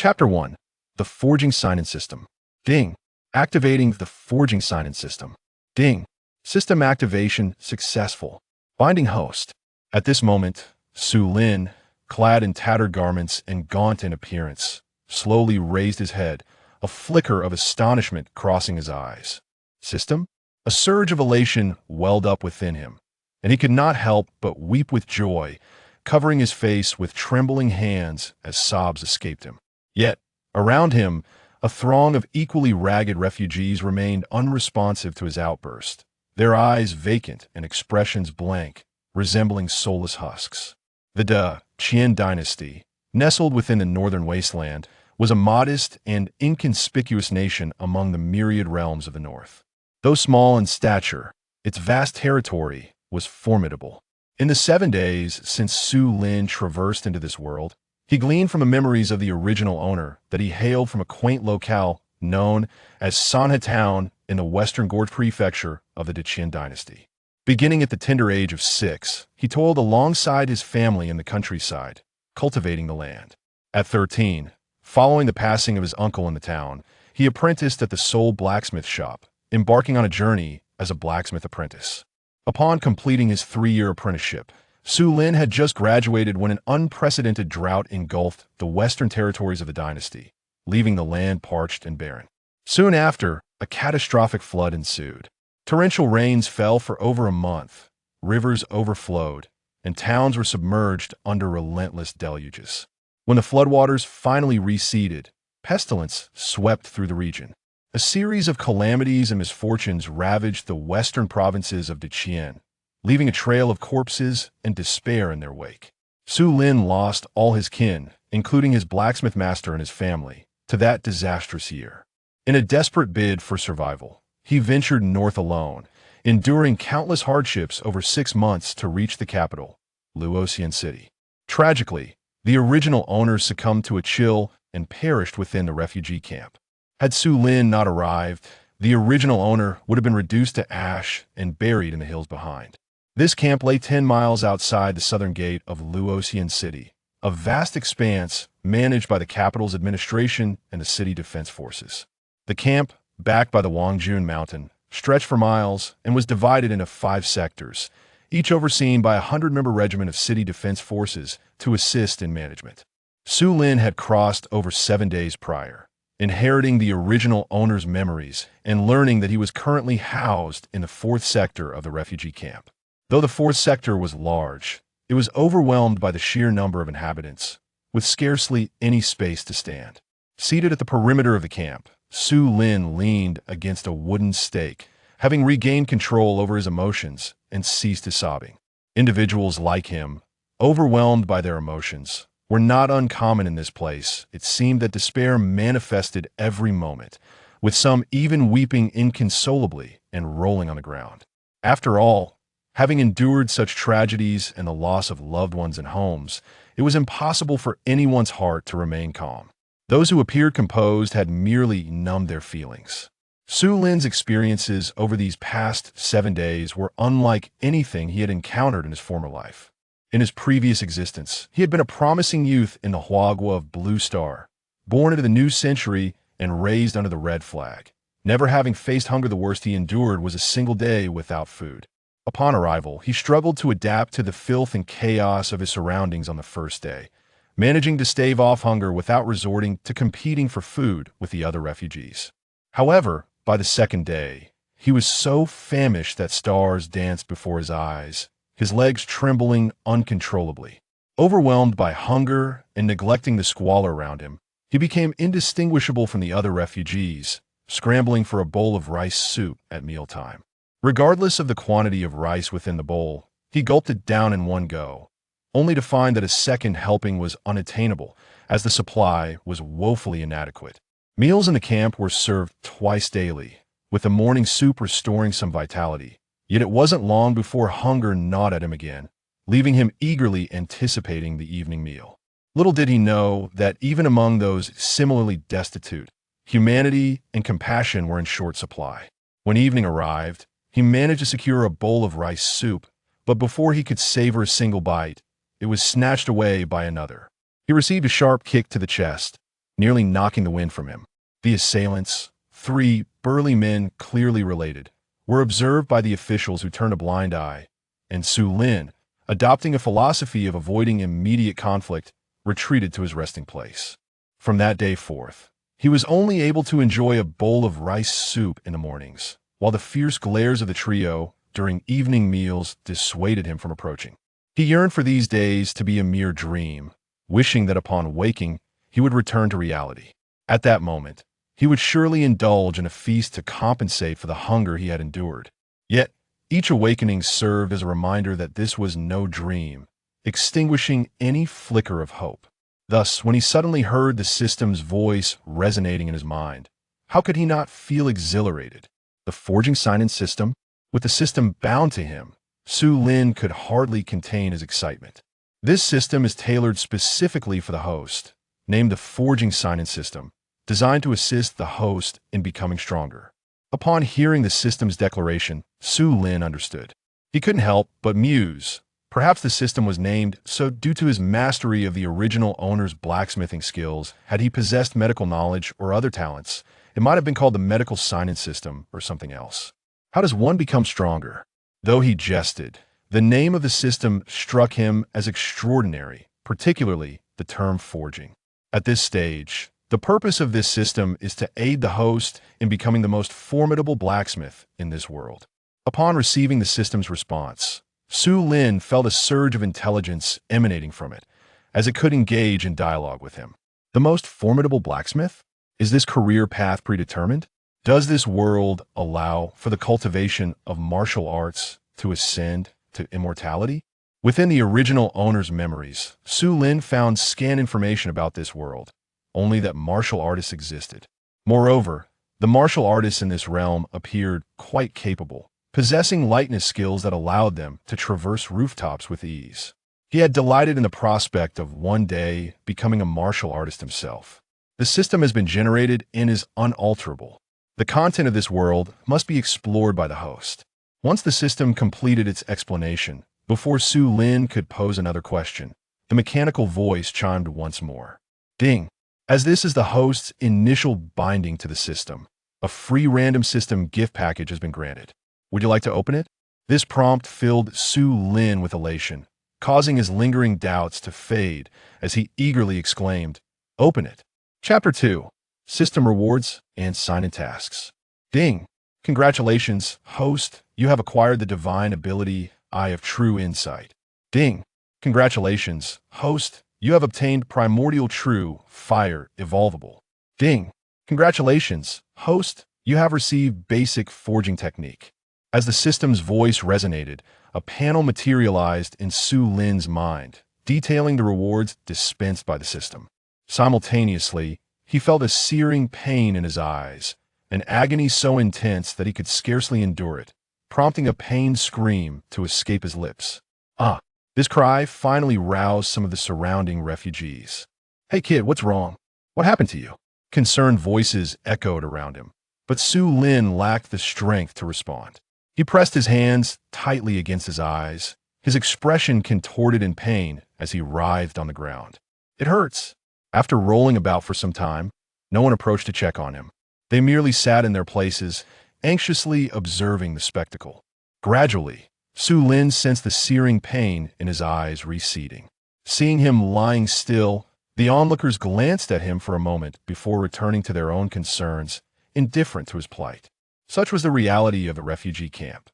Chapter 1. The Forging Sign-in System. Ding. Activating the Forging Sign-in System. Ding. System activation successful. Binding host. At this moment, Su Lin, clad in tattered garments and gaunt in appearance, slowly raised his head, a flicker of astonishment crossing his eyes. System? A surge of elation welled up within him, and he could not help but weep with joy, covering his face with trembling hands as sobs escaped him. Yet, around him, a throng of equally ragged refugees remained unresponsive to his outburst, their eyes vacant and expressions blank, resembling soulless husks. The Qian dynasty, nestled within the northern wasteland, was a modest and inconspicuous nation among the myriad realms of the north. Though small in stature, its vast territory was formidable. In the 7 days since Su Lin traversed into this world, he gleaned from the memories of the original owner that he hailed from a quaint locale known as Sanhe Town in the western Gorge prefecture of the Qian dynasty. Beginning at the tender age of 6, he toiled alongside his family in the countryside, cultivating the land. At 13, following the passing of his uncle in the town, he apprenticed at the sole blacksmith shop, embarking on a journey as a blacksmith apprentice. Upon completing his 3-year apprenticeship, Su Lin had just graduated when an unprecedented drought engulfed the western territories of the dynasty, leaving the land parched and barren. Soon after, a catastrophic flood ensued. Torrential rains fell for over a month, rivers overflowed, and towns were submerged under relentless deluges. When the floodwaters finally receded, pestilence swept through the region. A series of calamities and misfortunes ravaged the western provinces of Qian, leaving a trail of corpses and despair in their wake. Su Lin lost all his kin, including his blacksmith master and his family, to that disastrous year. In a desperate bid for survival, he ventured north alone, enduring countless hardships over 6 months to reach the capital, Luoxian City. Tragically, the original owners succumbed to a chill and perished within the refugee camp. Had Su Lin not arrived, the original owner would have been reduced to ash and buried in the hills behind. This camp lay 10 miles outside the southern gate of Luoxian City, a vast expanse managed by the capital's administration and the city defense forces. The camp, backed by the Wangjun Mountain, stretched for miles and was divided into 5 sectors, each overseen by a 100-member regiment of city defense forces to assist in management. Su Lin had crossed over 7 days prior, inheriting the original owner's memories and learning that he was currently housed in the 4th sector of the refugee camp. Though the 4th sector was large, it was overwhelmed by the sheer number of inhabitants, with scarcely any space to stand. Seated at the perimeter of the camp, Su Lin leaned against a wooden stake, having regained control over his emotions and ceased his sobbing. Individuals like him, overwhelmed by their emotions, were not uncommon in this place. It seemed that despair manifested every moment, with some even weeping inconsolably and rolling on the ground. After all, having endured such tragedies and the loss of loved ones and homes, it was impossible for anyone's heart to remain calm. Those who appeared composed had merely numbed their feelings. Su Lin's experiences over these past 7 days were unlike anything he had encountered in his former life. In his previous existence, he had been a promising youth in the Huagua of Blue Star, born into the new century and raised under the red flag. Never having faced hunger, the worst he endured was a single day without food. Upon arrival, he struggled to adapt to the filth and chaos of his surroundings on the first day, managing to stave off hunger without resorting to competing for food with the other refugees. However, by the 2nd day, he was so famished that stars danced before his eyes, his legs trembling uncontrollably. Overwhelmed by hunger and neglecting the squalor around him, he became indistinguishable from the other refugees, scrambling for a bowl of rice soup at mealtime. Regardless of the quantity of rice within the bowl, he gulped it down in one go, only to find that a second helping was unattainable, as the supply was woefully inadequate. Meals in the camp were served twice daily, with the morning soup restoring some vitality. Yet it wasn't long before hunger gnawed at him again, leaving him eagerly anticipating the evening meal. Little did he know that even among those similarly destitute, humanity and compassion were in short supply. When evening arrived, he managed to secure a bowl of rice soup, but before he could savor a single bite, it was snatched away by another. He received a sharp kick to the chest, nearly knocking the wind from him. The assailants, three burly men clearly related, were observed by the officials who turned a blind eye, and Su Lin, adopting a philosophy of avoiding immediate conflict, retreated to his resting place. From that day forth, he was only able to enjoy a bowl of rice soup in the mornings, while the fierce glares of the trio during evening meals dissuaded him from approaching. He yearned for these days to be a mere dream, wishing that upon waking, he would return to reality. At that moment, he would surely indulge in a feast to compensate for the hunger he had endured. Yet, each awakening served as a reminder that this was no dream, extinguishing any flicker of hope. Thus, when he suddenly heard the system's voice resonating in his mind, how could he not feel exhilarated? The forging sign-in system, with the system bound to him, Su Lin could hardly contain his excitement. This system is tailored specifically for the host, named the forging sign-in system, designed to assist the host in becoming stronger. Upon hearing the system's declaration, Su Lin understood. He couldn't help but muse. Perhaps the system was named so due to his mastery of the original owner's blacksmithing skills. Had he possessed medical knowledge or other talents, it might have been called the medical sign-in system or something else. How does one become stronger? Though he jested, the name of the system struck him as extraordinary, particularly the term forging. At this stage, the purpose of this system is to aid the host in becoming the most formidable blacksmith in this world. Upon receiving the system's response, Su Lin felt a surge of intelligence emanating from it, as it could engage in dialogue with him. The most formidable blacksmith? Is this career path predetermined? Does this world allow for the cultivation of martial arts to ascend to immortality? Within the original owner's memories, Su Lin found scant information about this world, only that martial artists existed. Moreover, the martial artists in this realm appeared quite capable, possessing lightness skills that allowed them to traverse rooftops with ease. He had delighted in the prospect of one day becoming a martial artist himself. The system has been generated and is unalterable. The content of this world must be explored by the host. Once the system completed its explanation, before Su Lin could pose another question, the mechanical voice chimed once more. Ding! As this is the host's initial binding to the system, a free random system gift package has been granted. Would you like to open it? This prompt filled Su Lin with elation, causing his lingering doubts to fade as he eagerly exclaimed, "Open it." Chapter 2. System Rewards and Sign-in Tasks. Ding! Congratulations, host. You have acquired the divine ability, Eye of True Insight. Ding! Congratulations, host. You have obtained Primordial True Fire Evolvable. Ding! Congratulations, host. You have received Basic Forging Technique. As the system's voice resonated, a panel materialized in Su Lin's mind, detailing the rewards dispensed by the system. Simultaneously, he felt a searing pain in his eyes, an agony so intense that he could scarcely endure it, prompting a pained scream to escape his lips. Ah! This cry finally roused some of the surrounding refugees. "Hey kid, what's wrong? What happened to you?" Concerned voices echoed around him, but Su Lin lacked the strength to respond. He pressed his hands tightly against his eyes, his expression contorted in pain as he writhed on the ground. "It hurts." After rolling about for some time, no one approached to check on him. They merely sat in their places, anxiously observing the spectacle. Gradually, Su Lin sensed the searing pain in his eyes receding. Seeing him lying still, the onlookers glanced at him for a moment before returning to their own concerns, indifferent to his plight. Such was the reality of the refugee camp.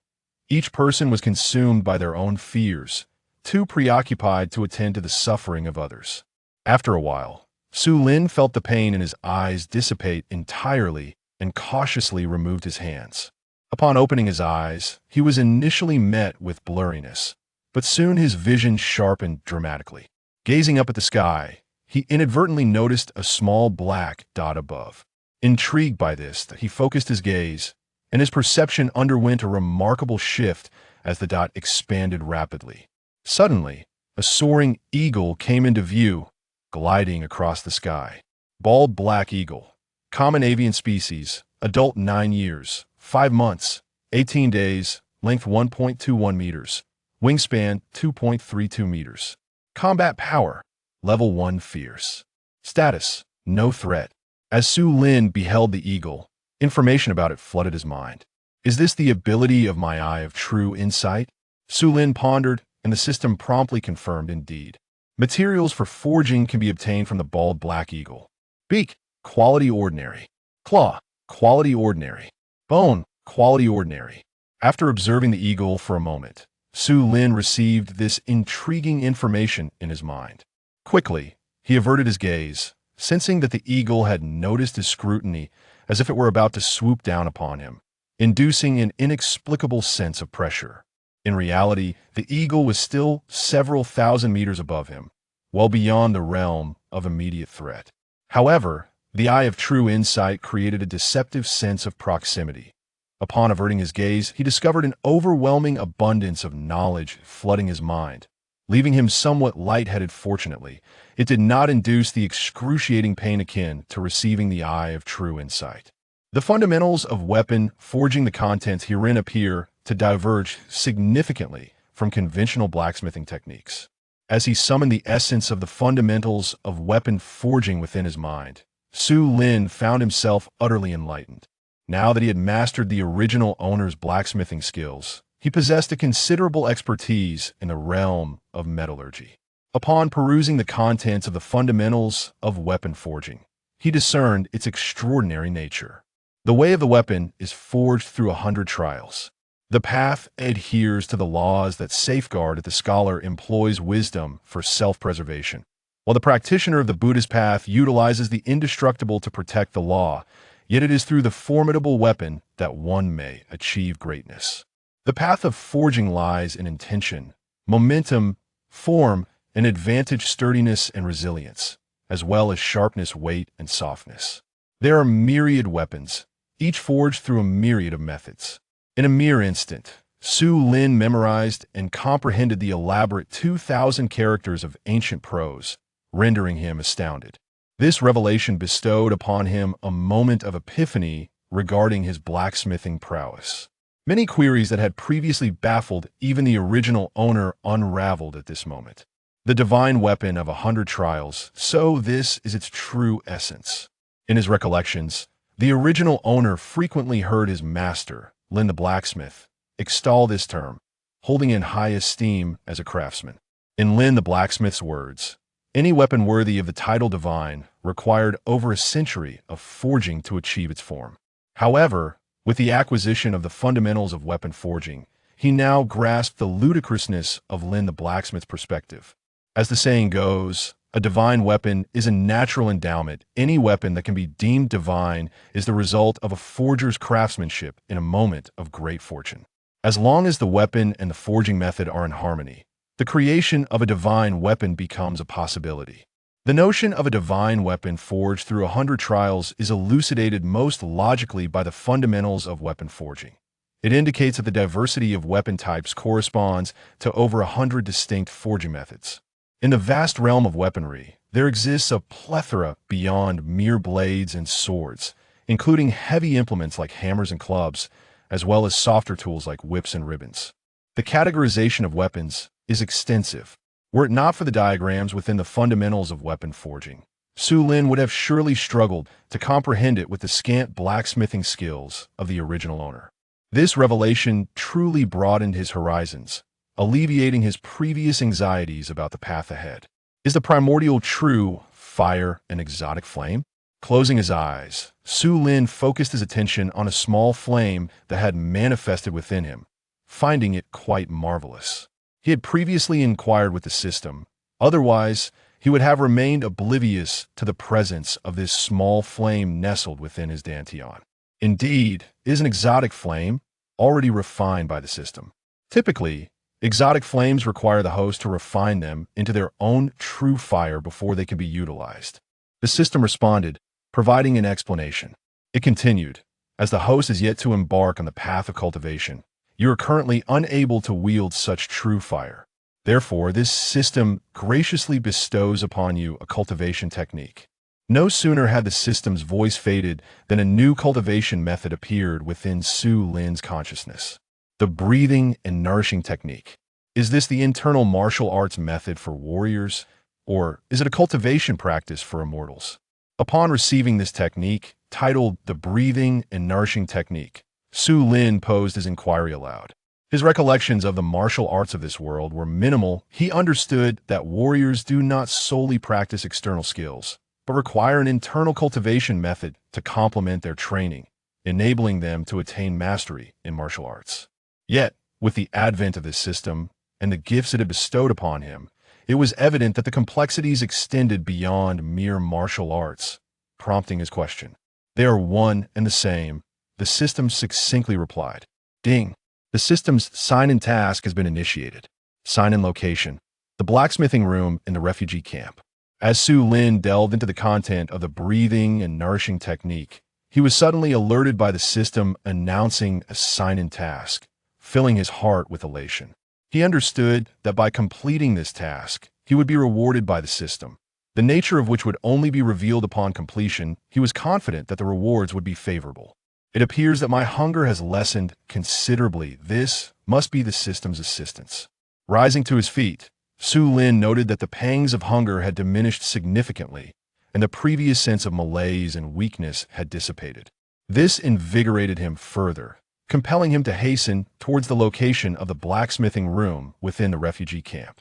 Each person was consumed by their own fears, too preoccupied to attend to the suffering of others. After a while, Su Lin felt the pain in his eyes dissipate entirely and cautiously removed his hands. Upon opening his eyes, he was initially met with blurriness, but soon his vision sharpened dramatically. Gazing up at the sky, he inadvertently noticed a small black dot above. Intrigued by this, he focused his gaze, and his perception underwent a remarkable shift as the dot expanded rapidly. Suddenly, a soaring eagle came into view, gliding across the sky. Bald black eagle, common avian species, adult 9 years, 5 months, 18 days, length 1.21 meters, wingspan 2.32 meters. Combat power, level 1 fierce. Status, no threat. As Su Lin beheld the eagle, information about it flooded his mind. Is this the ability of my eye of true insight? Su Lin pondered, and the system promptly confirmed indeed. Materials for forging can be obtained from the bald black eagle. Beak, quality ordinary. Claw, quality ordinary. Bone, quality ordinary. After observing the eagle for a moment, Su Lin received this intriguing information in his mind. Quickly, he averted his gaze, sensing that the eagle had noticed his scrutiny as if it were about to swoop down upon him, inducing an inexplicable sense of pressure. In reality, the eagle was still several thousand meters above him, well beyond the realm of immediate threat. However, the eye of true insight created a deceptive sense of proximity. Upon averting his gaze, he discovered an overwhelming abundance of knowledge flooding his mind. Leaving him somewhat lightheaded fortunately, it did not induce the excruciating pain akin to receiving the eye of true insight. The fundamentals of weapon forging, the contents herein appear to diverge significantly from conventional blacksmithing techniques. As he summoned the essence of the fundamentals of weapon forging within his mind, Su Lin found himself utterly enlightened. Now that he had mastered the original owner's blacksmithing skills, he possessed a considerable expertise in the realm of metallurgy. Upon perusing the contents of the fundamentals of weapon forging, he discerned its extraordinary nature. The way of the weapon is forged through 100 trials. The path adheres to the laws that safeguard that the scholar employs wisdom for self-preservation, while the practitioner of the Buddhist path utilizes the indestructible to protect the law, yet it is through the formidable weapon that one may achieve greatness. The path of forging lies in intention, momentum, form, and advantage, sturdiness and resilience, as well as sharpness, weight, and softness. There are myriad weapons, each forged through a myriad of methods. In a mere instant, Su Lin memorized and comprehended the elaborate 2,000 characters of ancient prose, rendering him astounded. This revelation bestowed upon him a moment of epiphany regarding his blacksmithing prowess. Many queries that had previously baffled even the original owner unraveled at this moment. The divine weapon of 100 trials, so this is its true essence. In his recollections, the original owner frequently heard his master, Lin the blacksmith, extol this term, holding in high esteem as a craftsman. In Lin the blacksmith's words, any weapon worthy of the title divine required over a century of forging to achieve its form. However, with the acquisition of the fundamentals of weapon forging, he now grasped the ludicrousness of Lin the blacksmith's perspective. As the saying goes, a divine weapon is a natural endowment. Any weapon that can be deemed divine is the result of a forger's craftsmanship in a moment of great fortune. As long as the weapon and the forging method are in harmony, the creation of a divine weapon becomes a possibility. The notion of a divine weapon forged through 100 trials is elucidated most logically by the fundamentals of weapon forging. It indicates that the diversity of weapon types corresponds to over 100 distinct forging methods. In the vast realm of weaponry, there exists a plethora beyond mere blades and swords, including heavy implements like hammers and clubs, as well as softer tools like whips and ribbons. The categorization of weapons is extensive. Were it not for the diagrams within the fundamentals of weapon forging, Su Lin would have surely struggled to comprehend it with the scant blacksmithing skills of the original owner. This revelation truly broadened his horizons, alleviating his previous anxieties about the path ahead. Is the primordial true fire an exotic flame? Closing his eyes, Su Lin focused his attention on a small flame that had manifested within him, finding it quite marvelous. He had previously inquired with the system, otherwise he would have remained oblivious to the presence of this small flame nestled within his dantian. Indeed, it is an exotic flame, already refined by the system. Typically, exotic flames require the host to refine them into their own true fire before they can be utilized. The system responded, providing an explanation. It continued, as the host is yet to embark on the path of cultivation, you are currently unable to wield such true fire. Therefore, this system graciously bestows upon you a cultivation technique. No sooner had the system's voice faded than a new cultivation method appeared within Su Lin's consciousness. The breathing and nourishing technique. Is this the internal martial arts method for warriors, or is it a cultivation practice for immortals? Upon receiving this technique, titled the Breathing and Nourishing Technique, Su Lin posed his inquiry aloud. His recollections of the martial arts of this world were minimal. He understood that warriors do not solely practice external skills, but require an internal cultivation method to complement their training, enabling them to attain mastery in martial arts. Yet, with the advent of this system and the gifts it had bestowed upon him, it was evident that the complexities extended beyond mere martial arts, prompting his question. They are one and the same, the system succinctly replied. Ding. The system's sign-in task has been initiated. Sign-in location: the blacksmithing room in the refugee camp. As Su Lin delved into the content of the breathing and nourishing technique, he was suddenly alerted by the system announcing a sign-in task, filling his heart with elation. He understood that by completing this task, he would be rewarded by the system, the nature of which would only be revealed upon completion. He was confident that the rewards would be favorable. It appears that my hunger has lessened considerably. This must be the system's assistance. Rising to his feet, Su Lin noted that the pangs of hunger had diminished significantly, and the previous sense of malaise and weakness had dissipated. This invigorated him further, compelling him to hasten towards the location of the blacksmithing room within the refugee camp.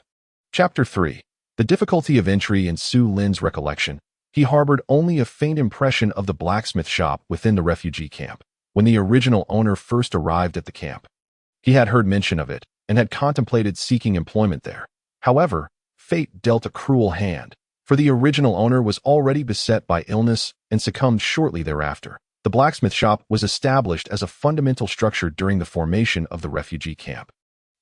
Chapter 3. The difficulty of entry in Su Lin's recollection. He harbored only a faint impression of the blacksmith shop within the refugee camp when the original owner first arrived at the camp. He had heard mention of it and had contemplated seeking employment there. However, fate dealt a cruel hand, for the original owner was already beset by illness and succumbed shortly thereafter. The blacksmith shop was established as a fundamental structure during the formation of the refugee camp.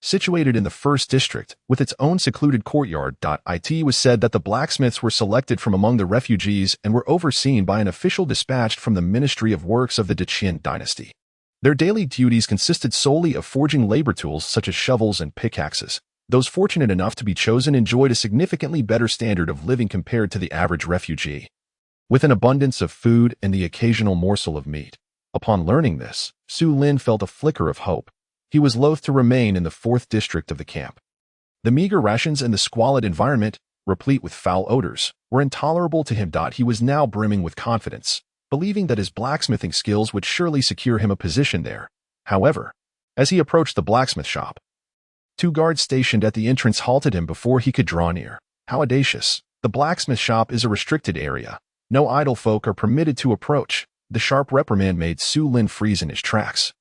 Situated in the 1st District, with its own secluded courtyard, it was said that the blacksmiths were selected from among the refugees and were overseen by an official dispatched from the Ministry of Works of the Qin dynasty. Their daily duties consisted solely of forging labor tools such as shovels and pickaxes. Those fortunate enough to be chosen enjoyed a significantly better standard of living compared to the average refugee, with an abundance of food and the occasional morsel of meat. Upon learning this, Su Lin felt a flicker of hope. He was loath to remain in the 4th District of the camp. The meager rations and the squalid environment, replete with foul odors, were intolerable to him. He was now brimming with confidence, believing that his blacksmithing skills would surely secure him a position there. However, as he approached the blacksmith shop, 2 guards stationed at the entrance halted him before he could draw near. How audacious! The blacksmith shop is a restricted area. No idle folk are permitted to approach. The sharp reprimand made Su Lin freeze in his tracks.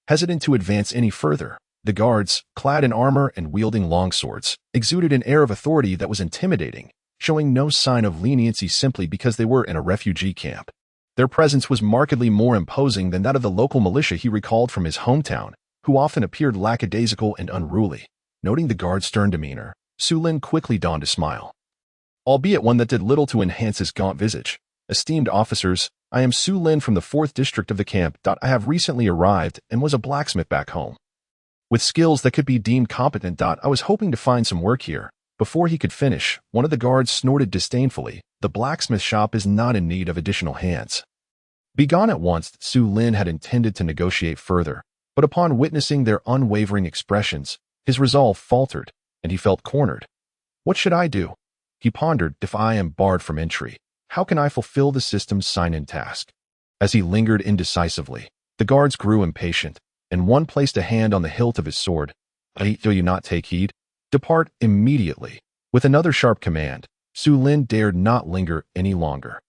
Hesitant to advance any further, the guards, clad in armor and wielding long swords, exuded an air of authority that was intimidating, showing no sign of leniency simply because they were in a refugee camp. Their presence was markedly more imposing than that of the local militia he recalled from his hometown, who often appeared lackadaisical and unruly. Noting the guard's stern demeanor, Su Lin quickly donned a smile, albeit one that did little to enhance his gaunt visage. Esteemed officers, I am Su Lin from the 4th District of the camp. I have recently arrived and was a blacksmith back home. With skills that could be deemed competent. I was hoping to find some work here. Before he could finish, one of the guards snorted disdainfully. The blacksmith shop is not in need of additional hands. Begone at once. Su Lin had intended to negotiate further, but upon witnessing their unwavering expressions, his resolve faltered, and he felt cornered. What should I do? He pondered. If I am barred from entry, how can I fulfill the system's sign-in task? As he lingered indecisively, the guards grew impatient, and one placed a hand on the hilt of his sword. Do you not take heed? Depart immediately. With another sharp command, Su Lin dared not linger any longer.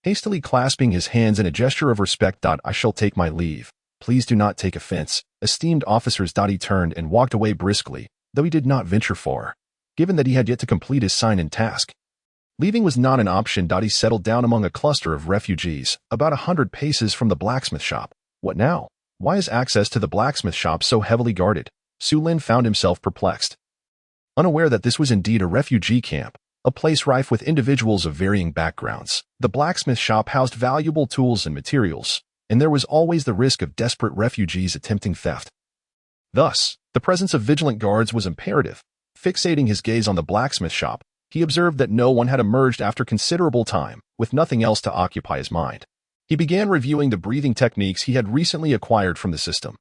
Hastily clasping his hands in a gesture of respect. I shall take my leave. Please do not take offense. Esteemed officers. He turned and walked away briskly, though he did not venture far, given that he had yet to complete his sign-in task. Leaving was not an option. He settled down among a cluster of refugees, about 100 paces from the blacksmith shop. What now? Why is access to the blacksmith shop so heavily guarded? Su Lin found himself perplexed. Unaware that this was indeed a refugee camp, a place rife with individuals of varying backgrounds, the blacksmith shop housed valuable tools and materials, and there was always the risk of desperate refugees attempting theft. Thus, the presence of vigilant guards was imperative. Fixating his gaze on the blacksmith shop, he observed that no one had emerged after considerable time, with nothing else to occupy his mind. He began reviewing the breathing techniques he had recently acquired from the system.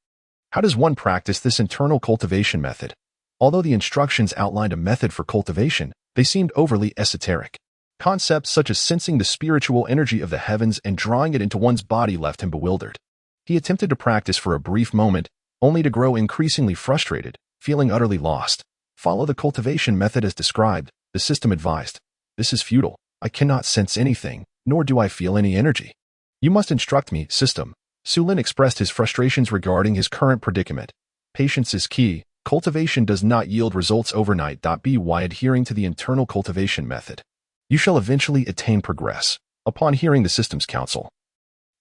How does one practice this internal cultivation method? Although the instructions outlined a method for cultivation, they seemed overly esoteric. Concepts such as sensing the spiritual energy of the heavens and drawing it into one's body left him bewildered. He attempted to practice for a brief moment, only to grow increasingly frustrated, feeling utterly lost. Follow the cultivation method as described, the system advised. This is futile. I cannot sense anything, nor do I feel any energy. You must instruct me, system. Sulin expressed his frustrations regarding his current predicament. Patience is key. Cultivation does not yield results overnight. By adhering to the internal cultivation method, you shall eventually attain progress. Upon hearing the system's counsel,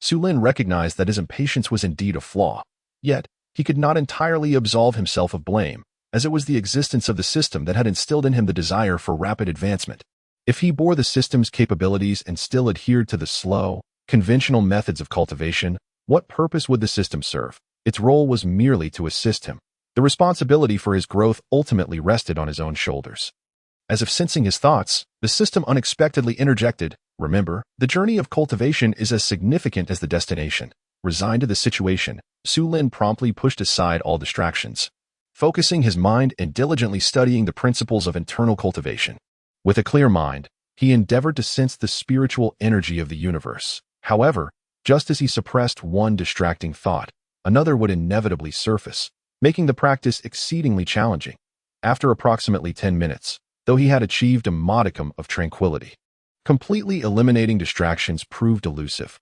Sulin recognized that his impatience was indeed a flaw. Yet, he could not entirely absolve himself of blame, as it was the existence of the system that had instilled in him the desire for rapid advancement. If he bore the system's capabilities and still adhered to the slow, conventional methods of cultivation, what purpose would the system serve? Its role was merely to assist him. The responsibility for his growth ultimately rested on his own shoulders. As if sensing his thoughts, the system unexpectedly interjected, "Remember, the journey of cultivation is as significant as the destination." Resigned to the situation, Sulin promptly pushed aside all distractions, focusing his mind and diligently studying the principles of internal cultivation. With a clear mind, he endeavored to sense the spiritual energy of the universe. However, just as he suppressed one distracting thought, another would inevitably surface, making the practice exceedingly challenging. After approximately 10 minutes, though he had achieved a modicum of tranquility, completely eliminating distractions proved elusive.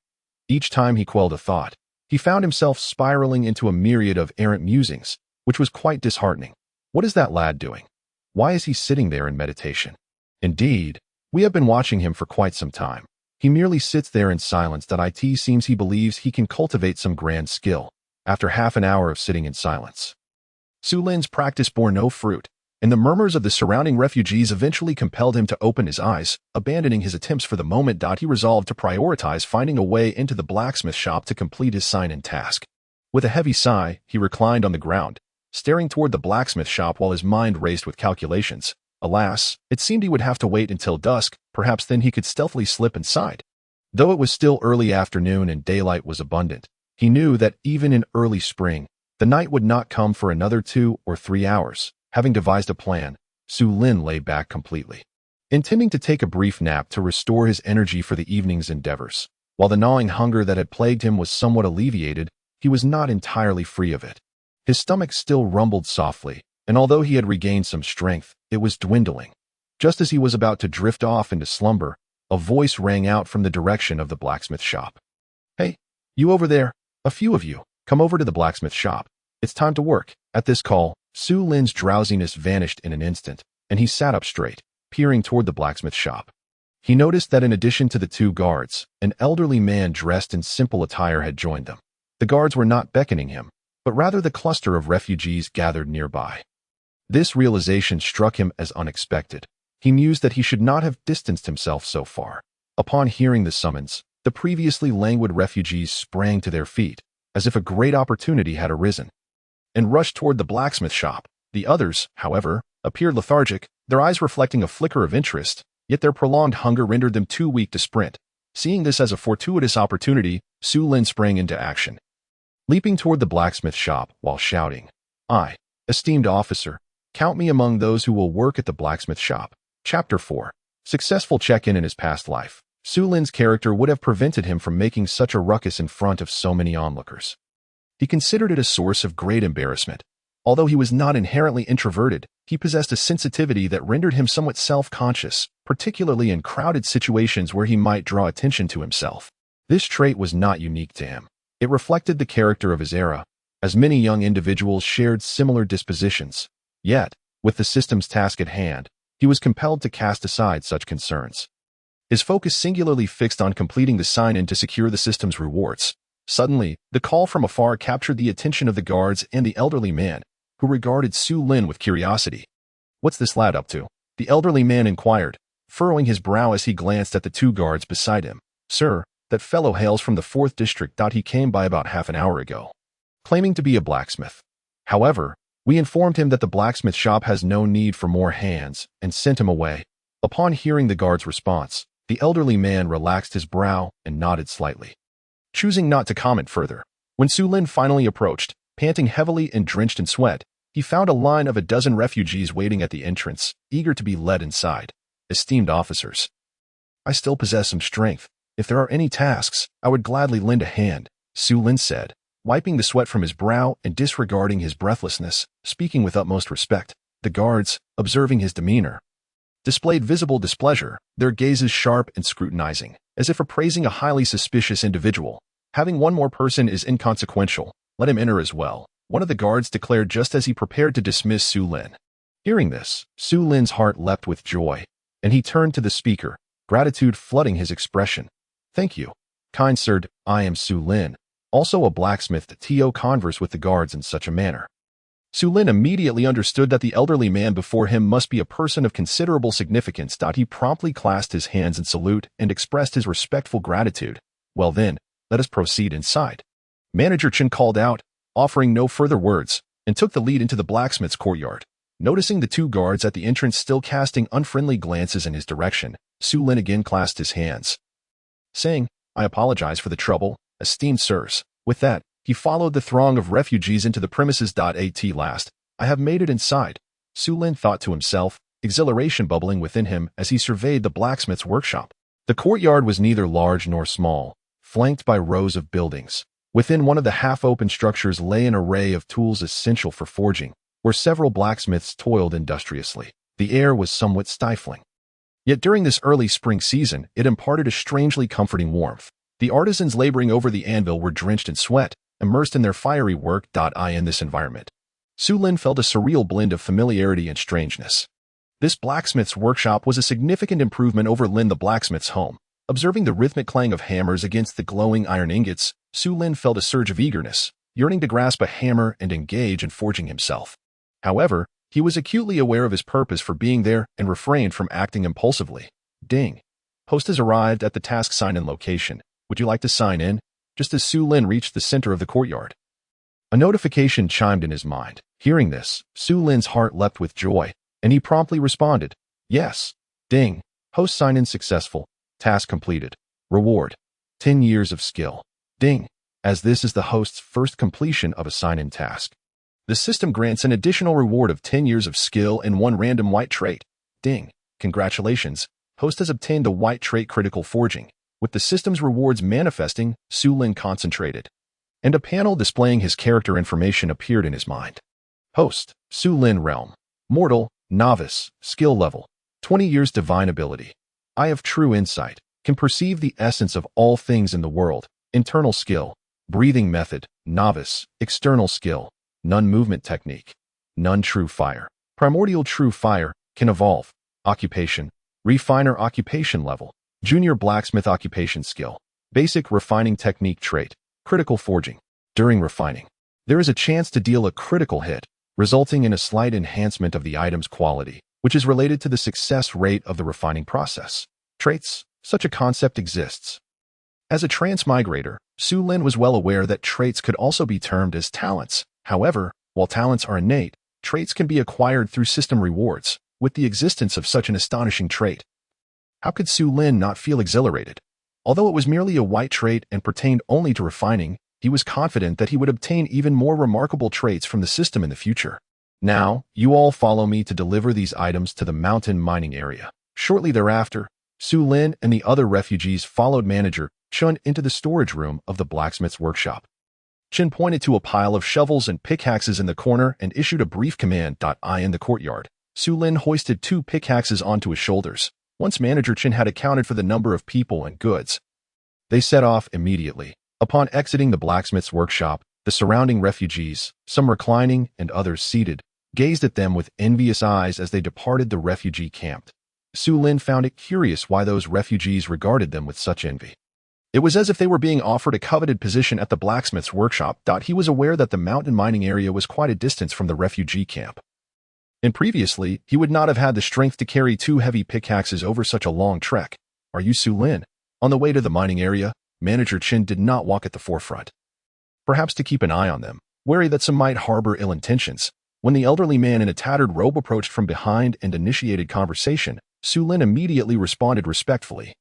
Each time he quelled a thought, he found himself spiraling into a myriad of errant musings, which was quite disheartening. What is that lad doing? Why is he sitting there in meditation? Indeed, we have been watching him for quite some time. He merely sits there in silence. It seems he believes he can cultivate some grand skill. After half an hour of sitting in silence, Sulin's practice bore no fruit, and the murmurs of the surrounding refugees eventually compelled him to open his eyes. Abandoning his attempts for the moment, he resolved to prioritize finding a way into the blacksmith shop to complete his sign-in task. With a heavy sigh, he reclined on the ground, staring toward the blacksmith shop while his mind raced with calculations. Alas, it seemed he would have to wait until dusk, perhaps then he could stealthily slip inside. Though it was still early afternoon and daylight was abundant, he knew that even in early spring, the night would not come for another 2 or 3 hours. Having devised a plan, Sulin lay back completely, intending to take a brief nap to restore his energy for the evening's endeavors. While the gnawing hunger that had plagued him was somewhat alleviated, he was not entirely free of it. His stomach still rumbled softly, and although he had regained some strength, it was dwindling. Just as he was about to drift off into slumber, a voice rang out from the direction of the blacksmith shop. "Hey, you over there, a few of you, come over to the blacksmith shop. It's time to work." At this call, Sulin's drowsiness vanished in an instant, and he sat up straight, peering toward the blacksmith shop. He noticed that in addition to the 2 guards, an elderly man dressed in simple attire had joined them. The guards were not beckoning him, but rather the cluster of refugees gathered nearby. This realization struck him as unexpected. He mused that he should not have distanced himself so far. Upon hearing the summons, the previously languid refugees sprang to their feet, as if a great opportunity had arisen, and rushed toward the blacksmith shop. The others, however, appeared lethargic, their eyes reflecting a flicker of interest, yet their prolonged hunger rendered them too weak to sprint. Seeing this as a fortuitous opportunity, Sulin sprang into action, leaping toward the blacksmith shop while shouting, "I, esteemed officer, count me among those who will work at the blacksmith shop." Chapter 4. Successful check-in in his past life. Sulin's character would have prevented him from making such a ruckus in front of so many onlookers. He considered it a source of great embarrassment. Although he was not inherently introverted, he possessed a sensitivity that rendered him somewhat self-conscious, particularly in crowded situations where he might draw attention to himself. This trait was not unique to him. It reflected the character of his era, as many young individuals shared similar dispositions. Yet, with the system's task at hand, he was compelled to cast aside such concerns. His focus singularly fixed on completing the sign-in to secure the system's rewards. Suddenly, the call from afar captured the attention of the guards and the elderly man, who regarded Sulin with curiosity. "What's this lad up to?" the elderly man inquired, furrowing his brow as he glanced at the 2 guards beside him. "Sir, that fellow hails from the 4th district. He came by about half an hour ago, claiming to be a blacksmith. However, we informed him that the blacksmith shop has no need for more hands and sent him away." Upon hearing the guard's response, the elderly man relaxed his brow and nodded slightly, choosing not to comment further. When Sulin finally approached, panting heavily and drenched in sweat, he found a line of a dozen refugees waiting at the entrance, eager to be led inside. "Esteemed officers, I still possess some strength. If there are any tasks, I would gladly lend a hand, Su Lin said, wiping the sweat from his brow and disregarding his breathlessness, speaking with utmost respect. The guards, observing his demeanor, displayed visible displeasure, their gazes sharp and scrutinizing, as if appraising a highly suspicious individual. Having one more person is inconsequential. Let him enter as well, one of the guards declared just as he prepared to dismiss Su Lin. Hearing this, Su Lin's heart leapt with joy, and he turned to the speaker, gratitude flooding his expression. Thank you, kind sir. I am Su Lin, also a blacksmith. To converse with the guards in such a manner. Su Lin immediately understood that the elderly man before him must be a person of considerable significance. He promptly clasped his hands in salute and expressed his respectful gratitude. Well then, let us proceed inside. Manager Chen called out, offering no further words, and took the lead into the blacksmith's courtyard. Noticing the two guards at the entrance still casting unfriendly glances in his direction, Su Lin again clasped his hands, saying, I apologize for the trouble, esteemed sirs. With that, he followed the throng of refugees into the premises. At last, I have made it inside, Su Lin thought to himself, exhilaration bubbling within him as he surveyed the blacksmith's workshop. The courtyard was neither large nor small, flanked by rows of buildings. Within one of the half-open structures lay an array of tools essential for forging, where several blacksmiths toiled industriously. The air was somewhat stifling. Yet during this early spring season, it imparted a strangely comforting warmth. The artisans laboring over the anvil were drenched in sweat, immersed in their fiery work. In this environment, Su Lin felt a surreal blend of familiarity and strangeness. This blacksmith's workshop was a significant improvement over Lin the blacksmith's home. Observing the rhythmic clang of hammers against the glowing iron ingots, Su Lin felt a surge of eagerness, yearning to grasp a hammer and engage in forging himself. However, he was acutely aware of his purpose for being there and refrained from acting impulsively. Ding. Host has arrived at the task sign-in location. Would you like to sign in? Just as Su Lin reached the center of the courtyard, a notification chimed in his mind. Hearing this, Su Lin's heart leapt with joy, and he promptly responded, Yes. Ding. Host sign-in successful. Task completed. Reward: 10 years of skill. Ding. As this is the host's first completion of a sign-in task, the system grants an additional reward of 10 years of skill and 1 random white trait. Ding. Congratulations. Host has obtained the white trait critical forging. With the system's rewards manifesting, Su Lin concentrated, and a panel displaying his character information appeared in his mind. Host: Su Lin Realm. Mortal, Novice, Skill Level, 20 years Divine Ability. I have true insight, can perceive the essence of all things in the world. Internal Skill, Breathing Method, Novice, External Skill, None Movement Technique, None True Fire. Primordial True Fire, can evolve. Occupation, Refiner Occupation Level, Junior Blacksmith Occupation Skill, Basic Refining Technique Trait, Critical Forging. During refining, there is a chance to deal a critical hit, resulting in a slight enhancement of the item's quality, which is related to the success rate of the refining process. Traits: such a concept exists. As a transmigrator, Su Lin was well aware that traits could also be termed as talents. However, while talents are innate, traits can be acquired through system rewards. With the existence of such an astonishing trait, how could Su Lin not feel exhilarated? Although it was merely a white trait and pertained only to refining, he was confident that he would obtain even more remarkable traits from the system in the future. Now, you all follow me to deliver these items to the mountain mining area. Shortly thereafter, Su Lin and the other refugees followed Manager Chen into the storage room of the blacksmith's workshop. Chen pointed to a pile of shovels and pickaxes in the corner and issued a brief command. In the courtyard, Su Lin hoisted 2 pickaxes onto his shoulders. Once Manager Chen had accounted for the number of people and goods, they set off immediately. Upon exiting the blacksmith's workshop, the surrounding refugees, some reclining and others seated, gazed at them with envious eyes as they departed the refugee camp. Su Lin found it curious why those refugees regarded them with such envy. It was as if they were being offered a coveted position at the blacksmith's workshop. He was aware that the mountain mining area was quite a distance from the refugee camp, and previously, he would not have had the strength to carry 2 heavy pickaxes over such a long trek. Are you Su Lin? On the way to the mining area, Manager Chen did not walk at the forefront, perhaps to keep an eye on them, wary that some might harbor ill intentions. When the elderly man in a tattered robe approached from behind and initiated conversation, Su Lin immediately responded respectfully.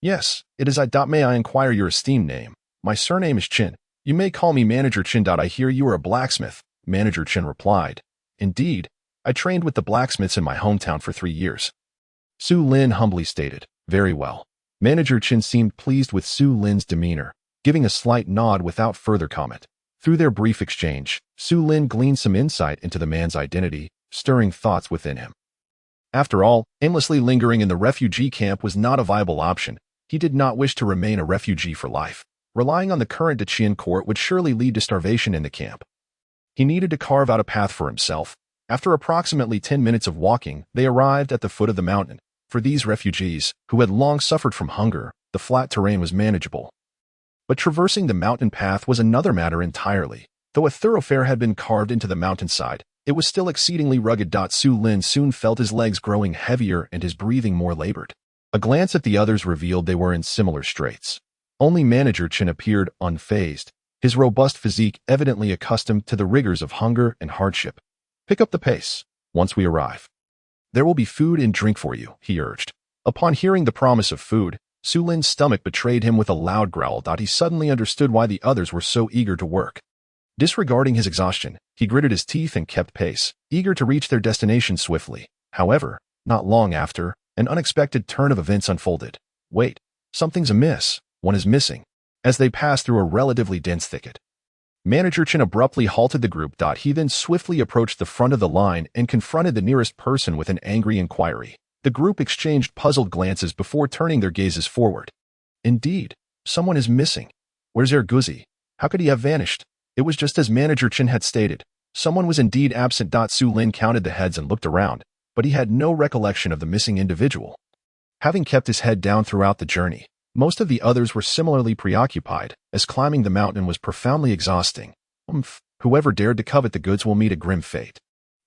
Yes, it is I. May I inquire your esteemed name? My surname is Chen. You may call me Manager Chen. I hear you are a blacksmith, Manager Chen replied. Indeed, I trained with the blacksmiths in my hometown for 3 years. Su Lin humbly stated. Very well. Manager Chen seemed pleased with Su Lin's demeanor, giving a slight nod without further comment. Through their brief exchange, Su Lin gleaned some insight into the man's identity, stirring thoughts within him. After all, aimlessly lingering in the refugee camp was not a viable option. He did not wish to remain a refugee for life. Relying on the current Dacian court would surely lead to starvation in the camp. He needed to carve out a path for himself. After approximately 10 minutes of walking, they arrived at the foot of the mountain. For these refugees, who had long suffered from hunger, the flat terrain was manageable. But traversing the mountain path was another matter entirely. Though a thoroughfare had been carved into the mountainside, it was still exceedingly rugged. Su Lin soon felt his legs growing heavier and his breathing more labored. A glance at the others revealed they were in similar straits. Only Manager Chen appeared unfazed, his robust physique evidently accustomed to the rigors of hunger and hardship. "Pick up the pace. Once we arrive, there will be food and drink for you," he urged. Upon hearing the promise of food, Su Lin's stomach betrayed him with a loud growl. He suddenly understood why the others were so eager to work. Disregarding his exhaustion, he gritted his teeth and kept pace, eager to reach their destination swiftly. However, not long after, an unexpected turn of events unfolded. "Wait, something's amiss. One is missing." As they passed through a relatively dense thicket, Manager Chen abruptly halted the group. He then swiftly approached the front of the line and confronted the nearest person with an angry inquiry. The group exchanged puzzled glances before turning their gazes forward. Indeed, someone is missing. Where's Guzi? How could he have vanished? It was just as Manager Chen had stated. Someone was indeed absent. Su Lin counted the heads and looked around, but he had no recollection of the missing individual. Having kept his head down throughout the journey, most of the others were similarly preoccupied, as climbing the mountain was profoundly exhausting. Whoever dared to covet the goods will meet a grim fate.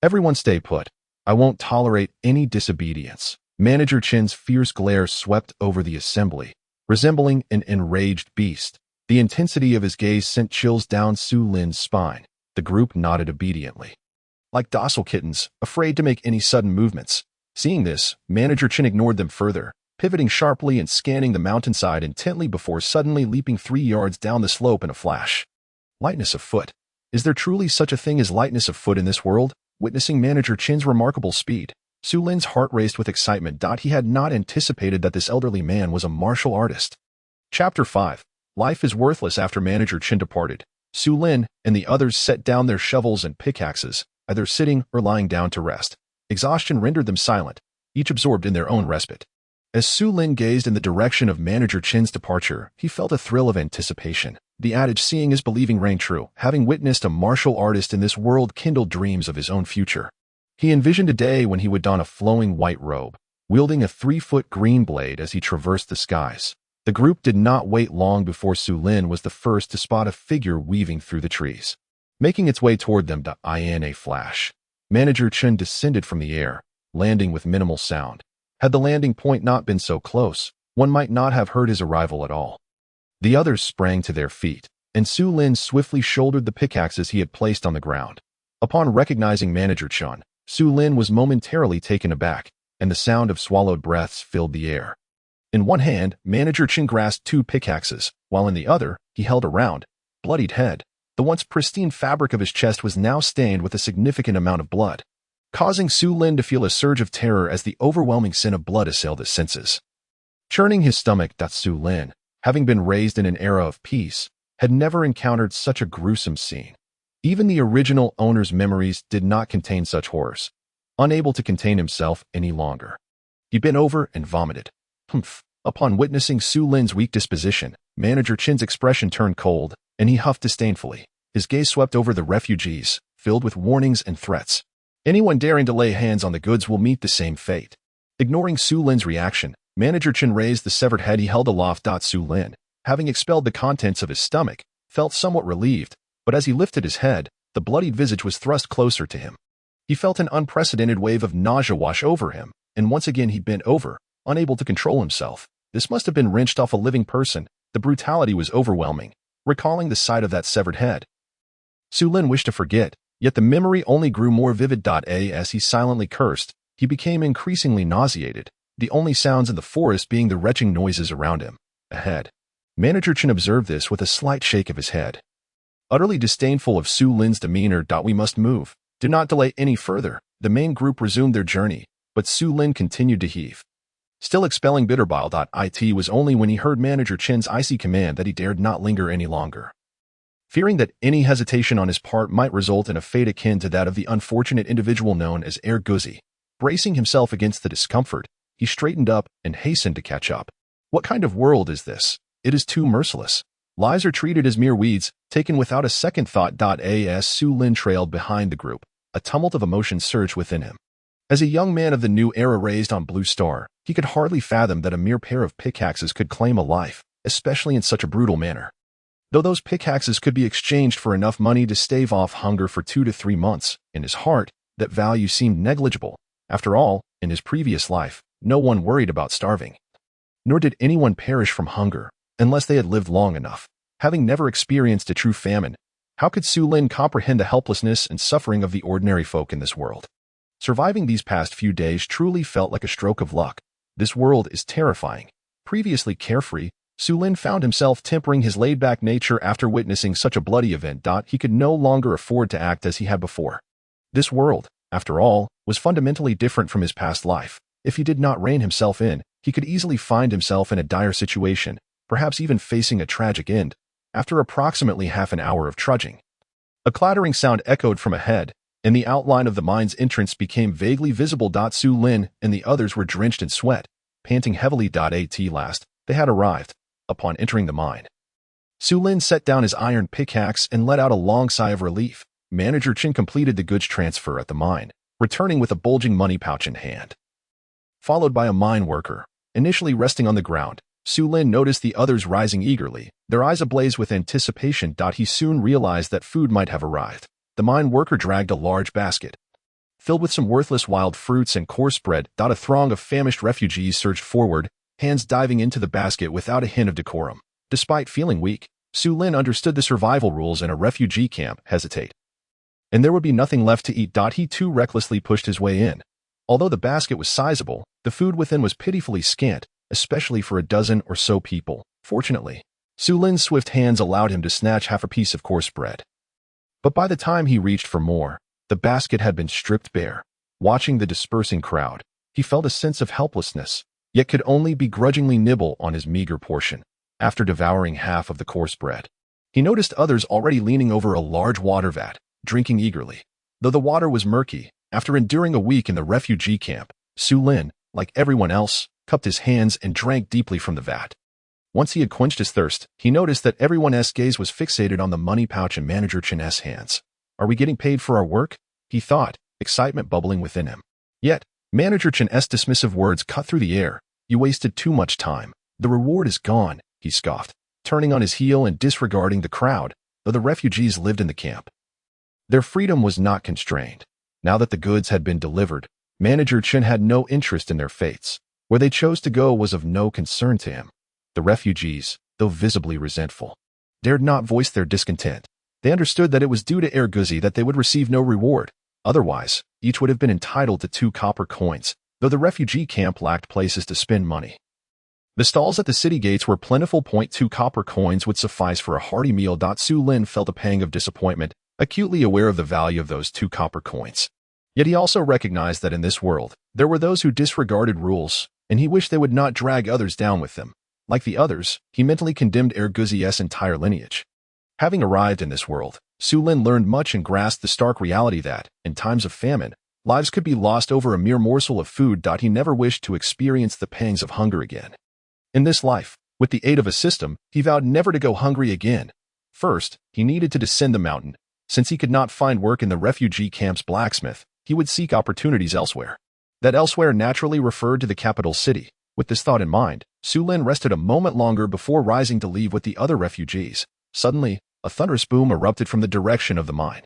Everyone stay put. I won't tolerate any disobedience. Manager Chen's fierce glare swept over the assembly, resembling an enraged beast. The intensity of his gaze sent chills down Su Lin's spine. The group nodded obediently, like docile kittens, afraid to make any sudden movements. Seeing this, Manager Chen ignored them further, pivoting sharply and scanning the mountainside intently before suddenly leaping 3 yards down the slope in a flash. Lightness of foot. Is there truly such a thing as lightness of foot in this world? Witnessing Manager Chen's remarkable speed, Su Lin's heart raced with excitement. He had not anticipated that this elderly man was a martial artist. Chapter 5. Life is worthless. After Manager Chen departed, Su Lin and the others set down their shovels and pickaxes, either sitting or lying down to rest. Exhaustion rendered them silent, each absorbed in their own respite. As Su Lin gazed in the direction of Manager Chen's departure, he felt a thrill of anticipation. The adage "seeing is believing" rang true. Having witnessed a martial artist in this world kindled dreams of his own future. He envisioned a day when he would don a flowing white robe, wielding a 3-foot green blade as he traversed the skies. The group did not wait long before Su Lin was the first to spot a figure weaving through the trees, making its way toward them. In a flash, Manager Chen descended from the air, landing with minimal sound. Had the landing point not been so close, one might not have heard his arrival at all. The others sprang to their feet, and Su Lin swiftly shouldered the pickaxes he had placed on the ground. Upon recognizing Manager Chen, Su Lin was momentarily taken aback, and the sound of swallowed breaths filled the air. In one hand, Manager Chen grasped 2 pickaxes, while in the other, he held a round, bloodied head. The once pristine fabric of his chest was now stained with a significant amount of blood, causing Su Lin to feel a surge of terror as the overwhelming scent of blood assailed his senses. Churning his stomach, Su Lin, having been raised in an era of peace, had never encountered such a gruesome scene. Even the original owner's memories did not contain such horrors. Unable to contain himself any longer, he bent over and vomited. Upon witnessing Su Lin's weak disposition, Manager Chen's expression turned cold, and he huffed disdainfully. His gaze swept over the refugees, filled with warnings and threats. Anyone daring to lay hands on the goods will meet the same fate. Ignoring Su Lin's reaction, Manager Chen raised the severed head he held aloft. Su Lin, having expelled the contents of his stomach, felt somewhat relieved, but as he lifted his head, the bloodied visage was thrust closer to him. He felt an unprecedented wave of nausea wash over him, and once again he bent over, unable to control himself. This must have been wrenched off a living person. The brutality was overwhelming. Recalling the sight of that severed head, Su Lin wished to forget, yet the memory only grew more vivid. As he silently cursed, he became increasingly nauseated, the only sounds in the forest being the retching noises around him. Ahead, Manager Chen observed this with a slight shake of his head. Utterly disdainful of Su Lin's demeanor, "We must move. Do not delay any further." The main group resumed their journey, but Su Lin continued to heave. Still expelling bitter bile. It was only when he heard Manager Chen's icy command that he dared not linger any longer. Fearing that any hesitation on his part might result in a fate akin to that of the unfortunate individual known as Guzi, bracing himself against the discomfort, he straightened up and hastened to catch up. What kind of world is this? It is too merciless. Lives are treated as mere weeds, taken without a second thought. As Su Lin trailed behind the group, a tumult of emotion surged within him. As a young man of the new era raised on Blue Star, he could hardly fathom that a mere pair of pickaxes could claim a life, especially in such a brutal manner. Though those pickaxes could be exchanged for enough money to stave off hunger for 2 to 3 months, in his heart, that value seemed negligible. After all, in his previous life, no one worried about starving. Nor did anyone perish from hunger, unless they had lived long enough. Having never experienced a true famine, how could Su Lin comprehend the helplessness and suffering of the ordinary folk in this world? Surviving these past few days truly felt like a stroke of luck. This world is terrifying. Previously carefree, Su Lin found himself tempering his laid-back nature after witnessing such a bloody event. He could no longer afford to act as he had before. This world, after all, was fundamentally different from his past life. If he did not rein himself in, he could easily find himself in a dire situation, perhaps even facing a tragic end, after approximately half an hour of trudging. A clattering sound echoed from ahead, and the outline of the mine's entrance became vaguely visible. Su Lin and the others were drenched in sweat, panting heavily. At last, they had arrived. Upon entering the mine, Su Lin set down his iron pickaxe and let out a long sigh of relief. Manager Chen completed the goods transfer at the mine, returning with a bulging money pouch in hand. Followed by a mine worker, initially resting on the ground, Su Lin noticed the others rising eagerly, their eyes ablaze with anticipation. He soon realized that food might have arrived. The mine worker dragged a large basket, filled with some worthless wild fruits and coarse bread. A throng of famished refugees surged forward, hands diving into the basket without a hint of decorum. Despite feeling weak, Su Lin understood the survival rules in a refugee camp. Hesitate, and there would be nothing left to eat. He too recklessly pushed his way in. Although the basket was sizable, the food within was pitifully scant, especially for a dozen or so people. Fortunately, Su Lin's swift hands allowed him to snatch half a piece of coarse bread. But by the time he reached for more, the basket had been stripped bare. Watching the dispersing crowd, he felt a sense of helplessness, yet could only begrudgingly nibble on his meager portion. After devouring half of the coarse bread, he noticed others already leaning over a large water vat, drinking eagerly. Though the water was murky, after enduring a week in the refugee camp, Su Lin, like everyone else, cupped his hands and drank deeply from the vat. Once he had quenched his thirst, he noticed that everyone's gaze was fixated on the money pouch in Manager Chen's hands. Are we getting paid for our work? He thought, excitement bubbling within him. Yet, Manager Chen's dismissive words cut through the air. You wasted too much time. The reward is gone, he scoffed, turning on his heel and disregarding the crowd, though the refugees lived in the camp. Their freedom was not constrained. Now that the goods had been delivered, Manager Chen had no interest in their fates. Where they chose to go was of no concern to him. The refugees, though visibly resentful, dared not voice their discontent. They understood that it was due to Guzi that they would receive no reward. Otherwise, each would have been entitled to 2 copper coins, though the refugee camp lacked places to spend money. The stalls at the city gates were plentiful. 2 copper coins would suffice for a hearty meal. Su Lin felt a pang of disappointment, acutely aware of the value of those 2 copper coins. Yet he also recognized that in this world, there were those who disregarded rules, and he wished they would not drag others down with them. Like the others, he mentally condemned Guzi's entire lineage. Having arrived in this world, Su Lin learned much and grasped the stark reality that, in times of famine, lives could be lost over a mere morsel of food. He never wished to experience the pangs of hunger again. In this life, with the aid of a system, he vowed never to go hungry again. First, he needed to descend the mountain. Since he could not find work in the refugee camp's blacksmith, he would seek opportunities elsewhere. That elsewhere naturally referred to the capital city. With this thought in mind, Su Lin rested a moment longer before rising to leave with the other refugees. Suddenly, a thunderous boom erupted from the direction of the mine.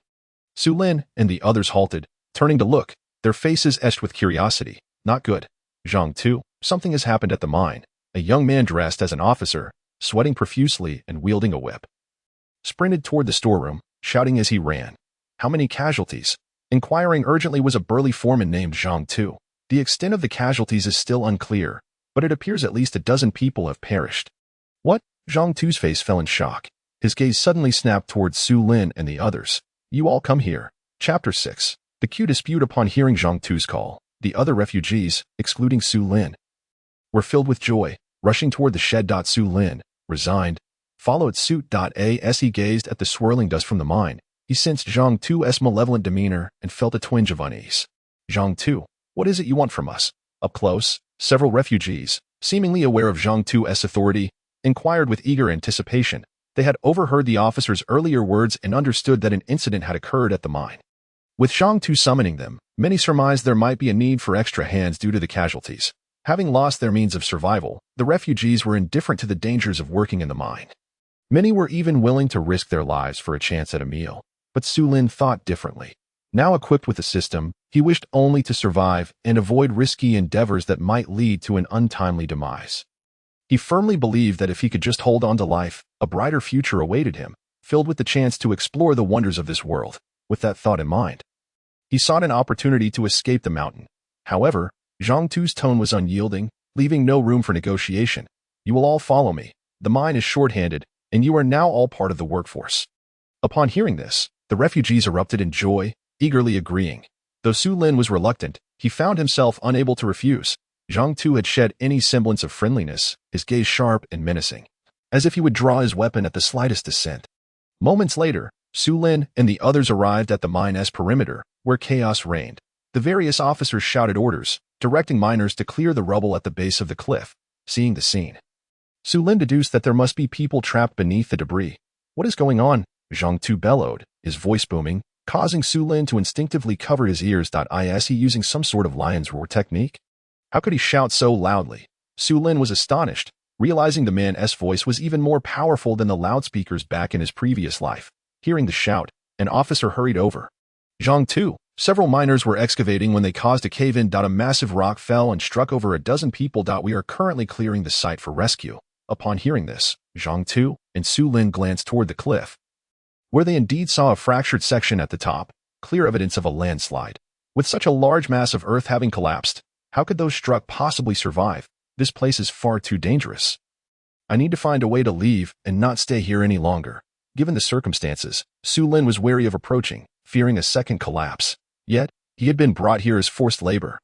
Su Lin and the others halted, turning to look, their faces etched with curiosity. Not good. Zhang Tu, something has happened at the mine. A young man dressed as an officer, sweating profusely and wielding a whip, sprinted toward the storeroom, shouting as he ran. How many casualties? Inquiring urgently was a burly foreman named Zhang Tu. The extent of the casualties is still unclear, but it appears at least a dozen people have perished. What? Zhang Tu's face fell in shock. His gaze suddenly snapped towards Su Lin and the others. You all come here. Chapter 6. The queue dispute. Upon hearing Zhang Tu's call, the other refugees, excluding Su Lin, were filled with joy, rushing toward the shed. Su Lin, resigned, followed suit. As he gazed at the swirling dust from the mine, he sensed Zhang Tu's malevolent demeanor and felt a twinge of unease. Zhang Tu, what is it you want from us? Up close, several refugees, seemingly aware of Zhang Tu's authority, inquired with eager anticipation. They had overheard the officer's earlier words and understood that an incident had occurred at the mine. With Zhang Tu summoning them, many surmised there might be a need for extra hands due to the casualties. Having lost their means of survival, the refugees were indifferent to the dangers of working in the mine. Many were even willing to risk their lives for a chance at a meal. But Su Lin thought differently. Now equipped with a system, he wished only to survive and avoid risky endeavors that might lead to an untimely demise. He firmly believed that if he could just hold on to life, a brighter future awaited him, filled with the chance to explore the wonders of this world. With that thought in mind, he sought an opportunity to escape the mountain. However, Zhang Tu's tone was unyielding, leaving no room for negotiation. You will all follow me. The mine is short-handed, and you are now all part of the workforce. Upon hearing this, the refugees erupted in joy, eagerly agreeing. Though Su Lin was reluctant, he found himself unable to refuse. Zhang Tu had shed any semblance of friendliness, his gaze sharp and menacing, as if he would draw his weapon at the slightest dissent. Moments later, Su Lin and the others arrived at the mine's perimeter, where chaos reigned. The various officers shouted orders, directing miners to clear the rubble at the base of the cliff. Seeing the scene, Su Lin deduced that there must be people trapped beneath the debris. What is going on? Zhang Tu bellowed, his voice booming, causing Su Lin to instinctively cover his ears. Is he using some sort of lion's roar technique? How could he shout so loudly? Su Lin was astonished, realizing the man's voice was even more powerful than the loudspeakers back in his previous life. Hearing the shout, an officer hurried over. Zhang Tu, several miners were excavating when they caused a cave-in. A massive rock fell and struck over a dozen people. We are currently clearing the site for rescue. Upon hearing this, Zhang Tu and Su Lin glanced toward the cliff, where they indeed saw a fractured section at the top, clear evidence of a landslide. With such a large mass of earth having collapsed, how could those struck possibly survive? This place is far too dangerous. I need to find a way to leave and not stay here any longer. Given the circumstances, Su Lin was wary of approaching, fearing a second collapse. Yet, he had been brought here as forced labor.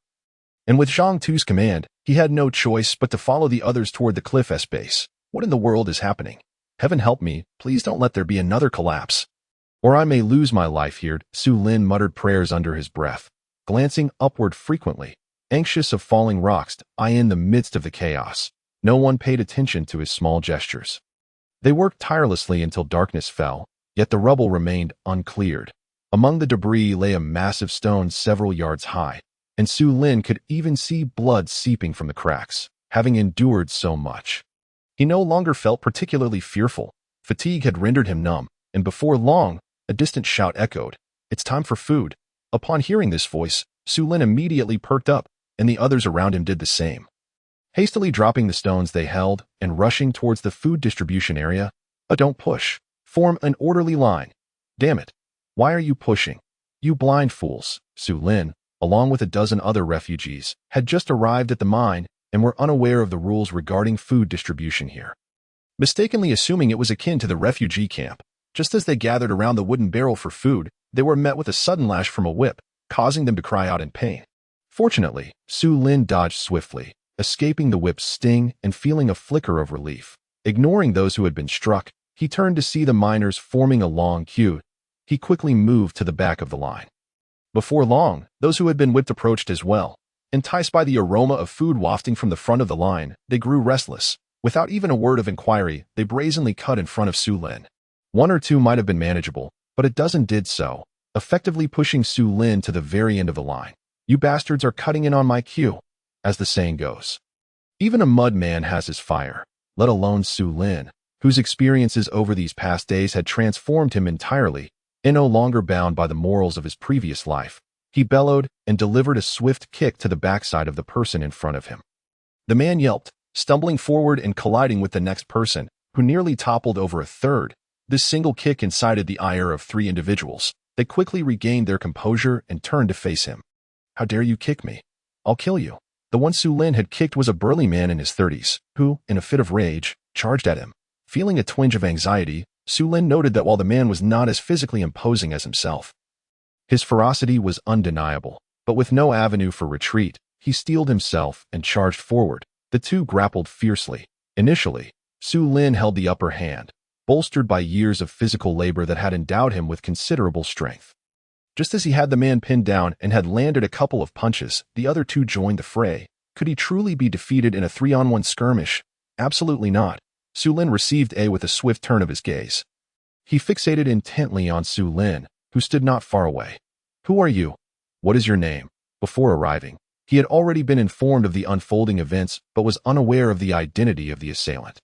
And with Zhang Tu's command, he had no choice but to follow the others toward the cliff's base. What in the world is happening? Heaven help me, please don't let there be another collapse, or I may lose my life here. Su Lin muttered prayers under his breath, glancing upward frequently, anxious of falling rocks. In the midst of the chaos, no one paid attention to his small gestures. They worked tirelessly until darkness fell, yet the rubble remained uncleared. Among the debris lay a massive stone several yards high, and Su Lin could even see blood seeping from the cracks. Having endured so much, he no longer felt particularly fearful. Fatigue had rendered him numb, and before long, a distant shout echoed. It's time for food. Upon hearing this voice, Su Lin immediately perked up, and the others around him did the same. Hastily dropping the stones they held and rushing towards the food distribution area, don't push. Form an orderly line. Damn it. Why are you pushing? You blind fools. Su Lin, along with a dozen other refugees, had just arrived at the mine and were unaware of the rules regarding food distribution here. Mistakenly assuming it was akin to the refugee camp, just as they gathered around the wooden barrel for food, they were met with a sudden lash from a whip, causing them to cry out in pain. Fortunately, Su Lin dodged swiftly, escaping the whip's sting and feeling a flicker of relief. Ignoring those who had been struck, he turned to see the miners forming a long queue. He quickly moved to the back of the line. Before long, those who had been whipped approached as well. Enticed by the aroma of food wafting from the front of the line, they grew restless. Without even a word of inquiry, they brazenly cut in front of Su Lin. One or two might have been manageable, but a dozen did so, effectively pushing Su Lin to the very end of the line. You bastards are cutting in on my queue, as the saying goes. Even a mud man has his fire, let alone Su Lin, whose experiences over these past days had transformed him entirely, and no longer bound by the morals of his previous life. He bellowed and delivered a swift kick to the backside of the person in front of him. The man yelped, stumbling forward and colliding with the next person, who nearly toppled over a third. This single kick incited the ire of three individuals. They quickly regained their composure and turned to face him. How dare you kick me? I'll kill you. The one Su Lin had kicked was a burly man in his 30s, who, in a fit of rage, charged at him. Feeling a twinge of anxiety, Su Lin noted that while the man was not as physically imposing as himself, his ferocity was undeniable. But with no avenue for retreat, he steeled himself and charged forward. The two grappled fiercely. Initially, Su Lin held the upper hand, bolstered by years of physical labor that had endowed him with considerable strength. Just as he had the man pinned down and had landed a couple of punches, the other two joined the fray. Could he truly be defeated in a 3-on-1 skirmish? Absolutely not. Su Lin received with a swift turn of his gaze. He fixated intently on Su Lin, who stood not far away. Who are you? What is your name? Before arriving, he had already been informed of the unfolding events but was unaware of the identity of the assailant.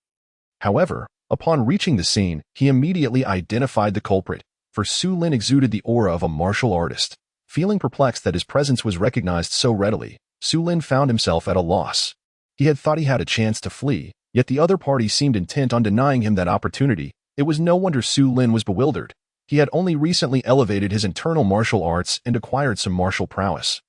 However, upon reaching the scene, he immediately identified the culprit, for Su Lin exuded the aura of a martial artist. Feeling perplexed that his presence was recognized so readily, Su Lin found himself at a loss. He had thought he had a chance to flee, yet the other party seemed intent on denying him that opportunity. It was no wonder Su Lin was bewildered. He had only recently elevated his internal martial arts and acquired some martial prowess.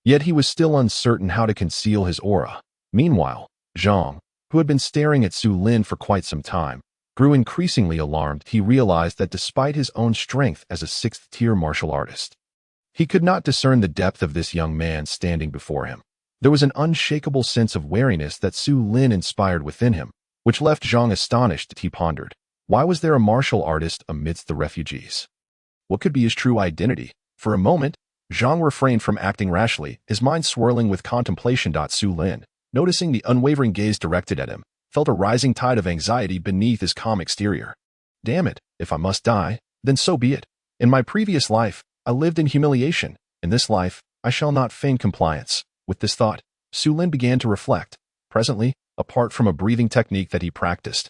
Yet he was still uncertain how to conceal his aura. Meanwhile, Zhang, who had been staring at Su Lin for quite some time, grew increasingly alarmed. He realized that despite his own strength as a 6th-tier martial artist, he could not discern the depth of this young man standing before him. There was an unshakable sense of wariness that Su Lin inspired within him, which left Zhang astonished. He pondered, why was there a martial artist amidst the refugees? What could be his true identity? For a moment, Zhang refrained from acting rashly, his mind swirling with contemplation. Su Lin, noticing the unwavering gaze directed at him, felt a rising tide of anxiety beneath his calm exterior. Damn it, if I must die, then so be it. In my previous life, I lived in humiliation. In this life, I shall not feign compliance. With this thought, Su Lin began to reflect. Presently, apart from a breathing technique that he practiced,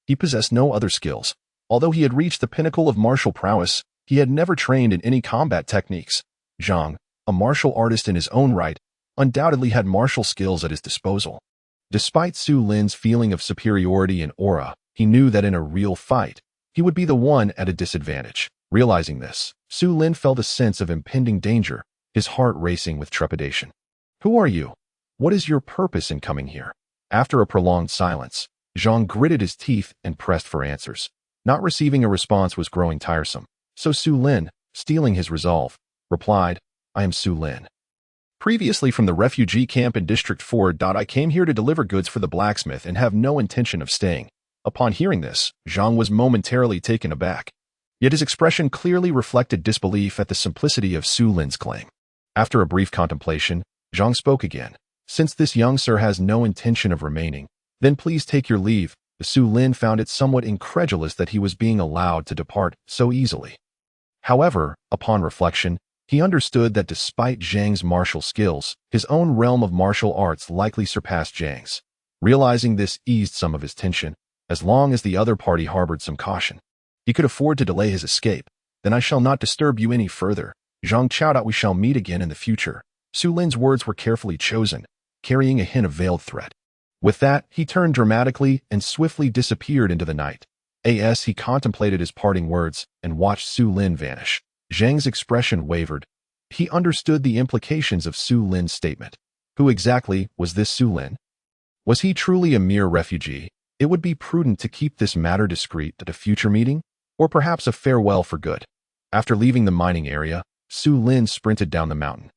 he possessed no other skills. Although he had reached the pinnacle of martial prowess, he had never trained in any combat techniques. Zhang, a martial artist in his own right, undoubtedly had martial skills at his disposal. Despite Su Lin's feeling of superiority in aura, he knew that in a real fight, he would be the one at a disadvantage. Realizing this, Su Lin felt a sense of impending danger, his heart racing with trepidation. Who are you? What is your purpose in coming here? After a prolonged silence, Zhang gritted his teeth and pressed for answers. Not receiving a response was growing tiresome, so Su Lin, steeling his resolve, replied, I am Su Lin. Previously from the refugee camp in District 4. I came here to deliver goods for the blacksmith and have no intention of staying. Upon hearing this, Zhang was momentarily taken aback. Yet his expression clearly reflected disbelief at the simplicity of Su Lin's claim. After a brief contemplation, Zhang spoke again. Since this young sir has no intention of remaining, then please take your leave. Su Lin found it somewhat incredulous that he was being allowed to depart so easily. However, upon reflection, he understood that despite Zhang's martial skills, his own realm of martial arts likely surpassed Zhang's. Realizing this eased some of his tension, as long as the other party harbored some caution. He could afford to delay his escape. Then I shall not disturb you any further. Zhang Chao. We shall meet again in the future. Su Lin's words were carefully chosen, carrying a hint of veiled threat. With that, he turned dramatically and swiftly disappeared into the night. As he contemplated his parting words and watched Su Lin vanish, Zhang's expression wavered. He understood the implications of Su Lin's statement. Who exactly was this Su Lin? Was he truly a mere refugee? It would be prudent to keep this matter discreet at a future meeting, or perhaps a farewell for good. After leaving the mining area, Su Lin sprinted down the mountain.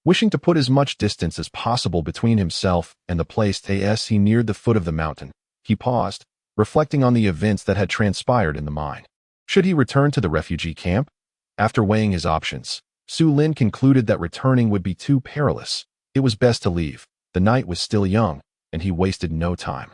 Wishing to put as much distance as possible between himself and the place as he neared the foot of the mountain, he paused, reflecting on the events that had transpired in the mine. Should he return to the refugee camp? After weighing his options, Su Lin concluded that returning would be too perilous. It was best to leave. The night was still young, and he wasted no time.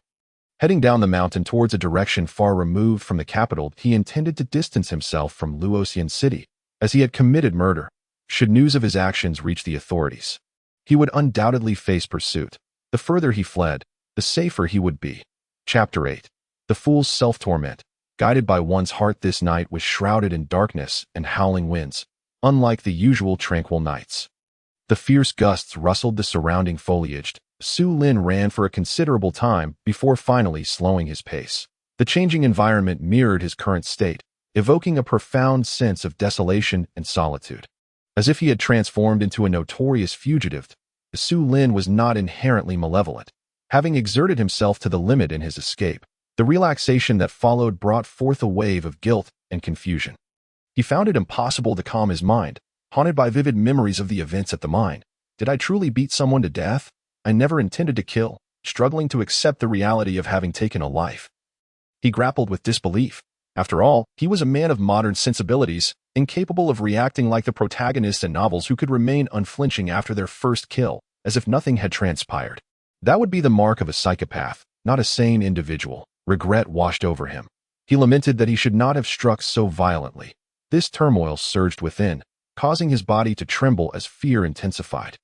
Heading down the mountain towards a direction far removed from the capital, he intended to distance himself from Luoxian City, as he had committed murder. Should news of his actions reach the authorities, he would undoubtedly face pursuit. The further he fled, the safer he would be. Chapter 8. The Fool's Self-Torment. Guided by one's heart, this night was shrouded in darkness and howling winds, unlike the usual tranquil nights. The fierce gusts rustled the surrounding foliage. Su Lin ran for a considerable time before finally slowing his pace. The changing environment mirrored his current state, evoking a profound sense of desolation and solitude. As if he had transformed into a notorious fugitive, Su Lin was not inherently malevolent. Having exerted himself to the limit in his escape, the relaxation that followed brought forth a wave of guilt and confusion. He found it impossible to calm his mind, haunted by vivid memories of the events at the mine. Did I truly beat someone to death? I never intended to kill. struggling to accept the reality of having taken a life. He grappled with disbelief. After all, he was a man of modern sensibilities, incapable of reacting like the protagonists in novels who could remain unflinching after their first kill, as if nothing had transpired. That would be the mark of a psychopath, not a sane individual. Regret washed over him. He lamented that he should not have struck so violently. This turmoil surged within, causing his body to tremble as fear intensified.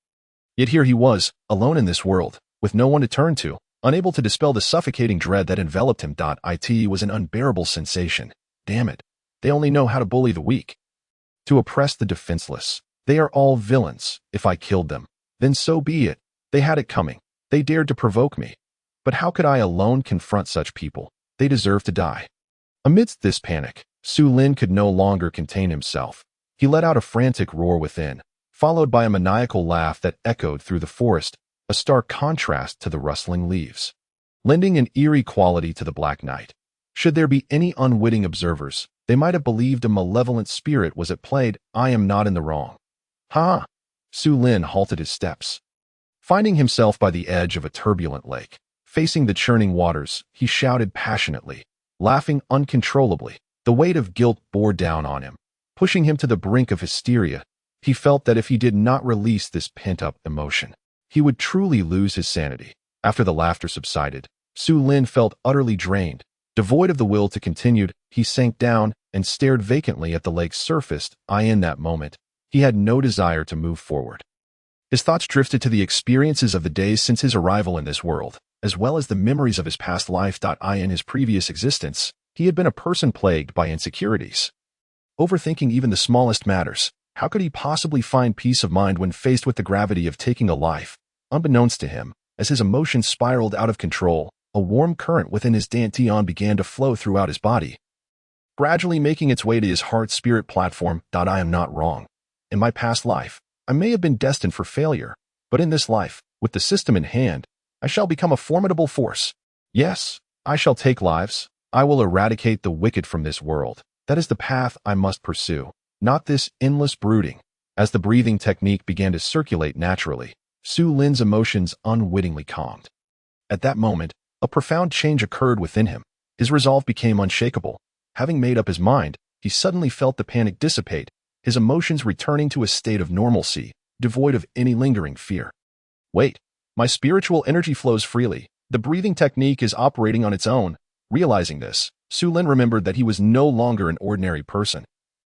Yet here he was, alone in this world, with no one to turn to, unable to dispel the suffocating dread that enveloped him. It was an unbearable sensation. Damn it. They only know how to bully the weak, to oppress the defenseless. They are all villains. If I killed them, then so be it. They had it coming. They dared to provoke me. But how could I alone confront such people? They deserve to die. Amidst this panic, Su Lin could no longer contain himself. He let out a frantic roar within, followed by a maniacal laugh that echoed through the forest, a stark contrast to the rustling leaves, lending an eerie quality to the black night. Should there be any unwitting observers, they might have believed a malevolent spirit was at play. I am not in the wrong. Ha! Su Lin halted his steps. Finding himself by the edge of a turbulent lake, facing the churning waters, he shouted passionately, laughing uncontrollably. The weight of guilt bore down on him, pushing him to the brink of hysteria. He felt that if he did not release this pent-up emotion, he would truly lose his sanity. After the laughter subsided, Su Lin felt utterly drained. Devoid of the will to continue, he sank down and stared vacantly at the lake's surface. In that moment, he had no desire to move forward. His thoughts drifted to the experiences of the days since his arrival in this world, as well as the memories of his past life. In his previous existence, he had been a person plagued by insecurities, overthinking even the smallest matters. How could he possibly find peace of mind when faced with the gravity of taking a life? Unbeknownst to him, as his emotions spiraled out of control, a warm current within his dantian began to flow throughout his body, gradually making its way to his heart-spirit platform. I am not wrong. In my past life, I may have been destined for failure, but in this life, with the system in hand, I shall become a formidable force. Yes, I shall take lives. I will eradicate the wicked from this world. That is the path I must pursue, not this endless brooding. As the breathing technique began to circulate naturally, Su Lin's emotions unwittingly calmed. At that moment, a profound change occurred within him. His resolve became unshakable. Having made up his mind, he suddenly felt the panic dissipate, his emotions returning to a state of normalcy, devoid of any lingering fear. Wait, my spiritual energy flows freely. The breathing technique is operating on its own. Realizing this, Su Lin remembered that he was no longer an ordinary person.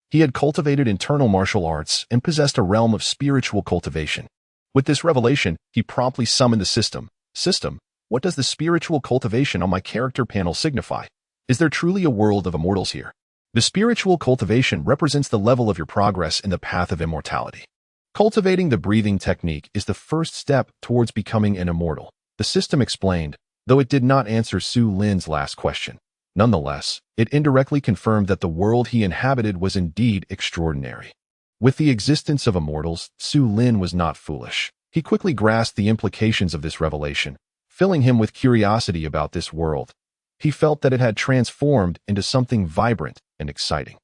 He had cultivated internal martial arts and possessed a realm of spiritual cultivation. With this revelation, he promptly summoned the system. System, what does the spiritual cultivation on my character panel signify? Is there truly a world of immortals here? The spiritual cultivation represents the level of your progress in the path of immortality. Cultivating the breathing technique is the first step towards becoming an immortal, the system explained, though it did not answer Su Lin's last question. Nonetheless, it indirectly confirmed that the world he inhabited was indeed extraordinary. With the existence of immortals, Su Lin was not foolish. He quickly grasped the implications of this revelation, filling him with curiosity about this world. He felt that it had transformed into something vibrant and exciting.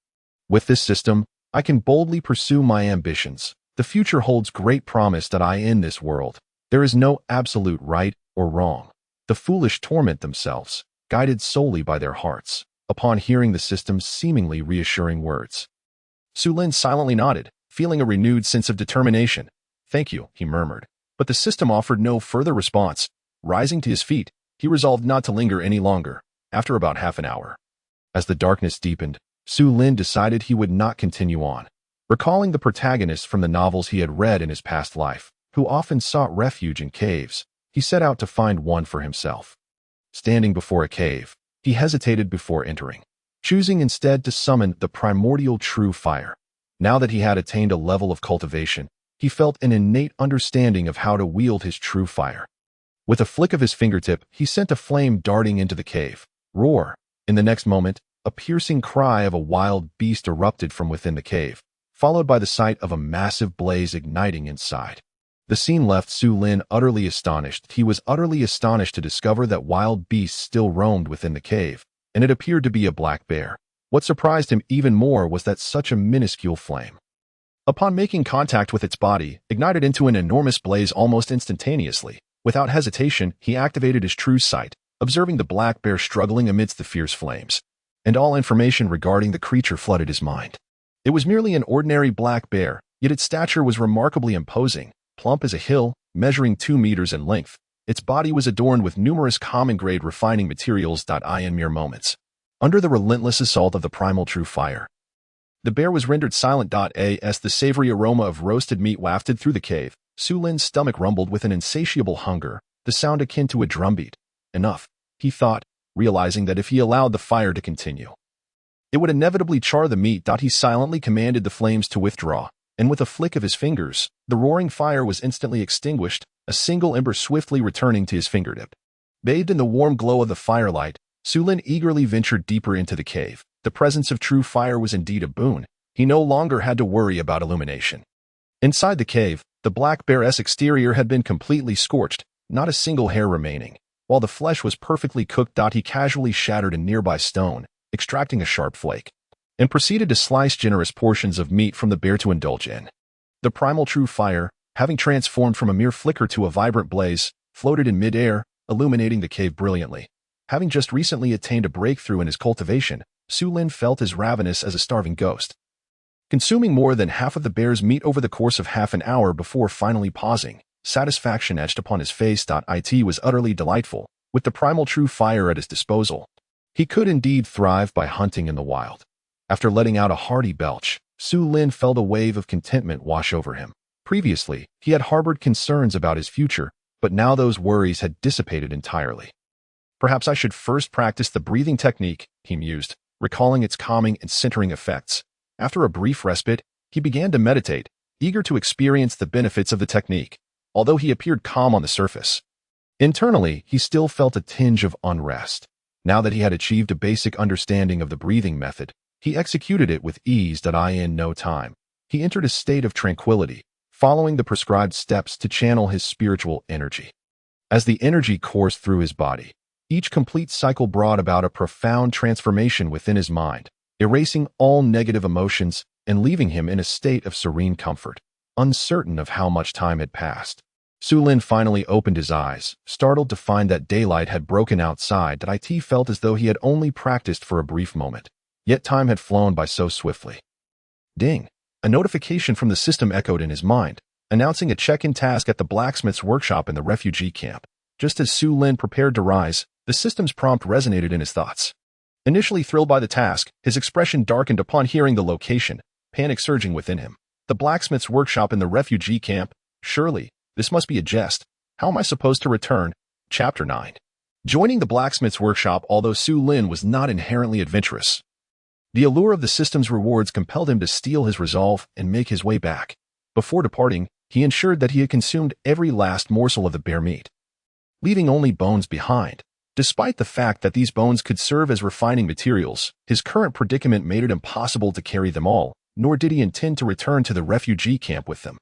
With this system, I can boldly pursue my ambitions. The future holds great promise. In this world, there is no absolute right or wrong. The foolish torment themselves, guided solely by their hearts. Upon hearing the system's seemingly reassuring words, Su Lin silently nodded, feeling a renewed sense of determination. Thank you, he murmured. But the system offered no further response. Rising to his feet, he resolved not to linger any longer. After about half an hour, as the darkness deepened, Su Lin decided he would not continue on. Recalling the protagonists from the novels he had read in his past life, who often sought refuge in caves, he set out to find one for himself. Standing before a cave, he hesitated before entering, choosing instead to summon the primordial true fire. Now that he had attained a level of cultivation, he felt an innate understanding of how to wield his true fire. With a flick of his fingertip, he sent a flame darting into the cave. Roar! In the next moment, a piercing cry of a wild beast erupted from within the cave, followed by the sight of a massive blaze igniting inside. The scene left Su Lin utterly astonished. He was utterly astonished to discover that wild beasts still roamed within the cave, and it appeared to be a black bear. What surprised him even more was that such a minuscule flame, upon making contact with its body, ignited into an enormous blaze almost instantaneously. Without hesitation, he activated his true sight, observing the black bear struggling amidst the fierce flames. And all information regarding the creature flooded his mind. It was merely an ordinary black bear, yet its stature was remarkably imposing, plump as a hill, measuring 2 meters in length. Its body was adorned with numerous common-grade refining materials. In mere moments, under the relentless assault of the primal true fire, the bear was rendered silent. As the savory aroma of roasted meat wafted through the cave, Su Lin's stomach rumbled with an insatiable hunger, the sound akin to a drumbeat. Enough, he thought, realizing that if he allowed the fire to continue, it would inevitably char the meat. He silently commanded the flames to withdraw, and with a flick of his fingers, the roaring fire was instantly extinguished, a single ember swiftly returning to his fingertip. Bathed in the warm glow of the firelight, Su Lin eagerly ventured deeper into the cave. The presence of true fire was indeed a boon. He no longer had to worry about illumination. Inside the cave, the black bear's exterior had been completely scorched, not a single hair remaining. While the flesh was perfectly cooked, he casually shattered a nearby stone, extracting a sharp flake, and proceeded to slice generous portions of meat from the bear to indulge in. The primal true fire, having transformed from a mere flicker to a vibrant blaze, floated in mid-air, illuminating the cave brilliantly. Having just recently attained a breakthrough in his cultivation, Su Lin felt as ravenous as a starving ghost, consuming more than half of the bear's meat over the course of half an hour before finally pausing. Satisfaction etched upon his face. It was utterly delightful. With the primal true fire at his disposal, he could indeed thrive by hunting in the wild. After letting out a hearty belch, Su Lin felt a wave of contentment wash over him. Previously, he had harbored concerns about his future, but now those worries had dissipated entirely. Perhaps I should first practice the breathing technique, he mused, recalling its calming and centering effects. After a brief respite, he began to meditate, eager to experience the benefits of the technique. Although he appeared calm on the surface, internally he still felt a tinge of unrest. Now that he had achieved a basic understanding of the breathing method, he executed it with ease. In no time, he entered a state of tranquility, following the prescribed steps to channel his spiritual energy. As the energy coursed through his body, each complete cycle brought about a profound transformation within his mind, erasing all negative emotions and leaving him in a state of serene comfort. Uncertain of how much time had passed, Su Lin finally opened his eyes, startled to find that daylight had broken outside. It felt as though he had only practiced for a brief moment, yet time had flown by so swiftly. Ding! A notification from the system echoed in his mind, announcing a check-in task at the blacksmith's workshop in the refugee camp. Just as Su Lin prepared to rise, the system's prompt resonated in his thoughts. Initially thrilled by the task, his expression darkened upon hearing the location, panic surging within him. The blacksmith's workshop in the refugee camp? Surely, this must be a jest. How am I supposed to return? Chapter 9. Joining the blacksmith's workshop. Although Su Lin was not inherently adventurous, the allure of the system's rewards compelled him to steel his resolve and make his way back. Before departing, he ensured that he had consumed every last morsel of the bear meat, leaving only bones behind. Despite the fact that these bones could serve as refining materials, his current predicament made it impossible to carry them all, nor did he intend to return to the refugee camp with them.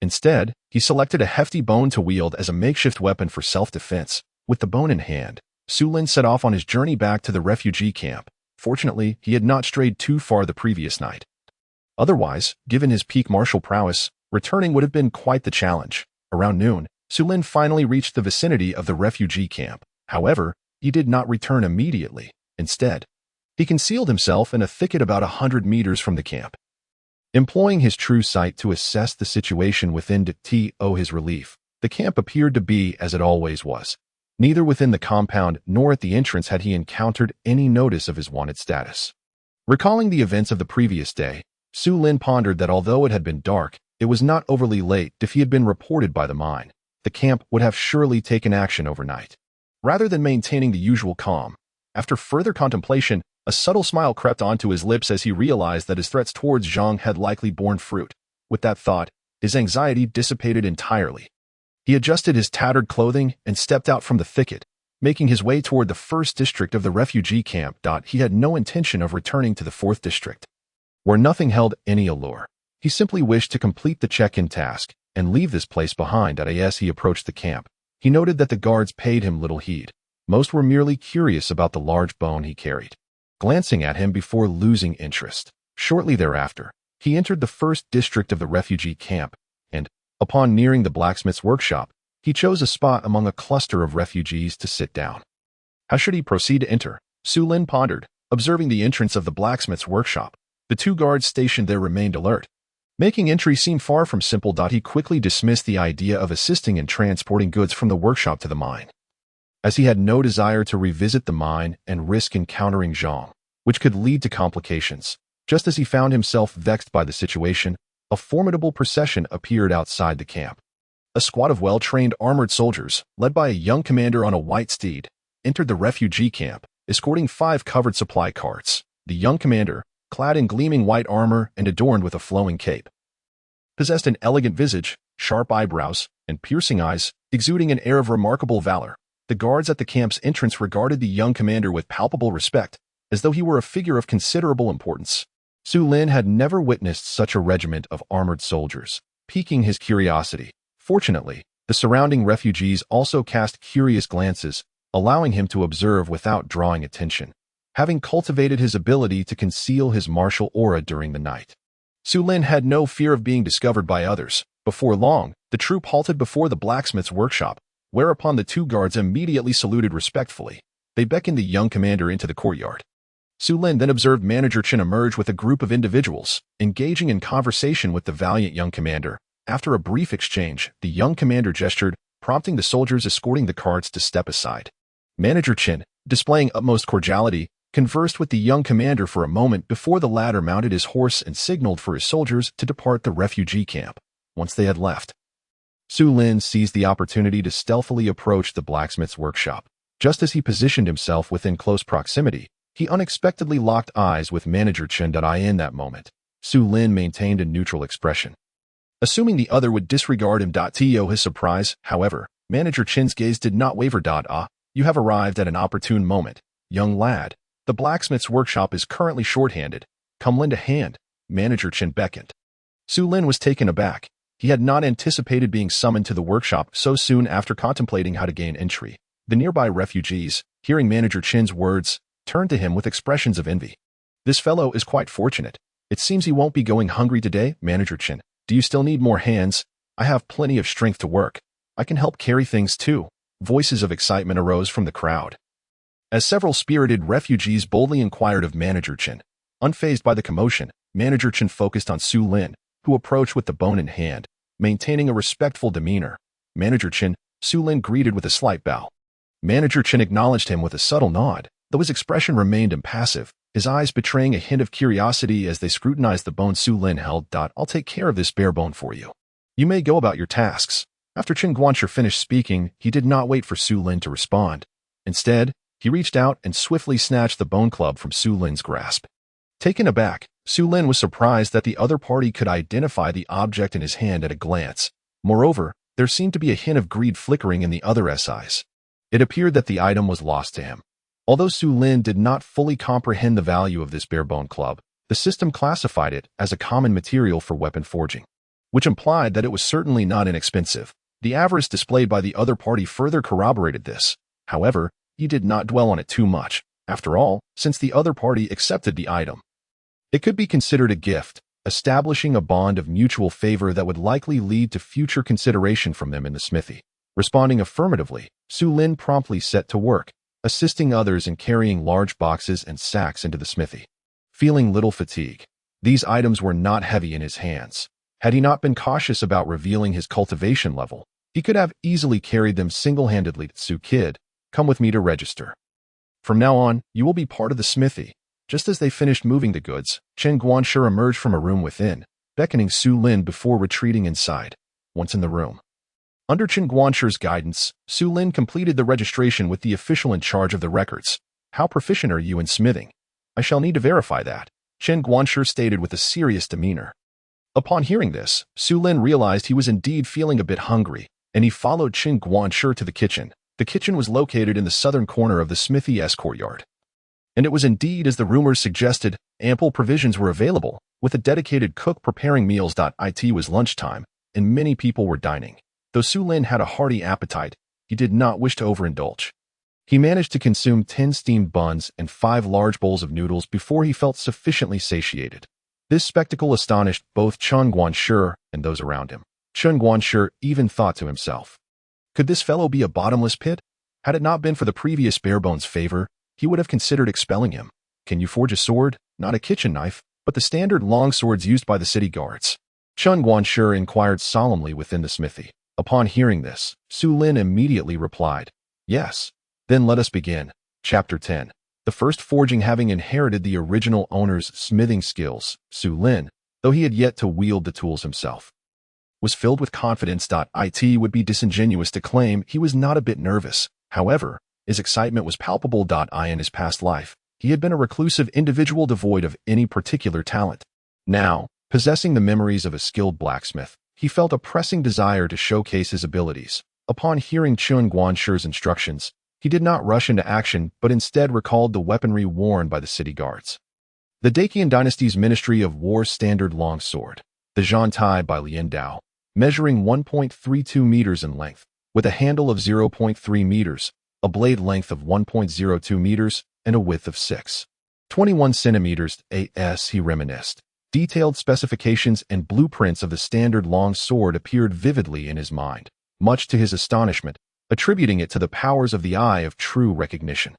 Instead, he selected a hefty bone to wield as a makeshift weapon for self-defense. With the bone in hand, Su Lin set off on his journey back to the refugee camp. Fortunately, he had not strayed too far the previous night. Otherwise, given his peak martial prowess, returning would have been quite the challenge. Around noon, Su Lin finally reached the vicinity of the refugee camp. However, he did not return immediately. Instead, he concealed himself in a thicket about 100 meters from the camp. Employing his true sight to assess the situation within to his relief, the camp appeared to be as it always was. Neither within the compound nor at the entrance had he encountered any notice of his wanted status. Recalling the events of the previous day, Su Lin pondered that although it had been dark, it was not overly late. If he had been reported by the mine, the camp would have surely taken action overnight, rather than maintaining the usual calm. After further contemplation, a subtle smile crept onto his lips as he realized that his threats towards Zhang had likely borne fruit. With that thought, his anxiety dissipated entirely. He adjusted his tattered clothing and stepped out from the thicket, making his way toward the 1st district of the refugee camp. He had no intention of returning to the 4th district, where nothing held any allure. He simply wished to complete the check-in task and leave this place behind. As he approached the camp, he noted that the guards paid him little heed. Most were merely curious about the large bone he carried, glancing at him before losing interest. Shortly thereafter, he entered the 1st district of the refugee camp, and, upon nearing the blacksmith's workshop, He chose a spot among a cluster of refugees to sit down. How should he proceed to enter? Su Lin pondered, observing the entrance of the blacksmith's workshop. The 2 guards stationed there remained alert. Making entry seemed far from simple. He quickly dismissed the idea of assisting in transporting goods from the workshop to the mine, as he had no desire to revisit the mine and risk encountering Zhang, which could lead to complications. Just as he found himself vexed by the situation, a formidable procession appeared outside the camp. A squad of well-trained armored soldiers, led by a young commander on a white steed, entered the refugee camp, escorting 5 covered supply carts. The young commander, clad in gleaming white armor and adorned with a flowing cape, possessed an elegant visage, sharp eyebrows, and piercing eyes, exuding an air of remarkable valor. The guards at the camp's entrance regarded the young commander with palpable respect, as though he were a figure of considerable importance. Su Lin had never witnessed such a regiment of armored soldiers, piquing his curiosity. Fortunately, the surrounding refugees also cast curious glances, allowing him to observe without drawing attention, having cultivated his ability to conceal his martial aura during the night. Su Lin had no fear of being discovered by others. Before long, the troop halted before the blacksmith's workshop, whereupon the 2 guards immediately saluted respectfully. They beckoned the young commander into the courtyard. Su Lin then observed Manager Chen emerge with a group of individuals, engaging in conversation with the valiant young commander. After a brief exchange, the young commander gestured, prompting the soldiers escorting the carts to step aside. Manager Chen, displaying utmost cordiality, conversed with the young commander for a moment before the latter mounted his horse and signaled for his soldiers to depart the refugee camp. Once they had left, Su Lin seized the opportunity to stealthily approach the blacksmith's workshop. Just as he positioned himself within close proximity, he unexpectedly locked eyes with Manager Chen. In that moment, Su Lin maintained a neutral expression, assuming the other would disregard him. To his surprise, however, Manager Chen's gaze did not waver. You have arrived at an opportune moment, young lad. The blacksmith's workshop is currently short-handed. Come lend a hand. Manager Chen beckoned. Su Lin was taken aback. He had not anticipated being summoned to the workshop so soon. After contemplating how to gain entry, the nearby refugees, hearing Manager Chen's words, turned to him with expressions of envy. This fellow is quite fortunate. It seems he won't be going hungry today. Manager Chen, do you still need more hands? I have plenty of strength to work. I can help carry things too. Voices of excitement arose from the crowd, as several spirited refugees boldly inquired of Manager Chen. Unfazed by the commotion, Manager Chen focused on Su Lin, who approached with the bone in hand, maintaining a respectful demeanor. Manager Chen, Su Lin greeted with a slight bow. Manager Chen acknowledged him with a subtle nod, though his expression remained impassive, his eyes betraying a hint of curiosity as they scrutinized the bone Su Lin held. I'll take care of this bare bone for you. You may go about your tasks. After Chen Guanshi finished speaking, he did not wait for Su Lin to respond. Instead, he reached out and swiftly snatched the bone club from Su Lin's grasp. Taken aback, Su Lin was surprised that the other party could identify the object in his hand at a glance. Moreover, there seemed to be a hint of greed flickering in the other's eyes. It appeared that the item was lost to him. Although Su Lin did not fully comprehend the value of this bare bone club, the system classified it as a common material for weapon forging, which implied that it was certainly not inexpensive. The avarice displayed by the other party further corroborated this. However, he did not dwell on it too much. After all, since the other party accepted the item, it could be considered a gift, establishing a bond of mutual favor that would likely lead to future consideration from them in the smithy. Responding affirmatively, Su Lin promptly set to work, assisting others in carrying large boxes and sacks into the smithy. Feeling little fatigue, these items were not heavy in his hands. Had he not been cautious about revealing his cultivation level, he could have easily carried them single-handedly. Su Kid, come with me to register. From now on, you will be part of the smithy. Just as they finished moving the goods, Chen Guanshi emerged from a room within, beckoning Su Lin before retreating inside. Once in the room, under Chen Guanshi's guidance, Su Lin completed the registration with the official in charge of the records. How proficient are you in smithing? I shall need to verify that, Chen Guanshi stated with a serious demeanor. Upon hearing this, Su Lin realized he was indeed feeling a bit hungry, and he followed Chen Guanshi to the kitchen. The kitchen was located in the southern corner of the smithy's courtyard. And it was indeed as the rumors suggested, ample provisions were available, with a dedicated cook preparing meals. It was lunchtime, and many people were dining. Though Su Lin had a hearty appetite, he did not wish to overindulge. He managed to consume 10 steamed buns and 5 large bowls of noodles before he felt sufficiently satiated. This spectacle astonished both Chen Guanshi and those around him. Chen Guanshi even thought to himself, Could this fellow be a bottomless pit? Had it not been for the previous barebones favor, he would have considered expelling him. Can you forge a sword? Not a kitchen knife, but the standard long swords used by the city guards. Chen Guanshi inquired solemnly within the smithy. Upon hearing this, Su Lin immediately replied, "Yes." Then let us begin. Chapter 10. The first forging. Having inherited the original owner's smithing skills, Su Lin, though he had yet to wield the tools himself, was filled with confidence. It would be disingenuous to claim he was not a bit nervous. However, his excitement was palpable. In his past life, he had been a reclusive individual devoid of any particular talent. Now, possessing the memories of a skilled blacksmith, he felt a pressing desire to showcase his abilities. Upon hearing Chen Guanshi's instructions, he did not rush into action but instead recalled the weaponry worn by the city guards. The Daqian dynasty's Ministry of War standard long sword, the Zhantai by Lian Dao, measuring 1.32 meters in length, with a handle of 0.3 meters, a blade length of 1.02 meters, and a width of 6.21 centimeters. He reminisced. Detailed specifications and blueprints of the standard long sword appeared vividly in his mind, much to his astonishment, attributing it to the powers of the eye of true recognition.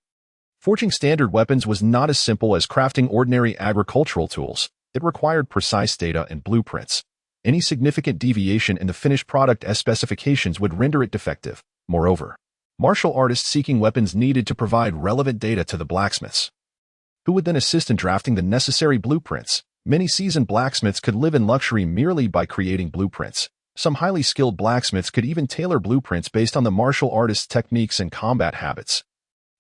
Forging standard weapons was not as simple as crafting ordinary agricultural tools. It required precise data and blueprints. Any significant deviation in the finished product as specifications would render it defective. Moreover, martial artists seeking weapons needed to provide relevant data to the blacksmiths, who would then assist in drafting the necessary blueprints. Many seasoned blacksmiths could live in luxury merely by creating blueprints. Some highly skilled blacksmiths could even tailor blueprints based on the martial artist's techniques and combat habits,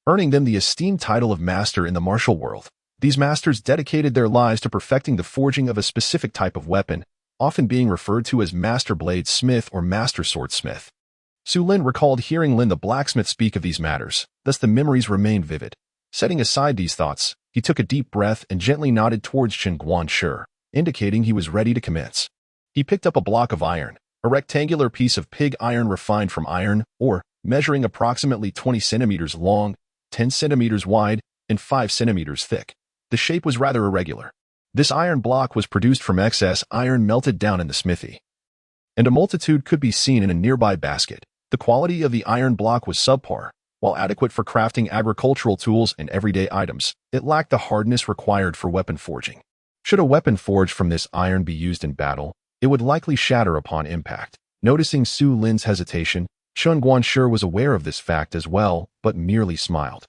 earning them the esteemed title of master in the martial world. These masters dedicated their lives to perfecting the forging of a specific type of weapon, often being referred to as master blade smith or master swordsmith. Su Lin recalled hearing Lin the blacksmith speak of these matters, thus the memories remained vivid. Setting aside these thoughts, he took a deep breath and gently nodded towards Chen Guanshi, indicating he was ready to commence. He picked up a block of iron, a rectangular piece of pig iron refined from iron ore, measuring approximately 20 centimeters long, 10 centimeters wide, and 5 centimeters thick. The shape was rather irregular. This iron block was produced from excess iron melted down in the smithy, and a multitude could be seen in a nearby basket. The quality of the iron block was subpar. While adequate for crafting agricultural tools and everyday items, it lacked the hardness required for weapon forging. Should a weapon forged from this iron be used in battle, it would likely shatter upon impact. Noticing Su Lin's hesitation, Chen Guanshi was aware of this fact as well, but merely smiled,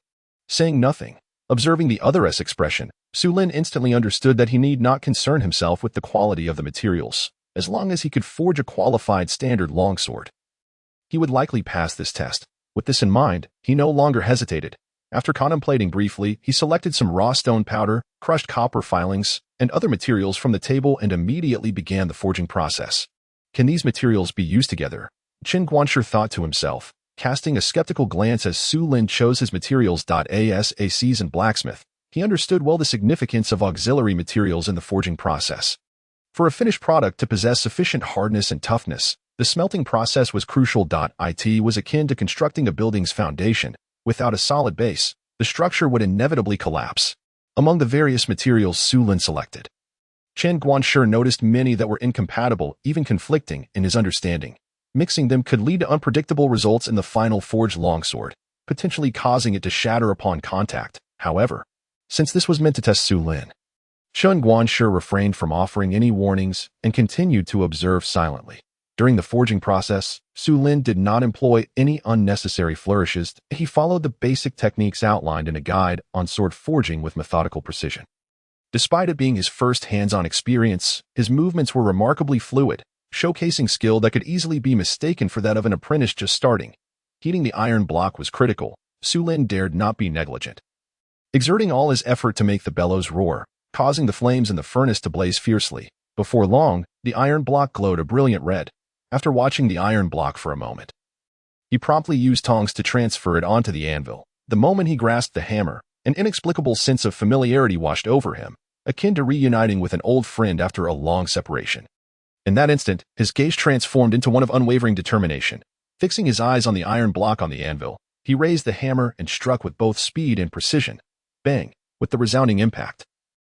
saying nothing. Observing the other's expression, Su Lin instantly understood that he need not concern himself with the quality of the materials. As long as he could forge a qualified standard longsword, he would likely pass this test. With this in mind, he no longer hesitated. After contemplating briefly, he selected some raw stone powder, crushed copper filings, and other materials from the table and immediately began the forging process. Can these materials be used together? Chen Guanshi thought to himself, casting a skeptical glance as Su Lin chose his materials. As a seasoned blacksmith, he understood well the significance of auxiliary materials in the forging process. For a finished product to possess sufficient hardness and toughness, the smelting process was crucial. It was akin to constructing a building's foundation. Without a solid base, the structure would inevitably collapse. Among the various materials Su Lin selected, Chen Guanshi noticed many that were incompatible, even conflicting, in his understanding. Mixing them could lead to unpredictable results in the final forged longsword, potentially causing it to shatter upon contact. However, since this was meant to test Su Lin, Chen Guanshi refrained from offering any warnings and continued to observe silently. During the forging process, Su Lin did not employ any unnecessary flourishes. He followed the basic techniques outlined in a guide on sword forging with methodical precision. Despite it being his first hands-on experience, his movements were remarkably fluid, showcasing skill that could easily be mistaken for that of an apprentice just starting. Heating the iron block was critical. Su Lin dared not be negligent, exerting all his effort to make the bellows roar, causing the flames in the furnace to blaze fiercely. Before long, the iron block glowed a brilliant red. After watching the iron block for a moment, he promptly used tongs to transfer it onto the anvil. The moment he grasped the hammer, an inexplicable sense of familiarity washed over him, akin to reuniting with an old friend after a long separation. In that instant, his gaze transformed into one of unwavering determination. Fixing his eyes on the iron block on the anvil, he raised the hammer and struck with both speed and precision. Bang! With the resounding impact,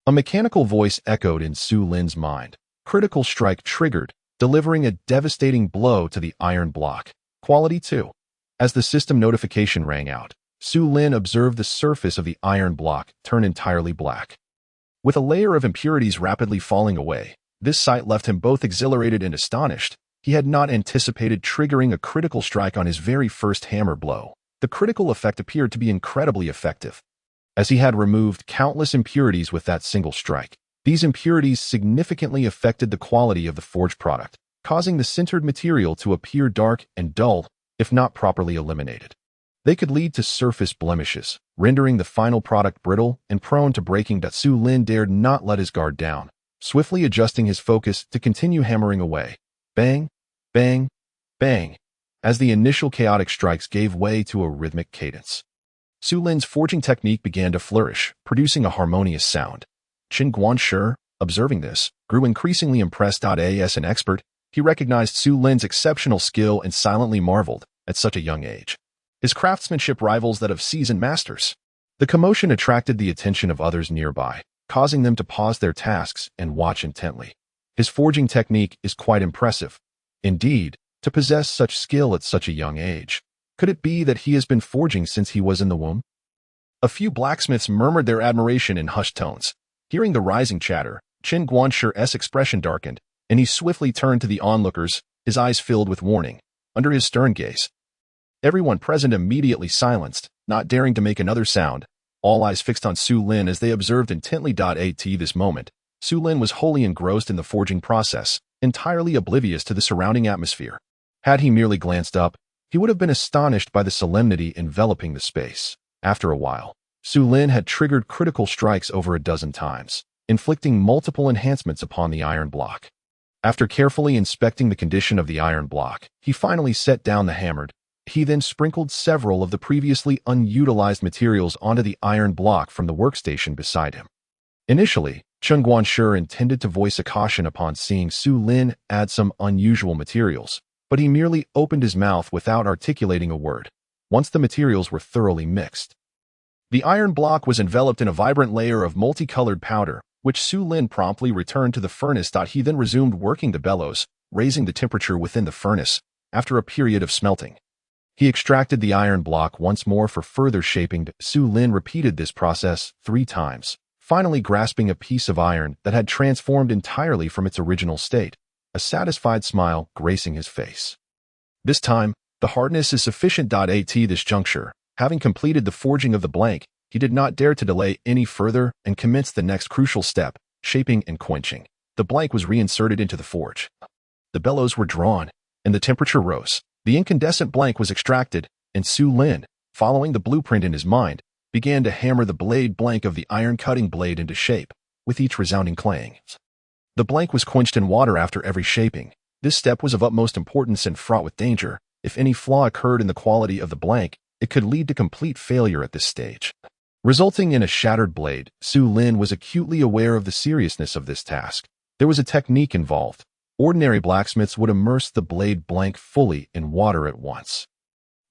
a mechanical voice echoed in Su Lin's mind. Critical strike triggered, delivering a devastating blow to the iron block. Quality 2. As the system notification rang out, Su Lin observed the surface of the iron block turn entirely black. With a layer of impurities rapidly falling away, this sight left him both exhilarated and astonished. He had not anticipated triggering a critical strike on his very first hammer blow. The critical effect appeared to be incredibly effective, as he had removed countless impurities with that single strike. These impurities significantly affected the quality of the forged product, causing the sintered material to appear dark and dull if not properly eliminated. They could lead to surface blemishes, rendering the final product brittle and prone to breaking. Su Lin dared not let his guard down, swiftly adjusting his focus to continue hammering away. Bang, bang, bang, as the initial chaotic strikes gave way to a rhythmic cadence. Su Lin's forging technique began to flourish, producing a harmonious sound. Qin Guanshi, observing this, grew increasingly impressed. As an expert, he recognized Su Lin's exceptional skill and silently marveled at such a young age. His craftsmanship rivals that of seasoned masters. The commotion attracted the attention of others nearby, causing them to pause their tasks and watch intently. His forging technique is quite impressive. Indeed, to possess such skill at such a young age. Could it be that he has been forging since he was in the womb? A few blacksmiths murmured their admiration in hushed tones. Hearing the rising chatter, Qin Guanshi's expression darkened, and he swiftly turned to the onlookers, his eyes filled with warning. Under his stern gaze, everyone present immediately silenced, not daring to make another sound, all eyes fixed on Su Lin as they observed intently. At this moment, Su Lin was wholly engrossed in the forging process, entirely oblivious to the surrounding atmosphere. Had he merely glanced up, he would have been astonished by the solemnity enveloping the space. After a while, Su Lin had triggered critical strikes over a dozen times, inflicting multiple enhancements upon the iron block. After carefully inspecting the condition of the iron block, he finally set down the hammer. He then sprinkled several of the previously unutilized materials onto the iron block from the workstation beside him. Initially, Qin Guanshi intended to voice a caution upon seeing Su Lin add some unusual materials, but he merely opened his mouth without articulating a word. Once the materials were thoroughly mixed, the iron block was enveloped in a vibrant layer of multicolored powder, which Su Lin promptly returned to the furnace. He then resumed working the bellows, raising the temperature within the furnace. After a period of smelting, he extracted the iron block once more for further shaping. Su Lin repeated this process 3 times, finally grasping a piece of iron that had transformed entirely from its original state, a satisfied smile gracing his face. This time, the hardness is sufficient. At this juncture, having completed the forging of the blank, he did not dare to delay any further and commenced the next crucial step, shaping and quenching. The blank was reinserted into the forge. The bellows were drawn, and the temperature rose. The incandescent blank was extracted, and Su Lin, following the blueprint in his mind, began to hammer the blade blank of the iron cutting blade into shape, with each resounding clang. The blank was quenched in water after every shaping. This step was of utmost importance and fraught with danger. If any flaw occurred in the quality of the blank, it could lead to complete failure at this stage, resulting in a shattered blade. Su Lin was acutely aware of the seriousness of this task. There was a technique involved. Ordinary blacksmiths would immerse the blade blank fully in water at once.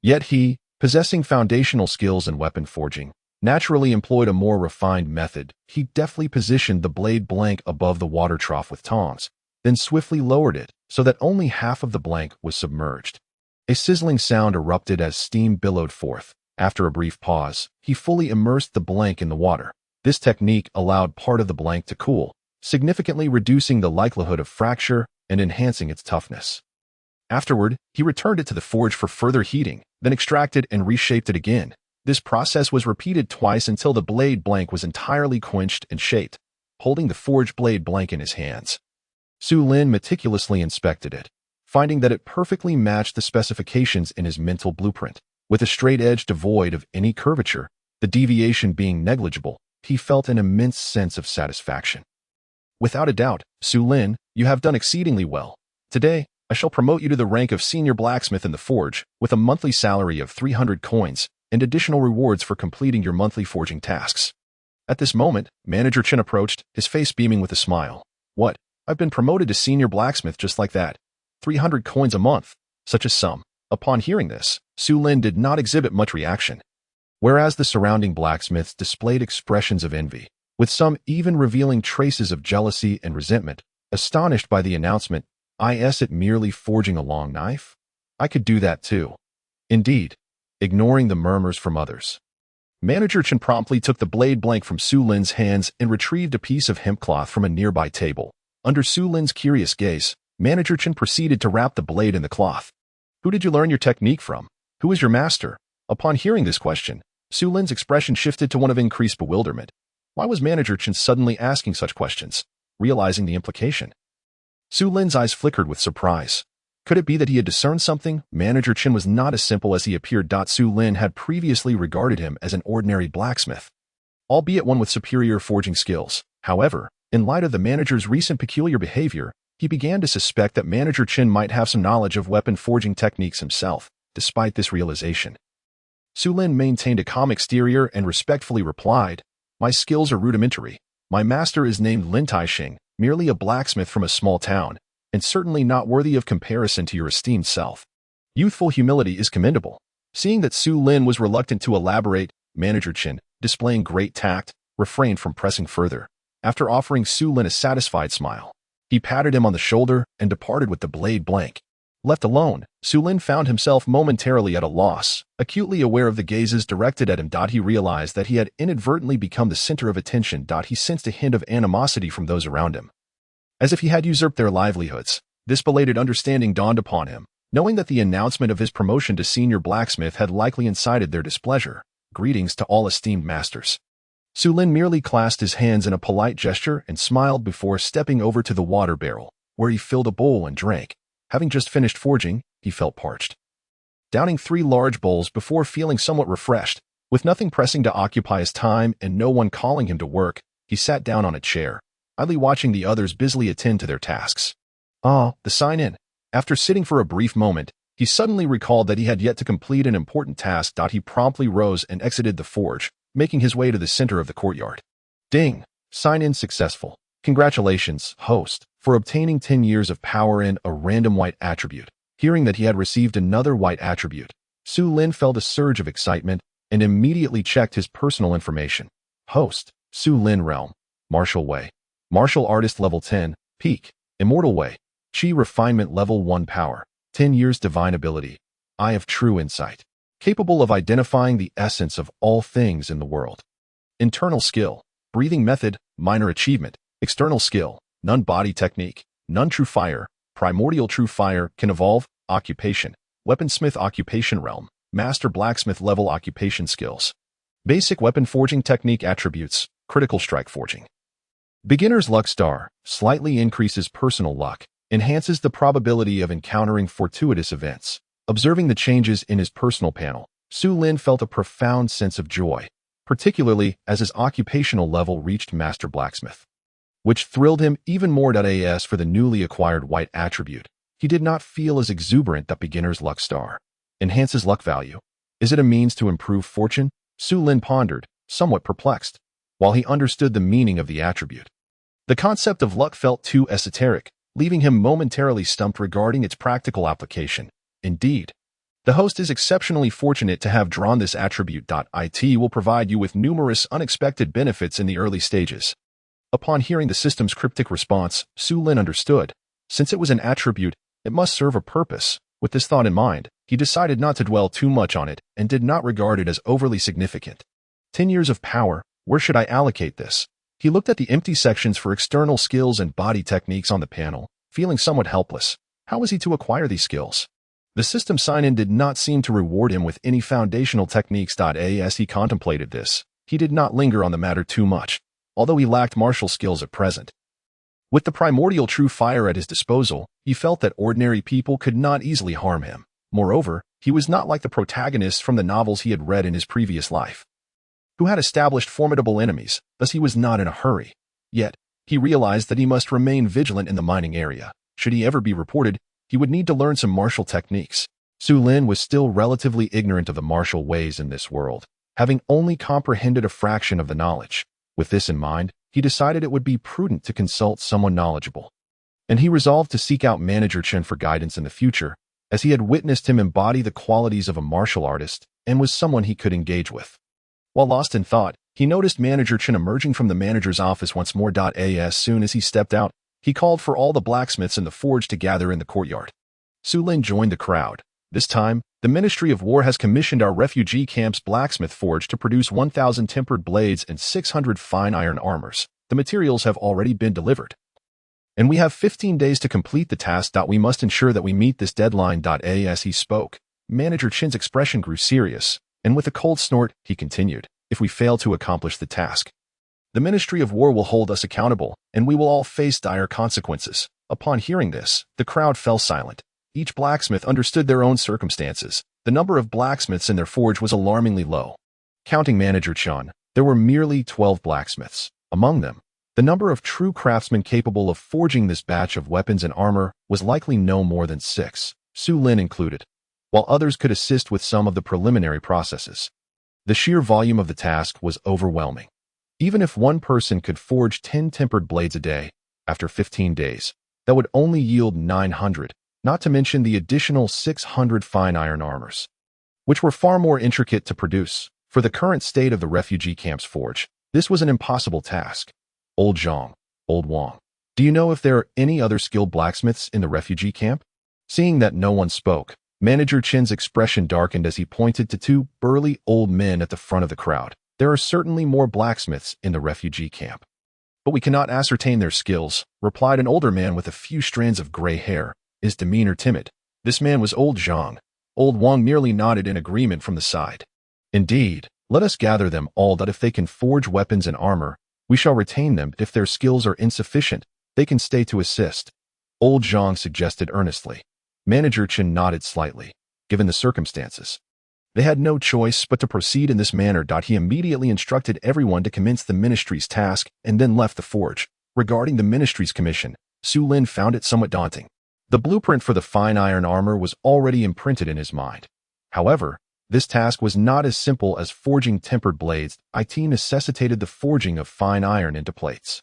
Yet he, possessing foundational skills in weapon forging, naturally employed a more refined method. He deftly positioned the blade blank above the water trough with tongs, then swiftly lowered it so that only half of the blank was submerged. A sizzling sound erupted as steam billowed forth. After a brief pause, he fully immersed the blank in the water. This technique allowed part of the blank to cool, significantly reducing the likelihood of fracture and enhancing its toughness. Afterward, he returned it to the forge for further heating, then extracted and reshaped it again. This process was repeated twice until the blade blank was entirely quenched and shaped. Holding the forged blade blank in his hands, Su Lin meticulously inspected it, finding that it perfectly matched the specifications in his mental blueprint. With a straight edge devoid of any curvature, the deviation being negligible, he felt an immense sense of satisfaction. Without a doubt, Su Lin, you have done exceedingly well. Today, I shall promote you to the rank of senior blacksmith in the forge, with a monthly salary of 300 coins and additional rewards for completing your monthly forging tasks. At this moment, Manager Qin approached, his face beaming with a smile. What? I've been promoted to senior blacksmith just like that. 300 coins a month. Such a sum. Upon hearing this, Su Lin did not exhibit much reaction, whereas the surrounding blacksmiths displayed expressions of envy, with some even revealing traces of jealousy and resentment. Astonished by the announcement, is it merely forging a long knife? I could do that too. Indeed, ignoring the murmurs from others. Manager Chen promptly took the blade blank from Su Lin's hands and retrieved a piece of hemp cloth from a nearby table. Under Su Lin's curious gaze, Manager Chen proceeded to wrap the blade in the cloth. "Who did you learn your technique from? Who is your master?" Upon hearing this question, Su Lin's expression shifted to one of increased bewilderment. Why was Manager Chen suddenly asking such questions? Realizing the implication, Su Lin's eyes flickered with surprise. Could it be that he had discerned something? Manager Chen was not as simple as he appeared. Su Lin had previously regarded him as an ordinary blacksmith, albeit one with superior forging skills. However, in light of the manager's recent peculiar behavior, he began to suspect that Manager Chen might have some knowledge of weapon forging techniques himself. Despite this realization, Su Lin maintained a calm exterior and respectfully replied, "My skills are rudimentary. My master is named Lin Taixing, merely a blacksmith from a small town, and certainly not worthy of comparison to your esteemed self." Youthful humility is commendable. Seeing that Su Lin was reluctant to elaborate, Manager Chen, displaying great tact, refrained from pressing further. After offering Su Lin a satisfied smile, he patted him on the shoulder and departed with the blade blank. Left alone, Su Lin found himself momentarily at a loss, acutely aware of the gazes directed at him. He realized that he had inadvertently become the center of attention. He sensed a hint of animosity from those around him, as if he had usurped their livelihoods. This belated understanding dawned upon him, knowing that the announcement of his promotion to senior blacksmith had likely incited their displeasure. Greetings to all esteemed masters. Su Lin merely clasped his hands in a polite gesture and smiled before stepping over to the water barrel, where he filled a bowl and drank. Having just finished forging, he felt parched. Downing 3 large bowls before feeling somewhat refreshed, with nothing pressing to occupy his time and no one calling him to work, he sat down on a chair, idly watching the others busily attend to their tasks. The sign-in. After sitting for a brief moment, he suddenly recalled that he had yet to complete an important task. He promptly rose and exited the forge, making his way to the center of the courtyard. Ding! Sign-in successful. Congratulations, host, for obtaining 10 years of power in a random white attribute. Hearing that he had received another white attribute, Su Lin felt a surge of excitement and immediately checked his personal information. Host, Su Lin Realm, Martial Way. Martial Artist Level 10, Peak, Immortal Way. Chi Refinement Level 1 Power, 10 years Divine Ability, Eye of True Insight. Capable of identifying the essence of all things in the world. Internal Skill, Breathing Method, Minor Achievement. External Skill, None Body Technique, None True Fire, Primordial True Fire, Can Evolve. Occupation, Weaponsmith Occupation Realm, Master Blacksmith Level Occupation Skills. Basic Weapon Forging Technique Attributes, Critical Strike Forging. Beginner's Luck Star, slightly increases personal luck, enhances the probability of encountering fortuitous events. Observing the changes in his personal panel, Su Lin felt a profound sense of joy, particularly as his occupational level reached Master Blacksmith, which thrilled him even more. As for the newly acquired white attribute, he did not feel as exuberant. That Beginner's Luck Star enhances luck value. Is it a means to improve fortune? Su Lin pondered, somewhat perplexed, while he understood the meaning of the attribute. The concept of luck felt too esoteric, leaving him momentarily stumped regarding its practical application. Indeed, the host is exceptionally fortunate to have drawn this attribute. It will provide you with numerous unexpected benefits in the early stages. Upon hearing the system's cryptic response, Su Lin understood. Since it was an attribute, it must serve a purpose. With this thought in mind, he decided not to dwell too much on it and did not regard it as overly significant. 10 years of power, where should I allocate this? He looked at the empty sections for external skills and body techniques on the panel, feeling somewhat helpless. How was he to acquire these skills? The system sign-in did not seem to reward him with any foundational techniques. As he contemplated this, he did not linger on the matter too much, although he lacked martial skills at present. With the primordial true fire at his disposal, he felt that ordinary people could not easily harm him. Moreover, he was not like the protagonists from the novels he had read in his previous life, who had established formidable enemies, thus he was not in a hurry. Yet, he realized that he must remain vigilant in the mining area. Should he ever be reported, he would need to learn some martial techniques. Su Lin was still relatively ignorant of the martial ways in this world, having only comprehended a fraction of the knowledge. With this in mind, he decided it would be prudent to consult someone knowledgeable, and he resolved to seek out Manager Chen for guidance in the future, as he had witnessed him embody the qualities of a martial artist and was someone he could engage with. While lost in thought, he noticed Manager Chen emerging from the manager's office once more. As soon as he stepped out, he called for all the blacksmiths in the forge to gather in the courtyard. Su Lin joined the crowd, This time, the Ministry of War has commissioned our refugee camp's blacksmith forge to produce 1,000 tempered blades and 600 fine iron armors. The materials have already been delivered. And we have 15 days to complete the task. We must ensure that we meet this deadline. As he spoke, Manager Chin's expression grew serious, and with a cold snort, he continued, "If we fail to accomplish the task, the Ministry of War will hold us accountable, and we will all face dire consequences." Upon hearing this, the crowd fell silent. Each blacksmith understood their own circumstances. The number of blacksmiths in their forge was alarmingly low. Counting Manager Chin, there were merely 12 blacksmiths. Among them, the number of true craftsmen capable of forging this batch of weapons and armor was likely no more than 6, Su Lin included, while others could assist with some of the preliminary processes. The sheer volume of the task was overwhelming. Even if one person could forge 10 tempered blades a day, after 15 days, that would only yield 900, not to mention the additional 600 fine iron armors, which were far more intricate to produce. For the current state of the refugee camp's forge, this was an impossible task. Old Zhang, Old Wang, do you know if there are any other skilled blacksmiths in the refugee camp? Seeing that no one spoke, Manager Chin's expression darkened as he pointed to 2 burly old men at the front of the crowd. There are certainly more blacksmiths in the refugee camp, but we cannot ascertain their skills, replied an older man with a few strands of gray hair, his demeanor timid. This man was Old Zhang. Old Wang merely nodded in agreement from the side. Indeed, let us gather them all. That if they can forge weapons and armor, we shall retain them. If their skills are insufficient, they can stay to assist, Old Zhang suggested earnestly. Manager Chin nodded slightly. Given the circumstances, they had no choice but to proceed in this manner. He immediately instructed everyone to commence the ministry's task and then left the forge. Regarding the ministry's commission, Su Lin found it somewhat daunting. The blueprint for the fine iron armor was already imprinted in his mind. However, this task was not as simple as forging tempered blades. It necessitated the forging of fine iron into plates,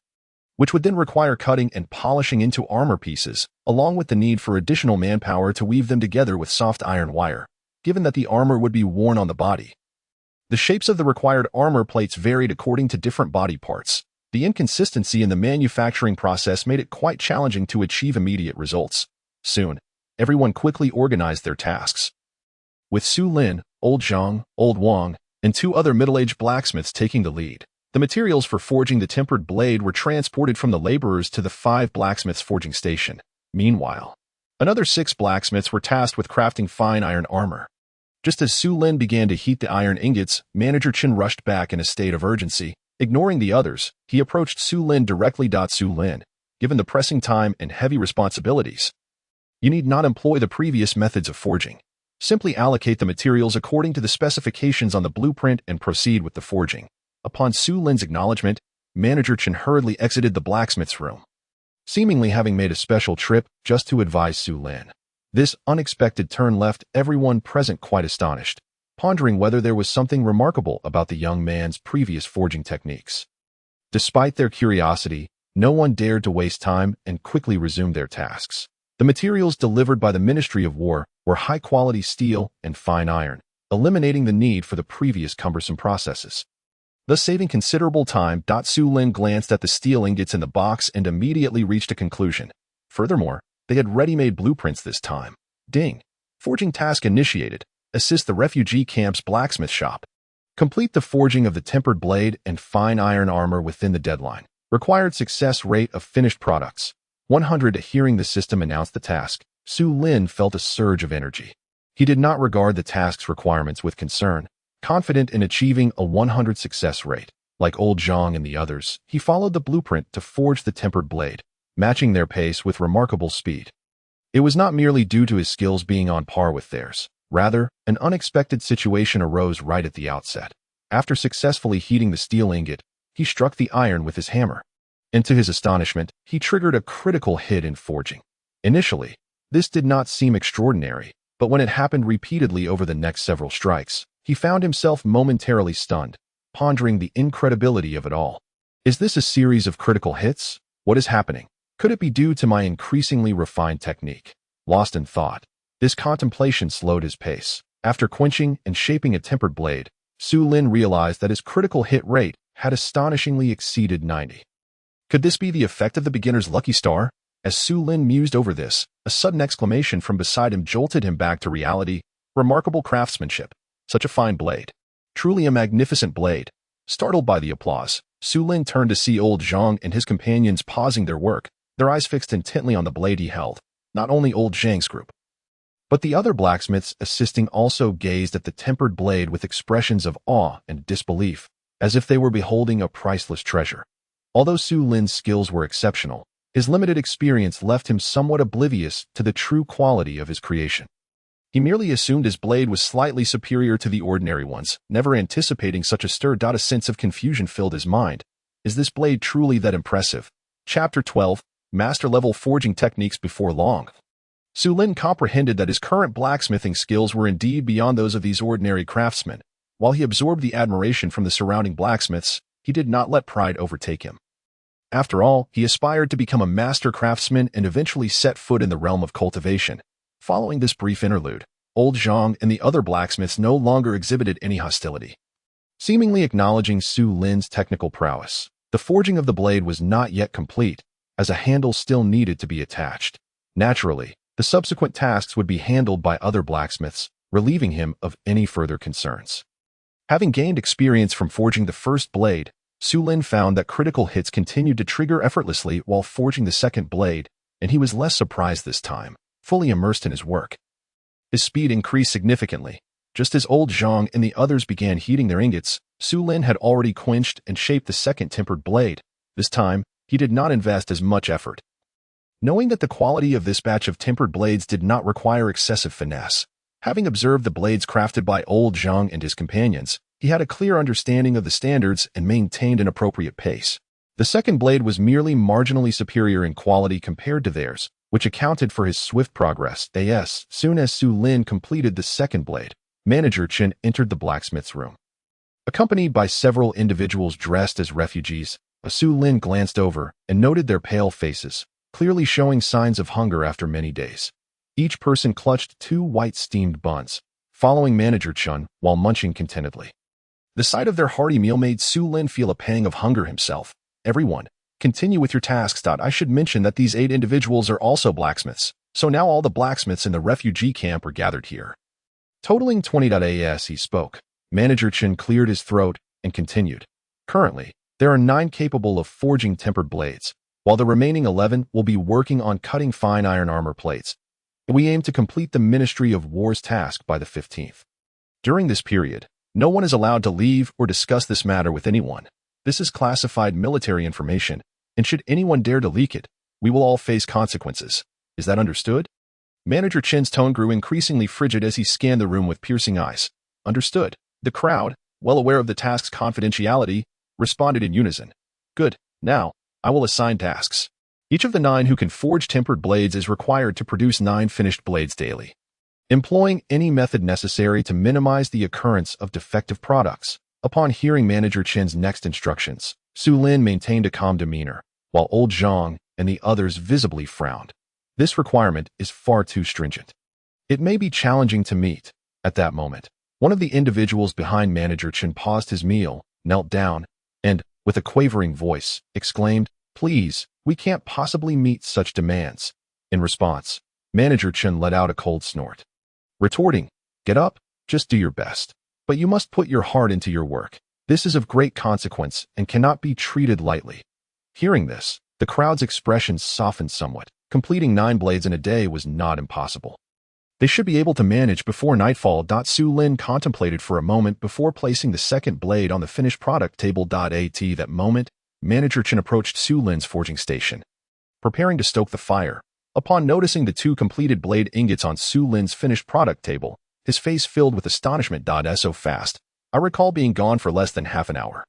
which would then require cutting and polishing into armor pieces, along with the need for additional manpower to weave them together with soft iron wire, given that the armor would be worn on the body. The shapes of the required armor plates varied according to different body parts. The inconsistency in the manufacturing process made it quite challenging to achieve immediate results. Soon, everyone quickly organized their tasks, with Su Lin, Old Zhang, Old Wang, and 2 other middle-aged blacksmiths taking the lead. The materials for forging the tempered blade were transported from the laborers to the 5 blacksmiths' forging station. Meanwhile, another 6 blacksmiths were tasked with crafting fine iron armor. Just as Su Lin began to heat the iron ingots, Manager Chin rushed back in a state of urgency. Ignoring the others, he approached Su Lin directly. Su Lin, given the pressing time and heavy responsibilities, you need not employ the previous methods of forging. Simply allocate the materials according to the specifications on the blueprint and proceed with the forging. Upon Su Lin's acknowledgement, Manager Chin hurriedly exited the blacksmith's room, seemingly having made a special trip just to advise Su Lin. This unexpected turn left everyone present quite astonished, pondering whether there was something remarkable about the young man's previous forging techniques. Despite their curiosity, no one dared to waste time and quickly resumed their tasks. The materials delivered by the Ministry of War were high-quality steel and fine iron, eliminating the need for the previous cumbersome processes, thus saving considerable time. Su Lin glanced at the steel ingots in the box and immediately reached a conclusion. Furthermore, they had ready-made blueprints this time. Ding. Forging task initiated. Assist the refugee camp's blacksmith shop. Complete the forging of the tempered blade and fine iron armor within the deadline. Required success rate of finished products 100. Hearing the system announce the task, Su Lin felt a surge of energy. He did not regard the task's requirements with concern. Confident in achieving a 100 success rate, like Old Zhang and the others, he followed the blueprint to forge the tempered blade, matching their pace with remarkable speed. It was not merely due to his skills being on par with theirs. Rather, an unexpected situation arose right at the outset. After successfully heating the steel ingot, he struck the iron with his hammer, and to his astonishment, he triggered a critical hit in forging. Initially, this did not seem extraordinary, but when it happened repeatedly over the next several strikes, he found himself momentarily stunned, pondering the incredibility of it all. Is this a series of critical hits? What is happening? Could it be due to my increasingly refined technique? Lost in thought, this contemplation slowed his pace. After quenching and shaping a tempered blade, Su Lin realized that his critical hit rate had astonishingly exceeded 90. Could this be the effect of the beginner's lucky star? As Su Lin mused over this, a sudden exclamation from beside him jolted him back to reality. Remarkable craftsmanship. Such a fine blade. Truly a magnificent blade. Startled by the applause, Su Lin turned to see old Zhang and his companions pausing their work, their eyes fixed intently on the blade he held. Not only old Zhang's group, but the other blacksmiths assisting also gazed at the tempered blade with expressions of awe and disbelief, as if they were beholding a priceless treasure. Although Su Lin's skills were exceptional, his limited experience left him somewhat oblivious to the true quality of his creation. He merely assumed his blade was slightly superior to the ordinary ones, never anticipating such a stir. A sense of confusion filled his mind. Is this blade truly that impressive? Chapter 12, Master-Level Forging Techniques. Before long, Su Lin comprehended that his current blacksmithing skills were indeed beyond those of these ordinary craftsmen. While he absorbed the admiration from the surrounding blacksmiths, he did not let pride overtake him. After all, he aspired to become a master craftsman and eventually set foot in the realm of cultivation. Following this brief interlude, old Zhang and the other blacksmiths no longer exhibited any hostility, seemingly acknowledging Su Lin's technical prowess. The forging of the blade was not yet complete, as a handle still needed to be attached. Naturally, the subsequent tasks would be handled by other blacksmiths, relieving him of any further concerns. Having gained experience from forging the first blade, Su Lin found that critical hits continued to trigger effortlessly while forging the second blade, and he was less surprised this time, fully immersed in his work. His speed increased significantly. Just as old Zhang and the others began heating their ingots, Su Lin had already quenched and shaped the second tempered blade. This time, he did not invest as much effort. Knowing that the quality of this batch of tempered blades did not require excessive finesse, having observed the blades crafted by old Zhang and his companions, he had a clear understanding of the standards and maintained an appropriate pace. The second blade was merely marginally superior in quality compared to theirs, which accounted for his swift progress. Soon as Su Lin completed the second blade, Manager Chen entered the blacksmith's room. Accompanied by several individuals dressed as refugees, Su Lin glanced over and noted their pale faces, clearly showing signs of hunger after many days. Each person clutched 2 white steamed buns, following Manager Chen while munching contentedly. The sight of their hearty meal made Su Lin feel a pang of hunger himself. Everyone, continue with your tasks. I should mention that these 8 individuals are also blacksmiths, so now all the blacksmiths in the refugee camp are gathered here. Totaling 20. As he spoke, Manager Chen cleared his throat and continued. Currently, there are 9 capable of forging tempered blades, while the remaining 11 will be working on cutting fine iron armor plates. We aim to complete the Ministry of War's task by the 15th. During this period, no one is allowed to leave or discuss this matter with anyone. This is classified military information, and should anyone dare to leak it, we will all face consequences. Is that understood? Manager Chen's tone grew increasingly frigid as he scanned the room with piercing eyes. Understood. The crowd, well aware of the task's confidentiality, responded in unison. Good. Now, I will assign tasks. Each of the 9 who can forge tempered blades is required to produce 9 finished blades daily, employing any method necessary to minimize the occurrence of defective products. Upon hearing Manager Chen's next instructions, Su Lin maintained a calm demeanor, while old Zhang and the others visibly frowned. This requirement is far too stringent. It may be challenging to meet. At that moment, one of the individuals behind Manager Chen paused his meal, knelt down, and, with a quavering voice, exclaimed, "Please, we can't possibly meet such demands." In response, Manager Chen let out a cold snort, retorting, "Get up, just do your best. But you must put your heart into your work. This is of great consequence and cannot be treated lightly." Hearing this, the crowd's expressions softened somewhat. Completing 9 blades in a day was not impossible. They should be able to manage before nightfall. Su Lin contemplated for a moment before placing the second blade on the finished product table. At that moment, Manager Chen approached Su Lin's forging station, preparing to stoke the fire. Upon noticing the 2 completed blade ingots on Su Lin's finished product table, his face filled with astonishment. So fast. I recall being gone for less than half an hour.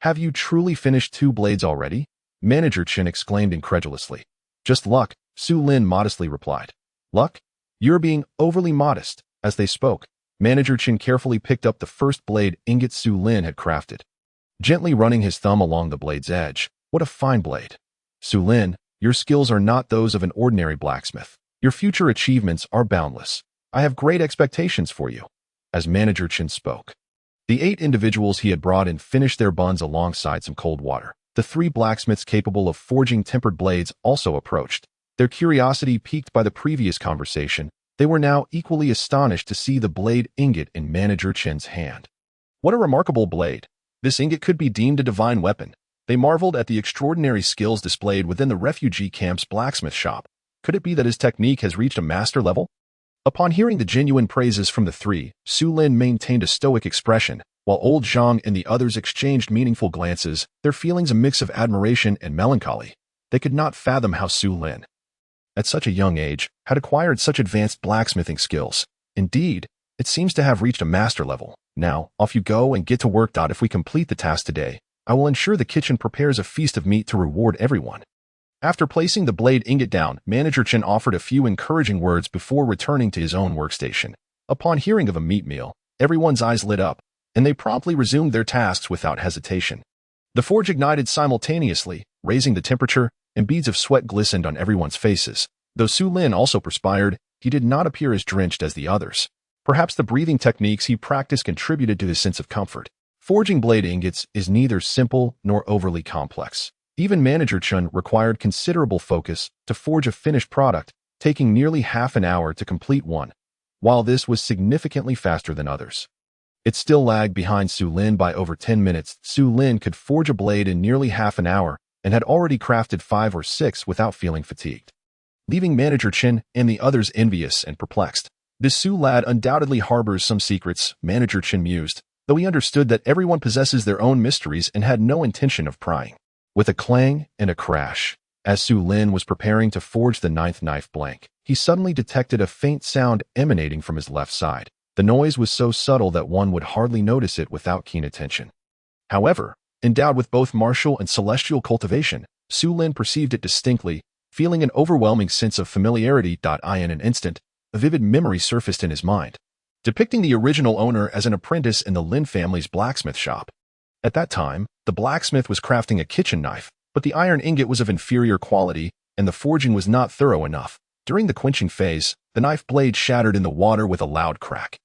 Have you truly finished 2 blades already? Manager Chen exclaimed incredulously. Just luck, Su Lin modestly replied. Luck? You're being overly modest. As they spoke, Manager Chen carefully picked up the first blade ingot Su Lin had crafted, gently running his thumb along the blade's edge. What a fine blade. Su Lin, your skills are not those of an ordinary blacksmith. Your future achievements are boundless. I have great expectations for you. As Manager Chen spoke, the 8 individuals he had brought in finished their buns alongside some cold water. The 3 blacksmiths capable of forging tempered blades also approached, Their curiosity piqued by the previous conversation, they were now equally astonished to see the blade ingot in Manager Chen's hand. What a remarkable blade! This ingot could be deemed a divine weapon. They marveled at the extraordinary skills displayed within the refugee camp's blacksmith shop. Could it be that his technique has reached a master level? Upon hearing the genuine praises from the three, Su Lin maintained a stoic expression, while old Zhang and the others exchanged meaningful glances, their feelings a mix of admiration and melancholy. They could not fathom how Su Lin, at such a young age, had acquired such advanced blacksmithing skills. Indeed, it seems to have reached a master level. Now, off you go and get to work. If we complete the task today, I will ensure the kitchen prepares a feast of meat to reward everyone. After placing the blade ingot down, Manager Chen offered a few encouraging words before returning to his own workstation. Upon hearing of a meat meal, everyone's eyes lit up, and they promptly resumed their tasks without hesitation. The forge ignited simultaneously, raising the temperature, and beads of sweat glistened on everyone's faces. Though Su Lin also perspired, he did not appear as drenched as the others. Perhaps the breathing techniques he practiced contributed to his sense of comfort. Forging blade ingots is neither simple nor overly complex. Even Manager Chen required considerable focus to forge a finished product, taking nearly half an hour to complete one. While this was significantly faster than others, it still lagged behind Su Lin by over 10 minutes. Su Lin could forge a blade in nearly half an hour and had already crafted 5 or 6 without feeling fatigued, leaving Manager Chen and the others envious and perplexed. This Su lad undoubtedly harbors some secrets, Manager Chen mused, though he understood that everyone possesses their own mysteries and had no intention of prying. With a clang and a crash, as Su Lin was preparing to forge the 9th knife blank, he suddenly detected a faint sound emanating from his left side. The noise was so subtle that one would hardly notice it without keen attention. However, endowed with both martial and celestial cultivation, Su Lin perceived it distinctly, feeling an overwhelming sense of familiarity. In an instant, a vivid memory surfaced in his mind, depicting the original owner as an apprentice in the Lin family's blacksmith shop. At that time, the blacksmith was crafting a kitchen knife, but the iron ingot was of inferior quality, and the forging was not thorough enough. During the quenching phase, the knife blade shattered in the water with a loud crack,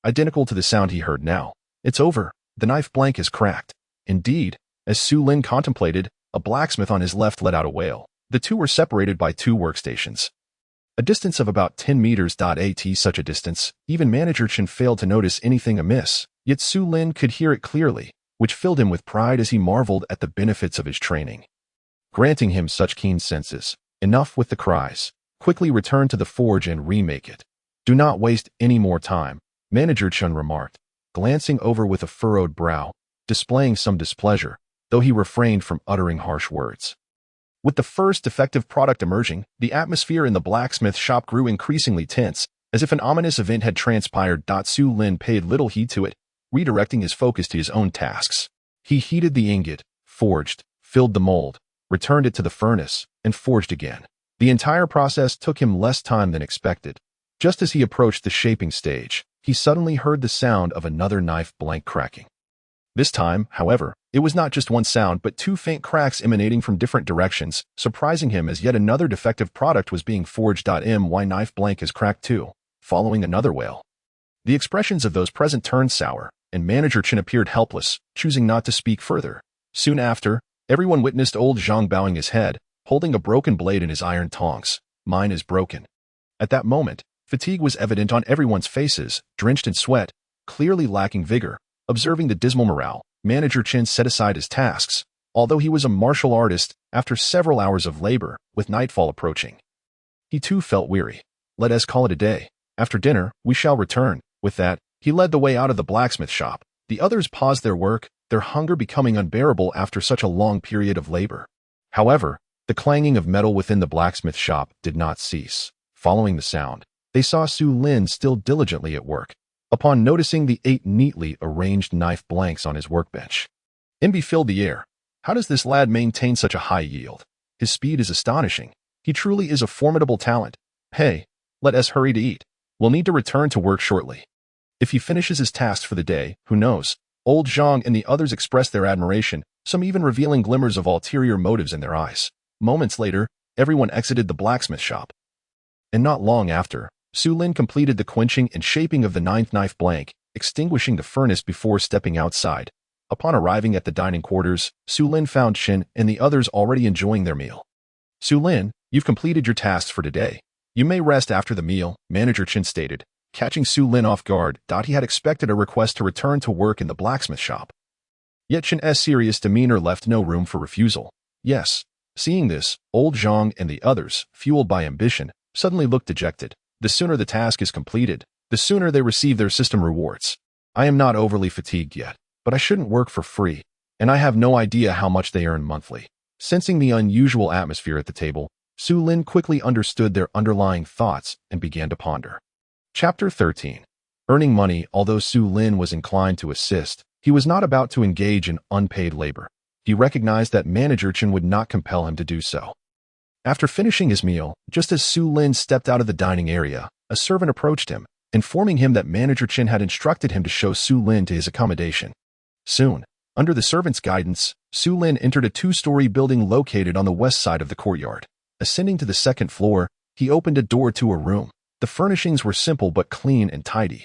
identical to the sound he heard now. It's over. The knife blank is cracked. Indeed, as Su Lin contemplated, a blacksmith on his left let out a wail. The two were separated by 2 workstations, a distance of about 10 meters. At such a distance, even Manager Chen failed to notice anything amiss, yet Su Lin could hear it clearly, which filled him with pride as he marveled at the benefits of his training, granting him such keen senses. Enough with the cries. Quickly return to the forge and remake it. Do not waste any more time, Manager Chen remarked, glancing over with a furrowed brow, displaying some displeasure, though he refrained from uttering harsh words. With the first defective product emerging, the atmosphere in the blacksmith shop grew increasingly tense, as if an ominous event had transpired. Su Lin paid little heed to it, redirecting his focus to his own tasks. He heated the ingot, forged, filled the mold, returned it to the furnace, and forged again. The entire process took him less time than expected. Just as he approached the shaping stage, he suddenly heard the sound of another knife blank cracking. This time, however, it was not just one sound but 2 faint cracks emanating from different directions, surprising him as yet another defective product was being forged. My knife blank is cracked too, following another wail. The expressions of those present turned sour, and Manager Chen appeared helpless, choosing not to speak further. Soon after, everyone witnessed old Zhang bowing his head, holding a broken blade in his iron tongs. Mine is broken. At that moment, fatigue was evident on everyone's faces, drenched in sweat, clearly lacking vigor. Observing the dismal morale, Manager Chen set aside his tasks. Although he was a martial artist, after several hours of labor, with nightfall approaching, he too felt weary. Let us call it a day. After dinner, we shall return. With that, he led the way out of the blacksmith shop. The others paused their work, their hunger becoming unbearable after such a long period of labor. However, the clanging of metal within the blacksmith shop did not cease. Following the sound, they saw Su Lin still diligently at work. Upon noticing the 8 neatly arranged knife blanks on his workbench, envy filled the air. How does this lad maintain such a high yield? His speed is astonishing. He truly is a formidable talent. Hey, let us hurry to eat. We'll need to return to work shortly. If he finishes his tasks for the day, who knows? Old Zhang and the others expressed their admiration, some even revealing glimmers of ulterior motives in their eyes. Moments later, everyone exited the blacksmith shop. And not long after, Su Lin completed the quenching and shaping of the 9th knife blank, extinguishing the furnace before stepping outside. Upon arriving at the dining quarters, Su Lin found Chen and the others already enjoying their meal. Su Lin, You've completed your tasks for today. You may rest after the meal, Manager Chen stated, catching Su Lin off guard. He had expected a request to return to work in the blacksmith shop. Yet Chen's serious demeanor left no room for refusal. Yes. Seeing this, old Zhang and the others, fueled by ambition, suddenly looked dejected. The sooner the task is completed, the sooner they receive their system rewards. I am not overly fatigued yet, but I shouldn't work for free, and I have no idea how much they earn monthly. Sensing the unusual atmosphere at the table, Su Lin quickly understood their underlying thoughts and began to ponder. Chapter 13. Earning money. Although Su Lin was inclined to assist, he was not about to engage in unpaid labor. He recognized that Manager Chen would not compel him to do so. After finishing his meal, just as Su Lin stepped out of the dining area, a servant approached him, informing him that Manager Chen had instructed him to show Su Lin to his accommodation. Soon, under the servant's guidance, Su Lin entered a two-story building located on the west side of the courtyard. Ascending to the second floor, he opened a door to a room. The furnishings were simple but clean and tidy.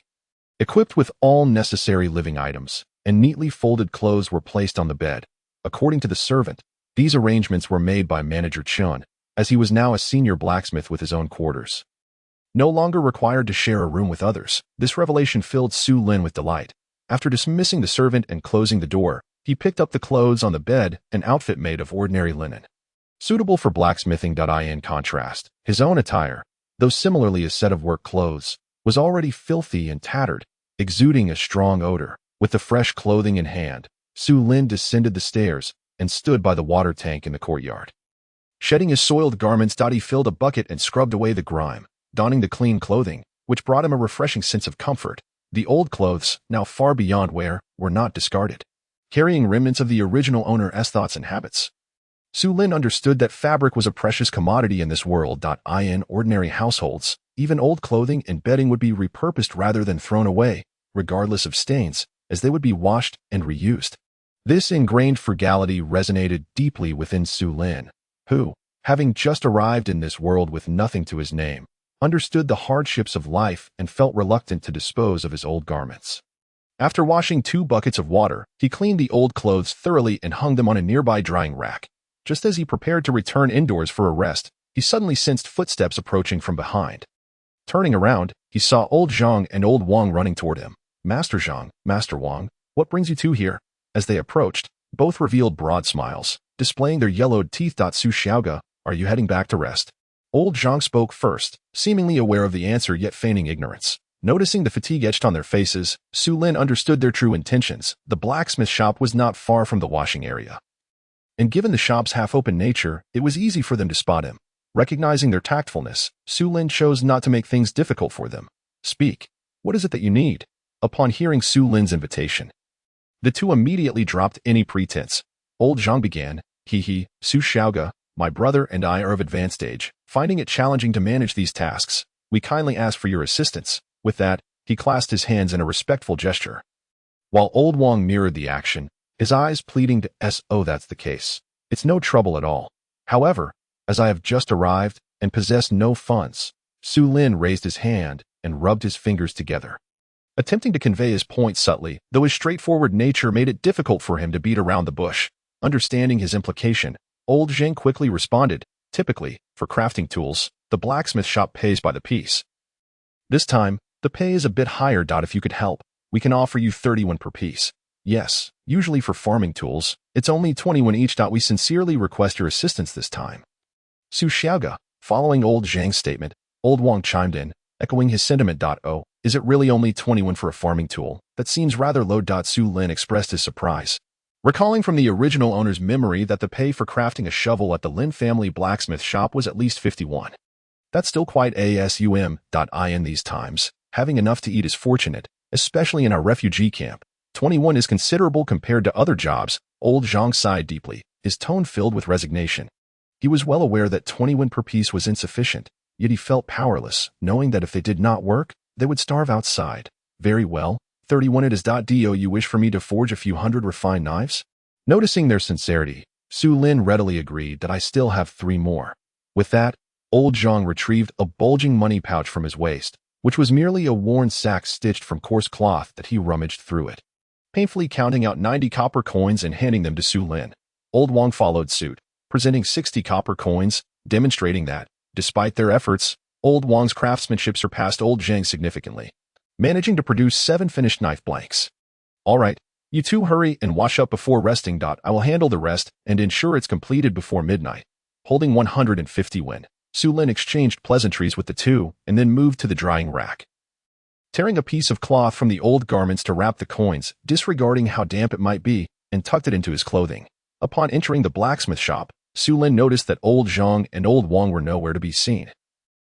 Equipped with all necessary living items, and neatly folded clothes were placed on the bed. According to the servant, these arrangements were made by Manager Chen, as he was now a senior blacksmith with his own quarters. No longer required to share a room with others, this revelation filled Su Lin with delight. After dismissing the servant and closing the door, he picked up the clothes on the bed, an outfit made of ordinary linen. Suitable for blacksmithing. In contrast, his own attire, though similarly a set of work clothes, was already filthy and tattered, exuding a strong odor. With the fresh clothing in hand, Su Lin descended the stairs and stood by the water tank in the courtyard. Shedding his soiled garments, he filled a bucket and scrubbed away the grime, donning the clean clothing, which brought him a refreshing sense of comfort. The old clothes, now far beyond wear, were not discarded, carrying remnants of the original owner's thoughts and habits. Su Lin understood that fabric was a precious commodity in this world. In ordinary households, even old clothing and bedding would be repurposed rather than thrown away, regardless of stains, as they would be washed and reused. This ingrained frugality resonated deeply within Su Lin, who, having just arrived in this world with nothing to his name, understood the hardships of life and felt reluctant to dispose of his old garments. After washing 2 buckets of water, he cleaned the old clothes thoroughly and hung them on a nearby drying rack. Just as he prepared to return indoors for a rest, he suddenly sensed footsteps approaching from behind. Turning around, he saw old Zhang and old Wang running toward him. Master Zhang, Master Wang, what brings you two here? As they approached, both revealed broad smiles, displaying their yellowed teeth. Su Xiaoga, are you heading back to rest? Old Zhang spoke first, seemingly aware of the answer yet feigning ignorance. Noticing the fatigue etched on their faces, Su Lin understood their true intentions. The blacksmith shop was not far from the washing area, and given the shop's half-open nature, it was easy for them to spot him. Recognizing their tactfulness, Su Lin chose not to make things difficult for them. Speak. What is it that you need? Upon hearing Su Lin's invitation, the two immediately dropped any pretense. Old Zhang began, Su Xiaoga, my brother and I are of advanced age. Finding it challenging to manage these tasks, we kindly ask for your assistance. With that, he clasped his hands in a respectful gesture. While old Wang mirrored the action, his eyes pleading to "Oh, that's the case. It's no trouble at all. However, as I have just arrived and possess no funds," Su Lin raised his hand and rubbed his fingers together, attempting to convey his point subtly, though his straightforward nature made it difficult for him to beat around the bush. Understanding his implication, old Zhang quickly responded, typically, for crafting tools, the blacksmith shop pays by the piece. This time, the pay is a bit higher. If you could help, we can offer you 31 per piece. Yes, usually for farming tools, it's only 21 each. We sincerely request your assistance this time. Su Xiaoga, following old Zhang's statement, old Wang chimed in, echoing his sentiment. Oh, is it really only 21 for a farming tool? That seems rather low. Su Lin expressed his surprise, recalling from the original owner's memory that the pay for crafting a shovel at the Lin family blacksmith shop was at least 51. That's still quite asum. In these times, having enough to eat is fortunate, especially in our refugee camp. 21 is considerable compared to other jobs. Old Zhang sighed deeply, his tone filled with resignation. He was well aware that 21 per piece was insufficient, yet he felt powerless, knowing that if they did not work, they would starve outside. Very well, 31 it is. Do you wish for me to forge a few hundred refined knives? Noticing their sincerity, Su Lin readily agreed that I still have 3 more. With that, old Zhang retrieved a bulging money pouch from his waist, which was merely a worn sack stitched from coarse cloth that he rummaged through it, painfully counting out 90 copper coins and handing them to Su Lin. Old Wang followed suit, presenting 60 copper coins, demonstrating that, despite their efforts, Old Wang's craftsmanship surpassed Old Zhang's significantly, managing to produce 7 finished knife blanks. All right, you two hurry and wash up before resting. I will handle the rest and ensure it's completed before midnight. Holding 150 Wen, Su Lin exchanged pleasantries with the two and then moved to the drying rack. Tearing a piece of cloth from the old garments to wrap the coins, disregarding how damp it might be, and tucked it into his clothing. Upon entering the blacksmith shop, Su Lin noticed that Old Zhang and Old Wang were nowhere to be seen.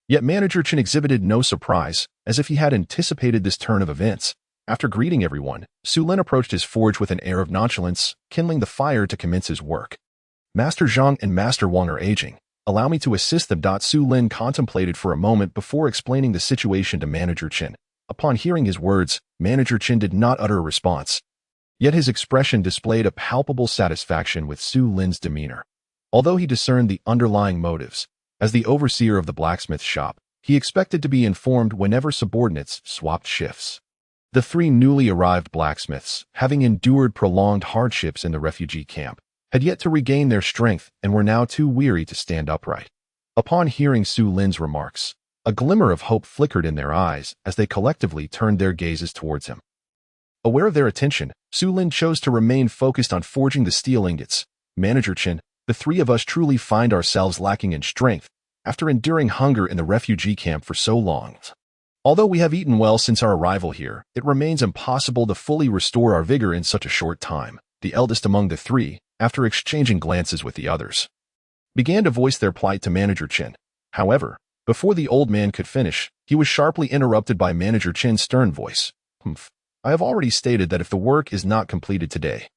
Yet Manager Chen exhibited no surprise, as if he had anticipated this turn of events. After greeting everyone, Su Lin approached his forge with an air of nonchalance, kindling the fire to commence his work. Master Zhang and Master Wang are aging. Allow me to assist them. Su Lin contemplated for a moment before explaining the situation to Manager Chen. Upon hearing his words, Manager Chen did not utter a response. Yet his expression displayed a palpable satisfaction with Su Lin's demeanor. Although he discerned the underlying motives, as the overseer of the blacksmith shop, he expected to be informed whenever subordinates swapped shifts. The 3 newly arrived blacksmiths, having endured prolonged hardships in the refugee camp, had yet to regain their strength and were now too weary to stand upright. Upon hearing Su Lin's remarks, a glimmer of hope flickered in their eyes as they collectively turned their gazes towards him. Aware of their attention, Su Lin chose to remain focused on forging the steel ingots. Manager Chen, the 3 of us truly find ourselves lacking in strength after enduring hunger in the refugee camp for so long. Although we have eaten well since our arrival here, it remains impossible to fully restore our vigor in such a short time. The eldest among the 3, after exchanging glances with the others, began to voice their plight to Manager Chen. However, before the old man could finish, he was sharply interrupted by Manager Chen's stern voice. I have already stated that if the work is not completed today,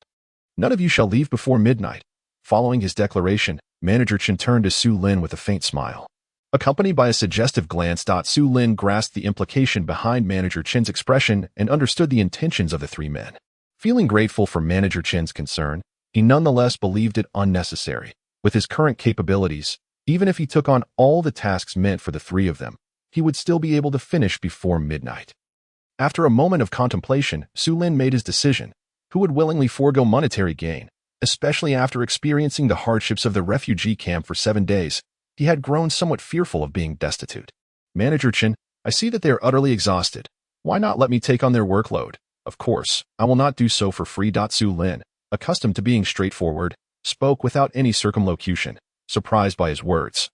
none of you shall leave before midnight. Following his declaration, Manager Chen turned to Su Lin with a faint smile. Accompanied by a suggestive glance, Su Lin grasped the implication behind Manager Chen's expression and understood the intentions of the 3 men. Feeling grateful for Manager Chen's concern, he nonetheless believed it unnecessary. With his current capabilities, even if he took on all the tasks meant for the 3 of them, he would still be able to finish before midnight. After a moment of contemplation, Su Lin made his decision. Who would willingly forego monetary gain, especially after experiencing the hardships of the refugee camp for 7 days? He had grown somewhat fearful of being destitute. Manager Chen, I see that they are utterly exhausted. Why not let me take on their workload? Of course, I will not do so for free. Su Lin, accustomed to being straightforward, spoke without any circumlocution, surprised by his words.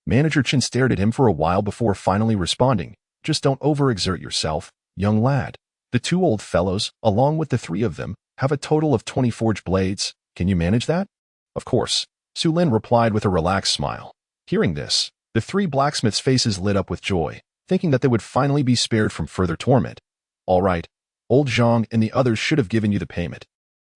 Manager Chen stared at him for a while before finally responding. Just don't overexert yourself, young lad. The 2 old fellows, along with the 3 of them, have a total of 20 forged blades. Can you manage that? Of course, Su Lin replied with a relaxed smile. Hearing this, the 3 blacksmiths' faces lit up with joy, thinking that they would finally be spared from further torment. All right, Old Zhang and the others should have given you the payment.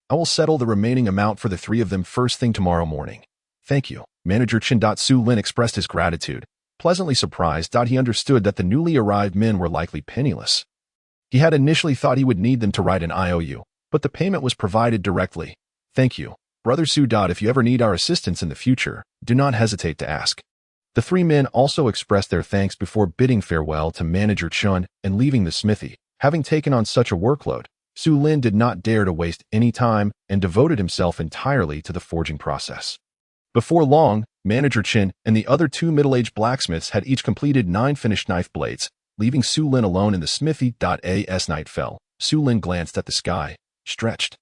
I will settle the remaining amount for the 3 of them first thing tomorrow morning. Thank you, Manager Chen. Su Lin expressed his gratitude, pleasantly surprised. He understood that the newly arrived men were likely penniless. He had initially thought he would need them to write an IOU, but the payment was provided directly. Thank you, Brother Su. If you ever need our assistance in the future, do not hesitate to ask. The 3 men also expressed their thanks before bidding farewell to Manager Chen and leaving the smithy. Having taken on such a workload, Su Lin did not dare to waste any time and devoted himself entirely to the forging process. Before long, Manager Chen and the other 2 middle-aged blacksmiths had each completed 9 finished knife blades, leaving Su Lin alone in the smithy. As night fell, Su Lin glanced at the sky, stretched,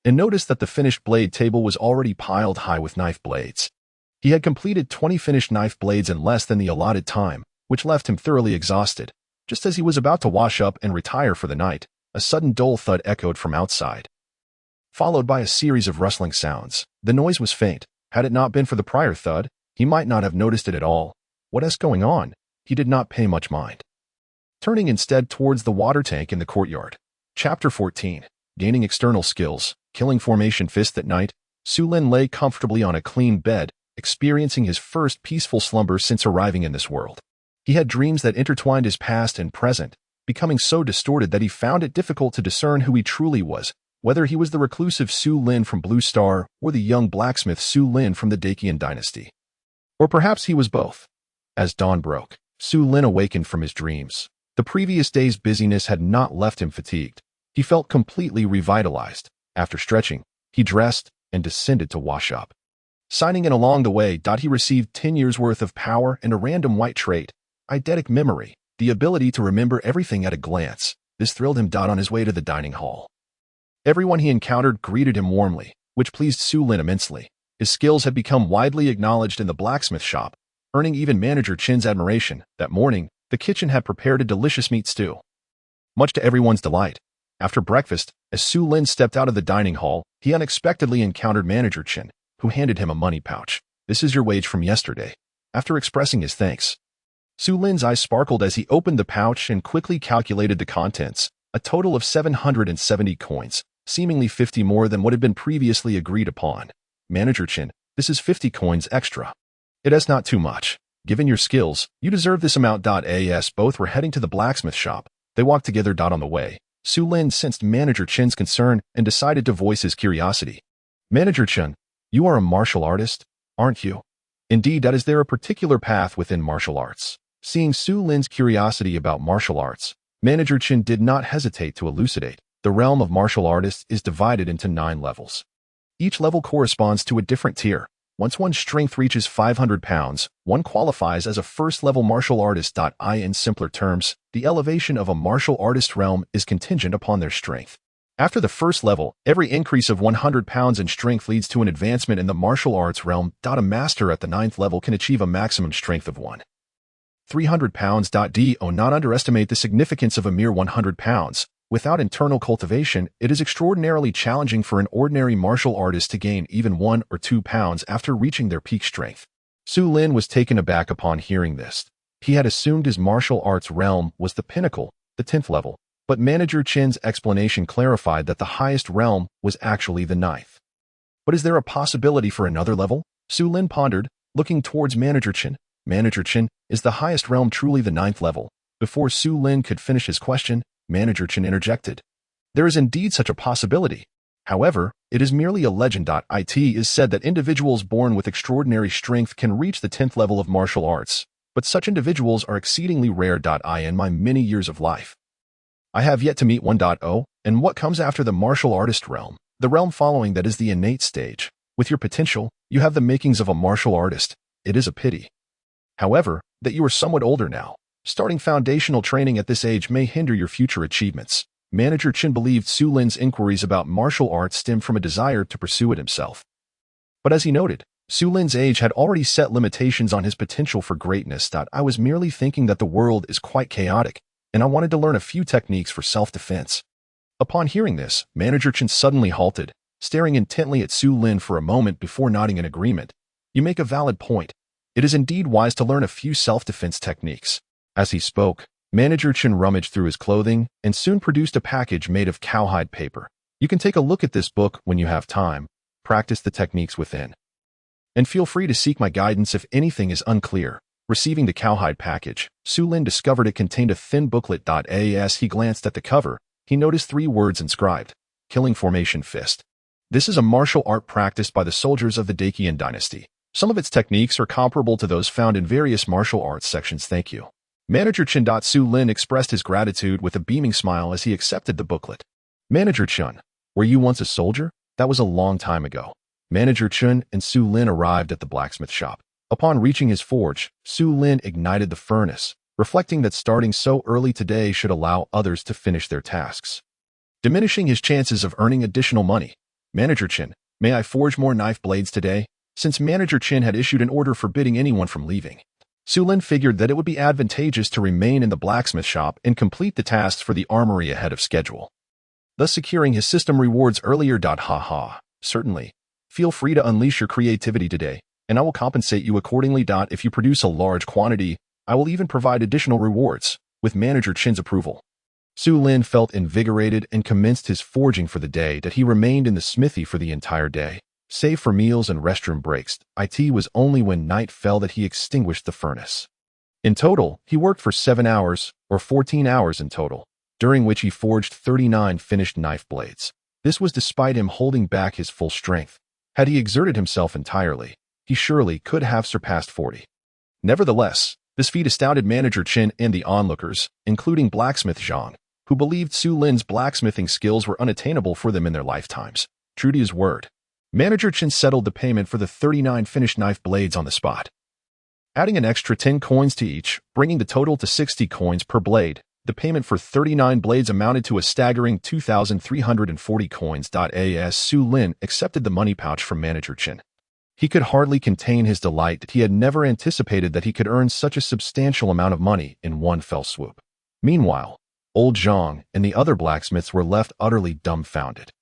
and noticed that the finished blade table was already piled high with knife blades. He had completed 20 finished knife blades in less than the allotted time, which left him thoroughly exhausted. Just as he was about to wash up and retire for the night, a sudden dull thud echoed from outside, followed by a series of rustling sounds. The noise was faint. Had it not been for the prior thud, he might not have noticed it at all. What is going on? He did not pay much mind, turning instead towards the water tank in the courtyard. Chapter 14. Gaining external skills. Killing formation fist. At night, Su Lin lay comfortably on a clean bed, experiencing his first peaceful slumber since arriving in this world. He had dreams that intertwined his past and present, becoming so distorted that he found it difficult to discern who he truly was, whether he was the reclusive Su Lin from Blue Star or the young blacksmith Su Lin from the Dacian dynasty. Or perhaps he was both. As dawn broke, Su Lin awakened from his dreams. The previous day's busyness had not left him fatigued. He felt completely revitalized. After stretching, he dressed and descended to wash up. signing in along the way. He received 10 years' worth of power and a random white trait, eidetic memory, the ability to remember everything at a glance. This thrilled him. On his way to the dining hall, everyone he encountered greeted him warmly, which pleased Su Lin immensely. His skills had become widely acknowledged in the blacksmith shop, earning even Manager Chen's admiration. That morning, the kitchen had prepared a delicious meat stew, much to everyone's delight. After breakfast, as Su Lin stepped out of the dining hall, he unexpectedly encountered Manager Chen, who handed him a money pouch. "This is your wage from yesterday." After expressing his thanks, Su Lin's eyes sparkled as he opened the pouch and quickly calculated the contents, a total of 770 coins, seemingly 50 more than what had been previously agreed upon. "Manager Chen, this is 50 coins extra. It is not too much. Given your skills, you deserve this amount." As both were heading to the blacksmith shop, they walked together. On the way, Su Lin sensed Manager Chen's concern and decided to voice his curiosity. "Manager Chen, you are a martial artist, aren't you?" "Indeed, is there a particular path within martial arts?" Seeing Su Lin's curiosity about martial arts, Manager Chen did not hesitate to elucidate. The realm of martial artists is divided into 9 levels. Each level corresponds to a different tier. Once one's strength reaches 500 pounds, one qualifies as a first-level martial artist. In simpler terms, the elevation of a martial artist realm is contingent upon their strength. After the first level, every increase of 100 pounds in strength leads to an advancement in the martial arts realm. A master at the 9th level can achieve a maximum strength of 300 pounds. Do not underestimate the significance of a mere 100 pounds. Without internal cultivation, it is extraordinarily challenging for an ordinary martial artist to gain even 1 or 2 pounds after reaching their peak strength. Su Lin was taken aback upon hearing this. He had assumed his martial arts realm was the pinnacle, the 10th level, but Manager Chen's explanation clarified that the highest realm was actually the 9th. "But is there a possibility for another level?" Su Lin pondered, looking towards Manager Chen. "Manager Chen, is the highest realm truly the 9th level?" Before Su Lin could finish his question, Manager Chen interjected. "There is indeed such a possibility. However, it is merely a legend. It is said that individuals born with extraordinary strength can reach the 10th level of martial arts, but such individuals are exceedingly rare. In my many years of life, I have yet to meet one. And what comes after the martial artist realm? The realm following that is the innate stage. With your potential, you have the makings of a martial artist. It is a pity, however, that you are somewhat older now. Starting foundational training at this age may hinder your future achievements." Manager Chen believed Su Lin's inquiries about martial arts stemmed from a desire to pursue it himself. But as he noted, Su Lin's age had already set limitations on his potential for greatness. "I was merely thinking that the world is quite chaotic, and I wanted to learn a few techniques for self-defense." Upon hearing this, Manager Chen suddenly halted, staring intently at Su Lin for a moment before nodding in agreement. "You make a valid point. It is indeed wise to learn a few self-defense techniques." As he spoke, Manager Chen rummaged through his clothing and soon produced a package made of cowhide paper. "You can take a look at this book when you have time. Practice the techniques within, and feel free to seek my guidance if anything is unclear." Receiving the cowhide package, Su Lin discovered it contained a thin booklet. As he glanced at the cover, he noticed 3 words inscribed: Killing Formation Fist. This is a martial art practiced by the soldiers of the Dacian dynasty. Some of its techniques are comparable to those found in various martial arts sections. "Thank you." Manager Chen. Su Lin expressed his gratitude with a beaming smile as he accepted the booklet. "Manager Chen, were you once a soldier?" "That was a long time ago." Manager Chen and Su Lin arrived at the blacksmith shop. Upon reaching his forge, Su Lin ignited the furnace, reflecting that starting so early today should allow others to finish their tasks, diminishing his chances of earning additional money. "Manager Chen, may I forge more knife blades today?" Since Manager Chen had issued an order forbidding anyone from leaving, Su Lin figured that it would be advantageous to remain in the blacksmith shop and complete the tasks for the armory ahead of schedule, thus securing his system rewards earlier. Haha, certainly. Feel free to unleash your creativity today, and I will compensate you accordingly. If you produce a large quantity, I will even provide additional rewards. With Manager Chen's approval, Su Lin felt invigorated and commenced his forging for the day. He remained in the smithy for the entire day. Save for meals and restroom breaks, it was only when night fell that he extinguished the furnace. In total, he worked for 7 hours, or 14 hours in total, during which he forged 39 finished knife blades. This was despite him holding back his full strength. Had he exerted himself entirely, he surely could have surpassed 40. Nevertheless, this feat astounded Manager Chen and the onlookers, including blacksmith Zhang, who believed Su Lin's blacksmithing skills were unattainable for them in their lifetimes. True to his word, Manager Chen settled the payment for the 39 finished knife blades on the spot, adding an extra 10 coins to each, bringing the total to 60 coins per blade. The payment for 39 blades amounted to a staggering 2,340 coins. As Su Lin accepted the money pouch from Manager Chen, he could hardly contain his delight. He had never anticipated that he could earn such a substantial amount of money in one fell swoop. Meanwhile, old Zhang and the other blacksmiths were left utterly dumbfounded.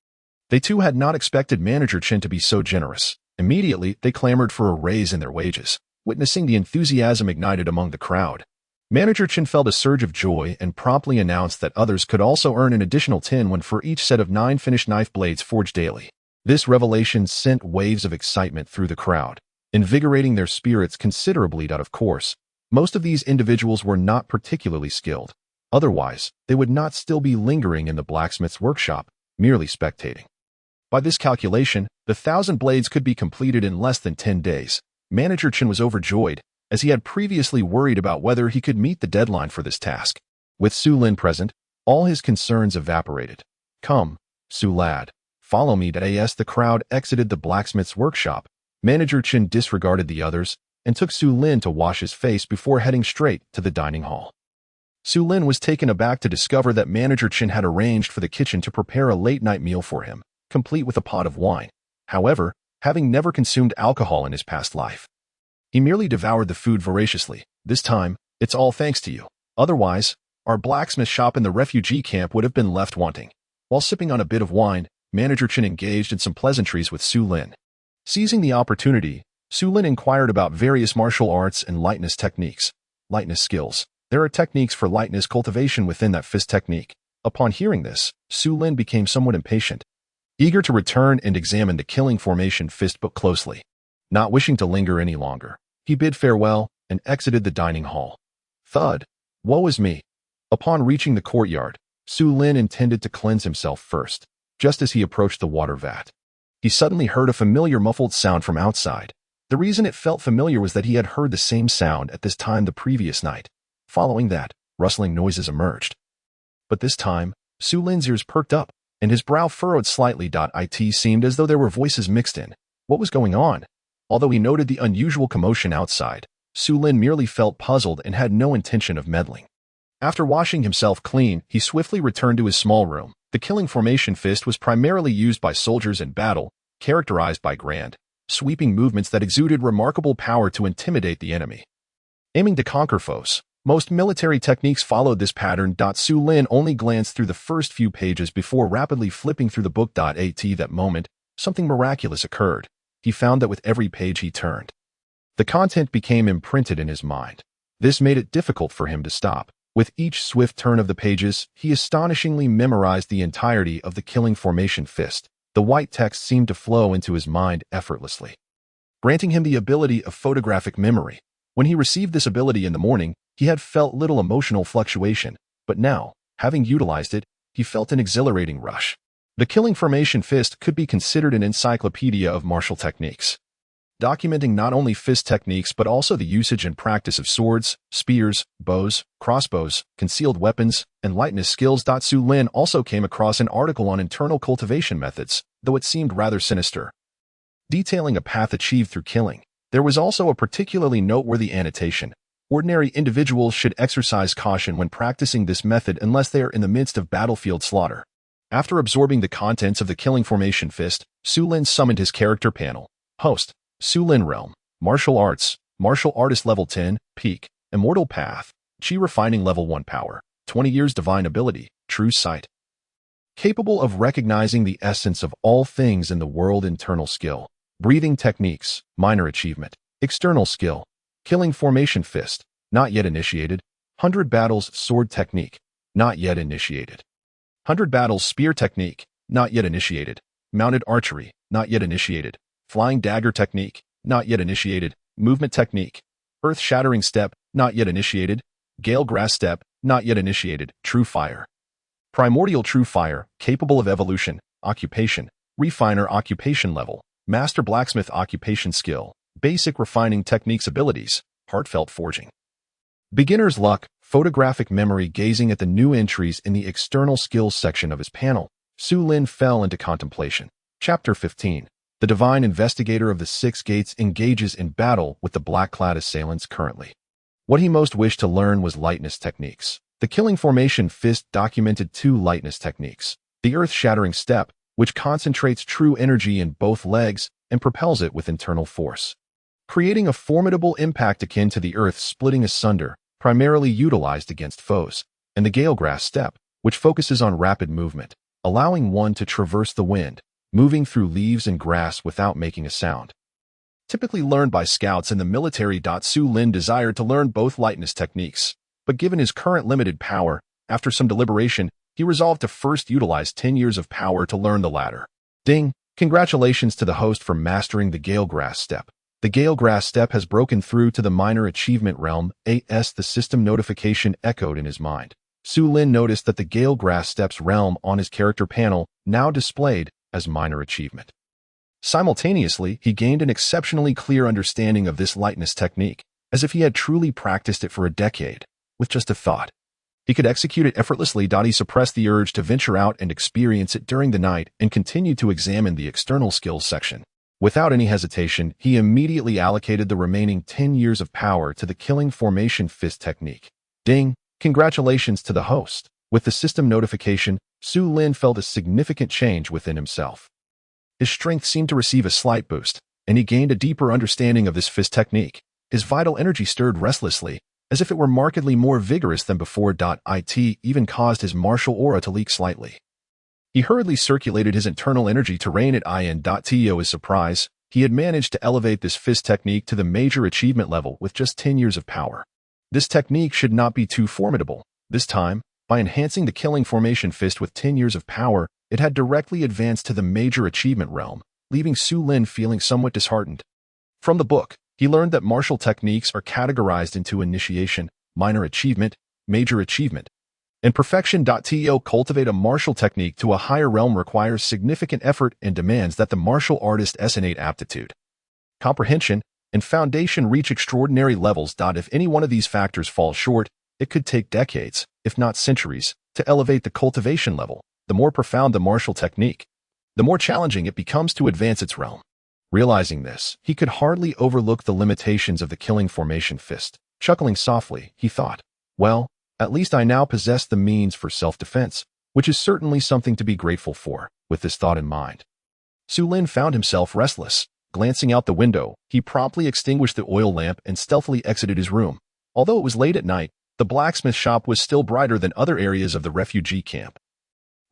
They too had not expected Manager Chen to be so generous. Immediately, they clamored for a raise in their wages. Witnessing the enthusiasm ignited among the crowd, Manager Chen felt a surge of joy and promptly announced that others could also earn an additional 10 won for each set of 9 finished knife blades forged daily. This revelation sent waves of excitement through the crowd, invigorating their spirits considerably. Of course, most of these individuals were not particularly skilled. Otherwise, they would not still be lingering in the blacksmith's workshop, merely spectating. By this calculation, the 1,000 blades could be completed in less than 10 days. Manager Chen was overjoyed, as he had previously worried about whether he could meet the deadline for this task. With Su Lin present, all his concerns evaporated. "Come, Su lad, follow me." As the crowd exited the blacksmith's workshop, Manager Chen disregarded the others and took Su Lin to wash his face before heading straight to the dining hall. Su Lin was taken aback to discover that Manager Chen had arranged for the kitchen to prepare a late-night meal for him, complete with a pot of wine. However, having never consumed alcohol in his past life, he merely devoured the food voraciously. "This time, it's all thanks to you. Otherwise, our blacksmith shop in the refugee camp would have been left wanting." While sipping on a bit of wine, Manager Chen engaged in some pleasantries with Su Lin. Seizing the opportunity, Su Lin inquired about various martial arts and lightness techniques. Lightness skills. There are techniques for lightness cultivation within that fist technique. Upon hearing this, Su Lin became somewhat impatient, eager to return and examine the killing formation fist book closely. Not wishing to linger any longer, he bid farewell and exited the dining hall. Thud. Woe is me. Upon reaching the courtyard, Su Lin intended to cleanse himself first. Just as he approached the water vat, he suddenly heard a familiar muffled sound from outside. The reason it felt familiar was that he had heard the same sound at this time the previous night. Following that, rustling noises emerged. But this time, Su Lin's ears perked up, and his brow furrowed slightly. It seemed as though there were voices mixed in. What was going on? Although he noted the unusual commotion outside, Su Lin merely felt puzzled and had no intention of meddling. After washing himself clean, he swiftly returned to his small room. The killing formation fist was primarily used by soldiers in battle, characterized by grand, sweeping movements that exuded remarkable power to intimidate the enemy. Aiming to conquer foes. Most military techniques followed this pattern. Su Lin only glanced through the first few pages before rapidly flipping through the book. At that moment, something miraculous occurred. He found that with every page he turned, the content became imprinted in his mind. This made it difficult for him to stop. With each swift turn of the pages, he astonishingly memorized the entirety of the killing formation fist. The white text seemed to flow into his mind effortlessly, granting him the ability of photographic memory. When he received this ability in the morning, he had felt little emotional fluctuation, but now, having utilized it, he felt an exhilarating rush. The killing formation fist could be considered an encyclopedia of martial techniques, documenting not only fist techniques but also the usage and practice of swords, spears, bows, crossbows, concealed weapons, and lightness skills. Su Lin also came across an article on internal cultivation methods, though it seemed rather sinister, detailing a path achieved through killing. There was also a particularly noteworthy annotation. Ordinary individuals should exercise caution when practicing this method unless they are in the midst of battlefield slaughter. After absorbing the contents of the killing formation fist, Su Lin summoned his character panel. Host. Su Lin Realm. Martial Arts. Martial Artist Level 10. Peak. Immortal Path. Chi Refining Level 1 Power. 20 years Divine Ability. True Sight. Capable of recognizing the essence of all things in the world. Internal Skill. Breathing Techniques. Minor Achievement. External Skill. Killing Formation Fist. Not yet initiated. 100 Battles Sword Technique. Not yet initiated. 100 Battles Spear Technique. Not yet initiated. Mounted Archery. Not yet initiated. Flying Dagger Technique. Not yet initiated. Movement Technique. Earth-Shattering Step. Not yet initiated. Gale Grass Step. Not yet initiated. True Fire. Primordial True Fire. Capable of Evolution. Occupation. Refiner Occupation Level. Master Blacksmith Occupation Skill. Basic Refining Techniques Abilities. Heartfelt Forging. Beginner's Luck. Photographic Memory. Gazing at the new entries in the External Skills section of his panel, Su Lin fell into contemplation. Chapter 15. The divine investigator of the Six Gates engages in battle with the black-clad assailants currently. What he most wished to learn was lightness techniques. The killing formation fist documented 2 lightness techniques. The earth-shattering step, which concentrates true energy in both legs and propels it with internal force, creating a formidable impact akin to the earth splitting asunder, primarily utilized against foes. And the galegrass step, which focuses on rapid movement, allowing one to traverse the wind, moving through leaves and grass without making a sound. Typically learned by scouts in the military. Su Lin desired to learn both lightness techniques, but given his current limited power, after some deliberation, he resolved to first utilize 10 years of power to learn the latter. Ding! Congratulations to the host for mastering the galegrass step. The galegrass step has broken through to the minor achievement realm. The system notification echoed in his mind. Su Lin noticed that the galegrass step's realm on his character panel now displayed as minor achievement. Simultaneously, he gained an exceptionally clear understanding of this lightness technique, as if he had truly practiced it for a decade. With just a thought, he could execute it effortlessly. He suppressed the urge to venture out and experience it during the night and continued to examine the external skills section. Without any hesitation, he immediately allocated the remaining 10 years of power to the killing formation fist technique. Ding! Congratulations to the host. With the system notification, Su Lin felt a significant change within himself. His strength seemed to receive a slight boost, and he gained a deeper understanding of this fist technique. His vital energy stirred restlessly, as if it were markedly more vigorous than before. It even caused his martial aura to leak slightly. He hurriedly circulated his internal energy terrain at in. To his surprise, he had managed to elevate this fist technique to the major achievement level with just 10 years of power. This technique should not be too formidable. This time, by enhancing the killing formation fist with 10 years of power, it had directly advanced to the major achievement realm, leaving Su Lin feeling somewhat disheartened. From the book, he learned that martial techniques are categorized into initiation, minor achievement, major achievement, and perfection. To cultivate a martial technique to a higher realm requires significant effort and demands that the martial artist's innate aptitude, comprehension, and foundation reach extraordinary levels. If any one of these factors falls short, it could take decades, if not centuries, to elevate the cultivation level. The more profound the martial technique, the more challenging it becomes to advance its realm. Realizing this, he could hardly overlook the limitations of the killing formation fist. Chuckling softly, he thought, well, at least I now possess the means for self-defense, which is certainly something to be grateful for. With this thought in mind, Su Lin found himself restless. Glancing out the window, he promptly extinguished the oil lamp and stealthily exited his room. Although it was late at night, the blacksmith shop was still brighter than other areas of the refugee camp.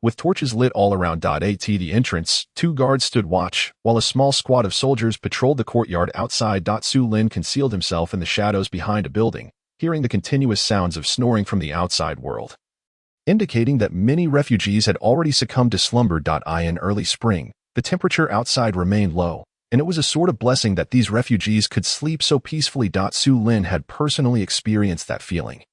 With torches lit all around. At the entrance, 2 guards stood watch, while a small squad of soldiers patrolled the courtyard outside. Su Lin concealed himself in the shadows behind a building, hearing the continuous sounds of snoring from the outside world, indicating that many refugees had already succumbed to slumber. In early spring, the temperature outside remained low, and it was a sort of blessing that these refugees could sleep so peacefully. Su Lin had personally experienced that feeling.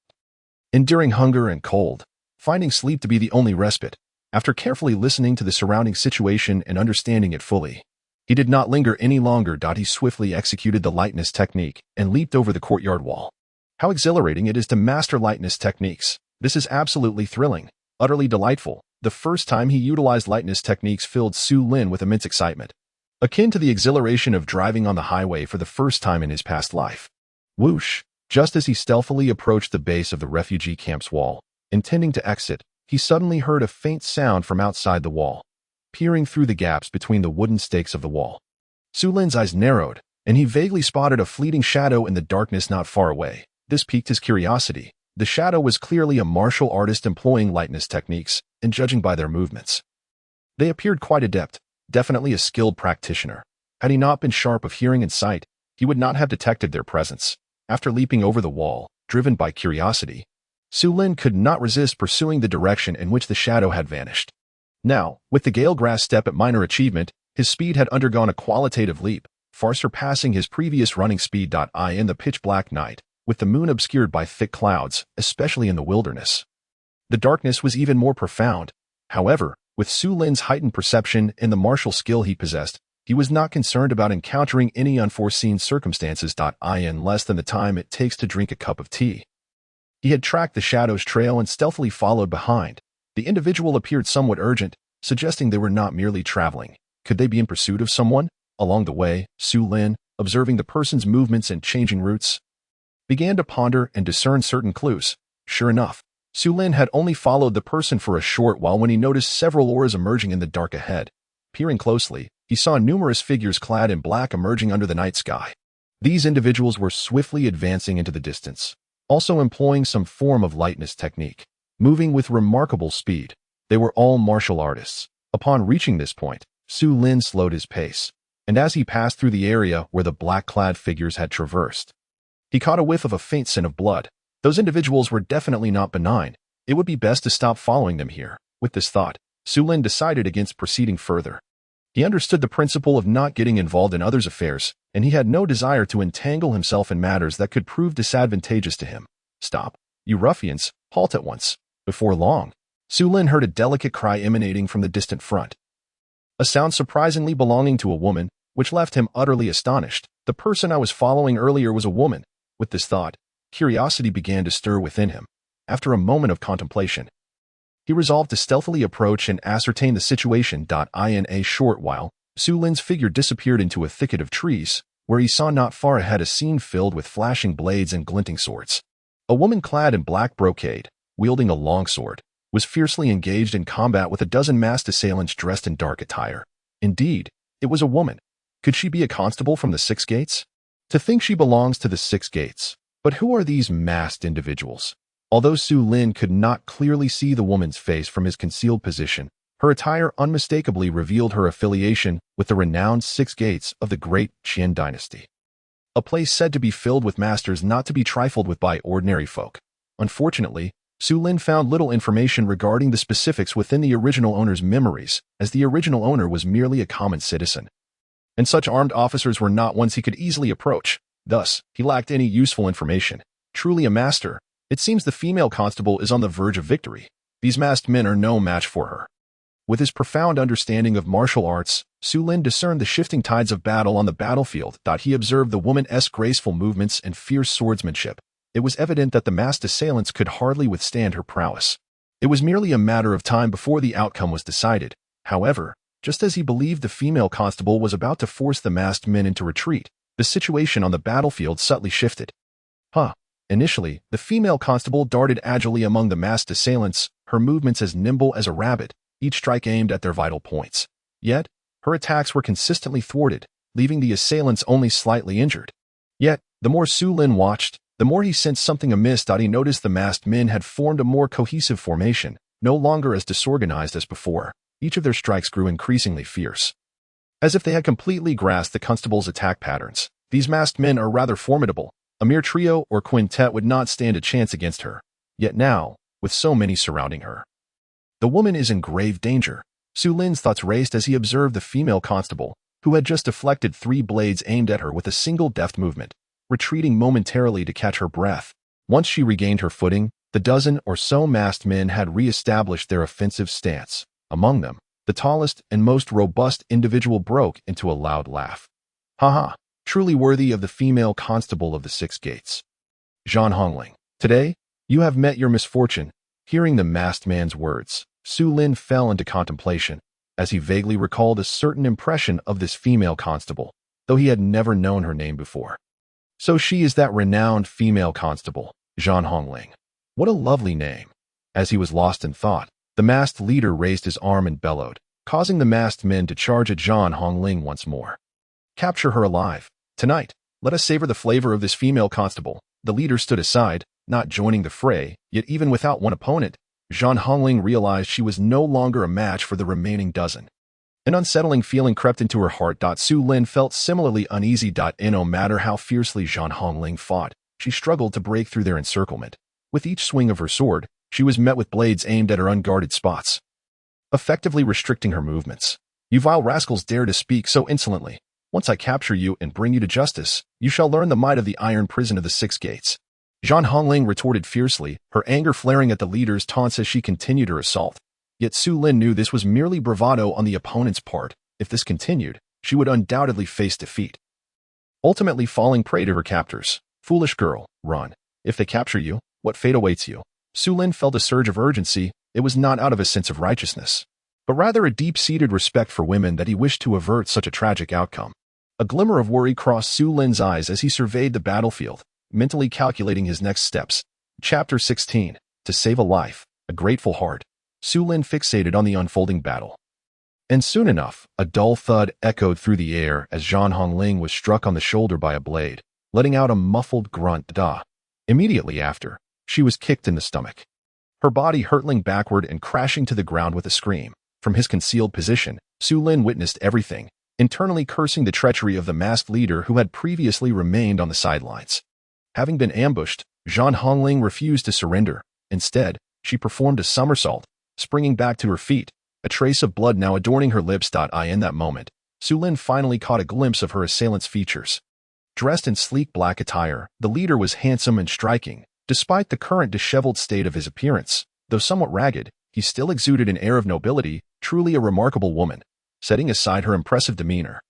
Enduring hunger and cold, finding sleep to be the only respite. After carefully listening to the surrounding situation and understanding it fully, he did not linger any longer. He swiftly executed the lightness technique and leaped over the courtyard wall. How exhilarating it is to master lightness techniques. This is absolutely thrilling, utterly delightful. The first time he utilized lightness techniques filled Su Lin with immense excitement, akin to the exhilaration of driving on the highway for the first time in his past life. Whoosh! Just as he stealthily approached the base of the refugee camp's wall, intending to exit, he suddenly heard a faint sound from outside the wall, peering through the gaps between the wooden stakes of the wall. Su Lin's eyes narrowed, and he vaguely spotted a fleeting shadow in the darkness not far away. This piqued his curiosity. The shadow was clearly a martial artist employing lightness techniques, and judging by their movements, they appeared quite adept, definitely a skilled practitioner. Had he not been sharp of hearing and sight, he would not have detected their presence. After leaping over the wall, driven by curiosity, Su Lin could not resist pursuing the direction in which the shadow had vanished. Now, with the galegrass step at minor achievement, his speed had undergone a qualitative leap, far surpassing his previous running speed. In the pitch-black night, with the moon obscured by thick clouds, especially in the wilderness, the darkness was even more profound. However, with Su Lin's heightened perception and the martial skill he possessed, he was not concerned about encountering any unforeseen circumstances. In less than the time it takes to drink a cup of tea, he had tracked the shadow's trail and stealthily followed behind. The individual appeared somewhat urgent, suggesting they were not merely traveling. Could they be in pursuit of someone? Along the way, Su Lin, observing the person's movements and changing routes, began to ponder and discern certain clues. Sure enough, Su Lin had only followed the person for a short while when he noticed several auras emerging in the dark ahead. Peering closely, he saw numerous figures clad in black emerging under the night sky. These individuals were swiftly advancing into the distance, also employing some form of lightness technique, moving with remarkable speed. They were all martial artists. Upon reaching this point, Su Lin slowed his pace, and as he passed through the area where the black-clad figures had traversed, he caught a whiff of a faint scent of blood. Those individuals were definitely not benign. It would be best to stop following them here. With this thought, Su Lin decided against proceeding further. He understood the principle of not getting involved in others' affairs, and he had no desire to entangle himself in matters that could prove disadvantageous to him. Stop, you ruffians, halt at once. Before long, Su Lin heard a delicate cry emanating from the distant front. A sound surprisingly belonging to a woman, which left him utterly astonished. The person I was following earlier was a woman. With this thought, curiosity began to stir within him. After a moment of contemplation, he resolved to stealthily approach and ascertain the situation. In a short while, Su Lin's figure disappeared into a thicket of trees, where he saw not far ahead a scene filled with flashing blades and glinting swords. A woman clad in black brocade, wielding a long sword, was fiercely engaged in combat with a dozen masked assailants dressed in dark attire. Indeed, it was a woman. Could she be a constable from the Six Gates? To think she belongs to the Six Gates. But who are these masked individuals? Although Su Lin could not clearly see the woman's face from his concealed position, her attire unmistakably revealed her affiliation with the renowned Six Gates of the Great Qin dynasty, a place said to be filled with masters not to be trifled with by ordinary folk. Unfortunately, Su Lin found little information regarding the specifics within the original owner's memories, as the original owner was merely a common citizen, and such armed officers were not ones he could easily approach. Thus, he lacked any useful information. Truly a master, it seems the female constable is on the verge of victory. These masked men are no match for her. With his profound understanding of martial arts, Su Lin discerned the shifting tides of battle on the battlefield. He observed the woman's graceful movements and fierce swordsmanship. It was evident that the masked assailants could hardly withstand her prowess. It was merely a matter of time before the outcome was decided. However, just as he believed the female constable was about to force the masked men into retreat, the situation on the battlefield subtly shifted. Initially, the female constable darted agilely among the masked assailants, her movements as nimble as a rabbit, each strike aimed at their vital points. Yet, her attacks were consistently thwarted, leaving the assailants only slightly injured. Yet, the more Su Lin watched, the more he sensed something amiss. He noticed the masked men had formed a more cohesive formation, no longer as disorganized as before. Each of their strikes grew increasingly fierce, as if they had completely grasped the constable's attack patterns. These masked men are rather formidable. A mere trio or quintet would not stand a chance against her. Yet now, with so many surrounding her, the woman is in grave danger. Su Lin's thoughts raced as he observed the female constable, who had just deflected 3 blades aimed at her with a single deft movement, retreating momentarily to catch her breath. Once she regained her footing, the dozen or so masked men had re-established their offensive stance. Among them, the tallest and most robust individual broke into a loud laugh. Ha! Truly worthy of the female constable of the Six Gates. Zhan Hongling, today, you have met your misfortune. Hearing the masked man's words, Su Lin fell into contemplation, as he vaguely recalled a certain impression of this female constable, though he had never known her name before. So she is that renowned female constable, Zhan Hongling. What a lovely name. As he was lost in thought, the masked leader raised his arm and bellowed, causing the masked men to charge at Zhan Hongling once more. Capture her alive. Tonight, let us savor the flavor of this female constable. The leader stood aside, not joining the fray, yet even without one opponent, Zhan Hongling realized she was no longer a match for the remaining dozen. An unsettling feeling crept into her heart. Su Lin felt similarly uneasy. No matter how fiercely Zhan Hongling fought, she struggled to break through their encirclement. With each swing of her sword, she was met with blades aimed at her unguarded spots, effectively restricting her movements. You vile rascals dare to speak so insolently. Once I capture you and bring you to justice, you shall learn the might of the iron prison of the Six Gates. Zhan Hongling retorted fiercely, her anger flaring at the leader's taunts as she continued her assault. Yet Su Lin knew this was merely bravado on the opponent's part. If this continued, she would undoubtedly face defeat, ultimately falling prey to her captors. Foolish girl, run. If they capture you, what fate awaits you? Su Lin felt a surge of urgency. It was not out of a sense of righteousness, but rather a deep-seated respect for women that he wished to avert such a tragic outcome. A glimmer of worry crossed Su Lin's eyes as he surveyed the battlefield, mentally calculating his next steps. Chapter 16. To save a life, a grateful heart. Su Lin fixated on the unfolding battle. And soon enough, a dull thud echoed through the air as Zhan Hongling was struck on the shoulder by a blade, letting out a muffled grunt. Immediately after, she was kicked in the stomach, her body hurtling backward and crashing to the ground with a scream. From his concealed position, Su Lin witnessed everything, internally cursing the treachery of the masked leader who had previously remained on the sidelines. Having been ambushed, Zhan Hongling refused to surrender. Instead, she performed a somersault, springing back to her feet, a trace of blood now adorning her lips. In that moment, Su Lin finally caught a glimpse of her assailant's features. Dressed in sleek black attire, the leader was handsome and striking. Despite the current disheveled state of his appearance, though somewhat ragged, he still exuded an air of nobility, truly a remarkable woman, setting aside her impressive demeanor.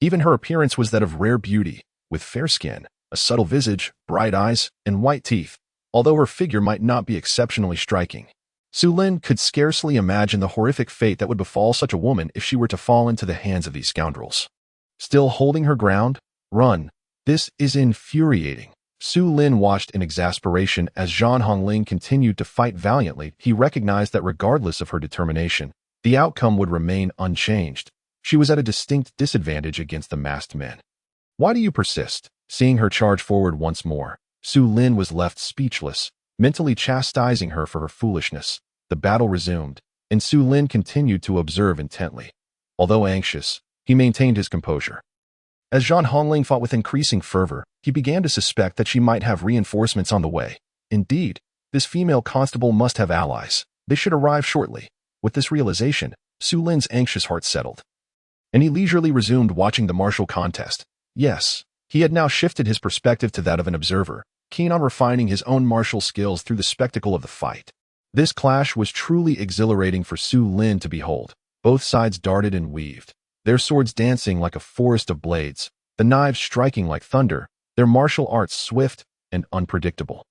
Even her appearance was that of rare beauty, with fair skin, a subtle visage, bright eyes, and white teeth, although her figure might not be exceptionally striking. Su Lin could scarcely imagine the horrific fate that would befall such a woman if she were to fall into the hands of these scoundrels. Still holding her ground? Run. This is infuriating. Su Lin watched in exasperation as Zhan Hongling continued to fight valiantly. He recognized that regardless of her determination, the outcome would remain unchanged. She was at a distinct disadvantage against the masked men. Why do you persist? Seeing her charge forward once more, Su Lin was left speechless, mentally chastising her for her foolishness. The battle resumed, and Su Lin continued to observe intently. Although anxious, he maintained his composure. As Zhan Hongling fought with increasing fervor, he began to suspect that she might have reinforcements on the way. Indeed, this female constable must have allies. They should arrive shortly. With this realization, Su Lin's anxious heart settled, and he leisurely resumed watching the martial contest. Yes, he had now shifted his perspective to that of an observer, keen on refining his own martial skills through the spectacle of the fight. This clash was truly exhilarating for Su Lin to behold. Both sides darted and weaved, their swords dancing like a forest of blades, the knives striking like thunder, their martial arts swift and unpredictable,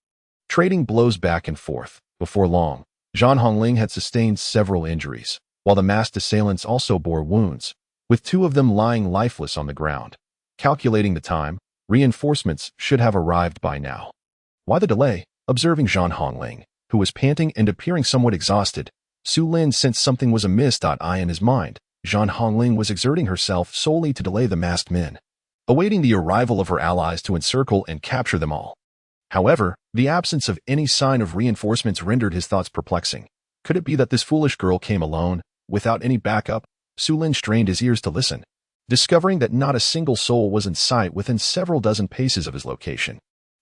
trading blows back and forth. Before long, Zhan Hongling had sustained several injuries, while the masked assailants also bore wounds, with two of them lying lifeless on the ground. Calculating the time, reinforcements should have arrived by now. Why the delay? Observing Zhan Hongling, who was panting and appearing somewhat exhausted, Su Lin sensed something was amiss. In his mind, Zhan Hongling was exerting herself solely to delay the masked men, awaiting the arrival of her allies to encircle and capture them all. However, the absence of any sign of reinforcements rendered his thoughts perplexing. Could it be that this foolish girl came alone, without any backup? Su Lin strained his ears to listen, discovering that not a single soul was in sight within several dozen paces of his location.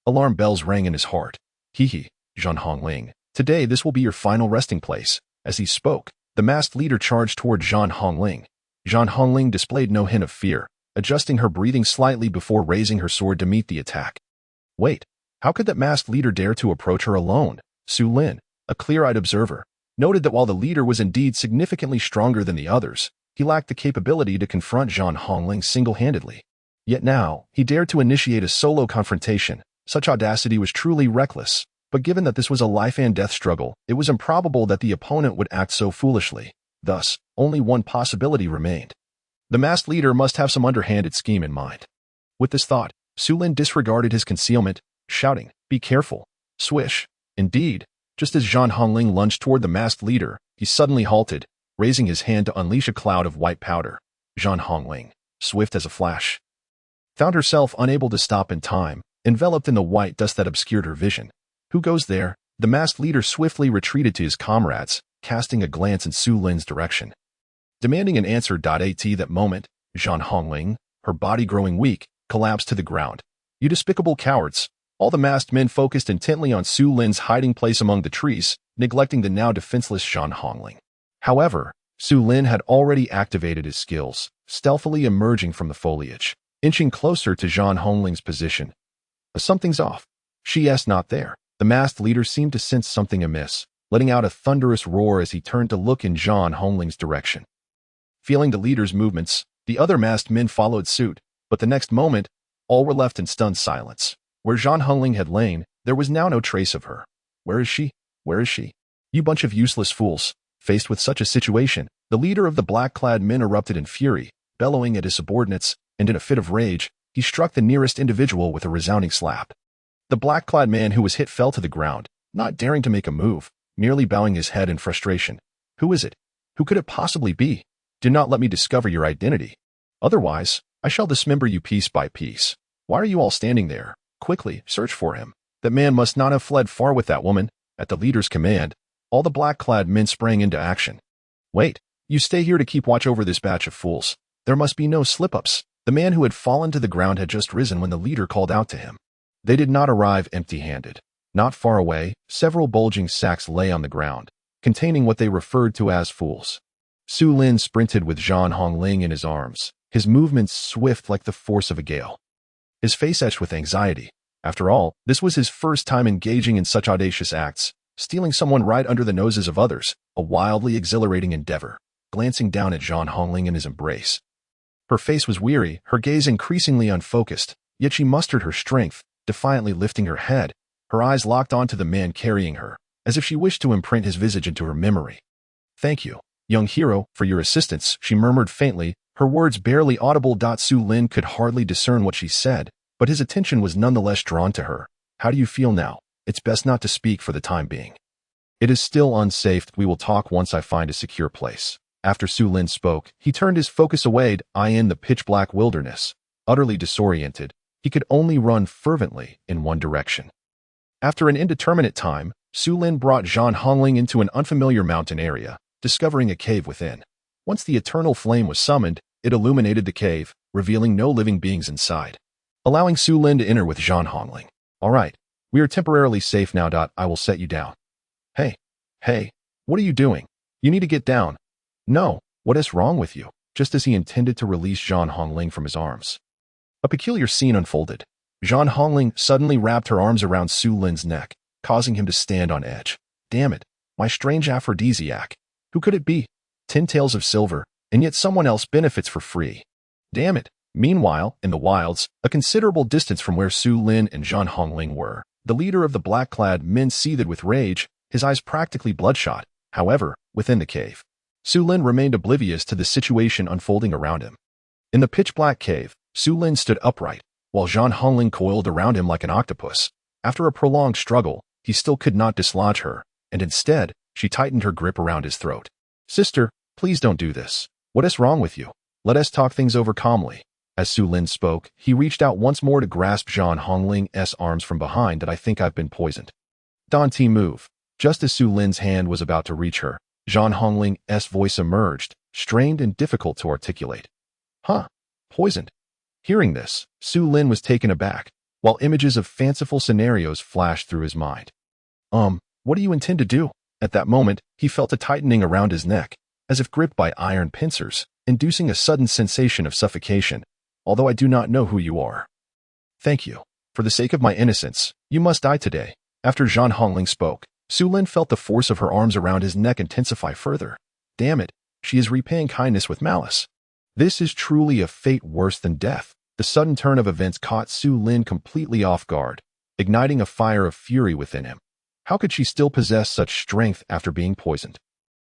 Alarm bells rang in his heart. Zhan Hongling, today this will be your final resting place. As he spoke, the masked leader charged toward Zhan Hongling. Zhan Hongling displayed no hint of fear, adjusting her breathing slightly before raising her sword to meet the attack. Wait, how could that masked leader dare to approach her alone? Su Lin, a clear-eyed observer, noted that while the leader was indeed significantly stronger than the others, he lacked the capability to confront Zhan Hongling single-handedly. Yet now, he dared to initiate a solo confrontation. Such audacity was truly reckless, but given that this was a life-and-death struggle, it was improbable that the opponent would act so foolishly. Thus, only one possibility remained. The masked leader must have some underhanded scheme in mind. With this thought, Su Lin disregarded his concealment, shouting, "Be careful!" Swish! Indeed, just as Zhan Hongling lunged toward the masked leader, he suddenly halted, raising his hand to unleash a cloud of white powder. Zhan Hongling, swift as a flash, found herself unable to stop in time, enveloped in the white dust that obscured her vision. Who goes there? The masked leader swiftly retreated to his comrades, casting a glance in Su Lin's direction, demanding an answer. At that moment, Zhan Hongling, her body growing weak, collapsed to the ground. You despicable cowards! All the masked men focused intently on Su Lin's hiding place among the trees, neglecting the now defenseless Zhan Hongling. However, Su Lin had already activated his skills, stealthily emerging from the foliage, inching closer to Zhan Hongling's position. Something's off. She's not there. The masked leader seemed to sense something amiss, letting out a thunderous roar as he turned to look in Zhan Hongling's direction. Feeling the leader's movements, the other masked men followed suit, but the next moment, all were left in stunned silence. Where Zhan Hongling had lain, there was now no trace of her. Where is she? Where is she? You bunch of useless fools. Faced with such a situation, the leader of the black-clad men erupted in fury, bellowing at his subordinates, and in a fit of rage, he struck the nearest individual with a resounding slap. The black-clad man who was hit fell to the ground, not daring to make a move, merely bowing his head in frustration. Who is it? Who could it possibly be? Do not let me discover your identity. Otherwise, I shall dismember you piece by piece. Why are you all standing there? Quickly, search for him. That man must not have fled far with that woman. At the leader's command, all the black-clad men sprang into action. Wait, you stay here to keep watch over this batch of fools. There must be no slip-ups. The man who had fallen to the ground had just risen when the leader called out to him. They did not arrive empty-handed. Not far away, several bulging sacks lay on the ground, containing what they referred to as fools. Su Lin sprinted with Zhan Hongling in his arms, his movements swift like the force of a gale. His face etched with anxiety. After all, this was his first time engaging in such audacious acts, stealing someone right under the noses of others, a wildly exhilarating endeavor. Glancing down at Zhan Hongling in his embrace. Her face was weary, her gaze increasingly unfocused, yet she mustered her strength, defiantly lifting her head, her eyes locked onto the man carrying her, as if she wished to imprint his visage into her memory. Thank you, young hero, for your assistance, she murmured faintly, her words barely audible. Su Lin could hardly discern what she said, but his attention was nonetheless drawn to her. How do you feel now? It's best not to speak for the time being. It is still unsafe. We will talk once I find a secure place. After Su Lin spoke, he turned his focus away, eyeing the pitch-black wilderness. Utterly disoriented, he could only run fervently in one direction. After an indeterminate time, Su Lin brought Zhan Hongling into an unfamiliar mountain area, discovering a cave within. Once the eternal flame was summoned, it illuminated the cave, revealing no living beings inside, allowing Su Lin to enter with Zhan Hongling. All right, we are temporarily safe now. I will set you down. Hey, what are you doing? You need to get down. No, what is wrong with you? Just as he intended to release Zhan Hongling from his arms, a peculiar scene unfolded. Zhan Hongling suddenly wrapped her arms around Su Lin's neck, causing him to stand on edge. Damn it, my strange aphrodisiac. Who could it be? 10 taels of silver, and yet someone else benefits for free. Damn it. Meanwhile, in the wilds, a considerable distance from where Su Lin and Zhan Hongling were, the leader of the black-clad men seethed with rage, his eyes practically bloodshot. However, within the cave, Su Lin remained oblivious to the situation unfolding around him. In the pitch-black cave, Su Lin stood upright, while Zhan Hongling coiled around him like an octopus. After a prolonged struggle, he still could not dislodge her, and instead, she tightened her grip around his throat. Sister, please don't do this. What is wrong with you? Let us talk things over calmly. As Su Lin spoke, he reached out once more to grasp Zhan Hongling's arms from behind. I think I've been poisoned. Don't move. Just as Su Lin's hand was about to reach her, Zhan Hongling's voice emerged, strained and difficult to articulate. Huh? Poisoned? Hearing this, Su Lin was taken aback, while images of fanciful scenarios flashed through his mind. What do you intend to do? At that moment, he felt a tightening around his neck, as if gripped by iron pincers, inducing a sudden sensation of suffocation. Although I do not know who you are. Thank you. For the sake of my innocence, you must die today. After Zhan Hongling spoke, Su Lin felt the force of her arms around his neck intensify further. Damn it, she is repaying kindness with malice. This is truly a fate worse than death. The sudden turn of events caught Su Lin completely off guard, igniting a fire of fury within him. How could she still possess such strength after being poisoned?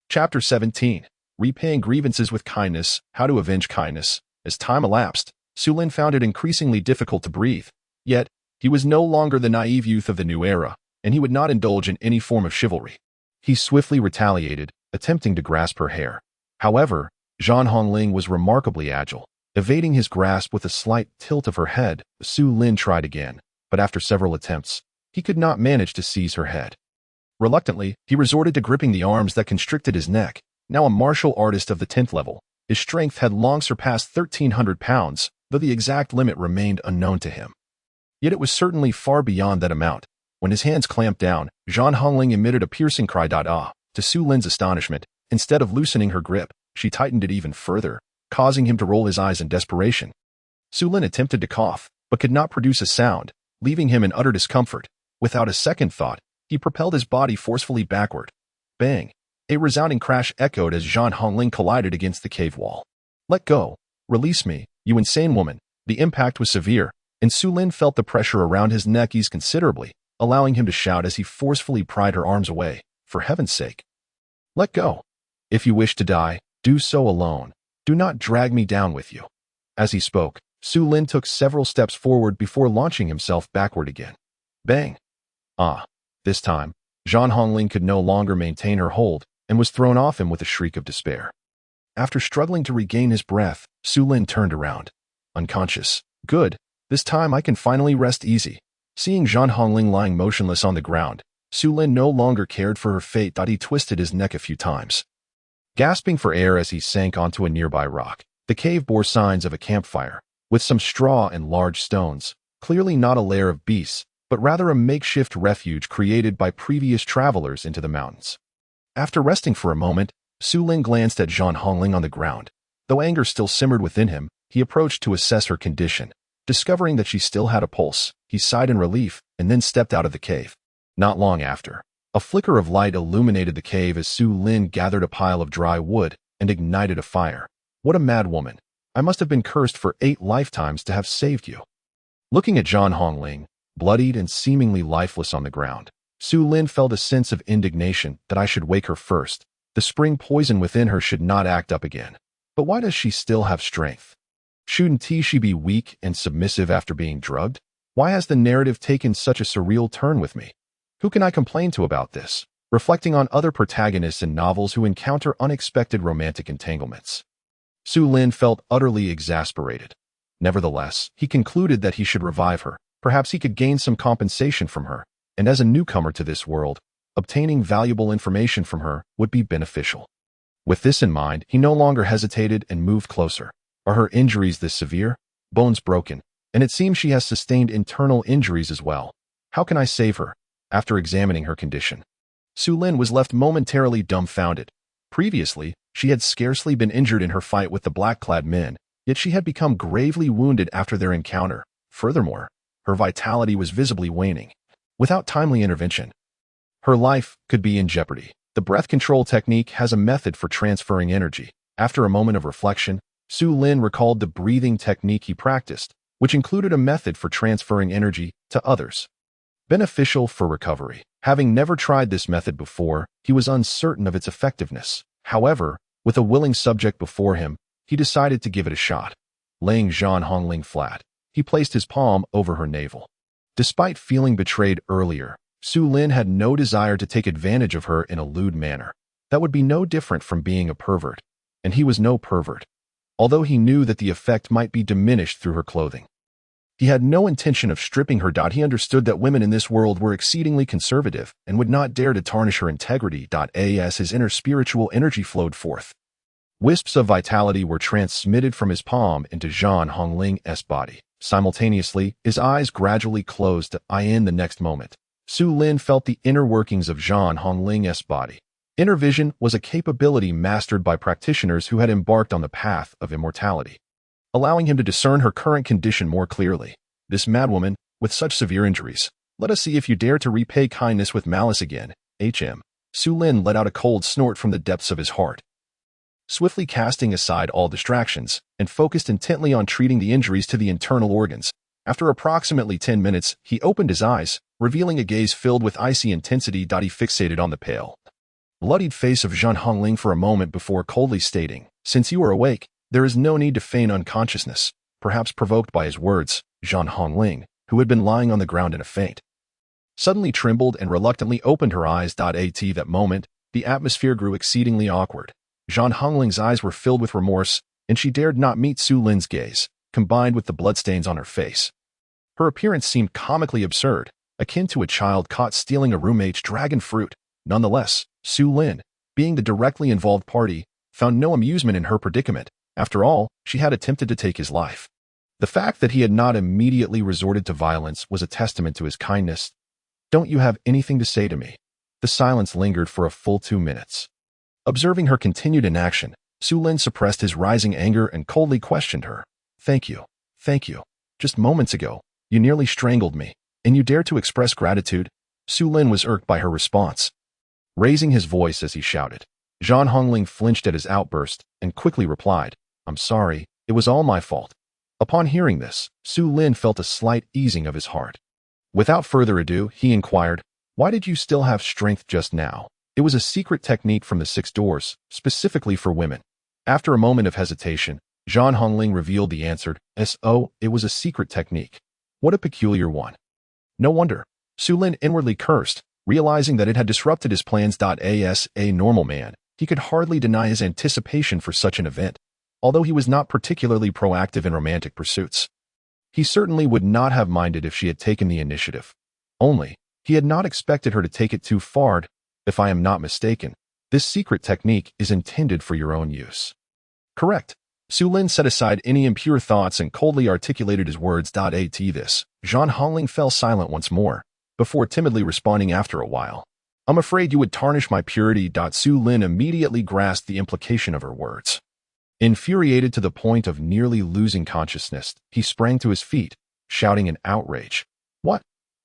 Chapter 17. Repaying grievances with kindness, how to avenge kindness. As time elapsed, Su Lin found it increasingly difficult to breathe. Yet, he was no longer the naive youth of the new era, and he would not indulge in any form of chivalry. He swiftly retaliated, attempting to grasp her hair. However, Zhan Hongling was remarkably agile. Evading his grasp with a slight tilt of her head, Su Lin tried again, but after several attempts, he could not manage to seize her head. Reluctantly, he resorted to gripping the arms that constricted his neck. Now a martial artist of the 10th level, his strength had long surpassed 1,300 pounds, though the exact limit remained unknown to him. Yet it was certainly far beyond that amount. When his hands clamped down, Zhan Hongling emitted a piercing cry. To Su Lin's astonishment, instead of loosening her grip, she tightened it even further, causing him to roll his eyes in desperation. Su Lin attempted to cough, but could not produce a sound, leaving him in utter discomfort. Without a second thought, he propelled his body forcefully backward. Bang! A resounding crash echoed as Zhan Hongling collided against the cave wall. Let go! Release me, you insane woman! The impact was severe, and Su Lin felt the pressure around his neck ease considerably, allowing him to shout as he forcefully pried her arms away. For heaven's sake! Let go! If you wish to die, do so alone. Do not drag me down with you. As he spoke, Su Lin took several steps forward before launching himself backward again. Bang! Ah! This time, Zhan Hongling could no longer maintain her hold and was thrown off him with a shriek of despair. After struggling to regain his breath, Su Lin turned around. Unconscious. Good. This time I can finally rest easy. Seeing Zhan Hongling lying motionless on the ground, Su Lin no longer cared for her fate. He twisted his neck a few times. Gasping for air as he sank onto a nearby rock, the cave bore signs of a campfire, with some straw and large stones, clearly not a lair of beasts, but rather a makeshift refuge created by previous travelers into the mountains. After resting for a moment, Su Lin glanced at Zhan Hongling on the ground. Though anger still simmered within him, he approached to assess her condition. Discovering that she still had a pulse, he sighed in relief and then stepped out of the cave. Not long after, a flicker of light illuminated the cave as Su Lin gathered a pile of dry wood and ignited a fire. What a mad woman. I must have been cursed for 8 lifetimes to have saved you. Looking at Zhan Hongling, bloodied and seemingly lifeless on the ground, Su Lin felt a sense of indignation that I should wake her first. The spring poison within her should not act up again. But why does she still have strength? Shouldn't she be weak and submissive after being drugged? Why has the narrative taken such a surreal turn with me? Who can I complain to about this? Reflecting on other protagonists in novels who encounter unexpected romantic entanglements. Su Lin felt utterly exasperated. Nevertheless, he concluded that he should revive her. Perhaps he could gain some compensation from her, and as a newcomer to this world, obtaining valuable information from her would be beneficial. With this in mind, he no longer hesitated and moved closer. Are her injuries this severe? Bones broken, and it seems she has sustained internal injuries as well. How can I save her? After examining her condition, Su Lin was left momentarily dumbfounded. Previously, she had scarcely been injured in her fight with the black-clad men, yet she had become gravely wounded after their encounter. Furthermore, her vitality was visibly waning. Without timely intervention, her life could be in jeopardy. The breath control technique has a method for transferring energy. After a moment of reflection, Su Lin recalled the breathing technique he practiced, which included a method for transferring energy to others. Beneficial for recovery. Having never tried this method before, he was uncertain of its effectiveness. However, with a willing subject before him, he decided to give it a shot. Laying Zhan Hongling flat, he placed his palm over her navel. Despite feeling betrayed earlier, Su Lin had no desire to take advantage of her in a lewd manner. That would be no different from being a pervert, and he was no pervert, although he knew that the effect might be diminished through her clothing. He had no intention of stripping her. He understood that women in this world were exceedingly conservative and would not dare to tarnish her integrity. As his inner spiritual energy flowed forth, wisps of vitality were transmitted from his palm into Zhan Hongling's body. Simultaneously, his eyes gradually closed. In the next moment, Su Lin felt the inner workings of Zhan Hongling's body. Inner vision was a capability mastered by practitioners who had embarked on the path of immortality, allowing him to discern her current condition more clearly. This madwoman, with such severe injuries. Let us see if you dare to repay kindness with malice again. Su Lin let out a cold snort from the depths of his heart. Swiftly casting aside all distractions, and focused intently on treating the injuries to the internal organs. After approximately 10 minutes, he opened his eyes, revealing a gaze filled with icy intensity. He fixated on the pale, bloodied face of Zhan Hongling for a moment before coldly stating, "Since you are awake, there is no need to feign unconsciousness." Perhaps provoked by his words, Zhan Hongling, who had been lying on the ground in a faint, suddenly trembled and reluctantly opened her eyes. At that moment, the atmosphere grew exceedingly awkward. Zhan Hongling's eyes were filled with remorse, and she dared not meet Su Lin's gaze, combined with the bloodstains on her face. Her appearance seemed comically absurd, akin to a child caught stealing a roommate's dragon fruit. Nonetheless, Su Lin, being the directly involved party, found no amusement in her predicament. After all, she had attempted to take his life. The fact that he had not immediately resorted to violence was a testament to his kindness. "Don't you have anything to say to me?" The silence lingered for a full 2 minutes. Observing her continued inaction, Su Lin suppressed his rising anger and coldly questioned her. Thank you. Just moments ago, you nearly strangled me, and you dare to express gratitude?" Su Lin was irked by her response, raising his voice as he shouted. Zhan Hongling flinched at his outburst and quickly replied, "I'm sorry, it was all my fault." Upon hearing this, Su Lin felt a slight easing of his heart. Without further ado, he inquired, "Why did you still have strength just now?" It was a secret technique from the 6 doors, specifically for women. After a moment of hesitation, Zhan Hongling revealed the answer. So, it was a secret technique. What a peculiar one. No wonder. Su Lin inwardly cursed, realizing that it had disrupted his plans. As a normal man, he could hardly deny his anticipation for such an event, although he was not particularly proactive in romantic pursuits. He certainly would not have minded if she had taken the initiative. Only, he had not expected her to take it too far. If I am not mistaken, this secret technique is intended for your own use. Correct. Su Lin set aside any impure thoughts and coldly articulated his words. At this, Zhan Hongling fell silent once more, before timidly responding after a while. I'm afraid you would tarnish my purity. Su Lin immediately grasped the implication of her words. Infuriated to the point of nearly losing consciousness, he sprang to his feet, shouting in outrage. What?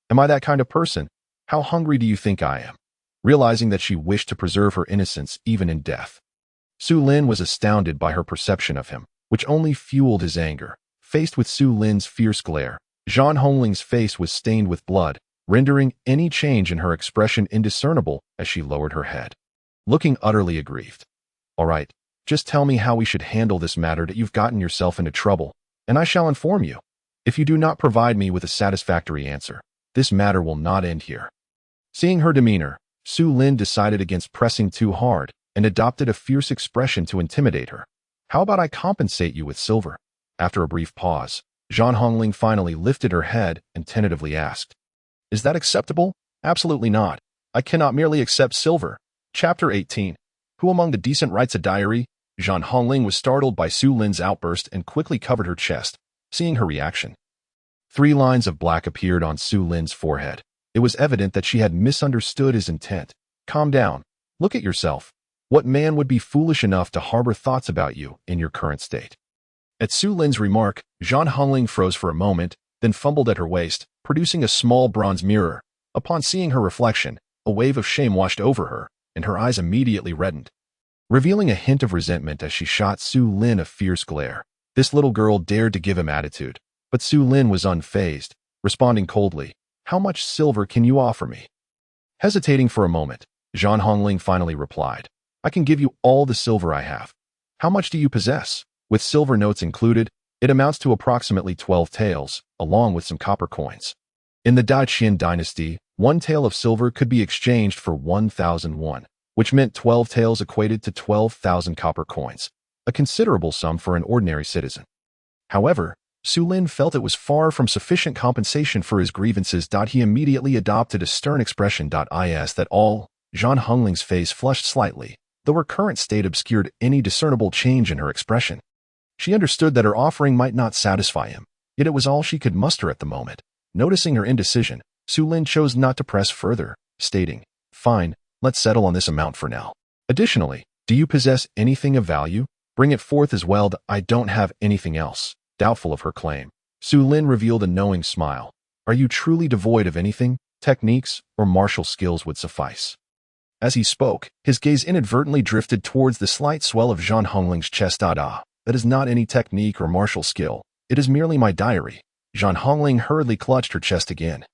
Am I that kind of person? How hungry do you think I am? Realizing that she wished to preserve her innocence even in death. Su Lin was astounded by her perception of him, which only fueled his anger. Faced with Su Lin's fierce glare, Zhan Hongling's face was stained with blood, rendering any change in her expression indiscernible as she lowered her head. Looking utterly aggrieved. All right, just tell me how we should handle this matter that you've gotten yourself into trouble, and I shall inform you. If you do not provide me with a satisfactory answer, this matter will not end here. Seeing her demeanor, Su Lin decided against pressing too hard and adopted a fierce expression to intimidate her. How about I compensate you with silver? After a brief pause, Zhan Hongling finally lifted her head and tentatively asked, Is that acceptable? Absolutely not. I cannot merely accept silver. Chapter 18. Who among the decent writes a diary? Zhan Hongling was startled by Su Lin's outburst and quickly covered her chest, seeing her reaction. 3 lines of black appeared on Su Lin's forehead. It was evident that she had misunderstood his intent. Calm down. Look at yourself. What man would be foolish enough to harbor thoughts about you in your current state? At Su Lin's remark, Zhan Hongling froze for a moment, then fumbled at her waist, producing a small bronze mirror. Upon seeing her reflection, a wave of shame washed over her, and her eyes immediately reddened, revealing a hint of resentment as she shot Su Lin a fierce glare. This little girl dared to give him attitude, but Su Lin was unfazed, responding coldly, How much silver can you offer me? Hesitating for a moment, Zhan Hongling finally replied, I can give you all the silver I have. How much do you possess? With silver notes included, it amounts to approximately 12 taels, along with some copper coins. In the Daqian dynasty, 1 tael of silver could be exchanged for 1,000 won, which meant 12 taels equated to 12,000 copper coins, a considerable sum for an ordinary citizen. However, Su Lin felt it was far from sufficient compensation for his grievances. He immediately adopted a stern expression. Is that all? Zhan Hongling's face flushed slightly, though her current state obscured any discernible change in her expression. She understood that her offering might not satisfy him, yet it was all she could muster at the moment. Noticing her indecision, Su Lin chose not to press further, stating, Fine, let's settle on this amount for now. Additionally, do you possess anything of value? Bring it forth as well. I don't have anything else. Doubtful of her claim, Su Lin revealed a knowing smile. Are you truly devoid of anything? Techniques or martial skills would suffice. As he spoke, his gaze inadvertently drifted towards the slight swell of Zhan Hongling's chest. That is not any technique or martial skill. It is merely my diary. Zhan Hongling hurriedly clutched her chest again.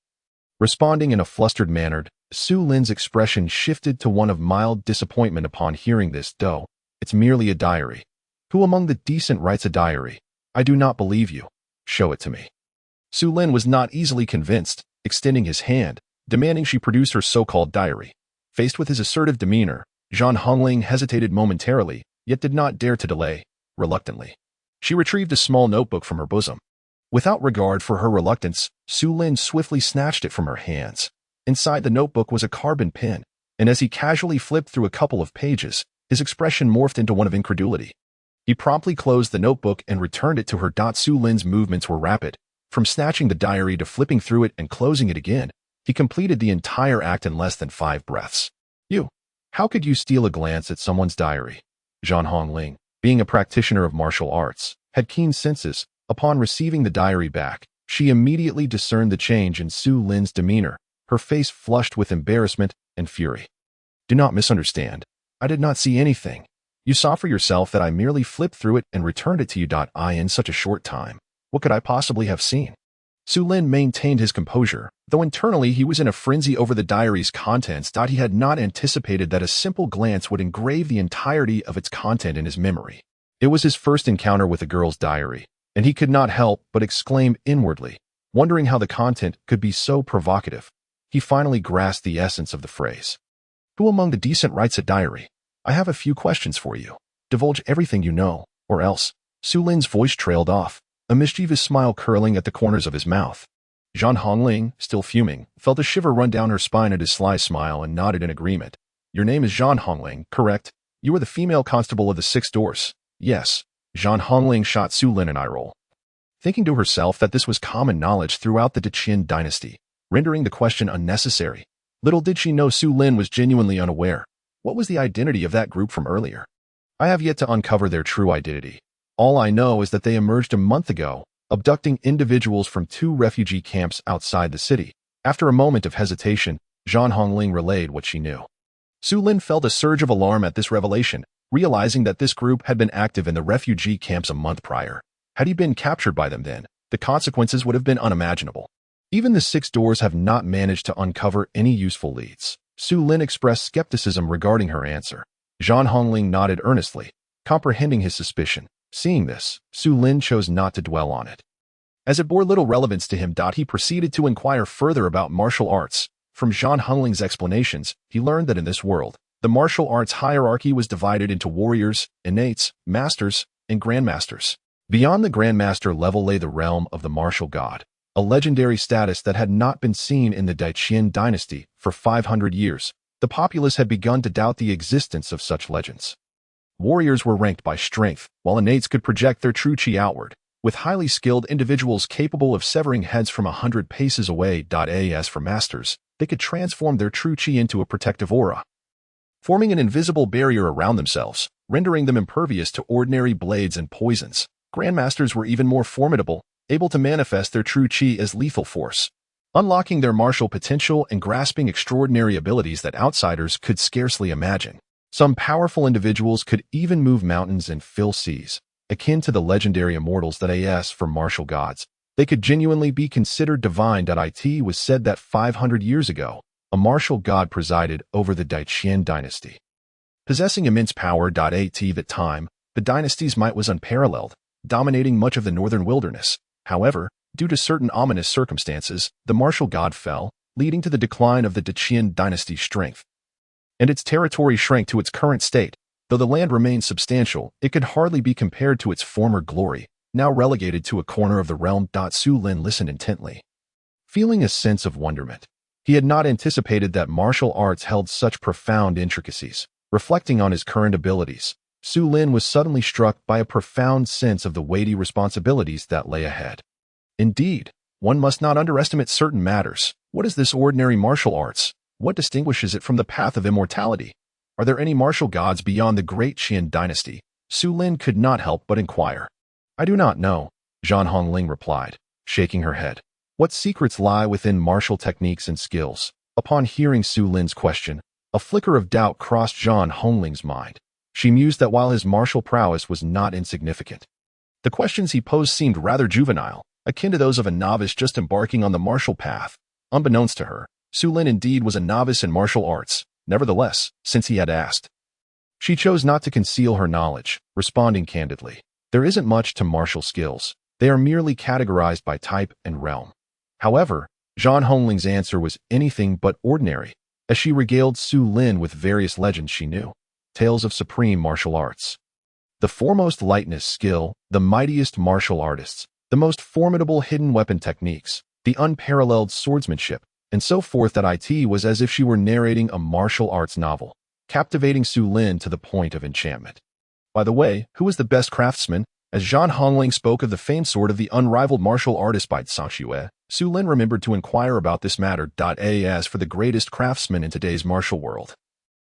Responding in a flustered manner, Su Lin's expression shifted to one of mild disappointment upon hearing this. It's merely a diary. Who among the decent writes a diary? I do not believe you. Show it to me. Su Lin was not easily convinced, extending his hand, demanding she produce her so-called diary. Faced with his assertive demeanor, Zhan Hongling hesitated momentarily, yet did not dare to delay. Reluctantly, she retrieved a small notebook from her bosom. Without regard for her reluctance, Su Lin swiftly snatched it from her hands. Inside the notebook was a carbon pen, and as he casually flipped through a couple of pages, his expression morphed into one of incredulity. He promptly closed the notebook and returned it to her. Su Lin's movements were rapid. From snatching the diary to flipping through it and closing it again, he completed the entire act in less than 5 breaths. How could you steal a glance at someone's diary? Zhan Hongling, being a practitioner of martial arts, had keen senses. Upon receiving the diary back, she immediately discerned the change in Su Lin's demeanor. Her face flushed with embarrassment and fury. Do not misunderstand. I did not see anything. You saw for yourself that I merely flipped through it and returned it to you. In such a short time, what could I possibly have seen? Su Lin maintained his composure, though internally he was in a frenzy over the diary's contents. He had not anticipated that a simple glance would engrave the entirety of its content in his memory. It was his first encounter with a girl's diary, and he could not help but exclaim inwardly, wondering how the content could be so provocative. He finally grasped the essence of the phrase. Who among the decent writes a diary? I have a few questions for you. Divulge everything you know, or else. Su Lin's voice trailed off, a mischievous smile curling at the corners of his mouth. Zhan Hongling, still fuming, felt a shiver run down her spine at his sly smile and nodded in agreement. Your name is Zhan Hongling, correct? You are the female constable of the 6 doors. Yes. Zhan Hongling shot Su Lin an eye roll, thinking to herself that this was common knowledge throughout the Deqian dynasty, rendering the question unnecessary. Little did she know Su Lin was genuinely unaware. What was the identity of that group from earlier? I have yet to uncover their true identity. All I know is that they emerged a month ago, abducting individuals from 2 refugee camps outside the city. After a moment of hesitation, Zhan Hongling relayed what she knew. Su Lin felt a surge of alarm at this revelation, realizing that this group had been active in the refugee camps a month prior. Had he been captured by them then, the consequences would have been unimaginable. Even the 6 doors have not managed to uncover any useful leads. Su Lin expressed skepticism regarding her answer. Zhan Hongling nodded earnestly, comprehending his suspicion. Seeing this, Su Lin chose not to dwell on it, as it bore little relevance to him. He proceeded to inquire further about martial arts. From Zhan Hongling's explanations, he learned that in this world, the martial arts hierarchy was divided into warriors, innates, masters, and grandmasters. Beyond the grandmaster level lay the realm of the martial god, a legendary status that had not been seen in the Deqian dynasty for 500 years. The populace had begun to doubt the existence of such legends. Warriors were ranked by strength, while innates could project their true chi outward, with highly skilled individuals capable of severing heads from 100 paces away. As for masters, they could transform their true chi into a protective aura, forming an invisible barrier around themselves, rendering them impervious to ordinary blades and poisons. Grandmasters were even more formidable, able to manifest their true chi as lethal force, unlocking their martial potential and grasping extraordinary abilities that outsiders could scarcely imagine. Some powerful individuals could even move mountains and fill seas, akin to the legendary immortals. As for martial gods, they could genuinely be considered divine. It was said that 500 years ago, a martial god presided over the Deqian dynasty, possessing immense power. At that time, the dynasty's might was unparalleled, dominating much of the northern wilderness. However, due to certain ominous circumstances, the martial god fell, leading to the decline of the Deqian dynasty's strength, and its territory shrank to its current state. Though the land remained substantial, it could hardly be compared to its former glory, now relegated to a corner of the realm. Su Lin listened intently, feeling a sense of wonderment. He had not anticipated that martial arts held such profound intricacies. Reflecting on his current abilities, Su Lin was suddenly struck by a profound sense of the weighty responsibilities that lay ahead. Indeed, one must not underestimate certain matters. What is this ordinary martial arts? What distinguishes it from the path of immortality? Are there any martial gods beyond the great Qian dynasty? Su Lin could not help but inquire. I do not know, Zhan Hongling replied, shaking her head. What secrets lie within martial techniques and skills? Upon hearing Su Lin's question, a flicker of doubt crossed Zhan Hongling's mind. She mused that while his martial prowess was not insignificant, the questions he posed seemed rather juvenile, akin to those of a novice just embarking on the martial path. Unbeknownst to her, Su Lin indeed was a novice in martial arts. Nevertheless, since he had asked, she chose not to conceal her knowledge, responding candidly. There isn't much to martial skills. They are merely categorized by type and realm. However, Zhan Hongling's answer was anything but ordinary, as she regaled Su Lin with various legends she knew, tales of supreme martial arts, the foremost lightness skill, the mightiest martial artists, the most formidable hidden weapon techniques, the unparalleled swordsmanship, and so forth. It was as if she were narrating a martial arts novel, captivating Su Lin to the point of enchantment. By the way, who was the best craftsman? As Zhan Hongling spoke of the famed sword of the unrivaled martial artist by Sanxue, Su Lin remembered to inquire about this matter. As for the greatest craftsman in today's martial world,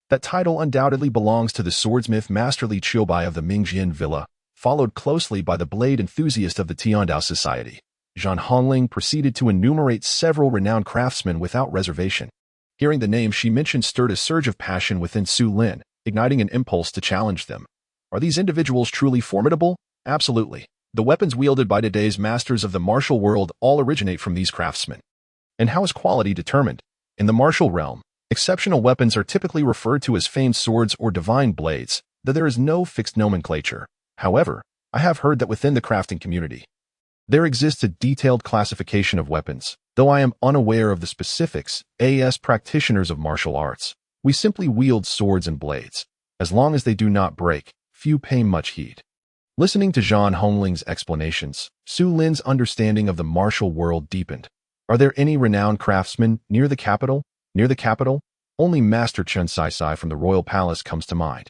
that title undoubtedly belongs to the swordsmith Master Li Qiubai of the Mingjian Villa, followed closely by the blade enthusiast of the Tiandao Society. Zhan Hongling proceeded to enumerate several renowned craftsmen without reservation. Hearing the names she mentioned stirred a surge of passion within Su Lin, igniting an impulse to challenge them. Are these individuals truly formidable? Absolutely. The weapons wielded by today's masters of the martial world all originate from these craftsmen. And how is quality determined? In the martial realm, exceptional weapons are typically referred to as famed swords or divine blades, though there is no fixed nomenclature. However, I have heard that within the crafting community, there exists a detailed classification of weapons. Though I am unaware of the specifics, as practitioners of martial arts, we simply wield swords and blades. As long as they do not break, few pay much heed. Listening to Zhang Hongling's explanations, Su Lin's understanding of the martial world deepened. Are there any renowned craftsmen near the capital? Near the capital? Only Master Chen Sai from the royal palace comes to mind.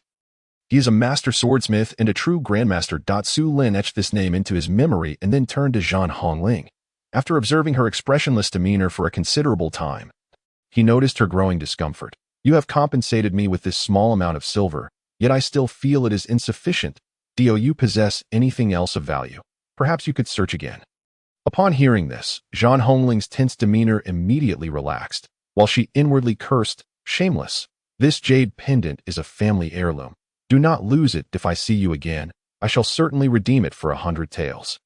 He is a master swordsmith and a true grandmaster. Su Lin etched this name into his memory and then turned to Zhang Hongling. After observing her expressionless demeanor for a considerable time, he noticed her growing discomfort. You have compensated me with this small amount of silver, yet I still feel it is insufficient. Do you possess anything else of value? Perhaps you could search again. Upon hearing this, Zhang Hongling's tense demeanor immediately relaxed, while she inwardly cursed, shameless. This jade pendant is a family heirloom. Do not lose it. If I see you again, I shall certainly redeem it for 100 taels.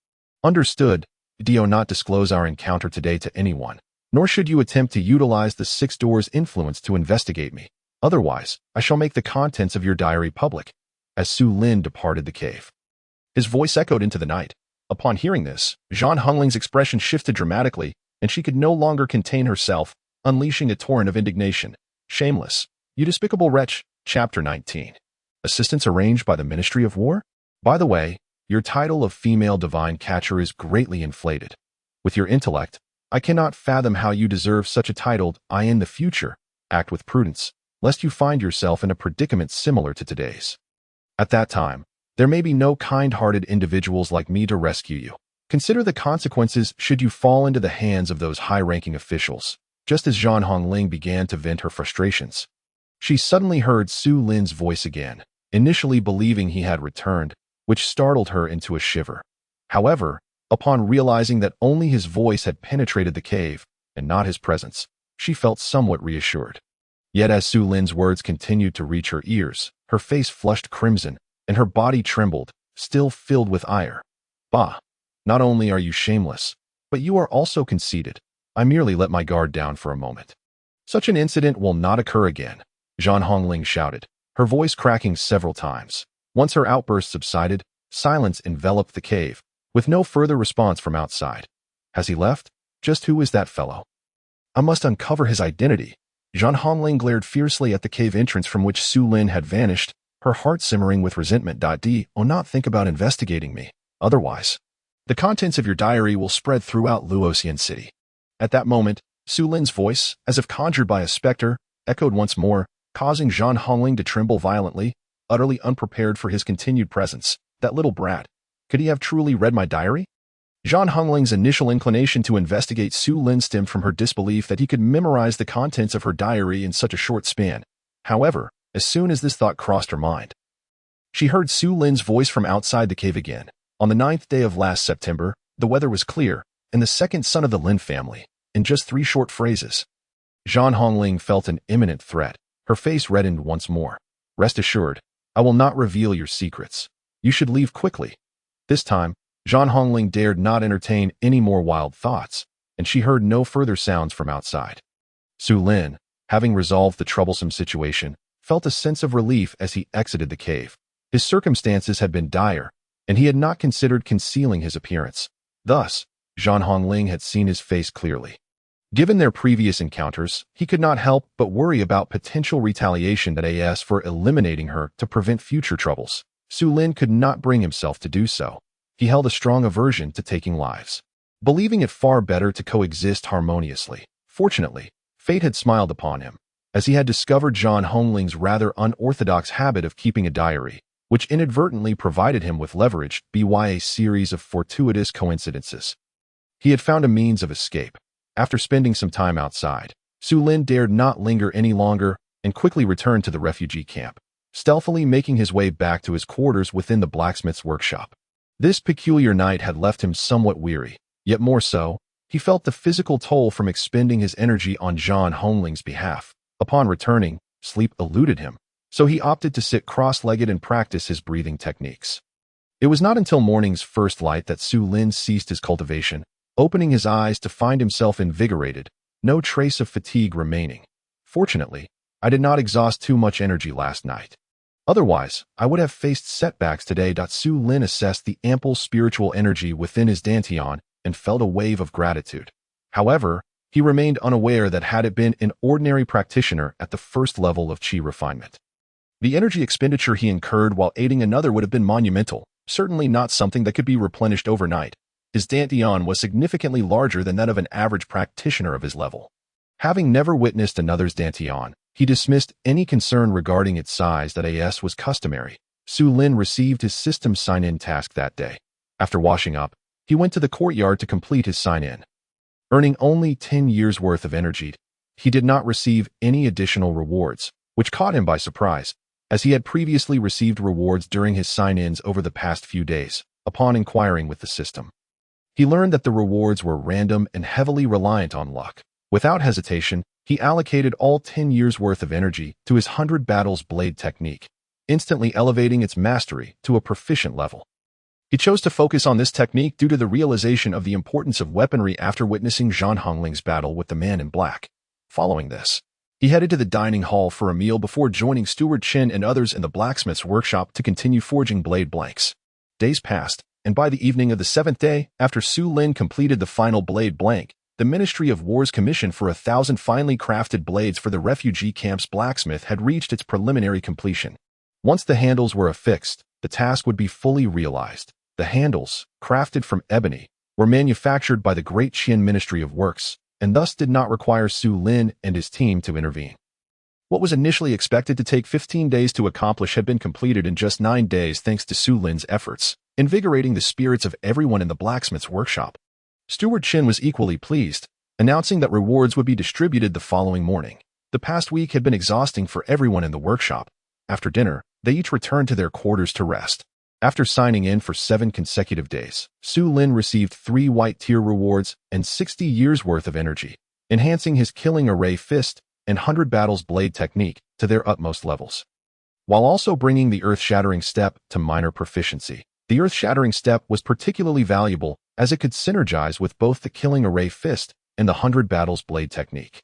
Understood. Do not disclose our encounter today to anyone, nor should you attempt to utilize the Six Doors' influence to investigate me. Otherwise, I shall make the contents of your diary public. As Su Lin departed the cave, his voice echoed into the night. Upon hearing this, Zhang Hongling's expression shifted dramatically, and she could no longer contain herself, unleashing a torrent of indignation. Shameless, you despicable wretch. Chapter 19. Assistance arranged by the Ministry of War? By the way, your title of female divine catcher is greatly inflated. With your intellect, I cannot fathom how you deserve such a title. In the future, act with prudence, lest you find yourself in a predicament similar to today's. At that time, there may be no kind-hearted individuals like me to rescue you. Consider the consequences should you fall into the hands of those high-ranking officials. Just as Zhang Hongling began to vent her frustrations, she suddenly heard Su Lin's voice again, initially believing he had returned, which startled her into a shiver. However, upon realizing that only his voice had penetrated the cave, and not his presence, she felt somewhat reassured. Yet as Su Lin's words continued to reach her ears, her face flushed crimson, and her body trembled, still filled with ire. Bah! Not only are you shameless, but you are also conceited. I merely let my guard down for a moment. Such an incident will not occur again, Zhang Hongling shouted, her voice cracking several times. Once her outburst subsided, silence enveloped the cave, with no further response from outside. Has he left? Just who is that fellow? I must uncover his identity. Zhang Hongling glared fiercely at the cave entrance from which Su Lin had vanished, her heart simmering with resentment. Do not think about investigating me. Otherwise, the contents of your diary will spread throughout Luoxian City. At that moment, Su Lin's voice, as if conjured by a specter, echoed once more, causing Zhang Hongling to tremble violently, utterly unprepared for his continued presence. That little brat. Could he have truly read my diary? Zhang Hongling's initial inclination to investigate Su Lin stemmed from her disbelief that he could memorize the contents of her diary in such a short span. However, as soon as this thought crossed her mind, she heard Su Lin's voice from outside the cave again. On the 9th day of last September, the weather was clear, and the second son of the Lin family, in just 3 short phrases. Zhang Hongling felt an imminent threat. Her face reddened once more. Rest assured, I will not reveal your secrets. You should leave quickly. This time, Zhang Hongling dared not entertain any more wild thoughts, and she heard no further sounds from outside. Su Lin, having resolved the troublesome situation, felt a sense of relief as he exited the cave. His circumstances had been dire, and he had not considered concealing his appearance. Thus, Zhang Hongling had seen his face clearly. Given their previous encounters, he could not help but worry about potential retaliation for eliminating her to prevent future troubles. Su Lin could not bring himself to do so. He held a strong aversion to taking lives, believing it far better to coexist harmoniously. Fortunately, fate had smiled upon him, as he had discovered Zhang Hongling's rather unorthodox habit of keeping a diary, which inadvertently provided him with leverage by a series of fortuitous coincidences. He had found a means of escape. After spending some time outside, Su Lin dared not linger any longer and quickly returned to the refugee camp, stealthily making his way back to his quarters within the blacksmith's workshop. This peculiar night had left him somewhat weary, yet more so, he felt the physical toll from expending his energy on Zhang Hongling's behalf. Upon returning, sleep eluded him, so he opted to sit cross-legged and practice his breathing techniques. It was not until morning's first light that Su Lin ceased his cultivation, opening his eyes to find himself invigorated, no trace of fatigue remaining. Fortunately, I did not exhaust too much energy last night. Otherwise, I would have faced setbacks today. Su Lin assessed the ample spiritual energy within his dantian and felt a wave of gratitude. However, he remained unaware that had it been an ordinary practitioner at the first level of qi refinement, the energy expenditure he incurred while aiding another would have been monumental, certainly not something that could be replenished overnight. His dantian was significantly larger than that of an average practitioner of his level. Having never witnessed another's dantian, he dismissed any concern regarding its size that as was customary. Su Lin received his system sign-in task that day. After washing up, he went to the courtyard to complete his sign-in. Earning only 10 years' worth of energy, he did not receive any additional rewards, which caught him by surprise, as he had previously received rewards during his sign-ins over the past few days. Upon inquiring with the system, he learned that the rewards were random and heavily reliant on luck. Without hesitation, he allocated all 10 years' worth of energy to his 100 battles blade technique, instantly elevating its mastery to a proficient level. He chose to focus on this technique due to the realization of the importance of weaponry after witnessing Zhang Hongling's battle with the man in black. Following this, he headed to the dining hall for a meal before joining Steward Chen and others in the blacksmith's workshop to continue forging blade blanks. Days passed, and by the evening of the 7th day, after Su Lin completed the final blade blank, the Ministry of War's commission for 1,000 finely crafted blades for the refugee camp's blacksmith had reached its preliminary completion. Once the handles were affixed, the task would be fully realized. The handles, crafted from ebony, were manufactured by the Great Qian Ministry of Works, and thus did not require Su Lin and his team to intervene. What was initially expected to take 15 days to accomplish had been completed in just 9 days thanks to Su Lin's efforts, invigorating the spirits of everyone in the blacksmith's workshop. Steward Chen was equally pleased, announcing that rewards would be distributed the following morning. The past week had been exhausting for everyone in the workshop. After dinner, they each returned to their quarters to rest. After signing in for 7 consecutive days, Su Lin received 3 white tier rewards and 60 years worth of energy, enhancing his killing array fist and 100 battles blade technique to their utmost levels, while also bringing the earth-shattering step to minor proficiency. The earth-shattering step was particularly valuable as it could synergize with both the killing array fist and the 100 battles blade technique,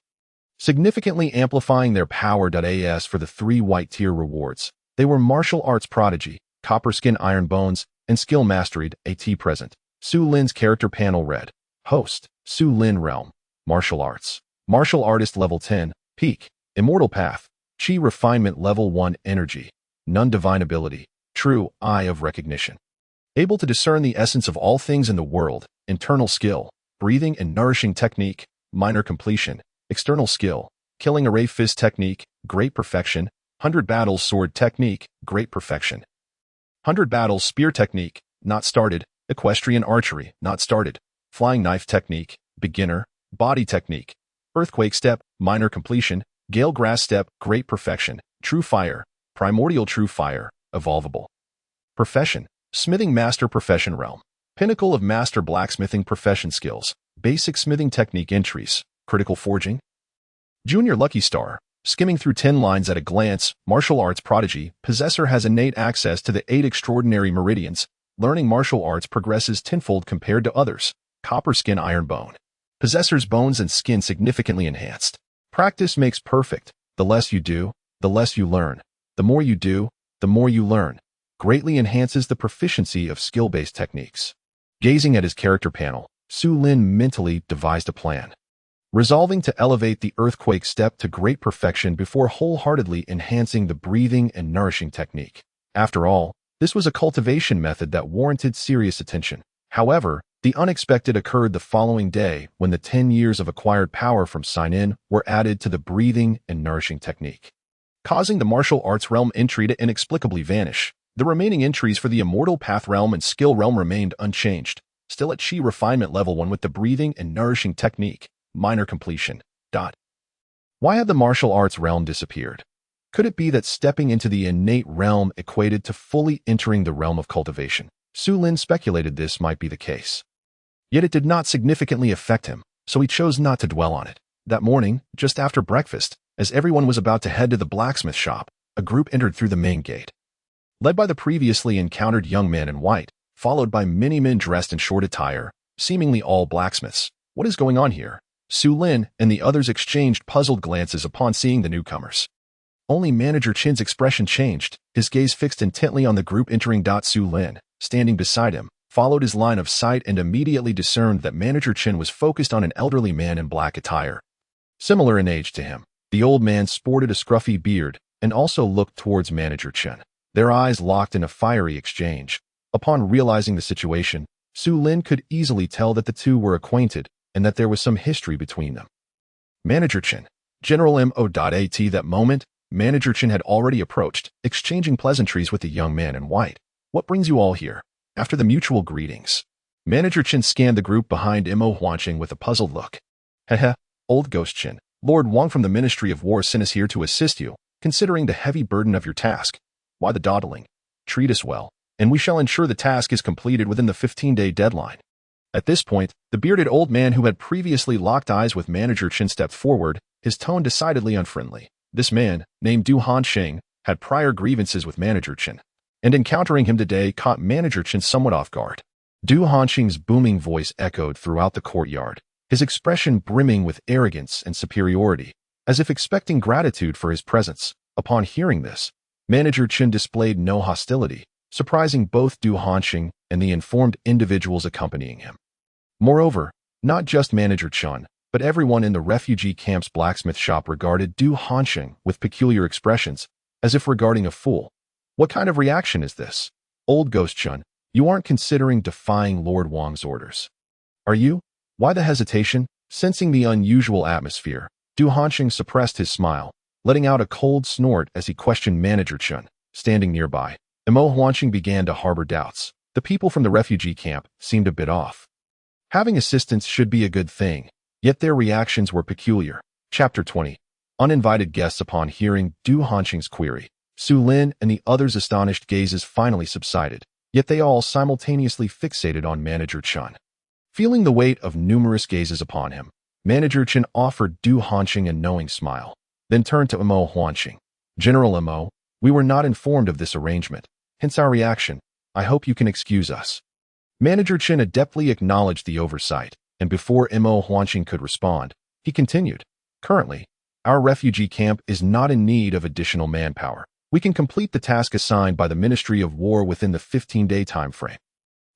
significantly amplifying their power. As for the 3 white tier rewards, they were martial arts prodigy, copper skin iron bones, and skill mastered. Present. Su Lin's character panel read: Host, Su Lin Realm, Martial Arts, Martial Artist Level 10, Peak, Immortal Path, Qi Refinement Level 1 Energy, None Divine Ability, True Eye of Recognition. Able to discern the essence of all things in the world, internal skill, breathing and nourishing technique, minor completion, external skill, killing array fist technique, great perfection, 100 battles sword technique, great perfection. 100 battles spear technique, not started, equestrian archery, not started, flying knife technique, beginner, body technique, earthquake step, minor completion, gale grass step, great perfection, true fire, primordial true fire, evolvable. Profession, smithing master profession realm, pinnacle of master blacksmithing profession skills, basic smithing technique entries, critical forging. Junior lucky star, skimming through 10 lines at a glance, martial arts prodigy, possessor has innate access to the 8 extraordinary meridians, learning martial arts progresses tenfold compared to others, copper skin iron bone. Possessor's bones and skin significantly enhanced. Practice makes perfect. The less you do, the less you learn. The more you do, the more you learn. Greatly enhances the proficiency of skill-based techniques. Gazing at his character panel, Su Lin mentally devised a plan, resolving to elevate the earthquake step to great perfection before wholeheartedly enhancing the breathing and nourishing technique. After all, this was a cultivation method that warranted serious attention. However, the unexpected occurred the following day when the 10 years of acquired power from sign-in were added to the breathing and nourishing technique, causing the martial arts realm entry to inexplicably vanish. The remaining entries for the immortal path realm and skill realm remained unchanged, still at Qi refinement level 1 with the breathing and nourishing technique, minor completion. Why had the martial arts realm disappeared? Could it be that stepping into the innate realm equated to fully entering the realm of cultivation? Su Lin speculated this might be the case. Yet it did not significantly affect him, so he chose not to dwell on it. That morning, just after breakfast, as everyone was about to head to the blacksmith shop, a group entered through the main gate, led by the previously encountered young man in white, followed by many men dressed in short attire, seemingly all blacksmiths. What is going on here? Su Lin and the others exchanged puzzled glances upon seeing the newcomers. Only Manager Chin's expression changed, his gaze fixed intently on the group entering. Su Lin, standing beside him, followed his line of sight and immediately discerned that Manager Chin was focused on an elderly man in black attire. Similar in age to him, the old man sported a scruffy beard and also looked towards Manager Chin. Their eyes locked in a fiery exchange. Upon realizing the situation, Su Lin could easily tell that the two were acquainted and that there was some history between them. Manager Chin, General Mo.At that moment, Manager Chin had already approached, exchanging pleasantries with the young man in white. What brings you all here? After the mutual greetings, Manager Chin scanned the group behind Mo Huanqing with a puzzled look. Heh, old ghost Chin, Lord Wang from the Ministry of War sent us here to assist you, considering the heavy burden of your task. Why the dawdling? Treat us well, and we shall ensure the task is completed within the 15-day deadline. At this point, the bearded old man who had previously locked eyes with Manager Chin stepped forward, his tone decidedly unfriendly. This man, named Du Hansheng, had prior grievances with Manager Chin, and encountering him today caught Manager Chin somewhat off guard. Du Hansheng's booming voice echoed throughout the courtyard, his expression brimming with arrogance and superiority, as if expecting gratitude for his presence. Upon hearing this, Manager Chin displayed no hostility, surprising both Du Hansheng and the informed individuals accompanying him. Moreover, not just Manager Chin, but everyone in the refugee camp's blacksmith shop regarded Du Hansheng with peculiar expressions, as if regarding a fool. What kind of reaction is this? Old Ghost Chin, you aren't considering defying Lord Wang's orders, are you? Why the hesitation? Sensing the unusual atmosphere, Du Hansheng suppressed his smile, letting out a cold snort as he questioned Manager Chin, standing nearby. Mo Huanqing began to harbor doubts. The people from the refugee camp seemed a bit off. Having assistance should be a good thing, yet their reactions were peculiar. Chapter 20. Uninvited guests. Upon hearing Du Hansheng's query, Su Lin and the others' astonished gazes finally subsided, yet they all simultaneously fixated on Manager Chin. Feeling the weight of numerous gazes upon him, Manager Chin offered Du Hansheng a knowing smile, then turned to Mo Huanqing. General Mo, we were not informed of this arrangement, hence our reaction. I hope you can excuse us. Manager Chin adeptly acknowledged the oversight, and before Mo Huanqing could respond, he continued, currently, our refugee camp is not in need of additional manpower. We can complete the task assigned by the Ministry of War within the 15-day time frame.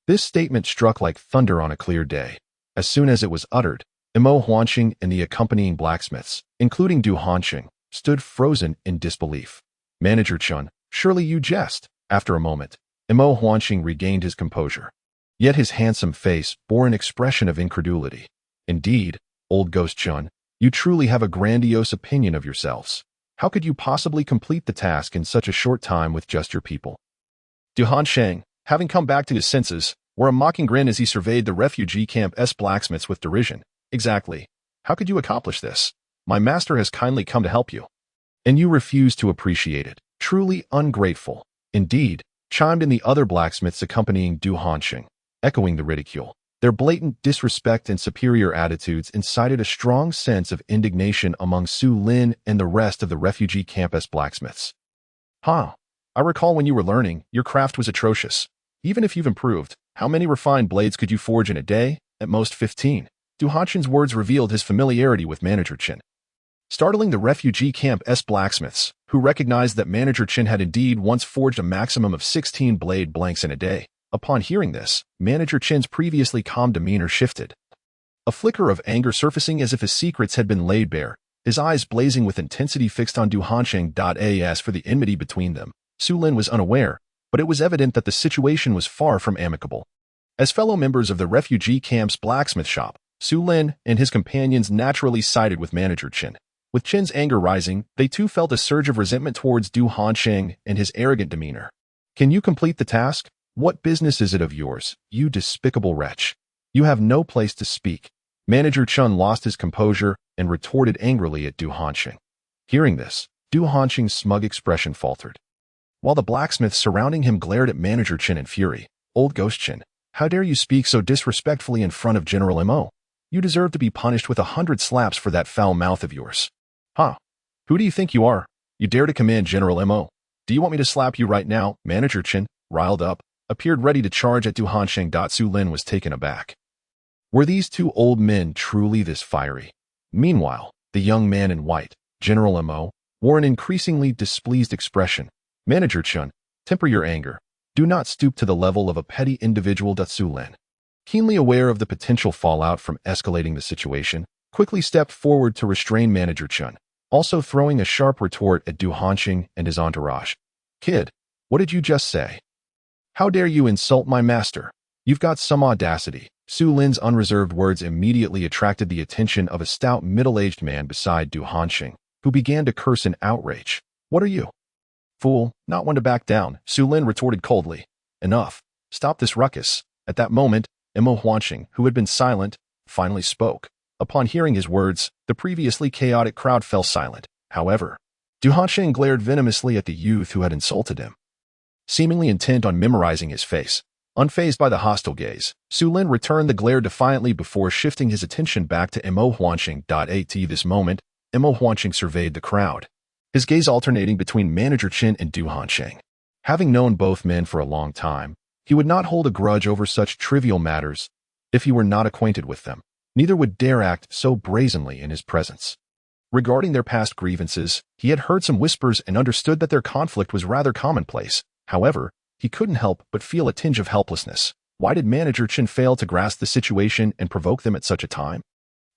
This statement struck like thunder on a clear day. As soon as it was uttered, Mo Huanqing and the accompanying blacksmiths, including Du Hansheng, stood frozen in disbelief. Manager Chin, surely you jest. After a moment, Mo Huanqing regained his composure. Yet his handsome face bore an expression of incredulity. Indeed, old Ghost Chin, you truly have a grandiose opinion of yourselves. How could you possibly complete the task in such a short time with just your people? Du Hansheng, having come back to his senses, wore a mocking grin as he surveyed the refugee camp's blacksmiths with derision. Exactly. How could you accomplish this? My master has kindly come to help you. And you refuse to appreciate it. Truly ungrateful. Indeed, chimed in the other blacksmiths accompanying Du Hansheng, echoing the ridicule. Their blatant disrespect and superior attitudes incited a strong sense of indignation among Su Lin and the rest of the refugee camp's blacksmiths. I recall when you were learning, your craft was atrocious. Even if you've improved, how many refined blades could you forge in a day? At most 15. Du Hansheng's words revealed his familiarity with Manager Chin, startling the refugee camp's blacksmiths, who recognized that Manager Chin had indeed once forged a maximum of 16 blade blanks in a day. Upon hearing this, Manager Chin's previously calm demeanor shifted. A flicker of anger surfacing as if his secrets had been laid bare, his eyes blazing with intensity fixed on Du Hansheng. As for the enmity between them, Su Lin was unaware, but it was evident that the situation was far from amicable. As fellow members of the refugee camp's blacksmith shop, Su Lin and his companions naturally sided with Manager Chin. With Chin's anger rising, they too felt a surge of resentment towards Du Hansheng and his arrogant demeanor. Can you complete the task? What business is it of yours, you despicable wretch? You have no place to speak. Manager Chin lost his composure and retorted angrily at Du Hansheng. Hearing this, Du Hansheng's smug expression faltered, while the blacksmiths surrounding him glared at Manager Chin in fury. Old Ghost Chin, how dare you speak so disrespectfully in front of General Mo? You deserve to be punished with 100 slaps for that foul mouth of yours. Who do you think you are? You dare to command General Mo? Do you want me to slap you right now? Manager Chin, riled up, appeared ready to charge at Du Hansheng. Su Lin was taken aback. Were these two old men truly this fiery? Meanwhile, the young man in white, General Mo, wore an increasingly displeased expression. Manager Chun, temper your anger. Do not stoop to the level of a petty individual. Su Lin, keenly aware of the potential fallout from escalating the situation, quickly stepped forward to restrain Manager Chun, also throwing a sharp retort at Du Hanqing and his entourage. Kid, what did you just say? How dare you insult my master? You've got some audacity. Su Lin's unreserved words immediately attracted the attention of a stout middle-aged man beside Du Hanqing, who began to curse in outrage. What are you? Fool, not one to back down, Su Lin retorted coldly. Enough. Stop this ruckus. At that moment, Imo Huanqing, who had been silent, finally spoke. Upon hearing his words, the previously chaotic crowd fell silent. However, Du Hanqing glared venomously at the youth who had insulted him. Seemingly intent on memorizing his face, unfazed by the hostile gaze, Su Lin returned the glare defiantly before shifting his attention back to Imo Huanqing. At this moment, Imo Huanqing surveyed the crowd, his gaze alternating between Manager Qin and Du Hanqing. Having known both men for a long time, he would not hold a grudge over such trivial matters if he were not acquainted with them. Neither would dare act so brazenly in his presence. Regarding their past grievances, he had heard some whispers and understood that their conflict was rather commonplace. However, he couldn't help but feel a tinge of helplessness. Why did Manager Qin fail to grasp the situation and provoke them at such a time?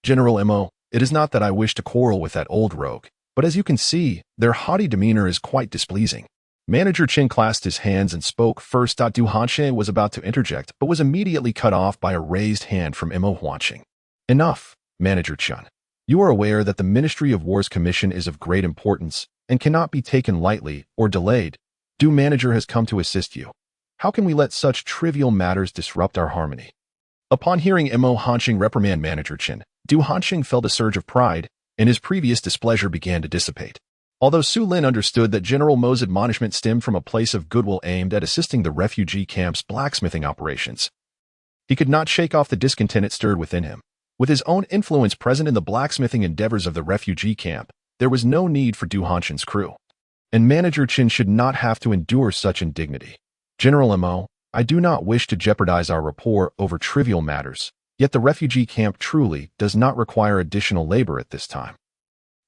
General Mo, it is not that I wish to quarrel with that old rogue, but as you can see, their haughty demeanor is quite displeasing. Manager Qin clasped his hands and spoke first. Du Hanqing was about to interject, but was immediately cut off by a raised hand from Imo Huanqing. Enough, Manager Qin. You are aware that the Ministry of War's commission is of great importance and cannot be taken lightly or delayed. Du Manager has come to assist you. How can we let such trivial matters disrupt our harmony? Upon hearing Imo Huanqing reprimand Manager Qin, Du Hanqing felt a surge of pride, and his previous displeasure began to dissipate. Although Su Lin understood that General Mo's admonishment stemmed from a place of goodwill aimed at assisting the refugee camp's blacksmithing operations, he could not shake off the discontent it stirred within him. With his own influence present in the blacksmithing endeavors of the refugee camp, there was no need for Du Hanqing's crew. And Manager Qin should not have to endure such indignity. General Mo, I do not wish to jeopardize our rapport over trivial matters, yet the refugee camp truly does not require additional labor at this time.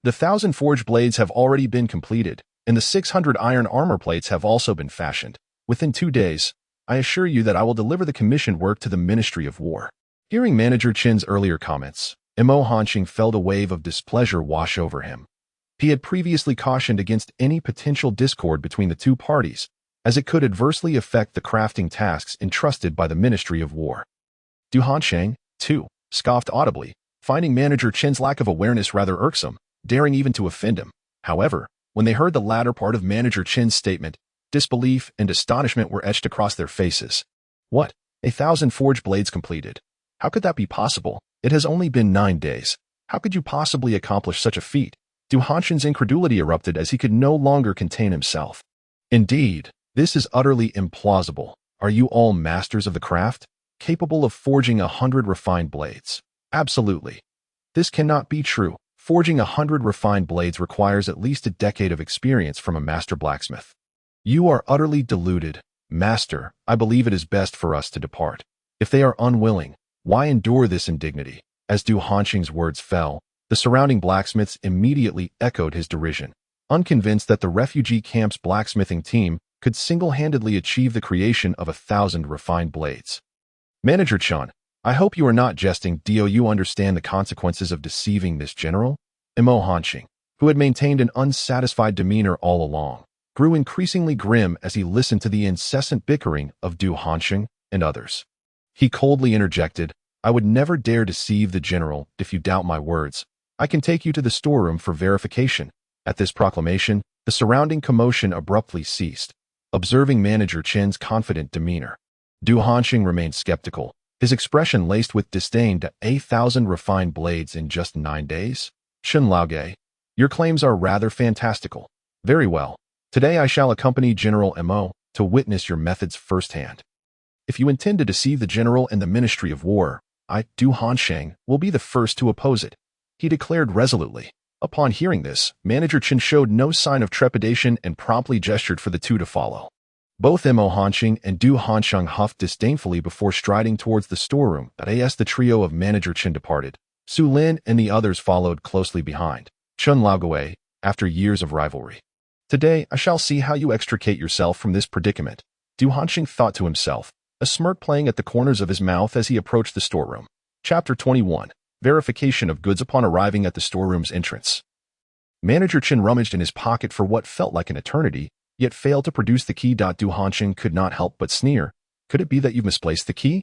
The 1,000 forged blades have already been completed, and the 600 iron armor plates have also been fashioned. Within 2 days, I assure you that I will deliver the commissioned work to the Ministry of War. Hearing Manager Qin's earlier comments, Imo Huanqing felt a wave of displeasure wash over him. He had previously cautioned against any potential discord between the two parties, as it could adversely affect the crafting tasks entrusted by the Ministry of War. Du Hanqing, too, scoffed audibly, finding Manager Qin's lack of awareness rather irksome, daring even to offend him. However, when they heard the latter part of Manager Qin's statement, disbelief and astonishment were etched across their faces. What? 1,000 forged blades completed? How could that be possible? It has only been 9 days. How could you possibly accomplish such a feat? Du Hanqing's incredulity erupted as he could no longer contain himself. Indeed, this is utterly implausible. Are you all masters of the craft, capable of forging 100 refined blades? Absolutely. This cannot be true. Forging 100 refined blades requires at least a decade of experience from a master blacksmith. You are utterly deluded. Master, I believe it is best for us to depart. If they are unwilling, why endure this indignity? As Du Hanqing's words fell, the surrounding blacksmiths immediately echoed his derision, unconvinced that the refugee camp's blacksmithing team could single-handedly achieve the creation of 1,000 refined blades. Manager Chun, I hope you are not jesting. Do you understand the consequences of deceiving this general? Imo Huanqing, who had maintained an unsatisfied demeanor all along, grew increasingly grim as he listened to the incessant bickering of Du Hanqing and others. He coldly interjected, I would never dare deceive the general. If you doubt my words, I can take you to the storeroom for verification. At this proclamation, the surrounding commotion abruptly ceased. Observing Manager Qin's confident demeanor, Du Hanqing remained skeptical, his expression laced with disdain. 1,000 refined blades in just 9 days? Chen Laoge, your claims are rather fantastical. Very well. Today I shall accompany General Mo to witness your methods firsthand. If you intend to deceive the general and the Ministry of War, I, Du Hanqing, will be the first to oppose it, he declared resolutely. Upon hearing this, Manager Qin showed no sign of trepidation and promptly gestured for the two to follow. Both Imo Huanqing and Du Hanqing huffed disdainfully before striding towards the storeroom. As the trio of Manager Qin departed, Su Lin and the others followed closely behind. Chen Laoge, after years of rivalry. Today, I shall see how you extricate yourself from this predicament, Du Hanxing thought to himself, a smirk playing at the corners of his mouth as he approached the storeroom. Chapter 21. Verification of goods upon arriving at the storeroom's entrance. Manager Chen rummaged in his pocket for what felt like an eternity, yet failed to produce the key. Du Hanxing could not help but sneer. Could it be that you've misplaced the key?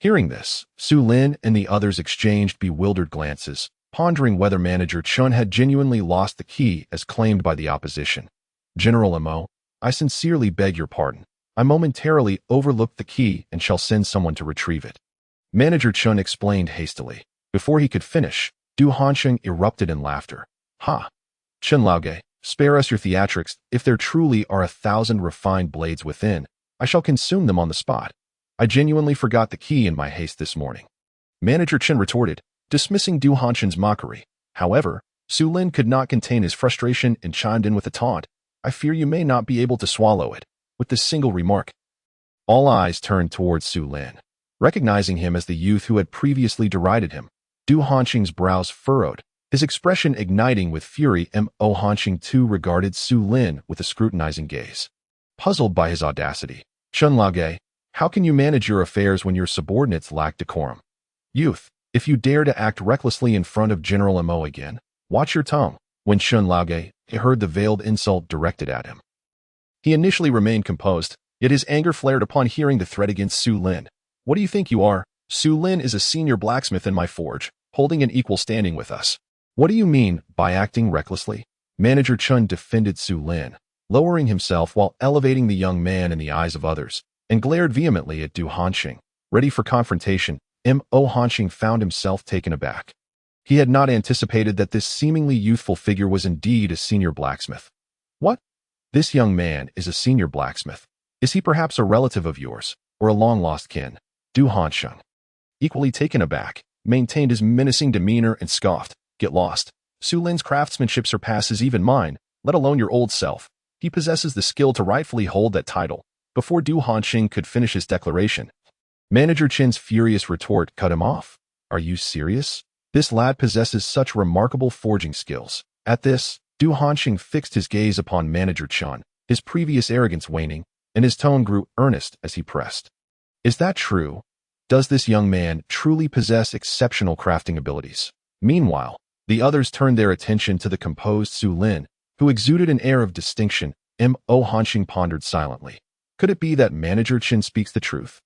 Hearing this, Su Lin and the others exchanged bewildered glances, pondering whether Manager Chen had genuinely lost the key as claimed by the opposition. General Mo, I sincerely beg your pardon. I momentarily overlooked the key and shall send someone to retrieve it. Manager Chen explained hastily. Before he could finish, Du Hanxing erupted in laughter. Ha! Chen Laoge, spare us your theatrics. If there truly are 1,000 refined blades within, I shall consume them on the spot. I genuinely forgot the key in my haste this morning. Manager Chen retorted, dismissing Du Hanxing's mockery. However, Su Lin could not contain his frustration and chimed in with a taunt. I fear you may not be able to swallow it. With this single remark, all eyes turned towards Su Lin. Recognizing him as the youth who had previously derided him, Du Hanxing's brows furrowed, his expression igniting with fury. Mo Hanxing too regarded Su Lin with a scrutinizing gaze. Puzzled by his audacity, Chen Laoge, how can you manage your affairs when your subordinates lack decorum? Youth, if you dare to act recklessly in front of General Mo again, watch your tongue. When Chen Laoge heard the veiled insult directed at him, he initially remained composed, yet his anger flared upon hearing the threat against Su Lin. What do you think you are? Su Lin is a senior blacksmith in my forge, holding an equal standing with us. What do you mean by acting recklessly? Manager Chen defended Su Lin, lowering himself while elevating the young man in the eyes of others, and glared vehemently at Du Hanxing. Ready for confrontation, Mo Hanxing found himself taken aback. He had not anticipated that this seemingly youthful figure was indeed a senior blacksmith. What? This young man is a senior blacksmith. Is he perhaps a relative of yours, or a long-lost kin? Du Hanxing, equally taken aback, maintained his menacing demeanor and scoffed. Get lost. Su Lin's craftsmanship surpasses even mine, let alone your old self. He possesses the skill to rightfully hold that title. Before Du Hanxing could finish his declaration, Manager Chen's furious retort cut him off. Are you serious? This lad possesses such remarkable forging skills. At this, Du Hanxing fixed his gaze upon Manager Chen, his previous arrogance waning, and his tone grew earnest as he pressed. Is that true? Does this young man truly possess exceptional crafting abilities? Meanwhile, the others turned their attention to the composed Su Lin, who exuded an air of distinction. Mo Hanxing pondered silently. Could it be that Manager Chen speaks the truth?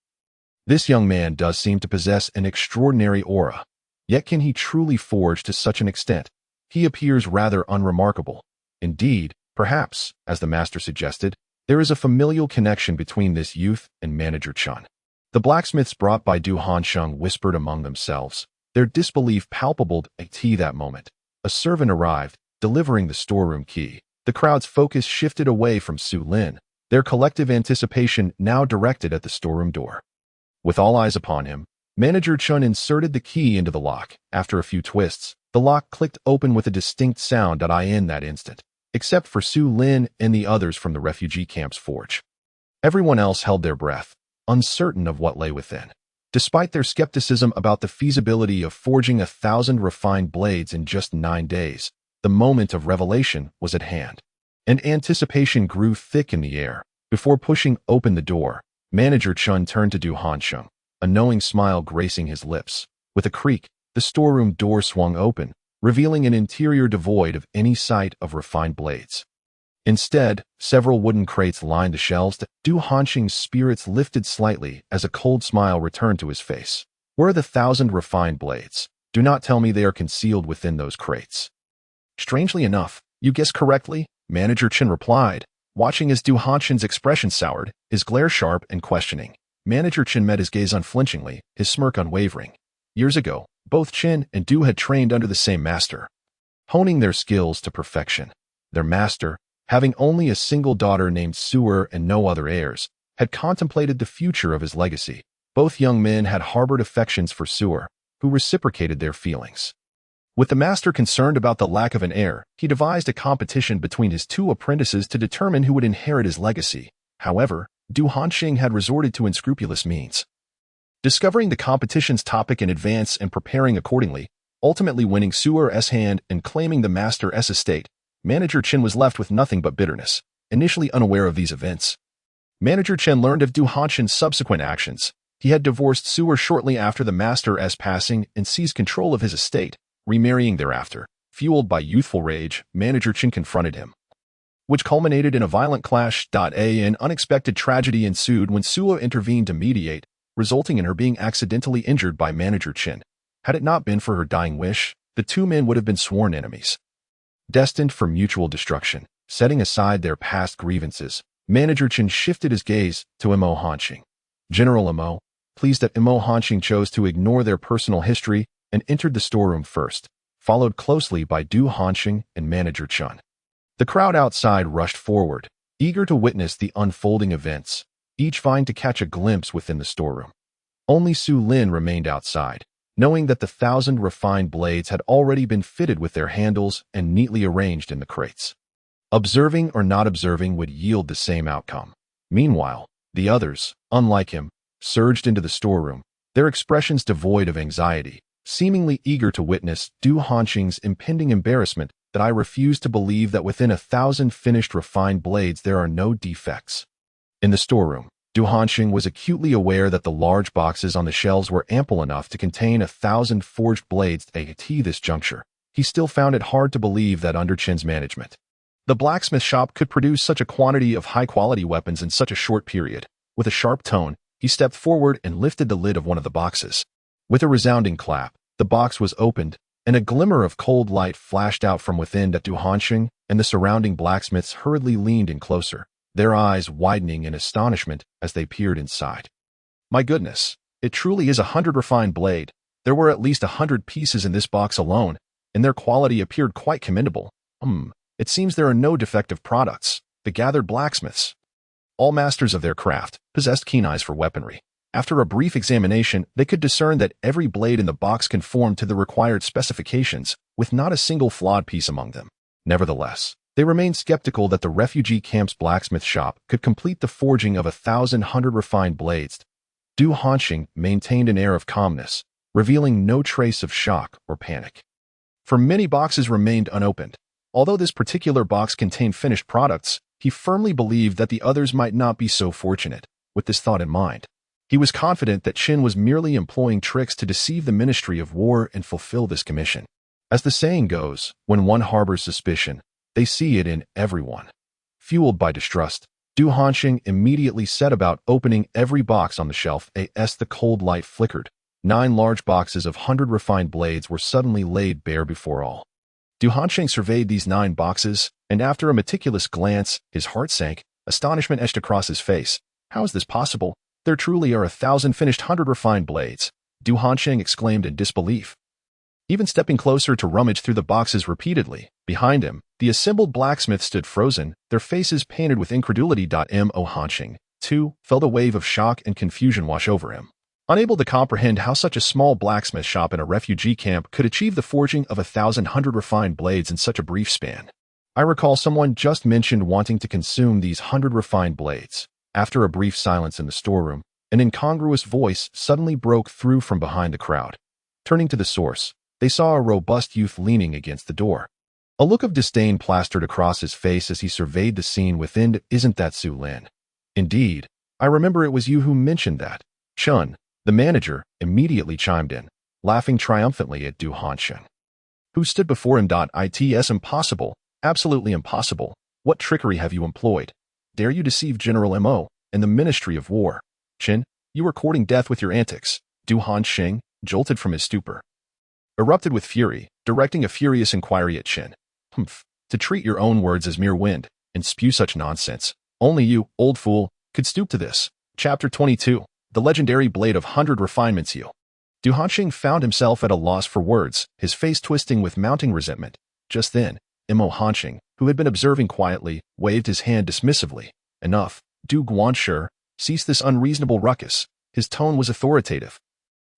This young man does seem to possess an extraordinary aura. Yet can he truly forge to such an extent? He appears rather unremarkable. Indeed, perhaps, as the master suggested, there is a familial connection between this youth and Manager Chen. The blacksmiths brought by Du Hanxing whispered among themselves, their disbelief palpable at that moment. A servant arrived, delivering the storeroom key. The crowd's focus shifted away from Su Lin, their collective anticipation now directed at the storeroom door. With all eyes upon him, Manager Chen inserted the key into the lock. After a few twists, the lock clicked open with a distinct sound. In that instant, except for Su Lin and the others from the refugee camp's forge. Everyone else held their breath, uncertain of what lay within. Despite their skepticism about the feasibility of forging 1,000 refined blades in just 9 days, the moment of revelation was at hand. And anticipation grew thick in the air. Before pushing open the door, Manager Chen turned to Du Hanxing, a knowing smile gracing his lips. With a creak, the storeroom door swung open, revealing an interior devoid of any sight of refined blades. Instead, several wooden crates lined the shelves. Du Hanxing's spirits lifted slightly as a cold smile returned to his face. Where are the 1,000 refined blades? Do not tell me they are concealed within those crates. Strangely enough, you guessed correctly, Manager Chen replied, watching as Du Hanxing's expression soured, his glare sharp and questioning. Manager Chen met his gaze unflinchingly, his smirk unwavering. Years ago, both Chen and Du had trained under the same master, honing their skills to perfection. Their master, having only a single daughter named Suer and no other heirs, had contemplated the future of his legacy. Both young men had harbored affections for Suer, who reciprocated their feelings. With the master concerned about the lack of an heir, he devised a competition between his 2 apprentices to determine who would inherit his legacy. However, Du Hanxing had resorted to unscrupulous means. Discovering the competition's topic in advance and preparing accordingly, ultimately winning Suer's hand and claiming the master's estate, Manager Chen was left with nothing but bitterness, initially unaware of these events. Manager Chen learned of Du Hanshin's subsequent actions. He had divorced Su'er shortly after the master's passing and seized control of his estate, remarrying thereafter. Fueled by youthful rage, Manager Chen confronted him, which culminated in a violent clash. An unexpected tragedy ensued when Su'er intervened to mediate, resulting in her being accidentally injured by Manager Chen. Had it not been for her dying wish, the two men would have been sworn enemies, destined for mutual destruction. Setting aside their past grievances, Manager Chen shifted his gaze to Immortality. General Imo, pleased that Immortality chose to ignore their personal history and entered the storeroom first, followed closely by Du Hanshin and Manager Chen. The crowd outside rushed forward, eager to witness the unfolding events, each vying to catch a glimpse within the storeroom. Only Su Lin remained outside, knowing that the 1,000 refined blades had already been fitted with their handles and neatly arranged in the crates. Observing or not observing would yield the same outcome. Meanwhile, the others, unlike him, surged into the storeroom, their expressions devoid of anxiety, seemingly eager to witness Du Hanshin's impending embarrassment. That I refuse to believe that within 1,000 finished refined blades there are no defects. In the storeroom, Du Hanshin was acutely aware that the large boxes on the shelves were ample enough to contain 1,000 forged blades. At this juncture, he still found it hard to believe that under Chen's management, the blacksmith shop could produce such a quantity of high-quality weapons in such a short period. With a sharp tone, he stepped forward and lifted the lid of one of the boxes. With a resounding clap, the box was opened, and a glimmer of cold light flashed out from within. Du Hanshin and the surrounding blacksmiths hurriedly leaned in closer, their eyes widening in astonishment as they peered inside. My goodness, it truly is 100 refined blade. There were at least 100 pieces in this box alone, and their quality appeared quite commendable. It seems there are no defective products. The gathered blacksmiths, all masters of their craft, possessed keen eyes for weaponry. After a brief examination, they could discern that every blade in the box conformed to the required specifications, with not a single flawed piece among them. Nevertheless, they remained skeptical that the refugee camp's blacksmith shop could complete the forging of 1,100 refined blades. Du Hanshin maintained an air of calmness, revealing no trace of shock or panic. For many boxes remained unopened. Although this particular box contained finished products, he firmly believed that the others might not be so fortunate. With this thought in mind, he was confident that Chen was merely employing tricks to deceive the Ministry of War and fulfill this commission. As the saying goes, when one harbors suspicion, they see it in everyone. Fueled by distrust, Du Hanshin immediately set about opening every box on the shelf. As the cold light flickered, 9 large boxes of 100 refined blades were suddenly laid bare before all. Du Hanshin surveyed these 9 boxes, and after a meticulous glance, his heart sank. Astonishment etched across his face. How is this possible? There truly are 1,000 finished 100 refined blades, Du Hanshin exclaimed in disbelief. Even stepping closer to rummage through the boxes repeatedly, behind him, the assembled blacksmiths stood frozen, their faces painted with incredulity. Mo Hanshin, too, felt a wave of shock and confusion wash over him. Unable to comprehend how such a small blacksmith shop in a refugee camp could achieve the forging of 1,100 refined blades in such a brief span. I recall someone just mentioned wanting to consume these 100 refined blades. After a brief silence in the storeroom, an incongruous voice suddenly broke through from behind the crowd. Turning to the source, they saw a robust youth leaning against the door. A look of disdain plastered across his face as he surveyed the scene within. Isn't that Su Lin? Indeed, I remember it was you who mentioned that. Chun, the manager, immediately chimed in, laughing triumphantly at Du Hanshin, who stood before him. It's impossible, absolutely impossible. What trickery have you employed? Dare you deceive General Mo and the Ministry of War? Chen, you are courting death with your antics. Du Hanshin, jolted from his stupor, erupted with fury, directing a furious inquiry at Chen. To treat your own words as mere wind and spew such nonsense. Only you, old fool, could stoop to this. Chapter 22. The Legendary Blade of 100 Refinements. Du Hanshin found himself at a loss for words, his face twisting with mounting resentment. Just then, Mo Hanshin, who had been observing quietly, waved his hand dismissively. Enough, Du Guanshi, cease this unreasonable ruckus. His tone was authoritative.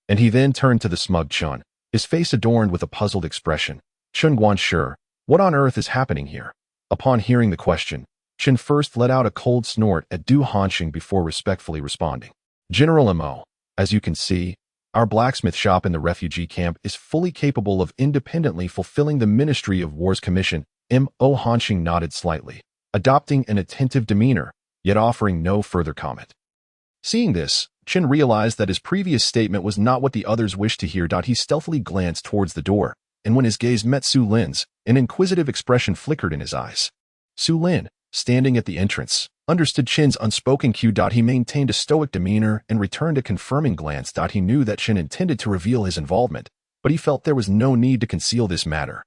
And he then turned to the smug Chun, his face adorned with a puzzled expression. Chun Guanshi, what on earth is happening here? Upon hearing the question, Chen first let out a cold snort at Du Hanshin before respectfully responding. General Mo, as you can see, our blacksmith shop in the refugee camp is fully capable of independently fulfilling the Ministry of War's commission. Mo Hanxing nodded slightly, adopting an attentive demeanor, yet offering no further comment. Seeing this, Qin realized that his previous statement was not what the others wished to hear. He stealthily glanced towards the door, and when his gaze met Su Lin's, an inquisitive expression flickered in his eyes. Su Lin, standing at the entrance, understood Qin's unspoken cue. He maintained a stoic demeanor and returned a confirming glance. He knew that Qin intended to reveal his involvement, but he felt there was no need to conceal this matter.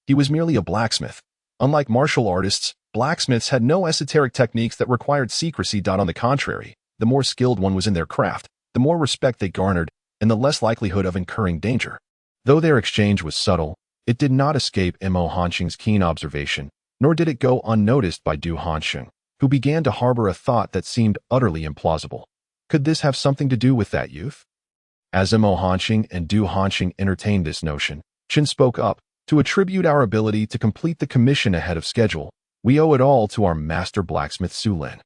He was merely a blacksmith. Unlike martial artists, blacksmiths had no esoteric techniques that required secrecy. On the contrary, the more skilled one was in their craft, the more respect they garnered, and the less likelihood of incurring danger. Though their exchange was subtle, it did not escape Mo Hanxing's keen observation, nor did it go unnoticed by Du Hanxing, who began to harbor a thought that seemed utterly implausible. Could this have something to do with that youth? As Mo Hanxing and Du Hanxing entertained this notion, Qin spoke up. To attribute our ability to complete the commission ahead of schedule, we owe it all to our master blacksmith Su Lin.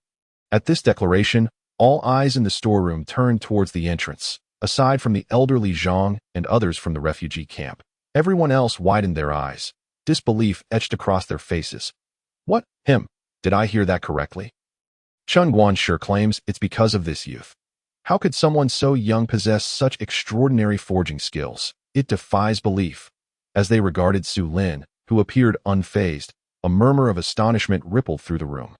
At this declaration, all eyes in the storeroom turned towards the entrance. Aside from the elderly Zhang and others from the refugee camp, everyone else widened their eyes. Disbelief etched across their faces. What? Him? Did I hear that correctly? Chen Guanshe claims it's because of this youth. How could someone so young possess such extraordinary forging skills? It defies belief. As they regarded Su Lin, who appeared unfazed, a murmur of astonishment rippled through the room.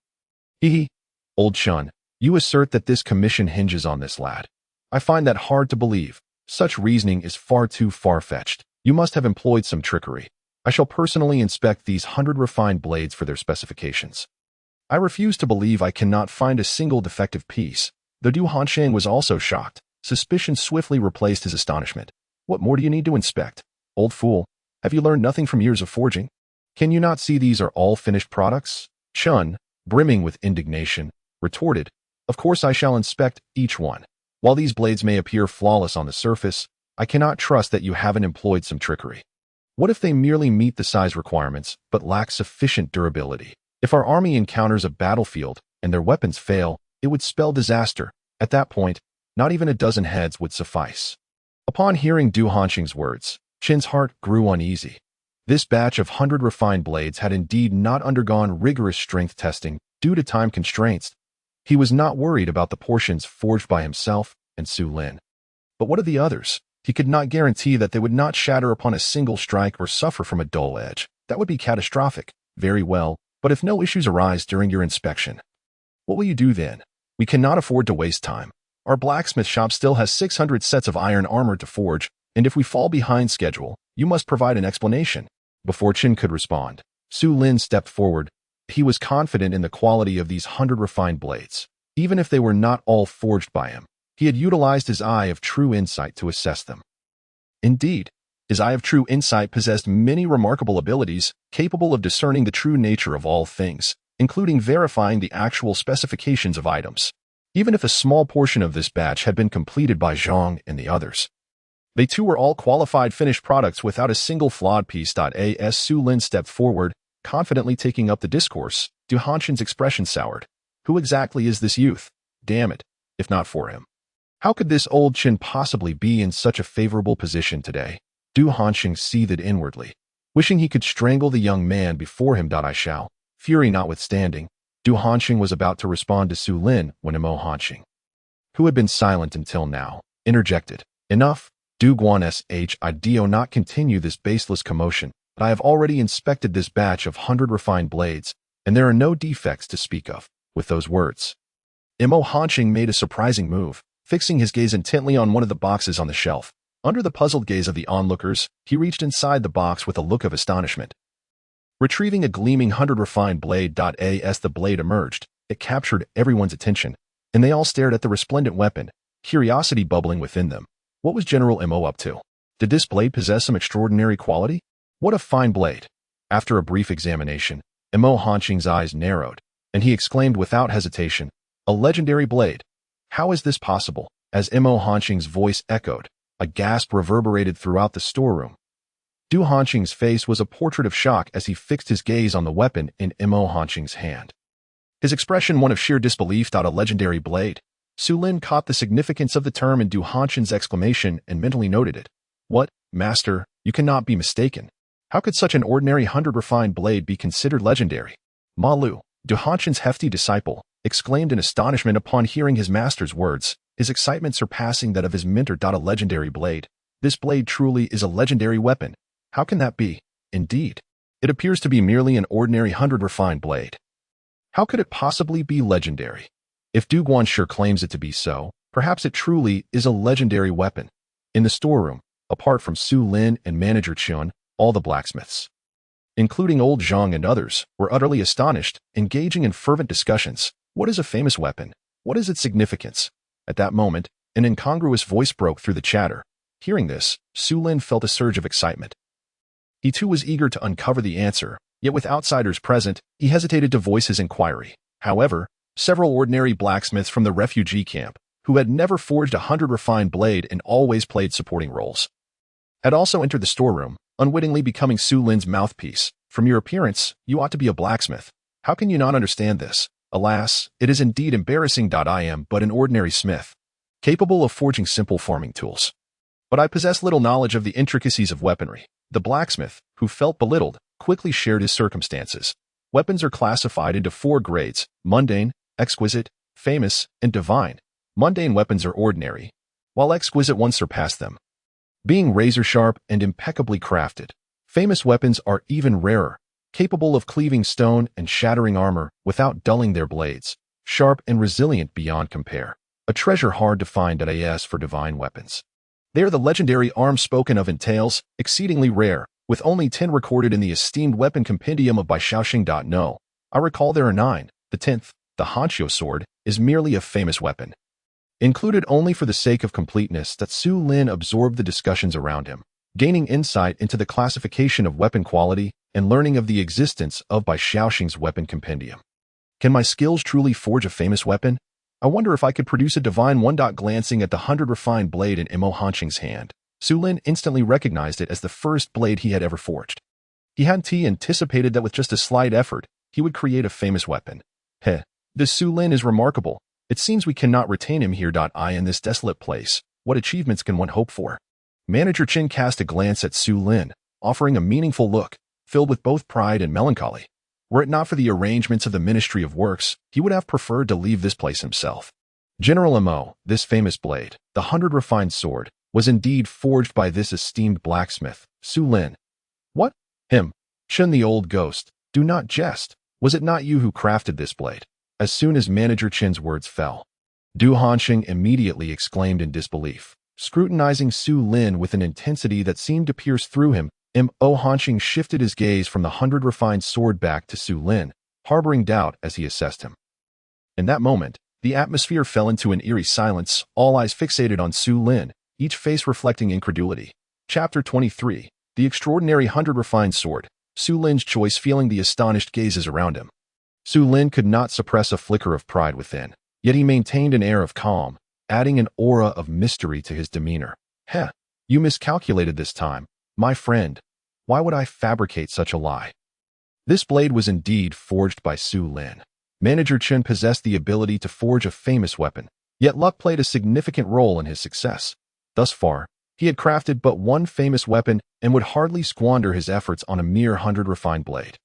Hee, old Chen, you assert that this commission hinges on this lad. I find that hard to believe. Such reasoning is far too far-fetched. You must have employed some trickery. I shall personally inspect these 100 refined blades for their specifications. I refuse to believe I cannot find a single defective piece. Though Du Hanxing was also shocked, suspicion swiftly replaced his astonishment. What more do you need to inspect? Old fool. Have you learned nothing from years of forging? Can you not see these are all finished products? Chun, brimming with indignation, retorted, Of course I shall inspect each one. While these blades may appear flawless on the surface, I cannot trust that you haven't employed some trickery. What if they merely meet the size requirements, but lack sufficient durability? If our army encounters a battlefield and their weapons fail, it would spell disaster. At that point, not even a dozen heads would suffice. Upon hearing Du Hanxing's words, Qin's heart grew uneasy. This batch of 100 refined blades had indeed not undergone rigorous strength testing due to time constraints. He was not worried about the portions forged by himself and Su Lin. But what of the others? He could not guarantee that they would not shatter upon a single strike or suffer from a dull edge. That would be catastrophic. Very well, but if no issues arise during your inspection, what will you do then? We cannot afford to waste time. Our blacksmith shop still has 600 sets of iron armor to forge, and if we fall behind schedule, you must provide an explanation. Before Qin could respond, Su Lin stepped forward. He was confident in the quality of these 100 refined blades. Even if they were not all forged by him, he had utilized his eye of true insight to assess them. Indeed, his eye of true insight possessed many remarkable abilities, capable of discerning the true nature of all things, including verifying the actual specifications of items. Even if a small portion of this batch had been completed by Zhang and the others, they too were all qualified finished products without a single flawed piece. As Su Lin stepped forward, confidently taking up the discourse, Du Hanxing's expression soured. Who exactly is this youth? Damn it, if not for him. How could this old Qin possibly be in such a favorable position today? Du Hanxing seethed inwardly, wishing he could strangle the young man before him. I shall. Fury notwithstanding, Du Hanxing was about to respond to Su Lin when Mo Hanxing, who had been silent until now, interjected. Enough, Du Guan I do not continue this baseless commotion, but I have already inspected this batch of 100 refined blades, and there are no defects to speak of. With those words, Mo Hanxing made a surprising move, fixing his gaze intently on one of the boxes on the shelf. Under the puzzled gaze of the onlookers, he reached inside the box with a look of astonishment. Retrieving a gleaming 100 refined blade. As the blade emerged, it captured everyone's attention, and they all stared at the resplendent weapon, curiosity bubbling within them. What was General Mo up to? Did this blade possess some extraordinary quality? What a fine blade! After a brief examination, Mo Hanxing's eyes narrowed, and he exclaimed without hesitation, "A legendary blade! How is this possible?" As Mo Hanxing's voice echoed, a gasp reverberated throughout the storeroom. Du Hanxing's face was a portrait of shock as he fixed his gaze on the weapon in Mo Hanxing's hand. His expression one of sheer disbelief. A legendary blade. Su Lin caught the significance of the term in Du Hanxing's exclamation and mentally noted it. What, master, you cannot be mistaken. How could such an ordinary 100 refined blade be considered legendary? Ma Lu, Du Hanshin's hefty disciple, exclaimed in astonishment upon hearing his master's words, his excitement surpassing that of his mentor. A legendary blade. This blade truly is a legendary weapon. How can that be? Indeed, it appears to be merely an ordinary 100 refined blade. How could it possibly be legendary? If Du Guanshi claims it to be so, perhaps it truly is a legendary weapon. In the storeroom, apart from Su Lin and Manager Chun, all the blacksmiths, including old Zhang and others, were utterly astonished, engaging in fervent discussions. What is a famous weapon? What is its significance? At that moment, an incongruous voice broke through the chatter. Hearing this, Su Lin felt a surge of excitement. He too was eager to uncover the answer, yet with outsiders present, he hesitated to voice his inquiry. However, several ordinary blacksmiths from the refugee camp, who had never forged a 100 refined blade and always played supporting roles, had also entered the storeroom, unwittingly becoming Su Lin's mouthpiece. From your appearance, you ought to be a blacksmith. How can you not understand this? Alas, it is indeed embarrassing. I am but an ordinary smith, capable of forging simple farming tools. But I possess little knowledge of the intricacies of weaponry. The blacksmith, who felt belittled, quickly shared his circumstances. Weapons are classified into 4 grades: mundane, exquisite, famous, and divine. Mundane weapons are ordinary, while exquisite ones surpass them, being razor-sharp and impeccably crafted. Famous weapons are even rarer, capable of cleaving stone and shattering armor without dulling their blades, sharp and resilient beyond compare. A treasure hard to find. As for divine weapons, they are the legendary arms spoken of in tales, exceedingly rare, with only 10 recorded in the esteemed weapon compendium of Bai Shaoxing. No, I recall there are 9. The 10th, the Hanqiu sword, is merely a famous weapon, included only for the sake of completeness. That Su Lin absorbed the discussions around him, gaining insight into the classification of weapon quality and learning of the existence of Bai Shaoxing's weapon compendium. Can my skills truly forge a famous weapon? I wonder if I could produce a divine one. Glancing at the 100 refined blade in Imo Hanqing's hand, Su Lin instantly recognized it as the first blade he had ever forged. He hadn't anticipated that with just a slight effort, he would create a famous weapon. This Su Lin is remarkable. It seems we cannot retain him here. In this desolate place, what achievements can one hope for? Manager Chin cast a glance at Su Lin, offering a meaningful look, filled with both pride and melancholy. Were it not for the arrangements of the Ministry of Works, he would have preferred to leave this place himself. General Mo, this famous blade, the 100 refined sword, was indeed forged by this esteemed blacksmith, Su Lin. What? Him? Chun the old ghost, do not jest. Was it not you who crafted this blade? As soon as Manager Chin's words fell, Du Hanxing immediately exclaimed in disbelief, scrutinizing Su Lin with an intensity that seemed to pierce through him. Mo Hanxing shifted his gaze from the 100 refined sword back to Su Lin, harboring doubt as he assessed him. In that moment, the atmosphere fell into an eerie silence, all eyes fixated on Su Lin, each face reflecting incredulity. Chapter 23, The Extraordinary 100 refined sword. Su Lin's choice feeling the astonished gazes around him. Su Lin could not suppress a flicker of pride within, yet he maintained an air of calm, adding an aura of mystery to his demeanor. You miscalculated this time, my friend. Why would I fabricate such a lie? This blade was indeed forged by Su Lin. Manager Chen possessed the ability to forge a famous weapon, yet luck played a significant role in his success. Thus far, he had crafted but one famous weapon and would hardly squander his efforts on a mere 100 refined blade.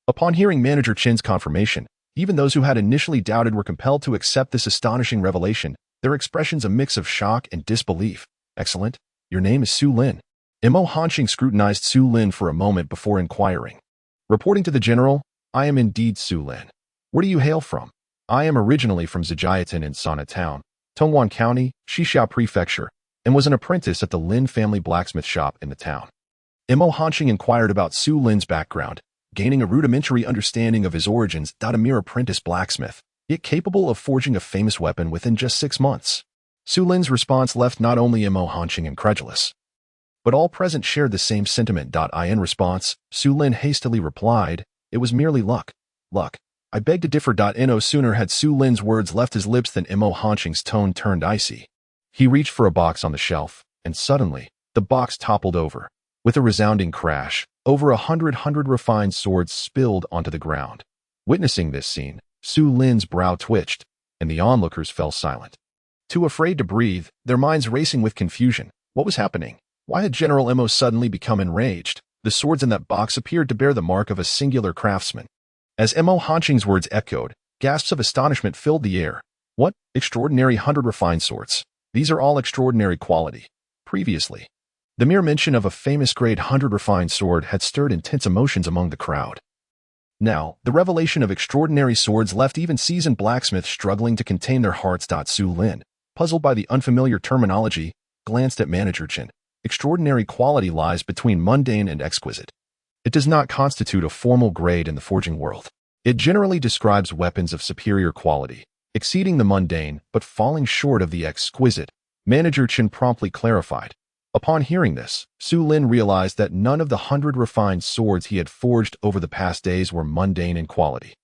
Upon hearing Manager Chin's confirmation, even those who had initially doubted were compelled to accept this astonishing revelation, their expressions a mix of shock and disbelief. Excellent. Your name is Su Lin. Mo Hanxing scrutinized Su Lin for a moment before inquiring. Reporting to the general, I am indeed Su Lin. Where do you hail from? I am originally from Zijiatin in Sana Town, Tongwan County, Xixiao Prefecture, and was an apprentice at the Lin family blacksmith shop in the town. Mo Hanxing inquired about Su Lin's background, gaining a rudimentary understanding of his origins. A mere apprentice blacksmith, yet capable of forging a famous weapon within just 6 months. Su Lin's response left not only Mo Hanxing incredulous, but all present shared the same sentiment. In response, Su Lin hastily replied, it was merely luck. Luck. I beg to differ. No sooner had Su Lin's words left his lips than Mo Hanxing's tone turned icy. He reached for a box on the shelf, and suddenly, the box toppled over. With a resounding crash, over 100 refined swords spilled onto the ground. Witnessing this scene, Su Lin's brow twitched, and the onlookers fell silent. Too afraid to breathe, their minds racing with confusion. What was happening? Why had General Mo suddenly become enraged? The swords in that box appeared to bear the mark of a singular craftsman. As Mo Hanqing's words echoed, gasps of astonishment filled the air. What extraordinary 100 refined swords! These are all extraordinary quality. Previously, the mere mention of a famous grade 100 refined sword had stirred intense emotions among the crowd. Now, the revelation of extraordinary swords left even seasoned blacksmiths struggling to contain their hearts. Su Lin, puzzled by the unfamiliar terminology, glanced at Manager Chen. Extraordinary quality lies between mundane and exquisite. It does not constitute a formal grade in the forging world. It generally describes weapons of superior quality, exceeding the mundane but falling short of the exquisite, Manager Chen promptly clarified. Upon hearing this, Su Lin realized that none of the 100 refined swords he had forged over the past days were mundane in quality,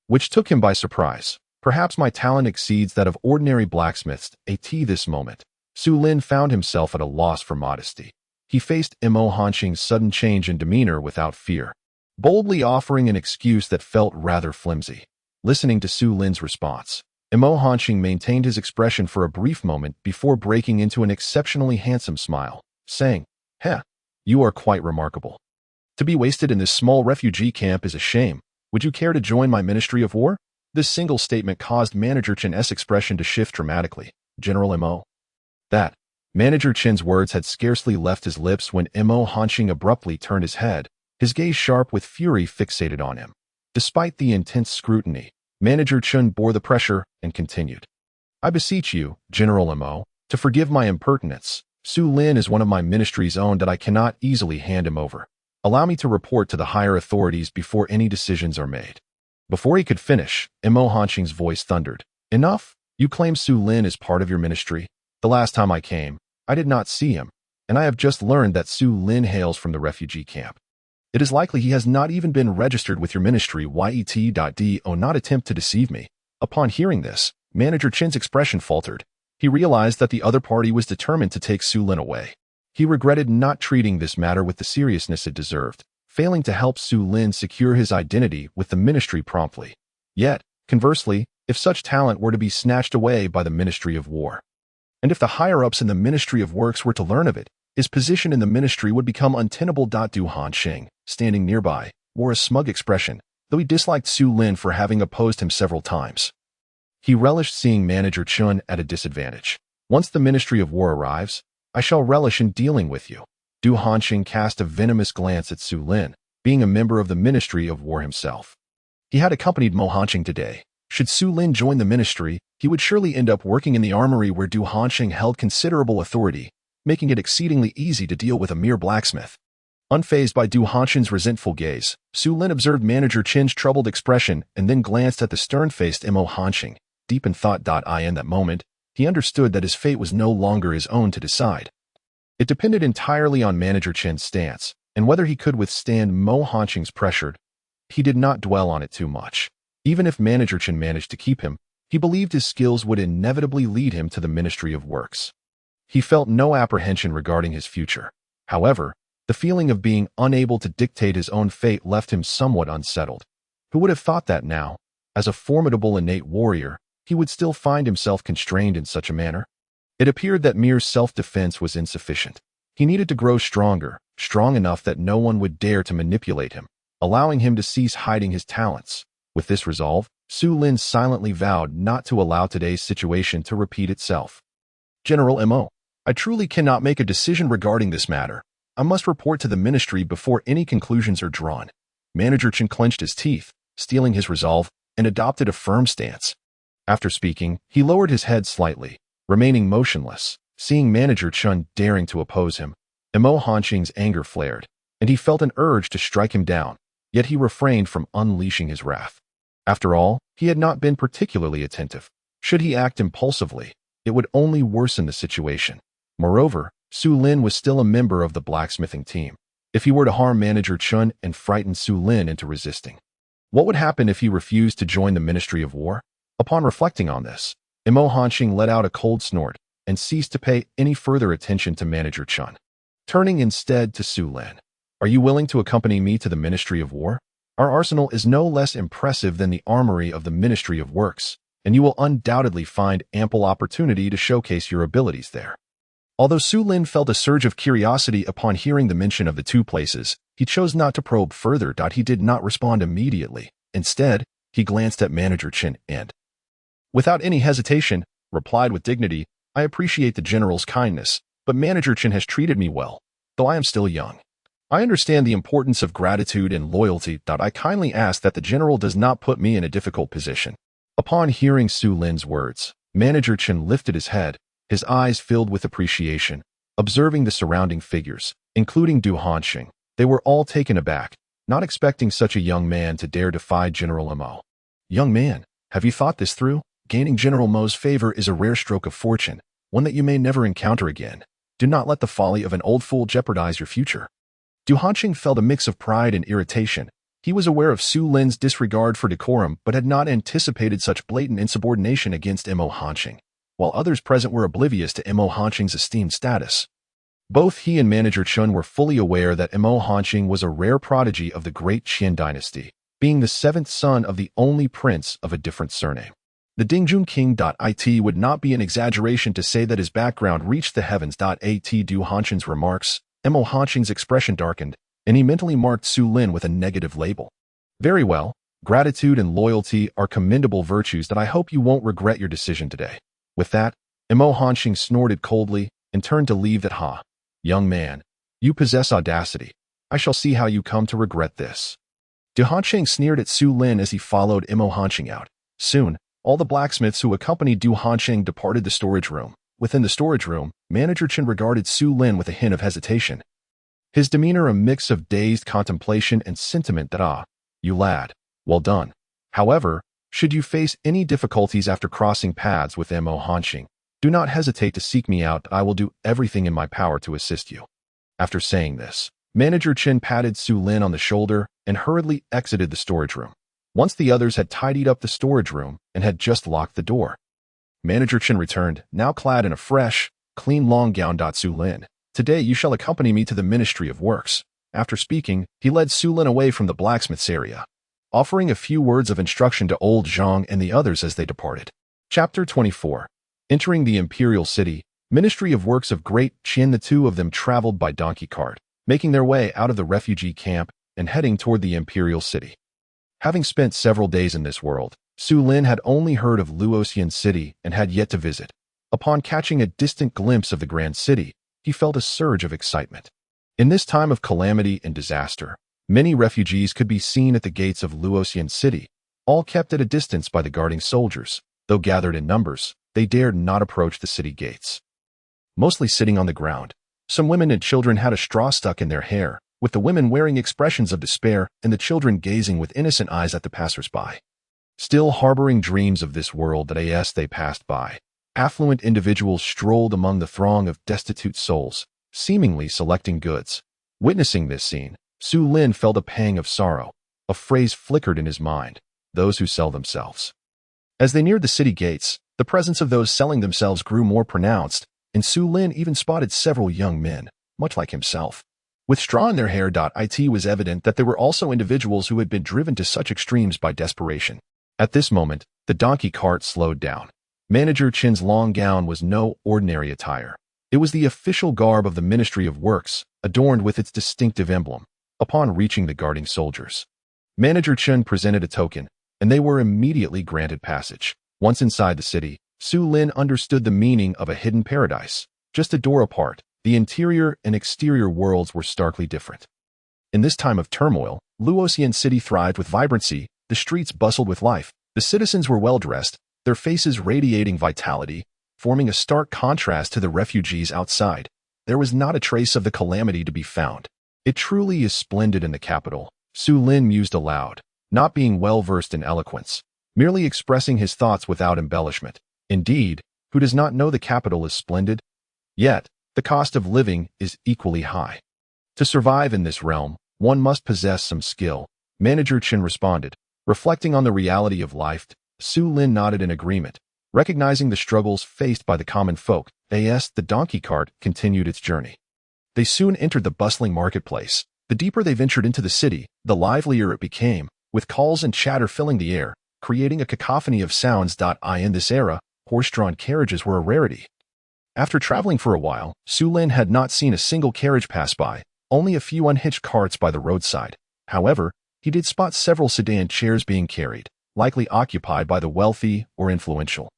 which took him by surprise. Perhaps my talent exceeds that of ordinary blacksmiths. At this moment, Su Lin found himself at a loss for modesty. He faced Mo Hanqing's sudden change in demeanor without fear, boldly offering an excuse that felt rather flimsy. Listening to Su Lin's response, Mo Hanqing maintained his expression for a brief moment before breaking into an exceptionally handsome smile, saying, "Heh, you are quite remarkable. To be wasted in this small refugee camp is a shame. Would you care to join my Ministry of War?" This single statement caused Manager Chen's expression to shift dramatically. General Mo. That. Manager Chen's words had scarcely left his lips when Mo Hanqing abruptly turned his head, his gaze sharp with fury fixated on him. Despite the intense scrutiny, Manager Chen bore the pressure and continued. "I beseech you, General Mo, to forgive my impertinence. Su Lin is one of my ministry's own that I cannot easily hand him over. Allow me to report to the higher authorities before any decisions are made." Before he could finish, Mo Hanqing's voice thundered. "Enough! You claim Su Lin is part of your ministry. The last time I came, I did not see him, and I have just learned that Su Lin hails from the refugee camp. It is likely he has not even been registered with your ministry. Do not attempt to deceive me." Upon hearing this, Manager Chen's expression faltered. He realized that the other party was determined to take Su Lin away. He regretted not treating this matter with the seriousness it deserved, failing to help Su Lin secure his identity with the ministry promptly. Yet, conversely, if such talent were to be snatched away by the Ministry of War, and if the higher-ups in the Ministry of Works were to learn of it, his position in the ministry would become untenable. Du Hanqing, standing nearby, wore a smug expression, though he disliked Su Lin for having opposed him several times. He relished seeing Manager Chen at a disadvantage. "Once the Ministry of War arrives, I shall relish in dealing with you." Du Hanqing cast a venomous glance at Su Lin, being a member of the Ministry of War himself. He had accompanied Mo Hanqing today. Should Su Lin join the ministry, he would surely end up working in the armory where Du Hanqing held considerable authority, making it exceedingly easy to deal with a mere blacksmith. Unfazed by Du Hanqing's resentful gaze, Su Lin observed Manager Chen's troubled expression and then glanced at the stern-faced Mo Hanqing, deep in thought. In that moment, he understood that his fate was no longer his own to decide. It depended entirely on Manager Chen's stance, and whether he could withstand Mo Hanqing's pressure. He did not dwell on it too much. Even if Manager Chen managed to keep him, he believed his skills would inevitably lead him to the Ministry of Works. He felt no apprehension regarding his future. However, the feeling of being unable to dictate his own fate left him somewhat unsettled. Who would have thought that now, as a formidable innate warrior, he would still find himself constrained in such a manner? It appeared that mere self-defense was insufficient. He needed to grow stronger, strong enough that no one would dare to manipulate him, allowing him to cease hiding his talents. With this resolve, Su Lin silently vowed not to allow today's situation to repeat itself. "General Mo, I truly cannot make a decision regarding this matter. I must report to the ministry before any conclusions are drawn." Manager Chen clenched his teeth, steeling his resolve, and adopted a firm stance. After speaking, he lowered his head slightly, remaining motionless. Seeing Manager Chen daring to oppose him, Mo Hanqing's anger flared, and he felt an urge to strike him down, yet he refrained from unleashing his wrath. After all, he had not been particularly attentive. Should he act impulsively, it would only worsen the situation. Moreover, Su Lin was still a member of the blacksmithing team. If he were to harm Manager Chen and frighten Su Lin into resisting, what would happen if he refused to join the Ministry of War? Upon reflecting on this, Mo Hanqing let out a cold snort and ceased to pay any further attention to Manager Chen. Turning instead to Su Lin, "Are you willing to accompany me to the Ministry of War? Our arsenal is no less impressive than the armory of the Ministry of Works, and you will undoubtedly find ample opportunity to showcase your abilities there." Although Su Lin felt a surge of curiosity upon hearing the mention of the two places, He chose not to probe further. He did not respond immediately. Instead, he glanced at Manager Chen and, without any hesitation, replied with dignity, "I appreciate the general's kindness, but Manager Chen has treated me well, though I am still young. I understand the importance of gratitude and loyalty. I kindly ask that the general does not put me in a difficult position." Upon hearing Su Lin's words, Manager Chen lifted his head, his eyes filled with appreciation, observing the surrounding figures, including Du Hanxing. They were all taken aback, not expecting such a young man to dare defy General Mo. "Young man, have you thought this through? Gaining General Mo's favor is a rare stroke of fortune, one that you may never encounter again. Do not let the folly of an old fool jeopardize your future." Du Hanxing felt a mix of pride and irritation. He was aware of Su Lin's disregard for decorum, but had not anticipated such blatant insubordination against Mo Hanxing, while others present were oblivious to Mo Hanxing's esteemed status. Both he and Manager Chen were fully aware that Mo Hanxing was a rare prodigy of the great Qin dynasty, being the seventh son of the only prince of a different surname. The Dingjun King.it would not be an exaggeration to say that his background reached the heavens. At Du Hanxing's remarks, Mo Hanxing's expression darkened, and he mentally marked Su Lin with a negative label. "Very well, gratitude and loyalty are commendable virtues that I hope you won't regret your decision today." With that, Mo Hanxing snorted coldly and turned to leave. "Young man, you possess audacity. I shall see how you come to regret this." Du Hanxing sneered at Su Lin as he followed Mo Hanxing out. Soon, all the blacksmiths who accompanied Du Hanxing departed the storage room. Within the storage room, Manager Chen regarded Su Lin with a hint of hesitation. His demeanor a mix of dazed contemplation and sentiment. "You lad, well done. However, should you face any difficulties after crossing paths with Mo Hanxing, do not hesitate to seek me out. I will do everything in my power to assist you." After saying this, Manager Chen patted Su Lin on the shoulder and hurriedly exited the storage room. Once the others had tidied up the storage room and had just locked the door, Manager Chen returned, now clad in a fresh, clean long gown. "Su Lin, today you shall accompany me to the Ministry of Works." After speaking, he led Su Lin away from the blacksmith's area, offering a few words of instruction to old Zhang and the others as they departed. Chapter 24. Entering the Imperial City, Ministry of Works of Great Qin. The two of them traveled by donkey cart, making their way out of the refugee camp and heading toward the Imperial City. Having spent several days in this world, Su Lin had only heard of Luoxian City and had yet to visit. Upon catching a distant glimpse of the grand city, he felt a surge of excitement. In this time of calamity and disaster, many refugees could be seen at the gates of Luoxian City, all kept at a distance by the guarding soldiers. Though gathered in numbers, they dared not approach the city gates. Mostly sitting on the ground, some women and children had a straw stuck in their hair, with the women wearing expressions of despair and the children gazing with innocent eyes at the passers-by. Still harboring dreams of this world they passed by, affluent individuals strolled among the throng of destitute souls, seemingly selecting goods. Witnessing this scene, Su Lin felt a pang of sorrow. A phrase flickered in his mind: "Those who sell themselves." As they neared the city gates, the presence of those selling themselves grew more pronounced, and Su Lin even spotted several young men, much like himself, with straw in their hair. It was evident that there were also individuals who had been driven to such extremes by desperation. At this moment, the donkey cart slowed down. Manager Chen's long gown was no ordinary attire. It was the official garb of the Ministry of Works, adorned with its distinctive emblem. Upon reaching the guarding soldiers, Manager Chen presented a token, and they were immediately granted passage. Once inside the city, Su Lin understood the meaning of a hidden paradise. Just a door apart, the interior and exterior worlds were starkly different. In this time of turmoil, Luoxian City thrived with vibrancy. The streets bustled with life. The citizens were well-dressed, their faces radiating vitality, forming a stark contrast to the refugees outside. There was not a trace of the calamity to be found. "It truly is splendid in the capital," Su Lin mused aloud, not being well-versed in eloquence, merely expressing his thoughts without embellishment. Indeed, who does not know the capital is splendid? Yet, the cost of living is equally high. To survive in this realm, one must possess some skill, Manager Chen responded. Reflecting on the reality of life, Su Lin nodded in agreement. Recognizing the struggles faced by the common folk, the donkey cart continued its journey. They soon entered the bustling marketplace. The deeper they ventured into the city, the livelier it became, with calls and chatter filling the air, creating a cacophony of sounds. In this era, horse-drawn carriages were a rarity. After traveling for a while, Su Lin had not seen a single carriage pass by, only a few unhitched carts by the roadside. However, he did spot several sedan chairs being carried, likely occupied by the wealthy or influential.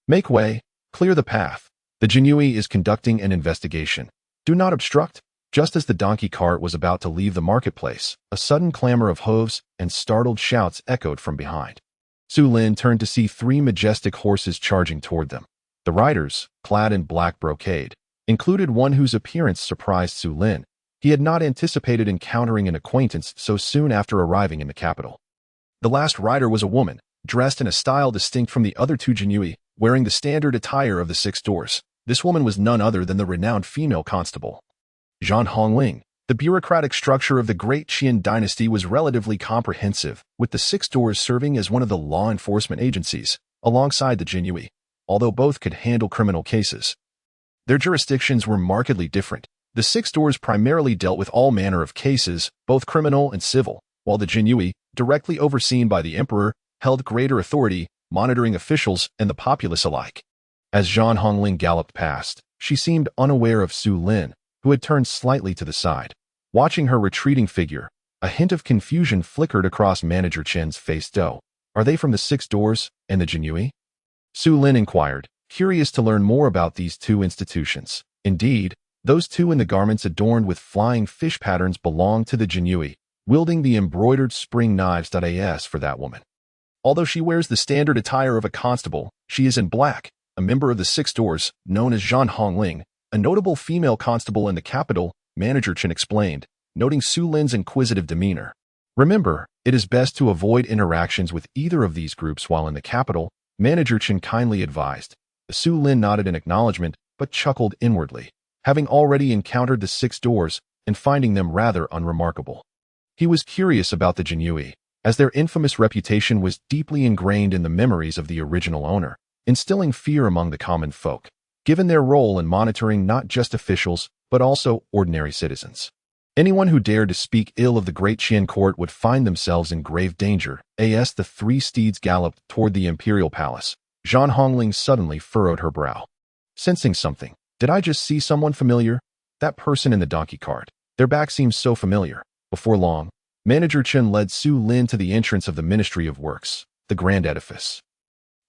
Make way, clear the path. The Jinui is conducting an investigation. Do not obstruct. Just as the donkey cart was about to leave the marketplace, a sudden clamor of hooves and startled shouts echoed from behind. Su Lin turned to see 3 majestic horses charging toward them. The riders, clad in black brocade, included one whose appearance surprised Su Lin. He had not anticipated encountering an acquaintance so soon after arriving in the capital. The last rider was a woman, dressed in a style distinct from the other 2 Jinui, wearing the standard attire of the 6 doors. This woman was none other than the renowned female constable, Zhang Hongling. The bureaucratic structure of the Great Qian dynasty was relatively comprehensive, with the 6 doors serving as one of the law enforcement agencies, alongside the Jinui, although both could handle criminal cases. Their jurisdictions were markedly different. The 6 doors primarily dealt with all manner of cases, both criminal and civil, while the Jinui, directly overseen by the emperor, held greater authority, monitoring officials and the populace alike. As Zhang Hongling galloped past, she seemed unaware of Su Lin, who had turned slightly to the side. Watching her retreating figure, a hint of confusion flickered across Manager Chen's face. Are they from the 6 doors and the Jinui? Su Lin inquired, curious to learn more about these 2 institutions. Indeed, those 2 in the garments adorned with flying fish patterns belonged to the Jinui, wielding the embroidered spring knives. As for that woman, although she wears the standard attire of a constable, she is in black, a member of the 6 doors, known as Zhang Hongling, a notable female constable in the capital, Manager Chen explained, noting Su Lin's inquisitive demeanor. Remember, it is best to avoid interactions with either of these groups while in the capital, Manager Chen kindly advised. Su Lin nodded in acknowledgement, but chuckled inwardly, having already encountered the 6 doors and finding them rather unremarkable. He was curious about the Jinui, as their infamous reputation was deeply ingrained in the memories of the original owner, instilling fear among the common folk, given their role in monitoring not just officials, but also ordinary citizens. Anyone who dared to speak ill of the Great Qian court would find themselves in grave danger. As the 3 steeds galloped toward the imperial palace, Zhang Hongling suddenly furrowed her brow. Sensing something, did I just see someone familiar? That person in the donkey cart. Their back seems so familiar. Before long, Manager Chen led Su Lin to the entrance of the Ministry of Works, the grand edifice.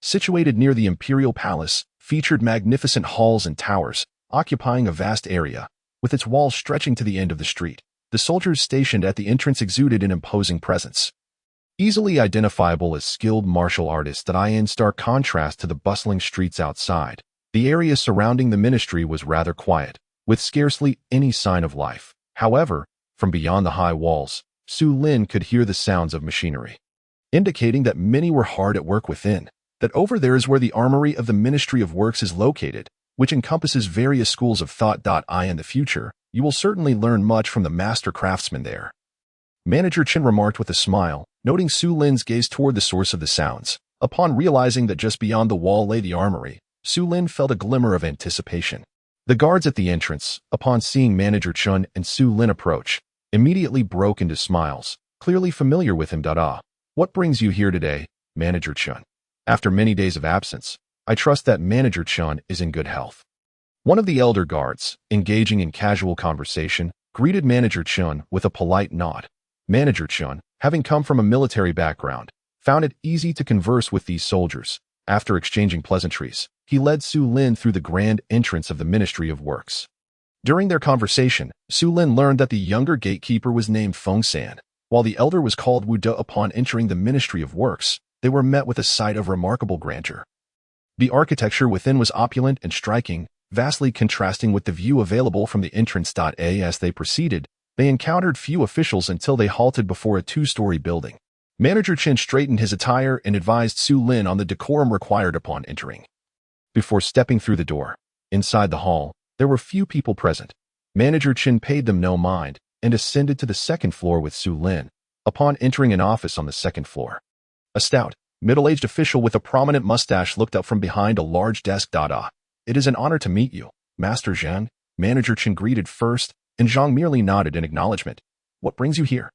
Situated near the imperial palace, featured magnificent halls and towers, occupying a vast area, with its walls stretching to the end of the street. The soldiers stationed at the entrance exuded an imposing presence, easily identifiable as skilled martial artists. In stark contrast to the bustling streets outside, the area surrounding the ministry was rather quiet, with scarcely any sign of life. However, from beyond the high walls, Su Lin could hear the sounds of machinery, indicating that many were hard at work within. That over there is where the armory of the Ministry of Works is located, which encompasses various schools of thought. In the future, you will certainly learn much from the master craftsmen there. Manager Chen remarked with a smile, noting Su Lin's gaze toward the source of the sounds. Upon realizing that just beyond the wall lay the armory, Su Lin felt a glimmer of anticipation. The guards at the entrance, upon seeing Manager Chen and Su Lin approach, immediately broke into smiles, clearly familiar with him. What brings you here today, Manager Chen? After many days of absence, I trust that Manager Chen is in good health. One of the elder guards, engaging in casual conversation, greeted Manager Chen with a polite nod. Manager Chen, having come from a military background, found it easy to converse with these soldiers. After exchanging pleasantries, he led Su Lin through the grand entrance of the Ministry of Works. During their conversation, Su Lin learned that the younger gatekeeper was named Feng San, while the elder was called Wu De. Upon entering the Ministry of Works, they were met with a sight of remarkable grandeur. The architecture within was opulent and striking, vastly contrasting with the view available from the entrance. As they proceeded, they encountered few officials until they halted before a 2-story building. Manager Chen straightened his attire and advised Su Lin on the decorum required upon entering. Before stepping through the door, inside the hall, there were few people present. Manager Chen paid them no mind and ascended to the 2nd floor with Su Lin. Upon entering an office on the 2nd floor, a stout, middle-aged official with a prominent mustache looked up from behind a large desk. It is an honor to meet you, Master Zhang. Manager Chen greeted first, and Zhang merely nodded in acknowledgement. What brings you here?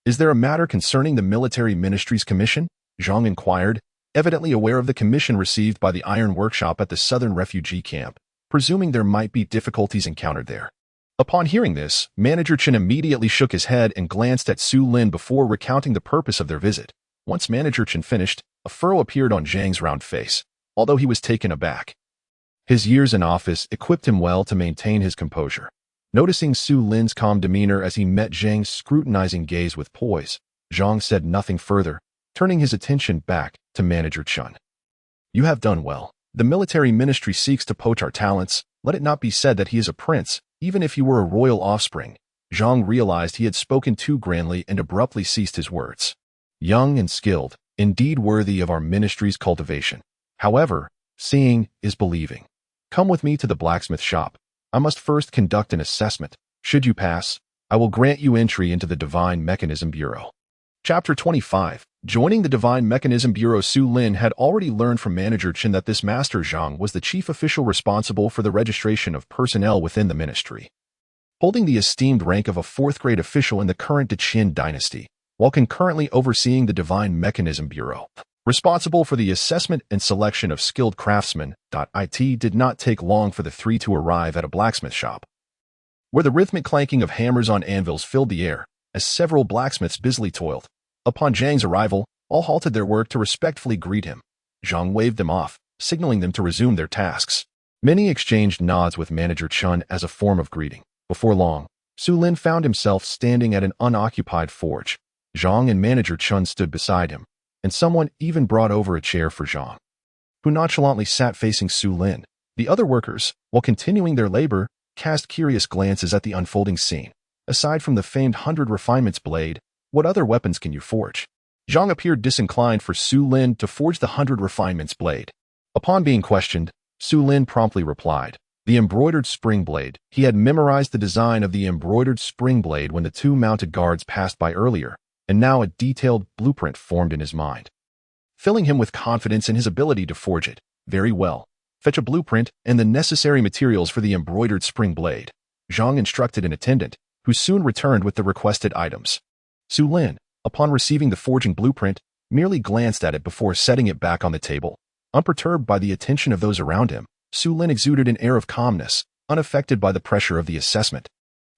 Is there a matter concerning the military ministry's commission? Zhang inquired, evidently aware of the commission received by the iron workshop at the southern refugee camp, presuming there might be difficulties encountered there. Upon hearing this, Manager Chen immediately shook his head and glanced at Su Lin before recounting the purpose of their visit. Once Manager Chen finished, a furrow appeared on Zhang's round face, although he was taken aback. His years in office equipped him well to maintain his composure. Noticing Su Lin's calm demeanor as he met Zhang's scrutinizing gaze with poise, Zhang said nothing further, turning his attention back to Manager Chen. You have done well. The military ministry seeks to poach our talents. Let it not be said that he is a prince, even if he were a royal offspring. Zhang realized he had spoken too grandly and abruptly ceased his words. Young and skilled, indeed worthy of our ministry's cultivation. However, seeing is believing. Come with me to the blacksmith shop. I must first conduct an assessment. Should you pass, I will grant you entry into the Divine Mechanism Bureau. Chapter 25. Joining the Divine Mechanism Bureau, Su Lin had already learned from Manager Chen that this Master Zhang was the chief official responsible for the registration of personnel within the ministry. Holding the esteemed rank of a fourth-grade official in the current Qin dynasty, while concurrently overseeing the Divine Mechanism Bureau, responsible for the assessment and selection of skilled craftsmen. It did not take long for the three to arrive at a blacksmith shop, where the rhythmic clanking of hammers on anvils filled the air, as several blacksmiths busily toiled. Upon Zhang's arrival, all halted their work to respectfully greet him. Zhang waved them off, signaling them to resume their tasks. Many exchanged nods with Manager Chen as a form of greeting. Before long, Su Lin found himself standing at an unoccupied forge. Zhang and Manager Chen stood beside him, and someone even brought over a chair for Zhang, who nonchalantly sat facing Su Lin. The other workers, while continuing their labor, cast curious glances at the unfolding scene. Aside from the famed 100 refinements blade, what other weapons can you forge? Zhang appeared disinclined for Su Lin to forge the 100 refinements blade. Upon being questioned, Su Lin promptly replied, the embroidered spring blade. He had memorized the design of the embroidered spring blade when the two mounted guards passed by earlier, and now a detailed blueprint formed in his mind, filling him with confidence in his ability to forge it. Very well. Fetch a blueprint and the necessary materials for the embroidered spring blade. Zhang instructed an attendant, who soon returned with the requested items. Su Lin, upon receiving the forging blueprint, merely glanced at it before setting it back on the table. Unperturbed by the attention of those around him, Su Lin exuded an air of calmness, unaffected by the pressure of the assessment.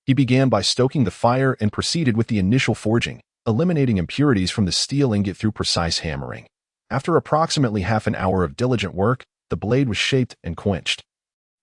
He began by stoking the fire and proceeded with the initial forging, eliminating impurities from the steel ingot through precise hammering. After approximately half an hour of diligent work, the blade was shaped and quenched,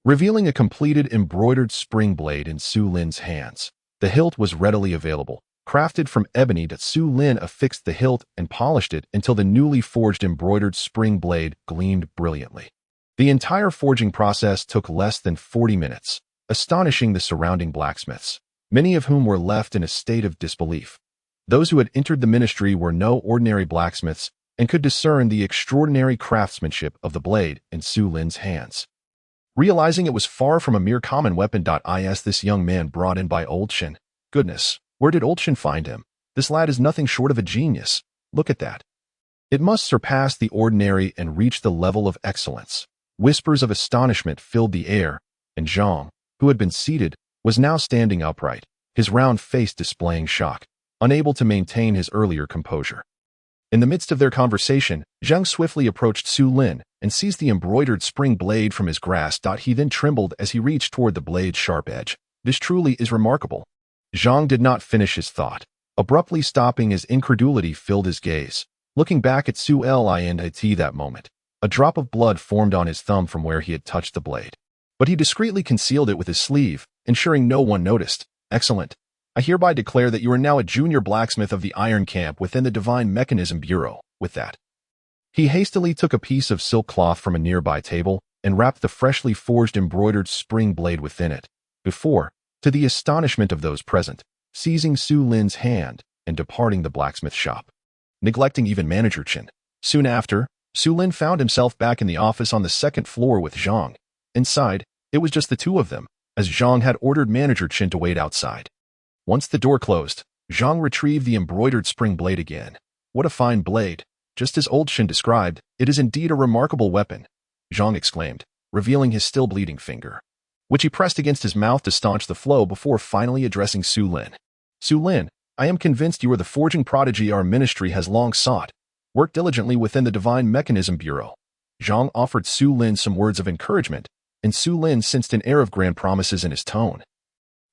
revealing a completed embroidered spring blade in Su Lin's hands. The hilt was readily available. Crafted from ebony, Su Lin affixed the hilt and polished it until the newly forged embroidered spring blade gleamed brilliantly. The entire forging process took less than 40 minutes, astonishing the surrounding blacksmiths, many of whom were left in a state of disbelief. Those who had entered the ministry were no ordinary blacksmiths and could discern the extraordinary craftsmanship of the blade in Su Lin's hands. Realizing it was far from a mere common weapon, this young man brought in by Old Shin. Goodness, where did Old Shin find him? This lad is nothing short of a genius. Look at that. It must surpass the ordinary and reach the level of excellence. Whispers of astonishment filled the air, and Zhang, who had been seated, was now standing upright, his round face displaying shock, unable to maintain his earlier composure. In the midst of their conversation, Zhang swiftly approached Su Lin and seized the embroidered spring blade from his grasp. He then trembled as he reached toward the blade's sharp edge. This truly is remarkable. Zhang did not finish his thought, abruptly stopping as incredulity filled his gaze. Looking back at Su Lin that moment, a drop of blood formed on his thumb from where he had touched the blade. But he discreetly concealed it with his sleeve, ensuring no one noticed. Excellent. I hereby declare that you are now a junior blacksmith of the Iron Camp within the Divine Mechanism Bureau. With that, he hastily took a piece of silk cloth from a nearby table and wrapped the freshly forged embroidered spring blade within it, before, to the astonishment of those present, seizing Su Lin's hand and departing the blacksmith shop, neglecting even Manager Chen. Soon after, Su Lin found himself back in the office on the second floor with Zhang. Inside, it was just the two of them, as Zhang had ordered Manager Chen to wait outside. Once the door closed, Zhang retrieved the embroidered spring blade again. What a fine blade! Just as Old Shin described, it is indeed a remarkable weapon, Zhang exclaimed, revealing his still bleeding finger, which he pressed against his mouth to staunch the flow before finally addressing Su Lin. Su Lin, I am convinced you are the forging prodigy our ministry has long sought. Work diligently within the Divine Mechanism Bureau. Zhang offered Su Lin some words of encouragement, and Su Lin sensed an air of grand promises in his tone.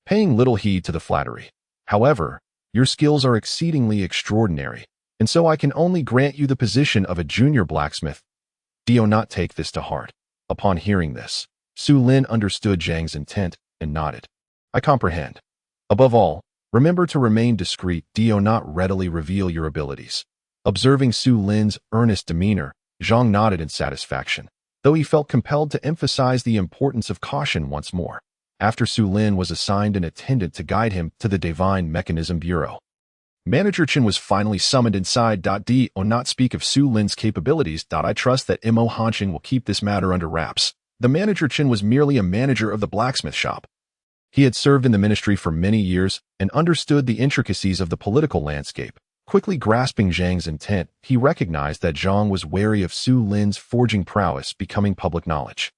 paying little heed to the flattery. "However, your skills are exceedingly extraordinary, and so I can only grant you the position of a junior blacksmith. Do not take this to heart." Upon hearing this, Su Lin understood Zhang's intent and nodded. "I comprehend. Above all, remember to remain discreet. Do not readily reveal your abilities." Observing Su Lin's earnest demeanor, Zhang nodded in satisfaction, though he felt compelled to emphasize the importance of caution once more. After Su Lin was assigned an attendant to guide him to the Divine Mechanism Bureau, Manager Chen was finally summoned inside. Do not speak of Su Lin's capabilities. I trust that Mo Hanqing will keep this matter under wraps. The Manager Chen was merely a manager of the blacksmith shop. He had served in the ministry for many years and understood the intricacies of the political landscape. Quickly grasping Zhang's intent, he recognized that Zhang was wary of Su Lin's forging prowess becoming public knowledge,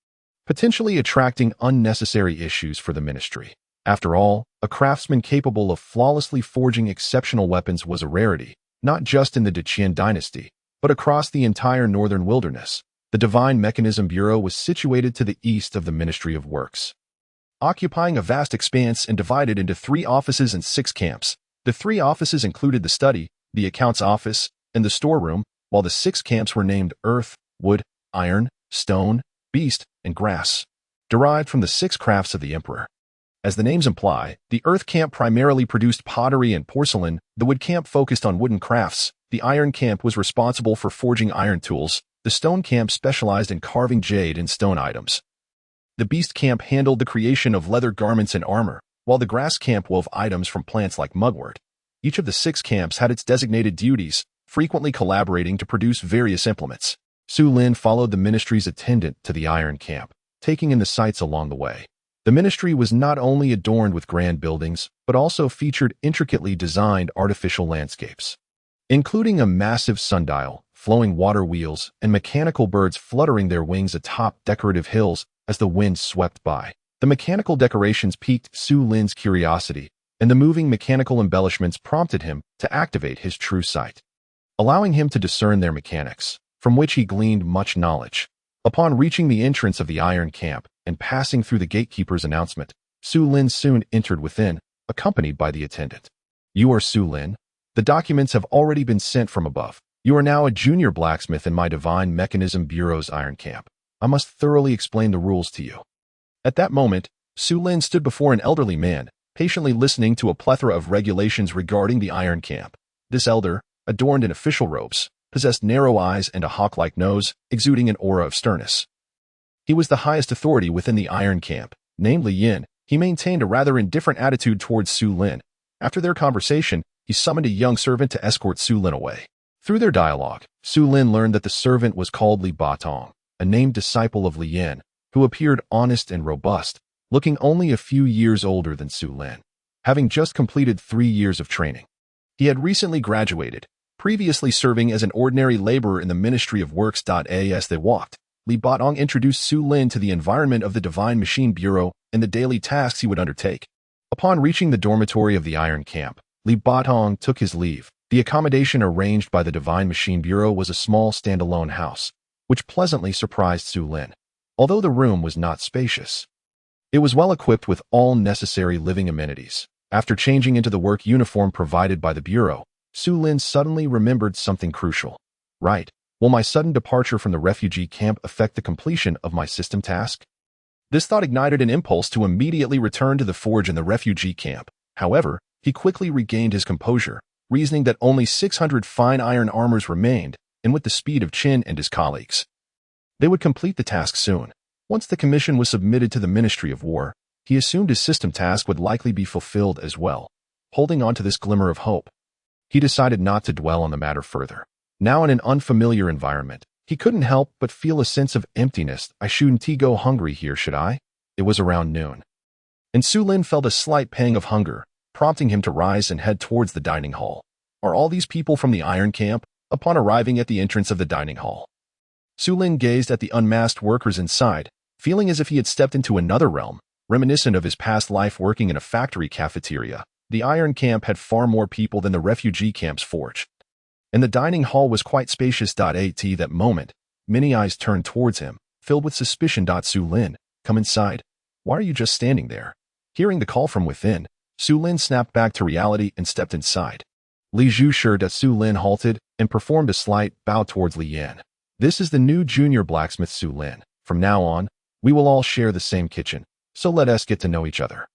potentially attracting unnecessary issues for the ministry. After all, a craftsman capable of flawlessly forging exceptional weapons was a rarity, not just in the Deqian dynasty, but across the entire northern wilderness. The Divine Mechanism Bureau was situated to the east of the Ministry of Works, occupying a vast expanse and divided into 3 offices and 6 camps. The 3 offices included the study, the accounts office, and the storeroom, while the 6 camps were named earth, wood, iron, stone, beast, and grass, derived from the 6 crafts of the emperor. As the names imply, the earth camp primarily produced pottery and porcelain, the wood camp focused on wooden crafts, the iron camp was responsible for forging iron tools, the stone camp specialized in carving jade and stone items. The beast camp handled the creation of leather garments and armor, while the grass camp wove items from plants like mugwort. Each of the 6 camps had its designated duties, frequently collaborating to produce various implements. Su Lin followed the ministry's attendant to the iron camp, taking in the sights along the way. The ministry was not only adorned with grand buildings, but also featured intricately designed artificial landscapes, including a massive sundial, flowing water wheels, and mechanical birds fluttering their wings atop decorative hills as the wind swept by. The mechanical decorations piqued Su Lin's curiosity, and the moving mechanical embellishments prompted him to activate his true sight, allowing him to discern their mechanics, from which he gleaned much knowledge. Upon reaching the entrance of the iron camp and passing through the gatekeeper's announcement, Su Lin soon entered within, accompanied by the attendant. "You are Su Lin. The documents have already been sent from above. You are now a junior blacksmith in my Divine Mechanism Bureau's iron camp. I must thoroughly explain the rules to you." At that moment, Su Lin stood before an elderly man, patiently listening to a plethora of regulations regarding the iron camp. This elder, adorned in official robes, possessed narrow eyes and a hawk-like nose, exuding an aura of sternness. He was the highest authority within the iron camp, named Li Yin. He maintained a rather indifferent attitude towards Su Lin. After their conversation, he summoned a young servant to escort Su Lin away. Through their dialogue, Su Lin learned that the servant was called Li Batong, a named disciple of Li Yin, who appeared honest and robust, looking only a few years older than Su Lin, having just completed 3 years of training. He had recently graduated, previously serving as an ordinary laborer in the Ministry of Works. As they walked, Li Batong introduced Su Lin to the environment of the Divine Machine Bureau and the daily tasks he would undertake. Upon reaching the dormitory of the iron camp, Li Batong took his leave. The accommodation arranged by the Divine Machine Bureau was a small standalone house, which pleasantly surprised Su Lin. Although the room was not spacious, it was well equipped with all necessary living amenities. After changing into the work uniform provided by the Bureau, Su Lin suddenly remembered something crucial. Right, will my sudden departure from the refugee camp affect the completion of my system task? This thought ignited an impulse to immediately return to the forge in the refugee camp. However, he quickly regained his composure, reasoning that only 600 fine iron armors remained, and with the speed of Qin and his colleagues, they would complete the task soon. Once the commission was submitted to the Ministry of War, he assumed his system task would likely be fulfilled as well. Holding on to this glimmer of hope, he decided not to dwell on the matter further. Now in an unfamiliar environment, he couldn't help but feel a sense of emptiness. I shouldn't go hungry here, should I? It was around noon, and Su Lin felt a slight pang of hunger, prompting him to rise and head towards the dining hall. Are all these people from the iron camp? Upon arriving at the entrance of the dining hall, Su Lin gazed at the unmasked workers inside, feeling as if he had stepped into another realm, reminiscent of his past life working in a factory cafeteria. The iron camp had far more people than the refugee camp's forge, and the dining hall was quite spacious. At that moment, many eyes turned towards him, filled with suspicion. Su Lin, come inside. Why are you just standing there? Hearing the call from within, Su Lin snapped back to reality and stepped inside. Li Zhu assured that Su Lin halted and performed a slight bow towards Li Yan. This is the new junior blacksmith Su Lin. From now on, we will all share the same kitchen, so let us get to know each other.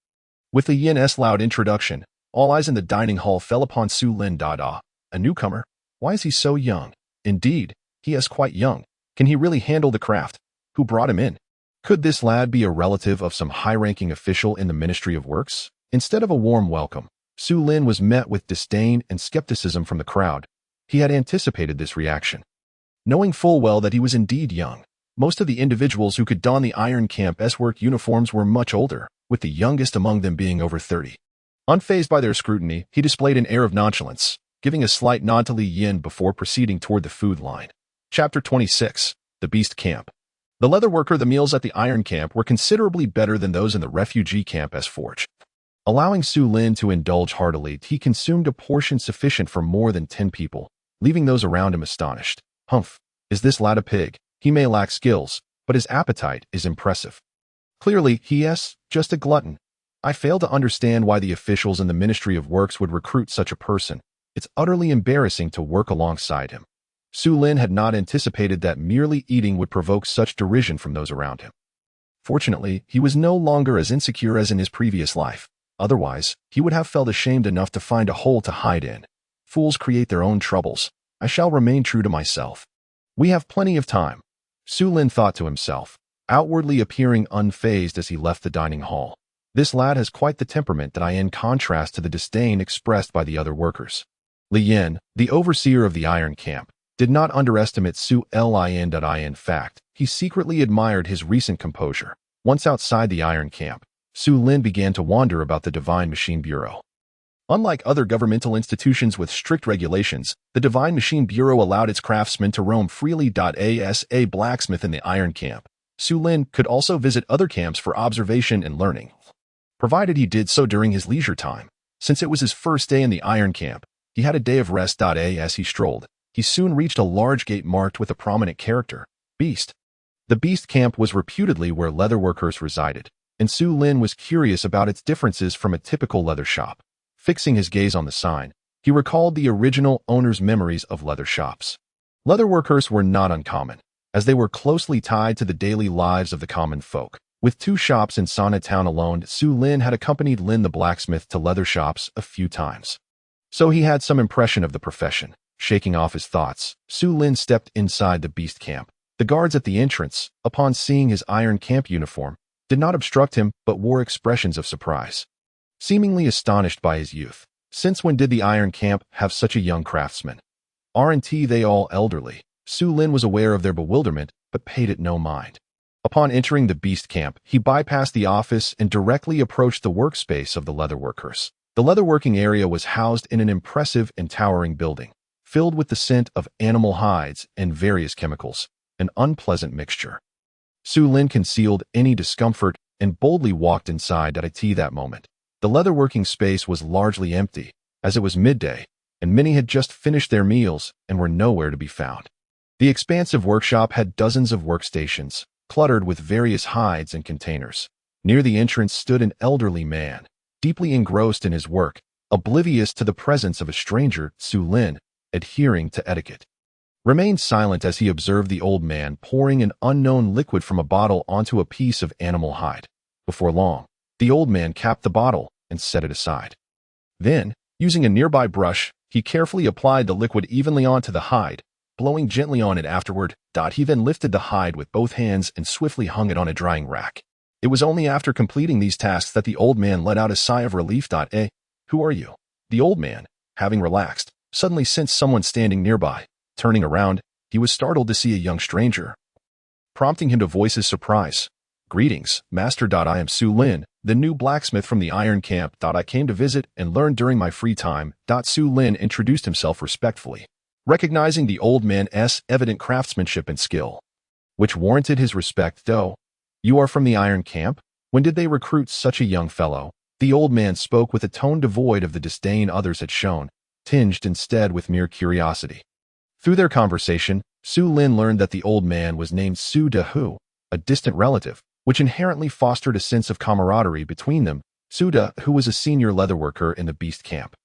With Li Yan's loud introduction, all eyes in the dining hall fell upon Su Lin. A newcomer? Why is he so young? Indeed, he is quite young. Can he really handle the craft? Who brought him in? Could this lad be a relative of some high-ranking official in the Ministry of Works? Instead of a warm welcome, Su Lin was met with disdain and skepticism from the crowd. He had anticipated this reaction. Knowing full well that he was indeed young, most of the individuals who could don the Iron Camp's work uniforms were much older, with the youngest among them being over 30. Unfazed by their scrutiny, he displayed an air of nonchalance, giving a slight nod to Li Yan before proceeding toward the food line. Chapter 26. The Beast Camp. The leatherworker, the meals at the Iron Camp were considerably better than those in the Refugee Camp's forge. Allowing Su Lin to indulge heartily, he consumed a portion sufficient for more than 10 people, leaving those around him astonished. Humph, is this lad a pig? He may lack skills, but his appetite is impressive. Clearly, he is just a glutton. I fail to understand why the officials in the Ministry of Works would recruit such a person. It's utterly embarrassing to work alongside him. Su Lin had not anticipated that merely eating would provoke such derision from those around him. Fortunately, he was no longer as insecure as in his previous life. Otherwise, he would have felt ashamed enough to find a hole to hide in. Fools create their own troubles. I shall remain true to myself. We have plenty of time, Su Lin thought to himself, outwardly appearing unfazed as he left the dining hall. This lad has quite the temperament that I in contrast to the disdain expressed by the other workers. Li Yan, the overseer of the Iron Camp, did not underestimate Su Lin. In fact, he secretly admired his recent composure. Once outside the Iron Camp, Su Lin began to wander about the Divine Machine Bureau. Unlike other governmental institutions with strict regulations, the Divine Machine Bureau allowed its craftsmen to roam freely. As a blacksmith in the Iron Camp, Su Lin could also visit other camps for observation and learning, provided he did so during his leisure time. Since it was his first day in the Iron Camp, he had a day of rest. As he strolled, he soon reached a large gate marked with a prominent character, Beast. The Beast Camp was reputedly where leatherworkers resided, and Su Lin was curious about its differences from a typical leather shop. Fixing his gaze on the sign, he recalled the original owner's memories of leather shops. Leatherworkers were not uncommon, as they were closely tied to the daily lives of the common folk. With 2 shops in Sana Town alone, Su Lin had accompanied Lin the blacksmith to leather shops a few times. So he had some impression of the profession. Shaking off his thoughts, Su Lin stepped inside the Beast Camp. The guards at the entrance, upon seeing his Iron Camp uniform, did not obstruct him but wore expressions of surprise. Seemingly astonished by his youth. Since when did the Iron Camp have such a young craftsman? Aren't they all elderly? Su Lin was aware of their bewilderment, but paid it no mind. Upon entering the Beast Camp, he bypassed the office and directly approached the workspace of the leatherworkers. The leatherworking area was housed in an impressive and towering building, filled with the scent of animal hides and various chemicals, an unpleasant mixture. Su Lin concealed any discomfort and boldly walked inside at that moment. The leatherworking space was largely empty, as it was midday, and many had just finished their meals and were nowhere to be found. The expansive workshop had dozens of workstations, cluttered with various hides and containers. Near the entrance stood an elderly man, deeply engrossed in his work, oblivious to the presence of a stranger. Su Lin, adhering to etiquette, remained silent as he observed the old man pouring an unknown liquid from a bottle onto a piece of animal hide. Before long, the old man capped the bottle and set it aside. Then, using a nearby brush, he carefully applied the liquid evenly onto the hide, blowing gently on it afterward. He then lifted the hide with both hands and swiftly hung it on a drying rack. It was only after completing these tasks that the old man let out a sigh of relief. Who are you? The old man, having relaxed, suddenly sensed someone standing nearby. Turning around, he was startled to see a young stranger, prompting him to voice his surprise. Greetings, Master. I am Su Lin, the new blacksmith from the Iron Camp. I came to visit and learn during my free time. Su Lin introduced himself respectfully, recognizing the old man's evident craftsmanship and skill, which warranted his respect. You are from the Iron Camp? When did they recruit such a young fellow? The old man spoke with a tone devoid of the disdain others had shown, tinged instead with mere curiosity. Through their conversation, Su Lin learned that the old man was named Su Dehu, a distant relative, which inherently fostered a sense of camaraderie between them. Suda, who was a senior leatherworker in the beast camp,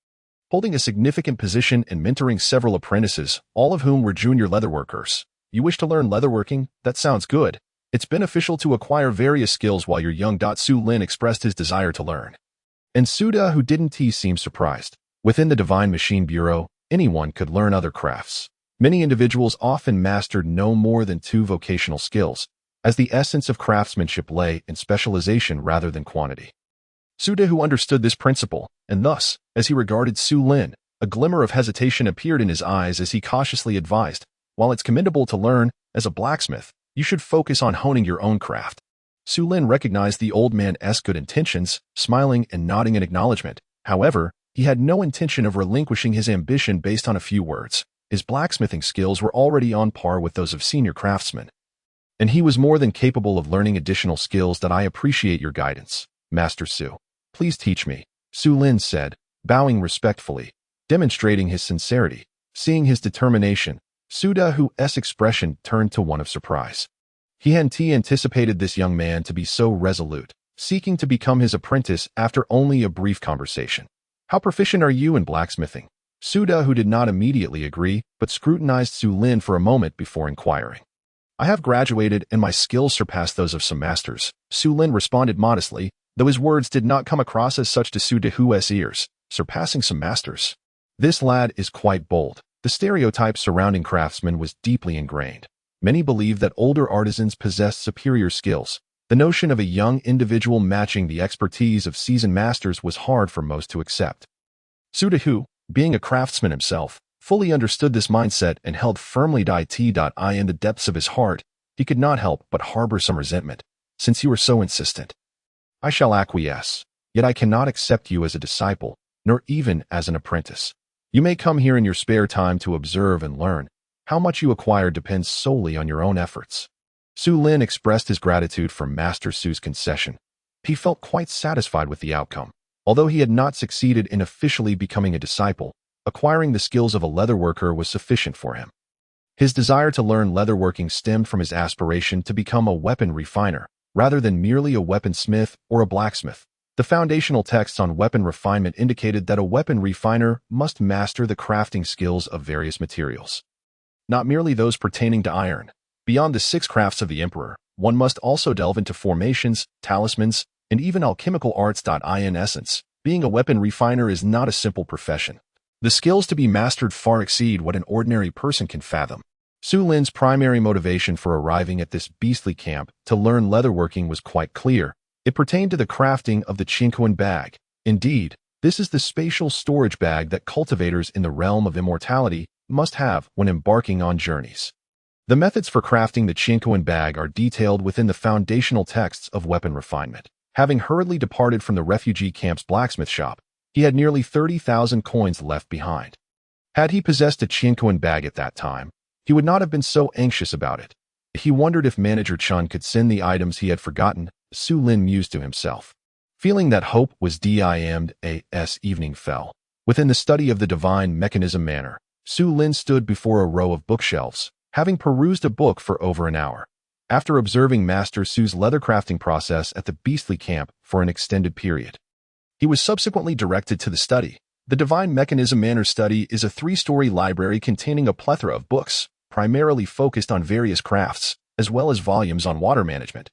holding a significant position and mentoring several apprentices, all of whom were junior leatherworkers. You wish to learn leatherworking? That sounds good. It's beneficial to acquire various skills while you're young. Su Lin expressed his desire to learn. And Suda, who didn't seem surprised. Within the Divine Machine Bureau, anyone could learn other crafts. Many individuals often mastered no more than 2 vocational skills, as the essence of craftsmanship lay in specialization rather than quantity. Suda, who understood this principle, and thus, as he regarded Su Lin, a glimmer of hesitation appeared in his eyes as he cautiously advised, while it's commendable to learn, as a blacksmith, you should focus on honing your own craft. Su Lin recognized the old man's good intentions, smiling and nodding in acknowledgement. However, he had no intention of relinquishing his ambition based on a few words. His blacksmithing skills were already on par with those of senior craftsmen, and he was more than capable of learning additional skills. That I appreciate your guidance, Master Su. Please teach me, Su Lin said, bowing respectfully, demonstrating his sincerity. Seeing his determination, Suda, whose expression turned to one of surprise. He hadn't anticipated this young man to be so resolute, seeking to become his apprentice after only a brief conversation. How proficient are you in blacksmithing? Suda, who did not immediately agree, but scrutinized Su Lin for a moment before inquiring. I have graduated and my skills surpass those of some masters, Su Lin responded modestly, though his words did not come across as such to Suda's ears. Surpassing some masters. This lad is quite bold. The stereotype surrounding craftsmen was deeply ingrained. Many believed that older artisans possessed superior skills. The notion of a young individual matching the expertise of seasoned masters was hard for most to accept. Suda, who, being a craftsman himself, fully understood this mindset and held firmly in the depths of his heart, he could not help but harbor some resentment. Since you were so insistent, I shall acquiesce, yet I cannot accept you as a disciple, nor even as an apprentice. You may come here in your spare time to observe and learn. How much you acquire depends solely on your own efforts. Su Lin expressed his gratitude for Master Su's concession. He felt quite satisfied with the outcome. Although he had not succeeded in officially becoming a disciple, acquiring the skills of a leatherworker was sufficient for him. His desire to learn leatherworking stemmed from his aspiration to become a weapon refiner, rather than merely a weaponsmith or a blacksmith. The foundational texts on weapon refinement indicated that a weapon refiner must master the crafting skills of various materials, not merely those pertaining to iron. Beyond the 6 crafts of the emperor, one must also delve into formations, talismans, and even alchemical arts. In essence, being a weapon refiner is not a simple profession. The skills to be mastered far exceed what an ordinary person can fathom. Su Lin's primary motivation for arriving at this beastly camp to learn leatherworking was quite clear. It pertained to the crafting of the Chinquan bag. Indeed, this is the spatial storage bag that cultivators in the realm of immortality must have when embarking on journeys. The methods for crafting the Chinquan bag are detailed within the foundational texts of weapon refinement. Having hurriedly departed from the refugee camp's blacksmith shop, he had nearly 30,000 coins left behind. Had he possessed a Chinquan bag at that time, he would not have been so anxious about it. He wondered if Manager Chun could send the items he had forgotten. Su Lin mused to himself. Feeling that hope was dimmed as evening fell. Within the study of the divine mechanism manor, Su Lin stood before a row of bookshelves, having perused a book for over an hour. After observing Master Su's leathercrafting process at the beastly camp for an extended period, he was subsequently directed to the study. The Divine Mechanism Manor study is a 3-story library containing a plethora of books, primarily focused on various crafts, as well as volumes on water management,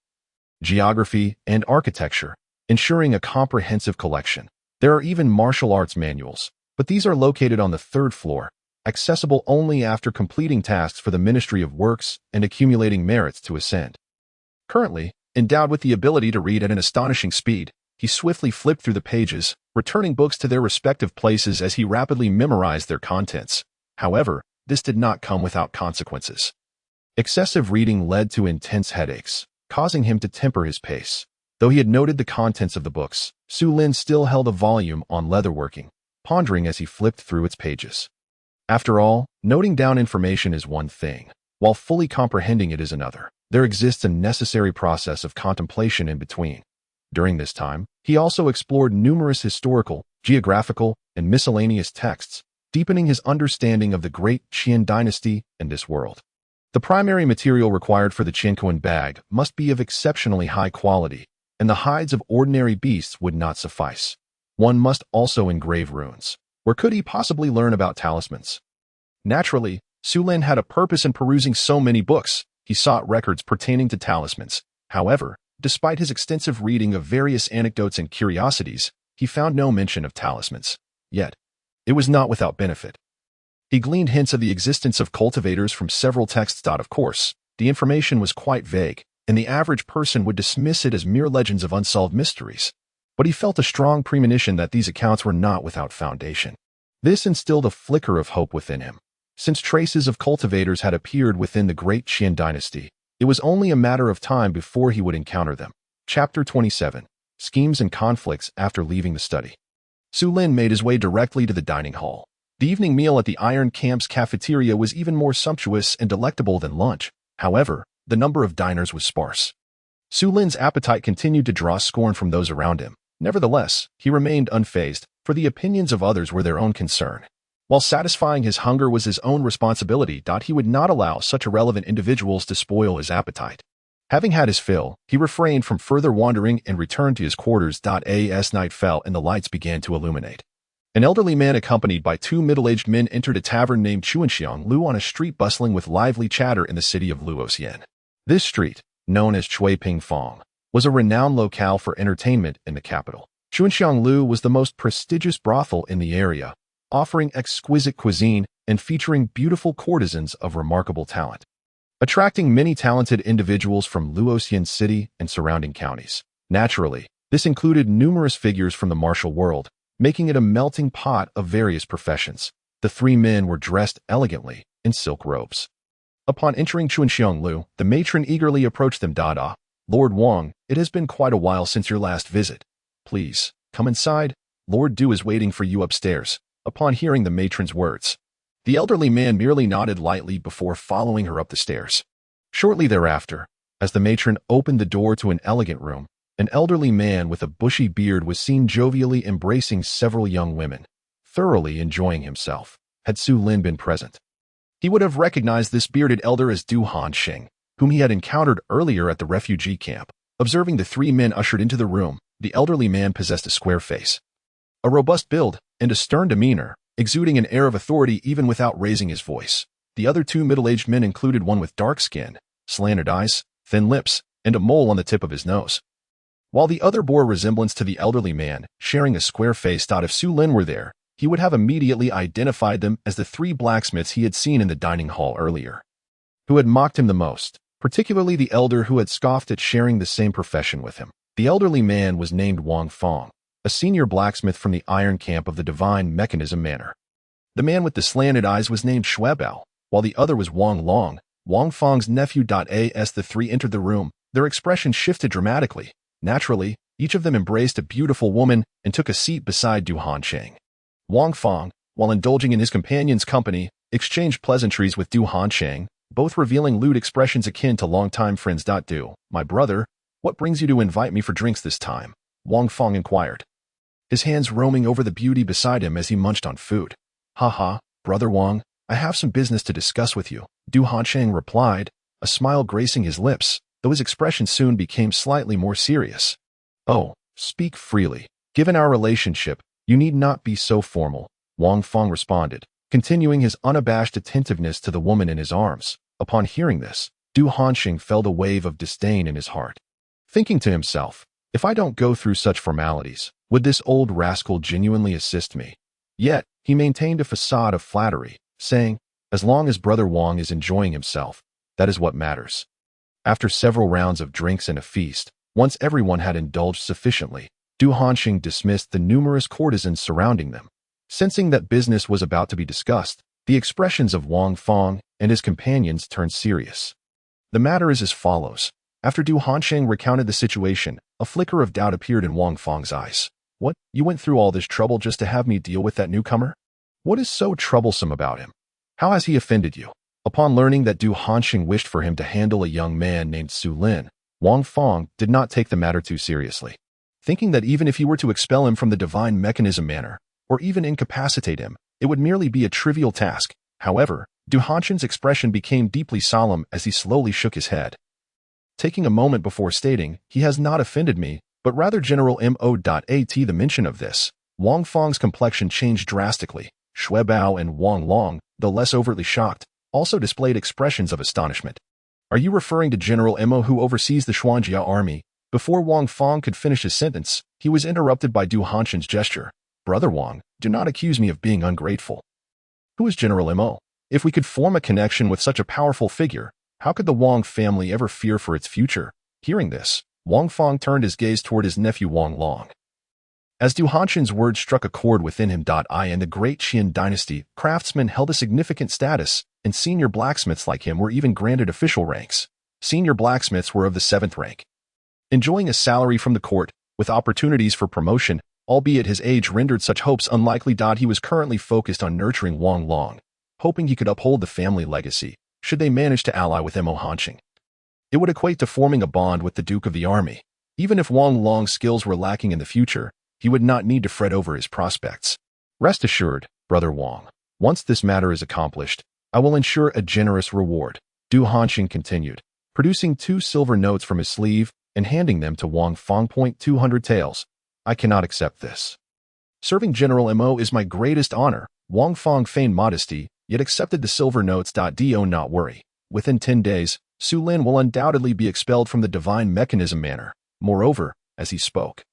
geography, and architecture, ensuring a comprehensive collection. There are even martial arts manuals, but these are located on the 3rd floor, accessible only after completing tasks for the Ministry of Works and accumulating merits to ascend. Currently, endowed with the ability to read at an astonishing speed, he swiftly flipped through the pages, returning books to their respective places as he rapidly memorized their contents. However, this did not come without consequences. Excessive reading led to intense headaches, causing him to temper his pace. Though he had noted the contents of the books, Su Lin still held a volume on leatherworking, pondering as he flipped through its pages. After all, noting down information is one thing, while fully comprehending it is another. There exists a necessary process of contemplation in between. During this time, he also explored numerous historical, geographical, and miscellaneous texts, deepening his understanding of the great Qian dynasty and this world. The primary material required for the Chinquan bag must be of exceptionally high quality. and the hides of ordinary beasts would not suffice. One must also engrave runes. Where could he possibly learn about talismans? Naturally, Su Lin had a purpose in perusing so many books. He sought records pertaining to talismans. However, despite his extensive reading of various anecdotes and curiosities, he found no mention of talismans. Yet, it was not without benefit. He gleaned hints of the existence of cultivators from several texts. Of course, the information was quite vague, and the average person would dismiss it as mere legends of unsolved mysteries. But he felt a strong premonition that these accounts were not without foundation. This instilled a flicker of hope within him. Since traces of cultivators had appeared within the Great Qian dynasty, it was only a matter of time before he would encounter them. Chapter 27. Schemes and Conflicts After Leaving the Study. Su Lin made his way directly to the dining hall. The evening meal at the Iron Camp's cafeteria was even more sumptuous and delectable than lunch. However, the number of diners was sparse. Su Lin's appetite continued to draw scorn from those around him. Nevertheless, he remained unfazed, for the opinions of others were their own concern. While satisfying his hunger was his own responsibility, he would not allow such irrelevant individuals to spoil his appetite. Having had his fill, he refrained from further wandering and returned to his quarters. As night fell and the lights began to illuminate, an elderly man accompanied by two middle-aged men entered a tavern named Chuanxiang Lu on a street bustling with lively chatter in the city of Luoxian. This street, known as Chui Ping Fong, was a renowned locale for entertainment in the capital. Chuanxiang Lu was the most prestigious brothel in the area, offering exquisite cuisine and featuring beautiful courtesans of remarkable talent, attracting many talented individuals from Luoxian City and surrounding counties. Naturally, this included numerous figures from the martial world, making it a melting pot of various professions. The three men were dressed elegantly in silk robes. Upon entering Chuanxiang Lu, the matron eagerly approached them. Lord Wang, it has been quite a while since your last visit. Please, come inside. Lord Du is waiting for you upstairs. Upon hearing the matron's words, the elderly man merely nodded lightly before following her up the stairs. Shortly thereafter, as the matron opened the door to an elegant room, an elderly man with a bushy beard was seen jovially embracing several young women, thoroughly enjoying himself. Had Su Lin been present, he would have recognized this bearded elder as Du Hanxing, whom he had encountered earlier at the refugee camp. Observing the three men ushered into the room, the elderly man possessed a square face, a robust build, and a stern demeanor, exuding an air of authority even without raising his voice. The other two middle-aged men included one with dark skin, slanted eyes, thin lips, and a mole on the tip of his nose, while the other bore resemblance to the elderly man, sharing a square face. If Su Lin were there, he would have immediately identified them as the three blacksmiths he had seen in the dining hall earlier, who had mocked him the most, particularly the elder who had scoffed at sharing the same profession with him. The elderly man was named Wang Fong, a senior blacksmith from the Iron Camp of the Divine Mechanism Manor. The man with the slanted eyes was named Shuebao, while the other was Wang Long, Wang Fong's nephew. As the three entered the room, their expression shifted dramatically. Naturally, each of them embraced a beautiful woman and took a seat beside Du Hanxing. Wang Fong, while indulging in his companion's company, exchanged pleasantries with Du Hanxing, both revealing lewd expressions akin to longtime friends. Du, my brother, what brings you to invite me for drinks this time? Wang Fong inquired, his hands roaming over the beauty beside him as he munched on food. Haha, brother Wang, I have some business to discuss with you, Du Hanxing replied, a smile gracing his lips, though his expression soon became slightly more serious. Oh, speak freely. Given our relationship, you need not be so formal, Wang Fong responded, continuing his unabashed attentiveness to the woman in his arms. Upon hearing this, Du Hanxing felt a wave of disdain in his heart, thinking to himself, if I don't go through such formalities, would this old rascal genuinely assist me? Yet, he maintained a facade of flattery, saying, as long as brother Wang is enjoying himself, that is what matters. After several rounds of drinks and a feast, once everyone had indulged sufficiently, Du Hanxing dismissed the numerous courtesans surrounding them. Sensing that business was about to be discussed, the expressions of Wang Fong and his companions turned serious. The matter is as follows. After Du Hanxing recounted the situation, a flicker of doubt appeared in Wang Fong's eyes. What, you went through all this trouble just to have me deal with that newcomer? What is so troublesome about him? How has he offended you? Upon learning that Du Hanxing wished for him to handle a young man named Su Lin, Wang Fong did not take the matter too seriously, thinking that even if he were to expel him from the Divine Mechanism Manor, or even incapacitate him, it would merely be a trivial task. However, Du Hanxing's expression became deeply solemn as he slowly shook his head, taking a moment before stating, he has not offended me, but rather General Mo.At. The mention of this, Wang Feng's complexion changed drastically. Shui Bao and Wang Long, though less overtly shocked, also displayed expressions of astonishment. Are you referring to General Mo who oversees the Xuanjia army? Before Wang Feng could finish his sentence, he was interrupted by Du Hanshen's gesture. Brother Wang, do not accuse me of being ungrateful. Who is General Mo? If we could form a connection with such a powerful figure, how could the Wang family ever fear for its future? Hearing this, Wang Feng turned his gaze toward his nephew Wang Long. As Du Hanshen's words struck a chord within him. In the great Qian dynasty, craftsmen held a significant status, and senior blacksmiths like him were even granted official ranks. Senior blacksmiths were of the 7th rank, enjoying a salary from the court, with opportunities for promotion, albeit his age rendered such hopes unlikely. He was currently focused on nurturing Wang Long, hoping he could uphold the family legacy, should they manage to ally with Mo Hanqing. It would equate to forming a bond with the Duke of the Army. Even if Wang Long's skills were lacking in the future, he would not need to fret over his prospects. Rest assured, Brother Wang, once this matter is accomplished, I will ensure a generous reward. Du Hanqing continued, producing 2 silver notes from his sleeve and handing them to Wang Feng. 200 taels. I cannot accept this. Serving General Mo is my greatest honor. Wang Feng feigned modesty, yet accepted the silver notes. Do not worry. Within 10 days, Su Lin will undoubtedly be expelled from the divine mechanism manor. Moreover, as he spoke,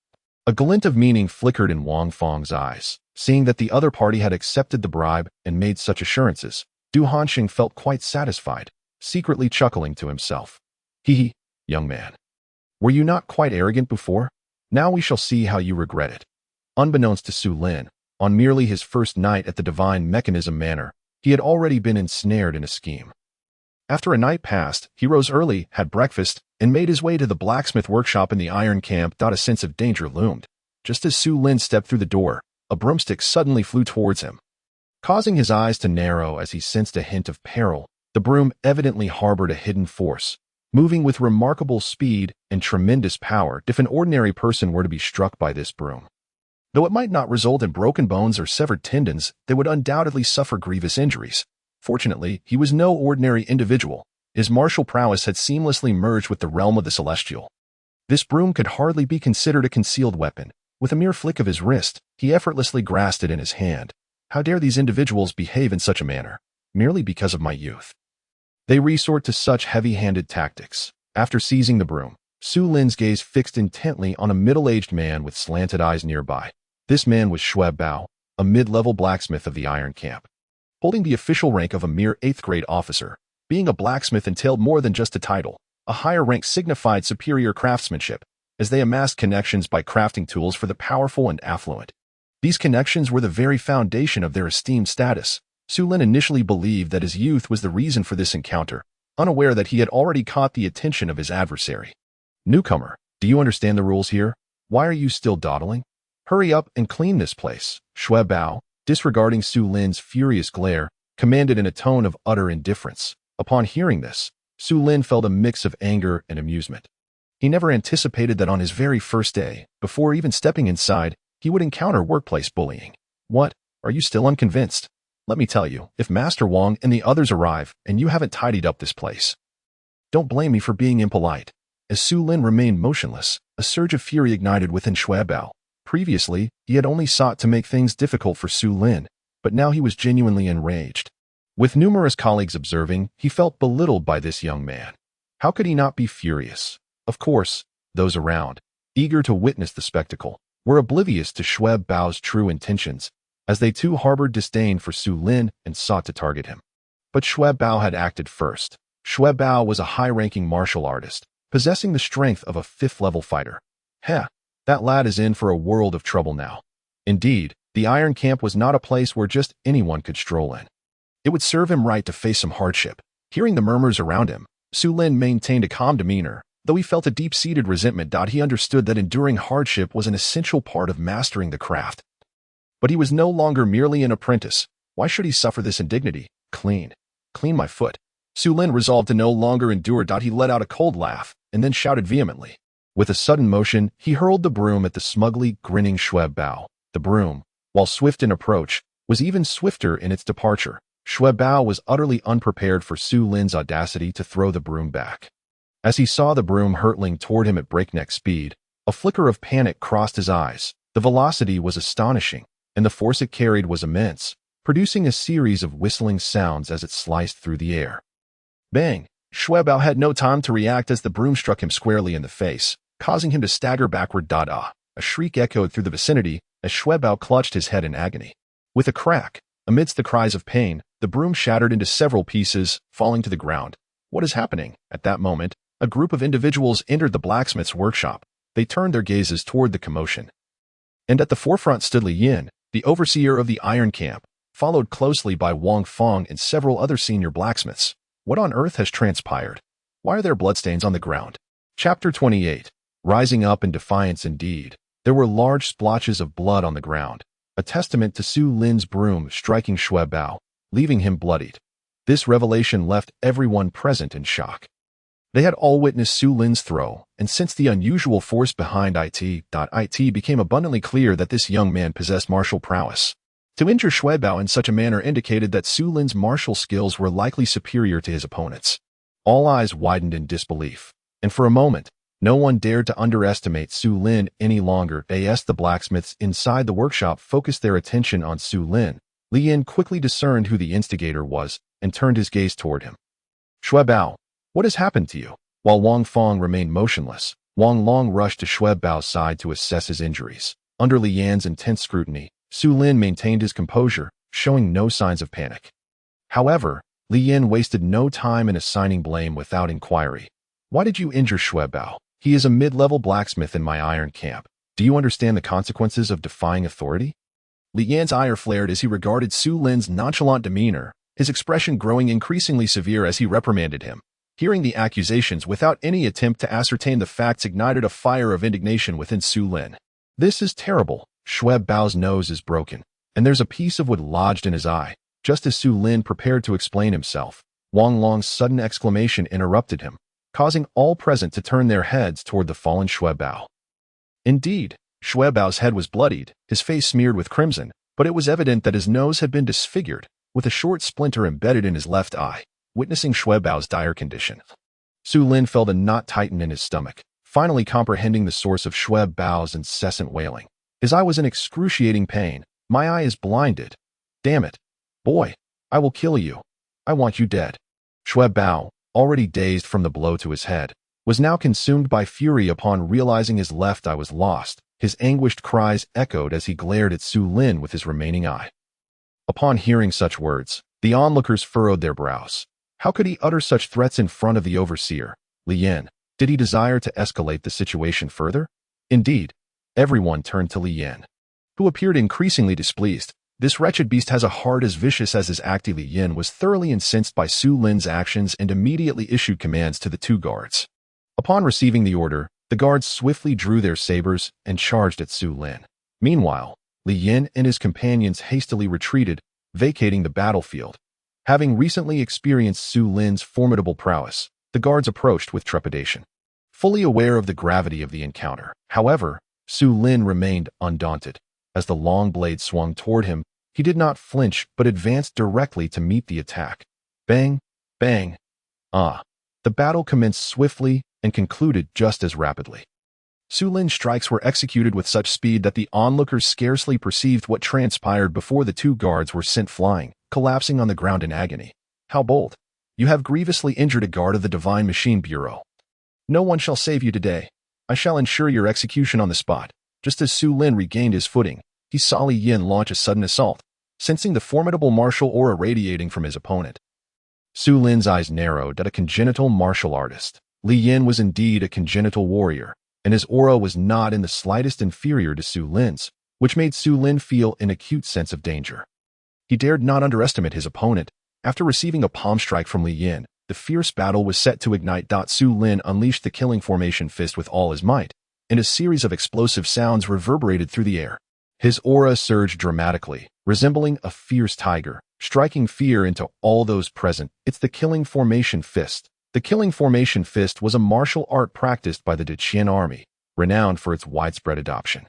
a glint of meaning flickered in Wang Feng's eyes. Seeing that the other party had accepted the bribe and made such assurances, Du Hanqing felt quite satisfied, secretly chuckling to himself. Hee, young man. Were you not quite arrogant before? Now we shall see how you regret it. Unbeknownst to Su Lin, on merely his first night at the divine mechanism manor, he had already been ensnared in a scheme. After a night passed, he rose early, had breakfast, and made his way to the blacksmith workshop in the iron camp. A sense of danger loomed. Just as Su Lin stepped through the door, a broomstick suddenly flew towards him. Causing his eyes to narrow as he sensed a hint of peril, the broom evidently harbored a hidden force, moving with remarkable speed and tremendous power. If an ordinary person were to be struck by this broom, though it might not result in broken bones or severed tendons, they would undoubtedly suffer grievous injuries. Fortunately, he was no ordinary individual. His martial prowess had seamlessly merged with the realm of the celestial. This broom could hardly be considered a concealed weapon. With a mere flick of his wrist, he effortlessly grasped it in his hand. How dare these individuals behave in such a manner, merely because of my youth? They resort to such heavy-handed tactics. After seizing the broom, Su Lin's gaze fixed intently on a middle-aged man with slanted eyes nearby. This man was Shui Bao, a mid-level blacksmith of the iron camp. Holding the official rank of a mere 8th-grade officer, being a blacksmith entailed more than just a title. A higher rank signified superior craftsmanship, as they amassed connections by crafting tools for the powerful and affluent. These connections were the very foundation of their esteemed status. Su Lin initially believed that his youth was the reason for this encounter, unaware that he had already caught the attention of his adversary. Newcomer, do you understand the rules here? Why are you still dawdling? Hurry up and clean this place. Shui Bao, disregarding Su Lin's furious glare, commanded in a tone of utter indifference. Upon hearing this, Su Lin felt a mix of anger and amusement. He never anticipated that on his very first day, before even stepping inside, he would encounter workplace bullying. What? Are you still unconvinced? Let me tell you, if Master Wang and the others arrive and you haven't tidied up this place, don't blame me for being impolite. As Su Lin remained motionless, a surge of fury ignited within Shui Bao. Previously, he had only sought to make things difficult for Su Lin, but now he was genuinely enraged. With numerous colleagues observing, he felt belittled by this young man. How could he not be furious? Of course, those around, eager to witness the spectacle, were oblivious to Shui Bao's true intentions, as they too harbored disdain for Su Lin and sought to target him. But Shui Bao had acted first. Shui Bao was a high-ranking martial artist, possessing the strength of a 5th-level fighter. Heh, that lad is in for a world of trouble now. Indeed, the Iron Camp was not a place where just anyone could stroll in. It would serve him right to face some hardship. Hearing the murmurs around him, Su Lin maintained a calm demeanor. Though he felt a deep-seated resentment, he understood that enduring hardship was an essential part of mastering the craft. But he was no longer merely an apprentice. Why should he suffer this indignity? Clean my foot. Su Lin resolved to no longer endure. He let out a cold laugh, and then shouted vehemently. With a sudden motion, he hurled the broom at the smugly grinning Shui Bao. The broom, while swift in approach, was even swifter in its departure. Shui Bao was utterly unprepared for Su Lin's audacity to throw the broom back. As he saw the broom hurtling toward him at breakneck speed, A flicker of panic crossed his eyes. The velocity was astonishing, and the force it carried was immense, producing a series of whistling sounds as it sliced through the air. Bang! Xuebao had no time to react as the broom struck him squarely in the face, causing him to stagger backward. A shriek echoed through the vicinity as Xuebao clutched his head in agony. With a crack, amidst the cries of pain, the broom shattered into several pieces, falling to the ground. What is happening? At that moment, a group of individuals entered the blacksmith's workshop. They turned their gazes toward the commotion. And at the forefront stood Li Yin, the overseer of the iron camp, followed closely by Wang Feng and several other senior blacksmiths. What on earth has transpired? Why are there bloodstains on the ground? Chapter 28. Rising up in defiance indeed. There were large splotches of blood on the ground, a testament to Su Lin's broom striking Xuebao, leaving him bloodied. This revelation left everyone present in shock. They had all witnessed Su Lin's throw, and sensed the unusual force behind it became abundantly clear that this young man possessed martial prowess. To injure Xuebao in such a manner indicated that Su Lin's martial skills were likely superior to his opponents. All eyes widened in disbelief, and for a moment, no one dared to underestimate Su Lin any longer. As the blacksmiths inside the workshop focused their attention on Su Lin, Li Yin quickly discerned who the instigator was and turned his gaze toward him. Xuebao, what has happened to you? While Wang Feng remained motionless, Wang Long rushed to Xuebao's side to assess his injuries. Under Li Yan's intense scrutiny, Su Lin maintained his composure, showing no signs of panic. However, Li Yin wasted no time in assigning blame without inquiry. Why did you injure Xuebao? He is a mid-level blacksmith in my iron camp. Do you understand the consequences of defying authority? Li Yan's ire flared as he regarded Su Lin's nonchalant demeanor, his expression growing increasingly severe as he reprimanded him. Hearing the accusations without any attempt to ascertain the facts ignited a fire of indignation within Su Lin. This is terrible. Xuebao's nose is broken, and there's a piece of wood lodged in his eye. Just as Su Lin prepared to explain himself, Wang Long's sudden exclamation interrupted him, causing all present to turn their heads toward the fallen Xuebao. Indeed, Xuebao's head was bloodied, his face smeared with crimson, but it was evident that his nose had been disfigured, with a short splinter embedded in his left eye. Witnessing Xuebao's dire condition, Su Lin felt a knot tighten in his stomach, finally comprehending the source of Xuebao's incessant wailing. His eye was in excruciating pain. My eye is blinded. Damn it. Boy, I will kill you. I want you dead. Xuebao, already dazed from the blow to his head, was now consumed by fury upon realizing his left eye was lost. His anguished cries echoed as he glared at Su Lin with his remaining eye. Upon hearing such words, the onlookers furrowed their brows. How could he utter such threats in front of the overseer, Li Yin? Did he desire to escalate the situation further? Indeed, everyone turned to Li Yin, who appeared increasingly displeased. This wretched beast has a heart as vicious as his act. Li Yin was thoroughly incensed by Su Lin's actions and immediately issued commands to the two guards. Upon receiving the order, the guards swiftly drew their sabers and charged at Su Lin. Meanwhile, Li Yin and his companions hastily retreated, vacating the battlefield. Having recently experienced Su Lin's formidable prowess, the guards approached with trepidation. Fully aware of the gravity of the encounter, however, Su Lin remained undaunted. As the long blade swung toward him, he did not flinch but advanced directly to meet the attack. Bang! Bang! The battle commenced swiftly and concluded just as rapidly. Su Lin's strikes were executed with such speed that the onlookers scarcely perceived what transpired before the two guards were sent flying, collapsing on the ground in agony. How bold! You have grievously injured a guard of the Divine Machine Bureau. No one shall save you today. I shall ensure your execution on the spot. Just as Su Lin regained his footing, he saw Li Yin launch a sudden assault, sensing the formidable martial aura radiating from his opponent. Su Lin's eyes narrowed at a congenital martial artist. Li Yin was indeed a congenital warrior, and his aura was not in the slightest inferior to Su Lin's, which made Su Lin feel an acute sense of danger. He dared not underestimate his opponent. After receiving a palm strike from Li Yin, the fierce battle was set to ignite. Su Lin unleashed the killing formation fist with all his might, and a series of explosive sounds reverberated through the air. His aura surged dramatically, resembling a fierce tiger, striking fear into all those present. It's the killing formation fist. The killing formation fist was a martial art practiced by the Deqian army, renowned for its widespread adoption.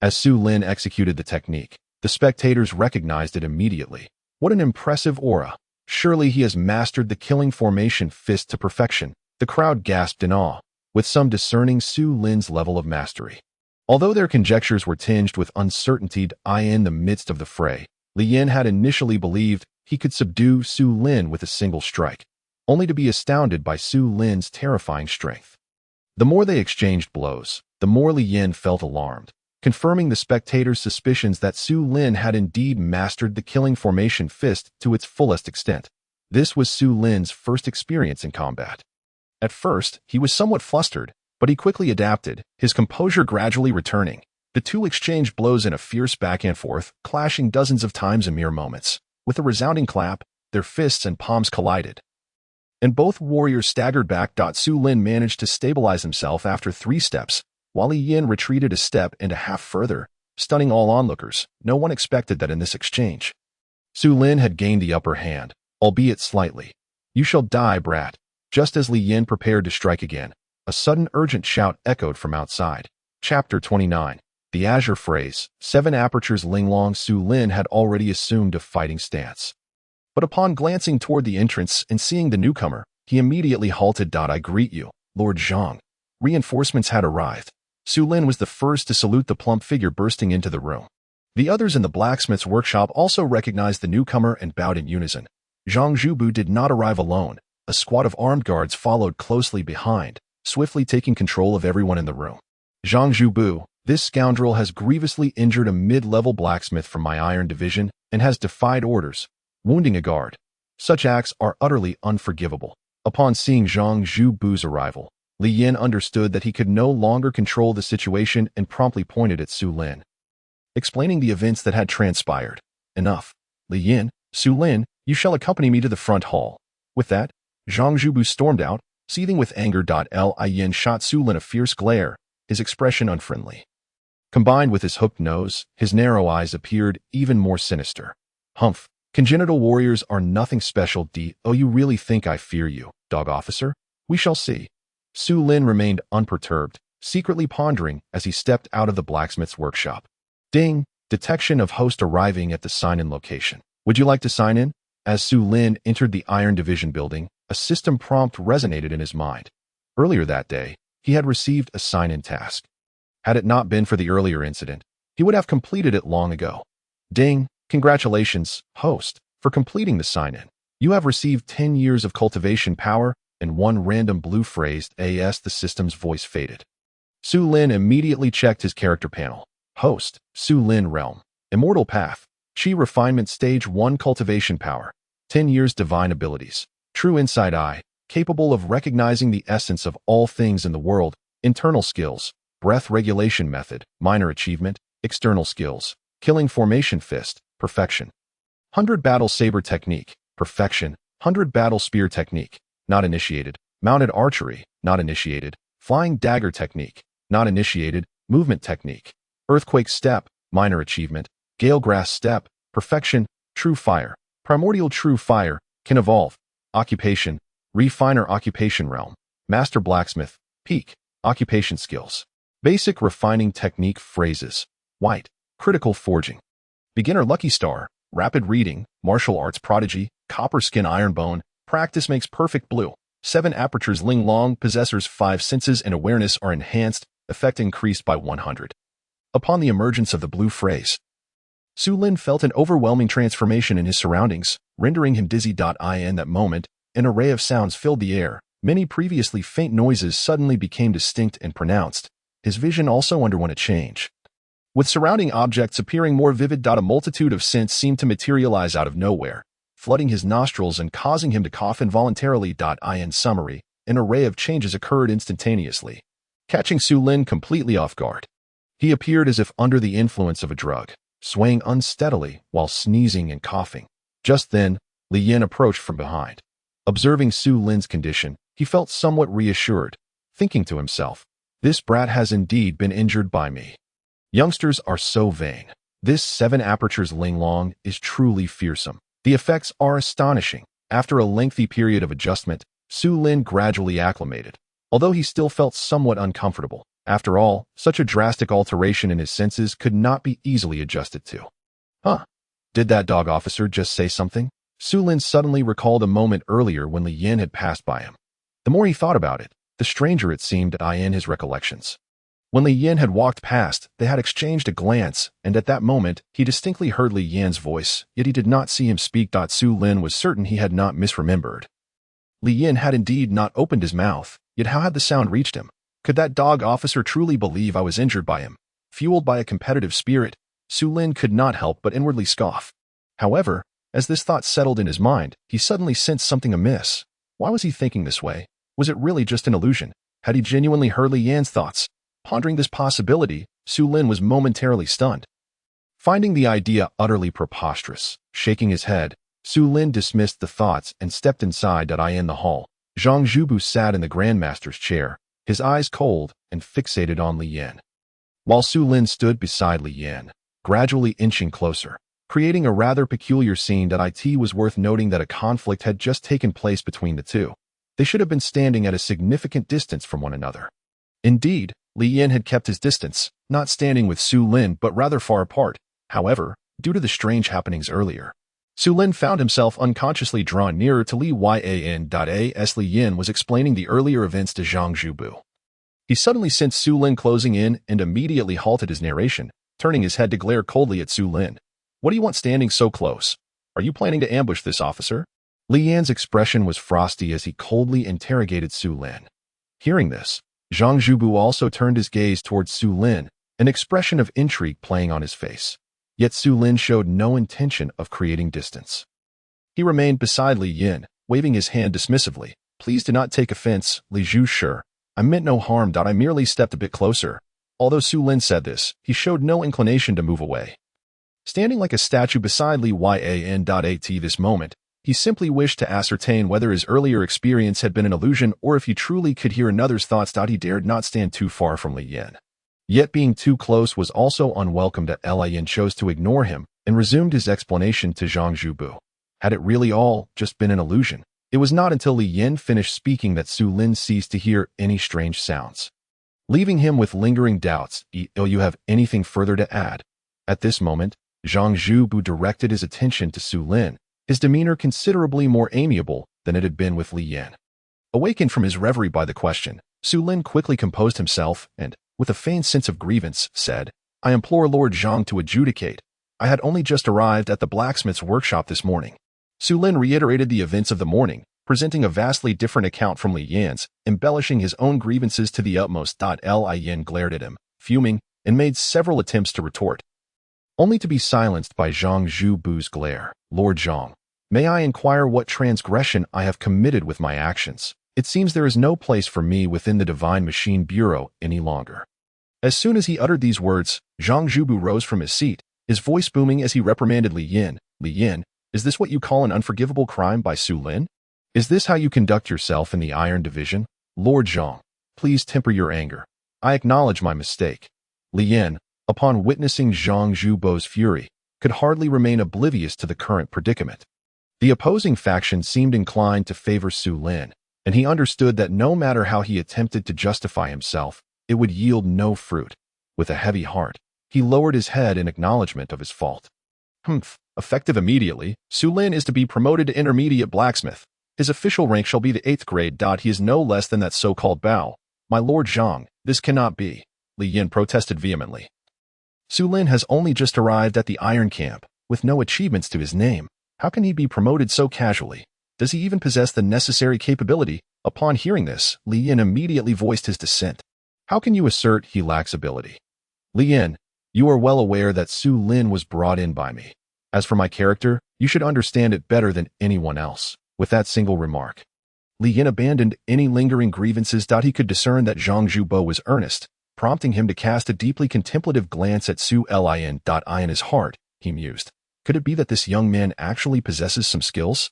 As Su Lin executed the technique, the spectators recognized it immediately. What an impressive aura! Surely he has mastered the killing formation fist to perfection. The crowd gasped in awe. with some discerning Su Lin's level of mastery. Although their conjectures were tinged with uncertainty in the midst of the fray, Li Yin had initially believed he could subdue Su Lin with a single strike, only to be astounded by Su Lin's terrifying strength. The more they exchanged blows, the more Li Yin felt alarmed, confirming the spectators' suspicions that Su Lin had indeed mastered the killing formation fist to its fullest extent. This was Su Lin's first experience in combat. At first, he was somewhat flustered, but he quickly adapted, his composure gradually returning. The two exchanged blows in a fierce back and forth, clashing dozens of times in mere moments. With a resounding clap, their fists and palms collided, and both warriors staggered back. Su Lin managed to stabilize himself after 3 steps, while Li Yin retreated a step and a half further, stunning all onlookers. No one expected that in this exchange. Su Lin had gained the upper hand, albeit slightly. "You shall die, brat." Just as Li Yin prepared to strike again, a sudden urgent shout echoed from outside. Chapter 29. The Azure Phrase, 7 Apertures Linglong. Su Lin had already assumed a fighting stance. But upon glancing toward the entrance and seeing the newcomer, he immediately halted. "I greet you, Lord Zhang." Reinforcements had arrived. Su Lin was the first to salute the plump figure bursting into the room. The others in the blacksmith's workshop also recognized the newcomer and bowed in unison. Zhang Zhubu did not arrive alone. A squad of armed guards followed closely behind, swiftly taking control of everyone in the room. "Zhang Zhubu, this scoundrel has grievously injured a mid-level blacksmith from my iron division and has defied orders, wounding a guard. Such acts are utterly unforgivable." Upon seeing Zhang Zhubu's arrival, Li Yin understood that he could no longer control the situation and promptly pointed at Su Lin, explaining the events that had transpired. "Enough. Li Yin, Su Lin, you shall accompany me to the front hall." With that, Zhang Zhubu stormed out, seething with anger. Li Yin shot Su Lin a fierce glare, his expression unfriendly. Combined with his hooked nose, his narrow eyes appeared even more sinister. "Humph. Congenital warriors are nothing special. Oh, you really think I fear you, dog officer? We shall see." Su Lin remained unperturbed, secretly pondering as he stepped out of the blacksmith's workshop. Ding! Detection of host arriving at the sign-in location. "Would you like to sign in?" As Su Lin entered the Iron Division building, a system prompt resonated in his mind. Earlier that day, he had received a sign-in task. Had it not been for the earlier incident, he would have completed it long ago. Ding! Congratulations, host, for completing the sign-in. You have received 10 years of cultivation power and 1 random blue phrase. The system's voice faded. Su Lin immediately checked his character panel. Host, Su Lin Realm. Immortal Path. Chi Refinement Stage 1 Cultivation Power. 10 years Divine Abilities. True Inside Eye. Capable of recognizing the essence of all things in the world. Internal Skills. Breath Regulation Method. Minor Achievement. External Skills. Killing Formation Fist. Perfection. 100 Battle Saber Technique. Perfection. 100 Battle Spear Technique. Not initiated. Mounted Archery. Not initiated. Flying Dagger Technique. Not initiated. Movement Technique. Earthquake Step. Minor Achievement. Galegrass Step. Perfection. True Fire. Primordial True Fire. Can evolve. Occupation. Refiner Occupation Realm. Master Blacksmith. Peak. Occupation Skills. Basic Refining Technique Phrases. White. Critical Forging. Beginner Lucky Star. Rapid Reading. Martial Arts Prodigy. Copper Skin Iron Bone. Practice Makes Perfect Blue. 7 Apertures Ling Long. Possessor's 5 senses and awareness are enhanced. Effect increased by 100. Upon the emergence of the blue phrase, Su Lin felt an overwhelming transformation in his surroundings, rendering him dizzy. In that moment, an array of sounds filled the air. Many previously faint noises suddenly became distinct and pronounced. His vision also underwent a change, with surrounding objects appearing more vivid. A multitude of scents seemed to materialize out of nowhere, flooding his nostrils and causing him to cough involuntarily. In summary, an array of changes occurred instantaneously, catching Su Lin completely off guard. He appeared as if under the influence of a drug, swaying unsteadily while sneezing and coughing. Just then, Li Yin approached from behind. Observing Su Lin's condition, he felt somewhat reassured, thinking to himself, "This brat has indeed been injured by me." Youngsters are so vain. This 7 Apertures Ling Long is truly fearsome. The effects are astonishing. After a lengthy period of adjustment, Su Lin gradually acclimated, although he still felt somewhat uncomfortable. After all, such a drastic alteration in his senses could not be easily adjusted to. Huh? Did that dog officer just say something? Su Lin suddenly recalled a moment earlier when Li Yin had passed by him. The more he thought about it, the the stranger it seemed in his recollections. When Li Yin had walked past, they had exchanged a glance, and at that moment, he distinctly heard Li Yan's voice, yet he did not see him speak. Su Lin was certain he had not misremembered. Li Yin had indeed not opened his mouth, yet how had the sound reached him? Could that dog officer truly believe I was injured by him? Fueled by a competitive spirit, Su Lin could not help but inwardly scoff. However, as this thought settled in his mind, he suddenly sensed something amiss. Why was he thinking this way? Was it really just an illusion? Had he genuinely heard Li Yan's thoughts? Pondering this possibility, Su Lin was momentarily stunned. Finding the idea utterly preposterous, shaking his head, Su Lin dismissed the thoughts and stepped inside. In the hall, Zhang Zhubu sat in the Grandmaster's chair, his eyes cold and fixated on Li Yan. While Su Lin stood beside Li Yan, gradually inching closer, creating a rather peculiar scene. It was worth noting that a conflict had just taken place between the two. They should have been standing at a significant distance from one another. Indeed, Li Yan had kept his distance, not standing with Su Lin but rather far apart. However, due to the strange happenings earlier, Su Lin found himself unconsciously drawn nearer to Li Yan. As Li Yan was explaining the earlier events to Zhang Zhubu, he suddenly sensed Su Lin closing in and immediately halted his narration, turning his head to glare coldly at Su Lin. What do you want standing so close? Are you planning to ambush this officer? Li Yan's expression was frosty as he coldly interrogated Su Lin. Hearing this, Zhang Zhubu also turned his gaze towards Su Lin, an expression of intrigue playing on his face. Yet Su Lin showed no intention of creating distance. He remained beside Li Yan, waving his hand dismissively. Please do not take offense, Li Zhu. Sure, I meant no harm. I merely stepped a bit closer. Although Su Lin said this, he showed no inclination to move away. Standing like a statue beside Li Yan. At this moment, he simply wished to ascertain whether his earlier experience had been an illusion or if he truly could hear another's thoughts. He dared not stand too far from Li Yan. Yet being too close was also unwelcome. Li Yan chose to ignore him and resumed his explanation to Zhang Zhubu. Had it really all just been an illusion? It was not until Li Yan finished speaking that Su Lin ceased to hear any strange sounds, leaving him with lingering doubts. You have anything further to add? At this moment, Zhang Zhubu directed his attention to Su Lin, his demeanor considerably more amiable than it had been with Li Yan. Awakened from his reverie by the question, Su Lin quickly composed himself and, with a feigned sense of grievance, said, I implore Lord Zhang to adjudicate. I had only just arrived at the blacksmith's workshop this morning. Su Lin reiterated the events of the morning, presenting a vastly different account from Li Yan's, embellishing his own grievances to the utmost. Li Yan glared at him, fuming, and made several attempts to retort, only to be silenced by Zhang Zhubu's glare. Lord Zhang, may I inquire what transgression I have committed with my actions? It seems there is no place for me within the Divine Machine Bureau any longer. As soon as he uttered these words, Zhang Zhubu rose from his seat, his voice booming as he reprimanded Li Yan. Li Yan, is this what you call an unforgivable crime by Su Lin? Is this how you conduct yourself in the Iron Division? Lord Zhang, please temper your anger. I acknowledge my mistake. Li Yan, upon witnessing Zhang Zhubu's fury, could hardly remain oblivious to the current predicament. The opposing faction seemed inclined to favor Su Lin, and he understood that no matter how he attempted to justify himself, it would yield no fruit. With a heavy heart, he lowered his head in acknowledgement of his fault. Effective immediately, Su Lin is to be promoted to intermediate blacksmith. His official rank shall be the 8th grade. He is no less than that so-called Bao. My Lord Zhang, this cannot be, Li Yan protested vehemently. Su Lin has only just arrived at the Iron Camp, with no achievements to his name. How can he be promoted so casually? Does he even possess the necessary capability? Upon hearing this, Li Yan immediately voiced his dissent. How can you assert he lacks ability? Li Yan, you are well aware that Su Lin was brought in by me. As for my character, you should understand it better than anyone else. With that single remark, Li Yan abandoned any lingering grievances. He could discern that Zhang Zhubu was earnest, prompting him to cast a deeply contemplative glance at Su Lin. In his heart, he mused, could it be that this young man actually possesses some skills?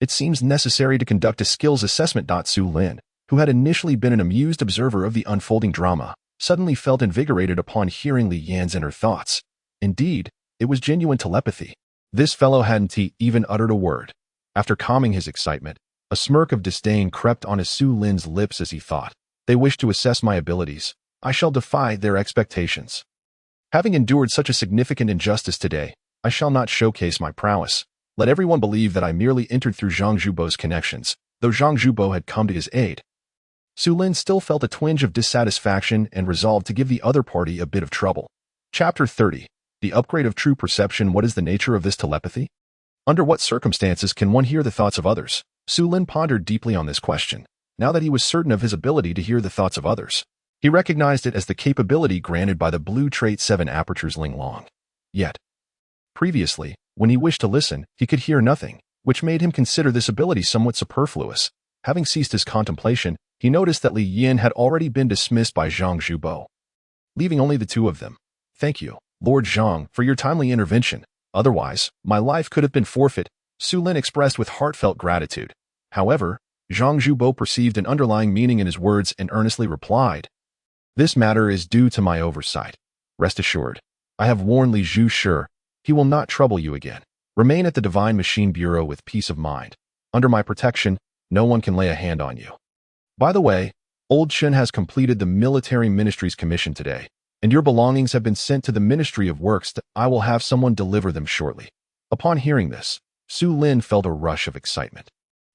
It seems necessary to conduct a skills assessment. Su Lin, who had initially been an amused observer of the unfolding drama, suddenly felt invigorated upon hearing Li Yan's inner thoughts. Indeed, it was genuine telepathy. This fellow hadn't even uttered a word. After calming his excitement, a smirk of disdain crept on his Su Lin's lips as he thought, they wish to assess my abilities. I shall defy their expectations. Having endured such a significant injustice today, I shall not showcase my prowess. Let everyone believe that I merely entered through Zhang Zhubu's connections, though Zhang Zhubu had come to his aid. Su Lin still felt a twinge of dissatisfaction and resolved to give the other party a bit of trouble. Chapter 30. The Upgrade of True Perception. What is the nature of this telepathy? Under what circumstances can one hear the thoughts of others? Su Lin pondered deeply on this question. Now that he was certain of his ability to hear the thoughts of others, he recognized it as the capability granted by the blue trait 7 apertures Ling Long. Yet, previously, when he wished to listen, he could hear nothing, which made him consider this ability somewhat superfluous. Having ceased his contemplation, he noticed that Li Yin had already been dismissed by Zhang Zhubo, leaving only the two of them. Thank you, Lord Zhang, for your timely intervention. Otherwise, my life could have been forfeit, Su Lin expressed with heartfelt gratitude. However, Zhang Zhubo perceived an underlying meaning in his words and earnestly replied, "This matter is due to my oversight. Rest assured, I have warned Li Zhu Shi. He will not trouble you again. Remain at the Divine Machine Bureau with peace of mind. Under my protection, no one can lay a hand on you. By the way, Old Chen has completed the Military Ministry's commission today, and your belongings have been sent to the Ministry of Works. I will have someone deliver them shortly." Upon hearing this, Su Lin felt a rush of excitement.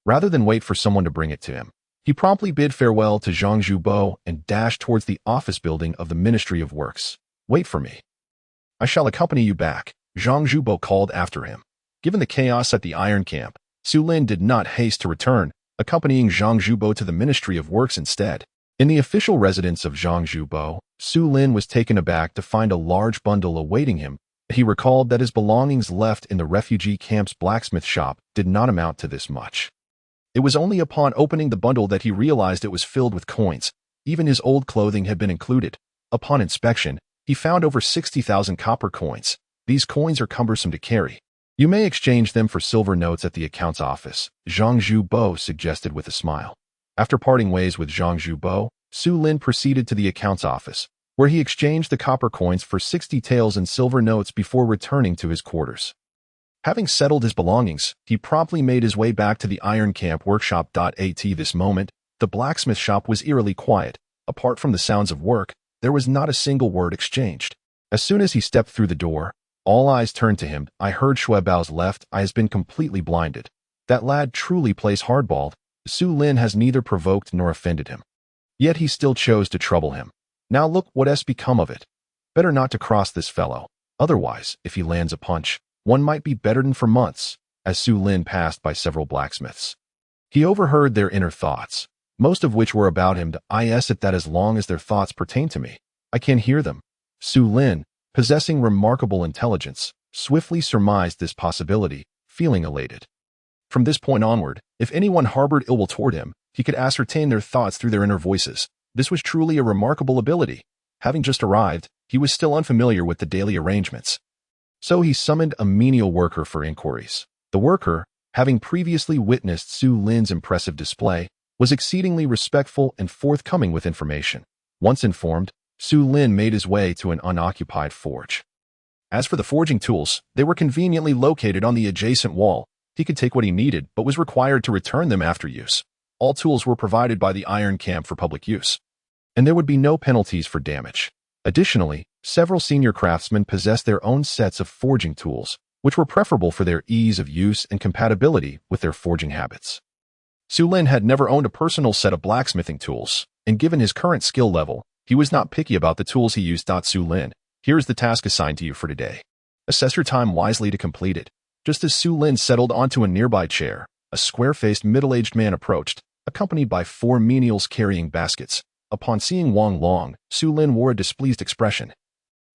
Rather than wait for someone to bring it to him, he promptly bid farewell to Zhang Zhubo and dashed towards the office building of the Ministry of Works. "Wait for me. I shall accompany you back," Zhang Zhubo called after him. Given the chaos at the Iron Camp, Su Lin did not haste to return, accompanying Zhang Zhubo to the Ministry of Works instead. In the official residence of Zhang Zhubo, Su Lin was taken aback to find a large bundle awaiting him. He recalled that his belongings left in the refugee camp's blacksmith shop did not amount to this much. It was only upon opening the bundle that he realized it was filled with coins. Even his old clothing had been included. Upon inspection, he found over 60,000 copper coins. These coins are cumbersome to carry. "You may exchange them for silver notes at the accounts office," Zhang Zhubo suggested with a smile. After parting ways with Zhang Zhubo, Su Lin proceeded to the accounts office, where he exchanged the copper coins for 60 taels and silver notes before returning to his quarters. Having settled his belongings, he promptly made his way back to the Iron Camp workshop. At this moment, the blacksmith shop was eerily quiet. Apart from the sounds of work, there was not a single word exchanged. As soon as he stepped through the door, all eyes turned to him. "I heard Shuebao's left eye has been completely blinded. That lad truly plays hardball." Su Lin has neither provoked nor offended him. Yet he still chose to trouble him. Now look what has become of it. Better not to cross this fellow. Otherwise, if he lands a punch, one might be bedridden for months. As Su Lin passed by several blacksmiths, he overheard their inner thoughts, most of which were about him. That as long as their thoughts pertain to me, I can hear them. Su Lin, possessing remarkable intelligence, swiftly surmised this possibility, feeling elated. From this point onward, if anyone harbored ill will toward him, he could ascertain their thoughts through their inner voices. This was truly a remarkable ability. Having just arrived, he was still unfamiliar with the daily arrangements. So he summoned a menial worker for inquiries. The worker, having previously witnessed Su Lin's impressive display, was exceedingly respectful and forthcoming with information. Once informed, Su Lin made his way to an unoccupied forge. As for the forging tools, they were conveniently located on the adjacent wall. He could take what he needed, but was required to return them after use. All tools were provided by the Iron Camp for public use, and there would be no penalties for damage. Additionally, several senior craftsmen possessed their own sets of forging tools, which were preferable for their ease of use and compatibility with their forging habits. Su Lin had never owned a personal set of blacksmithing tools, and given his current skill level, he was not picky about the tools he used. Su Lin, here's the task assigned to you for today. Assess your time wisely to complete it. Just as Su Lin settled onto a nearby chair, a square-faced middle-aged man approached, accompanied by 4 menials carrying baskets. Upon seeing Wang Long, Su Lin wore a displeased expression.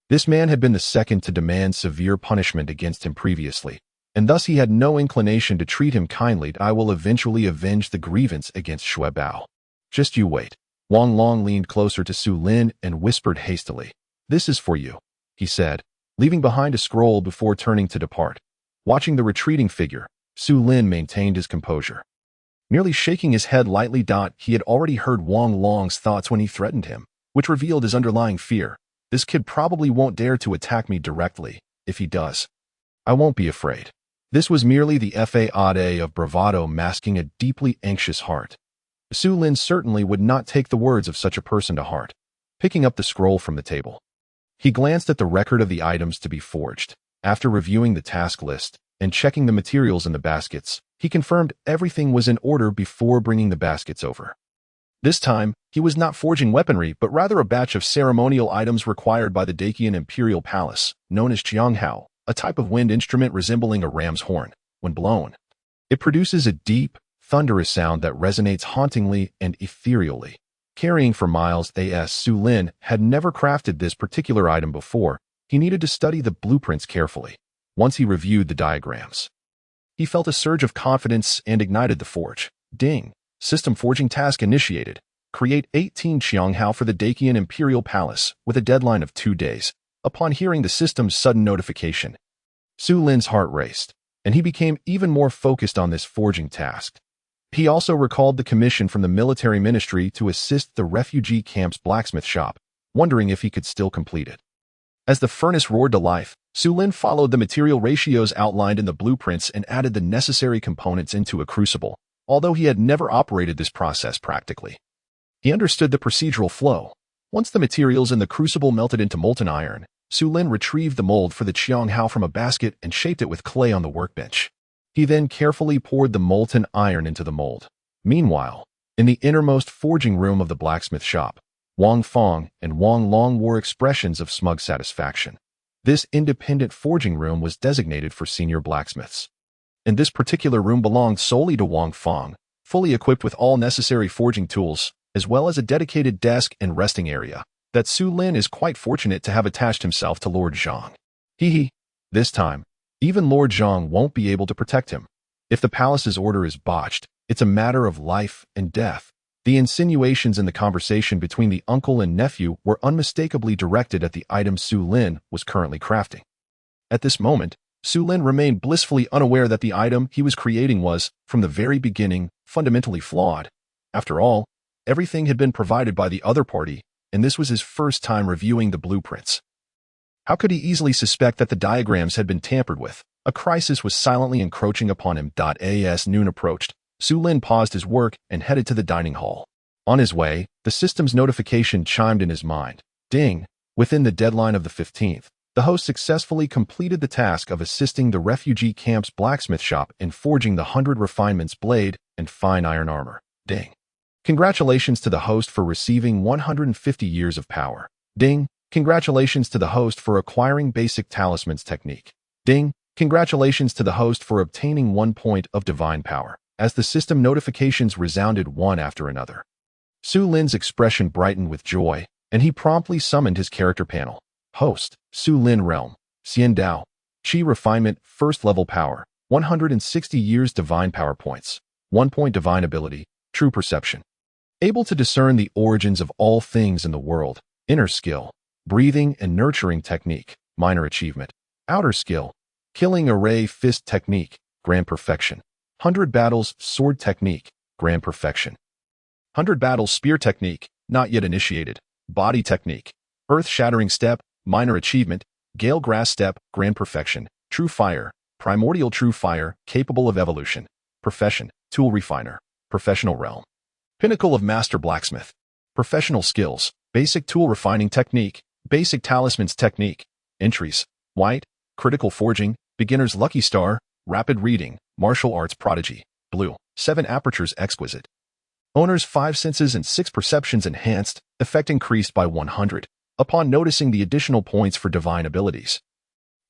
This man had been the second to demand severe punishment against him previously, and thus he had no inclination to treat him kindly. "I will eventually avenge the grievance against Shuebao. Just you wait." Wang Long leaned closer to Su Lin and whispered hastily. "This is for you," he said, leaving behind a scroll before turning to depart. Watching the retreating figure, Su Lin maintained his composure, merely shaking his head lightly. He had already heard Wang Long's thoughts when he threatened him, which revealed his underlying fear. "This kid probably won't dare to attack me directly. If he does, I won't be afraid." This was merely the facade of bravado masking a deeply anxious heart. Su Lin certainly would not take the words of such a person to heart. Picking up the scroll from the table, he glanced at the record of the items to be forged. After reviewing the task list and checking the materials in the baskets, he confirmed everything was in order before bringing the baskets over. This time, he was not forging weaponry, but rather a batch of ceremonial items required by the Dacian imperial palace, known as qianghao, a type of wind instrument resembling a ram's horn. When blown, it produces a deep, thunderous sound that resonates hauntingly and ethereally. Carrying for miles, Su Lin had never crafted this particular item before. He needed to study the blueprints carefully. Once he reviewed the diagrams, he felt a surge of confidence and ignited the forge. Ding! System forging task initiated. Create 18 qianghao for the Dacian imperial palace with a deadline of 2 days. Upon hearing the system's sudden notification, Su Lin's heart raced, and he became even more focused on this forging task. He also recalled the commission from the military ministry to assist the refugee camp's blacksmith shop, wondering if he could still complete it. As the furnace roared to life, Su Lin followed the material ratios outlined in the blueprints and added the necessary components into a crucible, although he had never operated this process practically. He understood the procedural flow. Once the materials in the crucible melted into molten iron, Su Lin retrieved the mold for the qianghao from a basket and shaped it with clay on the workbench. He then carefully poured the molten iron into the mold. Meanwhile, in the innermost forging room of the blacksmith shop, Wang Fong and Wang Long wore expressions of smug satisfaction. This independent forging room was designated for senior blacksmiths. And this particular room belonged solely to Wang Fong, fully equipped with all necessary forging tools, as well as a dedicated desk and resting area, that Su Lin is quite fortunate to have attached himself to Lord Zhang. This time, even Lord Zhang won't be able to protect him. If the palace's order is botched, it's a matter of life and death. The insinuations in the conversation between the uncle and nephew were unmistakably directed at the item Su Lin was currently crafting. At this moment, Su Lin remained blissfully unaware that the item he was creating was, from the very beginning, fundamentally flawed. After all, everything had been provided by the other party, and this was his first time reviewing the blueprints. How could he easily suspect that the diagrams had been tampered with? A crisis was silently encroaching upon him. As noon approached, Su Lin paused his work and headed to the dining hall. On his way, the system's notification chimed in his mind. Ding! Within the deadline of the 15th, the host successfully completed the task of assisting the refugee camp's blacksmith shop in forging the 100 refinements blade and fine iron armor. Ding! Congratulations to the host for receiving 150 years of power. Ding! Congratulations to the host for acquiring basic talismans technique. Ding! Congratulations to the host for obtaining 1 point of divine power. As the system notifications resounded one after another, Su Lin's expression brightened with joy, and he promptly summoned his character panel. Host, Su Lin Realm, Xian Dao, Qi Refinement, First Level Power, 160 years Divine Power Points, 1 point Divine Ability, True Perception. Able to discern the origins of all things in the world, Inner Skill, Breathing and Nurturing Technique, Minor Achievement. Outer Skill, Killing Array Fist Technique, Grand Perfection. 100 Battles Sword Technique, Grand Perfection. 100 Battles Spear Technique, Not Yet Initiated, Body Technique. Earth-Shattering Step, Minor Achievement. Gale Grass Step, Grand Perfection. True Fire, Primordial True Fire, Capable of Evolution. Profession, Tool Refiner, Professional Realm. Pinnacle of Master Blacksmith. Professional Skills, Basic Tool Refining Technique, Basic Talismans Technique. Entries, White, Critical Forging, Beginner's Lucky Star, Rapid Reading, Martial Arts Prodigy. Blue, 7 Apertures Exquisite. Owner's 5 senses and 6 perceptions enhanced, effect increased by 100, upon noticing the additional points for divine abilities.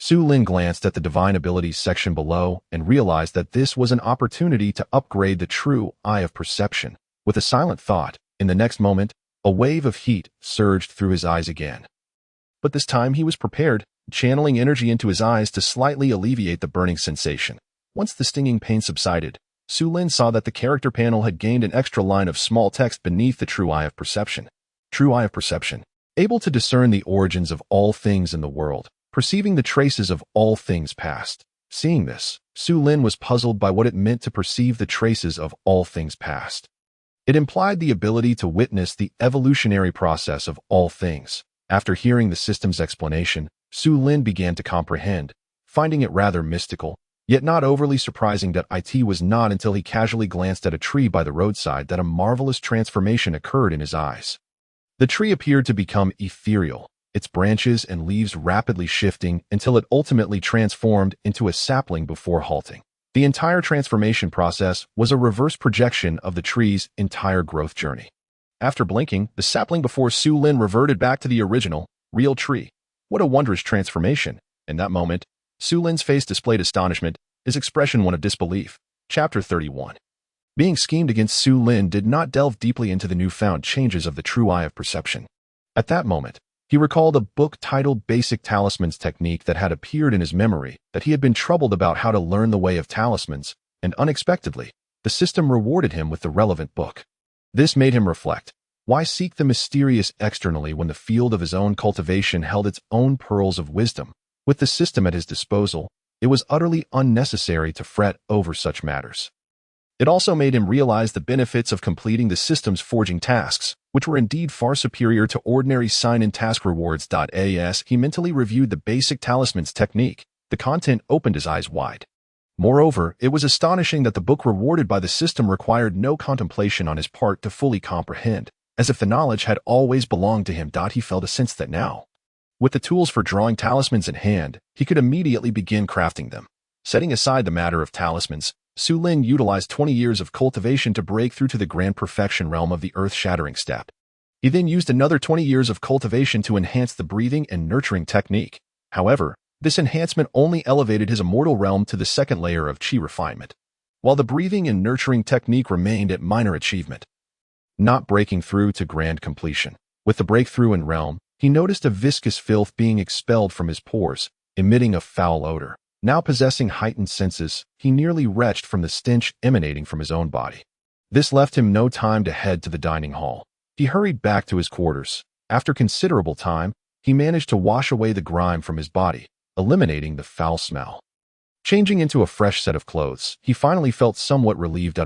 Su Lin glanced at the divine abilities section below and realized that this was an opportunity to upgrade the true eye of perception. With a silent thought, in the next moment, a wave of heat surged through his eyes again. But this time he was prepared, channeling energy into his eyes to slightly alleviate the burning sensation. Once the stinging pain subsided, Su Lin saw that the character panel had gained an extra line of small text beneath the true eye of perception. True eye of perception. Able to discern the origins of all things in the world, perceiving the traces of all things past. Seeing this, Su Lin was puzzled by what it meant to perceive the traces of all things past. It implied the ability to witness the evolutionary process of all things. After hearing the system's explanation, Su Lin began to comprehend, finding it rather mystical, yet not overly surprising that it was not until he casually glanced at a tree by the roadside that a marvelous transformation occurred in his eyes. The tree appeared to become ethereal, its branches and leaves rapidly shifting until it ultimately transformed into a sapling before halting. The entire transformation process was a reverse projection of the tree's entire growth journey. After blinking, the sapling before Su Lin reverted back to the original, real tree. What a wondrous transformation. In that moment, Su Lin's face displayed astonishment, his expression one of disbelief. Chapter 31. Being schemed against, Su Lin did not delve deeply into the newfound changes of the true eye of perception. At that moment, he recalled a book titled Basic Talismans Technique that had appeared in his memory, that he had been troubled about how to learn the way of talismans, and unexpectedly, the system rewarded him with the relevant book. This made him reflect. Why seek the mysterious externally when the field of his own cultivation held its own pearls of wisdom? With the system at his disposal, it was utterly unnecessary to fret over such matters. It also made him realize the benefits of completing the system's forging tasks, which were indeed far superior to ordinary sign-in task rewards. As he mentally reviewed the basic talismans technique, the content opened his eyes wide. Moreover, it was astonishing that the book rewarded by the system required no contemplation on his part to fully comprehend, as if the knowledge had always belonged to him. He felt a sense that now, with the tools for drawing talismans in hand, he could immediately begin crafting them. Setting aside the matter of talismans, Su Lin utilized 20 years of cultivation to break through to the grand perfection realm of the earth-shattering step. He then used another 20 years of cultivation to enhance the breathing and nurturing technique. However, this enhancement only elevated his immortal realm to the second layer of chi refinement, while the breathing and nurturing technique remained at minor achievement, not breaking through to grand completion. With the breakthrough in realm, he noticed a viscous filth being expelled from his pores, emitting a foul odor. Now possessing heightened senses, he nearly retched from the stench emanating from his own body. This left him no time to head to the dining hall. He hurried back to his quarters. After considerable time, he managed to wash away the grime from his body, eliminating the foul smell. Changing into a fresh set of clothes, he finally felt somewhat relieved.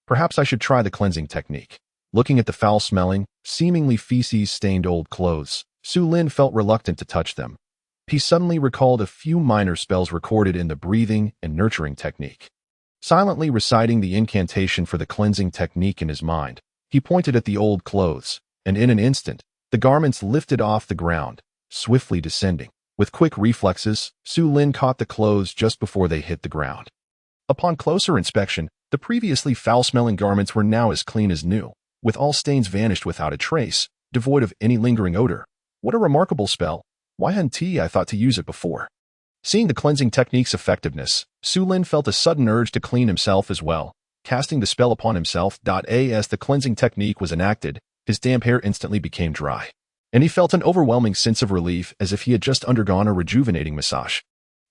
Perhaps I should try the cleansing technique. Looking at the foul-smelling, seemingly feces-stained old clothes, Su Lin felt reluctant to touch them. He suddenly recalled a few minor spells recorded in the breathing and nurturing technique. Silently reciting the incantation for the cleansing technique in his mind, he pointed at the old clothes, and in an instant, the garments lifted off the ground, swiftly descending. With quick reflexes, Su Lin caught the clothes just before they hit the ground. Upon closer inspection, the previously foul-smelling garments were now as clean as new, with all stains vanished without a trace, devoid of any lingering odor. What a remarkable spell! Why hadn't I thought to use it before? Seeing the cleansing technique's effectiveness, Su Lin felt a sudden urge to clean himself as well. Casting the spell upon himself. As the cleansing technique was enacted, his damp hair instantly became dry, and he felt an overwhelming sense of relief as if he had just undergone a rejuvenating massage.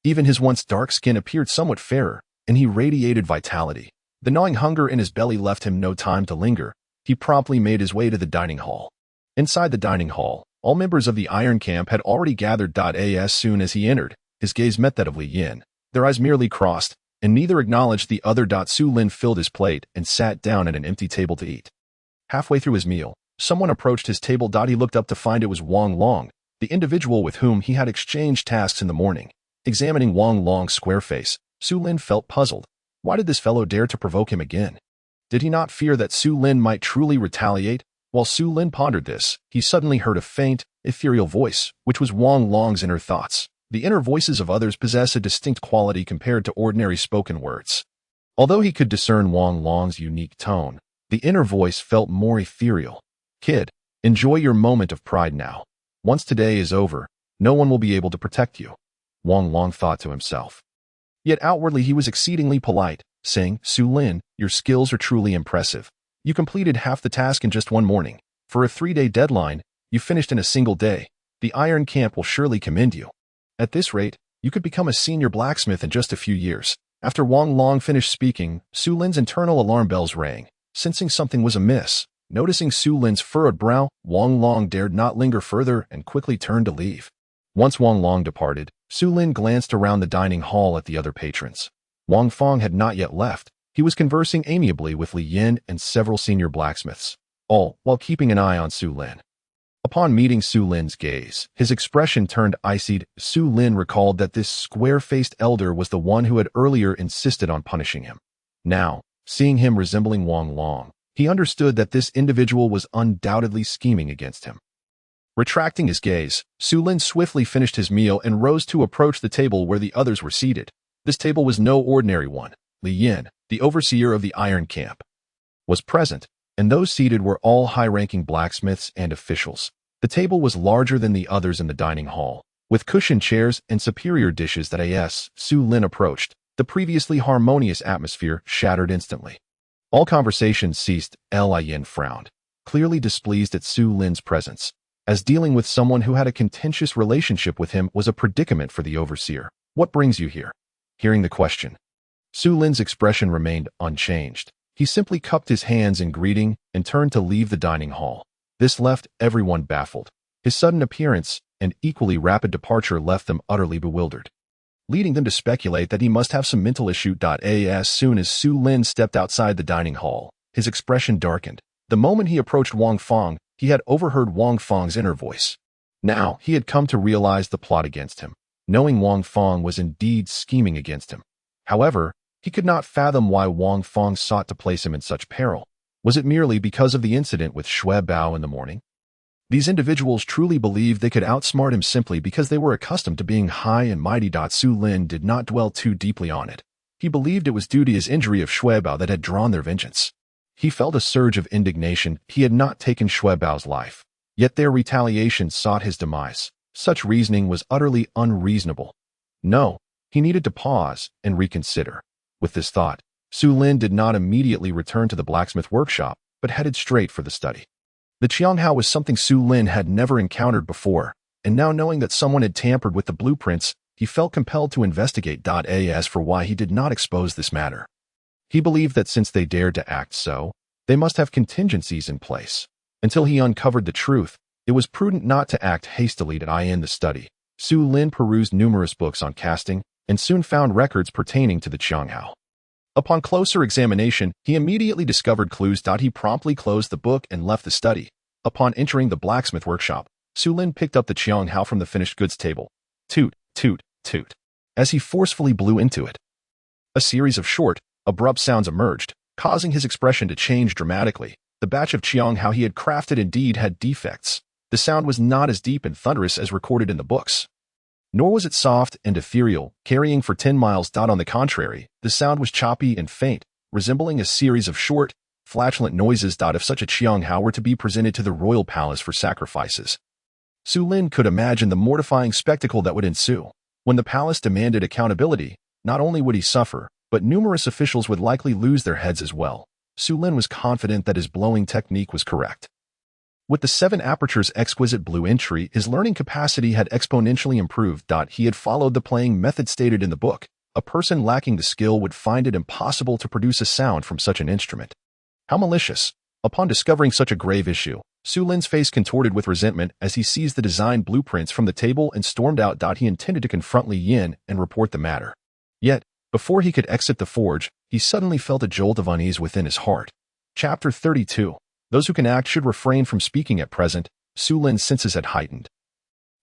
Even his once dark skin appeared somewhat fairer, and he radiated vitality. The gnawing hunger in his belly left him no time to linger. He promptly made his way to the dining hall. Inside the dining hall, all members of the Iron Camp had already gathered. As soon as he entered, his gaze met that of Li Yin. Their eyes merely crossed, and neither acknowledged the other. Su Lin filled his plate and sat down at an empty table to eat. Halfway through his meal, someone approached his table. He looked up to find it was Wang Long, the individual with whom he had exchanged tasks in the morning. Examining Wang Long's square face, Su Lin felt puzzled. Why did this fellow dare to provoke him again? Did he not fear that Su Lin might truly retaliate? While Su Lin pondered this, he suddenly heard a faint, ethereal voice, which was Wang Long's inner thoughts. The inner voices of others possess a distinct quality compared to ordinary spoken words. Although he could discern Wang Long's unique tone, the inner voice felt more ethereal. Kid, enjoy your moment of pride now. Once today is over, no one will be able to protect you, Wang Long thought to himself. Yet outwardly he was exceedingly polite, saying, Su Lin, your skills are truly impressive. You completed half the task in just one morning. For a 3-day deadline, you finished in a single day. The Iron Camp will surely commend you. At this rate, you could become a senior blacksmith in just a few years. After Wang Long finished speaking, Su Lin's internal alarm bells rang. Sensing something was amiss, noticing Su Lin's furrowed brow, Wang Long dared not linger further and quickly turned to leave. Once Wang Long departed, Su Lin glanced around the dining hall at the other patrons. Wang Fong had not yet left. He was conversing amiably with Li Yin and several senior blacksmiths, all while keeping an eye on Su Lin. Upon meeting Su Lin's gaze, his expression turned icy. Su Lin recalled that this square-faced elder was the one who had earlier insisted on punishing him. Now, seeing him resembling Wang Long, he understood that this individual was undoubtedly scheming against him. Retracting his gaze, Su Lin swiftly finished his meal and rose to approach the table where the others were seated. This table was no ordinary one. Li Yin, the overseer of the Iron Camp, was present, and those seated were all high-ranking blacksmiths and officials. The table was larger than the others in the dining hall, with cushioned chairs and superior dishes that as Su Lin approached, the previously harmonious atmosphere shattered instantly. All conversation ceased. Lin frowned, clearly displeased at Su Lin's presence, as dealing with someone who had a contentious relationship with him was a predicament for the overseer. "What brings you here?" Hearing the question, Su Lin's expression remained unchanged. He simply cupped his hands in greeting and turned to leave the dining hall. This left everyone baffled. His sudden appearance and equally rapid departure left them utterly bewildered, leading them to speculate that he must have some mental issue. As soon as Su Lin stepped outside the dining hall, his expression darkened. The moment he approached Wang Feng, he had overheard Wang Feng's inner voice. Now he had come to realize the plot against him, knowing Wang Feng was indeed scheming against him. However, he could not fathom why Wang Feng sought to place him in such peril. Was it merely because of the incident with Xue Bao in the morning? These individuals truly believed they could outsmart him simply because they were accustomed to being high and mighty. Su Lin did not dwell too deeply on it. He believed it was due to his injury of Xue Bao that had drawn their vengeance. He felt a surge of indignation. He had not taken Xue Bao's life, yet their retaliation sought his demise. Such reasoning was utterly unreasonable. No, he needed to pause and reconsider. With this thought, Su Lin did not immediately return to the blacksmith workshop, but headed straight for the study. The Qianghao was something Su Lin had never encountered before, and now knowing that someone had tampered with the blueprints, he felt compelled to investigate. As for why he did not expose this matter, he believed that since they dared to act so, they must have contingencies in place. Until he uncovered the truth, it was prudent not to act hastily. In the study, Su Lin perused numerous books on casting and soon found records pertaining to the Qianghao. Upon closer examination, he immediately discovered clues. He promptly closed the book and left the study. Upon entering the blacksmith workshop, Su Lin picked up the Qianghao from the finished goods table. Toot, toot, toot, as he forcefully blew into it. A series of short, abrupt sounds emerged, causing his expression to change dramatically. The batch of Qianghao he had crafted indeed had defects. The sound was not as deep and thunderous as recorded in the books, nor was it soft and ethereal, carrying for 10 miles. On the contrary, the sound was choppy and faint, resembling a series of short, flatulent noises. If such a Qianghao were to be presented to the royal palace for sacrifices, Su Lin could imagine the mortifying spectacle that would ensue. When the palace demanded accountability, not only would he suffer, but numerous officials would likely lose their heads as well. Su Lin was confident that his blowing technique was correct. With the 7 apertures exquisite blue entry, his learning capacity had exponentially improved. He had followed the playing method stated in the book. A person lacking the skill would find it impossible to produce a sound from such an instrument. How malicious! Upon discovering such a grave issue, Su Lin's face contorted with resentment as he seized the design blueprints from the table and stormed out. He intended to confront Li Yin and report the matter. Yet, before he could exit the forge, he suddenly felt a jolt of unease within his heart. Chapter 32. Those who can act should refrain from speaking at present. Su Lin's senses had heightened,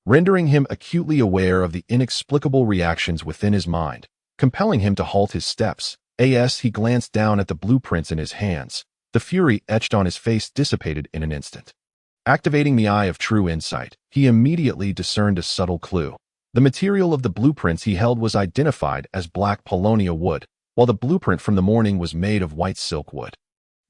rendering him acutely aware of the inexplicable reactions within his mind, compelling him to halt his steps. As he glanced down at the blueprints in his hands, the fury etched on his face dissipated in an instant. Activating the eye of true insight, he immediately discerned a subtle clue. The material of the blueprints he held was identified as black paulownia wood, while the blueprint from the morning was made of white silk wood.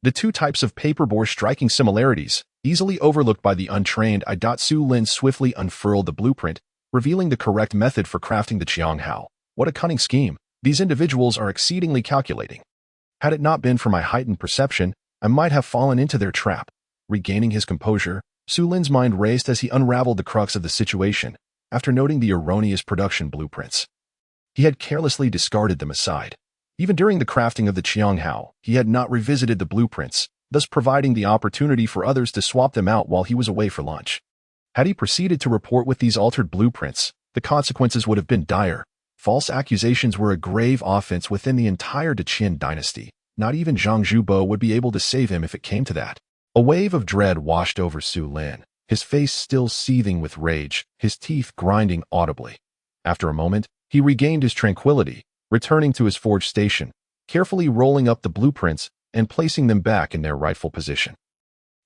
The two types of paper bore striking similarities, easily overlooked by the untrained eye. Su Lin swiftly unfurled the blueprint, revealing the correct method for crafting the Qianghao. What a cunning scheme! These individuals are exceedingly calculating. Had it not been for my heightened perception, I might have fallen into their trap. Regaining his composure, Su Lin's mind raced as he unraveled the crux of the situation. After noting the erroneous production blueprints, he had carelessly discarded them aside. Even during the crafting of the Qianghao, he had not revisited the blueprints, thus providing the opportunity for others to swap them out while he was away for lunch. Had he proceeded to report with these altered blueprints, the consequences would have been dire. False accusations were a grave offense within the entire Qin dynasty. Not even Zhang Zhubo would be able to save him if it came to that. A wave of dread washed over Su Lin, his face still seething with rage, his teeth grinding audibly. After a moment, he regained his tranquility, returning to his forge station, carefully rolling up the blueprints and placing them back in their rightful position.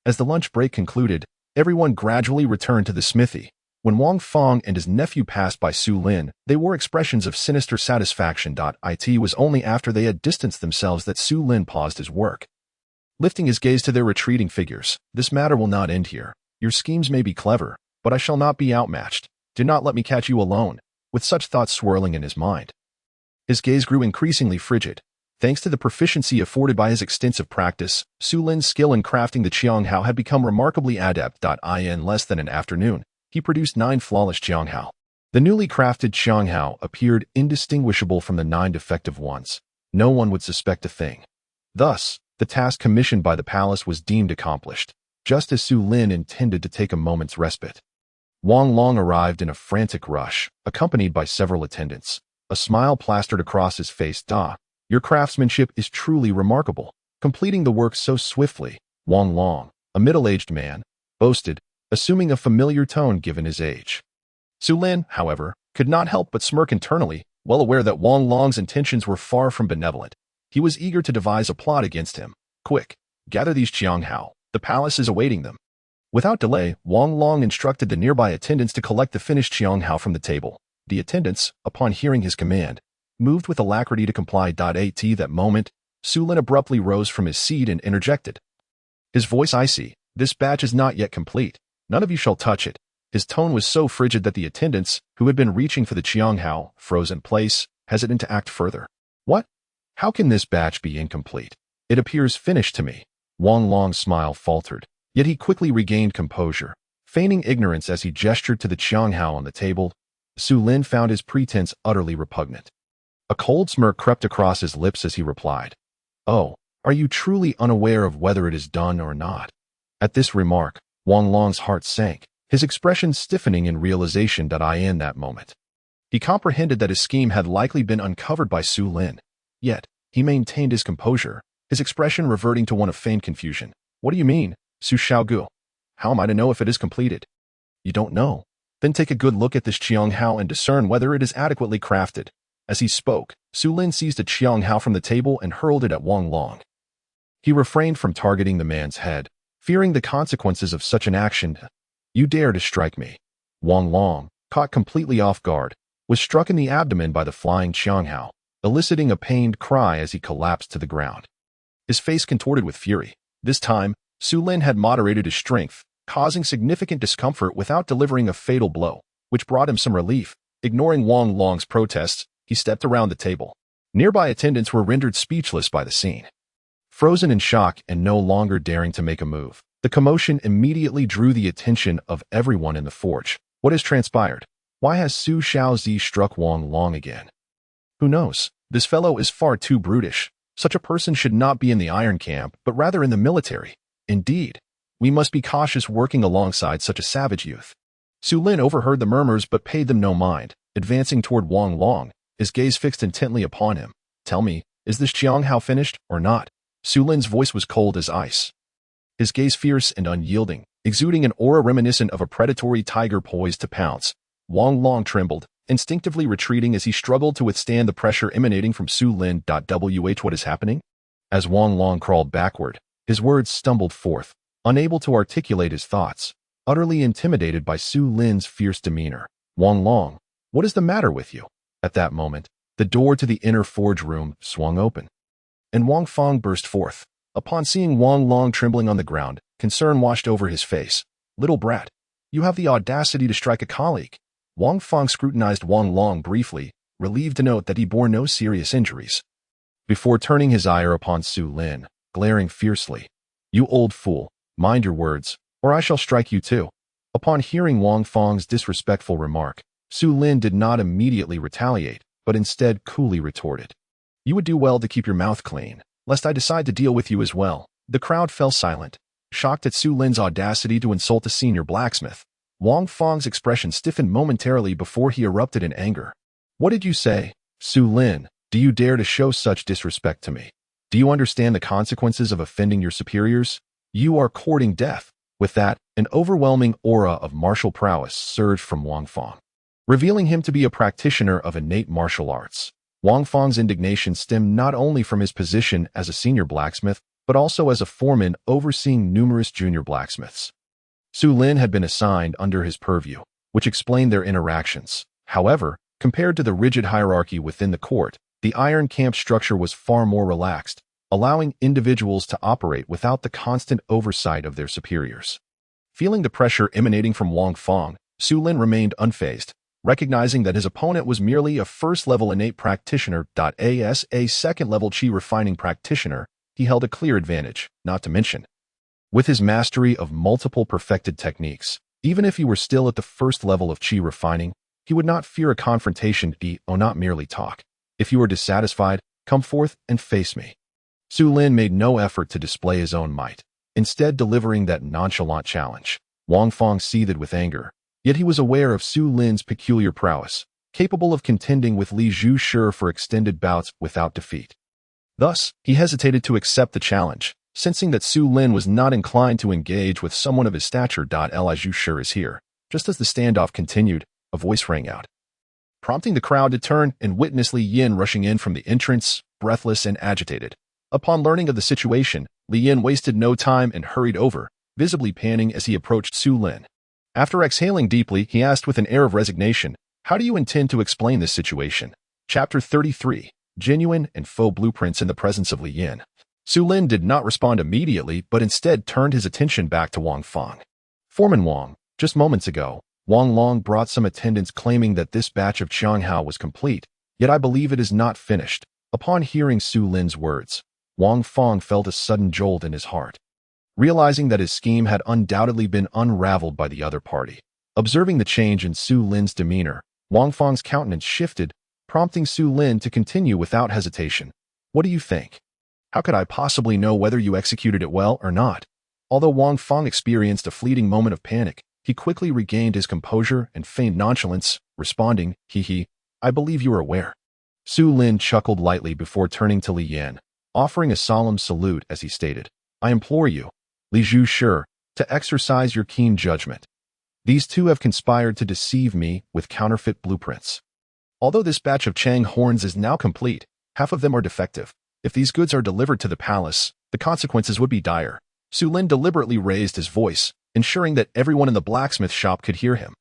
As the lunch break concluded, everyone gradually returned to the smithy. When Wang Feng and his nephew passed by Su Lin, they wore expressions of sinister satisfaction. It was only after they had distanced themselves that Su Lin paused his work. lifting his gaze to their retreating figures. "This matter will not end here. Your schemes may be clever, but I shall not be outmatched. Do not let me catch you alone." With such thoughts swirling in his mind, his gaze grew increasingly frigid. Thanks to the proficiency afforded by his extensive practice, Su Lin's skill in crafting the Qianghao had become remarkably adept. In less than an afternoon, he produced 9 flawless Qianghao. The newly crafted Qianghao appeared indistinguishable from the 9 defective ones. No one would suspect a thing. Thus, the task commissioned by the palace was deemed accomplished, just as Su Lin intended to take a moment's respite. Wang Long arrived in a frantic rush, accompanied by several attendants. A smile plastered across his face. Your craftsmanship is truly remarkable, completing the work so swiftly," Wang Long, a middle-aged man, boasted, assuming a familiar tone given his age. Su Lin, however, could not help but smirk internally, well aware that Wang Long's intentions were far from benevolent. He was eager to devise a plot against him. "Quick, gather these Qianghao. The palace is awaiting them." Without delay, Wang Long instructed the nearby attendants to collect the finished Qianghao from the table. The attendants, upon hearing his command, moved with alacrity to comply. At that moment, Su Lin abruptly rose from his seat and interjected, his voice icy. "This batch is not yet complete. None of you shall touch it." His tone was so frigid that the attendants, who had been reaching for the Qianghao, froze in place, hesitant to act further. "What? How can this batch be incomplete? It appears finished to me." Wang Long's smile faltered, yet he quickly regained composure. Feigning ignorance as he gestured to the Qianghao on the table, Su Lin found his pretense utterly repugnant. A cold smirk crept across his lips as he replied, "Oh, are you truly unaware of whether it is done or not?" At this remark, Wang Long's heart sank, his expression stiffening in realization. In that moment, he comprehended that his scheme had likely been uncovered by Su Lin. Yet, he maintained his composure, his expression reverting to one of feigned confusion. "What do you mean, Su Xiaogu? How am I to know if it is completed?" "You don't know? Then take a good look at this Qianghao and discern whether it is adequately crafted." As he spoke, Su Lin seized a Qianghao from the table and hurled it at Wang Long. He refrained from targeting the man's head, fearing the consequences of such an action. "You dare to strike me?" Wang Long, caught completely off guard, was struck in the abdomen by the flying Qianghao, eliciting a pained cry as he collapsed to the ground. His face contorted with fury. This time, Su Lin had moderated his strength, causing significant discomfort without delivering a fatal blow, which brought him some relief. Ignoring Wang Long's protests, he stepped around the table. Nearby attendants were rendered speechless by the scene. Frozen in shock and no longer daring to make a move, the commotion immediately drew the attention of everyone in the forge. "What has transpired? Why has Su Xiaozi struck Wang Long again?" "Who knows? This fellow is far too brutish. Such a person should not be in the iron camp, but rather in the military. Indeed, we must be cautious working alongside such a savage youth." Su Lin overheard the murmurs but paid them no mind, advancing toward Wang Long, his gaze fixed intently upon him. "Tell me, is this Qianghao finished or not?" Su Lin's voice was cold as ice, his gaze fierce and unyielding, exuding an aura reminiscent of a predatory tiger poised to pounce. Wang Long trembled, instinctively retreating as he struggled to withstand the pressure emanating from Su Lin. What is happening? As Wang Long crawled backward, his words stumbled forth, unable to articulate his thoughts, utterly intimidated by Su Lin's fierce demeanor. "Wang Long, what is the matter with you?" At that moment, the door to the inner forge room swung open, and Wang Fong burst forth. Upon seeing Wang Long trembling on the ground, concern washed over his face. "Little brat, you have the audacity to strike a colleague." Wang Fong scrutinized Wang Long briefly, relieved to note that he bore no serious injuries, before turning his ire upon Su Lin, glaring fiercely. "You old fool, mind your words, or I shall strike you too." Upon hearing Wang Fong's disrespectful remark, Su Lin did not immediately retaliate, but instead coolly retorted, "You would do well to keep your mouth clean, lest I decide to deal with you as well." The crowd fell silent, shocked at Su Lin's audacity to insult a senior blacksmith. Wang Fong's expression stiffened momentarily before he erupted in anger. "What did you say? Su Lin, do you dare to show such disrespect to me? Do you understand the consequences of offending your superiors? You are courting death." With that, an overwhelming aura of martial prowess surged from Wang Fong, revealing him to be a practitioner of innate martial arts. Wang Fong's indignation stemmed not only from his position as a senior blacksmith, but also as a foreman overseeing numerous junior blacksmiths. Su Lin had been assigned under his purview, which explained their interactions. However, compared to the rigid hierarchy within the court, the iron camp structure was far more relaxed. allowing individuals to operate without the constant oversight of their superiors. Feeling the pressure emanating from Wang Fong, Su Lin remained unfazed, recognizing that his opponent was merely a first-level innate practitioner. As a second-level qi refining practitioner, he held a clear advantage, not to mention. With his mastery of multiple perfected techniques, even if he were still at the first level of qi refining, he would not fear a confrontation, not merely talk. If you are dissatisfied, come forth and face me. Su Lin made no effort to display his own might, instead delivering that nonchalant challenge. Wang Fong seethed with anger, yet he was aware of Su Lin's peculiar prowess, capable of contending with Li Zhu for extended bouts without defeat. Thus, he hesitated to accept the challenge, sensing that Su Lin was not inclined to engage with someone of his stature. Li Zhu is here. Just as the standoff continued, a voice rang out, prompting the crowd to turn and witness Li Yin rushing in from the entrance, breathless and agitated. Upon learning of the situation, Li Yin wasted no time and hurried over, visibly panting as he approached Su Lin. After exhaling deeply, he asked with an air of resignation, "How do you intend to explain this situation?" Chapter 33, Genuine and Faux Blueprints in the Presence of Li Yin. Su Lin did not respond immediately, but instead turned his attention back to Wang Fong. "Foreman Wang, just moments ago, Wang Long brought some attendants claiming that this batch of Qianghao was complete, yet I believe it is not finished." Upon hearing Su Lin's words, Wang Fong felt a sudden jolt in his heart, realizing that his scheme had undoubtedly been unraveled by the other party. Observing the change in Su Lin's demeanor, Wang Fong's countenance shifted, prompting Su Lin to continue without hesitation. "What do you think? How could I possibly know whether you executed it well or not?" Although Wang Fong experienced a fleeting moment of panic, he quickly regained his composure and feigned nonchalance, responding, "I believe you are aware." Su Lin chuckled lightly before turning to Li Yin, offering a solemn salute as he stated, "I implore you, Li Zhu, to exercise your keen judgment. These two have conspired to deceive me with counterfeit blueprints. Although this batch of Chang horns is now complete, half of them are defective. If these goods are delivered to the palace, the consequences would be dire." Su Lin deliberately raised his voice, ensuring that everyone in the blacksmith shop could hear him.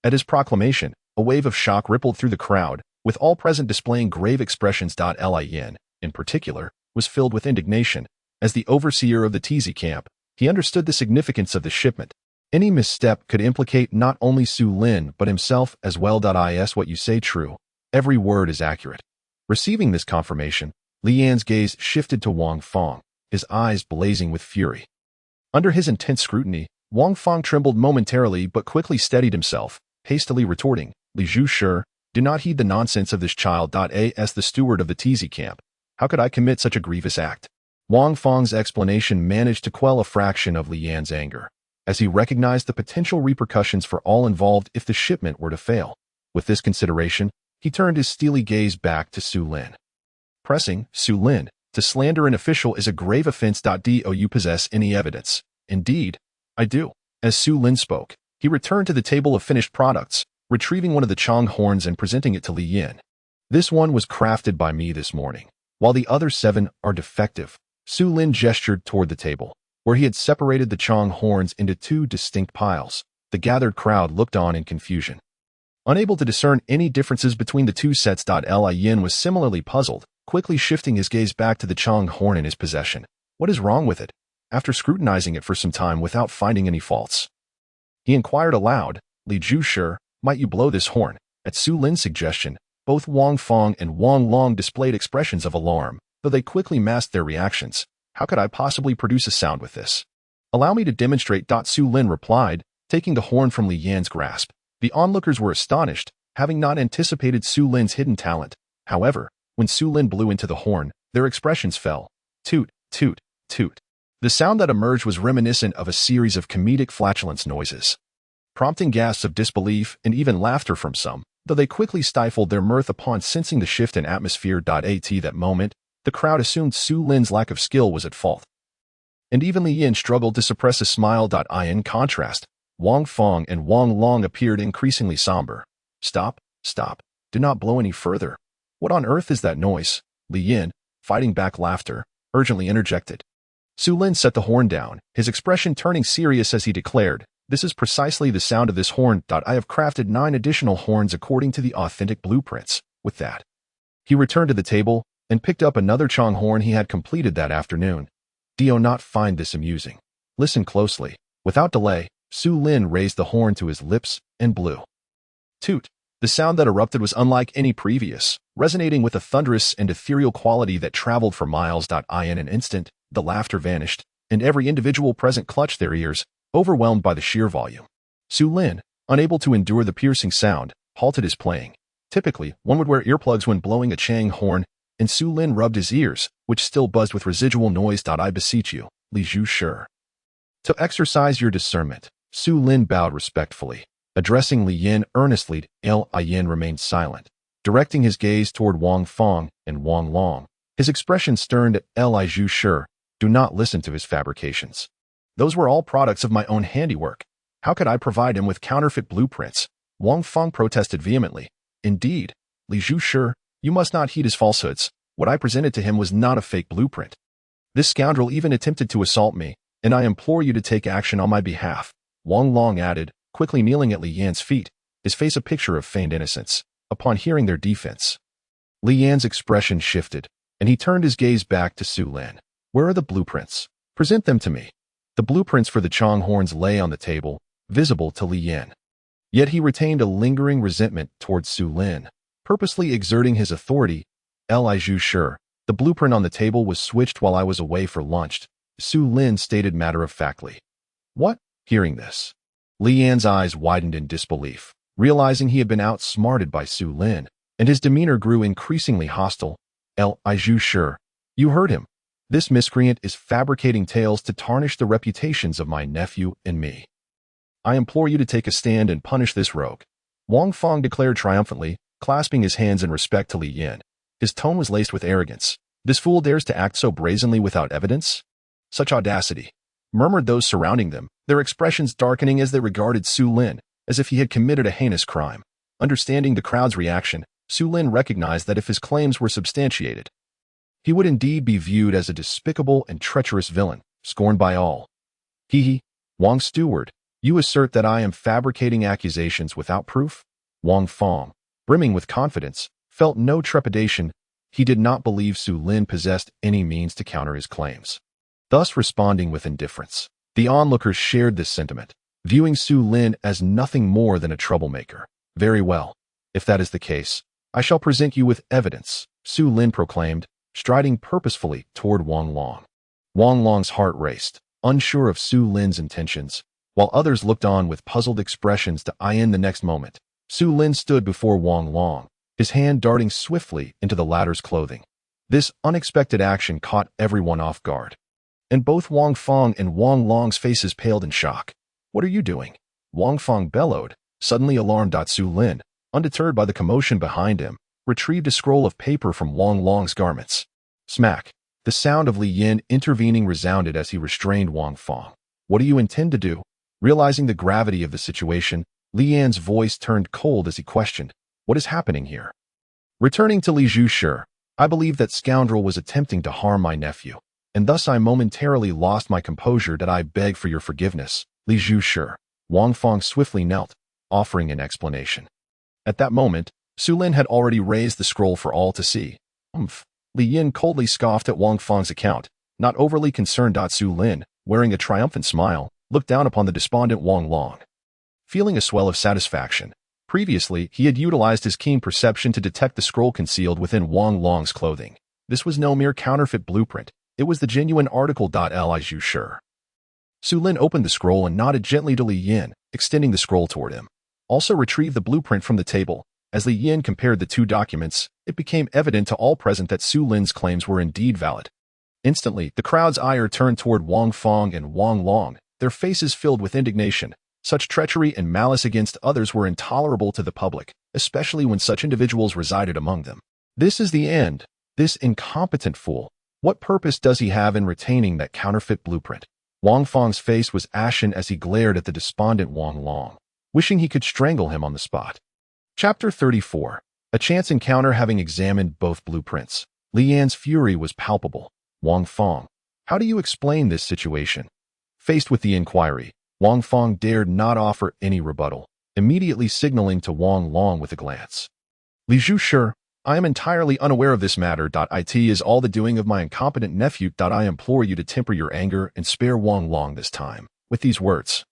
At his proclamation, a wave of shock rippled through the crowd, with all present displaying grave expressions. Li Yin, in particular, was filled with indignation. As the overseer of the Tizi camp, he understood the significance of the shipment. Any misstep could implicate not only Su Lin but himself as well. Is what you say true? Every word is accurate. Receiving this confirmation, Li Yan's gaze shifted to Wang Fong, his eyes blazing with fury. Under his intense scrutiny, Wang Fong trembled momentarily but quickly steadied himself, hastily retorting, "Li Zhu, do not heed the nonsense of this child. As the steward of the Tizi camp, how could I commit such a grievous act?" Wang Fong's explanation managed to quell a fraction of Li Yan's anger, as he recognized the potential repercussions for all involved if the shipment were to fail. With this consideration, he turned his steely gaze back to Su Lin. Pressing, "Su Lin, to slander an official is a grave offense. Do you possess any evidence?" "Indeed, I do." As Su Lin spoke, he returned to the table of finished products, retrieving one of the Chang horns and presenting it to Li Yin. "This one was crafted by me this morning, while the other 7 are defective." Su Lin gestured toward the table, where he had separated the Chang horns into 2 distinct piles. The gathered crowd looked on in confusion, unable to discern any differences between the 2 sets. Li Yin was similarly puzzled, quickly shifting his gaze back to the Chang horn in his possession. "What is wrong with it?" After scrutinizing it for some time without finding any faults, he inquired aloud, "Li Zhu, might you blow this horn?" At Su Lin's suggestion, both Wang Fong and Wang Long displayed expressions of alarm, though they quickly masked their reactions. "How could I possibly produce a sound with this?" "Allow me to demonstrate." Su Lin replied, taking the horn from Li Yan's grasp. The onlookers were astonished, having not anticipated Su Lin's hidden talent. However, when Su Lin blew into the horn, their expressions fell. Toot, toot, toot. The sound that emerged was reminiscent of a series of comedic flatulence noises, prompting gasps of disbelief and even laughter from some, though they quickly stifled their mirth upon sensing the shift in atmosphere. At that moment, the crowd assumed Su Lin's lack of skill was at fault, and even Li Yin struggled to suppress a smile. In contrast, Wang Fong and Wang Long appeared increasingly somber. Stop, do not blow any further." "What on earth is that noise?" Li Yin, fighting back laughter, urgently interjected. Su Lin set the horn down, his expression turning serious as he declared, "This is precisely the sound of this horn. I have crafted 9 additional horns according to the authentic blueprints." With that, he returned to the table, and picked up another Chong horn he had completed that afternoon. Do not find this amusing. Listen closely. Without delay, Su Lin raised the horn to his lips and blew. Toot! The sound that erupted was unlike any previous, resonating with a thunderous and ethereal quality that traveled for miles. In an instant, the laughter vanished, and every individual present clutched their ears, overwhelmed by the sheer volume. Su Lin, unable to endure the piercing sound, halted his playing. Typically, one would wear earplugs when blowing a Chang horn, and Su Lin rubbed his ears, which still buzzed with residual noise. I beseech you, Li Zhu Shi. To exercise your discernment, Su Lin bowed respectfully. Addressing Li Yin earnestly, Li Yin remained silent, directing his gaze toward Wang Fong and Wang Long. His expression stern at Li Zhu Shi. Do not listen to his fabrications. Those were all products of my own handiwork. How could I provide him with counterfeit blueprints? Wang Fong protested vehemently. Indeed, Li Zhu Shi, you must not heed his falsehoods. What I presented to him was not a fake blueprint. This scoundrel even attempted to assault me, and I implore you to take action on my behalf. Wang Long added, quickly kneeling at Li Yan's feet, his face a picture of feigned innocence. Upon hearing their defense, Li Yan's expression shifted, and he turned his gaze back to Su Lin. Where are the blueprints? Present them to me. The blueprints for the Chong horns lay on the table, visible to Li Yan. Yet he retained a lingering resentment towards Su Lin, purposely exerting his authority. Li Zhu Shi, the blueprint on the table was switched while I was away for lunch, Su Lin stated matter-of-factly. What? Hearing this, Li Yan's eyes widened in disbelief, realizing he had been outsmarted by Su Lin, and his demeanor grew increasingly hostile. Li Zhu Shi, you heard him. This miscreant is fabricating tales to tarnish the reputations of my nephew and me. I implore you to take a stand and punish this rogue. Wang Fong declared triumphantly, clasping his hands in respect to Li Yin. His tone was laced with arrogance. This fool dares to act so brazenly without evidence? Such audacity, murmured those surrounding them, their expressions darkening as they regarded Su Lin, as if he had committed a heinous crime. Understanding the crowd's reaction, Su Lin recognized that if his claims were substantiated, he would indeed be viewed as a despicable and treacherous villain, scorned by all. Wang Steward, you assert that I am fabricating accusations without proof? Wang Fong, brimming with confidence, felt no trepidation. He did not believe Su Lin possessed any means to counter his claims, thus responding with indifference. The onlookers shared this sentiment, viewing Su Lin as nothing more than a troublemaker. Very well. If that is the case, I shall present you with evidence, Su Lin proclaimed, striding purposefully toward Wang Long. Wang Long's heart raced, unsure of Su Lin's intentions, while others looked on with puzzled expressions. The next moment, Su Lin stood before Wang Long, his hand darting swiftly into the latter's clothing. This unexpected action caught everyone off guard, and both Wang Fong and Wang Long's faces paled in shock. What are you doing? Wang Fong bellowed, suddenly alarmed. Su Lin, undeterred by the commotion behind him, retrieved a scroll of paper from Wang Long's garments. Smack! The sound of Li Yin intervening resounded as he restrained Wang Fong. What do you intend to do? Realizing the gravity of the situation, Li Yan's voice turned cold as he questioned, what is happening here? Returning to Li Zhu Shi, I believe that scoundrel was attempting to harm my nephew, and thus I momentarily lost my composure. I beg for your forgiveness, Li Zhu Shi. Wang Fong swiftly knelt, offering an explanation. At that moment, Su Lin had already raised the scroll for all to see. Li Yin coldly scoffed at Wang Fong's account, not overly concerned. Su Lin, wearing a triumphant smile, looked down upon the despondent Wang Long. Feeling a swell of satisfaction, previously he had utilized his keen perception to detect the scroll concealed within Wang Long's clothing. This was no mere counterfeit blueprint, it was the genuine article. Li Zhu Shi. Su Lin opened the scroll and nodded gently to Li Yin, extending the scroll toward him. Also retrieved the blueprint from the table. As Li Yin compared the two documents, it became evident to all present that Su Lin's claims were indeed valid. Instantly, the crowd's ire turned toward Wang Fong and Wang Long, their faces filled with indignation. Such treachery and malice against others were intolerable to the public, especially when such individuals resided among them. This is the end. This incompetent fool. What purpose does he have in retaining that counterfeit blueprint? Wang Fong's face was ashen as he glared at the despondent Wang Long, wishing he could strangle him on the spot. Chapter 34. A chance encounter. Having examined both blueprints, Li Yan's fury was palpable. Wang Fong, how do you explain this situation? Faced with the inquiry, Wang Fong dared not offer any rebuttal, immediately signaling to Wang Long with a glance. Li Zhu Shi, I am entirely unaware of this matter. It is all the doing of my incompetent nephew. I implore you to temper your anger and spare Wang Long this time." With these words,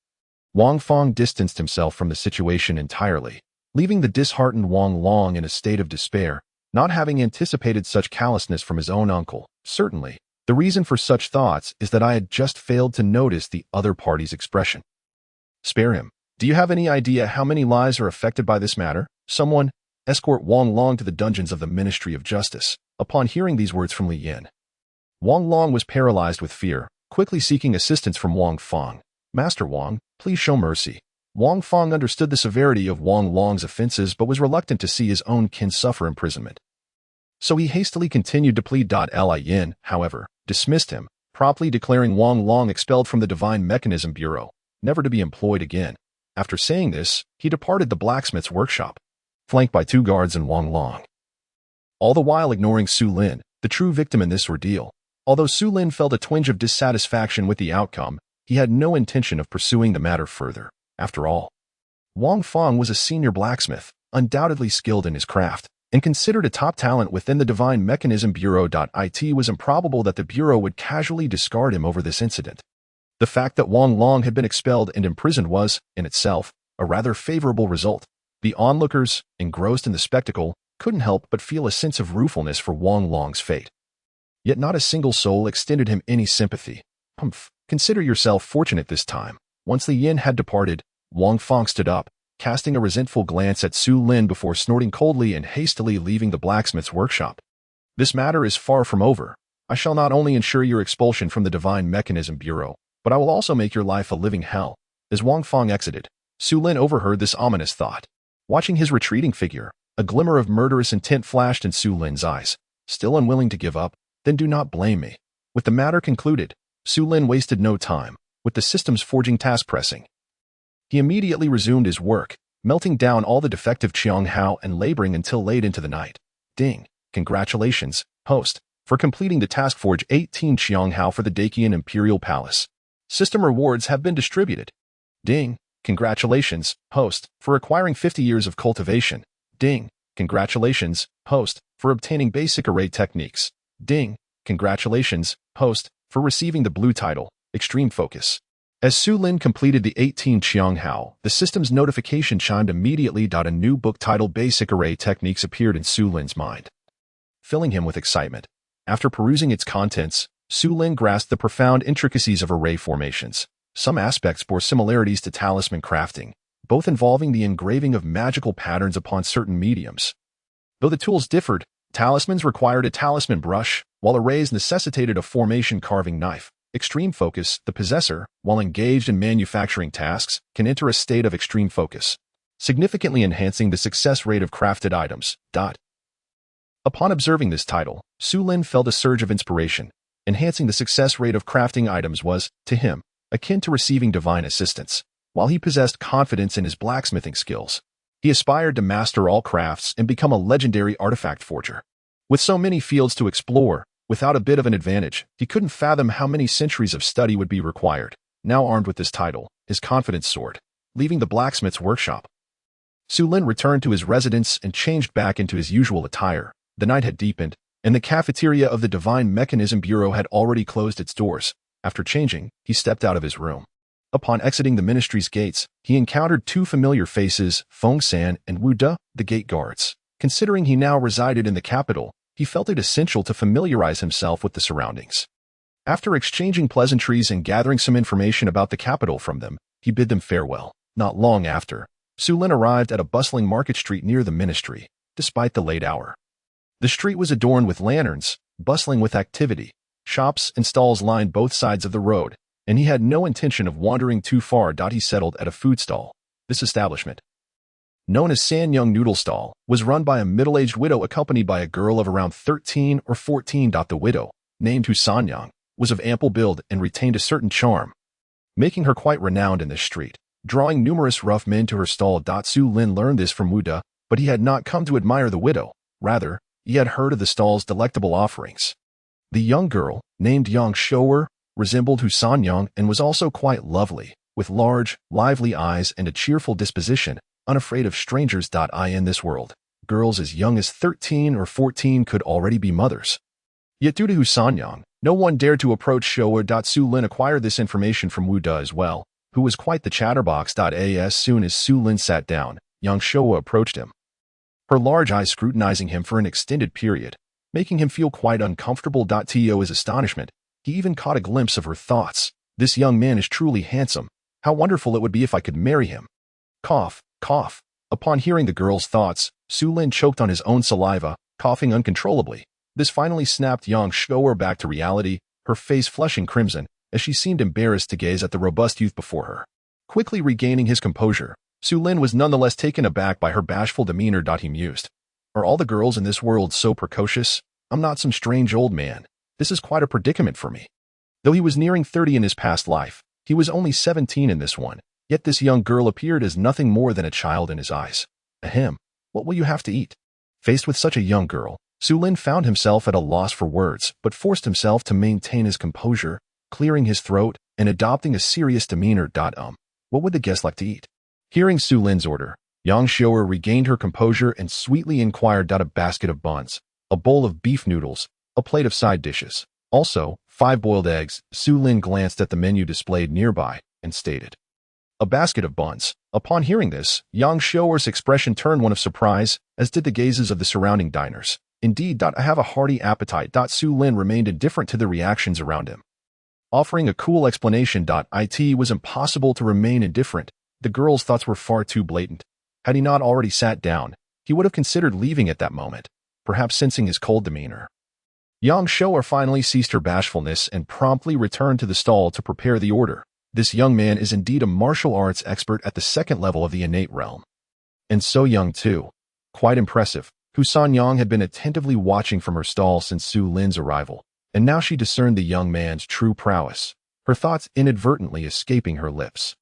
Wang Fong distanced himself from the situation entirely, leaving the disheartened Wang Long in a state of despair, not having anticipated such callousness from his own uncle. Certainly, the reason for such thoughts is that I had just failed to notice the other party's expression. "Spare him. Do you have any idea how many lives are affected by this matter? Someone escort Wang Long to the dungeons of the Ministry of Justice." Upon hearing these words from Li Yin, Wang Long was paralyzed with fear, quickly seeking assistance from Wang Fong. "Master Wang, please show mercy." Wang Fong understood the severity of Wang Long's offenses but was reluctant to see his own kin suffer imprisonment. So he hastily continued to plead. Li Yin, however, dismissed him, promptly declaring Wang Long expelled from the Divine Mechanism Bureau, never to be employed again. After saying this, he departed the blacksmith's workshop, flanked by 2 guards and Wang Long, all the while ignoring Su Lin, the true victim in this ordeal. Although Su Lin felt a twinge of dissatisfaction with the outcome, he had no intention of pursuing the matter further. After all, Wang Fong was a senior blacksmith, undoubtedly skilled in his craft, and considered a top talent within the Divine Mechanism Bureau. It was improbable that the Bureau would casually discard him over this incident. The fact that Wang Long had been expelled and imprisoned was, in itself, a rather favorable result. The onlookers, engrossed in the spectacle, couldn't help but feel a sense of ruefulness for Wang Long's fate. Yet not a single soul extended him any sympathy. Consider yourself fortunate this time. Once Li Yin had departed, Wang Fong stood up, casting a resentful glance at Su Lin before snorting coldly and hastily leaving the blacksmith's workshop. "This matter is far from over. I shall not only ensure your expulsion from the Divine Mechanism Bureau, but I will also make your life a living hell." As Wang Fong exited, Su Lin overheard this ominous thought. Watching his retreating figure, a glimmer of murderous intent flashed in Su Lin's eyes. Still unwilling to give up, "Then do not blame me." With the matter concluded, Su Lin wasted no time, with the system's forging task pressing. He immediately resumed his work, melting down all the defective Qiang Hao and laboring until late into the night. Ding! Congratulations, host, for completing the task. Forge 18 Qiang Hao for the Dacian Imperial Palace. System rewards have been distributed. Ding! Congratulations, host, for acquiring 50 years of cultivation. Ding! Congratulations, host, for obtaining basic array techniques. Ding! Congratulations, host, for receiving the blue title, Extreme Focus. As Su Lin completed the 18 Qiang Hao, the system's notification chimed immediately. A new book titled Basic Array Techniques appeared in Su Lin's mind, filling him with excitement. After perusing its contents, Su Lin grasped the profound intricacies of array formations. Some aspects bore similarities to talisman crafting, both involving the engraving of magical patterns upon certain mediums. Though the tools differed, talismans required a talisman brush, while arrays necessitated a formation carving knife. Extreme Focus, the possessor, while engaged in manufacturing tasks, can enter a state of extreme focus, significantly enhancing the success rate of crafted items. Upon observing this title, Su Lin felt a surge of inspiration. Enhancing the success rate of crafting items was, to him, akin to receiving divine assistance. While he possessed confidence in his blacksmithing skills, he aspired to master all crafts and become a legendary artifact forger. With so many fields to explore, without a bit of an advantage, he couldn't fathom how many centuries of study would be required. Now armed with this title, his confidence soared. Leaving the blacksmith's workshop, Su Lin returned to his residence and changed back into his usual attire. The night had deepened, and the cafeteria of the Divine Mechanism Bureau had already closed its doors. After changing, he stepped out of his room. Upon exiting the ministry's gates, he encountered 2 familiar faces, Feng San and Wu De, the gate guards. Considering he now resided in the capital, he felt it essential to familiarize himself with the surroundings. After exchanging pleasantries and gathering some information about the capital from them, he bid them farewell. Not long after, Su Lin arrived at a bustling market street near the ministry, despite the late hour. The street was adorned with lanterns, bustling with activity. Shops and stalls lined both sides of the road, and he had no intention of wandering too far. He settled at a food stall. This establishment, known as Sanyang Noodle Stall, was run by a middle-aged widow accompanied by a girl of around 13 or 14. The widow, named Hu Sanyang, was of ample build and retained a certain charm, making her quite renowned in the street, drawing numerous rough men to her stall. Su Lin learned this from Wu De, but he had not come to admire the widow. Rather, he had heard of the stall's delectable offerings. The young girl, named Yang Shouer, resembled Hu Sanyang and was also quite lovely, with large, lively eyes and a cheerful disposition, unafraid of strangers. In this world, girls as young as 13 or 14 could already be mothers. Yet due to Hu Sanyang, no one dared to approach Showa. Su Lin acquired this information from Wu Da as well, who was quite the chatterbox. As soon as Su Lin sat down, young Showa approached him, her large eyes scrutinizing him for an extended period, making him feel quite uncomfortable. To his astonishment, he even caught a glimpse of her thoughts. This young man is truly handsome. How wonderful it would be if I could marry him. Cough, cough. Upon hearing the girl's thoughts, Su Lin choked on his own saliva, coughing uncontrollably. This finally snapped young Showa back to reality, her face flushing crimson, as she seemed embarrassed to gaze at the robust youth before her. Quickly regaining his composure, Su Lin was nonetheless taken aback by her bashful demeanor. He mused, "Are all the girls in this world so precocious? I'm not some strange old man. This is quite a predicament for me." Though he was nearing 30 in his past life, he was only 17 in this one, yet this young girl appeared as nothing more than a child in his eyes. Ahem, what will you have to eat? Faced with such a young girl, Su Lin found himself at a loss for words, but forced himself to maintain his composure, clearing his throat and adopting a serious demeanor. What would the guest like to eat? Hearing Su Lin's order, Yang Shower regained her composure and sweetly inquired. A basket of buns, a bowl of beef noodles, a plate of side dishes. Also, 5 boiled eggs. Su Lin glanced at the menu displayed nearby and stated, "A basket of buns." Upon hearing this, Yang Shower's expression turned one of surprise, as did the gazes of the surrounding diners. "Indeed, I have a hearty appetite." Su Lin remained indifferent to the reactions around him, offering a cool explanation. It was impossible to remain indifferent. The girl's thoughts were far too blatant. Had he not already sat down, he would have considered leaving at that moment, perhaps sensing his cold demeanor. Yang Shower finally ceased her bashfulness and promptly returned to the stall to prepare the order. This young man is indeed a martial arts expert at the second level of the innate realm. And so young too. Quite impressive. Hu Sanyang had been attentively watching from her stall since Su Lin's arrival, and now she discerned the young man's true prowess, her thoughts inadvertently escaping her lips.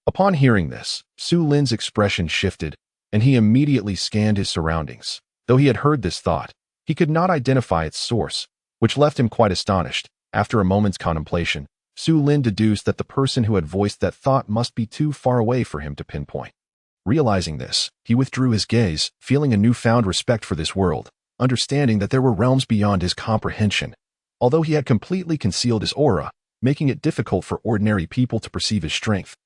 Upon hearing this, Su Lin's expression shifted, and he immediately scanned his surroundings. Though he had heard this thought, he could not identify its source, which left him quite astonished. After a moment's contemplation, Su Lin deduced that the person who had voiced that thought must be too far away for him to pinpoint. Realizing this, he withdrew his gaze, feeling a newfound respect for this world, understanding that there were realms beyond his comprehension. Although he had completely concealed his aura, making it difficult for ordinary people to perceive his strength,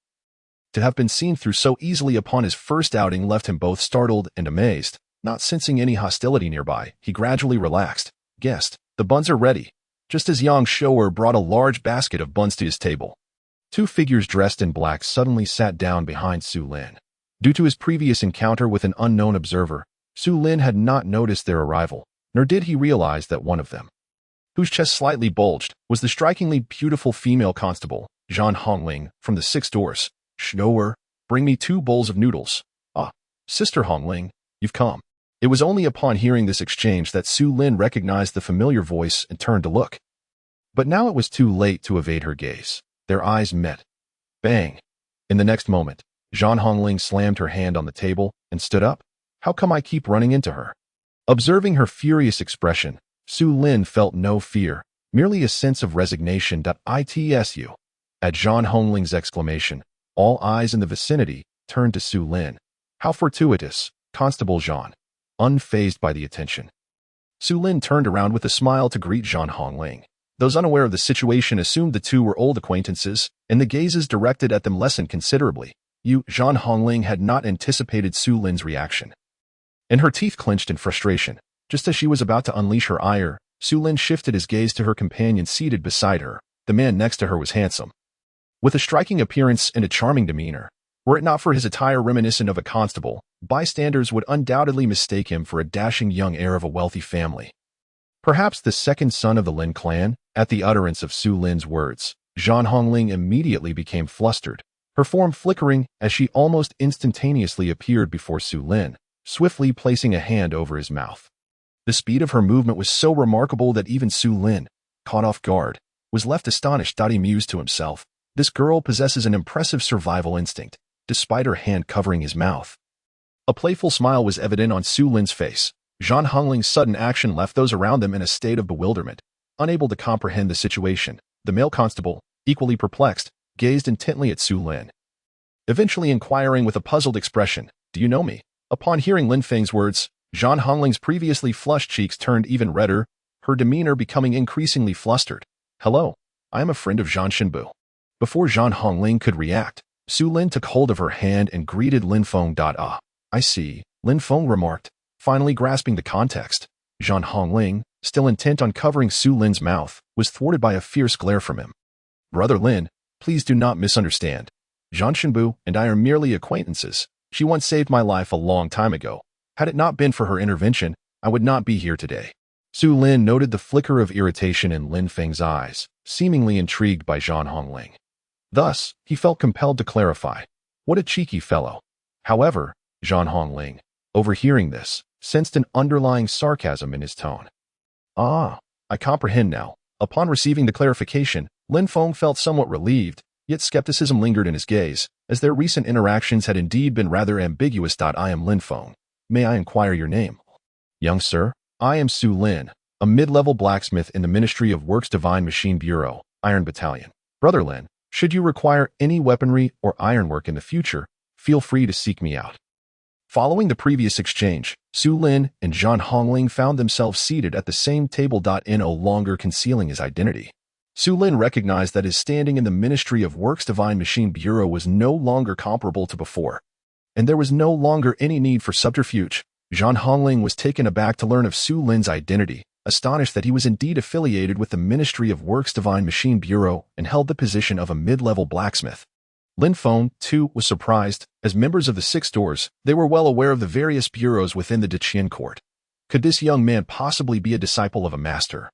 to have been seen through so easily upon his first outing left him both startled and amazed. Not sensing any hostility nearby, he gradually relaxed. "Guest, the buns are ready." Just as Yang Shower brought a large basket of buns to his table, 2 figures dressed in black suddenly sat down behind Su Lin. Due to his previous encounter with an unknown observer, Su Lin had not noticed their arrival, nor did he realize that one of them, whose chest slightly bulged, was the strikingly beautiful female constable, Zhan Hongling, from the 6 doors. "Shower, bring me 2 bowls of noodles." "Ah, Sister Hongling, you've come." It was only upon hearing this exchange that Su Lin recognized the familiar voice and turned to look. But now it was too late to evade her gaze. Their eyes met. Bang! In the next moment, Zhan Hongling slammed her hand on the table and stood up. "How come I keep running into her?" Observing her furious expression, Su Lin felt no fear, merely a sense of resignation. Itsu. At Zhan Hongling's exclamation, all eyes in the vicinity turned to Su Lin. "How fortuitous, Constable Zhan." Unfazed by the attention, Su Lin turned around with a smile to greet Zhan Hongling. Those unaware of the situation assumed the two were old acquaintances, and the gazes directed at them lessened considerably. Zhan Hongling had not anticipated Su Lin's reaction, and her teeth clenched in frustration. Just as she was about to unleash her ire, Su Lin shifted his gaze to her companion seated beside her. The man next to her was handsome, with a striking appearance and a charming demeanor. Were it not for his attire reminiscent of a constable, bystanders would undoubtedly mistake him for a dashing young heir of a wealthy family. Perhaps the second son of the Lin clan. At the utterance of Su Lin's words, Zhan Hongling immediately became flustered, her form flickering as she almost instantaneously appeared before Su Lin, swiftly placing a hand over his mouth. The speed of her movement was so remarkable that even Su Lin, caught off guard, was left astonished. He mused to himself, "This girl possesses an impressive survival instinct, despite her hand covering his mouth." A playful smile was evident on Su Lin's face. Zhan Hongling's sudden action left those around them in a state of bewilderment, unable to comprehend the situation. The male constable, equally perplexed, gazed intently at Su Lin, eventually inquiring with a puzzled expression, "Do you know me?" Upon hearing Lin Feng's words, Zhang Hongling's previously flushed cheeks turned even redder, her demeanor becoming increasingly flustered. "Hello, I am a friend of Zhang Shenbu." Before Zhang Hongling could react, Su Lin took hold of her hand and greeted Lin Feng. "Ah, I see," Lin Feng remarked, finally grasping the context. Zhang Hongling, still intent on covering Su Lin's mouth, was thwarted by a fierce glare from him. "Brother Lin, please do not misunderstand. Zhang Shenbu and I are merely acquaintances. She once saved my life a long time ago. Had it not been for her intervention, I would not be here today." Su Lin noted the flicker of irritation in Lin Feng's eyes, seemingly intrigued by Zhang Hongling. Thus, he felt compelled to clarify. What a cheeky fellow. However, Zhang Hongling, overhearing this, sensed an underlying sarcasm in his tone. "Ah, I comprehend now." Upon receiving the clarification, Lin Feng felt somewhat relieved, yet skepticism lingered in his gaze, as their recent interactions had indeed been rather ambiguous. "I am Lin Feng. May I inquire your name?" "Young sir, I am Su Lin, a mid-level blacksmith in the Ministry of Works Divine Machine Bureau, Iron Battalion. Brother Lin, should you require any weaponry or ironwork in the future, feel free to seek me out." Following the previous exchange, Su Lin and Zhang Hongling found themselves seated at the same table. No longer concealing his identity. Su Lin recognized that his standing in the Ministry of Works Divine Machine Bureau was no longer comparable to before, and there was no longer any need for subterfuge. Zhang Hongling was taken aback to learn of Su Lin's identity, astonished that he was indeed affiliated with the Ministry of Works Divine Machine Bureau and held the position of a mid-level blacksmith. Lin Feng, too, was surprised. As members of the Six Doors, they were well aware of the various bureaus within the Deqian court. Could this young man possibly be a disciple of a master?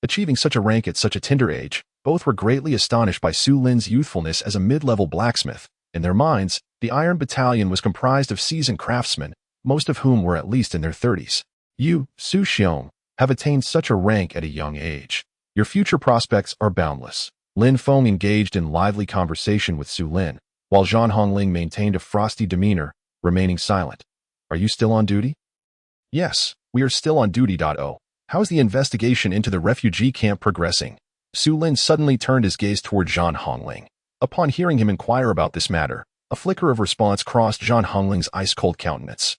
Achieving such a rank at such a tender age, both were greatly astonished by Su Lin's youthfulness as a mid-level blacksmith. In their minds, the Iron Battalion was comprised of seasoned craftsmen, most of whom were at least in their 30s. "You, Su Xiong, have attained such a rank at a young age. Your future prospects are boundless." Lin Feng engaged in lively conversation with Su Lin, while Zhang Hongling maintained a frosty demeanor, remaining silent. "Are you still on duty?" "Yes, we are still on duty. How is the investigation into the refugee camp progressing?" Su Lin suddenly turned his gaze toward Zhang Hongling. Upon hearing him inquire about this matter, a flicker of response crossed Zhang Hongling's ice-cold countenance.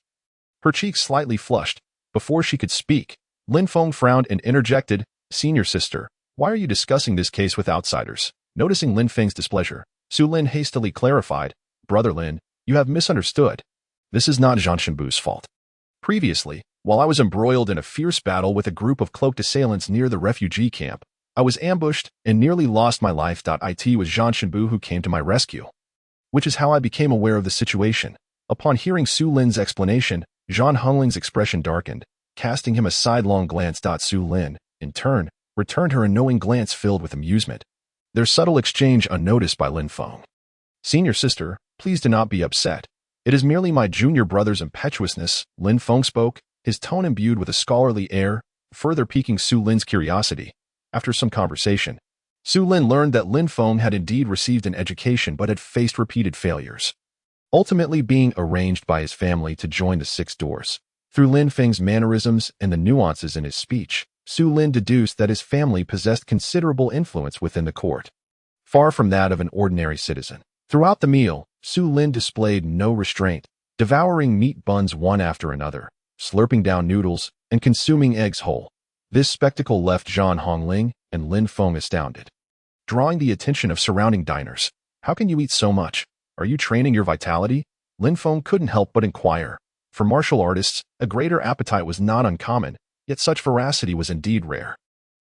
Her cheeks slightly flushed. Before she could speak, Lin Feng frowned and interjected, "Senior sister, why are you discussing this case with outsiders?" Noticing Lin Feng's displeasure, Su Lin hastily clarified, "Brother Lin, you have misunderstood. This is not Zhang Shenbu's fault. Previously, while I was embroiled in a fierce battle with a group of cloaked assailants near the refugee camp, I was ambushed and nearly lost my life. It was Zhang Shenbu who came to my rescue, which is how I became aware of the situation." Upon hearing Su Lin's explanation, Zhang Hongling's expression darkened, casting him a sidelong glance. Su Lin, in turn, returned her a knowing glance filled with amusement. Their subtle exchange unnoticed by Lin Feng. "Senior sister, please do not be upset. It is merely my junior brother's impetuousness," Lin Feng spoke, his tone imbued with a scholarly air, further piquing Su Lin's curiosity. After some conversation, Su Lin learned that Lin Feng had indeed received an education but had faced repeated failures, ultimately being arranged by his family to join the Six Doors. Through Lin Feng's mannerisms and the nuances in his speech, Su Lin deduced that his family possessed considerable influence within the court, far from that of an ordinary citizen. Throughout the meal, Su Lin displayed no restraint, devouring meat buns one after another, slurping down noodles, and consuming eggs whole. This spectacle left Zhang Hongling and Lin Feng astounded, drawing the attention of surrounding diners. "How can you eat so much? Are you training your vitality?" Lin Feng couldn't help but inquire. For martial artists, a greater appetite was not uncommon, yet such voracity was indeed rare.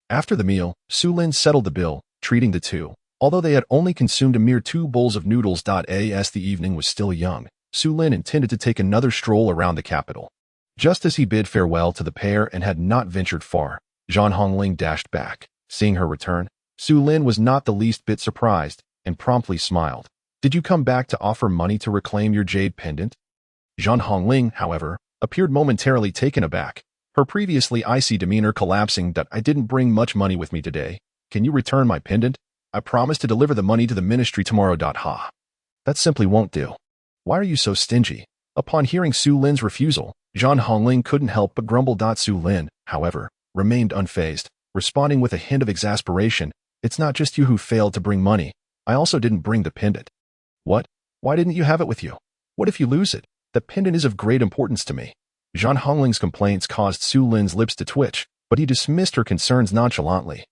After the meal, Su Lin settled the bill, treating the two. Although they had only consumed a mere 2 bowls of noodles. As the evening was still young, Su Lin intended to take another stroll around the capital. Just as he bid farewell to the pair and had not ventured far, Zhang Hongling dashed back. Seeing her return, Su Lin was not the least bit surprised and promptly smiled. "Did you come back to offer money to reclaim your jade pendant?" Zhang Hongling, however, appeared momentarily taken aback, her previously icy demeanor collapsing. "I didn't bring much money with me today. Can you return my pendant? I promise to deliver the money to the ministry tomorrow. Ha. That simply won't do. Why are you so stingy?" Upon hearing Su Lin's refusal, Zhang Hongling couldn't help but grumble. Su Lin, however, remained unfazed, responding with a hint of exasperation, "It's not just you who failed to bring money. I also didn't bring the pendant." "What? Why didn't you have it with you? What if you lose it? The pendant is of great importance to me." Zhang Hongling's complaints caused Su Lin's lips to twitch, but he dismissed her concerns nonchalantly.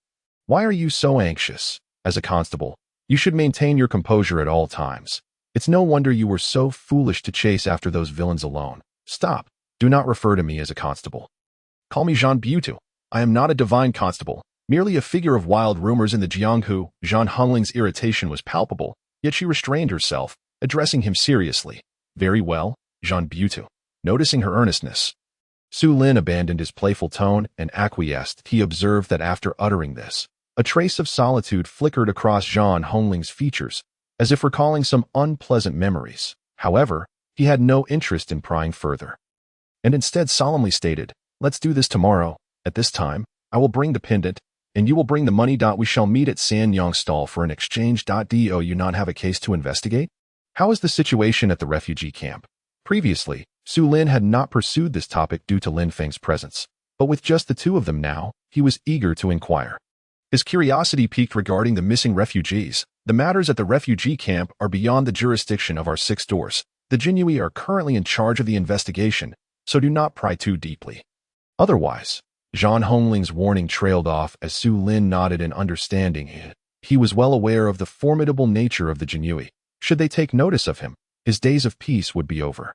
Why are you so anxious? As a constable, you should maintain your composure at all times. It's no wonder you were so foolish to chase after those villains alone. Stop. Do not refer to me as a constable. Call me Zhang Butu. I am not a divine constable, merely a figure of wild rumors in the Jianghu. Zhang Hongling's irritation was palpable, yet she restrained herself, addressing him seriously. Very well, Zhang Butu. Noticing her earnestness, Su Lin abandoned his playful tone and acquiesced. He observed that after uttering this, a trace of solitude flickered across Zhang Hongling's features, as if recalling some unpleasant memories. However, he had no interest in prying further, and instead solemnly stated, "Let's do this tomorrow. At this time, I will bring the pendant, and you will bring the money. We shall meet at Sanyang stall for an exchange. Do you not have a case to investigate? How is the situation at the refugee camp?" Previously, Su Lin had not pursued this topic due to Lin Feng's presence, but with just the two of them now, he was eager to inquire. His curiosity piqued regarding the missing refugees. The matters at the refugee camp are beyond the jurisdiction of our 6 doors. The Jinui are currently in charge of the investigation, so do not pry too deeply. Otherwise, Zhang Hongling's warning trailed off as Su Lin nodded in understanding. He was well aware of the formidable nature of the Jinui. Should they take notice of him, his days of peace would be over.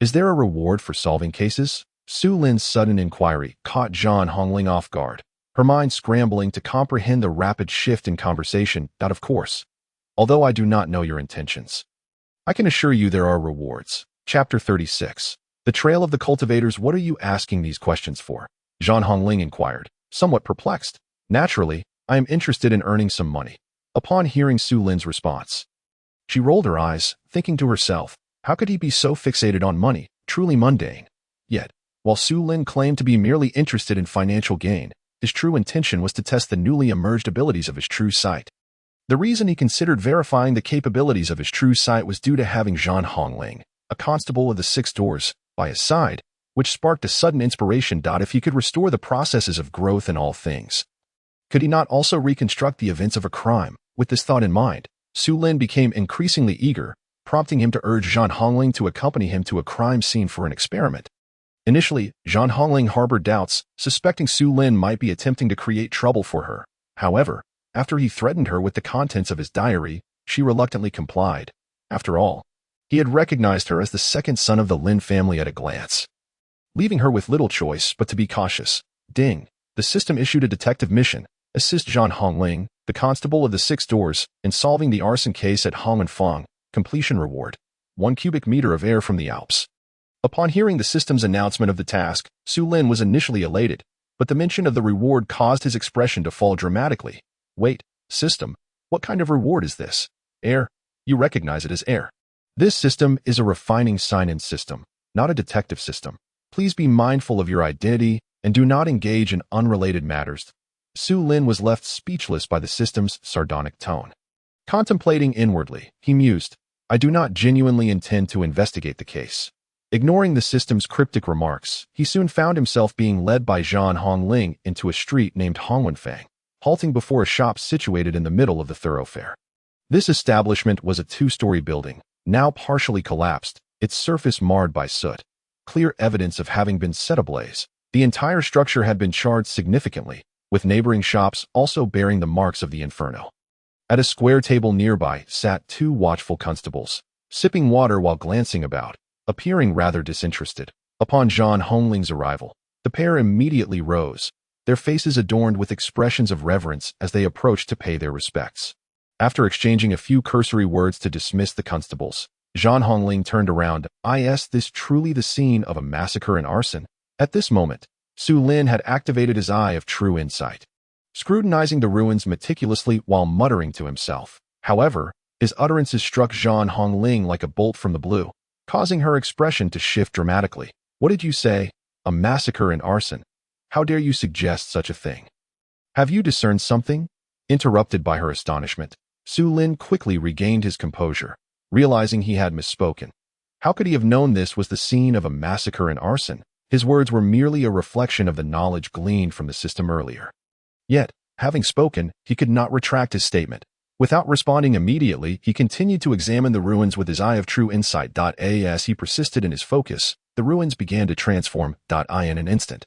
Is there a reward for solving cases? Su Lin's sudden inquiry caught Zhang Hongling off guard, her mind scrambling to comprehend the rapid shift in conversation. Of course. Although I do not know your intentions, I can assure you there are rewards. Chapter 36. The Trail of the Cultivators. What are you asking these questions for? Zhang Hongling inquired, somewhat perplexed. Naturally, I am interested in earning some money. Upon hearing Su Lin's response, she rolled her eyes, thinking to herself, how could he be so fixated on money, truly mundane? Yet, while Su Lin claimed to be merely interested in financial gain, his true intention was to test the newly emerged abilities of his true sight. The reason he considered verifying the capabilities of his true sight was due to having Zhang Hongling, a constable of the 6 doors, by his side, which sparked a sudden inspiration. If he could restore the processes of growth in all things, could he not also reconstruct the events of a crime? With this thought in mind, Su Lin became increasingly eager, prompting him to urge Zhang Hongling to accompany him to a crime scene for an experiment. Initially, Zhang Hongling harbored doubts, suspecting Su Lin might be attempting to create trouble for her. However, after he threatened her with the contents of his diary, she reluctantly complied. After all, he had recognized her as the second son of the Lin family at a glance, leaving her with little choice but to be cautious. Ding! The system issued a detective mission. Assist Zhang Hongling, the constable of the 6 doors, in solving the arson case at Hongenfang. Completion reward: 1 cubic meter of air from the Alps. Upon hearing the system's announcement of the task, Su Lin was initially elated, but the mention of the reward caused his expression to fall dramatically. Wait, system, what kind of reward is this? Air? You recognize it as air. This system is a refining sign-in system, not a detective system. Please be mindful of your identity and do not engage in unrelated matters. Su Lin was left speechless by the system's sardonic tone. Contemplating inwardly, he mused, I do not genuinely intend to investigate the case. Ignoring the system's cryptic remarks, he soon found himself being led by Zhang Hongling into a street named Hongwenfang, halting before a shop situated in the middle of the thoroughfare. This establishment was a 2-story building, now partially collapsed, its surface marred by soot, clear evidence of having been set ablaze. The entire structure had been charred significantly, with neighboring shops also bearing the marks of the inferno. At a square table nearby sat 2 watchful constables, sipping water while glancing about, appearing rather disinterested. Upon Zhang Hongling's arrival, the pair immediately rose, their faces adorned with expressions of reverence as they approached to pay their respects. After exchanging a few cursory words to dismiss the constables, Zhang Hongling turned around. Is this truly the scene of a massacre and arson? At this moment, Su Lin had activated his eye of true insight, scrutinizing the ruins meticulously while muttering to himself. However, his utterances struck Zhang Hongling like a bolt from the blue, causing her expression to shift dramatically. What did you say? A massacre and arson? How dare you suggest such a thing? Have you discerned something? Interrupted by her astonishment, Su Lin quickly regained his composure, realizing he had misspoken. How could he have known this was the scene of a massacre and arson? His words were merely a reflection of the knowledge gleaned from the system earlier. Yet, having spoken, he could not retract his statement. Without responding immediately, he continued to examine the ruins with his eye of true insight. As he persisted in his focus, the ruins began to transform. In an instant.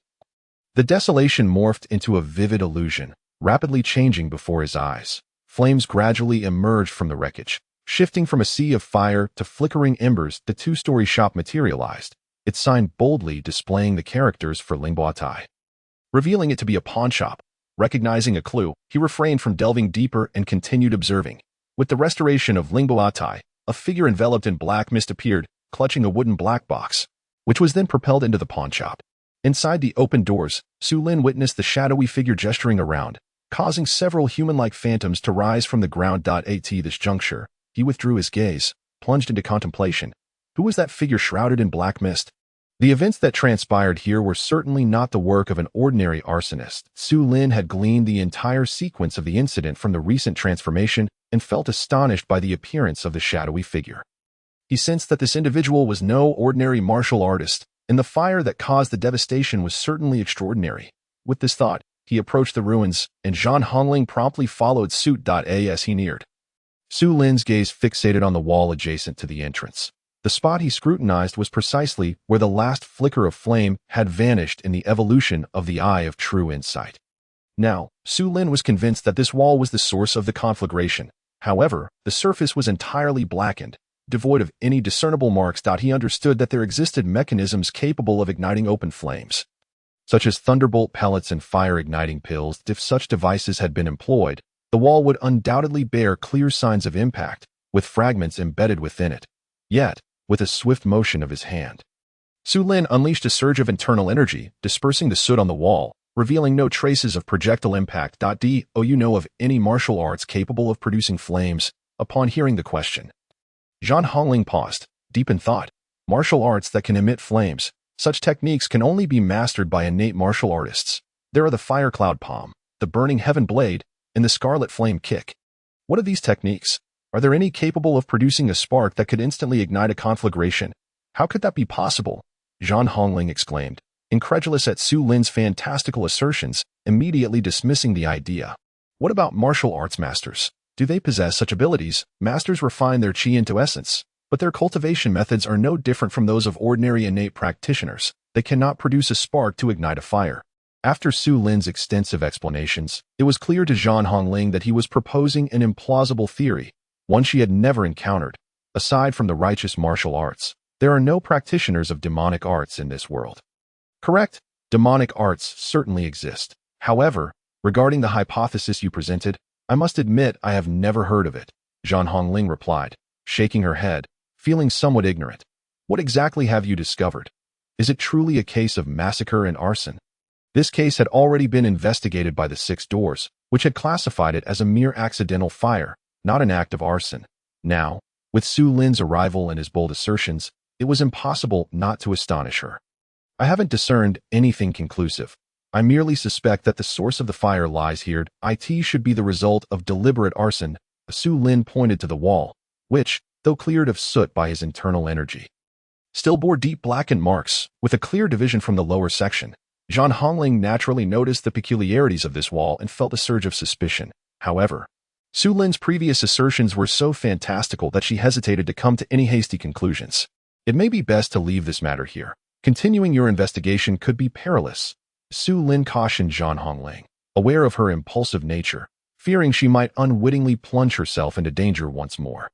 The desolation morphed into a vivid illusion, rapidly changing before his eyes. Flames gradually emerged from the wreckage. Shifting from a sea of fire to flickering embers, the two-story shop materialized, its sign boldly displaying the characters for Immortality, revealing it to be a pawnshop. Recognizing a clue, he refrained from delving deeper and continued observing. With the restoration of Immortality, a figure enveloped in black mist appeared, clutching a wooden black box, which was then propelled into the pawnshop. Inside the open doors, Su Lin witnessed the shadowy figure gesturing around, causing several human-like phantoms to rise from the ground. At this juncture, he withdrew his gaze, plunged into contemplation. Who was that figure shrouded in black mist? The events that transpired here were certainly not the work of an ordinary arsonist. Su Lin had gleaned the entire sequence of the incident from the recent transformation and felt astonished by the appearance of the shadowy figure. He sensed that this individual was no ordinary martial artist, and the fire that caused the devastation was certainly extraordinary. With this thought, he approached the ruins, and Zhang Hongling promptly followed suit. As he neared, Su Lin's gaze fixated on the wall adjacent to the entrance. The spot he scrutinized was precisely where the last flicker of flame had vanished in the evolution of the eye of true insight. Now, Su Lin was convinced that this wall was the source of the conflagration. However, the surface was entirely blackened, devoid of any discernible marks. He understood that there existed mechanisms capable of igniting open flames, such as thunderbolt pellets and fire-igniting pills. If such devices had been employed, the wall would undoubtedly bear clear signs of impact, with fragments embedded within it. Yet, with a swift motion of his hand, Su Lin unleashed a surge of internal energy, dispersing the soot on the wall, revealing no traces of projectile impact. Do you know of any martial arts capable of producing flames? Upon hearing the question, Zhang Hongling paused, deep in thought. Martial arts that can emit flames. Such techniques can only be mastered by innate martial artists. There are the Fire Cloud Palm, the Burning Heaven Blade, and the Scarlet Flame Kick. What are these techniques? Are there any capable of producing a spark that could instantly ignite a conflagration? How could that be possible? Zhang Hongling exclaimed, incredulous at Su Lin's fantastical assertions, immediately dismissing the idea. What about martial arts masters? Do they possess such abilities? Masters refine their chi into essence, but their cultivation methods are no different from those of ordinary innate practitioners. They cannot produce a spark to ignite a fire. After Su Lin's extensive explanations, it was clear to Zhang Hongling that he was proposing an implausible theory, one she had never encountered. Aside from the righteous martial arts, there are no practitioners of demonic arts in this world. Correct? Demonic arts certainly exist. However, regarding the hypothesis you presented, I must admit I have never heard of it, Zhang Hongling replied, shaking her head, feeling somewhat ignorant. What exactly have you discovered? Is it truly a case of massacre and arson? This case had already been investigated by the Six Doors, which had classified it as a mere accidental fire, not an act of arson. Now, with Su Lin's arrival and his bold assertions, it was impossible not to astonish her. I haven't discerned anything conclusive. I merely suspect that the source of the fire lies here. It should be the result of deliberate arson. Su Lin pointed to the wall, which, though cleared of soot by his internal energy, still bore deep blackened marks, with a clear division from the lower section. Zhang Hongling naturally noticed the peculiarities of this wall and felt a surge of suspicion. However, Su Lin's previous assertions were so fantastical that she hesitated to come to any hasty conclusions. It may be best to leave this matter here. Continuing your investigation could be perilous. Su Lin cautioned Zhang Hongling, aware of her impulsive nature, fearing she might unwittingly plunge herself into danger once more.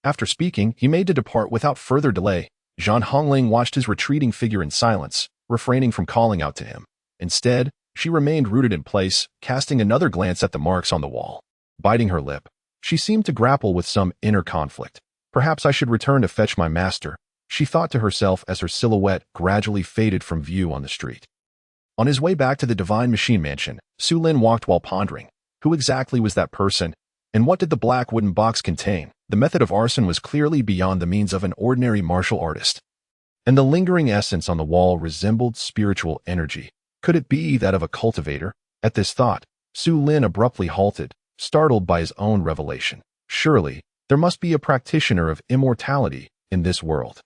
After speaking, he made to depart without further delay. Zhang Hongling watched his retreating figure in silence, refraining from calling out to him. Instead, she remained rooted in place, casting another glance at the marks on the wall. Biting her lip, she seemed to grapple with some inner conflict. Perhaps I should return to fetch my master, she thought to herself as her silhouette gradually faded from view on the street. On his way back to the Divine Machine Mansion, Su Lin walked while pondering. Who exactly was that person? And what did the black wooden box contain? The method of arson was clearly beyond the means of an ordinary martial artist. And the lingering essence on the wall resembled spiritual energy. Could it be that of a cultivator? At this thought, Su Lin abruptly halted, startled by his own revelation. Surely, there must be a practitioner of immortality in this world.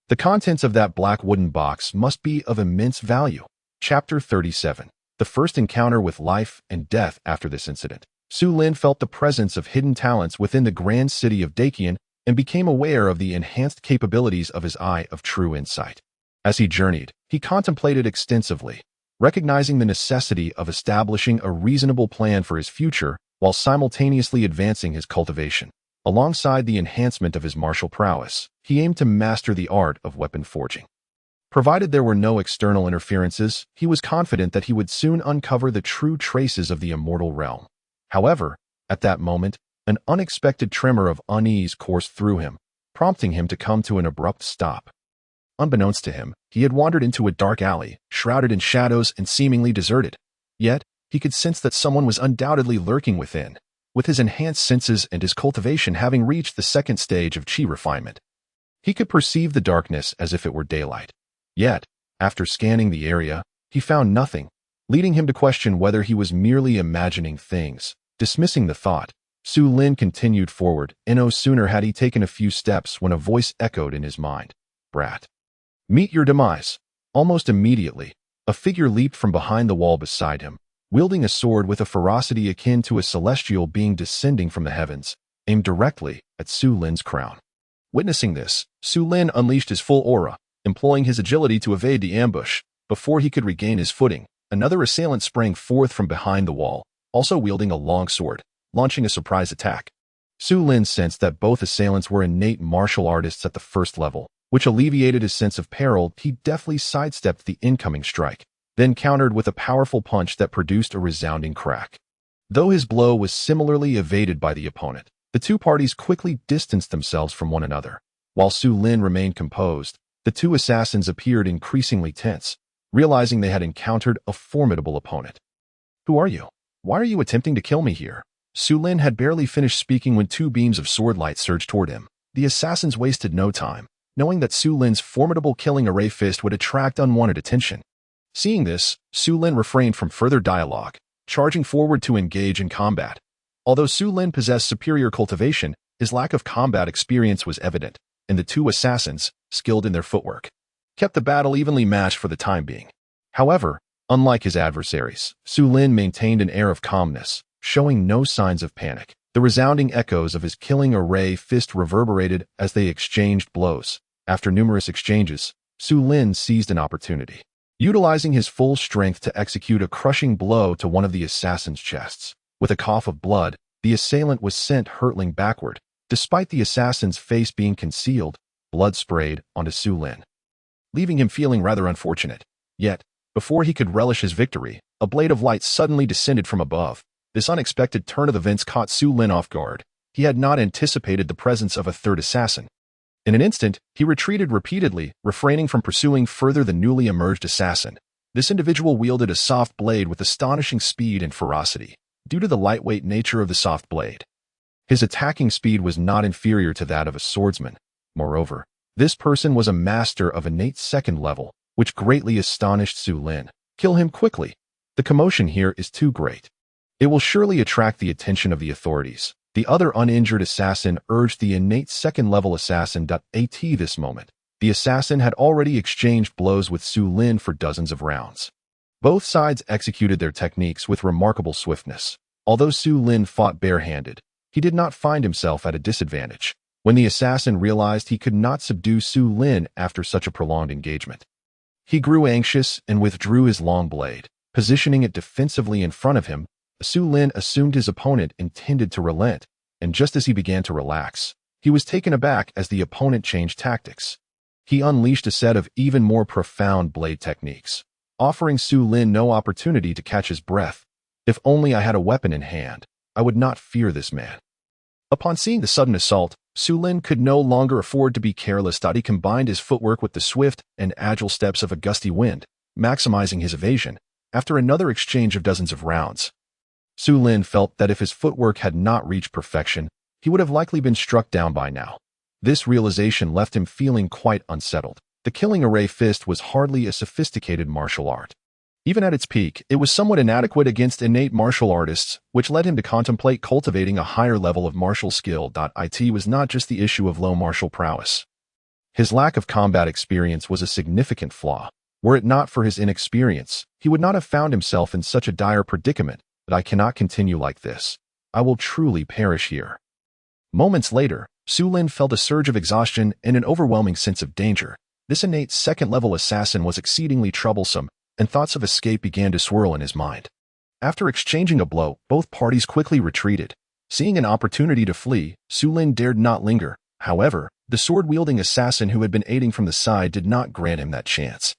The contents of that black wooden box must be of immense value. Chapter 37. The first encounter with life and death after this incident. Su Lin felt the presence of hidden talents within the grand city of Dakian and became aware of the enhanced capabilities of his Eye of True Insight. As he journeyed, he contemplated extensively, recognizing the necessity of establishing a reasonable plan for his future while simultaneously advancing his cultivation. Alongside the enhancement of his martial prowess, he aimed to master the art of weapon forging. Provided there were no external interferences, he was confident that he would soon uncover the true traces of the immortal realm. However, at that moment, an unexpected tremor of unease coursed through him, prompting him to come to an abrupt stop. Unbeknownst to him, he had wandered into a dark alley, shrouded in shadows and seemingly deserted. Yet, he could sense that someone was undoubtedly lurking within, with his enhanced senses and his cultivation having reached the second stage of chi refinement. He could perceive the darkness as if it were daylight. Yet, after scanning the area, he found nothing, leading him to question whether he was merely imagining things. Dismissing the thought, Su Lin continued forward, and no sooner had he taken a few steps when a voice echoed in his mind. "Brat. Meet your demise." Almost immediately, a figure leaped from behind the wall beside him, wielding a sword with a ferocity akin to a celestial being descending from the heavens, aimed directly at Su Lin's crown. Witnessing this, Su Lin unleashed his full aura, employing his agility to evade the ambush. Before he could regain his footing, another assailant sprang forth from behind the wall, also wielding a long sword, launching a surprise attack. Su Lin sensed that both assailants were innate martial artists at the first level, which alleviated his sense of peril. He deftly sidestepped the incoming strike, then countered with a powerful punch that produced a resounding crack. Though his blow was similarly evaded by the opponent, the two parties quickly distanced themselves from one another. While Su Lin remained composed, the two assassins appeared increasingly tense, realizing they had encountered a formidable opponent. "Who are you? Why are you attempting to kill me here?" Su Lin had barely finished speaking when two beams of sword light surged toward him. The assassins wasted no time, knowing that Su Lin's formidable killing array fist would attract unwanted attention. Seeing this, Su Lin refrained from further dialogue, charging forward to engage in combat. Although Su Lin possessed superior cultivation, his lack of combat experience was evident, and the two assassins, skilled in their footwork, kept the battle evenly matched for the time being. However, unlike his adversaries, Su Lin maintained an air of calmness, showing no signs of panic. The resounding echoes of his killing array fist reverberated as they exchanged blows. After numerous exchanges, Su Lin seized an opportunity, utilizing his full strength to execute a crushing blow to one of the assassin's chests. With a cough of blood, the assailant was sent hurtling backward. Despite the assassin's face being concealed, blood sprayed onto Su Lin, leaving him feeling rather unfortunate. Yet, before he could relish his victory, a blade of light suddenly descended from above. This unexpected turn of events caught Su Lin off guard. He had not anticipated the presence of a third assassin. In an instant, he retreated repeatedly, refraining from pursuing further the newly emerged assassin. This individual wielded a soft blade with astonishing speed and ferocity. Due to the lightweight nature of the soft blade, his attacking speed was not inferior to that of a swordsman. Moreover, this person was a master of innate second level, which greatly astonished Su Lin. "Kill him quickly. The commotion here is too great. It will surely attract the attention of the authorities." The other uninjured assassin urged the innate second-level assassin. At this moment, the assassin had already exchanged blows with Su Lin for dozens of rounds. Both sides executed their techniques with remarkable swiftness. Although Su Lin fought barehanded, he did not find himself at a disadvantage. When the assassin realized he could not subdue Su Lin after such a prolonged engagement, he grew anxious and withdrew his long blade. Positioning it defensively in front of him, Su Lin assumed his opponent intended to relent, and just as he began to relax, he was taken aback as the opponent changed tactics. He unleashed a set of even more profound blade techniques, offering Su Lin no opportunity to catch his breath. "If only I had a weapon in hand, I would not fear this man." Upon seeing the sudden assault, Su Lin could no longer afford to be careless. He combined his footwork with the swift and agile steps of a gusty wind, maximizing his evasion. After another exchange of dozens of rounds, Su Lin felt that if his footwork had not reached perfection, he would have likely been struck down by now. This realization left him feeling quite unsettled. The killing array fist was hardly a sophisticated martial art. Even at its peak, it was somewhat inadequate against innate martial artists, which led him to contemplate cultivating a higher level of martial skill. It was not just the issue of low martial prowess. His lack of combat experience was a significant flaw. Were it not for his inexperience, he would not have found himself in such a dire predicament. "I cannot continue like this. I will truly perish here. Moments later, Su Lin felt a surge of exhaustion and an overwhelming sense of danger. This innate second-level assassin was exceedingly troublesome, and thoughts of escape began to swirl in his mind. After exchanging a blow, both parties quickly retreated. Seeing an opportunity to flee, Su Lin dared not linger. However, the sword-wielding assassin who had been aiding from the side did not grant him that chance.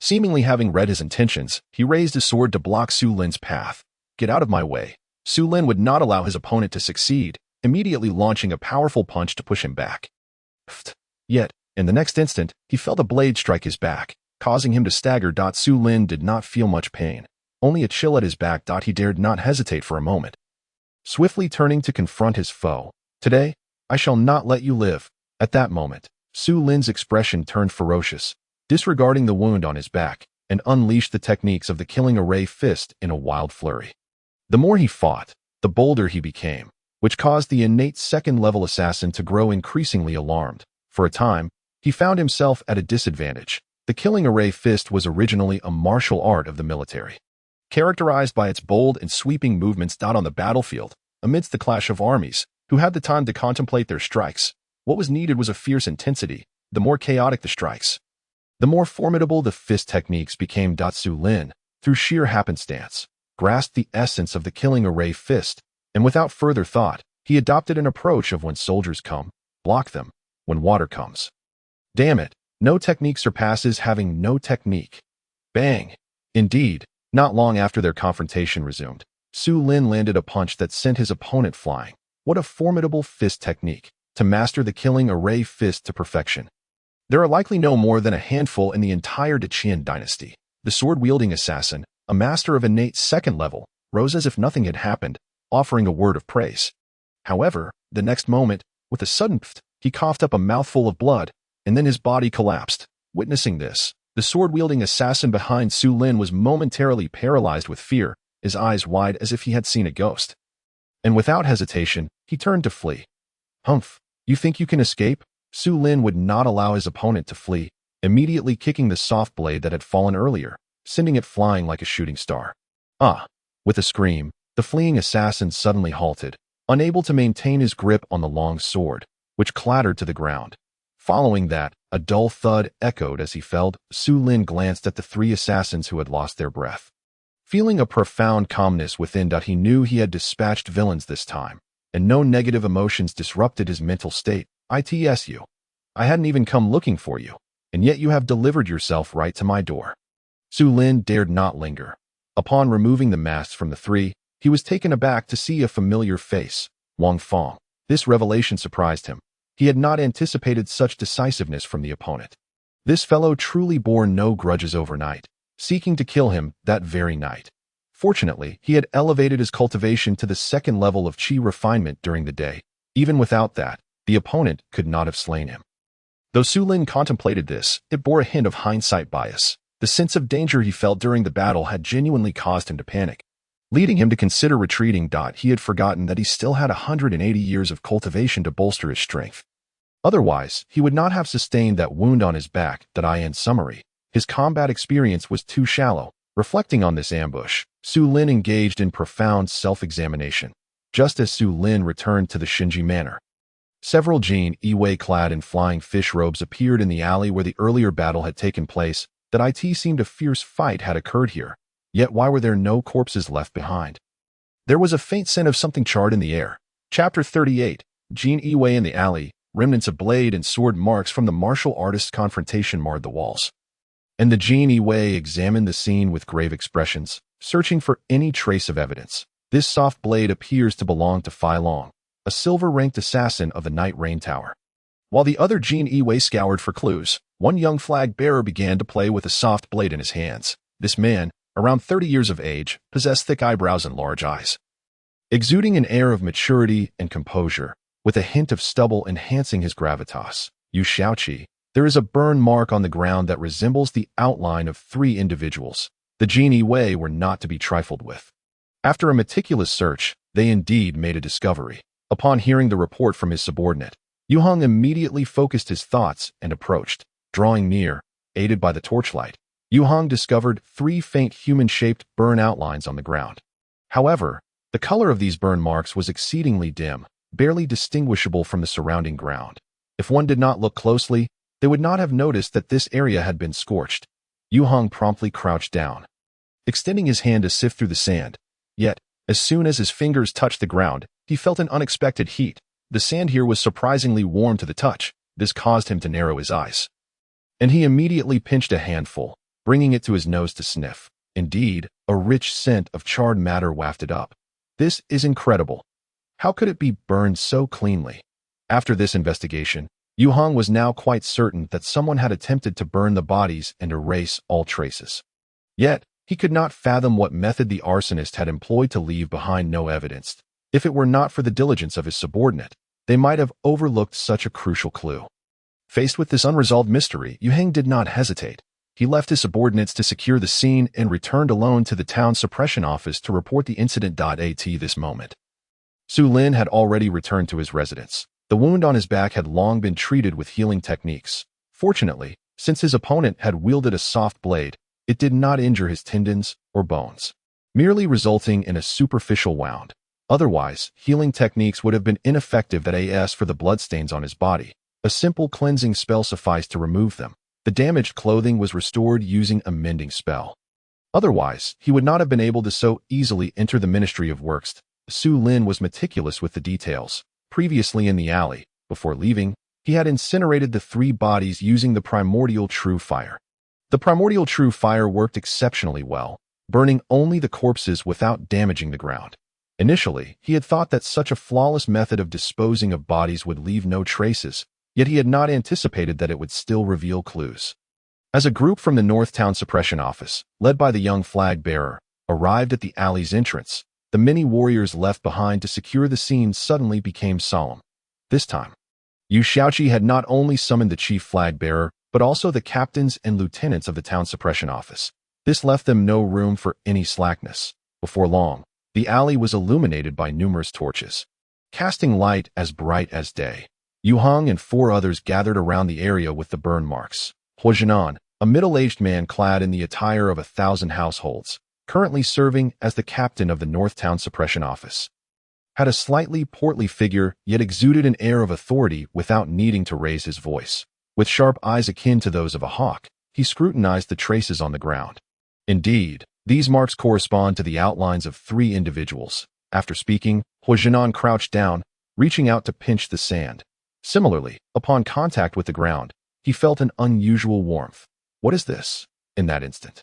Seemingly having read his intentions, he raised his sword to block Su Lin's path. Get out of my way. Su Lin would not allow his opponent to succeed, immediately launching a powerful punch to push him back. Yet, in the next instant, he felt a blade strike his back, causing him to stagger. Su Lin did not feel much pain, only a chill at his back. He dared not hesitate for a moment. Swiftly turning to confront his foe. Today, I shall not let you live. At that moment, Su Lin's expression turned ferocious, disregarding the wound on his back, and unleashed the techniques of the killing array fist in a wild flurry. The more he fought, the bolder he became, which caused the innate second-level assassin to grow increasingly alarmed. For a time, he found himself at a disadvantage. The killing array fist was originally a martial art of the military, characterized by its bold and sweeping movements. On the battlefield, amidst the clash of armies, who had the time to contemplate their strikes, what was needed was a fierce intensity. The more chaotic the strikes, the more formidable the fist techniques became. Su Lin, through sheer happenstance, grasped the essence of the killing array fist, and without further thought, he adopted an approach of when soldiers come, block them. When water comes. Damn it, no technique surpasses having no technique. Bang! Indeed, not long after their confrontation resumed, Su Lin landed a punch that sent his opponent flying. What a formidable fist technique, to master the killing array fist to perfection. There are likely no more than a handful in the entire Deqian dynasty. The sword-wielding assassin, a master of innate second level, rose as if nothing had happened, offering a word of praise. However, the next moment, with a sudden pft, he coughed up a mouthful of blood, and then his body collapsed. Witnessing this, the sword-wielding assassin behind Su Lin was momentarily paralyzed with fear, his eyes wide as if he had seen a ghost. And without hesitation, he turned to flee. Humph, you think you can escape? Su Lin would not allow his opponent to flee, immediately kicking the soft blade that had fallen earlier, sending it flying like a shooting star. Ah! With a scream, the fleeing assassin suddenly halted, unable to maintain his grip on the long sword, which clattered to the ground. Following that, a dull thud echoed as he fell. Su Lin glanced at the three assassins who had lost their breath. Feeling a profound calmness within, he knew he had dispatched villains this time, and no negative emotions disrupted his mental state. ITSU. I hadn't even come looking for you, and yet you have delivered yourself right to my door. Su Lin dared not linger. Upon removing the masks from the three, he was taken aback to see a familiar face, Wang Fong. This revelation surprised him. He had not anticipated such decisiveness from the opponent. This fellow truly bore no grudges overnight, seeking to kill him that very night. Fortunately, he had elevated his cultivation to the second level of chi refinement during the day. Even without that, the opponent could not have slain him. Though Su Lin contemplated this, it bore a hint of hindsight bias. The sense of danger he felt during the battle had genuinely caused him to panic, leading him to consider retreating. He had forgotten that he still had 180 years of cultivation to bolster his strength. Otherwise, he would not have sustained that wound on his back. In summary, his combat experience was too shallow. Reflecting on this ambush, Su Lin engaged in profound self-examination. Just as Su Lin returned to the Shinji Manor, several Jin Iwei clad in flying fish robes appeared in the alley where the earlier battle had taken place. It seemed a fierce fight had occurred here. Yet why were there no corpses left behind? There was a faint scent of something charred in the air. Chapter 38, Jin Iwei in the alley. Remnants of blade and sword marks from the martial artist's confrontation marred the walls. And the Jin Iwei examined the scene with grave expressions, searching for any trace of evidence. This soft blade appears to belong to Fai Long, a silver-ranked assassin of the Night Rain Tower. While the other Jin Iwei scoured for clues, one young flag-bearer began to play with a soft blade in his hands. This man, around 30 years of age, possessed thick eyebrows and large eyes, exuding an air of maturity and composure, with a hint of stubble enhancing his gravitas. Yu Xiaoqi, there is a burn mark on the ground that resembles the outline of 3 individuals. The Jin Iwei were not to be trifled with. After a meticulous search, they indeed made a discovery. Upon hearing the report from his subordinate, Yu Hong immediately focused his thoughts and approached. Drawing near, aided by the torchlight, Yu Hong discovered 3 faint human-shaped burn outlines on the ground. However, The color of these burn marks was exceedingly dim, barely distinguishable from the surrounding ground. If one did not look closely, they would not have noticed that this area had been scorched. Yu Hong promptly crouched down, extending his hand to sift through the sand. Yet, as soon as his fingers touched the ground, he felt an unexpected heat. The sand here was surprisingly warm to the touch. This caused him to narrow his eyes, and he immediately pinched a handful, bringing it to his nose to sniff. Indeed, a rich scent of charred matter wafted up. This is incredible. How could it be burned so cleanly? After this investigation, Yu Hong was now quite certain that someone had attempted to burn the bodies and erase all traces. Yet, he could not fathom what method the arsonist had employed to leave behind no evidence. If it were not for the diligence of his subordinate, they might have overlooked such a crucial clue. Faced with this unresolved mystery, Yu Hong did not hesitate. He left his subordinates to secure the scene and returned alone to the town suppression office to report the incident. At this moment, Su Lin had already returned to his residence. The wound on his back had long been treated with healing techniques. Fortunately, since his opponent had wielded a soft blade, it did not injure his tendons or bones, merely resulting in a superficial wound. Otherwise, healing techniques would have been ineffective. As for the bloodstains on his body, a simple cleansing spell sufficed to remove them. The damaged clothing was restored using a mending spell. Otherwise, he would not have been able to so easily enter the Ministry of Works. Su Lin was meticulous with the details. Previously in the alley, before leaving, he had incinerated the 3 bodies using the primordial true fire. The primordial true fire worked exceptionally well, burning only the corpses without damaging the ground. Initially, he had thought that such a flawless method of disposing of bodies would leave no traces, yet he had not anticipated that it would still reveal clues. As a group from the North Town Suppression Office, led by the young flag bearer, arrived at the alley's entrance, the many warriors left behind to secure the scene suddenly became solemn. This time, Yu Xiaoqi had not only summoned the chief flag bearer, but also the captains and lieutenants of the town suppression office. This left them no room for any slackness. Before long, the alley was illuminated by numerous torches, casting light as bright as day. Yu Hong and 4 others gathered around the area with the burn marks. Huo Jinan, a middle-aged man clad in the attire of 1,000 households, currently serving as the captain of the North Town Suppression Office, had a slightly portly figure yet exuded an air of authority without needing to raise his voice. With sharp eyes akin to those of a hawk, he scrutinized the traces on the ground. Indeed, these marks correspond to the outlines of 3 individuals. After speaking, Huo Jinan crouched down, reaching out to pinch the sand. Similarly, upon contact with the ground, he felt an unusual warmth. What is this? In that instant,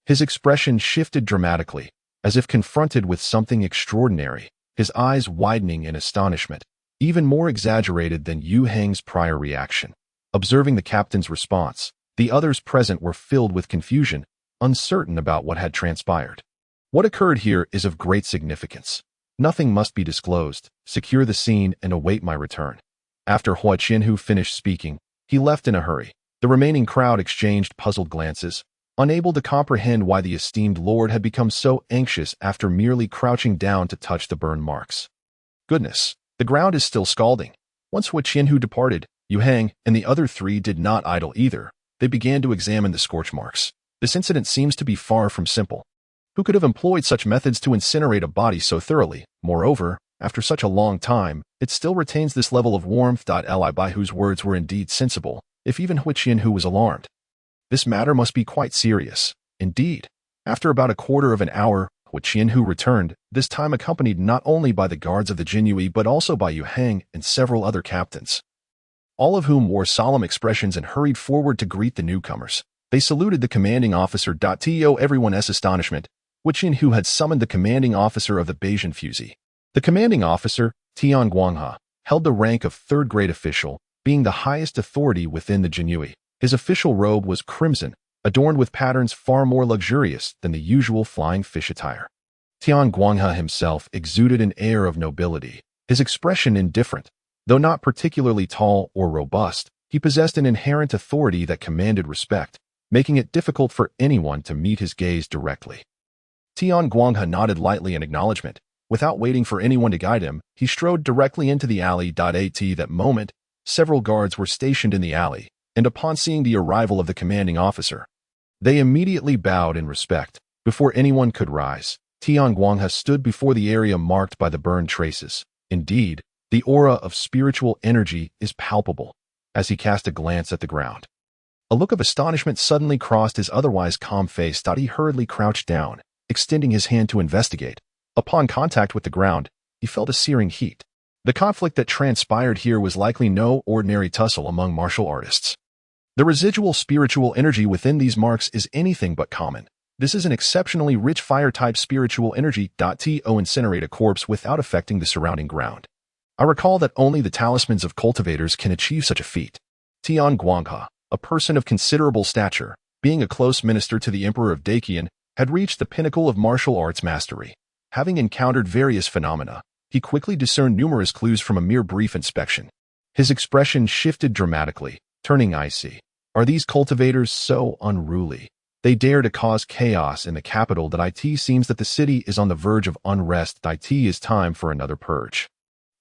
his expression shifted dramatically, as if confronted with something extraordinary, his eyes widening in astonishment, even more exaggerated than Yu Hong's prior reaction. Observing the captain's response, the others present were filled with confusion, uncertain about what had transpired. What occurred here is of great significance. Nothing must be disclosed. Secure the scene and await my return. After Hua Qianhu finished speaking, he left in a hurry. The remaining crowd exchanged puzzled glances, unable to comprehend why the esteemed lord had become so anxious after merely crouching down to touch the burn marks. Goodness, the ground is still scalding. Once Hua Qianhu departed, Yu Hong and the other 3 did not idle either. They began to examine the scorch marks. This incident seems to be far from simple. Who could have employed such methods to incinerate a body so thoroughly? Moreover, after such a long time, it still retains this level of warmth. Li Bai, whose words were indeed sensible, if even Hua Qianhu was alarmed. This matter must be quite serious. Indeed, after about a quarter of an hour, Hua Qianhu returned, this time accompanied not only by the guards of the Jinyue but also by Yu Hong and several other captains, all of whom wore solemn expressions and hurried forward to greet the newcomers. They saluted the commanding officer. To everyone's astonishment, Hua Qianhu had summoned the commanding officer of the Beijing Refugee. The commanding officer, Tian Guanghe, held the rank of 3rd-grade official, being the highest authority within the Jinyue. His official robe was crimson, adorned with patterns far more luxurious than the usual flying fish attire. Tian Guanghe himself exuded an air of nobility, his expression indifferent. Though not particularly tall or robust, he possessed an inherent authority that commanded respect, making it difficult for anyone to meet his gaze directly. Tian Guanghe nodded lightly in acknowledgement. Without waiting for anyone to guide him, he strode directly into the alley. At that moment, several guards were stationed in the alley, and upon seeing the arrival of the commanding officer, they immediately bowed in respect. Before anyone could rise, Tian Guanghe stood before the area marked by the burn traces. Indeed, the aura of spiritual energy is palpable. As he cast a glance at the ground, a look of astonishment suddenly crossed his otherwise calm face. He hurriedly crouched down, extending his hand to investigate. Upon contact with the ground, he felt a searing heat. The conflict that transpired here was likely no ordinary tussle among martial artists. The residual spiritual energy within these marks is anything but common. This is an exceptionally rich fire-type spiritual energy. To incinerate a corpse without affecting the surrounding ground. I recall that only the talismans of cultivators can achieve such a feat. Tian Guanghe, a person of considerable stature, being a close minister to the Emperor of Dacian, had reached the pinnacle of martial arts mastery. Having encountered various phenomena, he quickly discerned numerous clues from a mere brief inspection. His expression shifted dramatically, turning icy. Are these cultivators so unruly? They dare to cause chaos in the capital. It seems that the city is on the verge of unrest. It is time for another purge.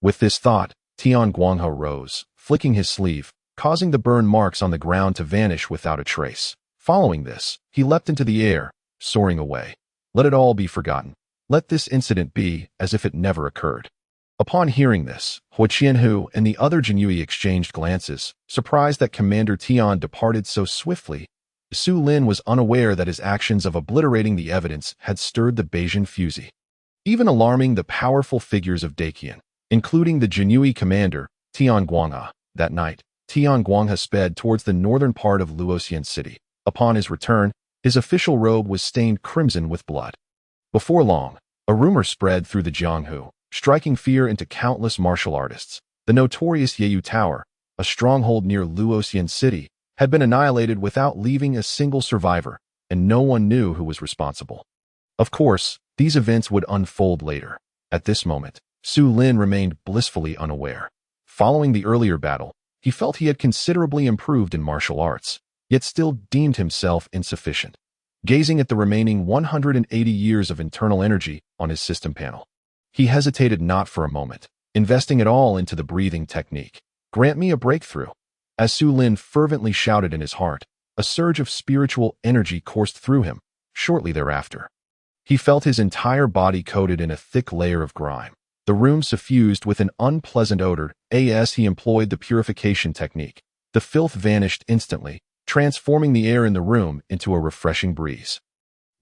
With this thought, Tian Guanghe rose, flicking his sleeve, causing the burn marks on the ground to vanish without a trace. Following this, he leapt into the air, soaring away. Let it all be forgotten. Let this incident be as if it never occurred. Upon hearing this, Hua Qianhu and the other Jinyui exchanged glances, surprised that Commander Tian departed so swiftly. Su Lin was unaware that his actions of obliterating the evidence had stirred the Beijing Fuzi, even alarming the powerful figures of Dacian, including the Jinyui commander, Tian Guanghe. That night, Tian Guanghe sped towards the northern part of Luoxian City. Upon his return, his official robe was stained crimson with blood. Before long, a rumor spread through the Jianghu, striking fear into countless martial artists. The notorious Yeyu Tower, a stronghold near Luoxian City, had been annihilated without leaving a single survivor, and no one knew who was responsible. Of course, these events would unfold later. At this moment, Su Lin remained blissfully unaware. Following the earlier battle, he felt he had considerably improved in martial arts, yet still deemed himself insufficient. Gazing at the remaining 180 years of internal energy on his system panel, he hesitated not for a moment, investing it all into the breathing technique. Grant me a breakthrough. As Su Lin fervently shouted in his heart, a surge of spiritual energy coursed through him. Shortly thereafter, he felt his entire body coated in a thick layer of grime. The room suffused with an unpleasant odor. As he employed the purification technique, the filth vanished instantly, transforming the air in the room into a refreshing breeze.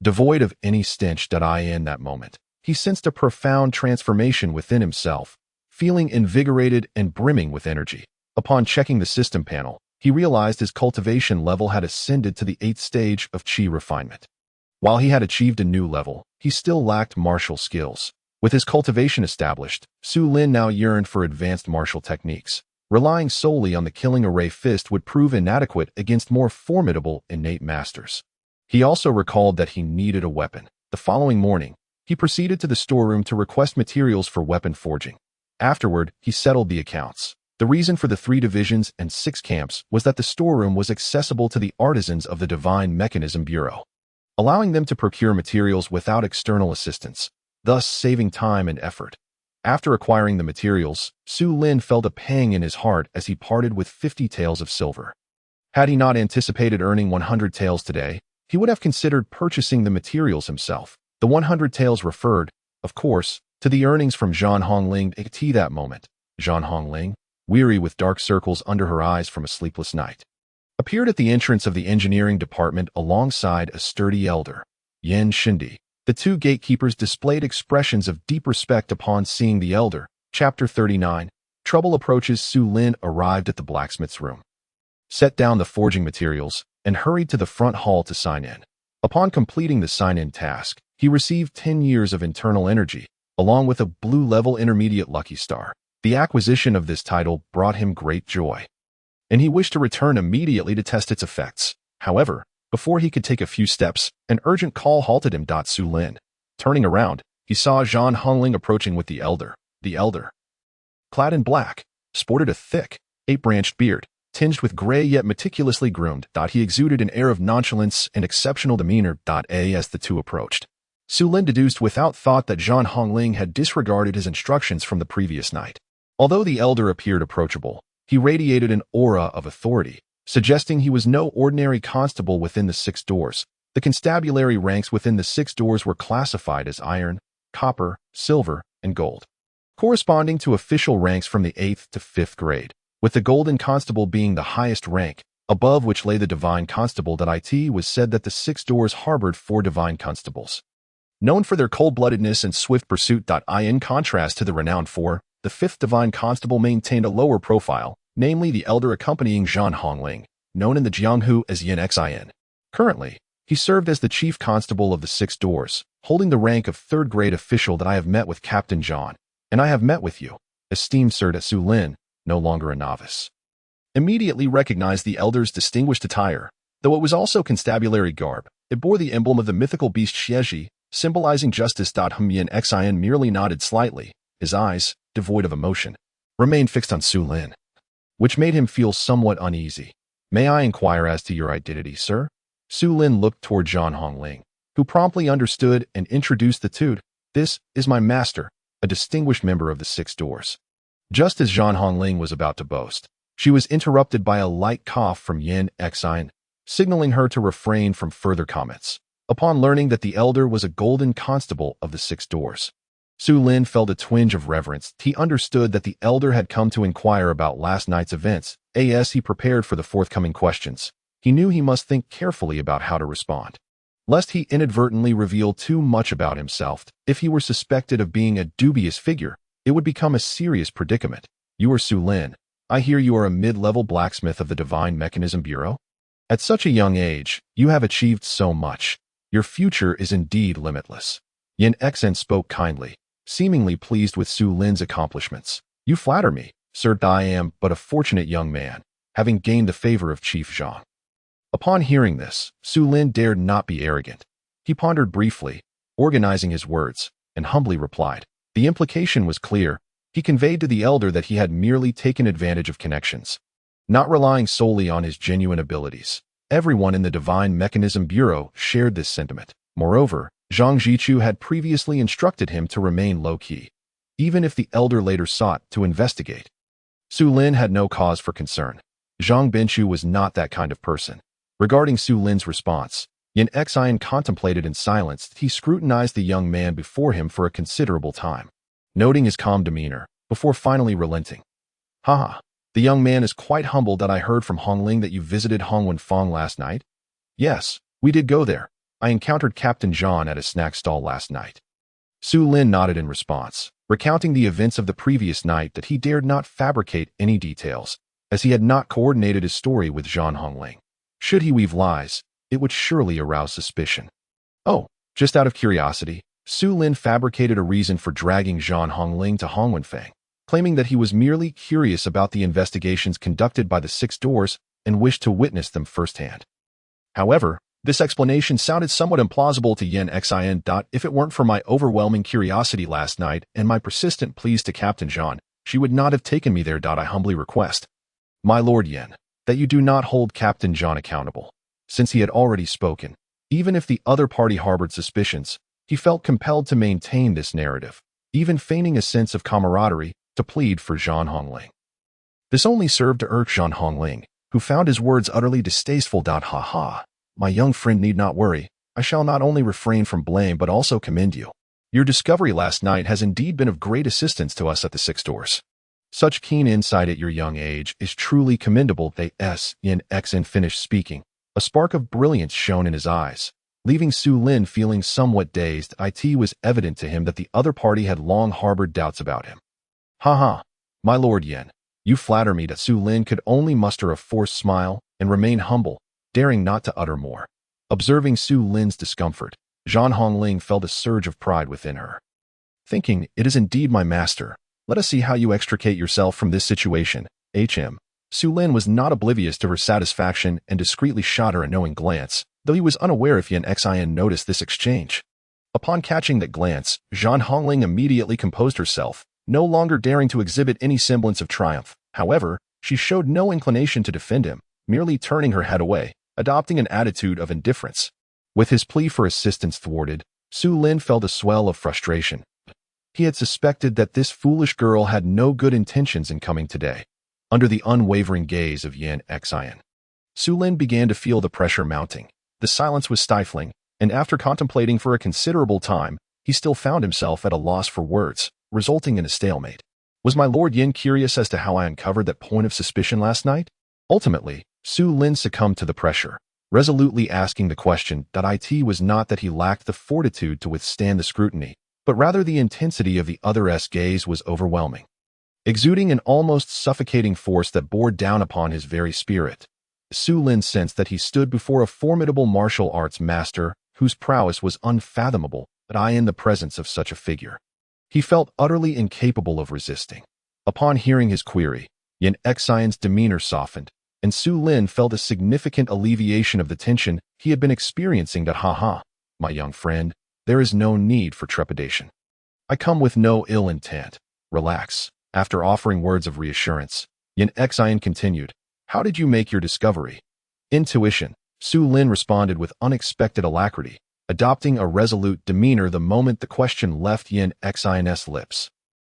Devoid of any stench. In that moment, he sensed a profound transformation within himself, feeling invigorated and brimming with energy. Upon checking the system panel, he realized his cultivation level had ascended to the 8th stage of qi refinement. While he had achieved a new level, he still lacked martial skills. With his cultivation established, Su Lin now yearned for advanced martial techniques. Relying solely on the killing array fist would prove inadequate against more formidable innate masters. He also recalled that he needed a weapon. The following morning, he proceeded to the storeroom to request materials for weapon forging. Afterward, he settled the accounts. The reason for the 3 divisions and 6 camps was that the storeroom was accessible to the artisans of the Divine Mechanism Bureau, allowing them to procure materials without external assistance, thus saving time and effort. After acquiring the materials, Su Lin felt a pang in his heart as he parted with 50 taels of silver. Had he not anticipated earning 100 taels today, he would have considered purchasing the materials himself. The 100 taels referred, of course, to the earnings from Zhan Hongling. At that moment, Zhan Hongling, weary with dark circles under her eyes from a sleepless night, appeared at the entrance of the engineering department alongside a sturdy elder, Yan Shindi. The 2 gatekeepers displayed expressions of deep respect upon seeing the elder. Chapter 39. Trouble approaches. Su Lin arrived at the blacksmith's room, set down the forging materials, and hurried to the front hall to sign in. Upon completing the sign-in task, he received 10 years of internal energy, along with a blue-level intermediate lucky star. The acquisition of this title brought him great joy, and he wished to return immediately to test its effects. However, before he could take a few steps, an urgent call halted him. Su Lin, turning around, he saw Zhan Hongling approaching with the elder. The elder, clad in black, sported a thick, 8-branched beard, tinged with gray yet meticulously groomed. He exuded an air of nonchalance and exceptional demeanor. As the two approached, Su Lin deduced without thought that Zhan Hongling had disregarded his instructions from the previous night. Although the elder appeared approachable, he radiated an aura of authority, suggesting he was no ordinary constable within the 6 doors. The constabulary ranks within the 6 doors were classified as iron, copper, silver, and gold, corresponding to official ranks from the 8th to 5th grade, with the golden constable being the highest rank, above which lay the divine constable. It was said that the 6 doors harbored 4 divine constables, known for their cold-bloodedness and swift pursuit. In contrast to the renowned 4, the 5th divine constable maintained a lower profile, namely the elder accompanying Zhang Hongling, known in the Jianghu as Yin Xin. Currently, he served as the chief constable of the 6 doors, holding the rank of 3rd grade official. I have met with Captain John, and I have met with you, esteemed Sir. Su Lin, no longer a novice, immediately recognized the elder's distinguished attire. Though it was also constabulary garb, it bore the emblem of the mythical beast Xieji, symbolizing justice. Yin Xin merely nodded slightly. His eyes, devoid of emotion, remained fixed on Su Lin, which made him feel somewhat uneasy. May I inquire as to your identity, sir? Su Lin looked toward Zhang Hongling, who promptly understood and introduced the two. This is my master, a distinguished member of the 6 doors. Just as Zhang Hongling was about to boast, she was interrupted by a light cough from Yin Xin, signaling her to refrain from further comments. Upon learning that the elder was a golden constable of the 6 doors, Su Lin felt a twinge of reverence. He understood that the elder had come to inquire about last night's events. As he prepared for the forthcoming questions, he knew he must think carefully about how to respond, lest he inadvertently reveal too much about himself. If he were suspected of being a dubious figure, it would become a serious predicament. You are Su Lin. I hear you are a mid-level blacksmith of the Divine Mechanism Bureau. At such a young age, you have achieved so much. Your future is indeed limitless. Yin Xin spoke kindly, seemingly pleased with Su Lin's accomplishments. You flatter me, sir. I am but a fortunate young man, having gained the favor of Chief Zhang. Upon hearing this, Su Lin dared not be arrogant. He pondered briefly, organizing his words, and humbly replied. The implication was clear. He conveyed to the elder that he had merely taken advantage of connections, not relying solely on his genuine abilities. Everyone in the Divine Mechanism Bureau shared this sentiment. Moreover, Zhang Jichu had previously instructed him to remain low-key, even if the elder later sought to investigate. Su Lin had no cause for concern. Zhang Binchu was not that kind of person. Regarding Su Lin's response, Yin Xin contemplated in silence. He scrutinized the young man before him for a considerable time, noting his calm demeanor, before finally relenting. Haha, the young man is quite humbled. I heard from Hongling that you visited Hongwen Fong last night. Yes, we did go there. I encountered Captain John at a snack stall last night. Su Lin nodded in response, recounting the events of the previous night. That he dared not fabricate any details, as he had not coordinated his story with Zhang Hongling. Should he weave lies, it would surely arouse suspicion. Oh, just out of curiosity, Su Lin fabricated a reason for dragging Zhang Hongling to Hongwenfang, claiming that he was merely curious about the investigations conducted by the 6 doors and wished to witness them firsthand. However, this explanation sounded somewhat implausible to Yin Xin. If it weren't for my overwhelming curiosity last night and my persistent pleas to Captain John, she would not have taken me there. I humbly request, my Lord Yin, that you do not hold Captain John accountable. Since he had already spoken, even if the other party harbored suspicions, he felt compelled to maintain this narrative, even feigning a sense of camaraderie, to plead for Zhang Hongling. This only served to irk Zhang Hongling, who found his words utterly distasteful. Ha ha, my young friend need not worry. I shall not only refrain from blame but also commend you. Your discovery last night has indeed been of great assistance to us at the 6 doors. Such keen insight at your young age is truly commendable. Yin Xin finished speaking. A spark of brilliance shone in his eyes, leaving Su Lin feeling somewhat dazed. It was evident to him that the other party had long harbored doubts about him. Ha, my Lord Yin, you flatter me. Su Lin could only muster a forced smile and remain humble, daring not to utter more. Observing Su Lin's discomfort, Zhang Hongling felt a surge of pride within her. Thinking, it is indeed my master. Let us see how you extricate yourself from this situation. Su Lin was not oblivious to her satisfaction and discreetly shot her a knowing glance, though he was unaware if Yin Xin noticed this exchange. Upon catching that glance, Zhang Hongling immediately composed herself, no longer daring to exhibit any semblance of triumph. However, she showed no inclination to defend him, merely turning her head away, adopting an attitude of indifference. With his plea for assistance thwarted, Su Lin felt a swell of frustration. He had suspected that this foolish girl had no good intentions in coming today. Under the unwavering gaze of Yin Xin, Su Lin began to feel the pressure mounting. The silence was stifling, and after contemplating for a considerable time, he still found himself at a loss for words, resulting in a stalemate. Was my Lord Yin curious as to how I uncovered that point of suspicion last night? Ultimately, Su Lin succumbed to the pressure, resolutely asking the question. It was not that he lacked the fortitude to withstand the scrutiny, but rather the intensity of the other's gaze was overwhelming, exuding an almost suffocating force that bore down upon his very spirit. Su Lin sensed that he stood before a formidable martial arts master whose prowess was unfathomable, in the presence of such a figure, he felt utterly incapable of resisting. Upon hearing his query, Yin Xian's demeanor softened, and Su Lin felt a significant alleviation of the tension he had been experiencing. My young friend, there is no need for trepidation. I come with no ill intent. Relax. After offering words of reassurance, Yin Xian continued, how did you make your discovery? Intuition. Su Lin responded with unexpected alacrity, adopting a resolute demeanor the moment the question left Yin Xian's lips.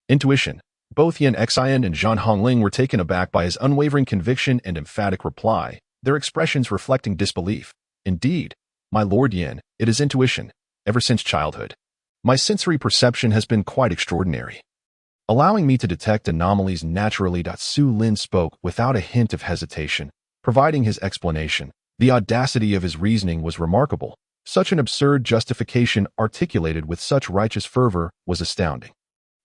Intuition. Both Yin Xian and Zhang Hongling were taken aback by his unwavering conviction and emphatic reply, their expressions reflecting disbelief. Indeed, my Lord Yin, it is intuition, ever since childhood. My sensory perception has been quite extraordinary, allowing me to detect anomalies naturally. Su Lin spoke without a hint of hesitation, providing his explanation. The audacity of his reasoning was remarkable. Such an absurd justification articulated with such righteous fervor was astounding.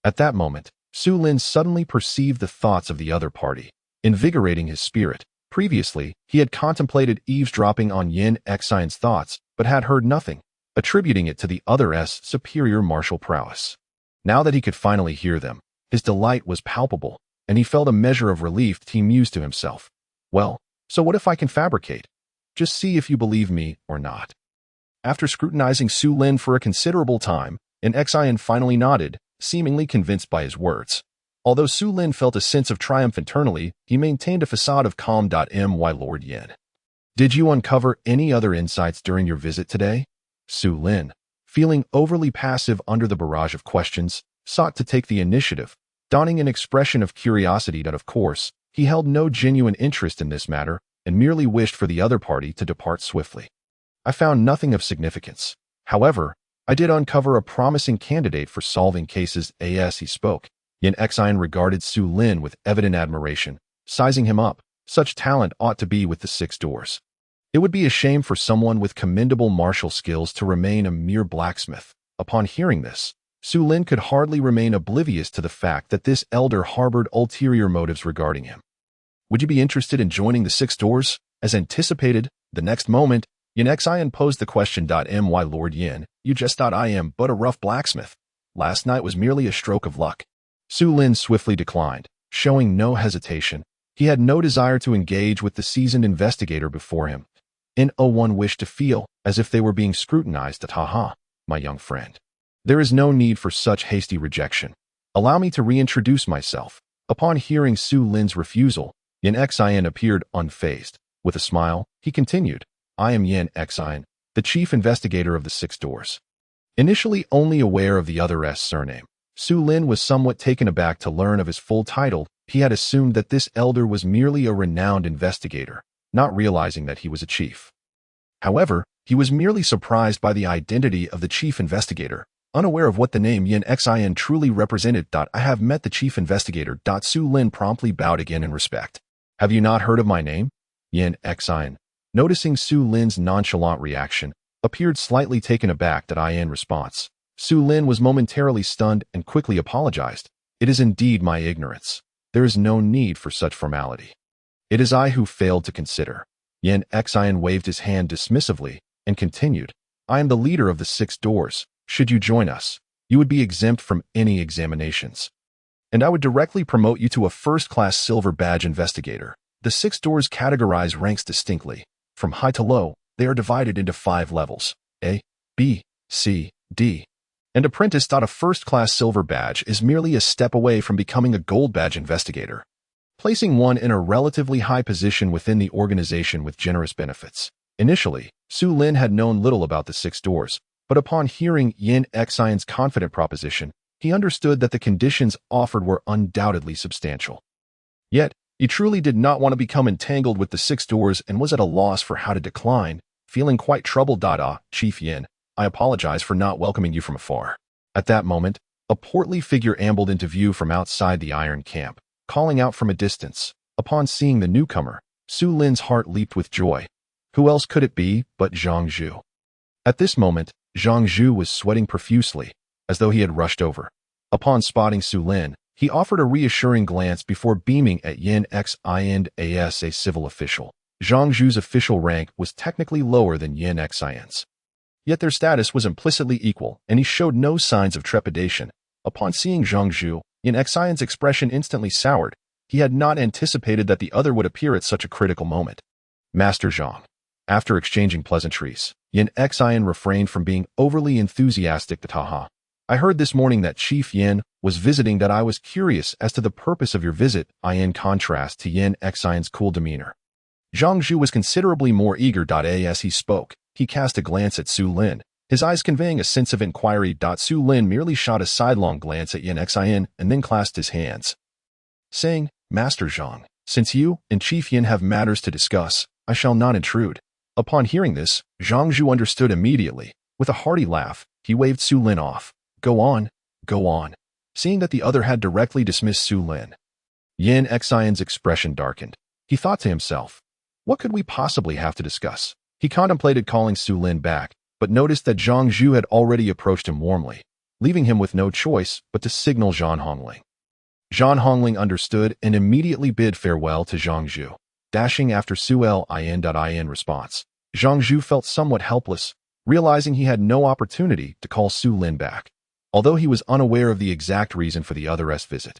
At that moment, Su Lin suddenly perceived the thoughts of the other party, invigorating his spirit. Previously, he had contemplated eavesdropping on Yin Xian's thoughts, but had heard nothing, attributing it to the other's superior martial prowess. Now that he could finally hear them, his delight was palpable, and he felt a measure of relief. He mused to himself. Well, so what if I can fabricate? Just see if you believe me or not. After scrutinizing Su Lin for a considerable time, Yin Xian finally nodded, seemingly convinced by his words. Although Su Lin felt a sense of triumph internally, he maintained a facade of calm. My Lord Yin, did you uncover any other insights during your visit today? Su Lin, feeling overly passive under the barrage of questions, sought to take the initiative, donning an expression of curiosity. Of course, he held no genuine interest in this matter and merely wished for the other party to depart swiftly. I found nothing of significance. However, I did uncover a promising candidate for solving cases. As he spoke, Yin Xian regarded Su Lin with evident admiration, sizing him up. Such talent ought to be with the 6 doors. It would be a shame for someone with commendable martial skills to remain a mere blacksmith. Upon hearing this, Su Lin could hardly remain oblivious to the fact that this elder harbored ulterior motives regarding him. Would you be interested in joining the 6 doors? As anticipated, the next moment, Yin Xian posed the question. My Lord Yin, you just thought I am but a rough blacksmith. Last night was merely a stroke of luck. Su Lin swiftly declined, showing no hesitation. He had no desire to engage with the seasoned investigator before him. One wished to feel as if they were being scrutinized. My young friend, there is no need for such hasty rejection. Allow me to reintroduce myself. Upon hearing Su Lin's refusal, Yin Xian appeared unfazed. With a smile, he continued, I am Yin Xian, the chief investigator of the 6 doors. Initially only aware of the other's surname, Su Lin was somewhat taken aback to learn of his full title. He had assumed that this elder was merely a renowned investigator, not realizing that he was a chief. However, he was merely surprised by the identity of the chief investigator, unaware of what the name Yin Xian truly represented. I have met the chief investigator. Su Lin promptly bowed again in respect. Have you not heard of my name? Yin Xian, noticing Su Lin's nonchalant reaction, appeared slightly taken aback. In response, Su Lin was momentarily stunned and quickly apologized. It is indeed my ignorance. There is no need for such formality. It is I who failed to consider. Yin Xian waved his hand dismissively and continued, I am the leader of the 6 doors. Should you join us, you would be exempt from any examinations, and I would directly promote you to a first-class silver badge investigator. The 6 doors categorize ranks distinctly. From high to low, they are divided into 5 levels, A, B, C, D. And apprentice. A first-class silver badge is merely a step away from becoming a gold badge investigator, placing one in a relatively high position within the organization with generous benefits. Initially, Su Lin had known little about the 6 doors, but upon hearing Yin Xian's confident proposition, he understood that the conditions offered were undoubtedly substantial. Yet, he truly did not want to become entangled with the 6 doors and was at a loss for how to decline. feeling quite troubled. Chief Yin, I apologize for not welcoming you from afar. At that moment, a portly figure ambled into view from outside the iron camp, calling out from a distance. Upon seeing the newcomer, Su Lin's heart leaped with joy. Who else could it be but Zhang Zhu? At this moment, Zhang Zhu was sweating profusely, as though he had rushed over. Upon spotting Su Lin, he offered a reassuring glance before beaming at Yin Xian as a civil official. Zhang Zhu's official rank was technically lower than Yin Xian's. Yet their status was implicitly equal, and he showed no signs of trepidation. Upon seeing Zhang Zhu, Yin Xian's expression instantly soured. He had not anticipated that the other would appear at such a critical moment. Master Zhang. After exchanging pleasantries, Yin Xian refrained from being overly enthusiastic. Taha. I heard this morning that Chief Yin was visiting. That I was curious as to the purpose of your visit. In contrast to Yin Xian's cool demeanor, Zhang Zhu was considerably more eager. As he spoke, he cast a glance at Su Lin, his eyes conveying a sense of inquiry. Su Lin merely shot a sidelong glance at Yin Xian and then clasped his hands, saying, Master Zhang, since you and Chief Yin have matters to discuss, I shall not intrude. Upon hearing this, Zhang Zhu understood immediately. With a hearty laugh, he waved Su Lin off. Go on, go on. Seeing that the other had directly dismissed Su Lin, Yin Xian's expression darkened. He thought to himself, what could we possibly have to discuss? He contemplated calling Su Lin back, but noticed that Zhang Zhu had already approached him warmly, leaving him with no choice but to signal Zhan Hongling. Zhan Hongling understood and immediately bid farewell to Zhang Zhu, dashing after Su Lin. Response. Zhang Zhu felt somewhat helpless, realizing he had no opportunity to call Su Lin back, although he was unaware of the exact reason for the other's visit.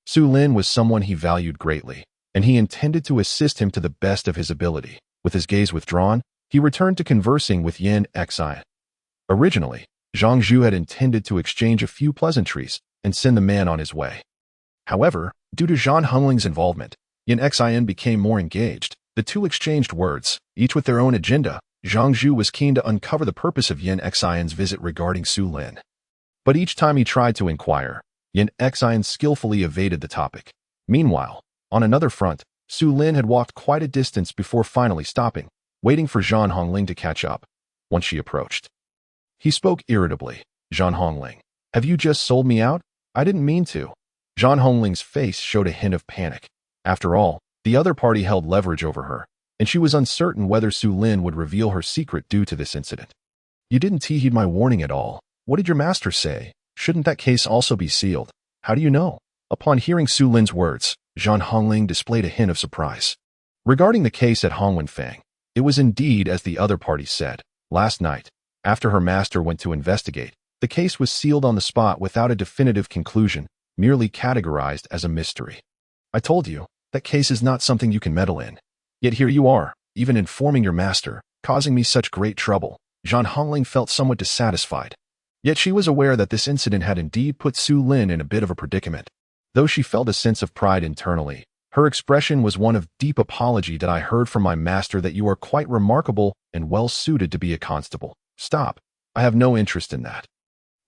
Su Lin was someone he valued greatly, and he intended to assist him to the best of his ability. With his gaze withdrawn, he returned to conversing with Yin Xian. Originally, Zhang Zhu had intended to exchange a few pleasantries and send the man on his way. However, due to Zhan Hongling's involvement, Yin Xian became more engaged. The two exchanged words, each with their own agenda. Zhang Zhu was keen to uncover the purpose of Yin Xian's visit regarding Su Lin. But each time he tried to inquire, Yin Xian skillfully evaded the topic. Meanwhile, on another front, Su Lin had walked quite a distance before finally stopping, waiting for Zhan Hongling to catch up. Once she approached, he spoke irritably. Zhan Hongling, have you just sold me out? I didn't mean to. Zhan Hongling's face showed a hint of panic. After all, the other party held leverage over her, and she was uncertain whether Su Lin would reveal her secret due to this incident. You didn't heed my warning at all. What did your master say? Shouldn't that case also be sealed? How do you know? Upon hearing Su Lin's words, Zhan Hongling displayed a hint of surprise. Regarding the case at Hongwenfang, it was indeed as the other party said. Last night, after her master went to investigate, the case was sealed on the spot without a definitive conclusion, merely categorized as a mystery. I told you, that case is not something you can meddle in. Yet here you are, even informing your master, causing me such great trouble. Zhan Hongling felt somewhat dissatisfied. Yet she was aware that this incident had indeed put Su Lin in a bit of a predicament. Though she felt a sense of pride internally, her expression was one of deep apology. That I heard from my master that you are quite remarkable and well suited to be a constable. Stop. I have no interest in that.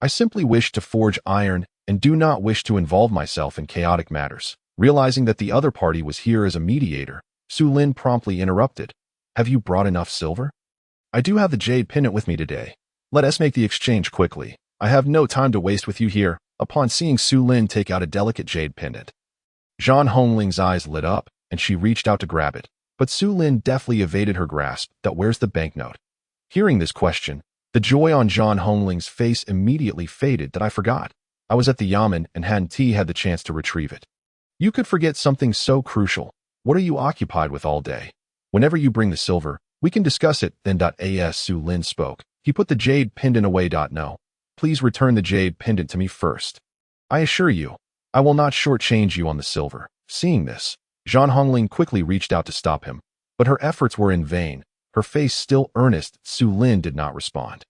I simply wish to forge iron and do not wish to involve myself in chaotic matters. Realizing that the other party was here as a mediator, Su Lin promptly interrupted. Have you brought enough silver? I do have the jade pendant with me today. Let us make the exchange quickly. I have no time to waste with you here. Upon seeing Su Lin take out a delicate jade pendant, Zhan Hongling's eyes lit up, and she reached out to grab it. But Su Lin deftly evaded her grasp. That where's the banknote? Hearing this question, the joy on Zhan Hongling's face immediately faded. That I forgot. I was at the yamen and hadn't had the chance to retrieve it. You could forget something so crucial. What are you occupied with all day? Whenever you bring the silver, we can discuss it. Then as Su Lin spoke, he put the jade pendant away. No. Please return the jade pendant to me first. I assure you, I will not shortchange you on the silver. Seeing this, Zhan Hongling quickly reached out to stop him, but her efforts were in vain. Her face still earnest, Su Lin did not respond.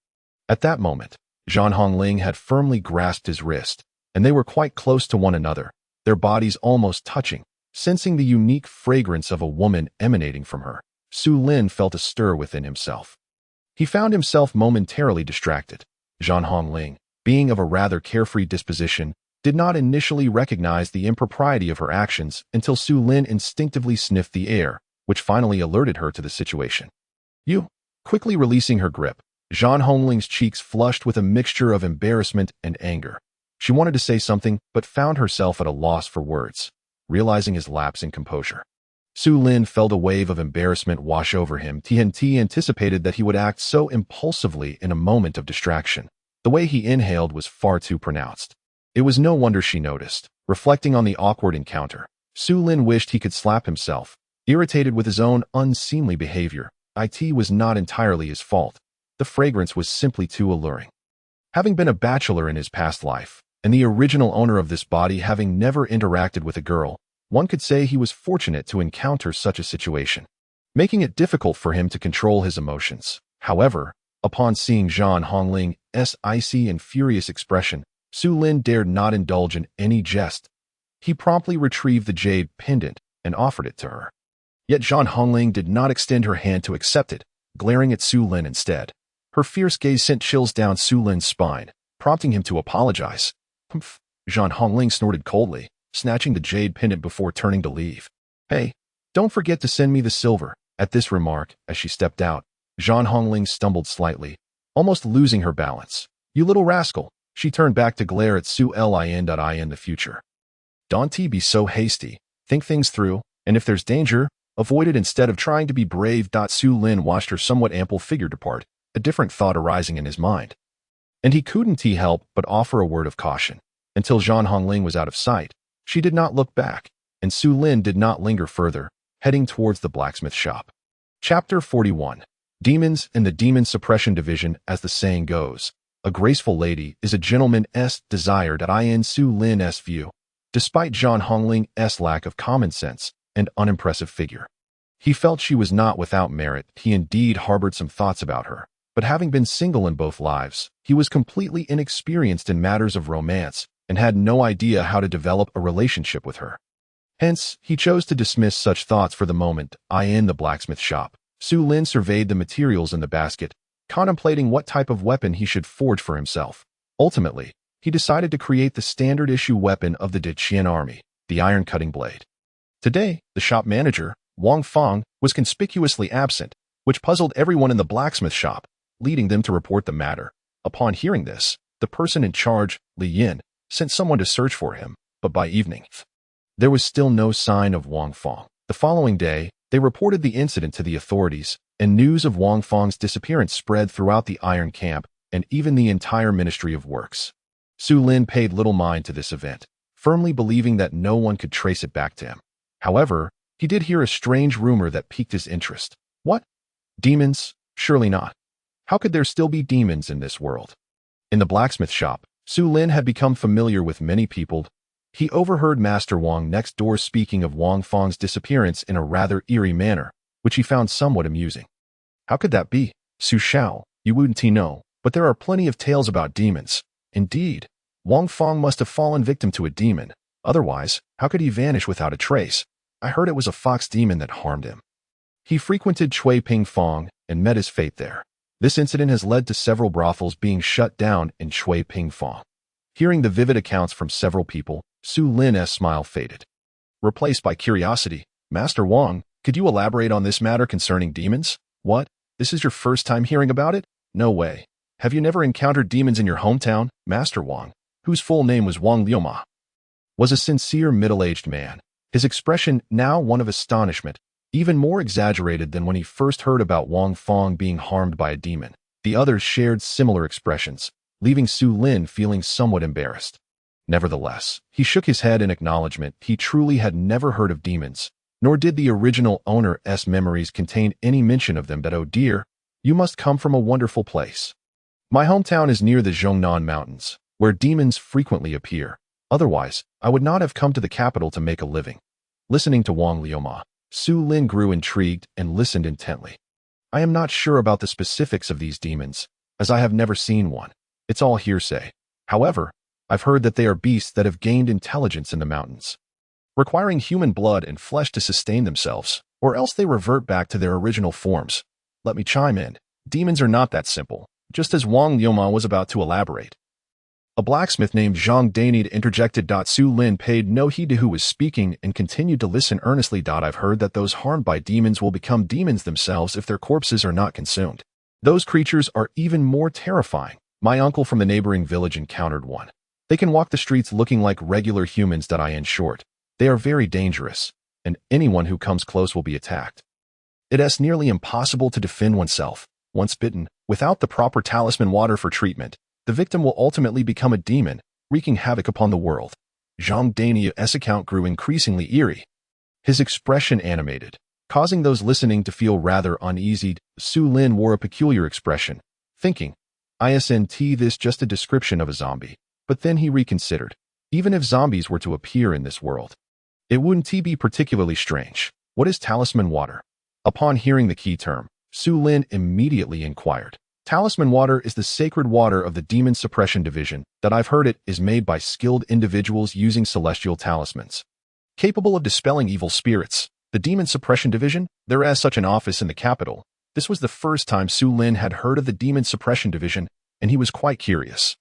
At that moment, Zhan Hongling had firmly grasped his wrist, and they were quite close to one another, their bodies almost touching. Sensing the unique fragrance of a woman emanating from her, Su Lin felt a stir within himself. He found himself momentarily distracted. Zhan Hongling, being of a rather carefree disposition, did not initially recognize the impropriety of her actions until Su Lin instinctively sniffed the air, which finally alerted her to the situation. You Quickly releasing her grip, Zhan Hongling's cheeks flushed with a mixture of embarrassment and anger. She wanted to say something, but found herself at a loss for words, realizing his lapse in composure. Su Lin felt a wave of embarrassment wash over him. TNT anticipated that he would act so impulsively in a moment of distraction. The way he inhaled was far too pronounced. It was no wonder she noticed. Reflecting on the awkward encounter, Su Lin wished he could slap himself. Irritated with his own unseemly behavior, it was not entirely his fault. The fragrance was simply too alluring. Having been a bachelor in his past life, and the original owner of this body having never interacted with a girl, one could say he was fortunate to encounter such a situation, making it difficult for him to control his emotions. However, upon seeing Zhan Hongling's icy and furious expression, Su Lin dared not indulge in any jest. He promptly retrieved the jade pendant and offered it to her. Yet Zhan Hongling did not extend her hand to accept it, glaring at Su Lin instead. Her fierce gaze sent chills down Su Lin's spine, prompting him to apologize. Humph, Zhan Hongling snorted coldly, snatching the jade pendant before turning to leave. Hey, don't forget to send me the silver. At this remark, as she stepped out, Zhan Hongling stumbled slightly, almost losing her balance. You little rascal. She turned back to glare at Su Lin. In the future. Don't be so hasty. Think things through, and if there's danger, avoid it instead of trying to be brave. Su Lin watched her somewhat ample figure depart, a different thought arising in his mind. And he couldn't help but offer a word of caution. Until Zhan Hongling was out of sight, she did not look back, and Su Lin did not linger further, heading towards the blacksmith shop. Chapter 41. Demons and the Demon Suppression Division. As the saying goes, a graceful lady is a gentleman's desire. In Su Lin's view, despite Zhan Hongling's lack of common sense and unimpressive figure, he felt she was not without merit. He indeed harbored some thoughts about her, but having been single in both lives, he was completely inexperienced in matters of romance and had no idea how to develop a relationship with her. Hence, he chose to dismiss such thoughts for the moment. In the blacksmith shop, Su Lin surveyed the materials in the basket, contemplating what type of weapon he should forge for himself. Ultimately, he decided to create the standard-issue weapon of the Deqian army, the iron-cutting blade. Today, the shop manager, Wang Feng, was conspicuously absent, which puzzled everyone in the blacksmith shop, leading them to report the matter. Upon hearing this, the person in charge, Li Yin, sent someone to search for him, but by evening, there was still no sign of Wang Feng. The following day, they reported the incident to the authorities, and news of Wang Feng's disappearance spread throughout the Iron Camp and even the entire Ministry of Works. Su Lin paid little mind to this event, firmly believing that no one could trace it back to him. However, he did hear a strange rumor that piqued his interest. What? Demons? Surely not. How could there still be demons in this world? In the blacksmith shop, Su Lin had become familiar with many people. He overheard Master Wang next door speaking of Wang Feng's disappearance in a rather eerie manner, which he found somewhat amusing. How could that be? Su Shao, you wouldn't know, but there are plenty of tales about demons. Indeed, Wang Feng must have fallen victim to a demon. Otherwise, how could he vanish without a trace? I heard it was a fox demon that harmed him. He frequented Chui Ping Fong and met his fate there. This incident has led to several brothels being shut down in Chui Ping Fong. Hearing the vivid accounts from several people, Su Lin's smile faded, replaced by curiosity. Master Wang, could you elaborate on this matter concerning demons? What? This is your first time hearing about it? No way. Have you never encountered demons in your hometown? Master Wang, whose full name was Wang Liuma, was a sincere middle-aged man, his expression now one of astonishment, even more exaggerated than when he first heard about Wang Feng being harmed by a demon. The others shared similar expressions, leaving Su Lin feeling somewhat embarrassed. Nevertheless, he shook his head in acknowledgement. He truly had never heard of demons, nor did the original owner's memories contain any mention of them. That, oh dear, you must come from a wonderful place. My hometown is near the Zhongnan Mountains, where demons frequently appear. Otherwise, I would not have come to the capital to make a living. Listening to Wang Liuma, Su Lin grew intrigued and listened intently. I am not sure about the specifics of these demons, as I have never seen one. It's all hearsay. However, I've heard that they are beasts that have gained intelligence in the mountains, requiring human blood and flesh to sustain themselves, or else they revert back to their original forms. Let me chime in. Demons are not that simple, just as Wang Liuma was about to elaborate. A blacksmith named Zhang Dainid interjected. Su Lin paid no heed to who was speaking and continued to listen earnestly. I've heard that those harmed by demons will become demons themselves if their corpses are not consumed. Those creatures are even more terrifying. My uncle from the neighboring village encountered one. They can walk the streets looking like regular humans that in short. They are very dangerous, and anyone who comes close will be attacked. It is nearly impossible to defend oneself. Once bitten, without the proper talisman water for treatment, the victim will ultimately become a demon, wreaking havoc upon the world. Zhang Daniel's account grew increasingly eerie. His expression animated, causing those listening to feel rather uneasy. Su Lin wore a peculiar expression, thinking, isn't this just a description of a zombie? But then he reconsidered. Even if zombies were to appear in this world, it wouldn't be particularly strange. What is talisman water? Upon hearing the key term, Su Lin immediately inquired. Talisman water is the sacred water of the Demon Suppression Division that I've heard it is made by skilled individuals using celestial talismans, capable of dispelling evil spirits. The Demon Suppression Division, there is such an office in the capital. This was the first time Su Lin had heard of the Demon Suppression Division, and he was quite curious.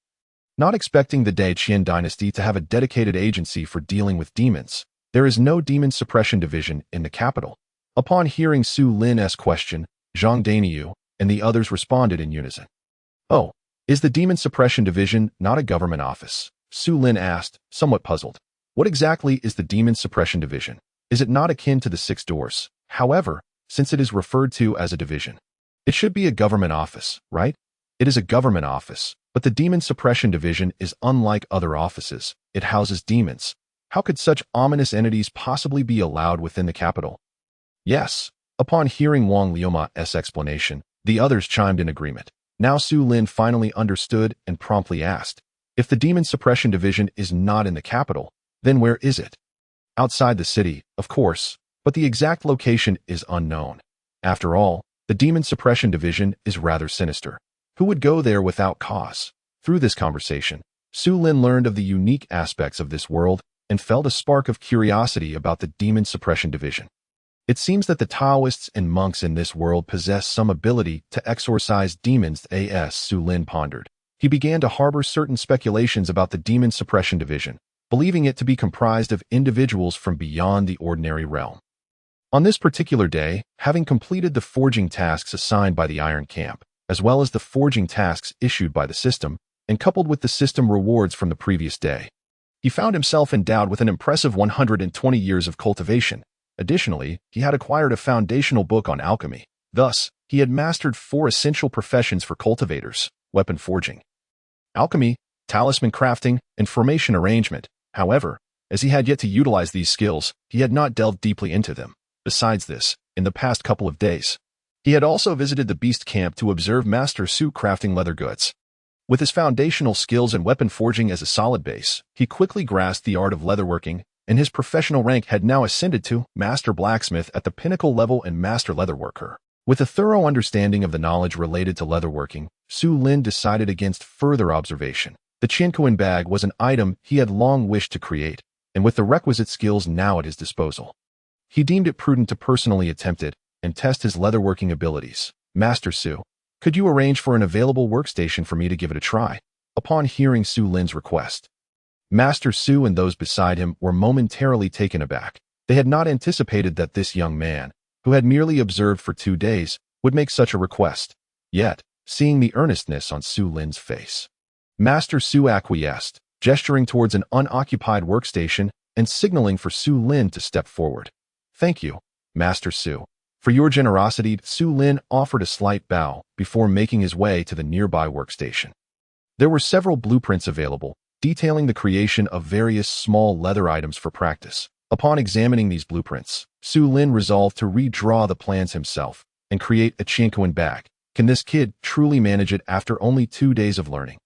Not expecting the Daqian dynasty to have a dedicated agency for dealing with demons, there is no Demon Suppression Division in the capital. Upon hearing Su Lin's question, Zhang Daniel and the others responded in unison. Oh, is the Demon Suppression Division not a government office? Su Lin asked, somewhat puzzled. What exactly is the Demon Suppression Division? Is it not akin to the Six Doors? However, since it is referred to as a division, it should be a government office, right? It is a government office, but the Demon Suppression Division is unlike other offices. It houses demons. How could such ominous entities possibly be allowed within the capital? Yes. Upon hearing Wang Liuma's explanation, the others chimed in agreement. Now Su Lin finally understood and promptly asked, if the Demon Suppression Division is not in the capital, then where is it? Outside the city, of course, but the exact location is unknown. After all, the Demon Suppression Division is rather sinister. Who would go there without cause? Through this conversation, Su Lin learned of the unique aspects of this world and felt a spark of curiosity about the Demon Suppression Division. It seems that the Taoists and monks in this world possess some ability to exorcise demons. As Su Lin pondered, he began to harbor certain speculations about the Demon Suppression Division, believing it to be comprised of individuals from beyond the ordinary realm. On this particular day, having completed the forging tasks assigned by the Iron Camp, as well as the forging tasks issued by the system, and coupled with the system rewards from the previous day, he found himself endowed with an impressive 120 years of cultivation. Additionally, he had acquired a foundational book on alchemy. Thus, he had mastered 4 essential professions for cultivators: weapon forging, alchemy, talisman crafting, and formation arrangement. However, as he had yet to utilize these skills, he had not delved deeply into them. Besides this, in the past couple of days, he had also visited the beast camp to observe Master Su crafting leather goods. With his foundational skills and weapon forging as a solid base, he quickly grasped the art of leatherworking, and his professional rank had now ascended to Master Blacksmith at the pinnacle level and Master Leatherworker. With a thorough understanding of the knowledge related to leatherworking, Su Lin decided against further observation. The Qiankuan bag was an item he had long wished to create, and with the requisite skills now at his disposal, he deemed it prudent to personally attempt it and test his leatherworking abilities. Master Su, could you arrange for an available workstation for me to give it a try? Upon hearing Su Lin's request, Master Su and those beside him were momentarily taken aback. They had not anticipated that this young man, who had merely observed for 2 days, would make such a request. Yet, seeing the earnestness on Su Lin's face, Master Su acquiesced, gesturing towards an unoccupied workstation and signaling for Su Lin to step forward. Thank you, Master Su, for your generosity. Su Lin offered a slight bow before making his way to the nearby workstation. There were several blueprints available, detailing the creation of various small leather items for practice. Upon examining these blueprints, Su Lin resolved to redraw the plans himself and create a Qiankuan bag. Can this kid truly manage it after only 2 days of learning?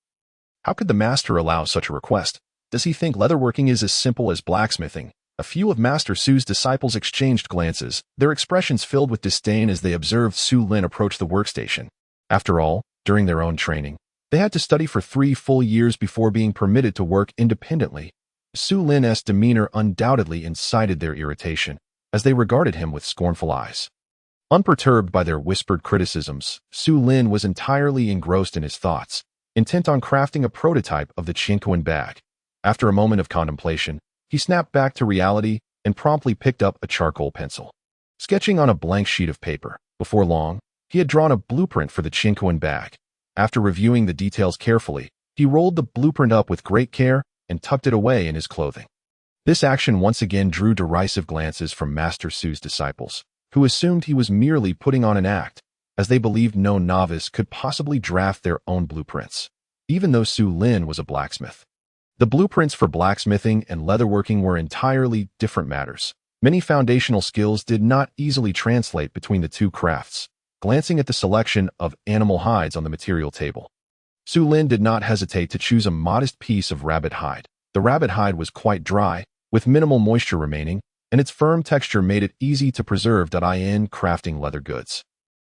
How could the master allow such a request? Does he think leatherworking is as simple as blacksmithing? A few of Master Su's disciples exchanged glances, their expressions filled with disdain as they observed Su Lin approach the workstation. After all, during their own training, they had to study for 3 full years before being permitted to work independently. Su Lin's demeanor undoubtedly incited their irritation, as they regarded him with scornful eyes. Unperturbed by their whispered criticisms, Su Lin was entirely engrossed in his thoughts, intent on crafting a prototype of the Qiankuan bag. After a moment of contemplation, he snapped back to reality and promptly picked up a charcoal pencil. Sketching on a blank sheet of paper, before long, He had drawn a blueprint for the Chincoan bag. After reviewing the details carefully, he rolled the blueprint up with great care and tucked it away in his clothing. This action once again drew derisive glances from Master Su's disciples, who assumed he was merely putting on an act, as they believed no novice could possibly draft their own blueprints, even though Su Lin was a blacksmith. The blueprints for blacksmithing and leatherworking were entirely different matters. Many foundational skills did not easily translate between the two crafts. Glancing at the selection of animal hides on the material table, Su Lin did not hesitate to choose a modest piece of rabbit hide. The rabbit hide was quite dry, with minimal moisture remaining, and its firm texture made it easy to preserve in crafting leather goods.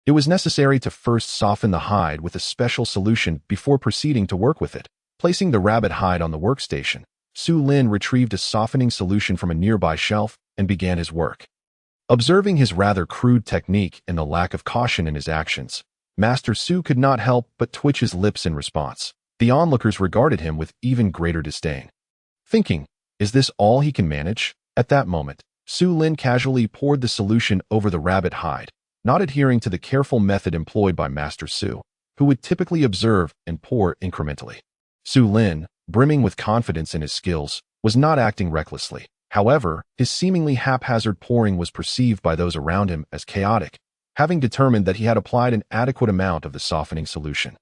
It was necessary to first soften the hide with a special solution before proceeding to work with it. Placing the rabbit hide on the workstation, Su Lin retrieved a softening solution from a nearby shelf and began his work. Observing his rather crude technique and the lack of caution in his actions, Master Su could not help but twitch his lips in response. The onlookers regarded him with even greater disdain. Thinking, is this all he can manage? At that moment, Su Lin casually poured the solution over the rabbit hide, not adhering to the careful method employed by Master Su, who would typically observe and pour incrementally. Su Lin, brimming with confidence in his skills, was not acting recklessly. However, his seemingly haphazard pouring was perceived by those around him as chaotic, having determined that he had applied an adequate amount of the softening solution.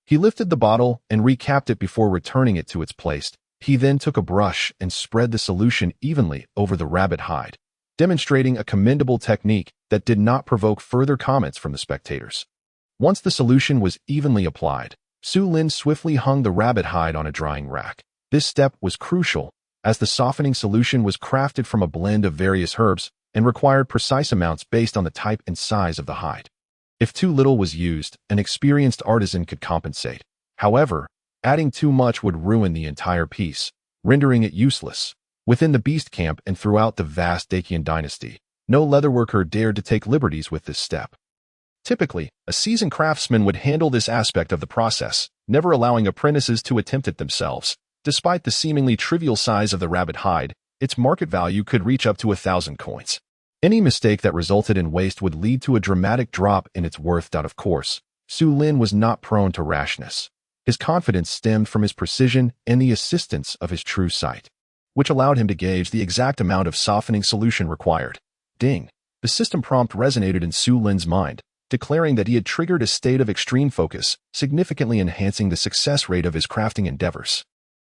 He lifted the bottle and recapped it before returning it to its place. He then took a brush and spread the solution evenly over the rabbit hide, demonstrating a commendable technique that did not provoke further comments from the spectators. Once the solution was evenly applied, Su Lin swiftly hung the rabbit hide on a drying rack. This step was crucial, as the softening solution was crafted from a blend of various herbs and required precise amounts based on the type and size of the hide. If too little was used, an experienced artisan could compensate. However, adding too much would ruin the entire piece, rendering it useless. Within the beast camp and throughout the vast Dacian dynasty, no leatherworker dared to take liberties with this step. Typically, a seasoned craftsman would handle this aspect of the process, never allowing apprentices to attempt it themselves. Despite the seemingly trivial size of the rabbit hide, its market value could reach up to 1,000 coins. Any mistake that resulted in waste would lead to a dramatic drop in its worth. Of course, Su Lin was not prone to rashness. His confidence stemmed from his precision and the assistance of his true sight, which allowed him to gauge the exact amount of softening solution required. Ding! The system prompt resonated in Su Lin's mind, declaring that he had triggered a state of extreme focus, significantly enhancing the success rate of his crafting endeavors.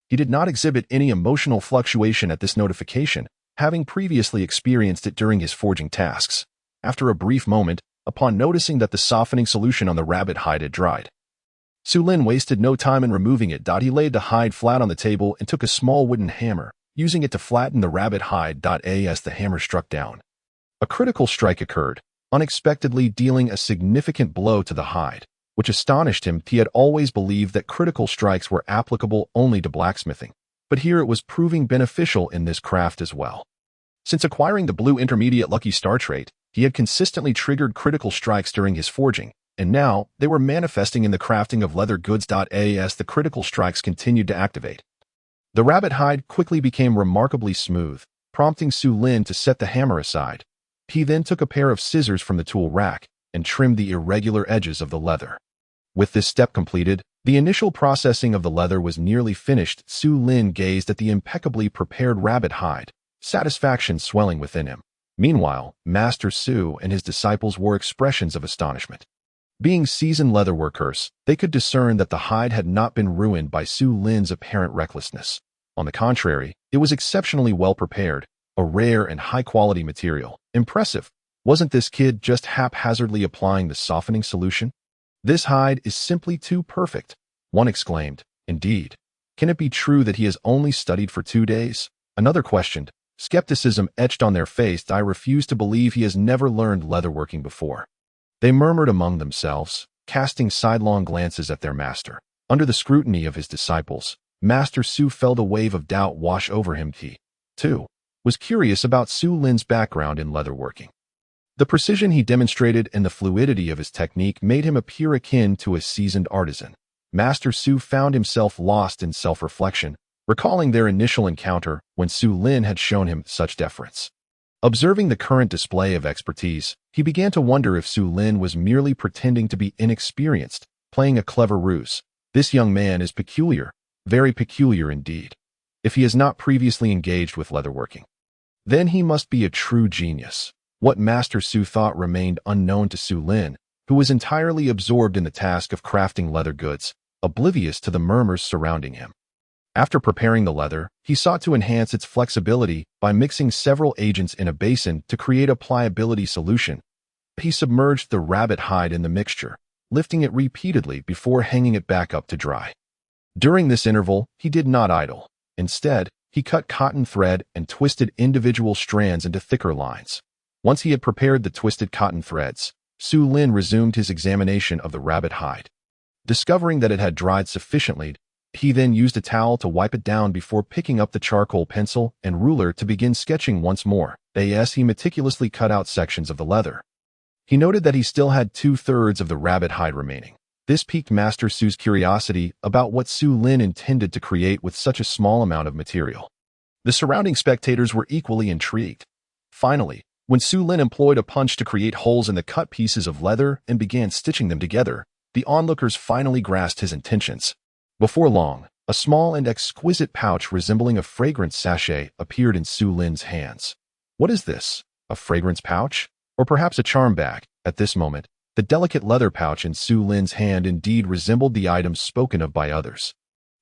He did not exhibit any emotional fluctuation at this notification, having previously experienced it during his forging tasks. After a brief moment, upon noticing that the softening solution on the rabbit hide had dried, Su Lin wasted no time in removing it. He laid the hide flat on the table and took a small wooden hammer, using it to flatten the rabbit hide. As the hammer struck down, a critical strike occurred, unexpectedly dealing a significant blow to the hide, which astonished him. He had always believed that critical strikes were applicable only to blacksmithing, but here it was proving beneficial in this craft as well. Since acquiring the blue intermediate lucky star trait, he had consistently triggered critical strikes during his forging, and now they were manifesting in the crafting of leather goods. As the critical strikes continued to activate, the rabbit hide quickly became remarkably smooth, prompting Su Lin to set the hammer aside. He then took a pair of scissors from the tool rack and trimmed the irregular edges of the leather. With this step completed, the initial processing of the leather was nearly finished. Su Lin gazed at the impeccably prepared rabbit hide, satisfaction swelling within him. Meanwhile, Master Su and his disciples wore expressions of astonishment. Being seasoned leatherworkers, they could discern that the hide had not been ruined by Su Lin's apparent recklessness. On the contrary, it was exceptionally well prepared, a rare and high-quality material. Impressive. Wasn't this kid just haphazardly applying the softening solution? This hide is simply too perfect, one exclaimed. Indeed. Can it be true that he has only studied for 2 days? Another questioned. Skepticism etched on their face. I refuse to believe he has never learned leatherworking before. They murmured among themselves, casting sidelong glances at their master. Under the scrutiny of his disciples, Master Su felt a wave of doubt wash over him. He, too, was curious about Su Lin's background in leatherworking. The precision he demonstrated and the fluidity of his technique made him appear akin to a seasoned artisan. Master Su found himself lost in self-reflection, recalling their initial encounter when Su Lin had shown him such deference. Observing the current display of expertise, He began to wonder if Su Lin was merely pretending to be inexperienced, playing a clever ruse. This young man is peculiar, very peculiar indeed. If he has not previously engaged with leatherworking, then he must be a true genius. What Master Su thought remained unknown to Su Lin, who was entirely absorbed in the task of crafting leather goods, oblivious to the murmurs surrounding him. After preparing the leather, he sought to enhance its flexibility by mixing several agents in a basin to create a pliability solution. He submerged the rabbit hide in the mixture, lifting it repeatedly before hanging it back up to dry. During this interval, he did not idle. Instead, he cut cotton thread and twisted individual strands into thicker lines. Once he had prepared the twisted cotton threads, Su Lin resumed his examination of the rabbit hide. Discovering that it had dried sufficiently, he then used a towel to wipe it down before picking up the charcoal pencil and ruler to begin sketching once more. As he meticulously cut out sections of the leather, he noted that he still had 2/3 of the rabbit hide remaining. This piqued Master Su's curiosity about what Su Lin intended to create with such a small amount of material. The surrounding spectators were equally intrigued. Finally, when Su Lin employed a punch to create holes in the cut pieces of leather and began stitching them together, the onlookers finally grasped his intentions. Before long, a small and exquisite pouch resembling a fragrance sachet appeared in Su Lin's hands. What is this? A fragrance pouch? Or perhaps a charm bag? At this moment, the delicate leather pouch in Su Lin's hand indeed resembled the items spoken of by others.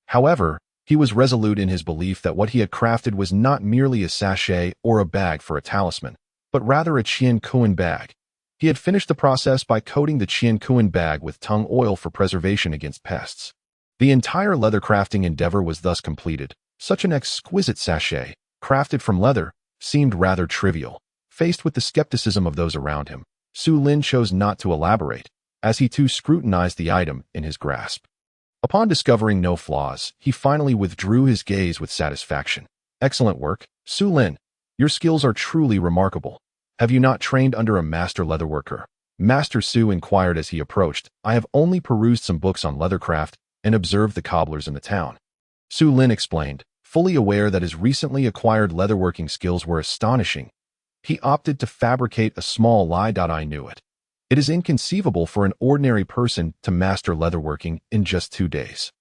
However, he was resolute in his belief that what he had crafted was not merely a sachet or a bag for a talisman, but rather a Qian Kuan bag. He had finished the process by coating the Qian Kuan bag with tung oil for preservation against pests. The entire leather crafting endeavor was thus completed. Such an exquisite sachet, crafted from leather, seemed rather trivial. Faced with the skepticism of those around him, Su Lin chose not to elaborate, as he too scrutinized the item in his grasp. Upon discovering no flaws, he finally withdrew his gaze with satisfaction. Excellent work, Su Lin. Your skills are truly remarkable. Have you not trained under a master leatherworker? Master Su inquired as he approached. I have only perused some books on leathercraft and observed the cobblers in the town. Su Lin explained, fully aware that his recently acquired leatherworking skills were astonishing. He opted to fabricate a small lie. I knew it. It is inconceivable for an ordinary person to master leatherworking in just 2 days.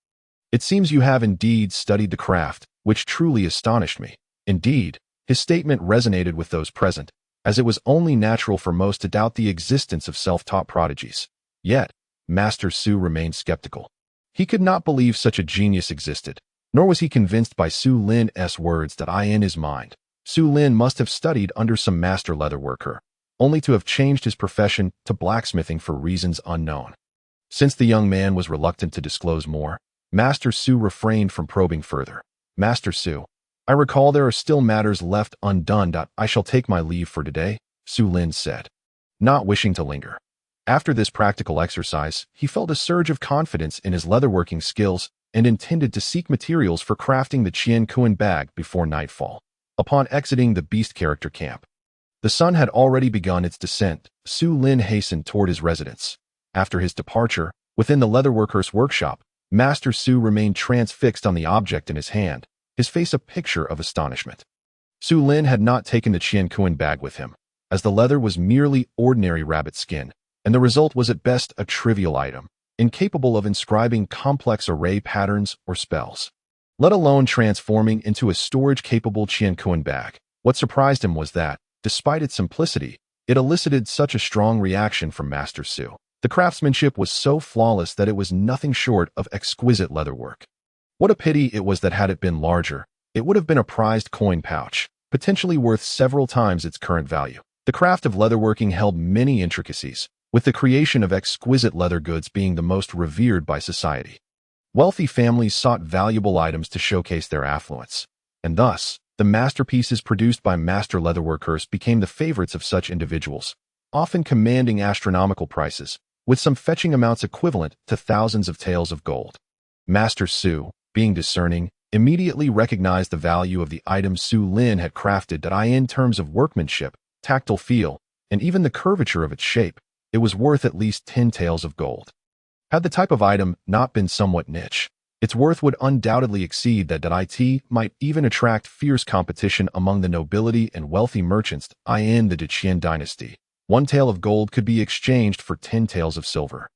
It seems you have indeed studied the craft, which truly astonished me. Indeed, his statement resonated with those present, as it was only natural for most to doubt the existence of self-taught prodigies. Yet, Master Su remained skeptical. He could not believe such a genius existed, nor was he convinced by Su Lin's words that in his mind, Su Lin must have studied under some master leatherworker, only to have changed his profession to blacksmithing for reasons unknown. Since the young man was reluctant to disclose more, Master Su refrained from probing further. Master Su, I recall there are still matters left undone. I shall take my leave for today, Su Lin said, not wishing to linger. After this practical exercise, he felt a surge of confidence in his leatherworking skills and intended to seek materials for crafting the Qian Kuan bag before nightfall. Upon exiting the beast character camp, the sun had already begun its descent. Su Lin hastened toward his residence. After his departure, within the leatherworker's workshop, Master Su remained transfixed on the object in his hand, his face a picture of astonishment. Su Lin had not taken the Qian Kuan bag with him, as the leather was merely ordinary rabbit skin, and the result was at best a trivial item, incapable of inscribing complex array patterns or spells, let alone transforming into a storage-capable Qian Kuan bag. What surprised him was that, despite its simplicity, it elicited such a strong reaction from Master Su. The craftsmanship was so flawless that it was nothing short of exquisite leatherwork. What a pity it was that had it been larger, it would have been a prized coin pouch, potentially worth several times its current value. The craft of leatherworking held many intricacies, with the creation of exquisite leather goods being the most revered by society. Wealthy families sought valuable items to showcase their affluence, and thus, the masterpieces produced by master leatherworkers became the favorites of such individuals, often commanding astronomical prices, with some fetching amounts equivalent to thousands of taels of gold. Master Su, being discerning, immediately recognized the value of the items Su Lin had crafted in terms of workmanship, tactile feel, and even the curvature of its shape. It was worth at least 10 taels of gold. Had the type of item not been somewhat niche, its worth would undoubtedly exceed that. It might even attract fierce competition among the nobility and wealthy merchants in the Deqian dynasty. 1 tael of gold could be exchanged for 10 taels of silver,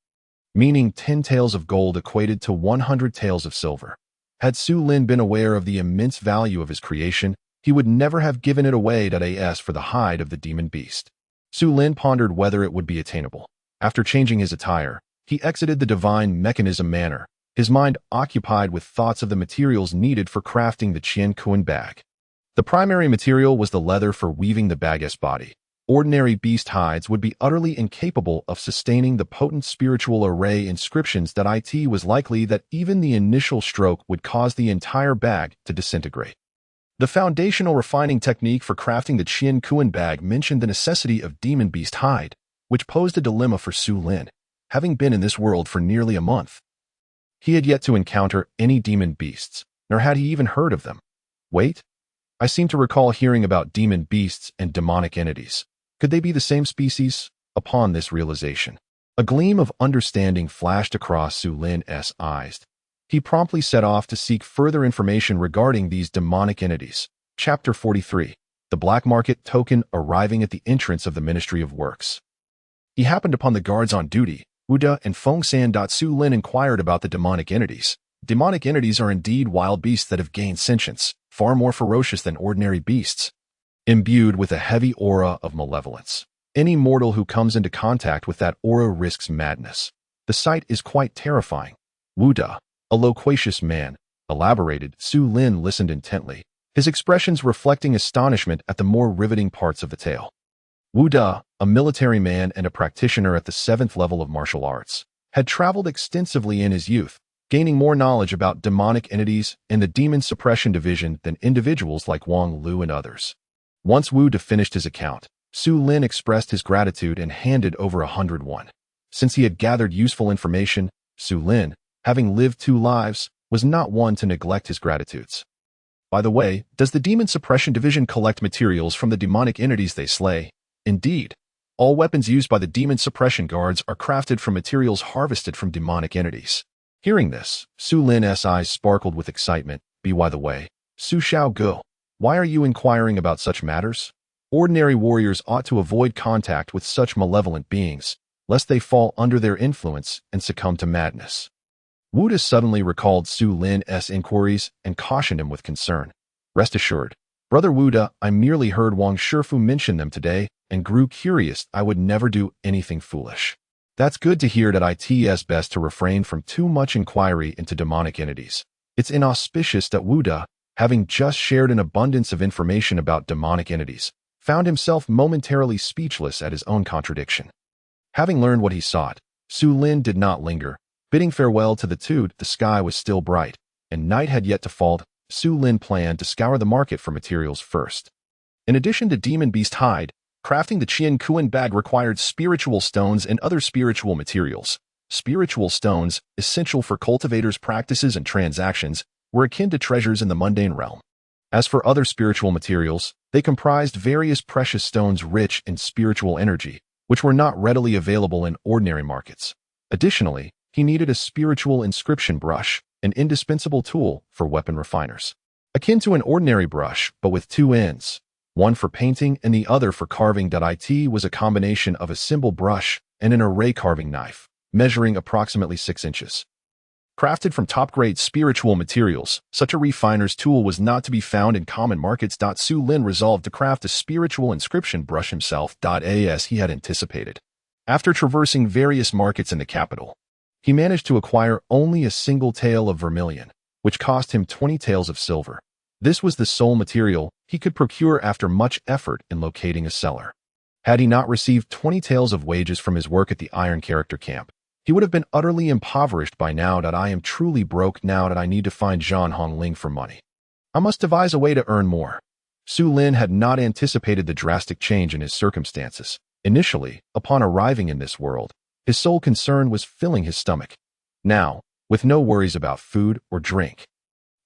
meaning 10 taels of gold equated to 100 taels of silver. Had Su Lin been aware of the immense value of his creation, he would never have given it away as for the hide of the demon beast. Su Lin pondered whether it would be attainable. After changing his attire, he exited the divine mechanism manor, his mind occupied with thoughts of the materials needed for crafting the Qian Kuan bag. The primary material was the leather for weaving the bag's body. Ordinary beast hides would be utterly incapable of sustaining the potent spiritual array inscriptions that it was likely that even the initial stroke would cause the entire bag to disintegrate. The foundational refining technique for crafting the Qian Kuan bag mentioned the necessity of demon beast hide, which posed a dilemma for Su Lin, having been in this world for nearly a month. He had yet to encounter any demon beasts, nor had he even heard of them. Wait, I seem to recall hearing about demon beasts and demonic entities. Could they be the same species? Upon this realization, a gleam of understanding flashed across Su Lin's eyes. He promptly set off to seek further information regarding these demonic entities. Chapter 43. The Black Market Token arriving at the entrance of the Ministry of Works. He happened upon the guards on duty, Wuda and Fengsan. Su Lin inquired about the demonic entities. Demonic entities are indeed wild beasts that have gained sentience, far more ferocious than ordinary beasts, imbued with a heavy aura of malevolence. Any mortal who comes into contact with that aura risks madness. The sight is quite terrifying. Wuda, a loquacious man, elaborated. Su Lin listened intently, his expressions reflecting astonishment at the more riveting parts of the tale. Wuda, a military man and a practitioner at the 7th level of martial arts, had traveled extensively in his youth, gaining more knowledge about demonic entities and the demon suppression division than individuals like Wang Lu and others. Once Wuda finished his account, Su Lin expressed his gratitude and handed over 101. Since he had gathered useful information, Su Lin, having lived 2 lives, was not one to neglect his gratitudes. By the way, does the demon suppression division collect materials from the demonic entities they slay? Indeed, all weapons used by the demon suppression guards are crafted from materials harvested from demonic entities. Hearing this, Su Lin's eyes sparkled with excitement. By the way, Su Xiaogu, why are you inquiring about such matters? Ordinary warriors ought to avoid contact with such malevolent beings, lest they fall under their influence and succumb to madness. Wuda suddenly recalled Su Lin's inquiries and cautioned him with concern. Rest assured, Brother Wuda, I merely heard Wang Shifu mention them today and grew curious. I would never do anything foolish. That's good to hear. It's best to refrain from too much inquiry into demonic entities. It's inauspicious that Wuda, having just shared an abundance of information about demonic entities, found himself momentarily speechless at his own contradiction. Having learned what he sought, Su Lin did not linger. Bidding farewell to the two, the sky was still bright, and night had yet to fall. Su Lin planned to scour the market for materials first. In addition to demon beast hide, crafting the Qian Kuan bag required spiritual stones and other spiritual materials. Spiritual stones, essential for cultivators' practices and transactions, were akin to treasures in the mundane realm. As for other spiritual materials, they comprised various precious stones rich in spiritual energy, which were not readily available in ordinary markets. Additionally, he needed a spiritual inscription brush, an indispensable tool for weapon refiners. Akin to an ordinary brush, but with 2 ends, one for painting and the other for carving. It was a combination of a symbol brush and an array carving knife, measuring approximately 6 inches. Crafted from top-grade spiritual materials, such a refiner's tool was not to be found in common markets. Su Lin resolved to craft a spiritual inscription brush himself, as he had anticipated. After traversing various markets in the capital, he managed to acquire only a single tael of vermilion, which cost him 20 taels of silver. This was the sole material he could procure after much effort in locating a seller. Had he not received 20 taels of wages from his work at the Iron Character Camp, he would have been utterly impoverished by now. I am truly broke now that I need to find Zhan Hongling for money. I must devise a way to earn more. Su Lin had not anticipated the drastic change in his circumstances. Initially, upon arriving in this world, his sole concern was filling his stomach. Now, with no worries about food or drink,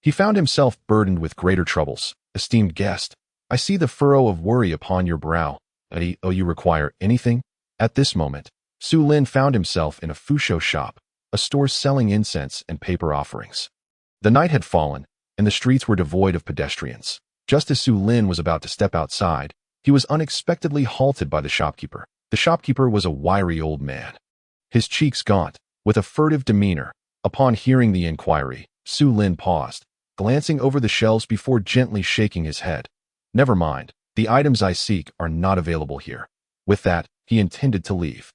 he found himself burdened with greater troubles. Esteemed guest, I see the furrow of worry upon your brow. You require anything? At this moment, Su Lin found himself in a fusho shop, a store selling incense and paper offerings. The night had fallen, and the streets were devoid of pedestrians. Just as Su Lin was about to step outside, he was unexpectedly halted by the shopkeeper. The shopkeeper was a wiry old man, his cheeks gaunt, with a furtive demeanor. Upon hearing the inquiry, Su Lin paused, glancing over the shelves before gently shaking his head. Never mind, the items I seek are not available here. With that, he intended to leave.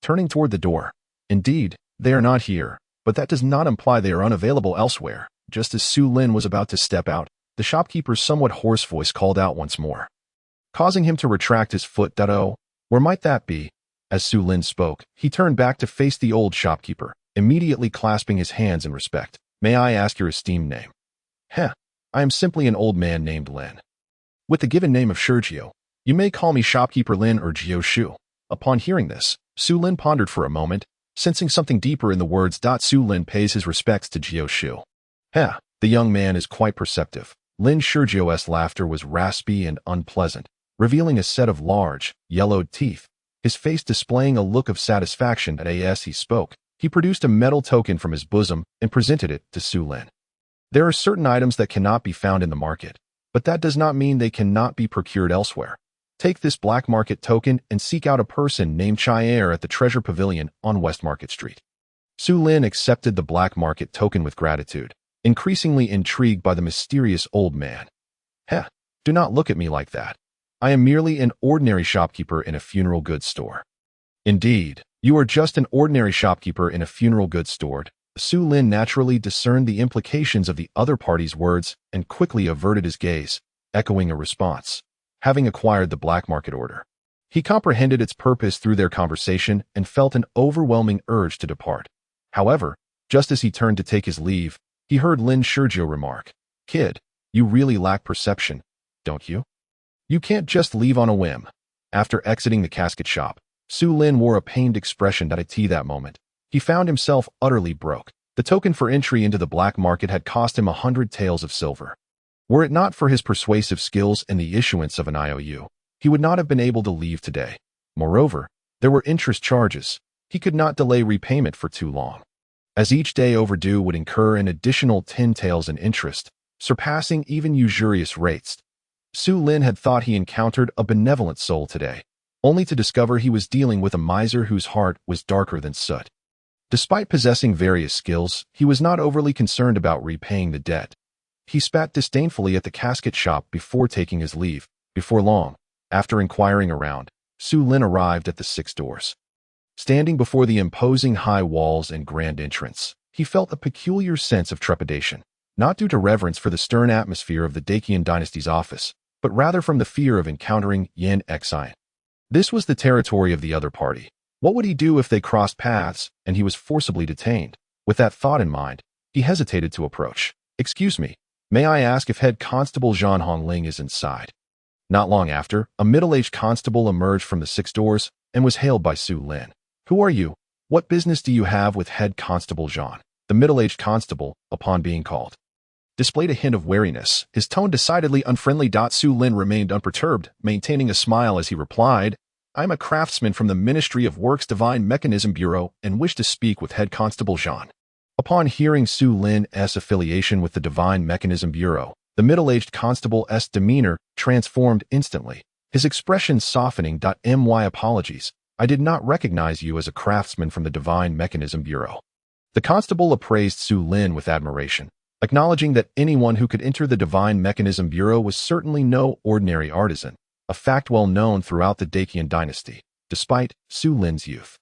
Turning toward the door, indeed, they are not here, but that does not imply they are unavailable elsewhere. Just as Su Lin was about to step out, the shopkeeper's somewhat hoarse voice called out once more, causing him to retract his foot. Oh, where might that be? As Su Lin spoke, he turned back to face the old shopkeeper, immediately clasping his hands in respect. May I ask your esteemed name? Heh, I am simply an old man named Lin. With the given name of Sergio, you may call me shopkeeper Lin or Gio Shu. Upon hearing this, Su Lin pondered for a moment, sensing something deeper in the words. Su Lin pays his respects to Gio Shu. Heh, the young man is quite perceptive. Lin Sergio's laughter was raspy and unpleasant, revealing a set of large, yellowed teeth. His face displaying a look of satisfaction as he spoke, he produced a metal token from his bosom and presented it to Su Lin. There are certain items that cannot be found in the market, but that does not mean they cannot be procured elsewhere. Take this black market token and seek out a person named Chier at the Treasure Pavilion on West Market Street. Su Lin accepted the black market token with gratitude, increasingly intrigued by the mysterious old man. Heh, do not look at me like that. I am merely an ordinary shopkeeper in a funeral goods store. Indeed, you are just an ordinary shopkeeper in a funeral goods store. Su Lin naturally discerned the implications of the other party's words and quickly averted his gaze, echoing a response. Having acquired the black market order, he comprehended its purpose through their conversation and felt an overwhelming urge to depart. However, just as he turned to take his leave, he heard Lin Sergio remark, "Kid, you really lack perception, don't you? You can't just leave on a whim." After exiting the casket shop, Su Lin wore a pained expression at that moment. He found himself utterly broke. The token for entry into the black market had cost him 100 taels of silver. Were it not for his persuasive skills and the issuance of an IOU, he would not have been able to leave today. Moreover, there were interest charges. He could not delay repayment for too long, as each day overdue would incur an additional 10 taels in interest, surpassing even usurious rates. Su Lin had thought he encountered a benevolent soul today, only to discover he was dealing with a miser whose heart was darker than soot. Despite possessing various skills, he was not overly concerned about repaying the debt. He spat disdainfully at the casket shop before taking his leave. Before long, after inquiring around, Su Lin arrived at the 6 doors. Standing before the imposing high walls and grand entrance, he felt a peculiar sense of trepidation, not due to reverence for the stern atmosphere of the Dacian dynasty's office, but rather from the fear of encountering Yin Xian. This was the territory of the other party. What would he do if they crossed paths and he was forcibly detained? With that thought in mind, he hesitated to approach. "Excuse me, may I ask if Head Constable Zhang Hongling is inside?" Not long after, a middle-aged constable emerged from the 6 doors and was hailed by Su Lin. "Who are you? What business do you have with Head Constable Zhang?" The middle-aged constable, upon being called, displayed a hint of wariness, his tone decidedly unfriendly. Su Lin remained unperturbed, maintaining a smile as he replied, "I'm a craftsman from the Ministry of Works Divine Mechanism Bureau and wish to speak with Head Constable Zhang." Upon hearing Su Lin's affiliation with the Divine Mechanism Bureau, the middle-aged constable's demeanor transformed instantly, his expression softening. "My apologies, I did not recognize you as a craftsman from the Divine Mechanism Bureau." The constable appraised Su Lin with admiration, acknowledging that anyone who could enter the Divine Mechanism Bureau was certainly no ordinary artisan, a fact well known throughout the Dacian dynasty, despite Su Lin's youth.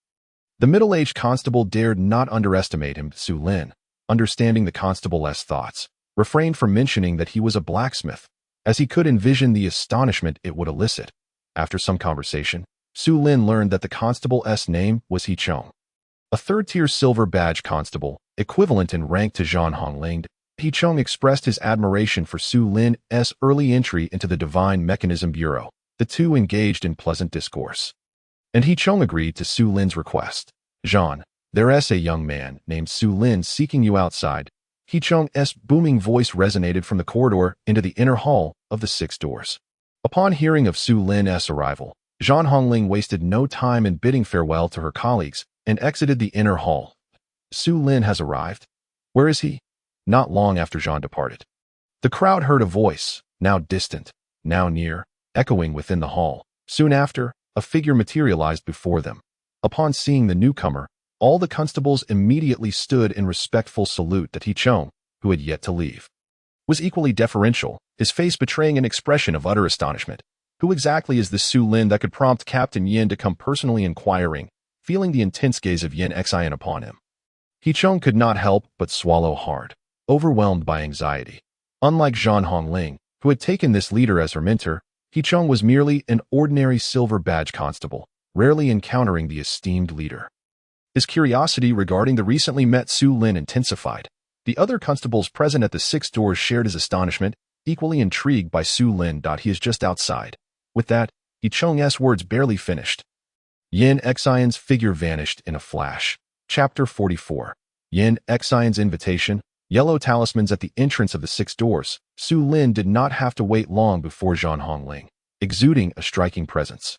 The middle-aged constable dared not underestimate him. Su Lin, understanding the constable's thoughts, refrained from mentioning that he was a blacksmith, as he could envision the astonishment it would elicit. After some conversation, Su Lin learned that the constable's name was He Chong, a third-tier silver badge constable, equivalent in rank to Zhang Hongling. He Chong expressed his admiration for Su Lin's early entry into the Divine Mechanism Bureau. The two engaged in pleasant discourse, and He Chong agreed to Su Lin's request. "Zhang, there's a young man named Su Lin seeking you outside." He Chong's booming voice resonated from the corridor into the inner hall of the 6 doors. Upon hearing of Su Lin's arrival, Zhang Hongling wasted no time in bidding farewell to her colleagues and exited the inner hall. "Su Lin has arrived. Where is he?" Not long after Zhang departed, the crowd heard a voice, now distant, now near, echoing within the hall. Soon after, a figure materialized before them. Upon seeing the newcomer, all the constables immediately stood in respectful salute to Chong, who had yet to leave. Was equally deferential, his face betraying an expression of utter astonishment. Who exactly is this Su Lin that could prompt Captain Yin to come personally inquiring, feeling the intense gaze of Yin Xian upon him? Chong could not help but swallow hard, overwhelmed by anxiety. Unlike Zhan Hongling, who had taken this leader as her mentor, Chong was merely an ordinary silver badge constable, rarely encountering the esteemed leader. His curiosity regarding the recently met Su Lin intensified. The other constables present at the 6 doors shared his astonishment, equally intrigued by Su Lin. He is just outside. With that, Chong's words barely finished. Yin Xian's figure vanished in a flash. Chapter 44. Yin Xian's invitation. Yellow talismans at the entrance of the 6 doors. Su Lin did not have to wait long before Zhan Hongling, exuding a striking presence.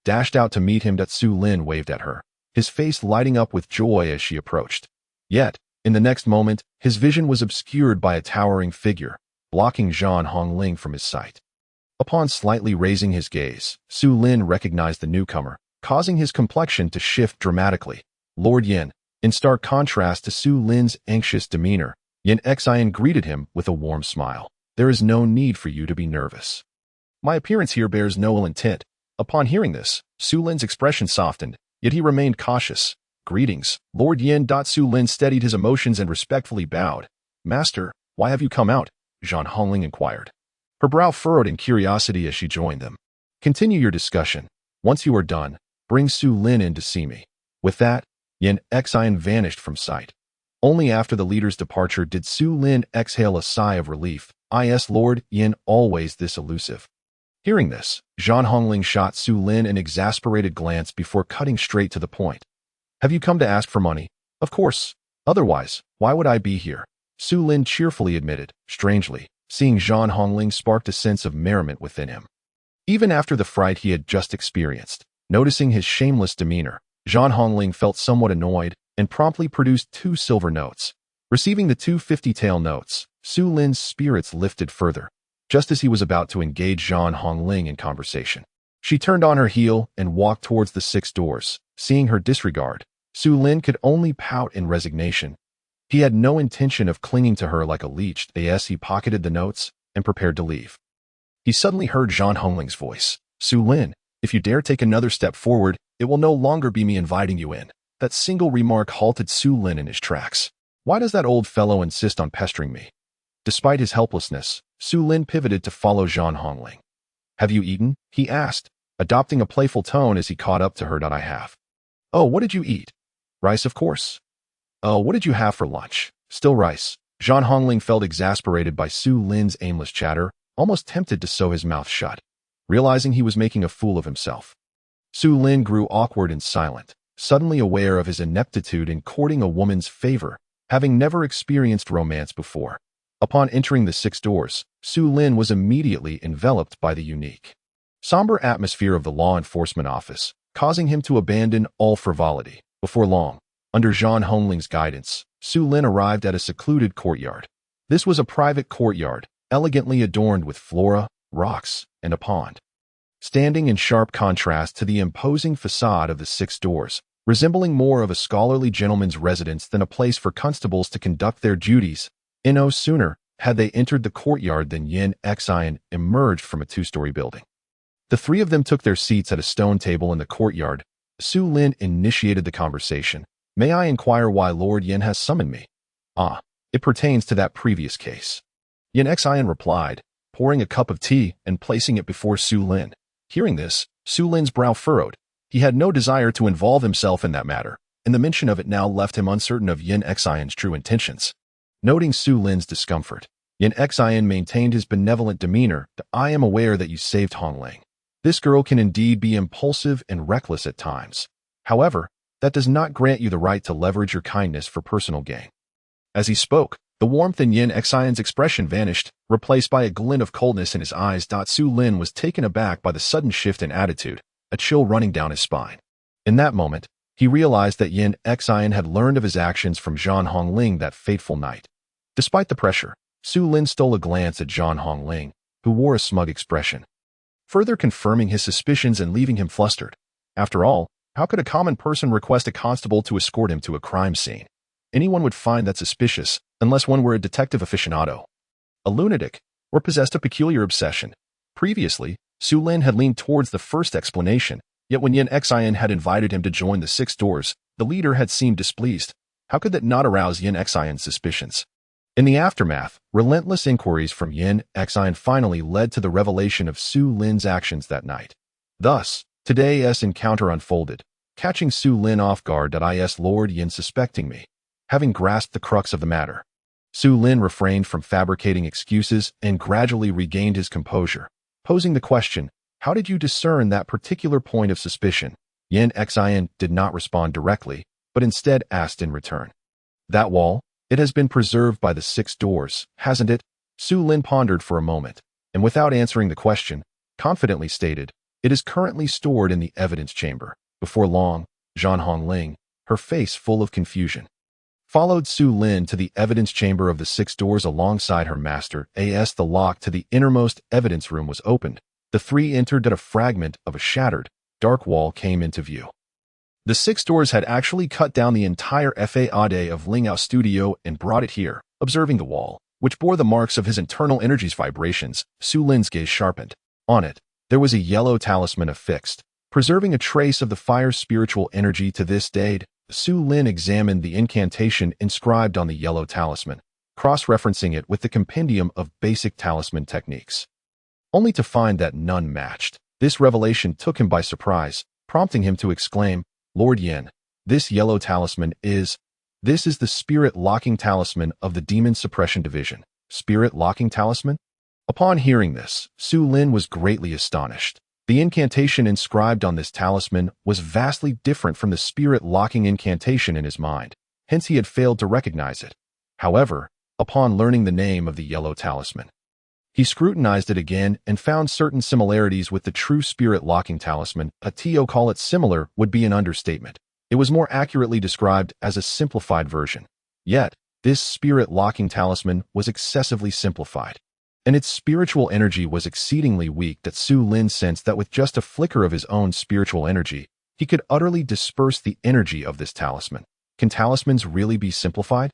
Dashed out to meet him. Su Lin waved at her, his face lighting up with joy as she approached. Yet, in the next moment, his vision was obscured by a towering figure, blocking Zhan Hongling from his sight. Upon slightly raising his gaze, Su Lin recognized the newcomer, causing his complexion to shift dramatically. Lord Yin, in stark contrast to Su Lin's anxious demeanor, Yin Xian greeted him with a warm smile. There is no need for you to be nervous. My appearance here bears no ill intent. Upon hearing this, Su Lin's expression softened, yet he remained cautious. Greetings, Lord Yin. Su Lin steadied his emotions and respectfully bowed. Master, why have you come out? Zhan Hongling inquired. Her brow furrowed in curiosity as she joined them. Continue your discussion. Once you are done, bring Su Lin in to see me. With that, Yin Xian vanished from sight. Only after the leader's departure did Su Lin exhale a sigh of relief. Is Lord Yin always this elusive? Hearing this, Zhan Hongling shot Su Lin an exasperated glance before cutting straight to the point. Have you come to ask for money? Of course. Otherwise, why would I be here? Su Lin cheerfully admitted. Strangely, seeing Zhan Hongling sparked a sense of merriment within him. Even after the fright he had just experienced, noticing his shameless demeanor, Zhan Hongling felt somewhat annoyed and promptly produced 2 silver notes. Receiving the 2 50-tael notes, Su Lin's spirits lifted further. Just as he was about to engage Zhan Hongling in conversation, she turned on her heel and walked towards the 6 doors. Seeing her disregard, Su Lin could only pout in resignation. He had no intention of clinging to her like a leech as he pocketed the notes and prepared to leave. He suddenly heard Zhan Hongling's voice. Su Lin, if you dare take another step forward, it will no longer be me inviting you in. That single remark halted Su Lin in his tracks. Why does that old fellow insist on pestering me? Despite his helplessness, Su Lin pivoted to follow Zhan Hongling. Have you eaten? He asked, adopting a playful tone as he caught up to her. I have. Oh, what did you eat? Rice, of course. Oh, what did you have for lunch? Still rice. Zhan Hongling felt exasperated by Su Lin's aimless chatter, almost tempted to sew his mouth shut, realizing he was making a fool of himself. Su Lin grew awkward and silent, suddenly aware of his ineptitude in courting a woman's favor, having never experienced romance before. Upon entering the 6 doors, Su Lin was immediately enveloped by the unique, somber atmosphere of the law enforcement office, causing him to abandon all frivolity. Before long, under Zhan Hongling's guidance, Su Lin arrived at a secluded courtyard. This was a private courtyard, elegantly adorned with flora, rocks, and a pond. Standing in sharp contrast to the imposing facade of the 6 doors, resembling more of a scholarly gentleman's residence than a place for constables to conduct their duties, no sooner had they entered the courtyard than Yin Xian emerged from a 2-story building. The 3 of them took their seats at a stone table in the courtyard. Su Lin initiated the conversation. May I inquire why Lord Yin has summoned me? Ah, it pertains to that previous case. Yin Xian replied, pouring a cup of tea and placing it before Su Lin. Hearing this, Su Lin's brow furrowed. He had no desire to involve himself in that matter, and the mention of it now left him uncertain of Yin Xian's true intentions. Noting Su Lin's discomfort, Yin Xian maintained his benevolent demeanor. I am aware that you saved Hongling. This girl can indeed be impulsive and reckless at times. However, that does not grant you the right to leverage your kindness for personal gain. As he spoke, the warmth in Yin Xian's expression vanished, replaced by a glint of coldness in his eyes. Su Lin was taken aback by the sudden shift in attitude, a chill running down his spine. In that moment, he realized that Yin Xian had learned of his actions from Zhan Hongling that fateful night. Despite the pressure, Su Lin stole a glance at Zhan Hongling, who wore a smug expression. further confirming his suspicions and leaving him flustered. After all, how could a common person request a constable to escort him to a crime scene? Anyone would find that suspicious, unless one were a detective aficionado, a lunatic, or possessed a peculiar obsession. Previously, Su Lin had leaned towards the first explanation, yet when Yin Xian had invited him to join the Six Doors, the leader had seemed displeased. How could that not arouse Yin Xian's suspicions? In the aftermath, relentless inquiries from Yin Xian finally led to the revelation of Su Lin's actions that night. Thus, today's encounter unfolded, catching Su Lin off guard that is Lord Yin suspecting me. Having grasped the crux of the matter, Su Lin refrained from fabricating excuses and gradually regained his composure, posing the question, how did you discern that particular point of suspicion? Yin Xian did not respond directly, but instead asked in return. That wall, it has been preserved by the Six Doors, hasn't it? Su Lin pondered for a moment, and without answering the question, confidently stated, it is currently stored in the evidence chamber. Before long, Zhan Hongling, her face full of confusion, followed Su Lin to the evidence chamber of the Six Doors alongside her master. As the lock to the innermost evidence room was opened, the three entered. That a fragment of a shattered, dark wall came into view. The Six Doors had actually cut down the entire faade of Lingao studio and brought it here. Observing the wall, which bore the marks of his internal energy's vibrations, Su Lin's gaze sharpened. On it, there was a yellow talisman affixed, preserving a trace of the fire's spiritual energy to this day. Su Lin examined the incantation inscribed on the yellow talisman, cross-referencing it with the compendium of basic talisman techniques, only to find that none matched. This revelation took him by surprise, prompting him to exclaim, Lord Yin, this yellow talisman is the spirit locking talisman of the Demon Suppression Division. Spirit locking talisman? Upon hearing this, Su Lin was greatly astonished. The incantation inscribed on this talisman was vastly different from the spirit locking incantation in his mind, hence he had failed to recognize it. However, upon learning the name of the yellow talisman, he scrutinized it again and found certain similarities with the true spirit locking talisman. To call it similar would be an understatement. It was more accurately described as a simplified version. Yet, this spirit locking talisman was excessively simplified, and its spiritual energy was exceedingly weak. That Su Lin sensed that with just a flicker of his own spiritual energy, he could utterly disperse the energy of this talisman. Can talismans really be simplified?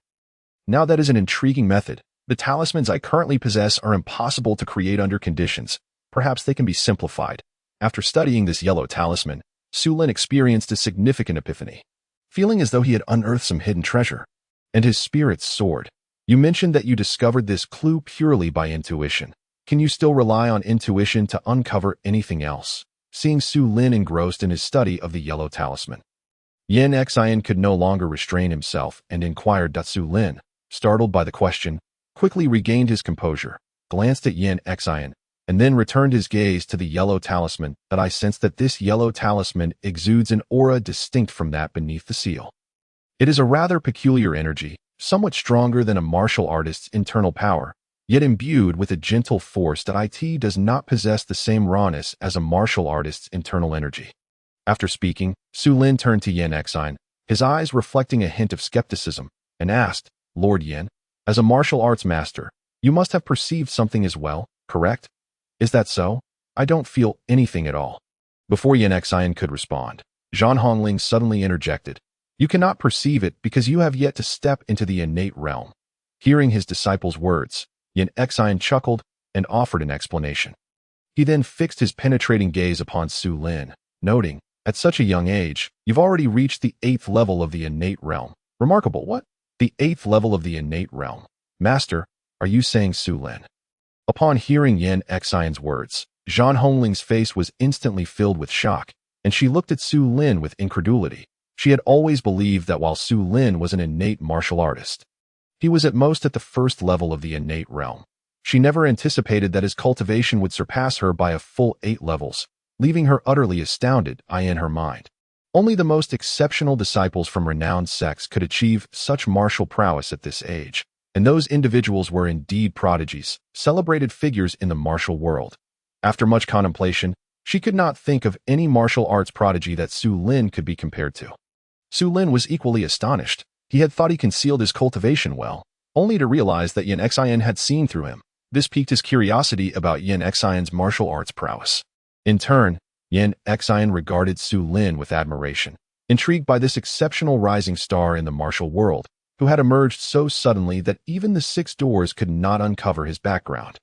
Now that is an intriguing method. The talismans I currently possess are impossible to create under conditions. Perhaps they can be simplified. After studying this yellow talisman, Su Lin experienced a significant epiphany, feeling as though he had unearthed some hidden treasure, and his spirits soared. You mentioned that you discovered this clue purely by intuition. Can you still rely on intuition to uncover anything else? Seeing Su Lin engrossed in his study of the yellow talisman, Yin Xian could no longer restrain himself and inquired. Su Lin, startled by the question, quickly regained his composure, glanced at Yin Xian, and then returned his gaze to the yellow talisman. That I sense that this yellow talisman exudes an aura distinct from that beneath the seal. It is a rather peculiar energy, somewhat stronger than a martial artist's internal power, yet imbued with a gentle force. That it does not possess the same rawness as a martial artist's internal energy. After speaking, Su Lin turned to Yin Xian, his eyes reflecting a hint of skepticism, and asked, Lord Yin, as a martial arts master, you must have perceived something as well, correct? Is that so? I don't feel anything at all. Before Yin Xian could respond, Zhan Hongling suddenly interjected. You cannot perceive it because you have yet to step into the innate realm. Hearing his disciple's words, Yin Xian chuckled and offered an explanation. He then fixed his penetrating gaze upon Su Lin, noting, at such a young age, you've already reached the 8th level of the innate realm. Remarkable, what? The 8th level of the innate realm. Master, are you saying Su Lin? Upon hearing Yin Xian's words, Zhan Hongling's face was instantly filled with shock, and she looked at Su Lin with incredulity. She had always believed that while Su Lin was an innate martial artist, he was at most at the 1st level of the innate realm. She never anticipated that his cultivation would surpass her by a full 8 levels, leaving her utterly astounded. In her mind, only the most exceptional disciples from renowned sects could achieve such martial prowess at this age, and those individuals were indeed prodigies, celebrated figures in the martial world. After much contemplation, she could not think of any martial arts prodigy that Su Lin could be compared to. Su Lin was equally astonished. He had thought he concealed his cultivation well, only to realize that Yin Xian had seen through him. This piqued his curiosity about Yin Xian's martial arts prowess. In turn, Yin Xian regarded Su Lin with admiration, intrigued by this exceptional rising star in the martial world, who had emerged so suddenly that even the six doors could not uncover his background,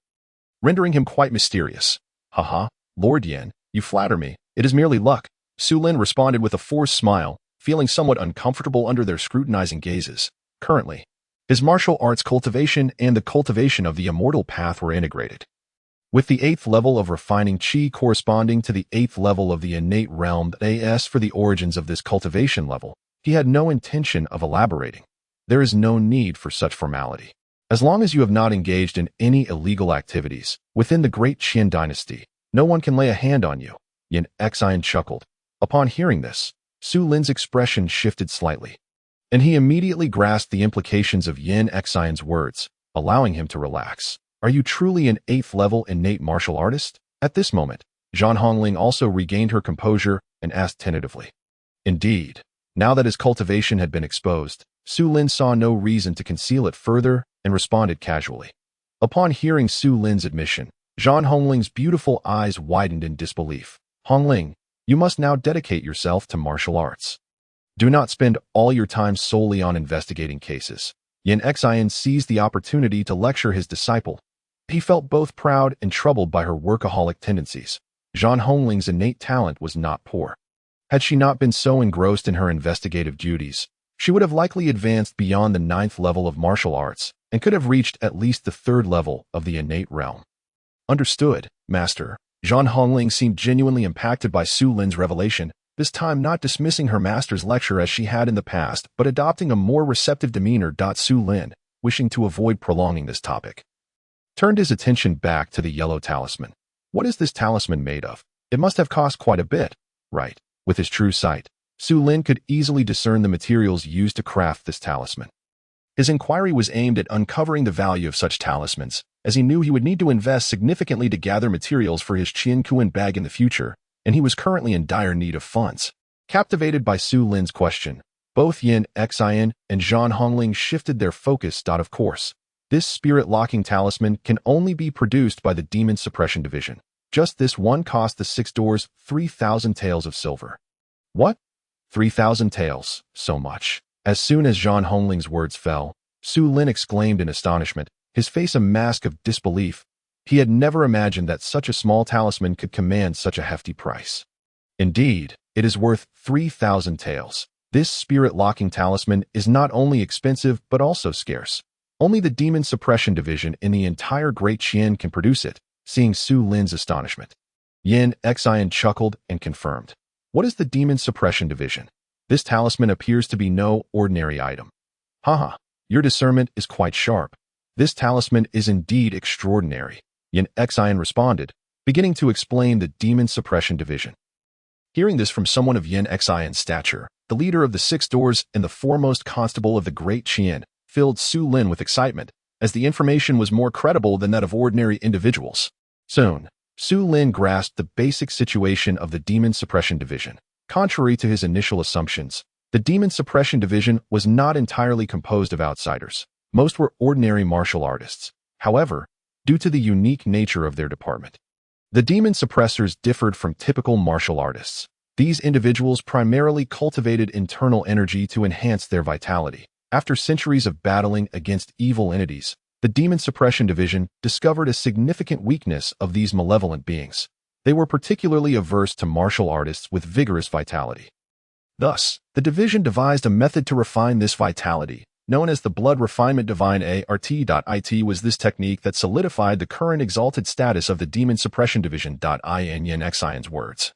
rendering him quite mysterious. Haha, Lord Yin, you flatter me. It is merely luck. Su Lin responded with a forced smile, feeling somewhat uncomfortable under their scrutinizing gazes. Currently, his martial arts cultivation and the cultivation of the immortal path were integrated, with the 8th level of refining Qi corresponding to the 8th level of the innate realm. As for the origins of this cultivation level, he had no intention of elaborating. There is no need for such formality. As long as you have not engaged in any illegal activities within the great Qin dynasty, no one can lay a hand on you. Yin Xian chuckled. Upon hearing this, Su Lin's expression shifted slightly, and he immediately grasped the implications of Yin Xian's words, allowing him to relax. Are you truly an 8th level innate martial artist? At this moment, Zhan Hongling also regained her composure and asked tentatively. Indeed, now that his cultivation had been exposed, Su Lin saw no reason to conceal it further and responded casually. Upon hearing Su Lin's admission, Zhan Hongling's beautiful eyes widened in disbelief. Hongling, you must now dedicate yourself to martial arts. Do not spend all your time solely on investigating cases. Yin Xian seized the opportunity to lecture his disciple. He felt both proud and troubled by her workaholic tendencies. Zhan Hongling's innate talent was not poor. Had she not been so engrossed in her investigative duties, she would have likely advanced beyond the 9th level of martial arts and could have reached at least the 3rd level of the innate realm. Understood, Master. Zhan Hongling seemed genuinely impacted by Su Lin's revelation, this time not dismissing her master's lecture as she had in the past, but adopting a more receptive demeanor. Su Lin, wishing to avoid prolonging this topic, turned his attention back to the yellow talisman. What is this talisman made of? It must have cost quite a bit, right? With his true sight, Su Lin could easily discern the materials used to craft this talisman. His inquiry was aimed at uncovering the value of such talismans, as he knew he would need to invest significantly to gather materials for his Qian Kuan bag in the future, and he was currently in dire need of funds. Captivated by Su Lin's question, both Yin Xian and Zhan Hongling shifted their focus. Of course, this spirit-locking talisman can only be produced by the Demon Suppression Division. Just this one cost the 6 doors 3,000 taels of silver. What? 3,000 taels, so much. As soon as Zhan Hongling's words fell, Su Lin exclaimed in astonishment, his face a mask of disbelief. He had never imagined that such a small talisman could command such a hefty price. Indeed, it is worth 3,000 taels. This spirit-locking talisman is not only expensive but also scarce. Only the Demon Suppression Division in the entire Great Qian can produce it. Seeing Su Lin's astonishment, Yin Xian chuckled and confirmed. What is the Demon Suppression Division? This talisman appears to be no ordinary item. Haha, your discernment is quite sharp. This talisman is indeed extraordinary, Yin Xian responded, beginning to explain the Demon Suppression Division. Hearing this from someone of Yin Xian's stature, the leader of the 6 doors and the foremost constable of the Great Qian, filled Su Lin with excitement, as the information was more credible than that of ordinary individuals. Soon, Su Lin grasped the basic situation of the Demon Suppression Division. Contrary to his initial assumptions, the Demon Suppression Division was not entirely composed of outsiders. Most were ordinary martial artists. However, due to the unique nature of their department, the Demon Suppressors differed from typical martial artists. These individuals primarily cultivated internal energy to enhance their vitality. After centuries of battling against evil entities, the Demon Suppression Division discovered a significant weakness of these malevolent beings. They were particularly averse to martial artists with vigorous vitality. Thus, the division devised a method to refine this vitality, known as the Blood Refinement Divine ART. It was this technique that solidified the current exalted status of the Demon Suppression Division. In Yin Xian's words,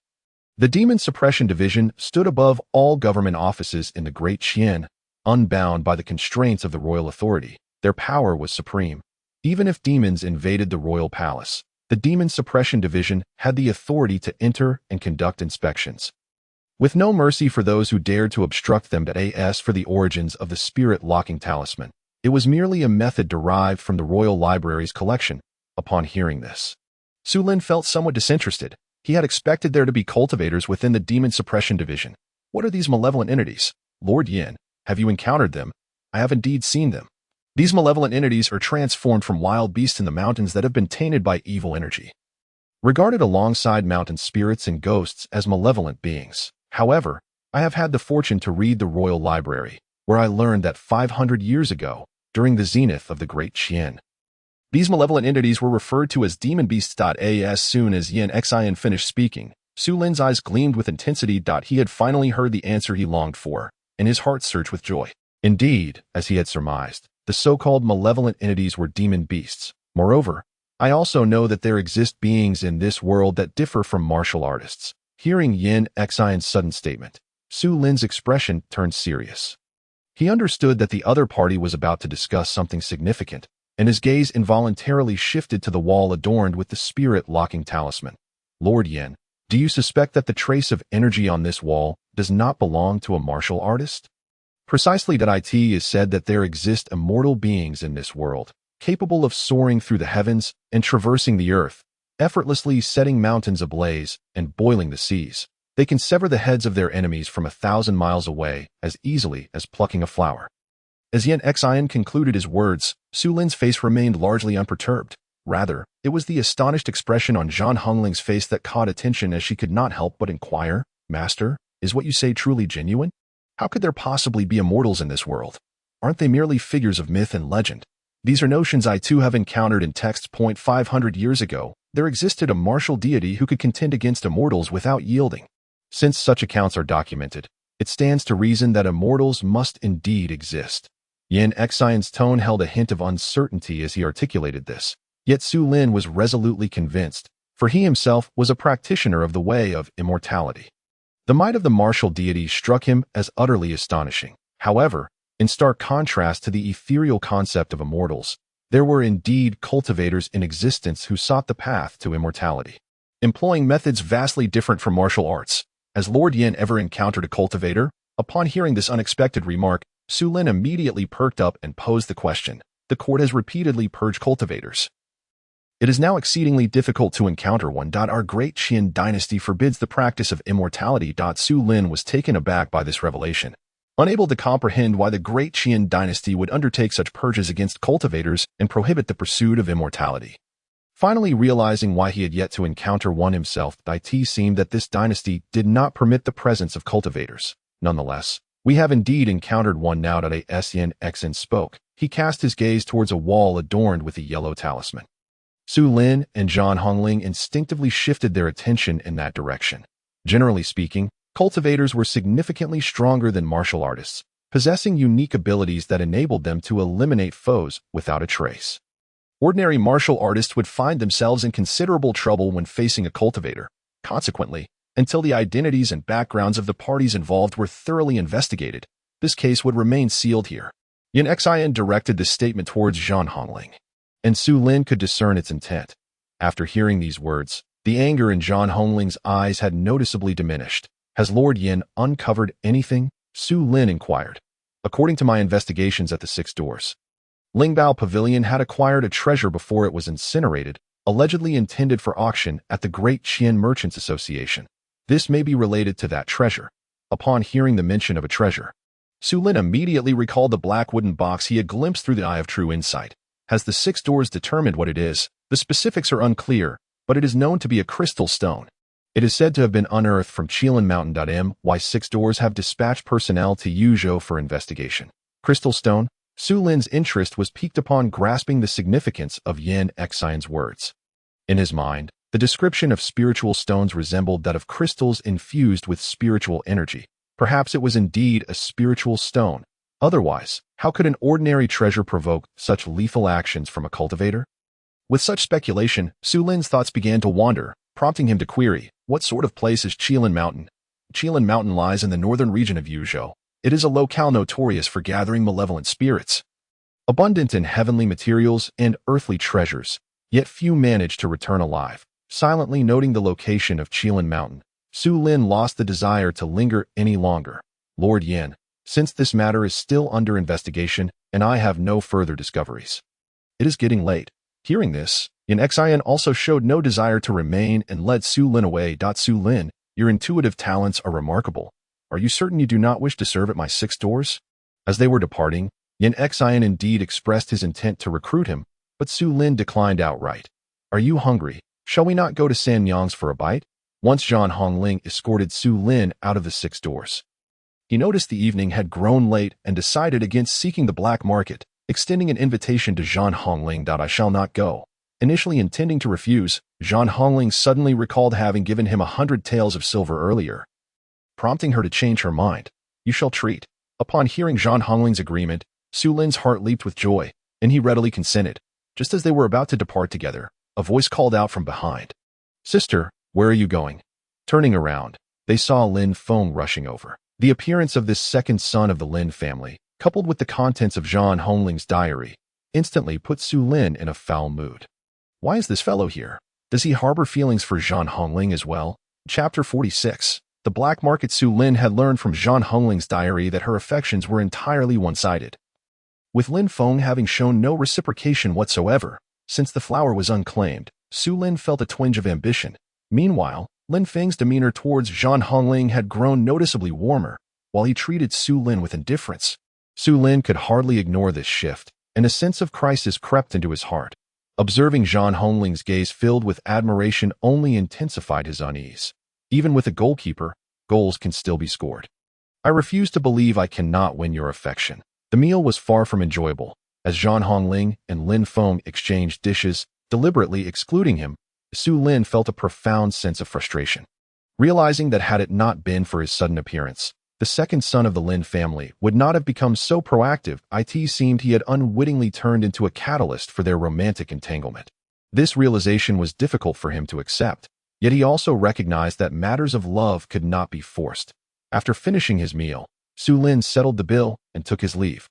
the Demon Suppression Division stood above all government offices in the Great Qian, unbound by the constraints of the royal authority. Their power was supreme. Even if demons invaded the royal palace, the Demon Suppression Division had the authority to enter and conduct inspections, with no mercy for those who dared to obstruct them. As for the origins of the spirit-locking talisman, it was merely a method derived from the royal library's collection. Upon hearing this, Su Lin felt somewhat disinterested. He had expected there to be cultivators within the Demon Suppression Division. What are these malevolent entities? Lord Yin, have you encountered them? I have indeed seen them. These malevolent entities are transformed from wild beasts in the mountains that have been tainted by evil energy. regarded alongside mountain spirits and ghosts as malevolent beings. However, I have had the fortune to read the Royal Library, where I learned that 500 years ago, during the zenith of the Great Qian, these malevolent entities were referred to as demon beasts. As soon as Yin Xian finished speaking, Su Lin's eyes gleamed with intensity. He had finally heard the answer he longed for, and his heart surged with joy. Indeed, as he had surmised, the so-called malevolent entities were demon beasts. Moreover, I also know that there exist beings in this world that differ from martial artists. Hearing Yin Xian's sudden statement, Su Lin's expression turned serious. He understood that the other party was about to discuss something significant, and his gaze involuntarily shifted to the wall adorned with the spirit-locking talisman. Lord Yin, do you suspect that the trace of energy on this wall does not belong to a martial artist? Precisely. It is said that there exist immortal beings in this world, capable of soaring through the heavens and traversing the earth, effortlessly setting mountains ablaze and boiling the seas. They can sever the heads of their enemies from 1,000 miles away as easily as plucking a flower. As Yin Xian concluded his words, Su Lin's face remained largely unperturbed. Rather, it was the astonished expression on Zhan Hongling's face that caught attention as she could not help but inquire, "Master, is what you say truly genuine? How could there possibly be immortals in this world? Aren't they merely figures of myth and legend? These are notions I too have encountered in texts. 500 years ago, there existed a martial deity who could contend against immortals without yielding. Since such accounts are documented, it stands to reason that immortals must indeed exist." Yin Xian's tone held a hint of uncertainty as he articulated this, yet Su Lin was resolutely convinced, for he himself was a practitioner of the way of immortality. The might of the martial deity struck him as utterly astonishing. However, in stark contrast to the ethereal concept of immortals, there were indeed cultivators in existence who sought the path to immortality, employing methods vastly different from martial arts. Has Lord Yin ever encountered a cultivator? Upon hearing this unexpected remark, Su Lin immediately perked up and posed the question. The court has repeatedly purged cultivators. It is now exceedingly difficult to encounter one. Our great Qin dynasty forbids the practice of immortality. Su Lin was taken aback by this revelation, unable to comprehend why the great Qin dynasty would undertake such purges against cultivators and prohibit the pursuit of immortality. Finally realizing why he had yet to encounter one himself, it seemed that this dynasty did not permit the presence of cultivators. Nonetheless, we have indeed encountered one now. As Yin Xian spoke, he cast his gaze towards a wall adorned with a yellow talisman. Su Lin and Zhan Hongling instinctively shifted their attention in that direction. Generally speaking, cultivators were significantly stronger than martial artists, possessing unique abilities that enabled them to eliminate foes without a trace. Ordinary martial artists would find themselves in considerable trouble when facing a cultivator. Consequently, until the identities and backgrounds of the parties involved were thoroughly investigated, this case would remain sealed here. Yin Xian directed this statement towards Zhan Hongling, and Su Lin could discern its intent. After hearing these words, the anger in Zhan Hongling's eyes had noticeably diminished. Has Lord Yin uncovered anything? Su Lin inquired. According to my investigations at the Six Doors, Lingbao Pavilion had acquired a treasure before it was incinerated, allegedly intended for auction at the Great Qian Merchants Association. This may be related to that treasure. Upon hearing the mention of a treasure, Su Lin immediately recalled the black wooden box he had glimpsed through the eye of true insight. Has the Six Doors determined what it is? The specifics are unclear, but it is known to be a crystal stone. It is said to have been unearthed from Qilin Mountain. Why Six Doors have dispatched personnel to Yuzhou for investigation. Crystal stone? Su Lin's interest was piqued upon grasping the significance of Yin Xian's words. In his mind, the description of spiritual stones resembled that of crystals infused with spiritual energy. Perhaps it was indeed a spiritual stone. Otherwise, how could an ordinary treasure provoke such lethal actions from a cultivator? With such speculation, Su Lin's thoughts began to wander, prompting him to query, what sort of place is Qilin Mountain? Qilin Mountain lies in the northern region of Yuzhou. It is a locale notorious for gathering malevolent spirits, abundant in heavenly materials and earthly treasures, yet few manage to return alive. Silently noting the location of Qilin Mountain, Su Lin lost the desire to linger any longer. Lord Yin, since this matter is still under investigation and I have no further discoveries, it is getting late. Hearing this, Yin Xian also showed no desire to remain and led Su Lin away. Su Lin, your intuitive talents are remarkable. Are you certain you do not wish to serve at my Six Doors? As they were departing, Yin Xian indeed expressed his intent to recruit him, but Su Lin declined outright. Are you hungry? Shall we not go to San Yang's for a bite? Once Zhan Hongling escorted Su Lin out of the 6 doors. He noticed the evening had grown late and decided against seeking the black market, extending an invitation to Zhan Hongling that I shall not go. Initially intending to refuse, Zhan Hongling suddenly recalled having given him 100 taels of silver earlier, prompting her to change her mind. You shall treat. Upon hearing Zhan Hongling's agreement, Su Lin's heart leaped with joy, and he readily consented. Just as they were about to depart together, a voice called out from behind. Sister, where are you going? Turning around, they saw Lin Feng rushing over. The appearance of this second son of the Lin family, coupled with the contents of Zhan Hongling's diary, instantly put Su Lin in a foul mood. Why is this fellow here? Does he harbor feelings for Zhan Hongling as well? Chapter 46. The black market. Su Lin had learned from Zhan Hongling's diary that her affections were entirely one-sided, with Lin Feng having shown no reciprocation whatsoever. Since the flower was unclaimed, Su Lin felt a twinge of ambition. Meanwhile, Lin Feng's demeanor towards Zhan Hongling had grown noticeably warmer, while he treated Su Lin with indifference. Su Lin could hardly ignore this shift, and a sense of crisis crept into his heart. Observing Zhan Hongling's gaze filled with admiration only intensified his unease. Even with a goalkeeper, goals can still be scored. I refuse to believe I cannot win your affection. The meal was far from enjoyable, as Zhan Hongling and Lin Feng exchanged dishes, deliberately excluding him. Su Lin felt a profound sense of frustration, realizing that had it not been for his sudden appearance, the second son of the Lin family would not have become so proactive. It seemed he had unwittingly turned into a catalyst for their romantic entanglement. This realization was difficult for him to accept, yet he also recognized that matters of love could not be forced. After finishing his meal, Su Lin settled the bill and took his leave,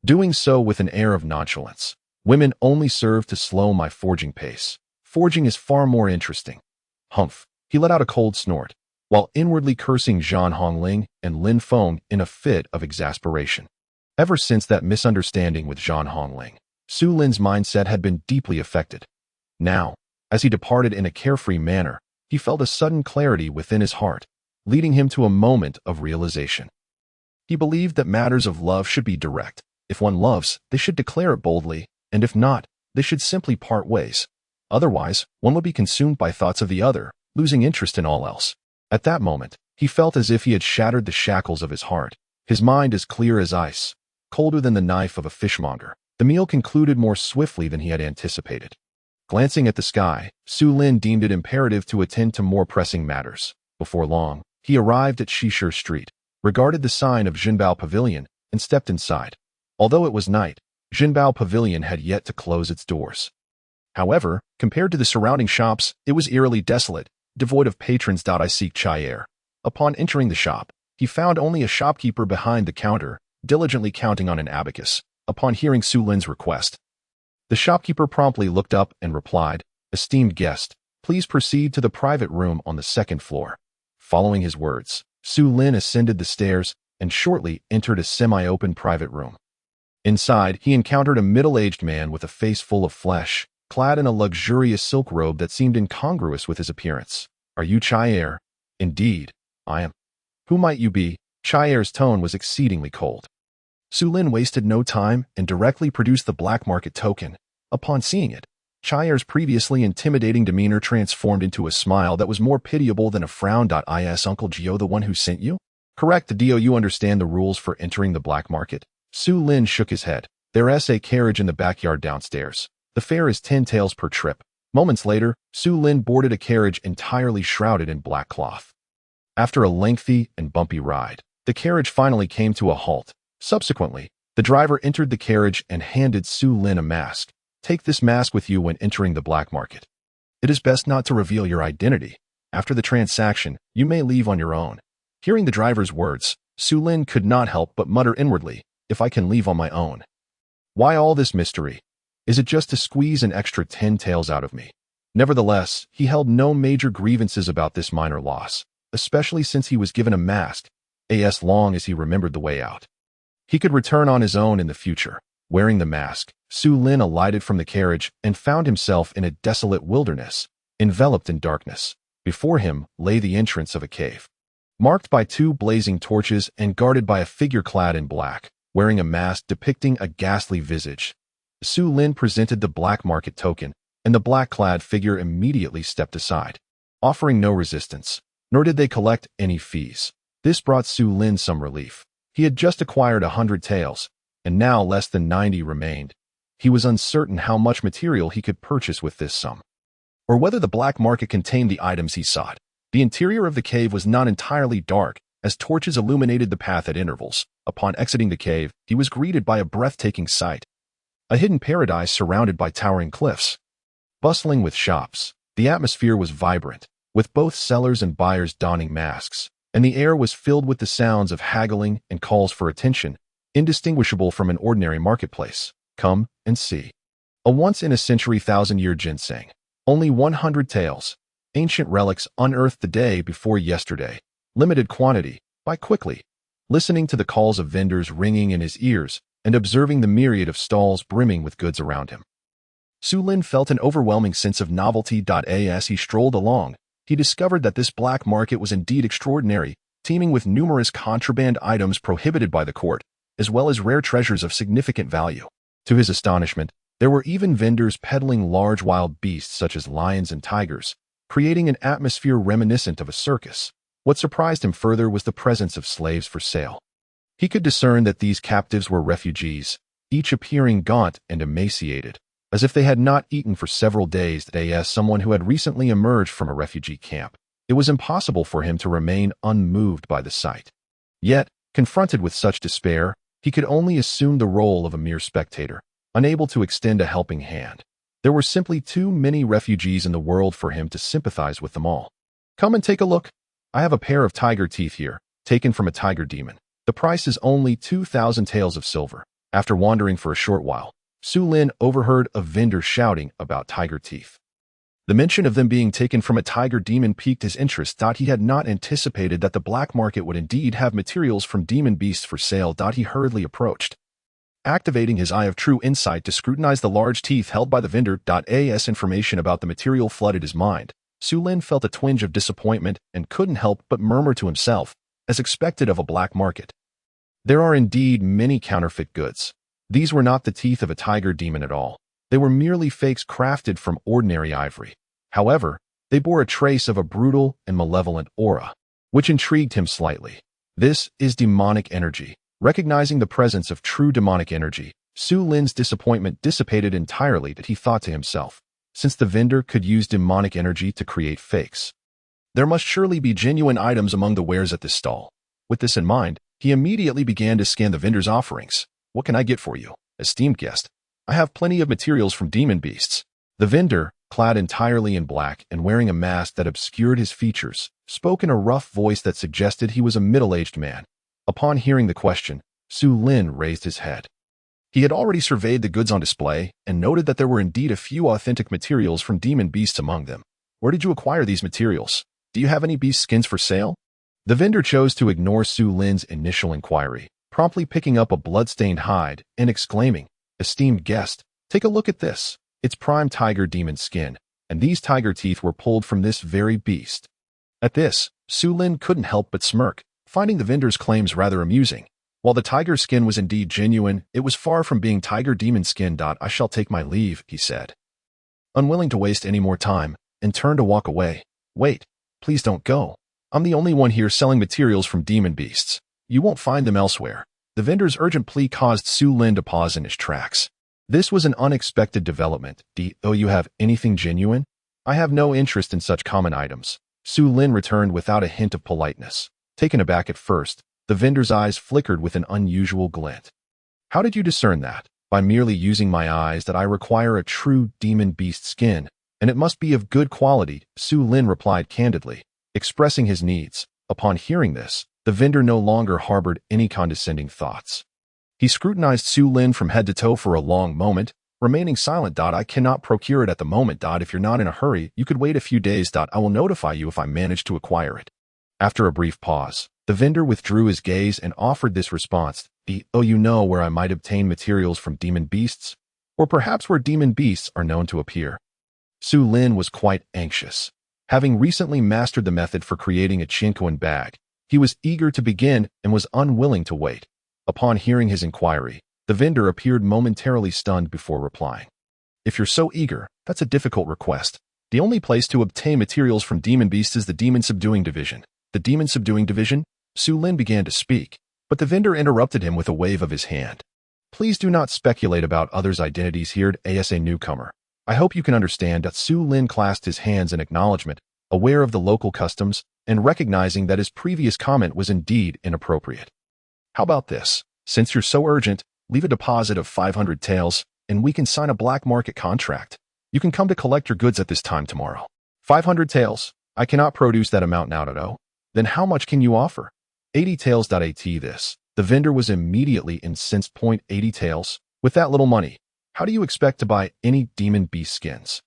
doing so with an air of nonchalance. Women only serve to slow my forging pace. Forging is far more interesting. Humph. He let out a cold snort, while inwardly cursing Zhan Hongling and Lin Feng in a fit of exasperation. Ever since that misunderstanding with Zhan Hongling, Su Lin's mindset had been deeply affected. Now, as he departed in a carefree manner, he felt a sudden clarity within his heart, leading him to a moment of realization. He believed that matters of love should be direct. If one loves, they should declare it boldly, and if not, they should simply part ways. Otherwise, one would be consumed by thoughts of the other, losing interest in all else. At that moment, he felt as if he had shattered the shackles of his heart. His mind as clear as ice, colder than the knife of a fishmonger. The meal concluded more swiftly than he had anticipated. Glancing at the sky, Su Lin deemed it imperative to attend to more pressing matters. Before long, he arrived at Shishir Street, regarded the sign of Jinbao Pavilion, and stepped inside. Although it was night, Jinbao Pavilion had yet to close its doors. However, compared to the surrounding shops, it was eerily desolate, devoid of patrons. I seek chai air. Upon entering the shop, he found only a shopkeeper behind the counter, diligently counting on an abacus. Upon hearing Su Lin's request, the shopkeeper promptly looked up and replied, "Esteemed guest, please proceed to the private room on the 2nd floor." Following his words, Su Lin ascended the stairs and shortly entered a semi-open private room. Inside, he encountered a middle-aged man with a face full of flesh, clad in a luxurious silk robe that seemed incongruous with his appearance. "Are you Chai Air?" "Indeed, I am." "Who might you be?" Chai Air's tone was exceedingly cold. Su Lin wasted no time and directly produced the black market token. Upon seeing it, Chai Air's previously intimidating demeanor transformed into a smile that was more pitiable than a frown. Is Uncle Gio the one who sent you? Correct. Do you understand the rules for entering the black market? Su Lin shook his head. There's a carriage in the backyard downstairs. The fare is 10 taels per trip. Moments later, Su Lin boarded a carriage entirely shrouded in black cloth. After a lengthy and bumpy ride, the carriage finally came to a halt. Subsequently, the driver entered the carriage and handed Su Lin a mask. "Take this mask with you when entering the black market. It is best not to reveal your identity. After the transaction, you may leave on your own." Hearing the driver's words, Su Lin could not help but mutter inwardly, "If I can leave on my own. Why all this mystery? Is it just to squeeze an extra 10 taels out of me?" Nevertheless, he held no major grievances about this minor loss, especially since he was given a mask, as long as he remembered the way out. He could return on his own in the future. Wearing the mask, Su Lin alighted from the carriage and found himself in a desolate wilderness, enveloped in darkness. Before him lay the entrance of a cave, marked by 2 blazing torches and guarded by a figure clad in black, wearing a mask depicting a ghastly visage. Su Lin presented the black market token, and the black-clad figure immediately stepped aside, offering no resistance, nor did they collect any fees. This brought Su Lin some relief. He had just acquired 100 taels, and now less than 90 remained. He was uncertain how much material he could purchase with this sum, or whether the black market contained the items he sought. The interior of the cave was not entirely dark, as torches illuminated the path at intervals. Upon exiting the cave, he was greeted by a breathtaking sight. A hidden paradise surrounded by towering cliffs. Bustling with shops, the atmosphere was vibrant, with both sellers and buyers donning masks, and the air was filled with the sounds of haggling and calls for attention, indistinguishable from an ordinary marketplace. Come and see. A once-in-a-century thousand-year ginseng. Only 100 taels. Ancient relics unearthed the day before yesterday. Limited quantity. Buy quickly. Listening to the calls of vendors ringing in his ears and observing the myriad of stalls brimming with goods around him, Su Lin felt an overwhelming sense of novelty. As he strolled along, he discovered that this black market was indeed extraordinary, teeming with numerous contraband items prohibited by the court, as well as rare treasures of significant value. To his astonishment, there were even vendors peddling large wild beasts such as lions and tigers, creating an atmosphere reminiscent of a circus. What surprised him further was the presence of slaves for sale. He could discern that these captives were refugees, each appearing gaunt and emaciated, as if they had not eaten for several days. As someone who had recently emerged from a refugee camp, it was impossible for him to remain unmoved by the sight. Yet, confronted with such despair, he could only assume the role of a mere spectator, unable to extend a helping hand. There were simply too many refugees in the world for him to sympathize with them all. Come and take a look. I have a pair of tiger teeth here, taken from a tiger demon. The price is only 2,000 taels of silver. After wandering for a short while, Su Lin overheard a vendor shouting about tiger teeth. The mention of them being taken from a tiger demon piqued his interest. He had not anticipated that the black market would indeed have materials from demon beasts for sale. He hurriedly approached, activating his eye of true insight to scrutinize the large teeth held by the vendor. As information about the material flooded his mind, Su Lin felt a twinge of disappointment and couldn't help but murmur to himself, as expected of a black market. There are indeed many counterfeit goods. These were not the teeth of a tiger demon at all. They were merely fakes crafted from ordinary ivory. However, they bore a trace of a brutal and malevolent aura, which intrigued him slightly. This is demonic energy. Recognizing the presence of true demonic energy, Su Lin's disappointment dissipated entirely. He thought to himself, since the vendor could use demonic energy to create fakes, there must surely be genuine items among the wares at this stall. With this in mind, he immediately began to scan the vendor's offerings. What can I get for you, esteemed guest? I have plenty of materials from demon beasts. The vendor, clad entirely in black and wearing a mask that obscured his features, spoke in a rough voice that suggested he was a middle-aged man. Upon hearing the question, Su Lin raised his head. He had already surveyed the goods on display and noted that there were indeed a few authentic materials from demon beasts among them. Where did you acquire these materials? Do you have any beast skins for sale? The vendor chose to ignore Su Lin's initial inquiry, promptly picking up a blood-stained hide and exclaiming, "Esteemed guest, take a look at this. It's prime tiger demon skin, and these tiger teeth were pulled from this very beast." At this, Su Lin couldn't help but smirk, finding the vendor's claims rather amusing. While the tiger skin was indeed genuine, it was far from being tiger demon skin. "I shall take my leave," he said, unwilling to waste any more time, and turned to walk away. "Wait, please don't go. I'm the only one here selling materials from demon beasts. You won't find them elsewhere." The vendor's urgent plea caused Su Lin to pause in his tracks. This was an unexpected development. "Do you have anything genuine?" "I have no interest in such common items," Su Lin returned without a hint of politeness. Taken aback at first, the vendor's eyes flickered with an unusual glint. "How did you discern that?" "By merely using my eyes that I require a true demon beast skin, and it must be of good quality," Su Lin replied candidly, expressing his needs. Upon hearing this, the vendor no longer harbored any condescending thoughts. He scrutinized Su Lin from head to toe for a long moment, remaining silent. "I cannot procure it at the moment. If you're not in a hurry, you could wait a few days. I will notify you if I manage to acquire it." After a brief pause, the vendor withdrew his gaze and offered this response. You know where I might obtain materials from demon beasts? Or perhaps where demon beasts are known to appear?" Su Lin was quite anxious. Having recently mastered the method for creating a chinkoan bag, he was eager to begin and was unwilling to wait. Upon hearing his inquiry, the vendor appeared momentarily stunned before replying. "If you're so eager, That's a difficult request. The only place to obtain materials from demon beasts is the demon subduing division. The demon subduing division? Su Lin began to speak, but the vendor interrupted him with a wave of his hand. Please do not speculate about others' identities here as a newcomer. I hope you can understand that Su Lin clasped his hands in acknowledgement, aware of the local customs, and recognizing that his previous comment was indeed inappropriate. How about this? Since you're so urgent, leave a deposit of 500 taels, and we can sign a black market contract. You can come to collect your goods at this time tomorrow. 500 taels? I cannot produce that amount now, no. Then how much can you offer? 80 taels. At this. The vendor was immediately incensed. 80 taels? With that little money, how do you expect to buy any demon beast skins?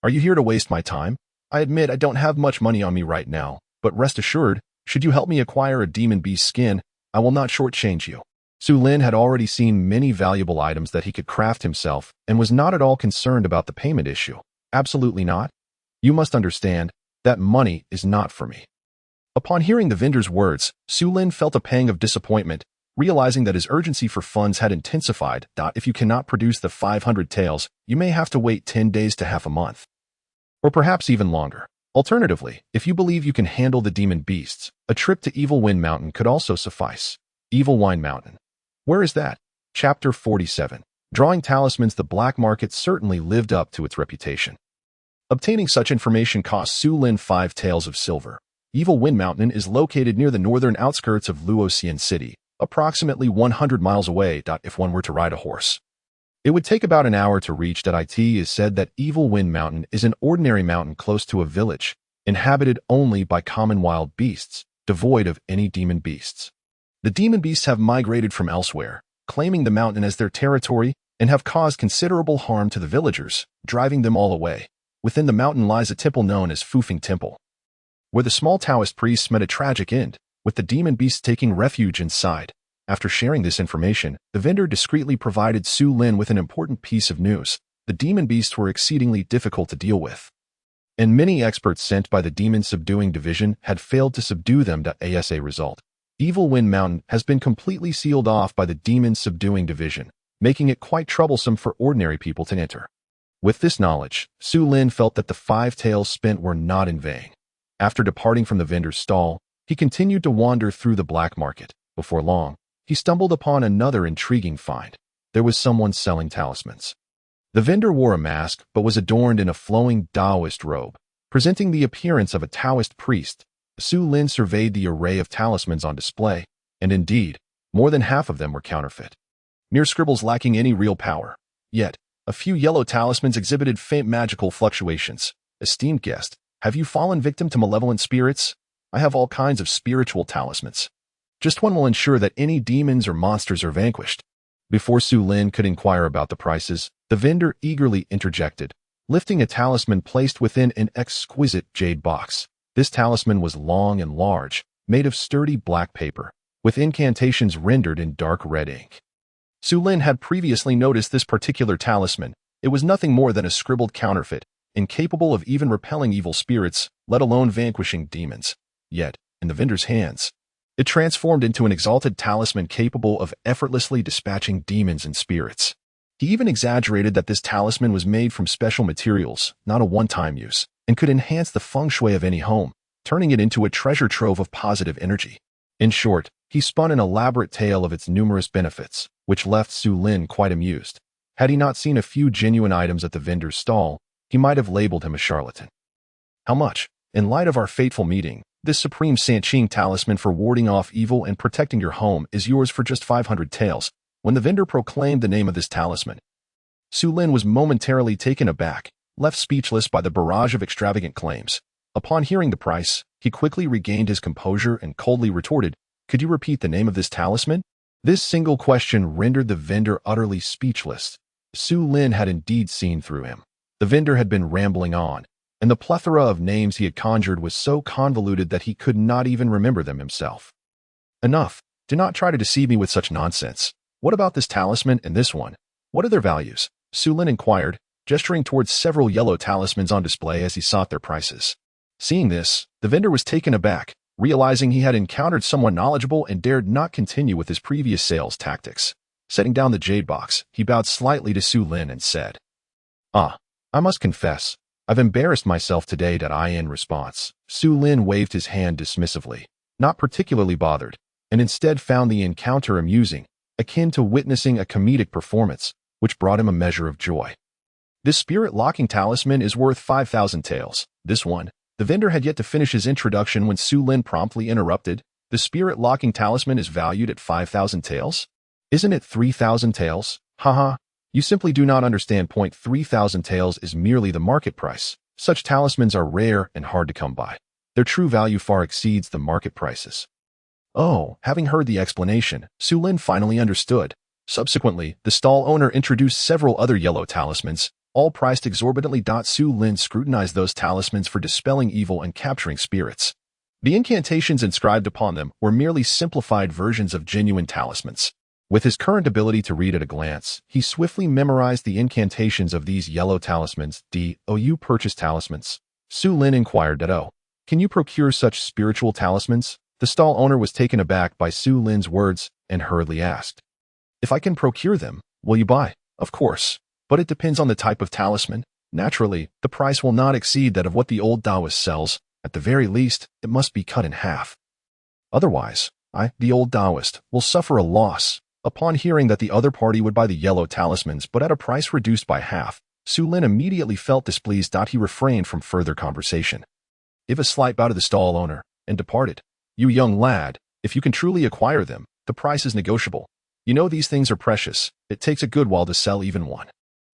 Are you here to waste my time? I admit I don't have much money on me right now, but rest assured, should you help me acquire a demon beast skin, I will not shortchange you. Su Lin had already seen many valuable items that he could craft himself and was not at all concerned about the payment issue. Absolutely not. You must understand, that money is not for me. Upon hearing the vendor's words, Su Lin felt a pang of disappointment, realizing that his urgency for funds had intensified. If you cannot produce the 500 taels, you may have to wait 10 days to half a month. Or perhaps even longer. Alternatively, if you believe you can handle the demon beasts, a trip to Evil Wind Mountain could also suffice. Evil Wind Mountain. Where is that? Chapter 47. Drawing talismans. The black market certainly lived up to its reputation. Obtaining such information cost Su Lin 5 taels of silver. Evil Wind Mountain is located near the northern outskirts of Luoxian City, approximately 100 miles away. If one were to ride a horse, it would take about an hour to reach. It is said that Evil Wind Mountain is an ordinary mountain close to a village, inhabited only by common wild beasts, devoid of any demon beasts. The demon beasts have migrated from elsewhere, claiming the mountain as their territory, and have caused considerable harm to the villagers, driving them all away. Within the mountain lies a temple known as Fufeng Temple, where the small Taoist priests met a tragic end, with the demon beasts taking refuge inside. After sharing this information, the vendor discreetly provided Su Lin with an important piece of news. The demon beasts were exceedingly difficult to deal with, and many experts sent by the demon subduing division had failed to subdue them. As a result, Evil Wind Mountain has been completely sealed off by the demon subduing division, making it quite troublesome for ordinary people to enter. With this knowledge, Su Lin felt that the 5 taels spent were not in vain. After departing from the vendor's stall, he continued to wander through the black market. Before long, he stumbled upon another intriguing find. There was someone selling talismans. The vendor wore a mask but was adorned in a flowing Taoist robe, presenting the appearance of a Taoist priest. Su Lin surveyed the array of talismans on display, and indeed, more than half of them were counterfeit, mere scribbles lacking any real power. Yet, a few yellow talismans exhibited faint magical fluctuations. Esteemed guest, have you fallen victim to malevolent spirits? I have all kinds of spiritual talismans. Just one will ensure that any demons or monsters are vanquished. Before Su Lin could inquire about the prices, the vendor eagerly interjected, lifting a talisman placed within an exquisite jade box. This talisman was long and large, made of sturdy black paper, with incantations rendered in dark red ink. Su Lin had previously noticed this particular talisman. It was nothing more than a scribbled counterfeit, incapable of even repelling evil spirits, let alone vanquishing demons. Yet, in the vendor's hands, it transformed into an exalted talisman capable of effortlessly dispatching demons and spirits. He even exaggerated that this talisman was made from special materials, not a one-time use, and could enhance the feng shui of any home, turning it into a treasure trove of positive energy. In short, he spun an elaborate tale of its numerous benefits, which left Su Lin quite amused. Had he not seen a few genuine items at the vendor's stall, he might have labeled him a charlatan. How much? In light of our fateful meeting, this supreme Sanqing talisman for warding off evil and protecting your home is yours for just 500 taels. When the vendor proclaimed the name of this talisman, Su Lin was momentarily taken aback, left speechless by the barrage of extravagant claims. Upon hearing the price, he quickly regained his composure and coldly retorted, "Could you repeat the name of this talisman?" This single question rendered the vendor utterly speechless. Su Lin had indeed seen through him. The vendor had been rambling on, and the plethora of names he had conjured was so convoluted that he could not even remember them himself. Enough. Do not try to deceive me with such nonsense. What about this talisman and this one? What are their values? Su Lin inquired, gesturing towards several yellow talismans on display as he sought their prices. Seeing this, the vendor was taken aback, realizing he had encountered someone knowledgeable and dared not continue with his previous sales tactics. Setting down the jade box, he bowed slightly to Su Lin and said, "Ah, I must confess, I've embarrassed myself today. In response, Su Lin waved his hand dismissively, not particularly bothered, and instead found the encounter amusing, akin to witnessing a comedic performance, which brought him a measure of joy. This spirit-locking talisman is worth 5,000 taels. This one. The vendor had yet to finish his introduction when Su Lin promptly interrupted. The spirit-locking talisman is valued at 5,000 taels? Isn't it 3,000 taels? Haha. You simply do not understand. 3,000 taels is merely the market price. Such talismans are rare and hard to come by. Their true value far exceeds the market prices. Oh, having heard the explanation, Su Lin finally understood. Subsequently, the stall owner introduced several other yellow talismans, all priced exorbitantly. Su Lin scrutinized those talismans for dispelling evil and capturing spirits. The incantations inscribed upon them were merely simplified versions of genuine talismans. With his current ability to read at a glance, he swiftly memorized the incantations of these yellow talismans. You purchase talismans? Su Lin inquired. Can you procure such spiritual talismans? The stall owner was taken aback by Su Lin's words and hurriedly asked, If I can procure them, will you buy? Of course, but it depends on the type of talisman. Naturally, the price will not exceed that of what the old Taoist sells. At the very least, it must be cut in half. Otherwise, the old Taoist, will suffer a loss. Upon hearing that the other party would buy the yellow talismans but at a price reduced by half, Su Lin immediately felt displeased. He refrained from further conversation. Gave a slight bow to the stall owner and departed. You young lad, if you can truly acquire them, the price is negotiable. You know these things are precious. It takes a good while to sell even one.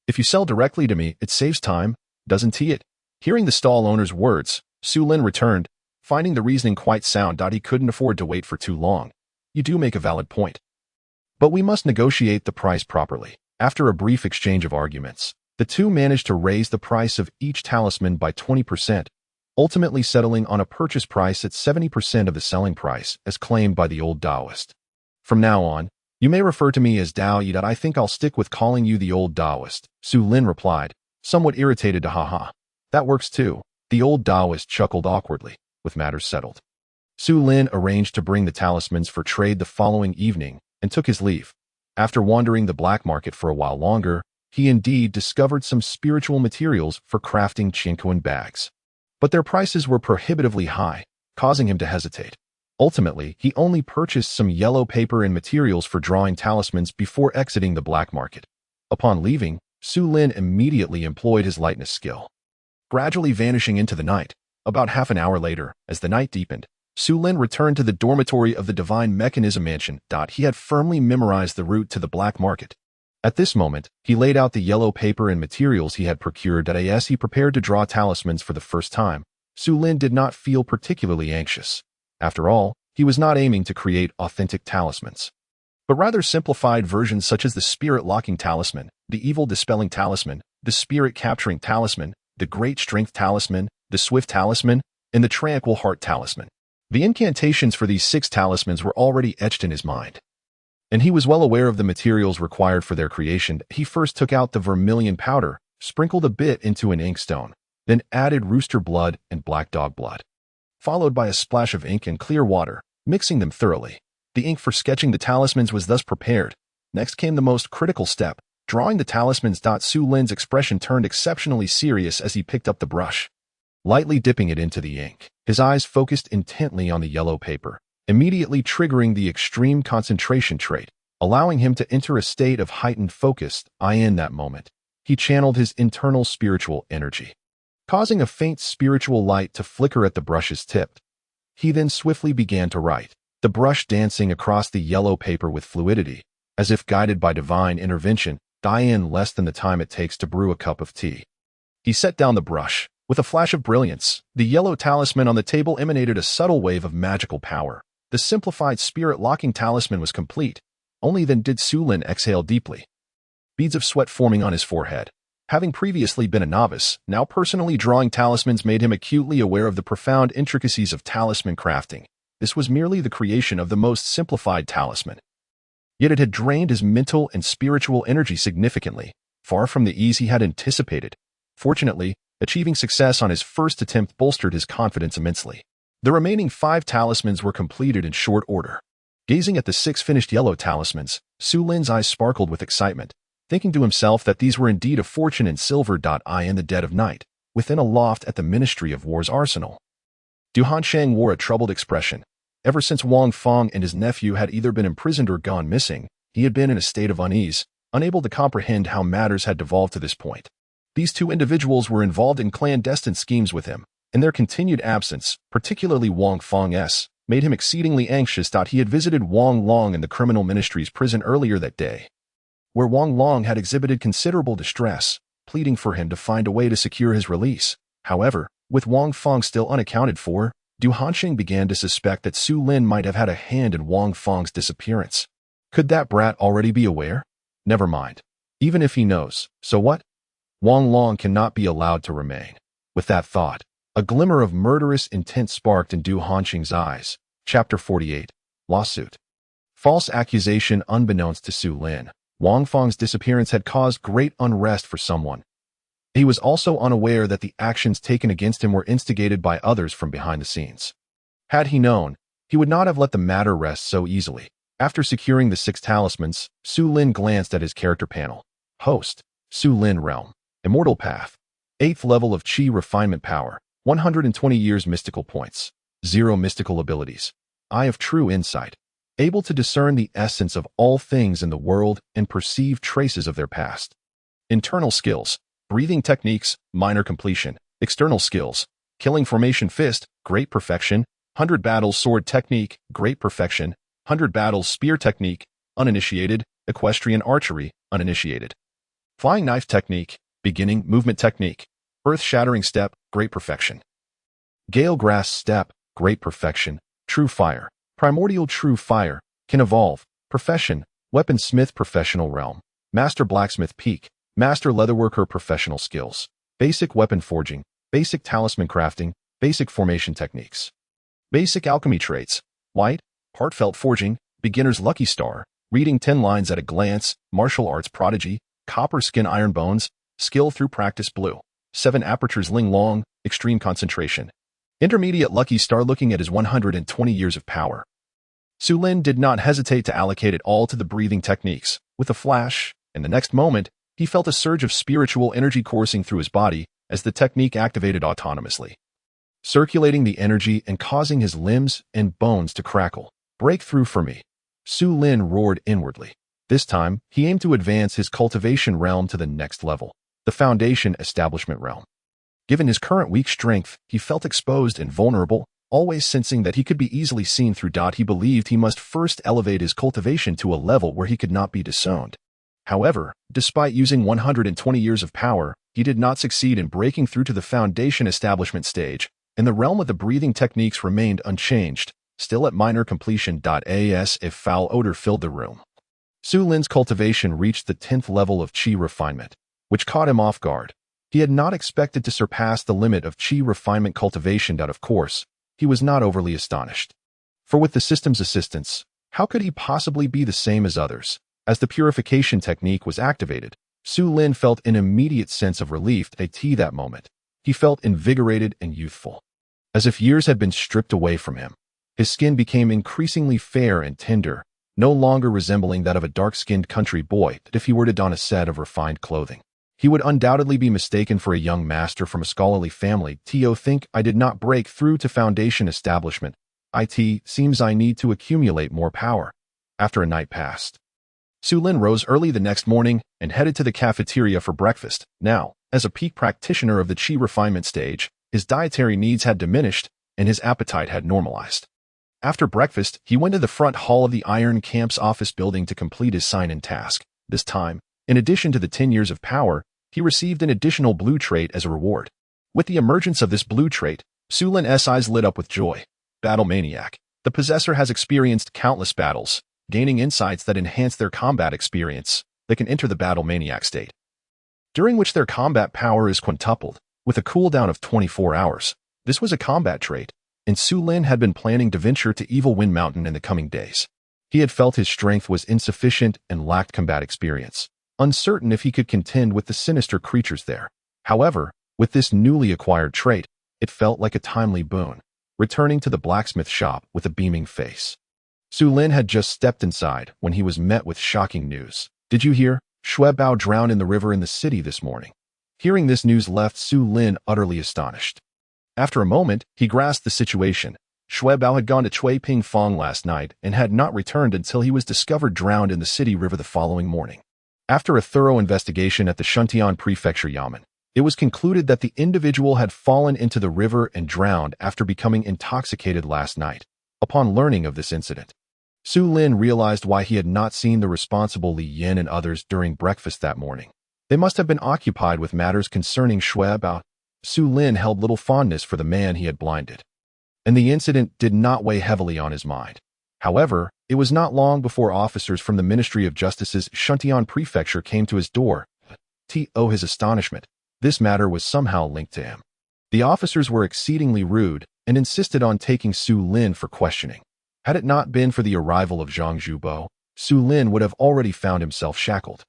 If you sell directly to me, it saves time, doesn't it? Hearing the stall owner's words, Su Lin returned, finding the reasoning quite sound. He couldn't afford to wait for too long. You do make a valid point. But we must negotiate the price properly. After a brief exchange of arguments, the two managed to raise the price of each talisman by 20%, ultimately settling on a purchase price at 70% of the selling price, as claimed by the old Taoist. From now on, you may refer to me as Dao Yi. I think I'll stick with calling you the old Taoist, Su Lin replied, somewhat irritated. Haha. That works too. The old Taoist chuckled awkwardly, with matters settled. Su Lin arranged to bring the talismans for trade the following evening, and took his leave. After wandering the black market for a while longer, he indeed discovered some spiritual materials for crafting chinquan bags. But their prices were prohibitively high, causing him to hesitate. Ultimately, he only purchased some yellow paper and materials for drawing talismans before exiting the black market. Upon leaving, Su Lin immediately employed his lightness skill, gradually vanishing into the night. About half an hour later, as the night deepened, Su Lin returned to the dormitory of the Divine Mechanism Mansion. He had firmly memorized the route to the black market. At this moment, he laid out the yellow paper and materials he had procured. As he prepared to draw talismans for the first time, Su Lin did not feel particularly anxious. After all, he was not aiming to create authentic talismans, but rather simplified versions such as the spirit-locking talisman, the evil-dispelling talisman, the spirit-capturing talisman, the great strength talisman, the swift talisman, and the tranquil heart talisman. The incantations for these 6 talismans were already etched in his mind, and he was well aware of the materials required for their creation. He first took out the vermilion powder, sprinkled a bit into an inkstone, then added rooster blood and black dog blood, followed by a splash of ink and clear water, mixing them thoroughly. The ink for sketching the talismans was thus prepared. Next came the most critical step, drawing the talismans. Su Lin's expression turned exceptionally serious as he picked up the brush, lightly dipping it into the ink. His eyes focused intently on the yellow paper, immediately triggering the extreme concentration trait, allowing him to enter a state of heightened focus. In that moment, he channeled his internal spiritual energy, causing a faint spiritual light to flicker at the brush's tip. He then swiftly began to write, the brush dancing across the yellow paper with fluidity, as if guided by divine intervention. In less than the time it takes to brew a cup of tea. He set down the brush. With a flash of brilliance, the yellow talisman on the table emanated a subtle wave of magical power. The simplified spirit-locking talisman was complete. Only then did Su Lin exhale deeply, beads of sweat forming on his forehead. Having previously been a novice, now personally drawing talismans made him acutely aware of the profound intricacies of talisman crafting. This was merely the creation of the most simplified talisman, yet it had drained his mental and spiritual energy significantly, far from the ease he had anticipated. Fortunately, achieving success on his first attempt bolstered his confidence immensely. The remaining 5 talismans were completed in short order. Gazing at the 6 finished yellow talismans, Su Lin's eyes sparkled with excitement. thinking to himself that these were indeed a fortune in silver. In the dead of night, within a loft at the Ministry of War's arsenal, Du Hansheng wore a troubled expression. Ever since Wang Feng and his nephew had either been imprisoned or gone missing, he had been in a state of unease, unable to comprehend how matters had devolved to this point. These two individuals were involved in clandestine schemes with him, and their continued absence, particularly Wang Feng's, made him exceedingly anxious. He had visited Wang Long in the criminal ministry's prison earlier that day, where Wang Long had exhibited considerable distress, pleading for him to find a way to secure his release. However, with Wang Feng still unaccounted for, Du Hansheng began to suspect that Su Lin might have had a hand in Wang Feng's disappearance. Could that brat already be aware? Never mind. Even if he knows, so what? Wang Long cannot be allowed to remain. With that thought, a glimmer of murderous intent sparked in Du Hansheng's eyes. Chapter 48. Lawsuit. False accusation. Unbeknownst to Su Lin, Wang Feng's disappearance had caused great unrest for someone. He was also unaware that the actions taken against him were instigated by others from behind the scenes. Had he known, he would not have let the matter rest so easily. After securing the 6 talismans, Su Lin glanced at his character panel. Host, Su Lin Realm. Immortal Path. 8th level of Qi Refinement Power. 120 years mystical points. 0 mystical abilities. Eye of True Insight. Able to discern the essence of all things in the world and perceive traces of their past. Internal skills. Breathing techniques, minor completion. External skills. Killing formation fist, great perfection. 100 battles sword technique, great perfection. 100 battles spear technique, uninitiated. Equestrian archery, uninitiated. Flying knife technique, beginning movement technique. Earth-shattering step, great perfection. Gale grass step, great perfection. True fire. Primordial true fire. Can evolve. Profession. Weaponsmith professional realm. Master blacksmith peak. Master leatherworker professional skills. Basic weapon forging. Basic talisman crafting. Basic formation techniques. Basic alchemy traits. White. Heartfelt forging. Beginner's lucky star. Reading 10 lines at a glance. Martial arts prodigy. Copper skin iron bones. Skill through practice blue. 7 apertures ling long. Extreme concentration. Intermediate lucky star. Looking at his 120 years of power, Su Lin did not hesitate to allocate it all to the breathing techniques. With a flash, in the next moment, he felt a surge of spiritual energy coursing through his body as the technique activated autonomously, circulating the energy and causing his limbs and bones to crackle. Break through for me, Su Lin roared inwardly. This time, he aimed to advance his cultivation realm to the next level, the foundation establishment realm. Given his current weak strength, he felt exposed and vulnerable, always sensing that he could be easily seen through. He believed he must first elevate his cultivation to a level where he could not be disowned. However, despite using 120 years of power, he did not succeed in breaking through to the foundation establishment stage, and the realm of the breathing techniques remained unchanged, still at minor completion. As if foul odor filled the room, Su Lin's cultivation reached the 10th level of Qi refinement, which caught him off guard. He had not expected to surpass the limit of Qi refinement cultivation. Of course, he was not overly astonished. For with the system's assistance, how could he possibly be the same as others? As the purification technique was activated, Su Lin felt an immediate sense of relief. That moment, he felt invigorated and youthful, as if years had been stripped away from him. His skin became increasingly fair and tender, no longer resembling that of a dark-skinned country boy. If he were to don a set of refined clothing, he would undoubtedly be mistaken for a young master from a scholarly family. Think I did not break through to foundation establishment. Seems I need to accumulate more power. After a night passed, Su Lin rose early the next morning and headed to the cafeteria for breakfast. Now, as a peak practitioner of the Qi refinement stage, his dietary needs had diminished and his appetite had normalized. After breakfast, he went to the front hall of the Iron Camp's office building to complete his sign-in task. This time, in addition to the 10 years of power, he received an additional blue trait as a reward. With the emergence of this blue trait, Su Lin's eyes lit up with joy. Battle Maniac. The possessor has experienced countless battles, gaining insights that enhance their combat experience. They can enter the Battle Maniac state, during which their combat power is quintupled, with a cooldown of 24 hours. This was a combat trait, and Su Lin had been planning to venture to Evil Wind Mountain in the coming days. He had felt his strength was insufficient and lacked combat experience, uncertain if he could contend with the sinister creatures there. However, with this newly acquired trait, it felt like a timely boon. Returning to the blacksmith shop with a beaming face, Su Lin had just stepped inside when he was met with shocking news. Did you hear? Shui Bao drowned in the river in the city this morning. Hearing this news left Su Lin utterly astonished. After a moment, he grasped the situation. Shui Bao had gone to Chui Ping Fong last night and had not returned until he was discovered drowned in the city river the following morning. After a thorough investigation at the Shuntian Prefecture Yamen, it was concluded that the individual had fallen into the river and drowned after becoming intoxicated last night. Upon learning of this incident, Su Lin realized why he had not seen the responsible Li Yin and others during breakfast that morning. They must have been occupied with matters concerning Shui Bao. Su Lin held little fondness for the man he had blinded, and the incident did not weigh heavily on his mind. However, it was not long before officers from the Ministry of Justice's Shuntian Prefecture came to his door. To his astonishment, this matter was somehow linked to him. The officers were exceedingly rude and insisted on taking Su Lin for questioning. Had it not been for the arrival of Zhang Zhubo, Su Lin would have already found himself shackled.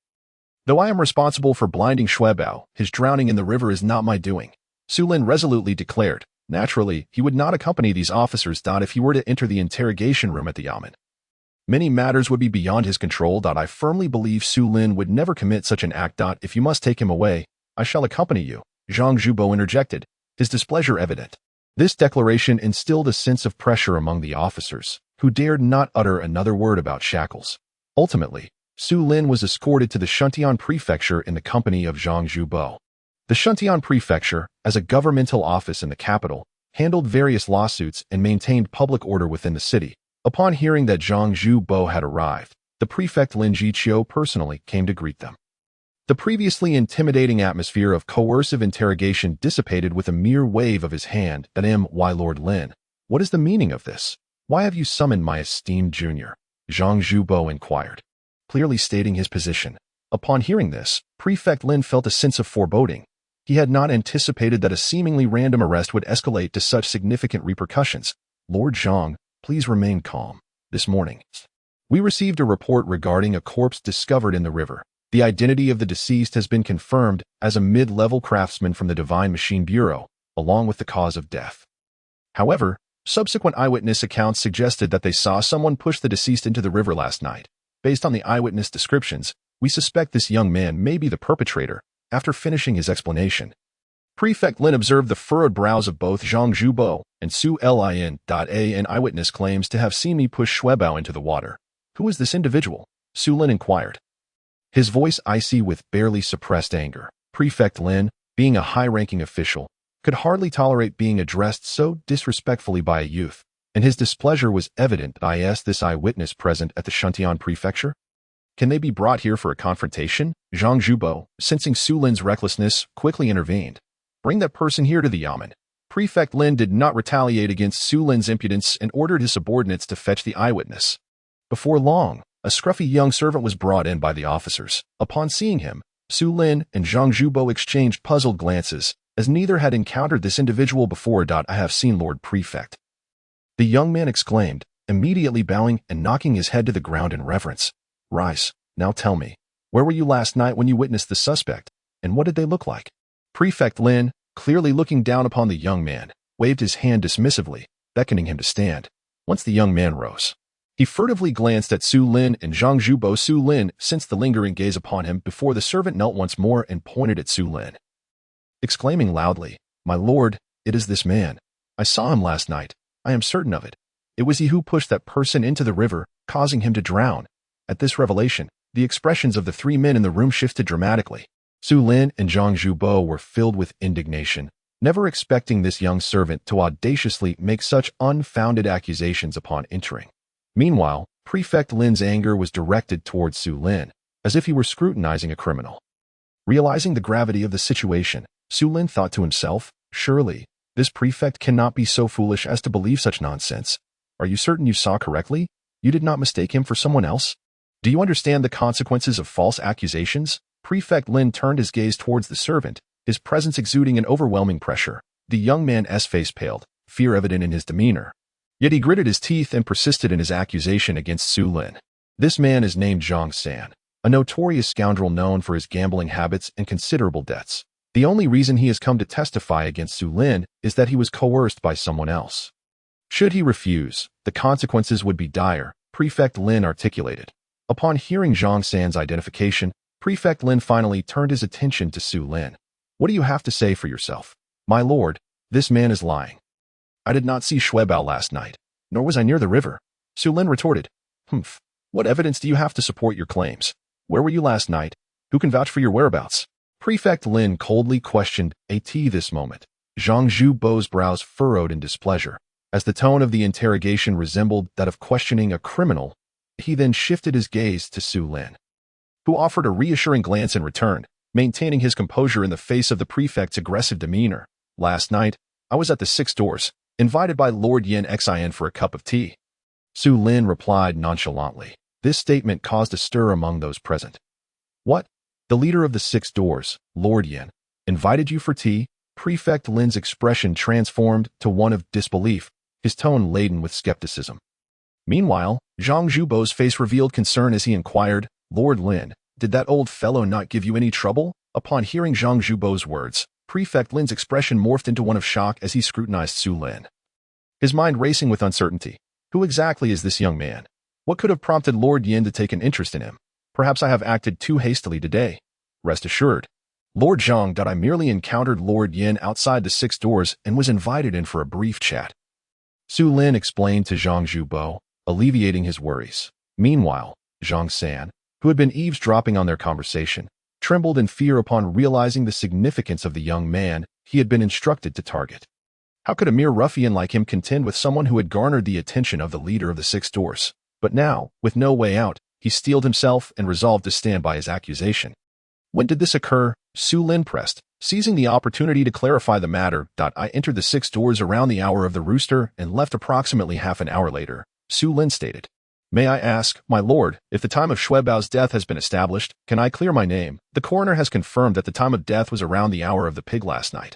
Though I am responsible for blinding Shui Bao, his drowning in the river is not my doing, Su Lin resolutely declared. Naturally, he would not accompany these officers. If he were to enter the interrogation room at the Yamen, many matters would be beyond his control. I firmly believe Su Lin would never commit such an act. If you must take him away, I shall accompany you, Zhang Zhubo interjected, his displeasure evident. This declaration instilled a sense of pressure among the officers, who dared not utter another word about shackles. Ultimately, Su Lin was escorted to the Shuntian Prefecture in the company of Zhang Zhubo. The Shuntian Prefecture, as a governmental office in the capital, handled various lawsuits and maintained public order within the city. Upon hearing that Zhang Zhubo had arrived, the prefect Lin Jiqiu personally came to greet them. The previously intimidating atmosphere of coercive interrogation dissipated with a mere wave of his hand. Why, Lord Lin, what is the meaning of this? Why have you summoned my esteemed junior? Zhang Zhubo inquired, clearly stating his position. Upon hearing this, Prefect Lin felt a sense of foreboding. He had not anticipated that a seemingly random arrest would escalate to such significant repercussions. Lord Zhang, please remain calm. This morning, we received a report regarding a corpse discovered in the river. The identity of the deceased has been confirmed as a mid-level craftsman from the Divine Machine Bureau, along with the cause of death. However, subsequent eyewitness accounts suggested that they saw someone push the deceased into the river last night. Based on the eyewitness descriptions, we suspect this young man may be the perpetrator. After finishing his explanation, Prefect Lin observed the furrowed brows of both Zhang Zhubo and Su Lin. An eyewitness claims to have seen me push Shui Bao into the water. Who is this individual? Su Lin inquired, his voice icy with barely suppressed anger. Prefect Lin, being a high-ranking official, could hardly tolerate being addressed so disrespectfully by a youth, and his displeasure was evident. I asked this eyewitness present at the Shuntian Prefecture. Can they be brought here for a confrontation? Zhang Zhubo, sensing Su Lin's recklessness, quickly intervened. Bring that person here to the Yamen. Prefect Lin did not retaliate against Su Lin's impudence and ordered his subordinates to fetch the eyewitness. Before long, a scruffy young servant was brought in by the officers. Upon seeing him, Su Lin and Zhang Zhubo exchanged puzzled glances, as neither had encountered this individual before. I have seen Lord Prefect, the young man exclaimed, immediately bowing and knocking his head to the ground in reverence. Rise, now tell me, where were you last night when you witnessed the suspect, and what did they look like? Prefect Lin, clearly looking down upon the young man, waved his hand dismissively, beckoning him to stand. Once the young man rose, he furtively glanced at Su Lin and Zhang Zhubo. Su Lin sensed the lingering gaze upon him before the servant knelt once more and pointed at Su Lin, exclaiming loudly, My lord, it is this man. I saw him last night. I am certain of it. It was he who pushed that person into the river, causing him to drown. At this revelation, the expressions of the three men in the room shifted dramatically. Su Lin and Zhang Zhubo were filled with indignation, never expecting this young servant to audaciously make such unfounded accusations upon entering. Meanwhile, Prefect Lin's anger was directed towards Su Lin, as if he were scrutinizing a criminal. Realizing the gravity of the situation, Su Lin thought to himself, surely, this prefect cannot be so foolish as to believe such nonsense. Are you certain you saw correctly? You did not mistake him for someone else? Do you understand the consequences of false accusations? Prefect Lin turned his gaze towards the servant, his presence exuding an overwhelming pressure. The young man's face paled, fear evident in his demeanor. Yet he gritted his teeth and persisted in his accusation against Su Lin. This man is named Zhang San, a notorious scoundrel known for his gambling habits and considerable debts. The only reason he has come to testify against Su Lin is that he was coerced by someone else. Should he refuse, the consequences would be dire, Prefect Lin articulated. Upon hearing Zhang San's identification, Prefect Lin finally turned his attention to Su Lin. What do you have to say for yourself? My lord, this man is lying. I did not see Shuebao last night, nor was I near the river. Su Lin retorted. Humph. What evidence do you have to support your claims? Where were you last night? Who can vouch for your whereabouts? Prefect Lin coldly questioned this moment. Zhang Zhubo's brows furrowed in displeasure. As the tone of the interrogation resembled that of questioning a criminal, he then shifted his gaze to Su Lin, who offered a reassuring glance in return, maintaining his composure in the face of the prefect's aggressive demeanor. Last night, I was at the 6 Doors, invited by Lord Yin Xin for a cup of tea. Su Lin replied nonchalantly. This statement caused a stir among those present. What? The leader of the 6 Doors, Lord Yin, invited you for tea? Prefect Lin's expression transformed to one of disbelief, his tone laden with skepticism. Meanwhile, Zhang Zhubo's face revealed concern as he inquired, Lord Lin, did that old fellow not give you any trouble? Upon hearing Zhang Zhubo's words, Prefect Lin's expression morphed into one of shock as he scrutinized Su Lin, his mind racing with uncertainty. Who exactly is this young man? What could have prompted Lord Yin to take an interest in him? Perhaps I have acted too hastily today. Rest assured, Lord Zhang, I merely encountered Lord Yin outside the 6 Doors and was invited in for a brief chat. Su Lin explained to Zhang Zhubo, alleviating his worries. Meanwhile, Zhang San, who had been eavesdropping on their conversation, trembled in fear upon realizing the significance of the young man he had been instructed to target. How could a mere ruffian like him contend with someone who had garnered the attention of the leader of the 6 Doors? But now, with no way out, he steeled himself and resolved to stand by his accusation. When did this occur? Su Lin pressed, seizing the opportunity to clarify the matter. I entered the 6 Doors around the hour of the rooster and left approximately half an hour later, Su Lin stated. May I ask, my lord, if the time of Shuebao's death has been established, can I clear my name? The coroner has confirmed that the time of death was around the hour of the pig last night.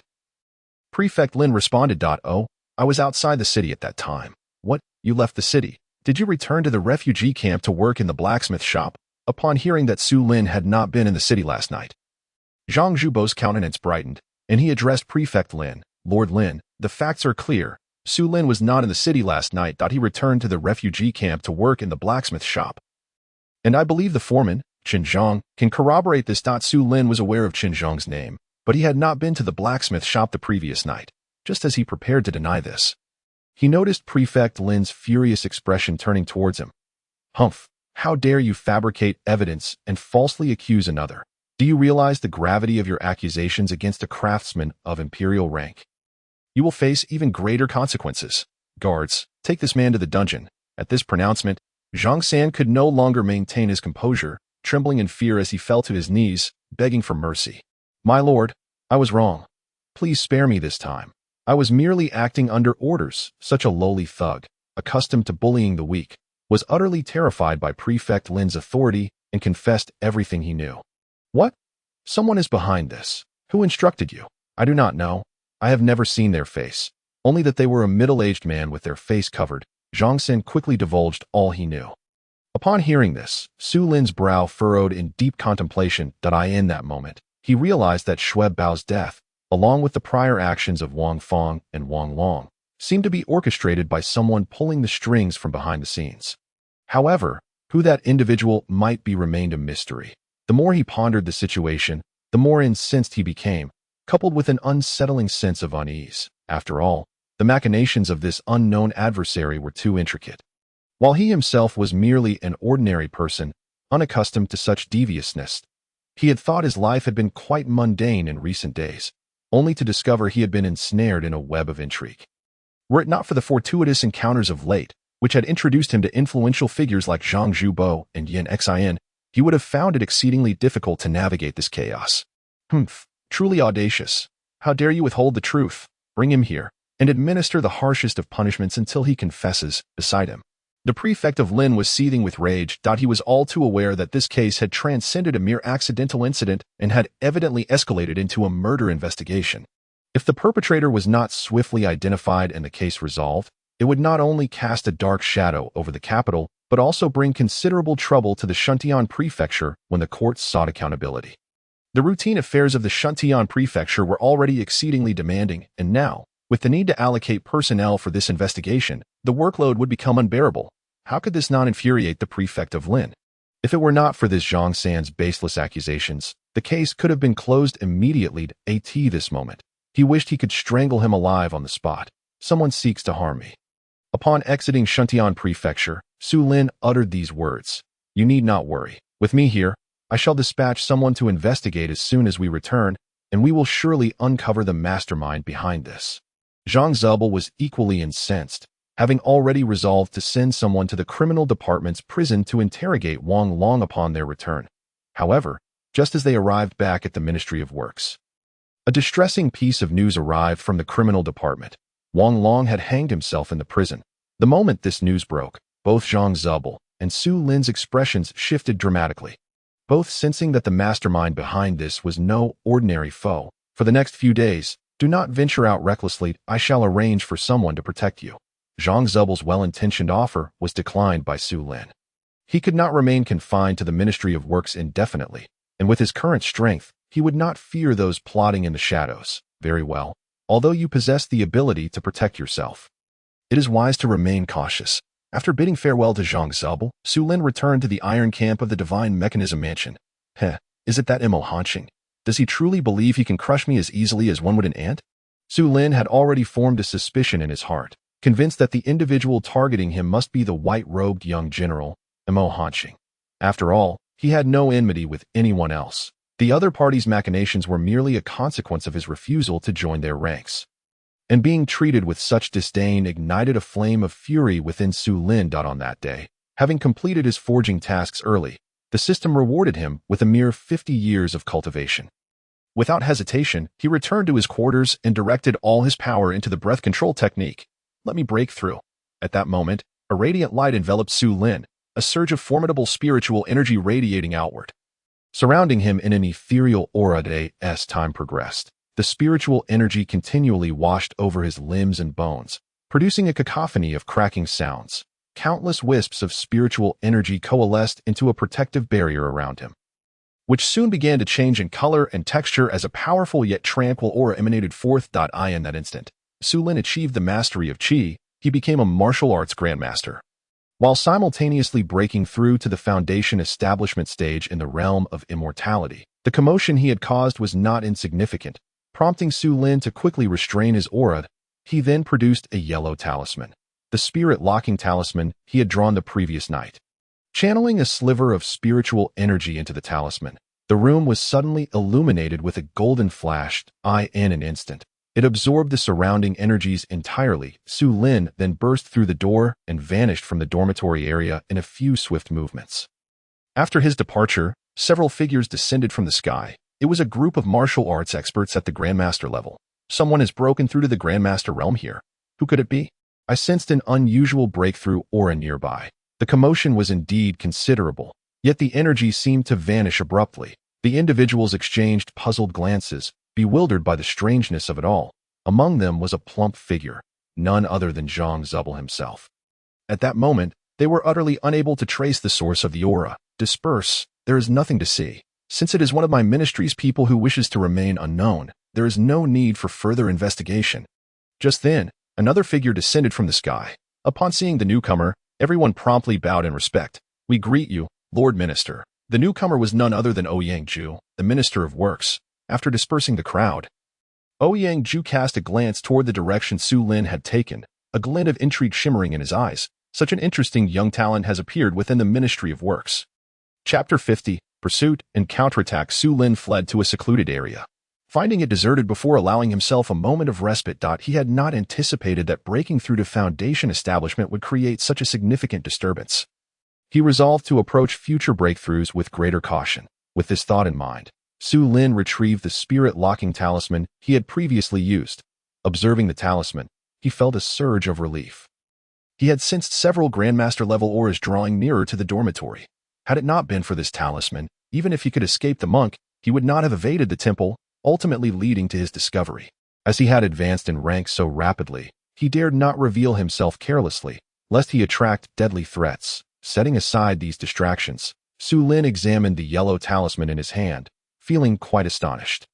Prefect Lin responded. Oh, I was outside the city at that time. What? You left the city? Did you return to the refugee camp to work in the blacksmith shop? Upon hearing that Su Lin had not been in the city last night, Zhang Zhubo's countenance brightened, and he addressed Prefect Lin. Lord Lin, the facts are clear. Su Lin was not in the city last night. He returned to the refugee camp to work in the blacksmith shop. And I believe the foreman, Qin Zhang, can corroborate this. Su Lin was aware of Qin Zhang's name, but he had not been to the blacksmith shop the previous night. Just as he prepared to deny this, he noticed Prefect Lin's furious expression turning towards him. Humph! How dare you fabricate evidence and falsely accuse another? Do you realize the gravity of your accusations against a craftsman of imperial rank? You will face even greater consequences. Guards, take this man to the dungeon. At this pronouncement, Zhang San could no longer maintain his composure, trembling in fear as he fell to his knees, begging for mercy. My lord, I was wrong. Please spare me this time. I was merely acting under orders. Such a lowly thug, accustomed to bullying the weak, was utterly terrified by Prefect Lin's authority and confessed everything he knew. What? Someone is behind this. Who instructed you? I do not know. I have never seen their face. Only that they were a middle-aged man with their face covered. Zhang San quickly divulged all he knew. Upon hearing this, Su Lin's brow furrowed in deep contemplation. In that moment, he realized that Shuebao's death, along with the prior actions of Wang Feng and Wang Long, seemed to be orchestrated by someone pulling the strings from behind the scenes. However, who that individual might be remained a mystery. The more he pondered the situation, the more incensed he became, coupled with an unsettling sense of unease. After all, the machinations of this unknown adversary were too intricate. While he himself was merely an ordinary person, unaccustomed to such deviousness, he had thought his life had been quite mundane in recent days, only to discover he had been ensnared in a web of intrigue. Were it not for the fortuitous encounters of late, which had introduced him to influential figures like Zhang Zhubo and Yin Xin, he would have found it exceedingly difficult to navigate this chaos. Humph, truly audacious. How dare you withhold the truth? Bring him here, and administer the harshest of punishments until he confesses. Beside him, the prefect of Lin was seething with rage. He was all too aware that this case had transcended a mere accidental incident and had evidently escalated into a murder investigation. If the perpetrator was not swiftly identified and the case resolved, it would not only cast a dark shadow over the capital, but also bring considerable trouble to the Shuntian prefecture when the courts sought accountability. The routine affairs of the Shuntian prefecture were already exceedingly demanding, and now, with the need to allocate personnel for this investigation, the workload would become unbearable. How could this not infuriate the prefect of Lin? If it were not for this Zhang San's baseless accusations, the case could have been closed immediately. At this moment, he wished he could strangle him alive on the spot. Someone seeks to harm me. Upon exiting Shuntian Prefecture, Su Lin uttered these words. You need not worry. With me here, I shall dispatch someone to investigate as soon as we return, and we will surely uncover the mastermind behind this. Zhang Zubel was equally incensed, having already resolved to send someone to the criminal department's prison to interrogate Wang Long upon their return. However, just as they arrived back at the Ministry of Works, a distressing piece of news arrived from the criminal department. Wang Long had hanged himself in the prison. The moment this news broke, both Zhang Zubel and Su Lin's expressions shifted dramatically, both sensing that the mastermind behind this was no ordinary foe. For the next few days, do not venture out recklessly. I shall arrange for someone to protect you. Zhang Zubel's well-intentioned offer was declined by Su Lin. He could not remain confined to the Ministry of Works indefinitely, and with his current strength, he would not fear those plotting in the shadows. Very well, although you possess the ability to protect yourself, it is wise to remain cautious. After bidding farewell to Zhang Zubel, Su Lin returned to the iron camp of the Divine Mechanism Mansion. Is it that Imo Hanqing? Does he truly believe he can crush me as easily as one would an ant? Su Lin had already formed a suspicion in his heart, convinced that the individual targeting him must be the white-robed young general, Imo Hanqing. After all, he had no enmity with anyone else. The other party's machinations were merely a consequence of his refusal to join their ranks. And being treated with such disdain ignited a flame of fury within Su Lin. On that day, having completed his forging tasks early, the system rewarded him with a mere 50 years of cultivation. Without hesitation, he returned to his quarters and directed all his power into the breath control technique. Let me break through. At that moment, a radiant light enveloped Su Lin, a surge of formidable spiritual energy radiating outward, surrounding him in an ethereal aura. As time progressed, the spiritual energy continually washed over his limbs and bones, producing a cacophony of cracking sounds. Countless wisps of spiritual energy coalesced into a protective barrier around him, which soon began to change in color and texture as a powerful yet tranquil aura emanated forth. In that instant, Su Lin achieved the mastery of Qi. He became a martial arts grandmaster, while simultaneously breaking through to the foundation establishment stage in the realm of immortality. The commotion he had caused was not insignificant, prompting Su Lin to quickly restrain his aura. He then produced a yellow talisman, the spirit-locking talisman he had drawn the previous night. Channeling a sliver of spiritual energy into the talisman, the room was suddenly illuminated with a golden flash. In an instant, it absorbed the surrounding energies entirely. Su Lin then burst through the door and vanished from the dormitory area in a few swift movements. After his departure, several figures descended from the sky. It was a group of martial arts experts at the Grandmaster level. Someone has broken through to the Grandmaster realm here. Who could it be? I sensed an unusual breakthrough aura nearby. The commotion was indeed considerable, yet the energy seemed to vanish abruptly. The individuals exchanged puzzled glances, bewildered by the strangeness of it all. Among them was a plump figure, none other than Zhang Zubel himself. At that moment, they were utterly unable to trace the source of the aura. Disperse, there is nothing to see. Since it is one of my ministry's people who wishes to remain unknown, there is no need for further investigation. Just then, another figure descended from the sky. Upon seeing the newcomer, everyone promptly bowed in respect. We greet you, Lord Minister. The newcomer was none other than Ouyang Ju, the Minister of Works. After dispersing the crowd, Ouyang Ju cast a glance toward the direction Su Lin had taken, a glint of intrigue shimmering in his eyes. Such an interesting young talent has appeared within the Ministry of Works. Chapter 50, Pursuit and Counterattack. Su Lin fled to a secluded area, finding it deserted before allowing himself a moment of respite. He had not anticipated that breaking through to Foundation establishment would create such a significant disturbance. He resolved to approach future breakthroughs with greater caution. With this thought in mind, Su Lin retrieved the spirit-locking talisman he had previously used. Observing the talisman, he felt a surge of relief. He had sensed several Grandmaster-level auras drawing nearer to the dormitory. Had it not been for this talisman, even if he could escape the monk, he would not have evaded the temple, ultimately leading to his discovery. As he had advanced in rank so rapidly, he dared not reveal himself carelessly, lest he attract deadly threats. Setting aside these distractions, Su Lin examined the yellow talisman in his hand, feeling quite astonished.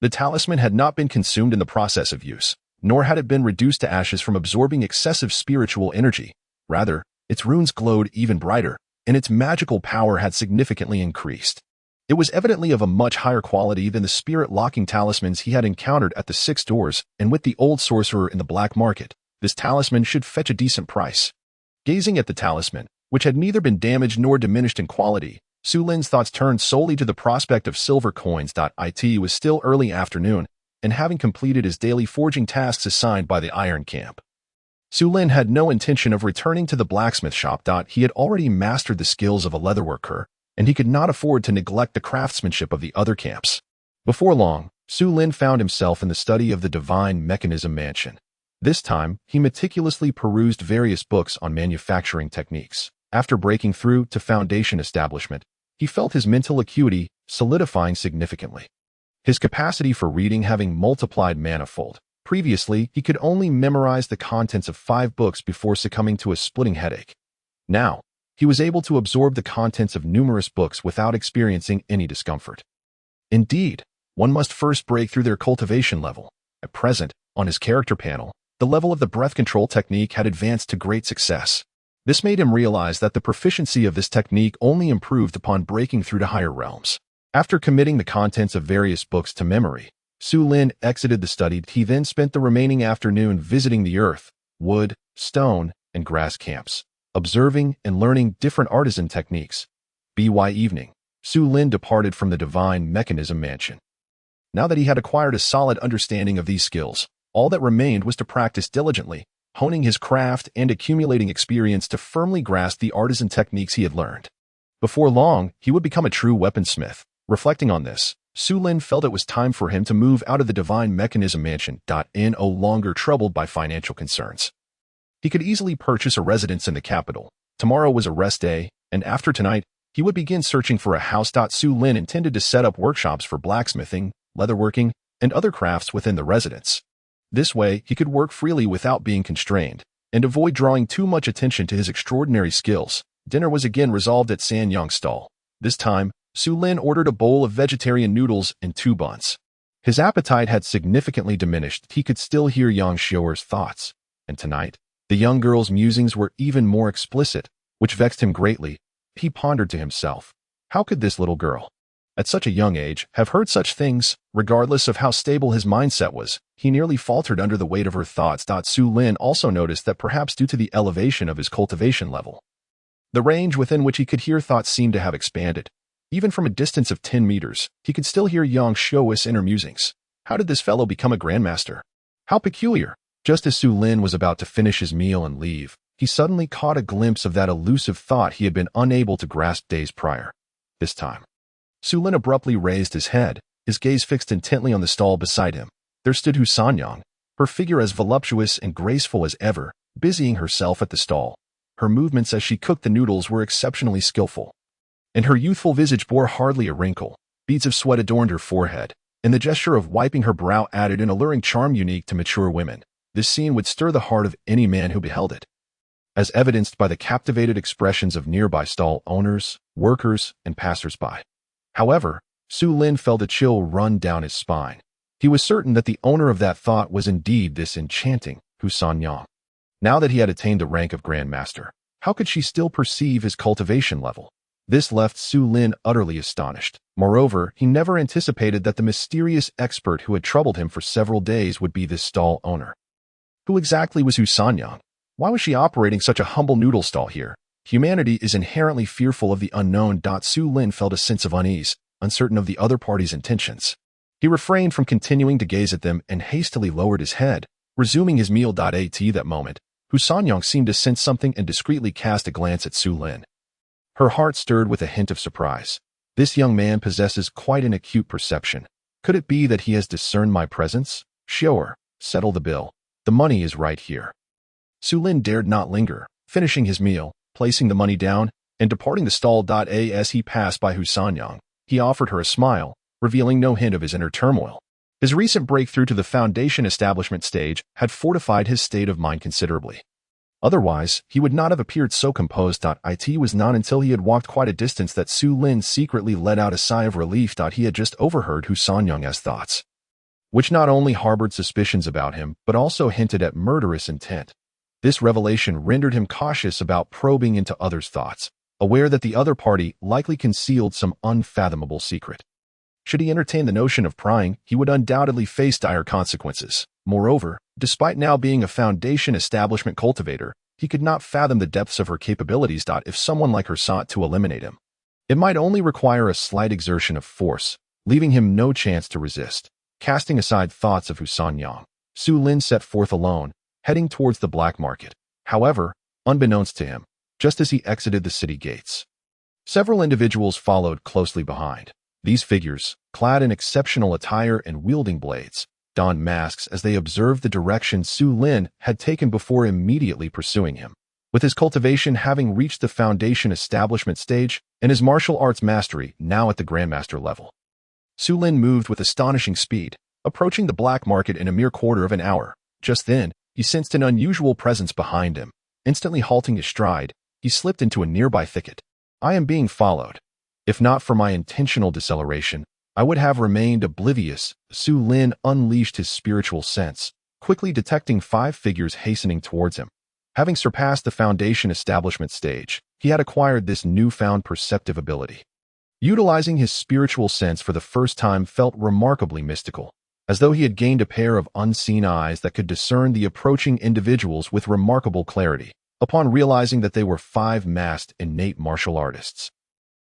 The talisman had not been consumed in the process of use, nor had it been reduced to ashes from absorbing excessive spiritual energy. Rather, its runes glowed even brighter, and its magical power had significantly increased. It was evidently of a much higher quality than the spirit-locking talismans he had encountered at the 6 doors, and with the old sorcerer in the black market, this talisman should fetch a decent price. Gazing at the talisman, which had neither been damaged nor diminished in quality, Su Lin's thoughts turned solely to the prospect of silver coins. It was still early afternoon, and having completed his daily forging tasks assigned by the iron camp, Su Lin had no intention of returning to the blacksmith shop. He had already mastered the skills of a leatherworker, and he could not afford to neglect the craftsmanship of the other camps. Before long, Su Lin found himself in the study of the divine mechanism mansion. This time, he meticulously perused various books on manufacturing techniques. After breaking through to foundation establishment, he felt his mental acuity solidifying significantly. His capacity for reading having multiplied manifold. Previously, he could only memorize the contents of 5 books before succumbing to a splitting headache. Now, he was able to absorb the contents of numerous books without experiencing any discomfort. Indeed, one must first break through their cultivation level. At present, on his character panel, the level of the breath control technique had advanced to great success. This made him realize that the proficiency of this technique only improved upon breaking through to higher realms. After committing the contents of various books to memory, Su Lin exited the study. He then spent the remaining afternoon visiting the earth, wood, stone, and grass camps, observing and learning different artisan techniques. By evening, Su Lin departed from the divine mechanism mansion. Now that he had acquired a solid understanding of these skills, all that remained was to practice diligently, honing his craft and accumulating experience to firmly grasp the artisan techniques he had learned. Before long, he would become a true weaponsmith. Reflecting on this, Su Lin felt it was time for him to move out of the divine mechanism mansion. No longer troubled by financial concerns, he could easily purchase a residence in the capital. Tomorrow was a rest day, and after tonight, he would begin searching for a house. Su Lin intended to set up workshops for blacksmithing, leatherworking, and other crafts within the residence. This way, he could work freely without being constrained, and avoid drawing too much attention to his extraordinary skills. Dinner was again resolved at San Yang's stall. This time, Su Lin ordered a bowl of vegetarian noodles and 2 buns. His appetite had significantly diminished. He could still hear Yang Xiaoer's thoughts, and tonight, the young girl's musings were even more explicit, which vexed him greatly. He pondered to himself, how could this little girl, at such a young age, have heard such things? Regardless of how stable his mindset was, he nearly faltered under the weight of her thoughts. Su Lin also noticed that perhaps due to the elevation of his cultivation level, the range within which he could hear thoughts seemed to have expanded. Even from a distance of 10 meters, he could still hear Yang Xiaoer's inner musings. How did this fellow become a grandmaster? How peculiar! Just as Su Lin was about to finish his meal and leave, he suddenly caught a glimpse of that elusive thought he had been unable to grasp days prior. This time, Su Lin abruptly raised his head, his gaze fixed intently on the stall beside him. There stood Hu Sanyang, her figure as voluptuous and graceful as ever, busying herself at the stall. Her movements as she cooked the noodles were exceptionally skillful, and her youthful visage bore hardly a wrinkle. Beads of sweat adorned her forehead, and the gesture of wiping her brow added an alluring charm unique to mature women. This scene would stir the heart of any man who beheld it, as evidenced by the captivated expressions of nearby stall owners, workers, and passers-by. However, Su Lin felt a chill run down his spine. He was certain that the owner of that thought was indeed this enchanting Hu Sanyang. Now that he had attained the rank of Grandmaster, how could she still perceive his cultivation level? This left Su Lin utterly astonished. Moreover, he never anticipated that the mysterious expert who had troubled him for several days would be this stall owner. Who exactly was Hu Sanyang? Why was she operating such a humble noodle stall here? Humanity is inherently fearful of the unknown. Su Lin felt a sense of unease, uncertain of the other party's intentions. He refrained from continuing to gaze at them and hastily lowered his head, resuming his meal. At that moment, Hu Sanyang seemed to sense something and discreetly cast a glance at Su Lin. Her heart stirred with a hint of surprise. This young man possesses quite an acute perception. Could it be that he has discerned my presence? Xiaoer, settle the bill. The money is right here. Su Lin dared not linger, finishing his meal, placing the money down, and departing the stall. As he passed by Hu Sanyang, he offered her a smile, revealing no hint of his inner turmoil. His recent breakthrough to the foundation establishment stage had fortified his state of mind considerably. Otherwise, he would not have appeared so composed. It was not until he had walked quite a distance that Su Lin secretly let out a sigh of relief. He had just overheard Hu Sanyang's thoughts, which not only harbored suspicions about him, but also hinted at murderous intent. This revelation rendered him cautious about probing into others' thoughts. aware that the other party likely concealed some unfathomable secret. Should he entertain the notion of prying, he would undoubtedly face dire consequences. Moreover, despite now being a Foundation establishment cultivator, he could not fathom the depths of her capabilities. If someone like her sought to eliminate him, it might only require a slight exertion of force, leaving him no chance to resist. Casting aside thoughts of Husan Yang, Su Lin set forth alone, heading towards the black market. However, unbeknownst to him, just as he exited the city gates, several individuals followed closely behind. These figures, clad in exceptional attire and wielding blades, donned masks as they observed the direction Su Lin had taken before immediately pursuing him. With his cultivation having reached the Foundation establishment stage and his martial arts mastery now at the Grandmaster level, Su Lin moved with astonishing speed, approaching the black market in a mere quarter of an hour. Just then, he sensed an unusual presence behind him. Instantly halting his stride, he slipped into a nearby thicket. I am being followed. If not for my intentional deceleration, I would have remained oblivious. Su Lin unleashed his spiritual sense, quickly detecting 5 figures hastening towards him. Having surpassed the Foundation establishment stage, he had acquired this newfound perceptive ability. Utilizing his spiritual sense for the first time felt remarkably mystical, as though he had gained a pair of unseen eyes that could discern the approaching individuals with remarkable clarity, upon realizing that they were 5 masked innate martial artists.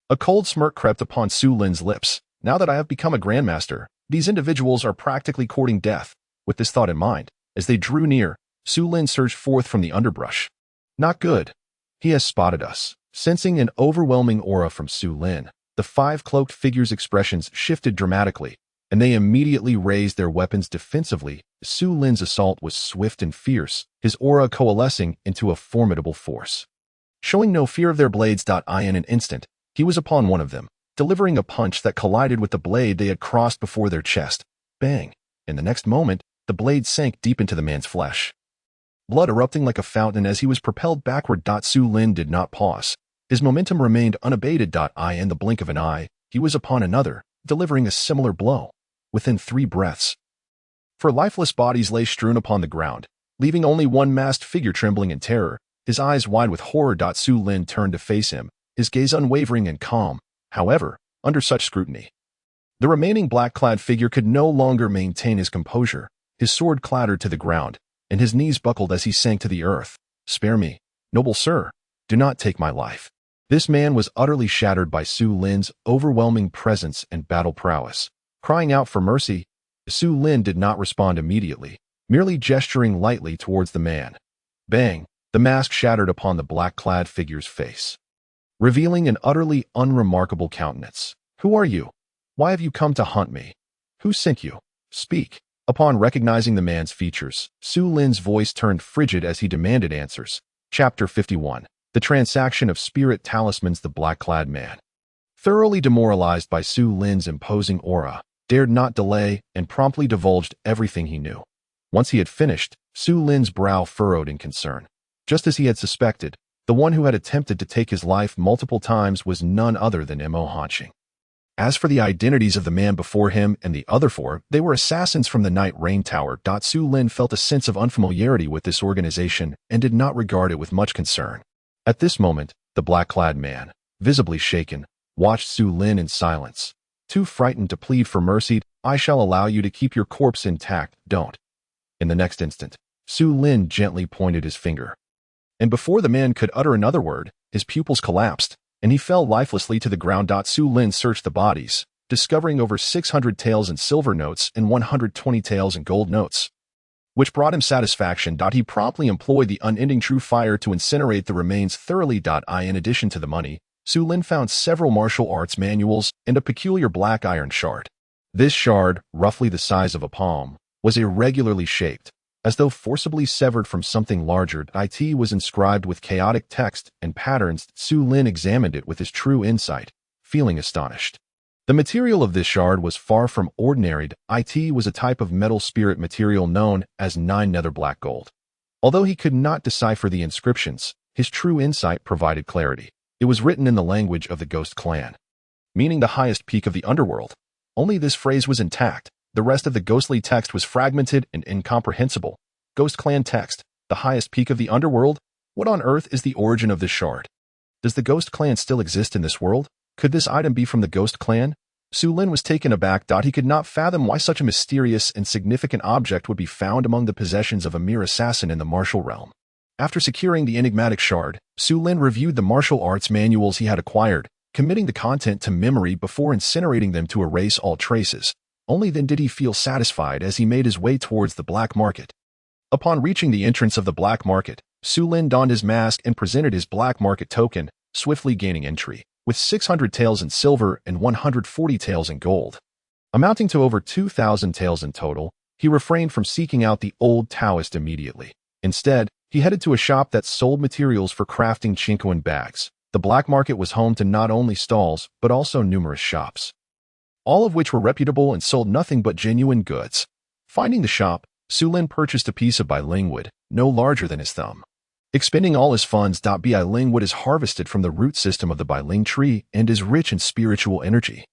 A cold smirk crept upon Su Lin's lips. Now that I have become a Grandmaster, these individuals are practically courting death. With this thought in mind, as they drew near, Su Lin surged forth from the underbrush. Not good. He has spotted us. Sensing an overwhelming aura from Su Lin, the 5 cloaked figures' expressions shifted dramatically, and they immediately raised their weapons defensively. Su Lin's assault was swift and fierce, his aura coalescing into a formidable force. Showing no fear of their blades. In an instant, he was upon one of them, delivering a punch that collided with the blade they had crossed before their chest. Bang! In the next moment, the blade sank deep into the man's flesh, blood erupting like a fountain as he was propelled backward. Su Lin did not pause. His momentum remained unabated. In the blink of an eye, he was upon another, delivering a similar blow. Within 3 breaths, 4 lifeless bodies lay strewn upon the ground, leaving only one masked figure trembling in terror, his eyes wide with horror. Su Lin turned to face him, his gaze unwavering and calm. However, under such scrutiny, the remaining black-clad figure could no longer maintain his composure. His sword clattered to the ground, and his knees buckled as he sank to the earth. Spare me, noble sir. Do not take my life. This man was utterly shattered by Su Lin's overwhelming presence and battle prowess. Crying out for mercy, Su Lin did not respond immediately, merely gesturing lightly towards the man. Bang! The mask shattered upon the black-clad figure's face, revealing an utterly unremarkable countenance. Who are you? Why have you come to hunt me? Who sent you? Speak. Upon recognizing the man's features, Su Lin's voice turned frigid as he demanded answers. Chapter 51. The Transaction of Spirit Talismans. The black-clad man, thoroughly demoralized by Su Lin's imposing aura, dared not delay and promptly divulged everything he knew. Once he had finished, Su Lin's brow furrowed in concern. Just as he had suspected, the one who had attempted to take his life multiple times was none other than Mo Hanqing. As for the identities of the man before him and the other 4, they were assassins from the Night Rain Tower. Su Lin felt a sense of unfamiliarity with this organization and did not regard it with much concern. At this moment, the black-clad man, visibly shaken, watched Su Lin in silence. Too frightened to plead for mercy, I shall allow you to keep your corpse intact, don't. In the next instant, Su Lin gently pointed his finger, and before the man could utter another word, his pupils collapsed, and he fell lifelessly to the ground. Su Lin searched the bodies, discovering over 600 taels in silver notes and 120 taels in gold notes, which brought him satisfaction. He promptly employed the unending true fire to incinerate the remains thoroughly. In addition to the money, Su Lin found several martial arts manuals and a peculiar black iron shard. This shard, roughly the size of a palm, was irregularly shaped, as though forcibly severed from something larger. It was inscribed with chaotic text and patterns. Su Lin examined it with his true insight, feeling astonished. The material of this shard was far from ordinary. It was a type of metal spirit material known as 9 nether black gold. Although he could not decipher the inscriptions, his true insight provided clarity. It was written in the language of the Ghost Clan, meaning the highest peak of the underworld. Only this phrase was intact. The rest of the ghostly text was fragmented and incomprehensible. Ghost Clan text, the highest peak of the underworld? What on earth is the origin of this shard? Does the ghost clan still exist in this world? Could this item be from the ghost clan? Su Lin was taken aback. He could not fathom why such a mysterious and significant object would be found among the possessions of a mere assassin in the martial realm. After securing the enigmatic shard, Su Lin reviewed the martial arts manuals he had acquired, committing the content to memory before incinerating them to erase all traces. Only then did he feel satisfied as he made his way towards the black market. Upon reaching the entrance of the black market, Su Lin donned his mask and presented his black market token, swiftly gaining entry, with 600 taels in silver and 140 taels in gold. Amounting to over 2,000 taels in total, he refrained from seeking out the old Taoist immediately. Instead, he headed to a shop that sold materials for crafting chinko bags. The black market was home to not only stalls, but also numerous shops, all of which were reputable and sold nothing but genuine goods. Finding the shop, Su Lin purchased a piece of biling wood, no larger than his thumb. Expending all his funds, biling wood is harvested from the root system of the biling tree and is rich in spiritual energy.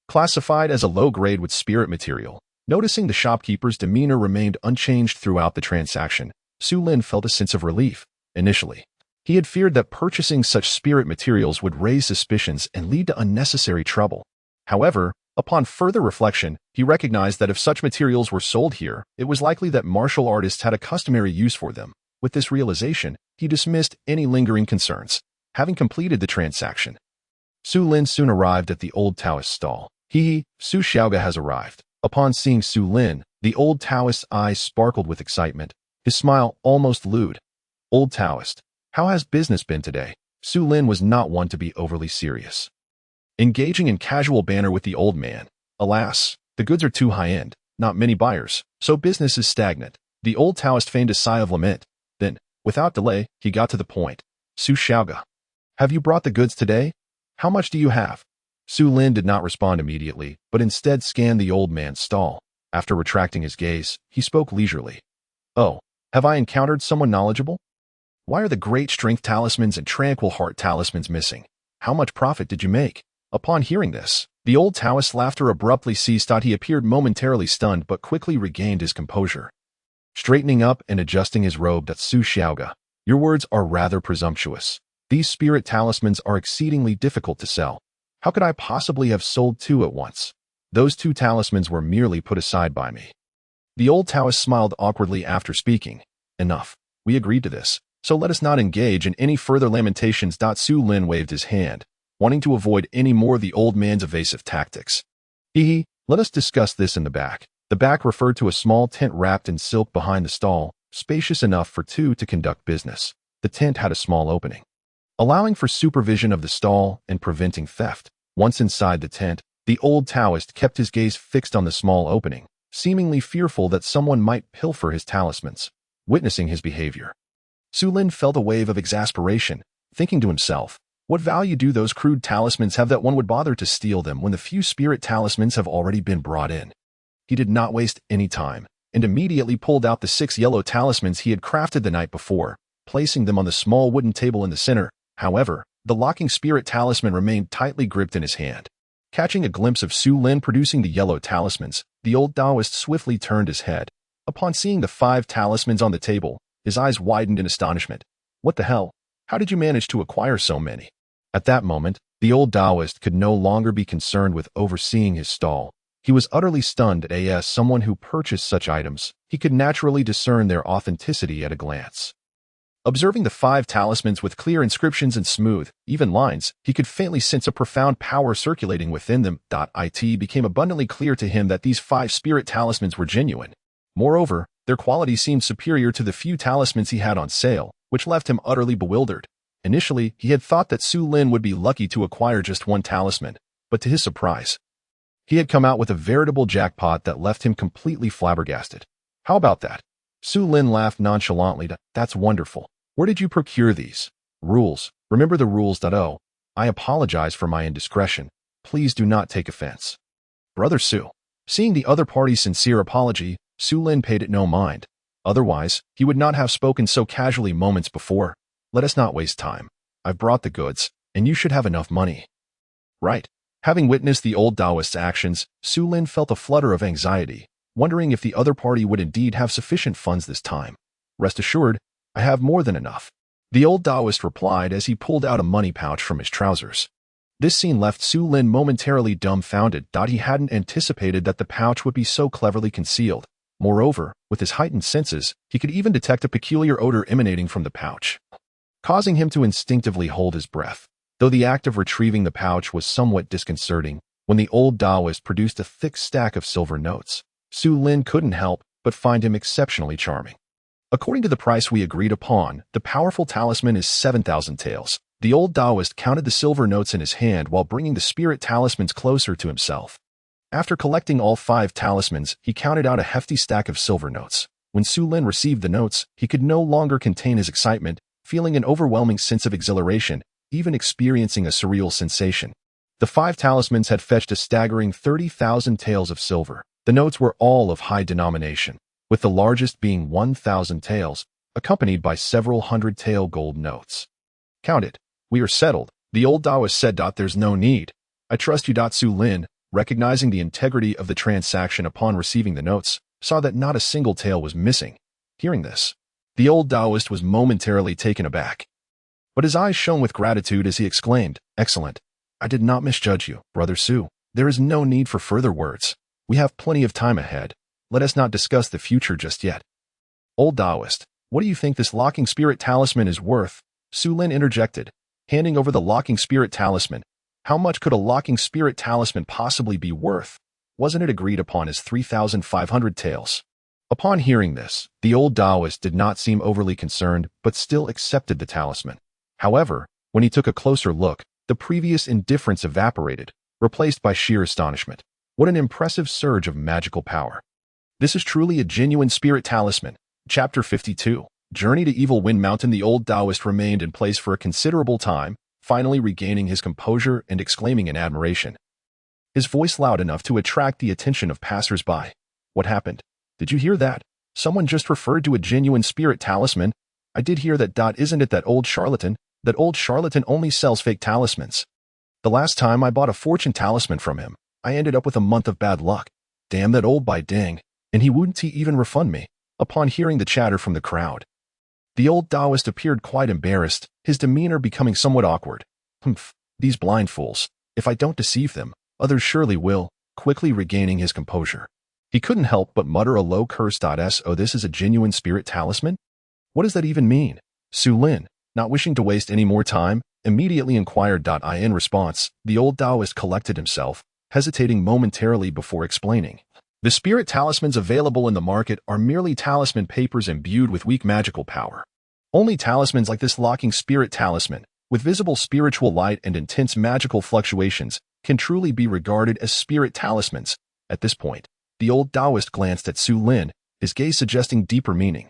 Classified as a low-grade wood spirit material, noticing the shopkeeper's demeanor remained unchanged throughout the transaction, Su Lin felt a sense of relief. Initially, he had feared that purchasing such spirit materials would raise suspicions and lead to unnecessary trouble. However, upon further reflection, he recognized that if such materials were sold here, it was likely that martial artists had a customary use for them. With this realization, he dismissed any lingering concerns. Having completed the transaction, Su Lin soon arrived at the old Taoist stall. Su Xiaoga has arrived. Upon seeing Su Lin, the old Taoist's eyes sparkled with excitement. His smile almost lewd. Old Taoist, how has business been today? Su Lin was not one to be overly serious, engaging in casual banter with the old man. Alas, the goods are too high-end, not many buyers, so business is stagnant. The old Taoist feigned a sigh of lament. Then, without delay, he got to the point. Su Xiaoga, have you brought the goods today? How much do you have? Su Lin did not respond immediately, but instead scanned the old man's stall. After retracting his gaze, he spoke leisurely. Oh, have I encountered someone knowledgeable? Why are the great strength talismans and tranquil heart talismans missing? How much profit did you make? Upon hearing this, the old Taoist's laughter abruptly ceased. He appeared momentarily stunned but quickly regained his composure. Straightening up and adjusting his robe, Su Xiaoga, your words are rather presumptuous. These spirit talismans are exceedingly difficult to sell. How could I possibly have sold two at once? Those two talismans were merely put aside by me. The old Taoist smiled awkwardly after speaking. Enough. We agreed to this, so let us not engage in any further lamentations. Su Lin waved his hand, wanting to avoid any more of the old man's evasive tactics. Let us discuss this in the back. The back referred to a small tent wrapped in silk behind the stall, spacious enough for two to conduct business. The tent had a small opening, allowing for supervision of the stall and preventing theft. Once inside the tent, the old Taoist kept his gaze fixed on the small opening, seemingly fearful that someone might pilfer his talismans. Witnessing his behavior, Su Lin felt a wave of exasperation, thinking to himself, what value do those crude talismans have that one would bother to steal them when the few spirit talismans have already been brought in? He did not waste any time, and immediately pulled out the 6 yellow talismans he had crafted the night before, placing them on the small wooden table in the center. However, the locking spirit talisman remained tightly gripped in his hand. Catching a glimpse of Su Lin producing the yellow talismans, the old Taoist swiftly turned his head. Upon seeing the 5 talismans on the table, his eyes widened in astonishment. What the hell? How did you manage to acquire so many? At that moment, the old Taoist could no longer be concerned with overseeing his stall. He was utterly stunned as someone who purchased such items. He could naturally discern their authenticity at a glance. Observing the 5 talismans with clear inscriptions and smooth, even lines, he could faintly sense a profound power circulating within them. It became abundantly clear to him that these 5 spirit talismans were genuine. Moreover, their quality seemed superior to the few talismans he had on sale, which left him utterly bewildered. Initially, he had thought that Su Lin would be lucky to acquire just 1 talisman, but to his surprise, he had come out with a veritable jackpot that left him completely flabbergasted. How about that? Su Lin laughed nonchalantly. That's wonderful. Where did you procure these? Rules. Remember the rules. Oh, I apologize for my indiscretion. Please do not take offense. Brother Su. Seeing the other party's sincere apology, Su Lin paid it no mind. Otherwise, he would not have spoken so casually moments before. Let us not waste time. I've brought the goods, and you should have enough money. Right. Having witnessed the old Taoist's actions, Su Lin felt a flutter of anxiety, wondering if the other party would indeed have sufficient funds this time. Rest assured, I have more than enough. The old Taoist replied as he pulled out a money pouch from his trousers. This scene left Su Lin momentarily dumbfounded. He hadn't anticipated that the pouch would be so cleverly concealed. Moreover, with his heightened senses, he could even detect a peculiar odor emanating from the pouch, causing him to instinctively hold his breath. Though the act of retrieving the pouch was somewhat disconcerting, when the old Taoist produced a thick stack of silver notes, Su Lin couldn't help but find him exceptionally charming. According to the price we agreed upon, the powerful talisman is 7,000 taels. The old Taoist counted the silver notes in his hand while bringing the spirit talismans closer to himself. After collecting all 5 talismans, he counted out a hefty stack of silver notes. When Su Lin received the notes, he could no longer contain his excitement, feeling an overwhelming sense of exhilaration, even experiencing a surreal sensation. The 5 talismans had fetched a staggering 30,000 taels of silver. The notes were all of high denomination, with the largest being 1,000 taels, accompanied by several hundred tael gold notes. "Count it. We are settled," the old Taoist said. "There's no need. I trust you." Su Lin, recognizing the integrity of the transaction upon receiving the notes, saw that not a single tael was missing. Hearing this, the old Taoist was momentarily taken aback, but his eyes shone with gratitude as he exclaimed, "Excellent. I did not misjudge you, Brother Su. There is no need for further words. We have plenty of time ahead. Let us not discuss the future just yet." "Old Taoist, what do you think this locking spirit talisman is worth?" Su Lin interjected, handing over the locking spirit talisman. How much could a locking spirit talisman possibly be worth? Wasn't it agreed upon as 3,500 taels? Upon hearing this, the old Taoist did not seem overly concerned, but still accepted the talisman. However, when he took a closer look, the previous indifference evaporated, replaced by sheer astonishment. What an impressive surge of magical power. This is truly a genuine spirit talisman. Chapter 52. Journey to Evil Wind Mountain. The old Taoist remained in place for a considerable time, finally regaining his composure and exclaiming in admiration, his voice loud enough to attract the attention of passers-by. "What happened? Did you hear that? Someone just referred to a genuine spirit talisman. I did hear that. Isn't it that old charlatan? That old charlatan only sells fake talismans. The last time I bought a fortune talisman from him, I ended up with a month of bad luck. Damn that old dang, and he wouldn't even refund me." Upon hearing the chatter from the crowd, the old Taoist appeared quite embarrassed, his demeanor becoming somewhat awkward. "Humph, these blind fools. If I don't deceive them, others surely will." Quickly regaining his composure, he couldn't help but mutter a low curse. "So this is a genuine spirit talisman? What does that even mean?" Su Lin, not wishing to waste any more time, immediately inquired. In response, the old Taoist collected himself, hesitating momentarily before explaining. "The spirit talismans available in the market are merely talisman papers imbued with weak magical power. Only talismans like this locking spirit talisman, with visible spiritual light and intense magical fluctuations, can truly be regarded as spirit talismans." At this point, the old Taoist glanced at Su Lin, his gaze suggesting deeper meaning.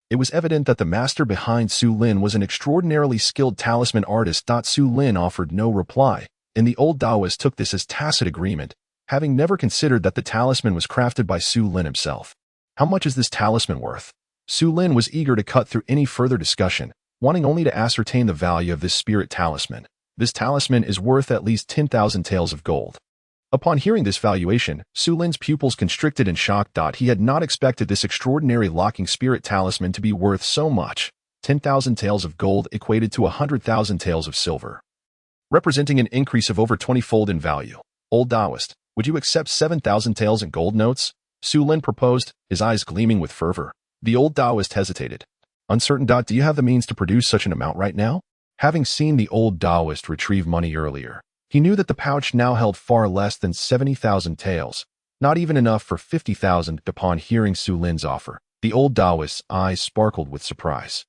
It was evident that the master behind Su Lin was an extraordinarily skilled talisman artist. Su Lin offered no reply, and the old Taoist took this as tacit agreement, having never considered that the talisman was crafted by Su Lin himself. "How much is this talisman worth?" Su Lin was eager to cut through any further discussion, wanting only to ascertain the value of this spirit talisman. "This talisman is worth at least 10,000 taels of gold." Upon hearing this valuation, Su Lin's pupils constricted in shock. He had not expected this extraordinary locking spirit talisman to be worth so much. 10,000 taels of gold equated to 100,000 taels of silver, representing an increase of over 20-fold in value. "Old Taoist, would you accept 7,000 taels in gold notes?" Su Lin proposed, his eyes gleaming with fervor. The old Taoist hesitated, uncertain. "Do you have the means to produce such an amount right now?" Having seen the old Taoist retrieve money earlier, he knew that the pouch now held far less than 70,000 taels, not even enough for 50,000. Upon hearing Su Lin's offer, the old Taoist's eyes sparkled with surprise,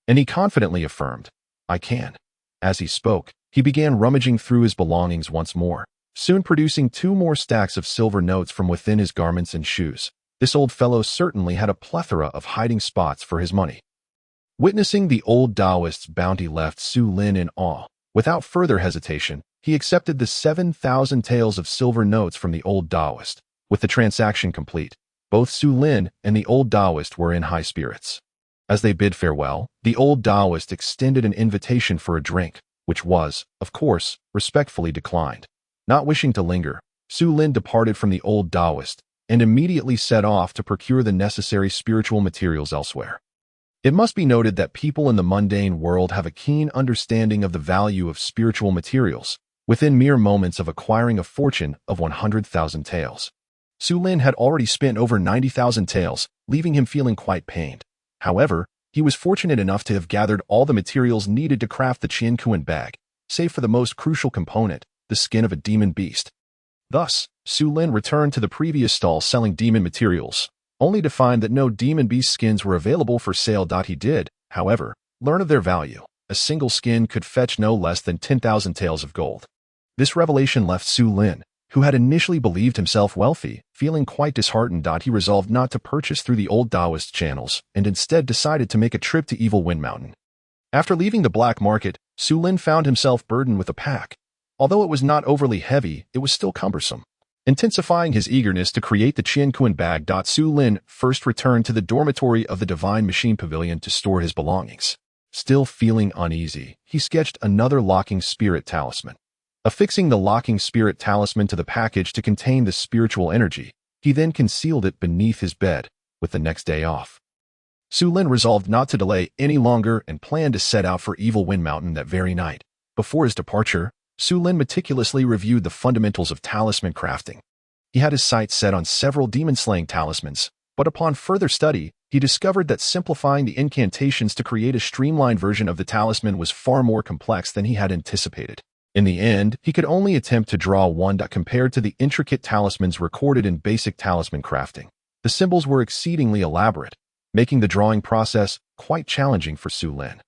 and he confidently affirmed, "I can." As he spoke, he began rummaging through his belongings once more, soon producing 2 more stacks of silver notes from within his garments and shoes. This old fellow certainly had a plethora of hiding spots for his money. Witnessing the old Taoist's bounty left Su Lin in awe. Without further hesitation, he accepted the 7,000 taels of silver notes from the old Taoist. With the transaction complete, both Su Lin and the old Taoist were in high spirits. As they bid farewell, the old Taoist extended an invitation for a drink, which was, of course, respectfully declined. Not wishing to linger, Su Lin departed from the old Taoist and immediately set off to procure the necessary spiritual materials elsewhere. It must be noted that people in the mundane world have a keen understanding of the value of spiritual materials, within mere moments of acquiring a fortune of 100,000 taels. Su Lin had already spent over 90,000 taels, leaving him feeling quite pained. However, he was fortunate enough to have gathered all the materials needed to craft the Qianquan bag, save for the most crucial component, the skin of a demon beast. Thus, Su Lin returned to the previous stall selling demon materials, only to find that no demon beast skins were available for sale. He did, however, learn of their value. A single skin could fetch no less than 10,000 taels of gold. This revelation left Su Lin, who had initially believed himself wealthy, feeling quite disheartened. He resolved not to purchase through the old Taoist channels and instead decided to make a trip to Evil Wind Mountain. After leaving the black market, Su Lin found himself burdened with a pack. Although it was not overly heavy, it was still cumbersome. Intensifying his eagerness to create the Qianquan bag, Su Lin first returned to the dormitory of the Divine Machine Pavilion to store his belongings. Still feeling uneasy, he sketched another locking spirit talisman. Affixing the locking spirit talisman to the package to contain the spiritual energy, he then concealed it beneath his bed, with the next day off. Su Lin resolved not to delay any longer and planned to set out for Evil Wind Mountain that very night. Before his departure, Su Lin meticulously reviewed the fundamentals of talisman crafting. He had his sights set on several demon-slaying talismans, but upon further study, he discovered that simplifying the incantations to create a streamlined version of the talisman was far more complex than he had anticipated. In the end, he could only attempt to draw one compared to the intricate talismans recorded in basic talisman crafting. The symbols were exceedingly elaborate, making the drawing process quite challenging for Su Lin.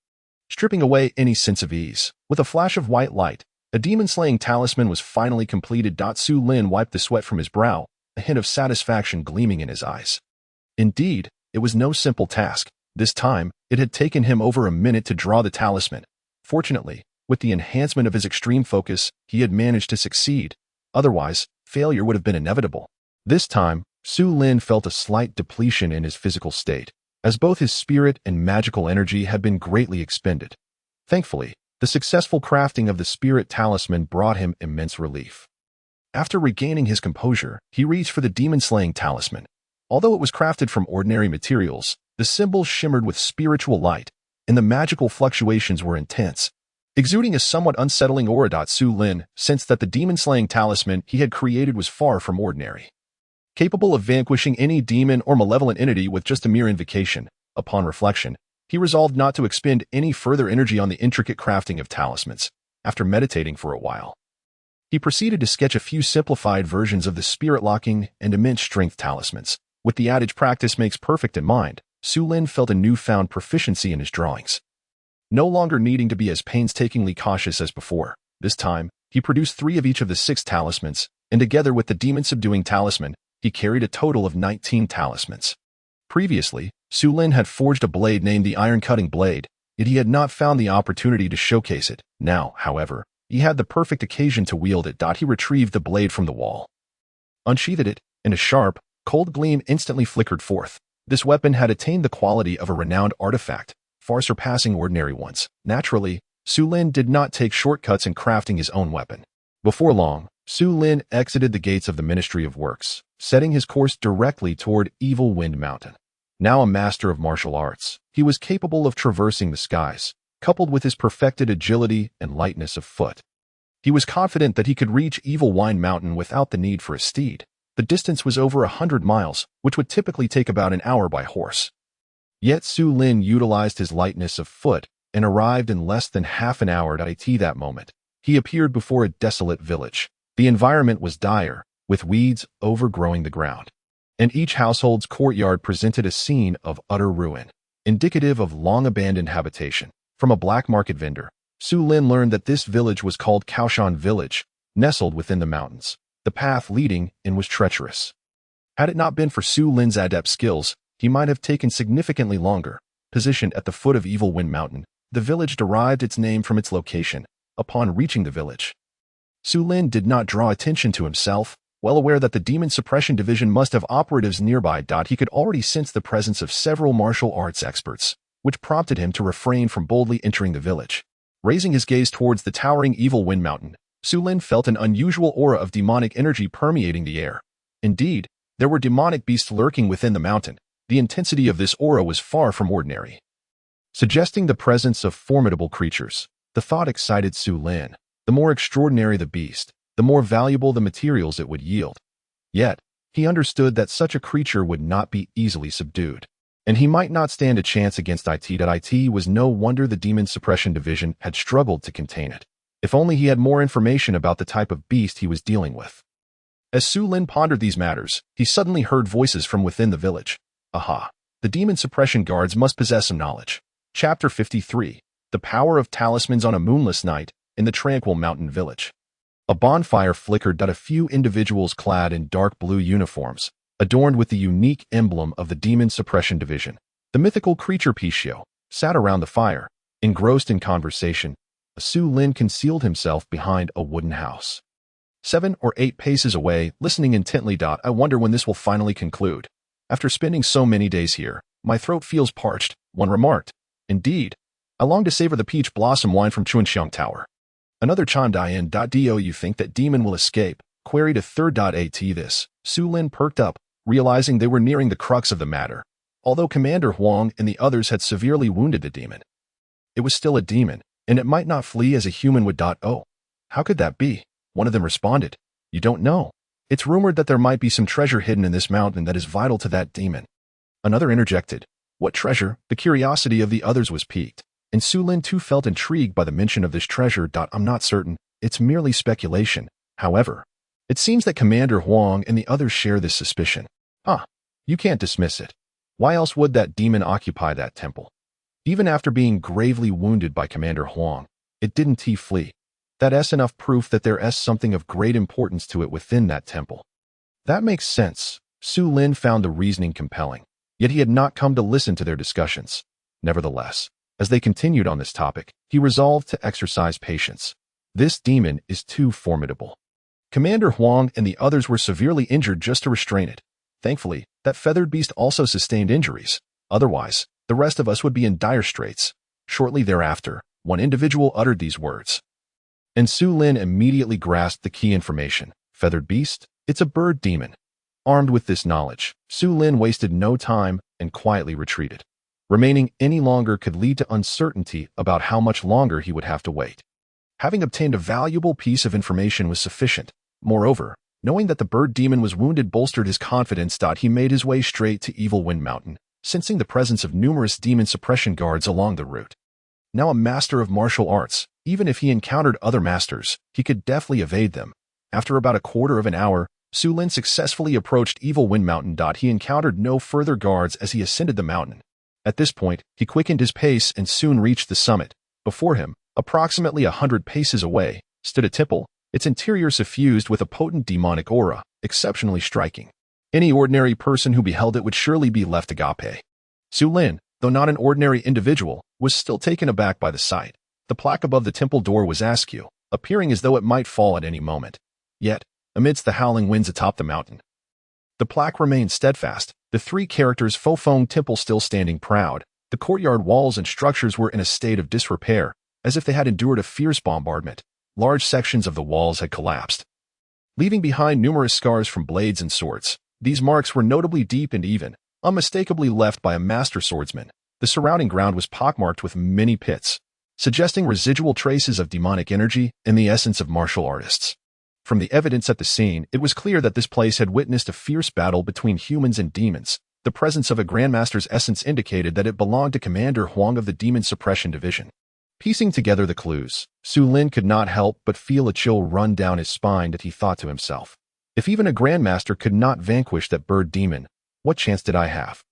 Stripping away any sense of ease, with a flash of white light, a demon-slaying talisman was finally completed. Su Lin wiped the sweat from his brow, a hint of satisfaction gleaming in his eyes. Indeed, it was no simple task. This time, it had taken him over a minute to draw the talisman. Fortunately, with the enhancement of his extreme focus, he had managed to succeed. Otherwise, failure would have been inevitable. This time, Su Lin felt a slight depletion in his physical state, as both his spirit and magical energy had been greatly expended. Thankfully, the successful crafting of the spirit talisman brought him immense relief. After regaining his composure, he reached for the demon-slaying talisman. Although it was crafted from ordinary materials, the symbols shimmered with spiritual light, and the magical fluctuations were intense. Exuding a somewhat unsettling aura, Su Lin sensed that the demon-slaying talisman he had created was far from ordinary. Capable of vanquishing any demon or malevolent entity with just a mere invocation, upon reflection, he resolved not to expend any further energy on the intricate crafting of talismans. After meditating for a while, he proceeded to sketch a few simplified versions of the spirit-locking and immense strength talismans. With the adage practice makes perfect in mind, Su Lin felt a newfound proficiency in his drawings. No longer needing to be as painstakingly cautious as before, this time, he produced 3 of each of the 6 talismans, and together with the demon-subduing talisman, he carried a total of 19 talismans. Previously, Su Lin had forged a blade named the Iron-Cutting Blade, yet he had not found the opportunity to showcase it. Now, however, he had the perfect occasion to wield it. He retrieved the blade from the wall, unsheathed it, and a sharp, cold gleam instantly flickered forth. This weapon had attained the quality of a renowned artifact, far surpassing ordinary ones. Naturally, Su Lin did not take shortcuts in crafting his own weapon. Before long, Su Lin exited the gates of the Ministry of Works, setting his course directly toward Evil Wind Mountain. Now a master of martial arts, he was capable of traversing the skies, coupled with his perfected agility and lightness of foot. He was confident that he could reach Evil Wind Mountain without the need for a steed. The distance was over 100 miles, which would typically take about an hour by horse. Yet Su Lin utilized his lightness of foot and arrived in less than half an hour. At that moment, he appeared before a desolate village. The environment was dire, with weeds overgrowing the ground, and each household's courtyard presented a scene of utter ruin, indicative of long-abandoned habitation. From a black market vendor, Su Lin learned that this village was called Kaoshan Village, nestled within the mountains. The path leading in was treacherous. Had it not been for Su Lin's adept skills, he might have taken significantly longer. Positioned at the foot of Evil Wind Mountain, the village derived its name from its location. Upon reaching the village, Su Lin did not draw attention to himself. Well aware that the Demon Suppression Division must have operatives nearby, he could already sense the presence of several martial arts experts, which prompted him to refrain from boldly entering the village. Raising his gaze towards the towering Evil Wind Mountain, Su Lin felt an unusual aura of demonic energy permeating the air. Indeed, there were demonic beasts lurking within the mountain. The intensity of this aura was far from ordinary. suggesting the presence of formidable creatures. The thought excited Su Lin. The more extraordinary the beast, the more valuable the materials it would yield. Yet, he understood that such a creature would not be easily subdued, and he might not stand a chance against it. It was no wonder the Demon Suppression Division had struggled to contain it. If only he had more information about the type of beast he was dealing with. As Su Lin pondered these matters, he suddenly heard voices from within the village. Aha! The Demon Suppression Guards must possess some knowledge. Chapter 53. The Power of Talismans on a Moonless Night in the Tranquil Mountain Village. A bonfire flickered. A few individuals clad in dark blue uniforms, adorned with the unique emblem of the Demon Suppression Division, the mythical creature Pichio, sat around the fire, engrossed in conversation. Su Lin concealed himself behind a wooden house. 7 or 8 paces away, listening intently. I wonder when this will finally conclude. After spending so many days here, my throat feels parched, one remarked. Indeed, I long to savor the peach blossom wine from Chunxiang Tower. Another chimed in. Do you think that demon will escape? Queried a third. At this, Su Lin perked up, realizing they were nearing the crux of the matter. Although Commander Huang and the others had severely wounded the demon, it was still a demon, and it might not flee as a human would. Oh, how could that be? One of them responded. You don't know. It's rumored that there might be some treasure hidden in this mountain that is vital to that demon. Another interjected. What treasure? The curiosity of the others was piqued, and Su Lin too felt intrigued by the mention of this treasure. I'm not certain. It's merely speculation. However, it seems that Commander Huang and the others share this suspicion. You can't dismiss it. Why else would that demon occupy that temple? Even after being gravely wounded by Commander Huang, it didn't flee. That's enough proof that there's something of great importance to it within that temple. That makes sense. Su Lin found the reasoning compelling, yet he had not come to listen to their discussions. Nevertheless, as they continued on this topic, he resolved to exercise patience. This demon is too formidable. Commander Huang and the others were severely injured just to restrain it. Thankfully, that feathered beast also sustained injuries. Otherwise, the rest of us would be in dire straits. Shortly thereafter, one individual uttered these words. And Su Lin immediately grasped the key information. Feathered beast? It's a bird demon. Armed with this knowledge, Su Lin wasted no time and quietly retreated. Remaining any longer could lead to uncertainty about how much longer he would have to wait. Having obtained a valuable piece of information was sufficient. Moreover, knowing that the bird demon was wounded bolstered his confidence. He made his way straight to Evil Wind Mountain, sensing the presence of numerous demon suppression guards along the route. Now a master of martial arts, even if he encountered other masters, he could deftly evade them. After about a quarter of an hour, Su Lin successfully approached Evil Wind Mountain. He encountered no further guards as he ascended the mountain. At this point, he quickened his pace and soon reached the summit. Before him, approximately 100 paces away, stood a temple, its interior suffused with a potent demonic aura, exceptionally striking. Any ordinary person who beheld it would surely be left agape. Su Lin, though not an ordinary individual, was still taken aback by the sight. The plaque above the temple door was askew, appearing as though it might fall at any moment. Yet, amidst the howling winds atop the mountain, the plaque remained steadfast, the 3 characters Fofeng Temple still standing proud. The courtyard walls and structures were in a state of disrepair, as if they had endured a fierce bombardment. Large sections of the walls had collapsed, leaving behind numerous scars from blades and swords. These marks were notably deep and even, unmistakably left by a master swordsman. The surrounding ground was pockmarked with many pits, suggesting residual traces of demonic energy and the essence of martial artists. From the evidence at the scene, it was clear that this place had witnessed a fierce battle between humans and demons. The presence of a Grandmaster's essence indicated that it belonged to Commander Huang of the Demon Suppression Division. Piecing together the clues, Su Lin could not help but feel a chill run down his spine as he thought to himself. If even a Grandmaster could not vanquish that bird demon, what chance did I have?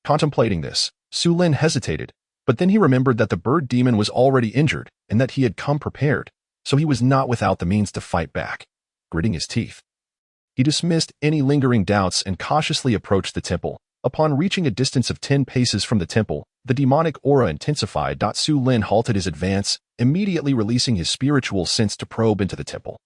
Contemplating this, Su Lin hesitated, but then he remembered that the bird demon was already injured and that he had come prepared, so he was not without the means to fight back. Gritting his teeth, he dismissed any lingering doubts and cautiously approached the temple. Upon reaching a distance of 10 paces from the temple, the demonic aura intensified. Su Lin halted his advance, immediately releasing his spiritual sense to probe into the temple.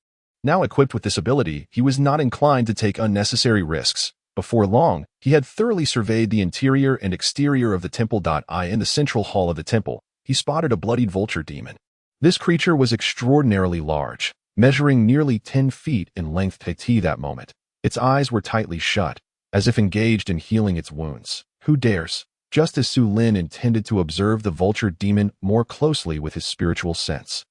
Now equipped with this ability, he was not inclined to take unnecessary risks. Before long, he had thoroughly surveyed the interior and exterior of the temple. In the central hall of the temple, he spotted a bloodied vulture demon. This creature was extraordinarily large, measuring nearly 10 feet in length. That moment, its eyes were tightly shut, as if engaged in healing its wounds. Who dares? just as Su Lin intended to observe the vulture demon more closely with his spiritual sense.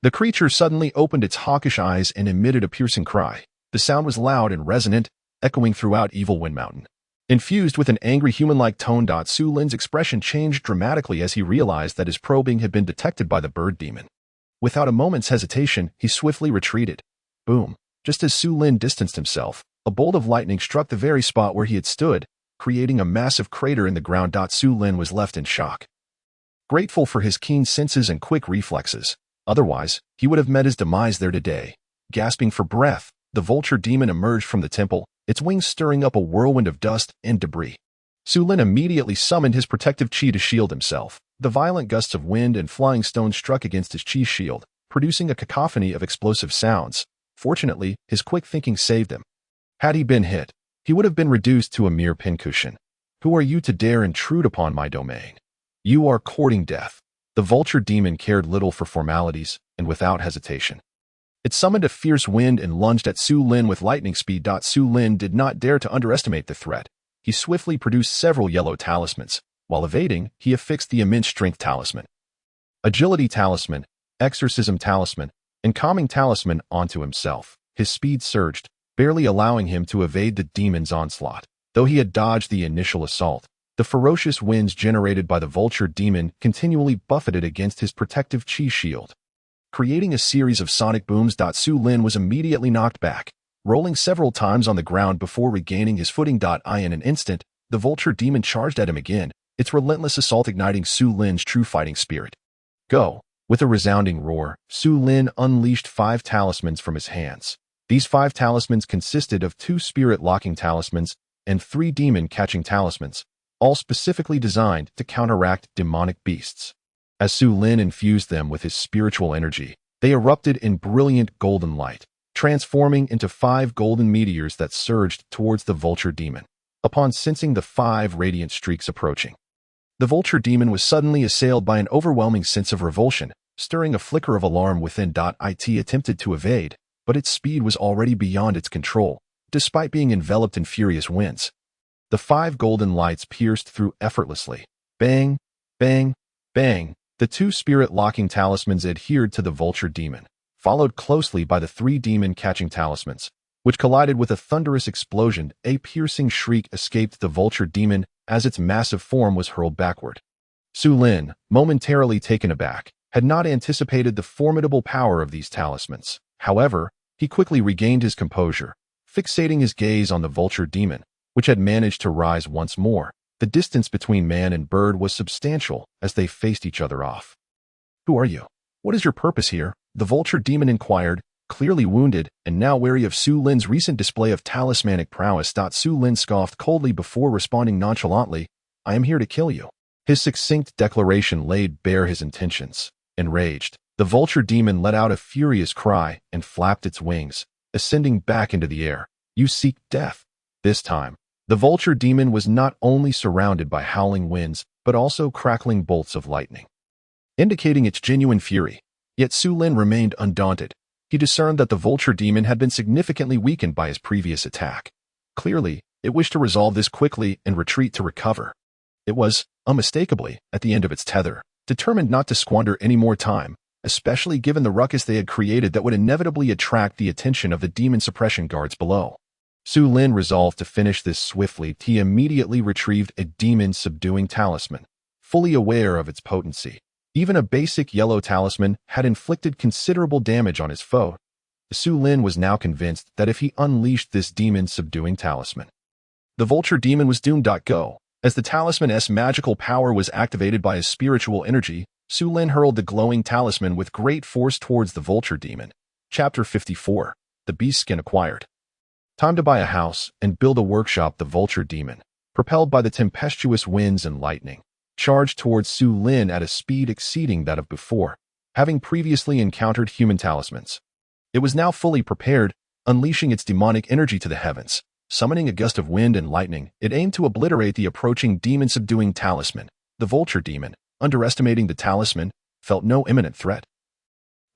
The creature suddenly opened its hawkish eyes and emitted a piercing cry. The sound was loud and resonant, echoing throughout Evil Wind Mountain. Infused with an angry human-like tone, Su Lin's expression changed dramatically as he realized that his probing had been detected by the bird demon. Without a moment's hesitation, he swiftly retreated. Boom! Just as Su Lin distanced himself, a bolt of lightning struck the very spot where he had stood, creating a massive crater in the ground. Su Lin was left in shock. Grateful for his keen senses and quick reflexes, otherwise, he would have met his demise there today. Gasping for breath, the vulture demon emerged from the temple, its wings stirring up a whirlwind of dust and debris. Su Lin immediately summoned his protective chi to shield himself. The violent gusts of wind and flying stones struck against his chi shield, producing a cacophony of explosive sounds. Fortunately, his quick thinking saved him. Had he been hit, he would have been reduced to a mere pincushion. Who are you to dare intrude upon my domain? You are courting death. The vulture demon cared little for formalities, and without hesitation, it summoned a fierce wind and lunged at Su Lin with lightning speed. Su Lin did not dare to underestimate the threat. He swiftly produced several yellow talismans. While evading, he affixed the immense strength talisman, agility talisman, exorcism talisman, and calming talisman onto himself. His speed surged, barely allowing him to evade the demon's onslaught. Though he had dodged the initial assault, the ferocious winds generated by the vulture demon continually buffeted against his protective chi shield, creating a series of sonic booms. Su Lin was immediately knocked back, rolling several times on the ground before regaining his footing. In an instant, the vulture demon charged at him again, its relentless assault igniting Su Lin's true fighting spirit. Go! With a resounding roar, Su Lin unleashed 5 talismans from his hands. These 5 talismans consisted of 2 spirit-locking talismans and 3 demon-catching talismans, all specifically designed to counteract demonic beasts. As Su Lin infused them with his spiritual energy, they erupted in brilliant golden light, transforming into 5 golden meteors that surged towards the vulture demon. Upon sensing the 5 radiant streaks approaching, the vulture demon was suddenly assailed by an overwhelming sense of revulsion, stirring a flicker of alarm within. It attempted to evade, but its speed was already beyond its control, despite being enveloped in furious winds. The 5 golden lights pierced through effortlessly. Bang, bang, bang. The 2 spirit-locking talismans adhered to the vulture demon, followed closely by the 3 demon-catching talismans, which collided with a thunderous explosion. A piercing shriek escaped the vulture demon as its massive form was hurled backward. Su Lin, momentarily taken aback, had not anticipated the formidable power of these talismans. However, he quickly regained his composure, fixating his gaze on the vulture demon, which had managed to rise once more. The distance between man and bird was substantial as they faced each other off. Who are you? What is your purpose here? The vulture demon inquired, clearly wounded and now wary of Su Lin's recent display of talismanic prowess. Su Lin scoffed coldly before responding nonchalantly, I am here to kill you. His succinct declaration laid bare his intentions. Enraged, the vulture demon let out a furious cry and flapped its wings, ascending back into the air. You seek death. This time, the vulture demon was not only surrounded by howling winds, but also crackling bolts of lightning, indicating its genuine fury. Yet Su Lin remained undaunted. He discerned that the vulture demon had been significantly weakened by his previous attack. Clearly, it wished to resolve this quickly and retreat to recover. It was, unmistakably, at the end of its tether, determined not to squander any more time, especially given the ruckus they had created that would inevitably attract the attention of the demon suppression guards below. Su Lin resolved to finish this swiftly. He immediately retrieved a demon-subduing talisman, fully aware of its potency. Even a basic yellow talisman had inflicted considerable damage on his foe. Su Lin was now convinced that if he unleashed this demon-subduing talisman, the vulture demon was doomed. Go. As the talisman's magical power was activated by his spiritual energy, Su Lin hurled the glowing talisman with great force towards the vulture demon. Chapter 54. The Beast Skin Acquired. Time to buy a house and build a workshop. The vulture demon, propelled by the tempestuous winds and lightning, charged towards Su Lin at a speed exceeding that of before, having previously encountered human talismans. It was now fully prepared, unleashing its demonic energy to the heavens. Summoning a gust of wind and lightning, it aimed to obliterate the approaching demon-subduing talisman. The vulture demon, underestimating the talisman, felt no imminent threat.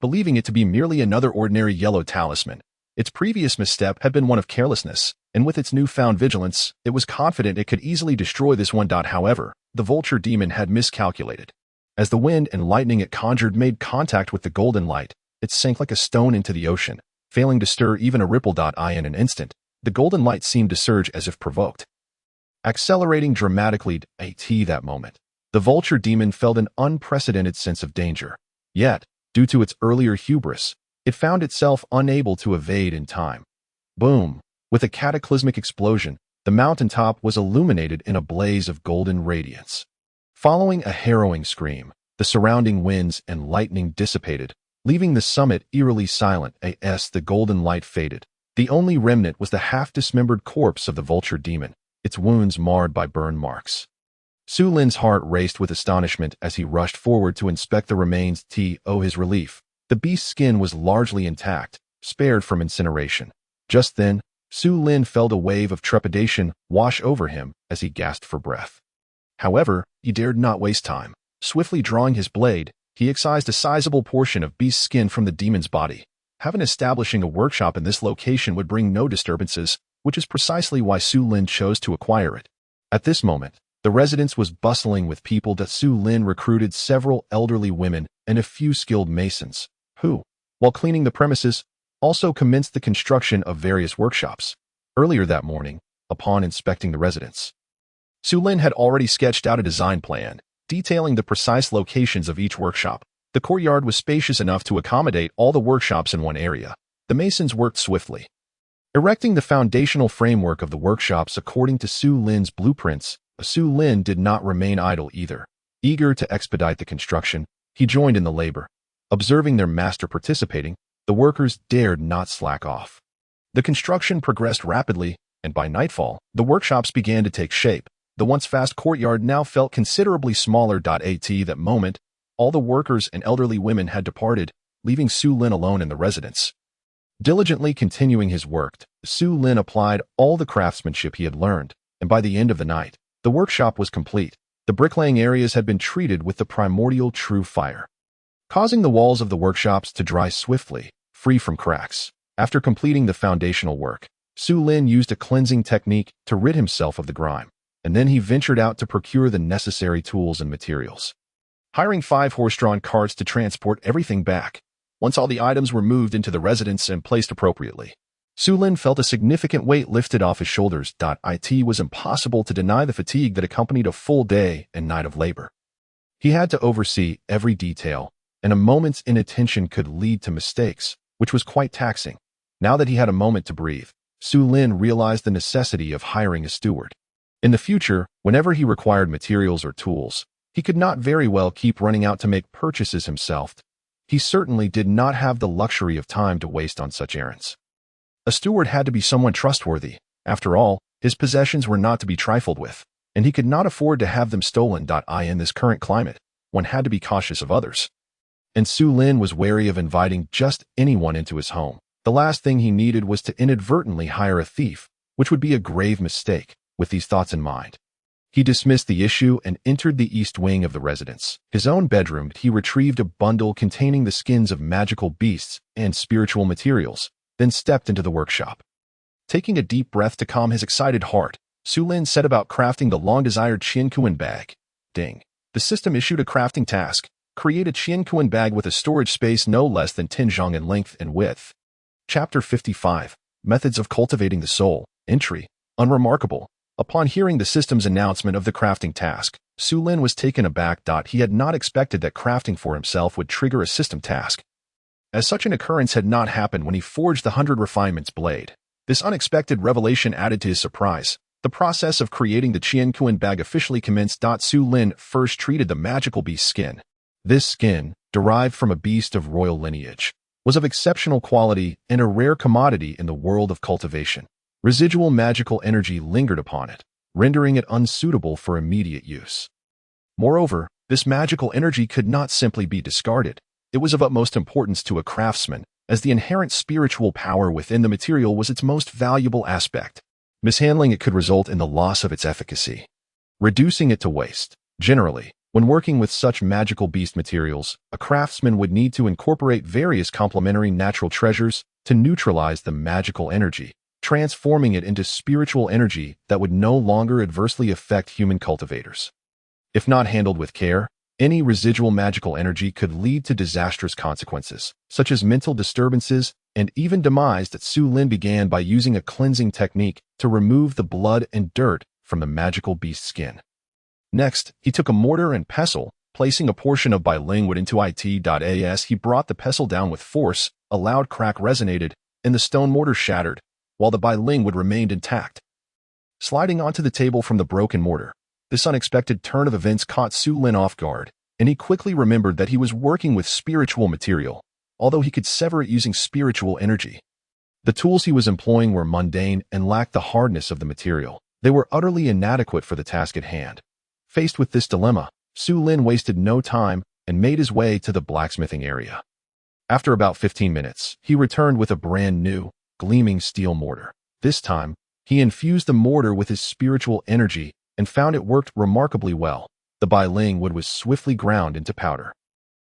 Believing it to be merely another ordinary yellow talisman, its previous misstep had been one of carelessness, and with its newfound vigilance, it was confident it could easily destroy this one. However, the vulture demon had miscalculated. As the wind and lightning it conjured made contact with the golden light, it sank like a stone into the ocean, failing to stir even a ripple. In an instant, the golden light seemed to surge as if provoked, accelerating dramatically. That moment, the vulture demon felt an unprecedented sense of danger. Yet, due to its earlier hubris, it found itself unable to evade in time. Boom! With a cataclysmic explosion, the mountaintop was illuminated in a blaze of golden radiance. Following a harrowing scream, the surrounding winds and lightning dissipated, leaving the summit eerily silent. As the golden light faded, the only remnant was the half-dismembered corpse of the vulture demon, its wounds marred by burn marks. Su Lin's heart raced with astonishment as he rushed forward to inspect the remains. To his relief, the beast's skin was largely intact, spared from incineration. Just then, Su Lin felt a wave of trepidation wash over him as he gasped for breath. However, he dared not waste time. Swiftly drawing his blade, he excised a sizable portion of beast's skin from the demon's body. Establishing a workshop in this location would bring no disturbances, which is precisely why Su Lin chose to acquire it. At this moment, the residence was bustling with people. Su Lin recruited several elderly women and a few skilled masons, who, while cleaning the premises, also commenced the construction of various workshops. Earlier that morning, upon inspecting the residence, Su Lin had already sketched out a design plan, detailing the precise locations of each workshop. The courtyard was spacious enough to accommodate all the workshops in one area. The masons worked swiftly, erecting the foundational framework of the workshops according to Su Lin's blueprints. Su Lin did not remain idle either. Eager to expedite the construction, he joined in the labor. Observing their master participating, the workers dared not slack off. The construction progressed rapidly, and by nightfall, the workshops began to take shape. The once vast courtyard now felt considerably smaller. At that moment, all the workers and elderly women had departed, leaving Su Lin alone in the residence. Diligently continuing his work, Su Lin applied all the craftsmanship he had learned, and by the end of the night, the workshop was complete. The bricklaying areas had been treated with the primordial true fire, causing the walls of the workshops to dry swiftly, free from cracks. After completing the foundational work, Su Lin used a cleansing technique to rid himself of the grime, and then he ventured out to procure the necessary tools and materials, hiring 5 horse-drawn carts to transport everything back. Once all the items were moved into the residence and placed appropriately, Su Lin felt a significant weight lifted off his shoulders. It was impossible to deny the fatigue that accompanied a full day and night of labor. He had to oversee every detail, and a moment's inattention could lead to mistakes, which was quite taxing. Now that he had a moment to breathe, Su Lin realized the necessity of hiring a steward. In the future, whenever he required materials or tools, he could not very well keep running out to make purchases himself. He certainly did not have the luxury of time to waste on such errands. A steward had to be someone trustworthy. After all, his possessions were not to be trifled with, and he could not afford to have them stolen. In this current climate, one had to be cautious of others. And Su Lin was wary of inviting just anyone into his home. The last thing he needed was to inadvertently hire a thief, which would be a grave mistake. With these thoughts in mind, he dismissed the issue and entered the east wing of the residence. His own bedroom, he retrieved a bundle containing the skins of magical beasts and spiritual materials, then stepped into the workshop. Taking a deep breath to calm his excited heart, Su Lin set about crafting the long-desired Qiankuan bag. Ding. The system issued a crafting task: create a Qiankuan bag with a storage space no less than 10 zhang in length and width. Chapter 55. Methods of Cultivating the Soul. Entry. Unremarkable. Upon hearing the system's announcement of the crafting task, Su Lin was taken aback. He had not expected that crafting for himself would trigger a system task, as such an occurrence had not happened when he forged the 100 Refinements blade. This unexpected revelation added to his surprise. The process of creating the Qiankuan bag officially commenced. Su Lin first treated the magical beast skin. This skin, derived from a beast of royal lineage, was of exceptional quality and a rare commodity in the world of cultivation. Residual magical energy lingered upon it, rendering it unsuitable for immediate use. Moreover, this magical energy could not simply be discarded. It was of utmost importance to a craftsman, as the inherent spiritual power within the material was its most valuable aspect. Mishandling it could result in the loss of its efficacy, reducing it to waste. Generally, when working with such magical beast materials, a craftsman would need to incorporate various complementary natural treasures to neutralize the magical energy, transforming it into spiritual energy that would no longer adversely affect human cultivators. If not handled with care, any residual magical energy could lead to disastrous consequences, such as mental disturbances and even demise. That Su Lin began by using a cleansing technique to remove the blood and dirt from the magical beast's skin. Next, he took a mortar and pestle, placing a portion of Biling wood into it. He brought the pestle down with force, a loud crack resonated, and the stone mortar shattered, while the Biling wood remained intact. Sliding onto the table from the broken mortar, this unexpected turn of events caught Su Lin off guard, and he quickly remembered that he was working with spiritual material, although he could sever it using spiritual energy. The tools he was employing were mundane and lacked the hardness of the material. They were utterly inadequate for the task at hand. Faced with this dilemma, Su Lin wasted no time and made his way to the blacksmithing area. After about 15 minutes, he returned with a brand new, gleaming steel mortar. This time, he infused the mortar with his spiritual energy and found it worked remarkably well. The Biling wood was swiftly ground into powder.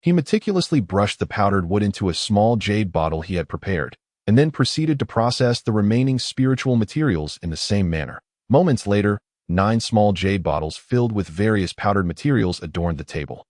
He meticulously brushed the powdered wood into a small jade bottle he had prepared, and then proceeded to process the remaining spiritual materials in the same manner. Moments later, 9 small jade bottles filled with various powdered materials adorned the table.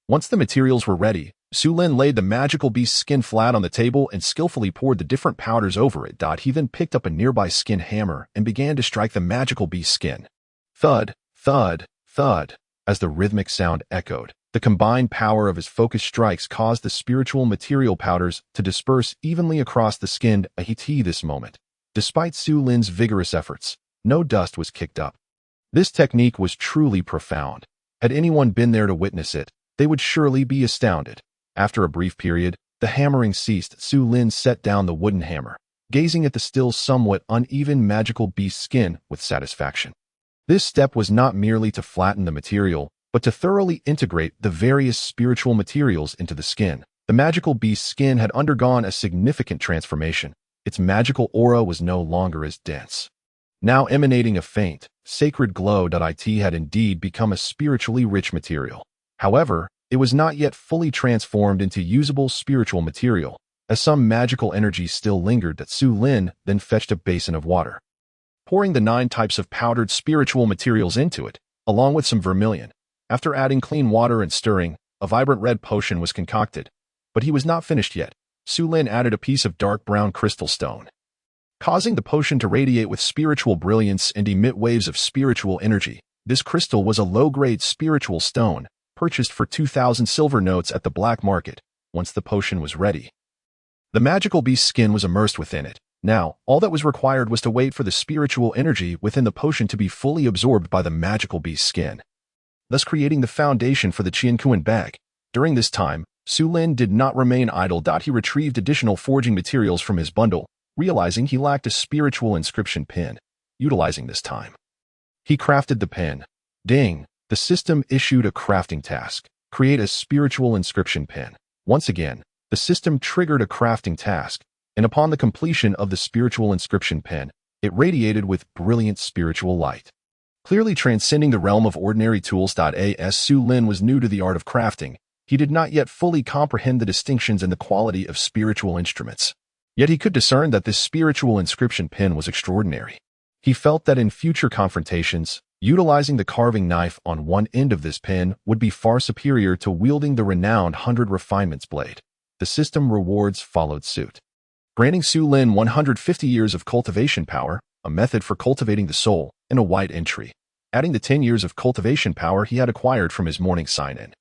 Once the materials were ready, Su Lin laid the magical beast's skin flat on the table and skillfully poured the different powders over it. He then picked up a nearby skin hammer and began to strike the magical beast's skin. Thud, thud, thud, as the rhythmic sound echoed. The combined power of his focused strikes caused the spiritual material powders to disperse evenly across the skin. This moment, despite Su Lin's vigorous efforts, no dust was kicked up. This technique was truly profound. Had anyone been there to witness it, they would surely be astounded. After a brief period, the hammering ceased. Su Lin set down the wooden hammer, gazing at the still somewhat uneven magical beast skin with satisfaction. This step was not merely to flatten the material, but to thoroughly integrate the various spiritual materials into the skin. The magical beast's skin had undergone a significant transformation. Its magical aura was no longer as dense, now emanating a faint, sacred glow. It had indeed become a spiritually rich material. However, it was not yet fully transformed into usable spiritual material, as some magical energy still lingered. That Su Lin then fetched a basin of water, pouring the 9 types of powdered spiritual materials into it, along with some vermilion. After adding clean water and stirring, a vibrant red potion was concocted. But he was not finished yet. Su Lin added a piece of dark brown crystal stone, causing the potion to radiate with spiritual brilliance and emit waves of spiritual energy. This crystal was a low-grade spiritual stone, purchased for 2,000 silver notes at the black market. Once the potion was ready, the magical beast's skin was immersed within it. Now, all that was required was to wait for the spiritual energy within the potion to be fully absorbed by the magical beast's skin, thus creating the foundation for the Qianquan bag. During this time, Su Lin did not remain idle. He retrieved additional forging materials from his bundle, realizing he lacked a spiritual inscription pin. Utilizing this time, he crafted the pin. Ding! The system issued a crafting task. Create a spiritual inscription pin. Once again, the system triggered a crafting task, and upon the completion of the spiritual inscription pin, it radiated with brilliant spiritual light, clearly transcending the realm of ordinary tools. As Su Lin was new to the art of crafting, he did not yet fully comprehend the distinctions and the quality of spiritual instruments. Yet he could discern that this spiritual inscription pin was extraordinary. He felt that in future confrontations, utilizing the carving knife on one end of this pin would be far superior to wielding the renowned 100 refinements blade. The system rewards followed suit, granting Su Lin 150 years of cultivation power, a method for cultivating the soul, and a wide entry, adding the 10 years of cultivation power he had acquired from his morning sign-in.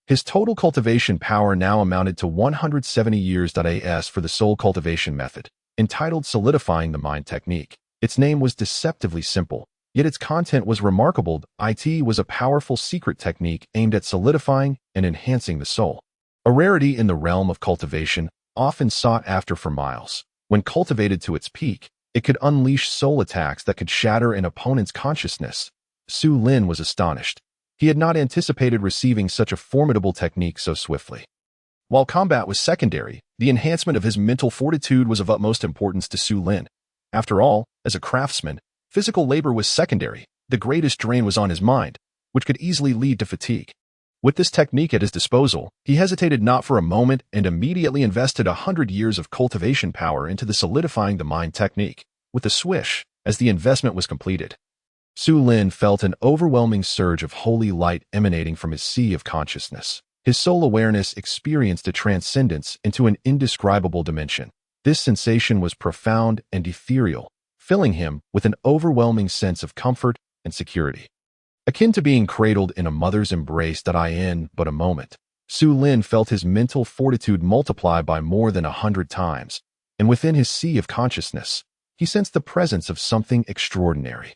His total cultivation power now amounted to 170 years. As for the soul cultivation method, entitled Solidifying the Mind Technique, its name was deceptively simple, yet its content was remarkable. It was a powerful secret technique aimed at solidifying and enhancing the soul, a rarity in the realm of cultivation, often sought after for miles. When cultivated to its peak, it could unleash soul attacks that could shatter an opponent's consciousness. Su Lin was astonished. He had not anticipated receiving such a formidable technique so swiftly. While combat was secondary, the enhancement of his mental fortitude was of utmost importance to Su Lin. After all, as a craftsman, physical labor was secondary. The greatest drain was on his mind, which could easily lead to fatigue. With this technique at his disposal, he hesitated not for a moment and immediately invested 100 years of cultivation power into the Solidifying the Mind technique. With a swish, as the investment was completed, Su Lin felt an overwhelming surge of holy light emanating from his sea of consciousness. His soul awareness experienced a transcendence into an indescribable dimension. This sensation was profound and ethereal, filling him with an overwhelming sense of comfort and security. Akin to being cradled in a mother's embrace that in but a moment, Su Lin felt his mental fortitude multiply by more than 100 times, and within his sea of consciousness, he sensed the presence of something extraordinary.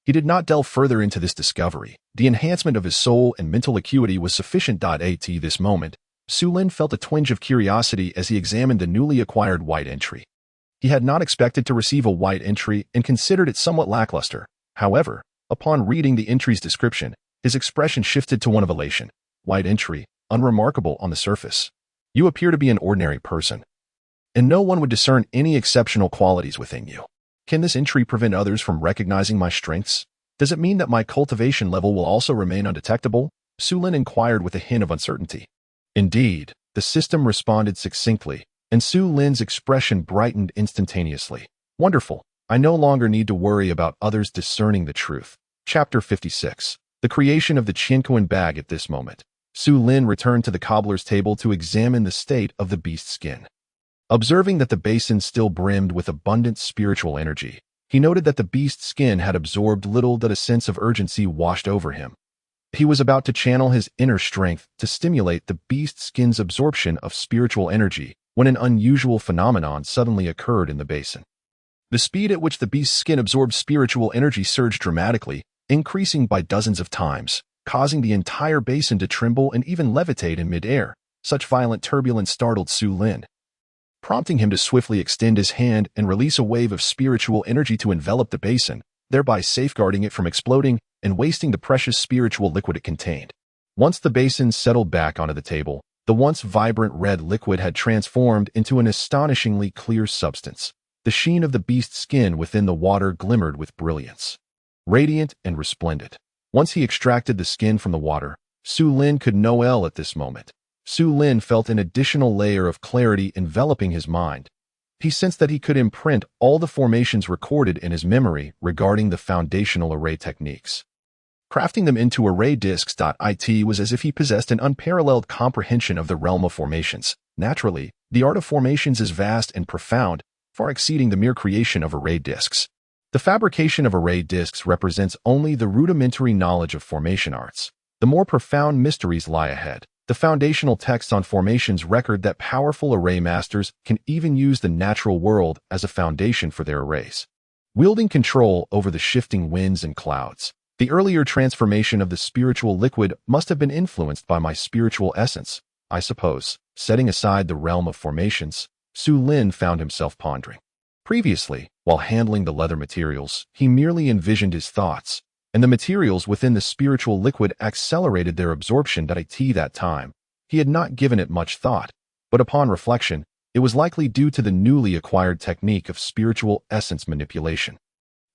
He did not delve further into this discovery. The enhancement of his soul and mental acuity was sufficient. At this moment, Su Lin felt a twinge of curiosity as he examined the newly acquired white entry. He had not expected to receive a white entry and considered it somewhat lackluster. However, upon reading the entry's description, his expression shifted to one of elation. White entry, unremarkable on the surface. You appear to be an ordinary person, and no one would discern any exceptional qualities within you. Can this entry prevent others from recognizing my strengths? Does it mean that my cultivation level will also remain undetectable? Su Lin inquired with a hint of uncertainty. Indeed, the system responded succinctly, and Su Lin's expression brightened instantaneously. Wonderful. I no longer need to worry about others discerning the truth. Chapter 56. The creation of the Qianquan bag. At this moment, Su Lin returned to the cobbler's table to examine the state of the beast's skin. Observing that the basin still brimmed with abundant spiritual energy, he noted that the beast's skin had absorbed little. That a sense of urgency washed over him. He was about to channel his inner strength to stimulate the beast's skin's absorption of spiritual energy when an unusual phenomenon suddenly occurred in the basin. The speed at which the beast's skin absorbed spiritual energy surged dramatically, increasing by dozens of times, causing the entire basin to tremble and even levitate in midair. Such violent turbulence startled Su Lin, prompting him to swiftly extend his hand and release a wave of spiritual energy to envelop the basin, thereby safeguarding it from exploding and wasting the precious spiritual liquid it contained. Once the basin settled back onto the table, the once vibrant red liquid had transformed into an astonishingly clear substance. The sheen of the beast's skin within the water glimmered with brilliance, radiant and resplendent. Once he extracted the skin from the water, Su Lin could know at this moment. Su Lin felt an additional layer of clarity enveloping his mind. He sensed that he could imprint all the formations recorded in his memory regarding the foundational array techniques. Crafting them into array discs. It was as if he possessed an unparalleled comprehension of the realm of formations. Naturally, the art of formations is vast and profound, far exceeding the mere creation of array discs. The fabrication of array discs represents only the rudimentary knowledge of formation arts. The more profound mysteries lie ahead. The foundational texts on formations record that powerful array masters can even use the natural world as a foundation for their arrays, wielding control over the shifting winds and clouds. The earlier transformation of the spiritual liquid must have been influenced by my spiritual essence, I suppose. Setting aside the realm of formations, Su Lin found himself pondering. Previously, while handling the leather materials, he merely envisioned his thoughts, and the materials within the spiritual liquid accelerated their absorption. At that time, he had not given it much thought, but upon reflection, it was likely due to the newly acquired technique of spiritual essence manipulation.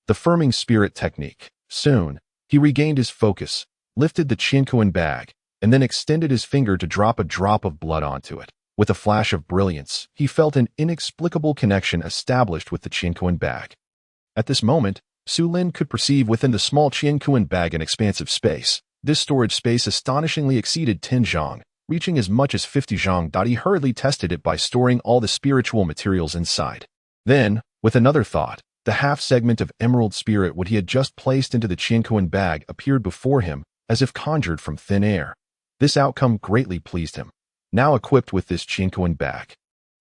The firming spirit technique. Soon, he regained his focus, lifted the Qianquan bag, and then extended his finger to drop a drop of blood onto it. With a flash of brilliance, he felt an inexplicable connection established with the Qianquan bag. At this moment, Su Lin could perceive within the small Qianquan bag an expansive space. This storage space astonishingly exceeded 10 zhang, reaching as much as 50 zhang. He hurriedly tested it by storing all the spiritual materials inside. Then, with another thought, the half-segment of emerald spirit what he had just placed into the Qianquan bag appeared before him, as if conjured from thin air. This outcome greatly pleased him. Now equipped with this Qianquan bag,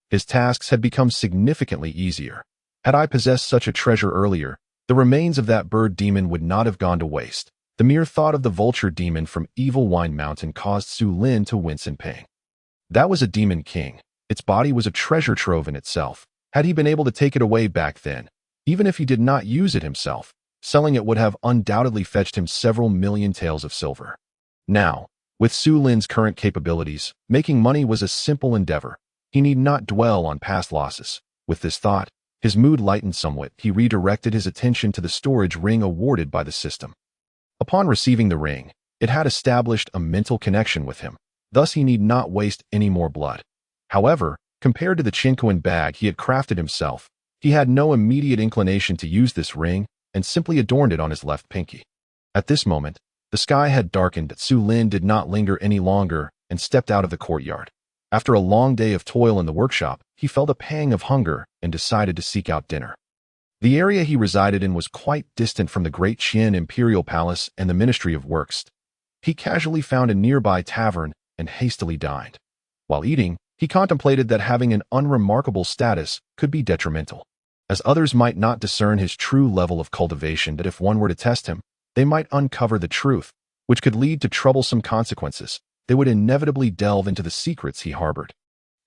his tasks had become significantly easier. Had I possessed such a treasure earlier, the remains of that bird demon would not have gone to waste. The mere thought of the vulture demon from Evil Wine Mountain caused Su Lin to wince in pain. That was a demon king. Its body was a treasure trove in itself. Had he been able to take it away back then, even if he did not use it himself, selling it would have undoubtedly fetched him several million taels of silver. Now, with Su Lin's current capabilities, making money was a simple endeavor. He need not dwell on past losses. With this thought, his mood lightened somewhat. He redirected his attention to the storage ring awarded by the system. Upon receiving the ring, it had established a mental connection with him. Thus he need not waste any more blood. However, compared to the Qianquan bag he had crafted himself, he had no immediate inclination to use this ring, and simply adorned it on his left pinky. At this moment, the sky had darkened. Su Lin did not linger any longer and stepped out of the courtyard. After a long day of toil in the workshop, he felt a pang of hunger and decided to seek out dinner. The area he resided in was quite distant from the Great Qian Imperial Palace and the Ministry of Works. He casually found a nearby tavern and hastily dined. While eating, he contemplated that having an unremarkable status could be detrimental, as others might not discern his true level of cultivation, that if one were to test him, they might uncover the truth, which could lead to troublesome consequences. They would inevitably delve into the secrets he harbored,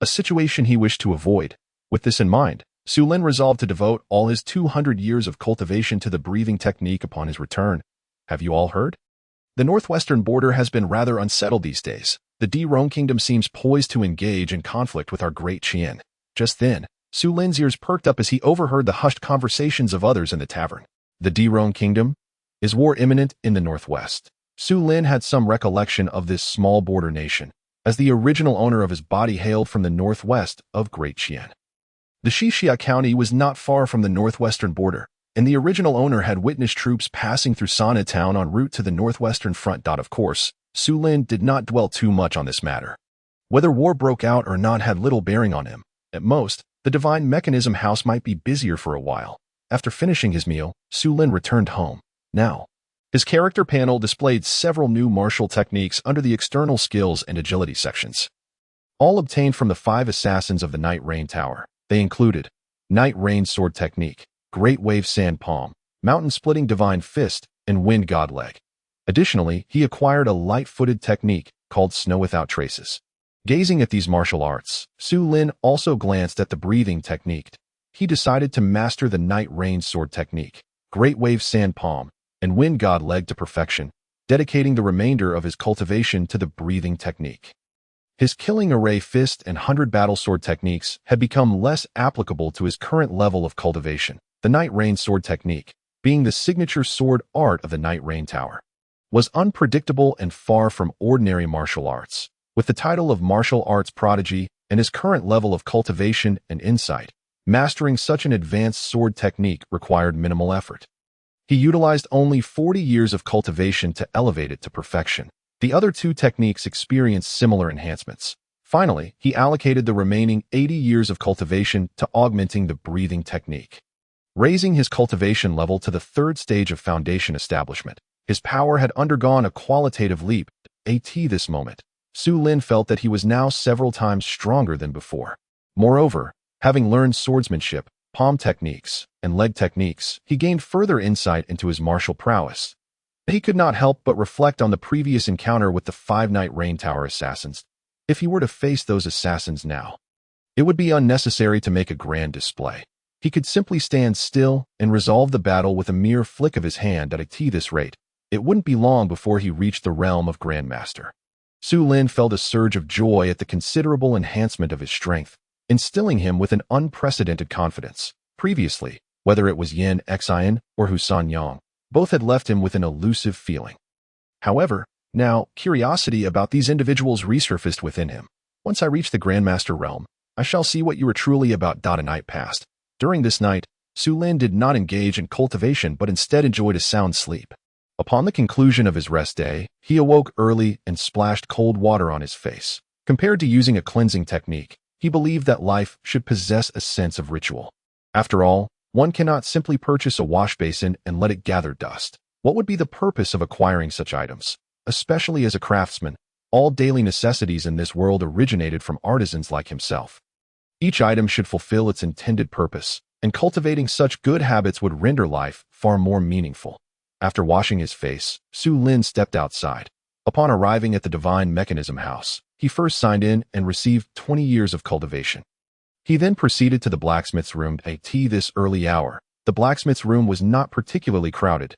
a situation he wished to avoid. With this in mind, Su Lin resolved to devote all his 200 years of cultivation to the breathing technique upon his return. Have you all heard? The northwestern border has been rather unsettled these days. The Derong Kingdom seems poised to engage in conflict with our Great Qian. Just then, Su Lin's ears perked up as he overheard the hushed conversations of others in the tavern. The Derong Kingdom? Is war imminent in the northwest? Su Lin had some recollection of this small border nation, as the original owner of his body hailed from the northwest of Great Qian. The Xixia County was not far from the northwestern border, and the original owner had witnessed troops passing through Sana Town en route to the northwestern front. Of course, Su Lin did not dwell too much on this matter. Whether war broke out or not had little bearing on him. At most, the Divine Mechanism House might be busier for a while. After finishing his meal, Su Lin returned home. Now, his character panel displayed several new martial techniques under the external skills and agility sections, all obtained from the 5 assassins of the Night Rain Tower. They included Night Rain Sword Technique, Great Wave Sand Palm, Mountain Splitting Divine Fist, and Wind God Leg. Additionally, he acquired a light-footed technique called Snow Without Traces. Gazing at these martial arts, Su Lin also glanced at the breathing technique. He decided to master the Night Rain Sword Technique, Great Wave Sand Palm, and Wind God Leg to perfection, dedicating the remainder of his cultivation to the breathing technique. His Killing Array Fist and 100 Battle Sword techniques had become less applicable to his current level of cultivation. The Night Rain Sword Technique, being the signature sword art of the Night Rain Tower, was unpredictable and far from ordinary martial arts. With the title of Martial Arts Prodigy and his current level of cultivation and insight, mastering such an advanced sword technique required minimal effort. He utilized only 40 years of cultivation to elevate it to perfection. The other 2 techniques experienced similar enhancements. Finally, he allocated the remaining 80 years of cultivation to augmenting the breathing technique, raising his cultivation level to the 3rd stage of foundation establishment. His power had undergone a qualitative leap. At this moment, Su Lin felt that he was now several times stronger than before. Moreover, having learned swordsmanship, palm techniques, and leg techniques, he gained further insight into his martial prowess. He could not help but reflect on the previous encounter with the 5 Night Rain Tower assassins. If he were to face those assassins now, it would be unnecessary to make a grand display. He could simply stand still and resolve the battle with a mere flick of his hand. At this rate, it wouldn't be long before he reached the realm of Grandmaster. Su Lin felt a surge of joy at the considerable enhancement of his strength, instilling him with an unprecedented confidence. Previously, whether it was Yin Xian or Husan Yang, both had left him with an elusive feeling. However, now, curiosity about these individuals resurfaced within him. Once I reach the Grandmaster realm, I shall see what you are truly about. A night passed. During this night, Su Lin did not engage in cultivation but instead enjoyed a sound sleep. Upon the conclusion of his rest day, he awoke early and splashed cold water on his face. Compared to using a cleansing technique, he believed that life should possess a sense of ritual. After all, one cannot simply purchase a wash basin and let it gather dust. What would be the purpose of acquiring such items? Especially as a craftsman, all daily necessities in this world originated from artisans like himself. Each item should fulfill its intended purpose, and cultivating such good habits would render life far more meaningful. After washing his face, Su Lin stepped outside. Upon arriving at the Divine Mechanism House, he first signed in and received 20 years of cultivation. He then proceeded to the blacksmith's room. At this early hour, the blacksmith's room was not particularly crowded.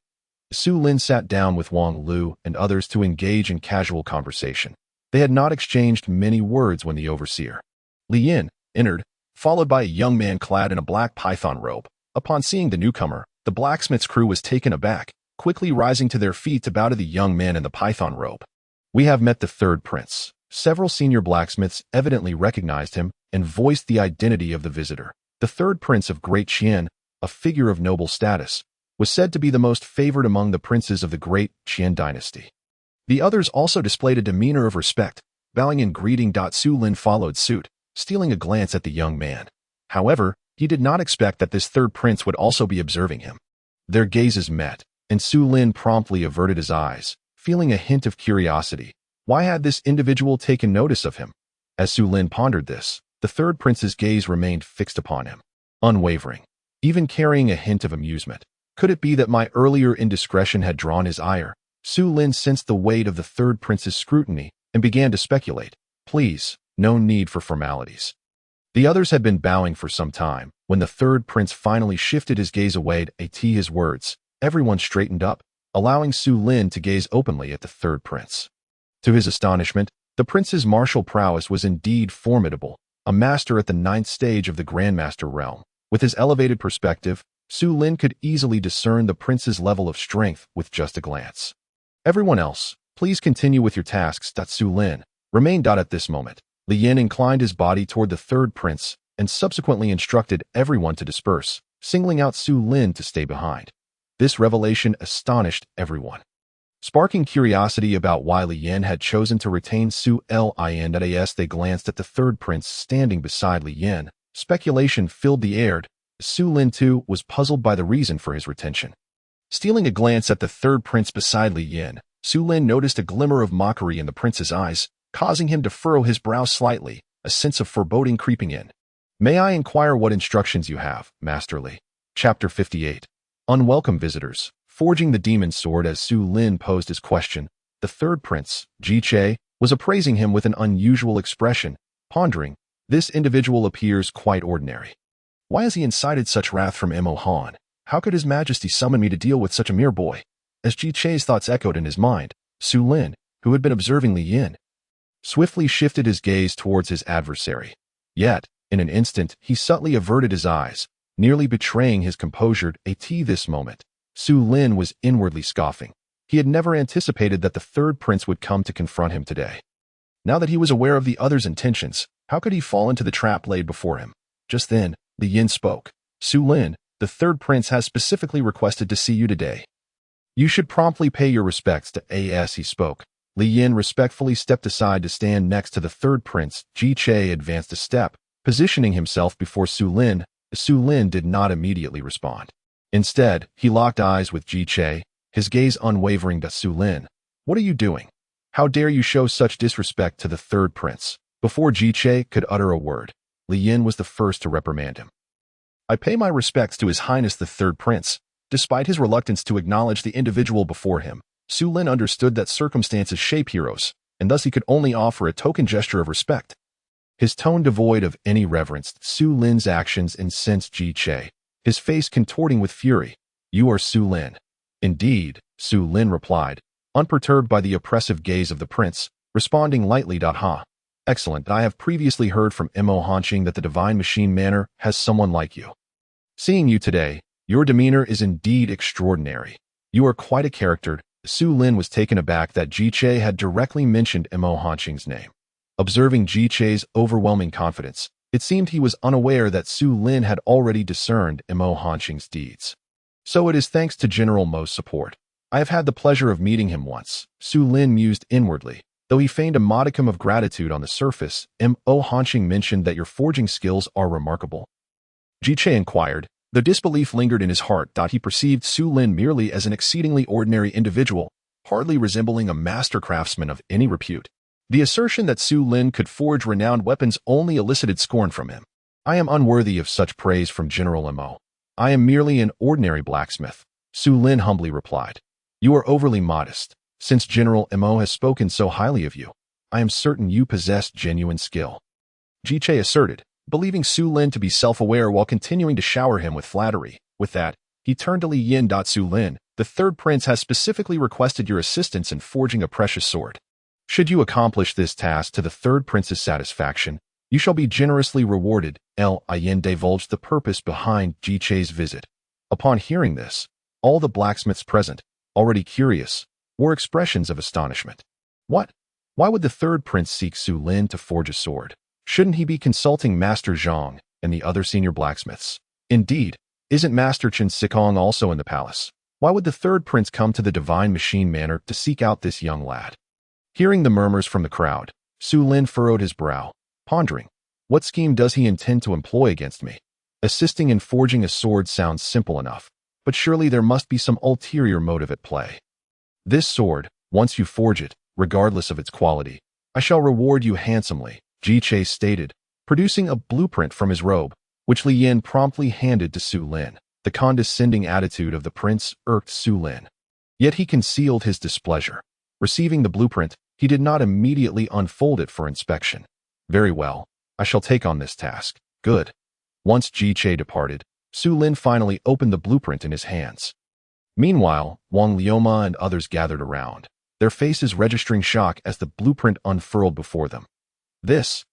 Su Lin sat down with Wang Lu and others to engage in casual conversation. They had not exchanged many words when the overseer, Li Yin, entered, followed by a young man clad in a black python robe. Upon seeing the newcomer, the blacksmith's crew was taken aback, quickly rising to their feet to bow to the young man in the python robe. We have met the 3rd prince. Several senior blacksmiths evidently recognized him and voiced the identity of the visitor. The 3rd prince of Great Qian, a figure of noble status, was said to be the most favored among the princes of the great Qian dynasty. The others also displayed a demeanor of respect, bowing in greeting. Su Lin followed suit, stealing a glance at the young man. However, he did not expect that this third prince would also be observing him. Their gazes met, and Su Lin promptly averted his eyes, feeling a hint of curiosity. Why had this individual taken notice of him? As Su Lin pondered this, the third prince's gaze remained fixed upon him, unwavering, even carrying a hint of amusement. Could it be that my earlier indiscretion had drawn his ire? Su Lin sensed the weight of the third prince's scrutiny and began to speculate. Please, no need for formalities. The others had been bowing for some time. When the third prince finally shifted his gaze away at his words, everyone straightened up, allowing Su Lin to gaze openly at the third prince. To his astonishment, the prince's martial prowess was indeed formidable, a master at the 9th stage of the Grandmaster realm. With his elevated perspective, Su Lin could easily discern the prince's level of strength with just a glance. Everyone else, please continue with your tasks. Su Lin remained. At this moment, Li Yin inclined his body toward the third prince and subsequently instructed everyone to disperse, singling out Su Lin to stay behind. This revelation astonished everyone, sparking curiosity about why Li Yin had chosen to retain Su Lin. As they glanced at the third prince standing beside Li Yin, speculation filled the air. Su Lin, too, was puzzled by the reason for his retention. Stealing a glance at the third prince beside Li Yin, Su Lin noticed a glimmer of mockery in the prince's eyes, causing him to furrow his brow slightly, a sense of foreboding creeping in. May I inquire what instructions you have, Master Li? Chapter 58. Unwelcome visitors. Forging the demon sword. As Su Lin posed his question, the third prince, Ji Che, was appraising him with an unusual expression, pondering, this individual appears quite ordinary. Why has he incited such wrath from Mo Han? How could His Majesty summon me to deal with such a mere boy? As Ji Che's thoughts echoed in his mind, Su Lin, who had been observing Li Yin, swiftly shifted his gaze towards his adversary. Yet, in an instant, he subtly averted his eyes, nearly betraying his composure. At this moment, Su Lin was inwardly scoffing. He had never anticipated that the third prince would come to confront him today. Now that he was aware of the other's intentions, how could he fall into the trap laid before him? Just then, Li Yin spoke. Su Lin, the third prince has specifically requested to see you today. You should promptly pay your respects to As he spoke. Li Yin respectfully stepped aside to stand next to the third prince. Ji Che advanced a step, positioning himself before Su Lin. Su Lin did not immediately respond. Instead, he locked eyes with Ji Che, his gaze unwavering. Su Lin, what are you doing? How dare you show such disrespect to the third prince? Before Ji Che could utter a word, Li Yin was the first to reprimand him. I pay my respects to His Highness the Third Prince. Despite his reluctance to acknowledge the individual before him, Su Lin understood that circumstances shape heroes, and thus he could only offer a token gesture of respect. His tone devoid of any reverence, Su Lin's actions incensed Ji Che, his face contorting with fury. You are Su Lin. Indeed, Su Lin replied, unperturbed by the oppressive gaze of the prince, responding lightly. Ha. Excellent. I have previously heard from Mo Han that the Divine Machine Manor has someone like you. Seeing you today, your demeanor is indeed extraordinary. You are quite a character. Su Lin was taken aback that Ji Che had directly mentioned Mo Hanqing's name. Observing Ji Che's overwhelming confidence, it seemed he was unaware that Su Lin had already discerned Mo Hanqing's deeds. So it is thanks to General Mo's support. I have had the pleasure of meeting him once, Su Lin mused inwardly. Though he feigned a modicum of gratitude on the surface, Mo Hanqing mentioned that your forging skills are remarkable. Ji Che inquired. The disbelief lingered in his heart. He perceived Su Lin merely as an exceedingly ordinary individual, hardly resembling a master craftsman of any repute. The assertion that Su Lin could forge renowned weapons only elicited scorn from him. I am unworthy of such praise from General Mo. I am merely an ordinary blacksmith, Su Lin humbly replied. You are overly modest. Since General Mo has spoken so highly of you, I am certain you possess genuine skill. Ji Che asserted, believing Su Lin to be self-aware while continuing to shower him with flattery. With that, he turned to Li Yin. Su Lin, the third prince has specifically requested your assistance in forging a precious sword. Should you accomplish this task to the third prince's satisfaction, you shall be generously rewarded. Li Yin divulged the purpose behind Ji Che's visit. Upon hearing this, all the blacksmiths present, already curious, wore expressions of astonishment. What? Why would the third prince seek Su Lin to forge a sword? Shouldn't he be consulting Master Zhang and the other senior blacksmiths? Indeed, Isn't Master Chen Sikong also in the palace? Why would the third prince come to the divine machine manor to seek out this young lad? Hearing the murmurs from the crowd, Su Lin furrowed his brow, pondering, what scheme does he intend to employ against me? Assisting in forging a sword sounds simple enough, but surely there must be some ulterior motive at play. This sword, once you forge it, regardless of its quality, I shall reward you handsomely, Ji Che stated, producing a blueprint from his robe, which Li Yin promptly handed to Su Lin. The condescending attitude of the prince irked Su Lin. Yet he concealed his displeasure. Receiving the blueprint, he did not immediately unfold it for inspection. Very well, I shall take on this task. Good. Once Ji Che departed, Su Lin finally opened the blueprint in his hands. Meanwhile, Wang Lioma and others gathered around, their faces registering shock as the blueprint unfurled before them. This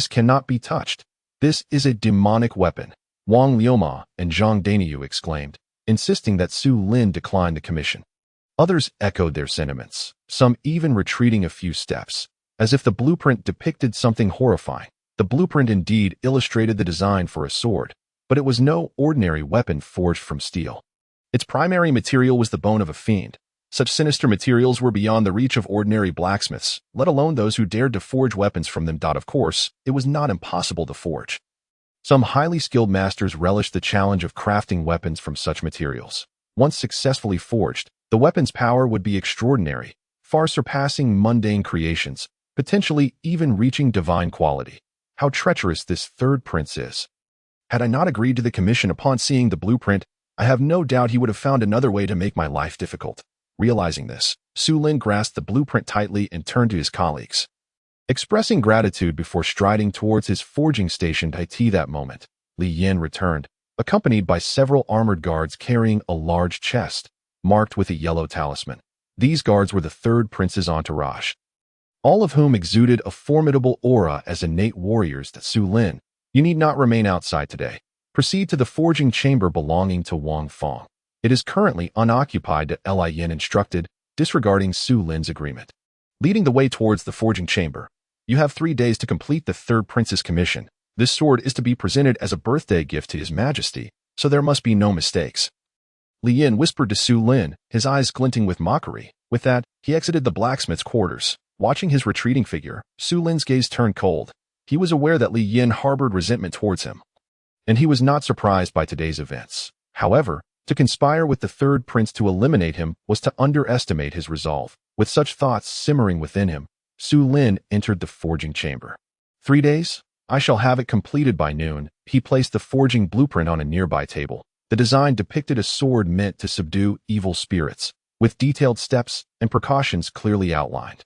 cannot be touched. This is a demonic weapon, Wang Lioma and Zhang Daniyu exclaimed, insisting that Su Lin decline the commission. Others echoed their sentiments, some even retreating a few steps, as if the blueprint depicted something horrifying. The blueprint indeed illustrated the design for a sword, but it was no ordinary weapon forged from steel. Its primary material was the bone of a fiend. Such sinister materials were beyond the reach of ordinary blacksmiths, let alone those who dared to forge weapons from them. Of course, it was not impossible to forge. Some highly skilled masters relished the challenge of crafting weapons from such materials. Once successfully forged, the weapon's power would be extraordinary, far surpassing mundane creations, potentially even reaching divine quality. How treacherous this third prince is. Had I not agreed to the commission upon seeing the blueprint, I have no doubt he would have found another way to make my life difficult. Realizing this, Su Lin grasped the blueprint tightly and turned to his colleagues. Expressing gratitude before striding towards his forging station that moment, Li Yin returned, accompanied by several armored guards carrying a large chest, marked with a yellow talisman. These guards were the third prince's entourage, all of whom exuded a formidable aura as innate warriors. That Su Lin, you need not remain outside today. Proceed to the forging chamber belonging to Wang Fong. It is currently unoccupied, Li Yin instructed, disregarding Su Lin's agreement. Leading the way towards the forging chamber, you have 3 days to complete the third prince's commission. This sword is to be presented as a birthday gift to His Majesty, so there must be no mistakes. Li Yin whispered to Su Lin, his eyes glinting with mockery. With that, he exited the blacksmith's quarters. Watching his retreating figure, Su Lin's gaze turned cold. He was aware that Li Yin harbored resentment towards him, and he was not surprised by today's events. However, to conspire with the third prince to eliminate him was to underestimate his resolve. With such thoughts simmering within him, Su Lin entered the forging chamber. 3 days? I shall have it completed by noon. He placed the forging blueprint on a nearby table. The design depicted a sword meant to subdue evil spirits, with detailed steps and precautions clearly outlined.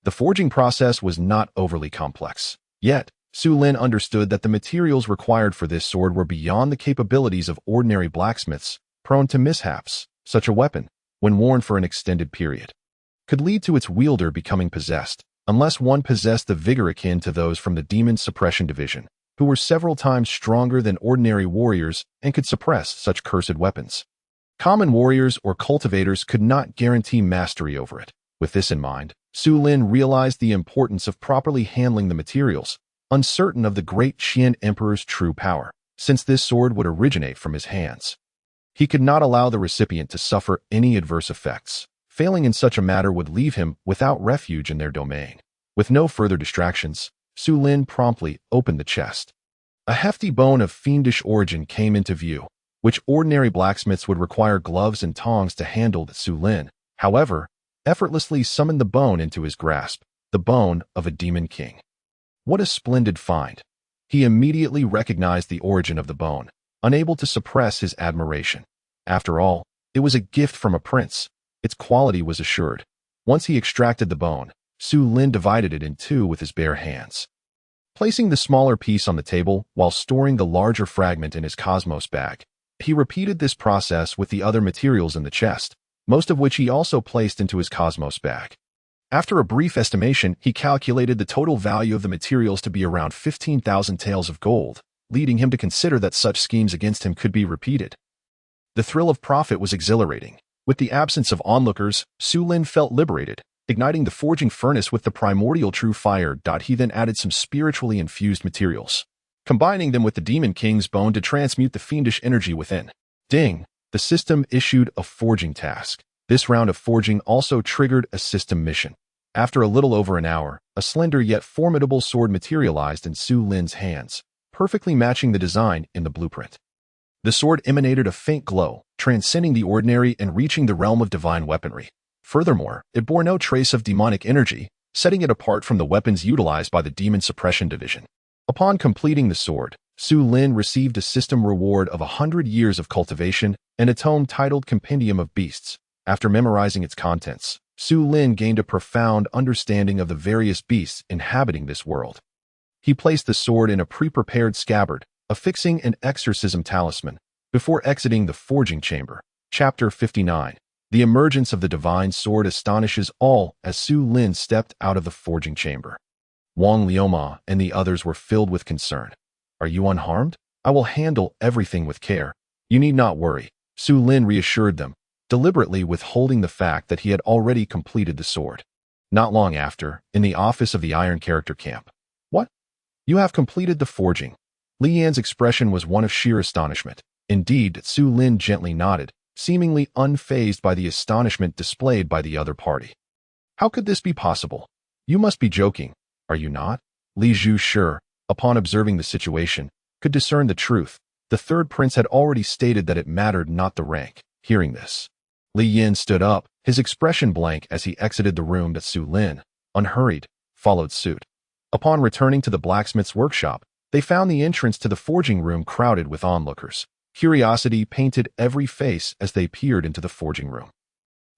The forging process was not overly complex. Yet, Su Lin understood that the materials required for this sword were beyond the capabilities of ordinary blacksmiths, prone to mishaps. Such a weapon, when worn for an extended period, could lead to its wielder becoming possessed, unless one possessed the vigor akin to those from the Demon Suppression Division, who were several times stronger than ordinary warriors and could suppress such cursed weapons. Common warriors or cultivators could not guarantee mastery over it. With this in mind, Su Lin realized the importance of properly handling the materials, uncertain of the great Qian Emperor's true power, since this sword would originate from his hands. He could not allow the recipient to suffer any adverse effects. Failing in such a matter would leave him without refuge in their domain. With no further distractions, Su Lin promptly opened the chest. A hefty bone of fiendish origin came into view, which ordinary blacksmiths would require gloves and tongs to handle. Su Lin, however, effortlessly summoned the bone into his grasp, the bone of a demon king. What a splendid find! He immediately recognized the origin of the bone, unable to suppress his admiration. After all, it was a gift from a prince. Its quality was assured. Once he extracted the bone, Su Lin divided it in two with his bare hands, placing the smaller piece on the table while storing the larger fragment in his cosmos bag. He repeated this process with the other materials in the chest, most of which he also placed into his cosmos bag. After a brief estimation, he calculated the total value of the materials to be around 15,000 taels of gold, leading him to consider that such schemes against him could be repeated. The thrill of profit was exhilarating. With the absence of onlookers, Su Lin felt liberated, igniting the forging furnace with the primordial true fire. He then added some spiritually infused materials, combining them with the Demon King's bone to transmute the fiendish energy within. Ding! The system issued a forging task. This round of forging also triggered a system mission. After a little over an hour, a slender yet formidable sword materialized in Su Lin's hands, perfectly matching the design in the blueprint. The sword emanated a faint glow, transcending the ordinary and reaching the realm of divine weaponry. Furthermore, it bore no trace of demonic energy, setting it apart from the weapons utilized by the Demon Suppression Division. Upon completing the sword, Su Lin received a system reward of 100 years of cultivation and a tome titled Compendium of Beasts. After memorizing its contents, Su Lin gained a profound understanding of the various beasts inhabiting this world. He placed the sword in a pre-prepared scabbard, affixing an exorcism talisman, before exiting the forging chamber. Chapter 59. The emergence of the divine sword astonishes all as Su Lin stepped out of the forging chamber. Wang Liuma and the others were filled with concern. Are you unharmed? I will handle everything with care. You need not worry, Su Lin reassured them, deliberately withholding the fact that he had already completed the sword. Not long after, in the office of the Iron Character Camp. What? You have completed the forging. Li Yan's expression was one of sheer astonishment. Indeed, Su Lin gently nodded, seemingly unfazed by the astonishment displayed by the other party. How could this be possible? You must be joking, are you not? Li Zhu Shi, upon observing the situation, could discern the truth. The third prince had already stated that it mattered not the rank. Hearing this, Li Yin stood up, his expression blank as he exited the room that Su Lin, unhurried, followed suit. Upon returning to the blacksmith's workshop, they found the entrance to the forging room crowded with onlookers. Curiosity painted every face as they peered into the forging room.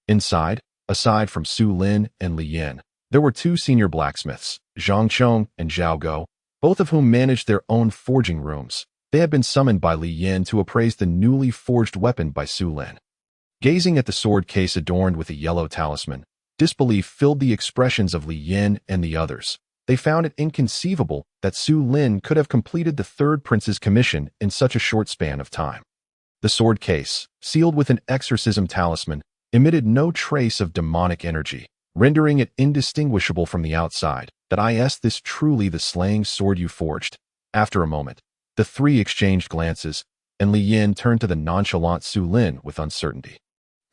Inside, aside from Su Lin and Li Yin, there were two senior blacksmiths, Zhang Chong and Zhao Go, both of whom managed their own forging rooms. They had been summoned by Li Yin to appraise the newly forged weapon by Su Lin. Gazing at the sword case adorned with a yellow talisman, disbelief filled the expressions of Li Yin and the others. They found it inconceivable that Su Lin could have completed the third prince's commission in such a short span of time. The sword case, sealed with an exorcism talisman, emitted no trace of demonic energy, rendering it indistinguishable from the outside. Is this truly the slaying sword you forged? After a moment, the three exchanged glances, and Li Yin turned to the nonchalant Su Lin with uncertainty.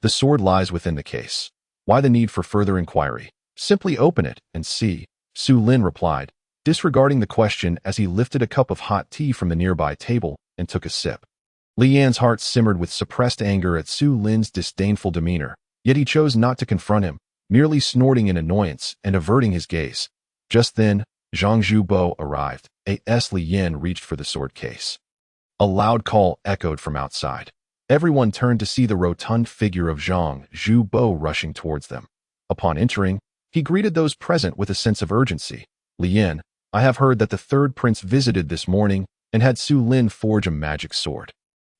The sword lies within the case. Why the need for further inquiry? Simply open it and see, Su Lin replied, disregarding the question as he lifted a cup of hot tea from the nearby table and took a sip. Li Yan's heart simmered with suppressed anger at Su Lin's disdainful demeanor, yet he chose not to confront him, merely snorting in annoyance and averting his gaze. Just then, Zhang Zhubo arrived. Li Yin reached for the sword case. A loud call echoed from outside. Everyone turned to see the rotund figure of Zhang Zhubo rushing towards them. Upon entering, he greeted those present with a sense of urgency. Li Yin, I have heard that the third prince visited this morning and had Su Lin forge a magic sword.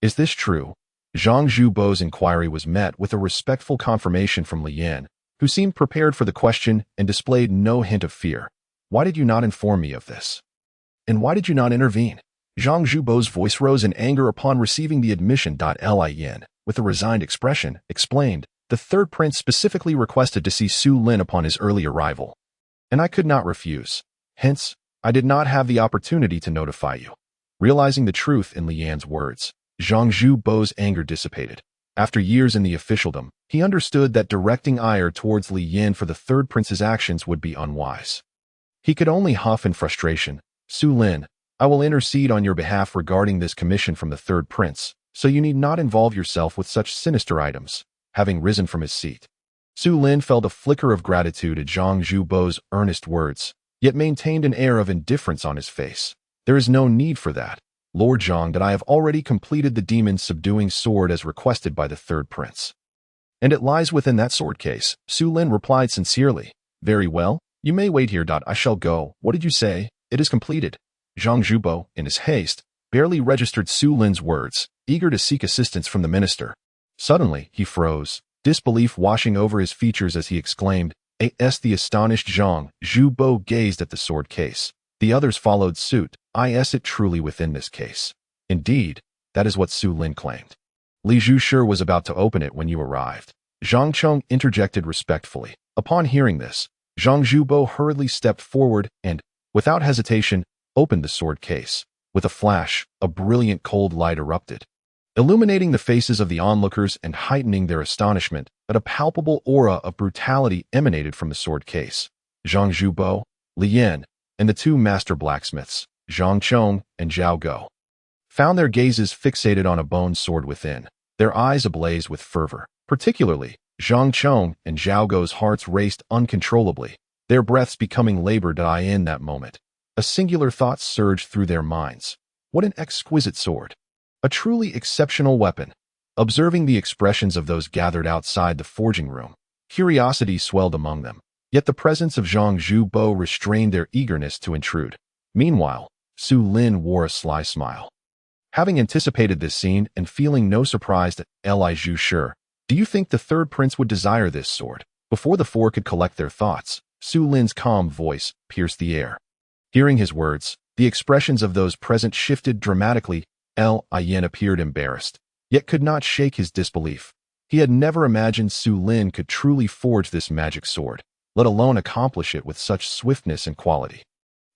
Is this true? Zhang Zhubo's inquiry was met with a respectful confirmation from Li Yin, who seemed prepared for the question and displayed no hint of fear. Why did you not inform me of this? And why did you not intervene? Zhang Zhubo's voice rose in anger upon receiving the admission. Li Yin, with a resigned expression, explained, the third prince specifically requested to see Su Lin upon his early arrival, and I could not refuse. Hence, I did not have the opportunity to notify you. Realizing the truth in Li Yan's words, Zhang Zhubo's anger dissipated. After years in the officialdom, he understood that directing ire towards Li Yin for the third prince's actions would be unwise. He could only huff in frustration. Su Lin, I will intercede on your behalf regarding this commission from the third prince, so you need not involve yourself with such sinister items. Having risen from his seat, Su Lin felt a flicker of gratitude at Zhang Zhubo's earnest words, yet maintained an air of indifference on his face. There is no need for that, Lord Zhang, that I have already completed the demon-subduing sword as requested by the third prince. And it lies within that sword case, Su Lin replied sincerely. Very well, you may wait here. I shall go. What did you say? It is completed. Zhang Zhubo, in his haste, barely registered Su Lin's words, eager to seek assistance from the minister. Suddenly, he froze, disbelief washing over his features as he exclaimed, The astonished Zhang Zhubo gazed at the sword case. The others followed suit. It truly within this case. Indeed, that is what Su Lin claimed. Li Zhu Shi was about to open it when you arrived. Zhang Chong interjected respectfully. Upon hearing this, Zhang Zhubo hurriedly stepped forward and, without hesitation, opened the sword case. With a flash, a brilliant cold light erupted. illuminating the faces of the onlookers and heightening their astonishment that a palpable aura of brutality emanated from the sword case. Zhang Zhubo, Li Yan, and the two master blacksmiths, Zhang Chong and Zhao Go, found their gazes fixated on a bone sword within, their eyes ablaze with fervor. Particularly, Zhang Chong and Zhao Go's hearts raced uncontrollably, their breaths becoming labored in that moment. A singular thought surged through their minds. What an exquisite sword! A truly exceptional weapon. Observing the expressions of those gathered outside the forging room, curiosity swelled among them, yet the presence of Zhang Zhubo restrained their eagerness to intrude. Meanwhile, Su Lin wore a sly smile. Having anticipated this scene and feeling no surprise at Li Zhu sure, do you think the third prince would desire this sword? Before the four could collect their thoughts, Su Lin's calm voice pierced the air. Hearing his words, the expressions of those present shifted dramatically. Yan appeared embarrassed, yet could not shake his disbelief. He had never imagined Su Lin could truly forge this magic sword, let alone accomplish it with such swiftness and quality.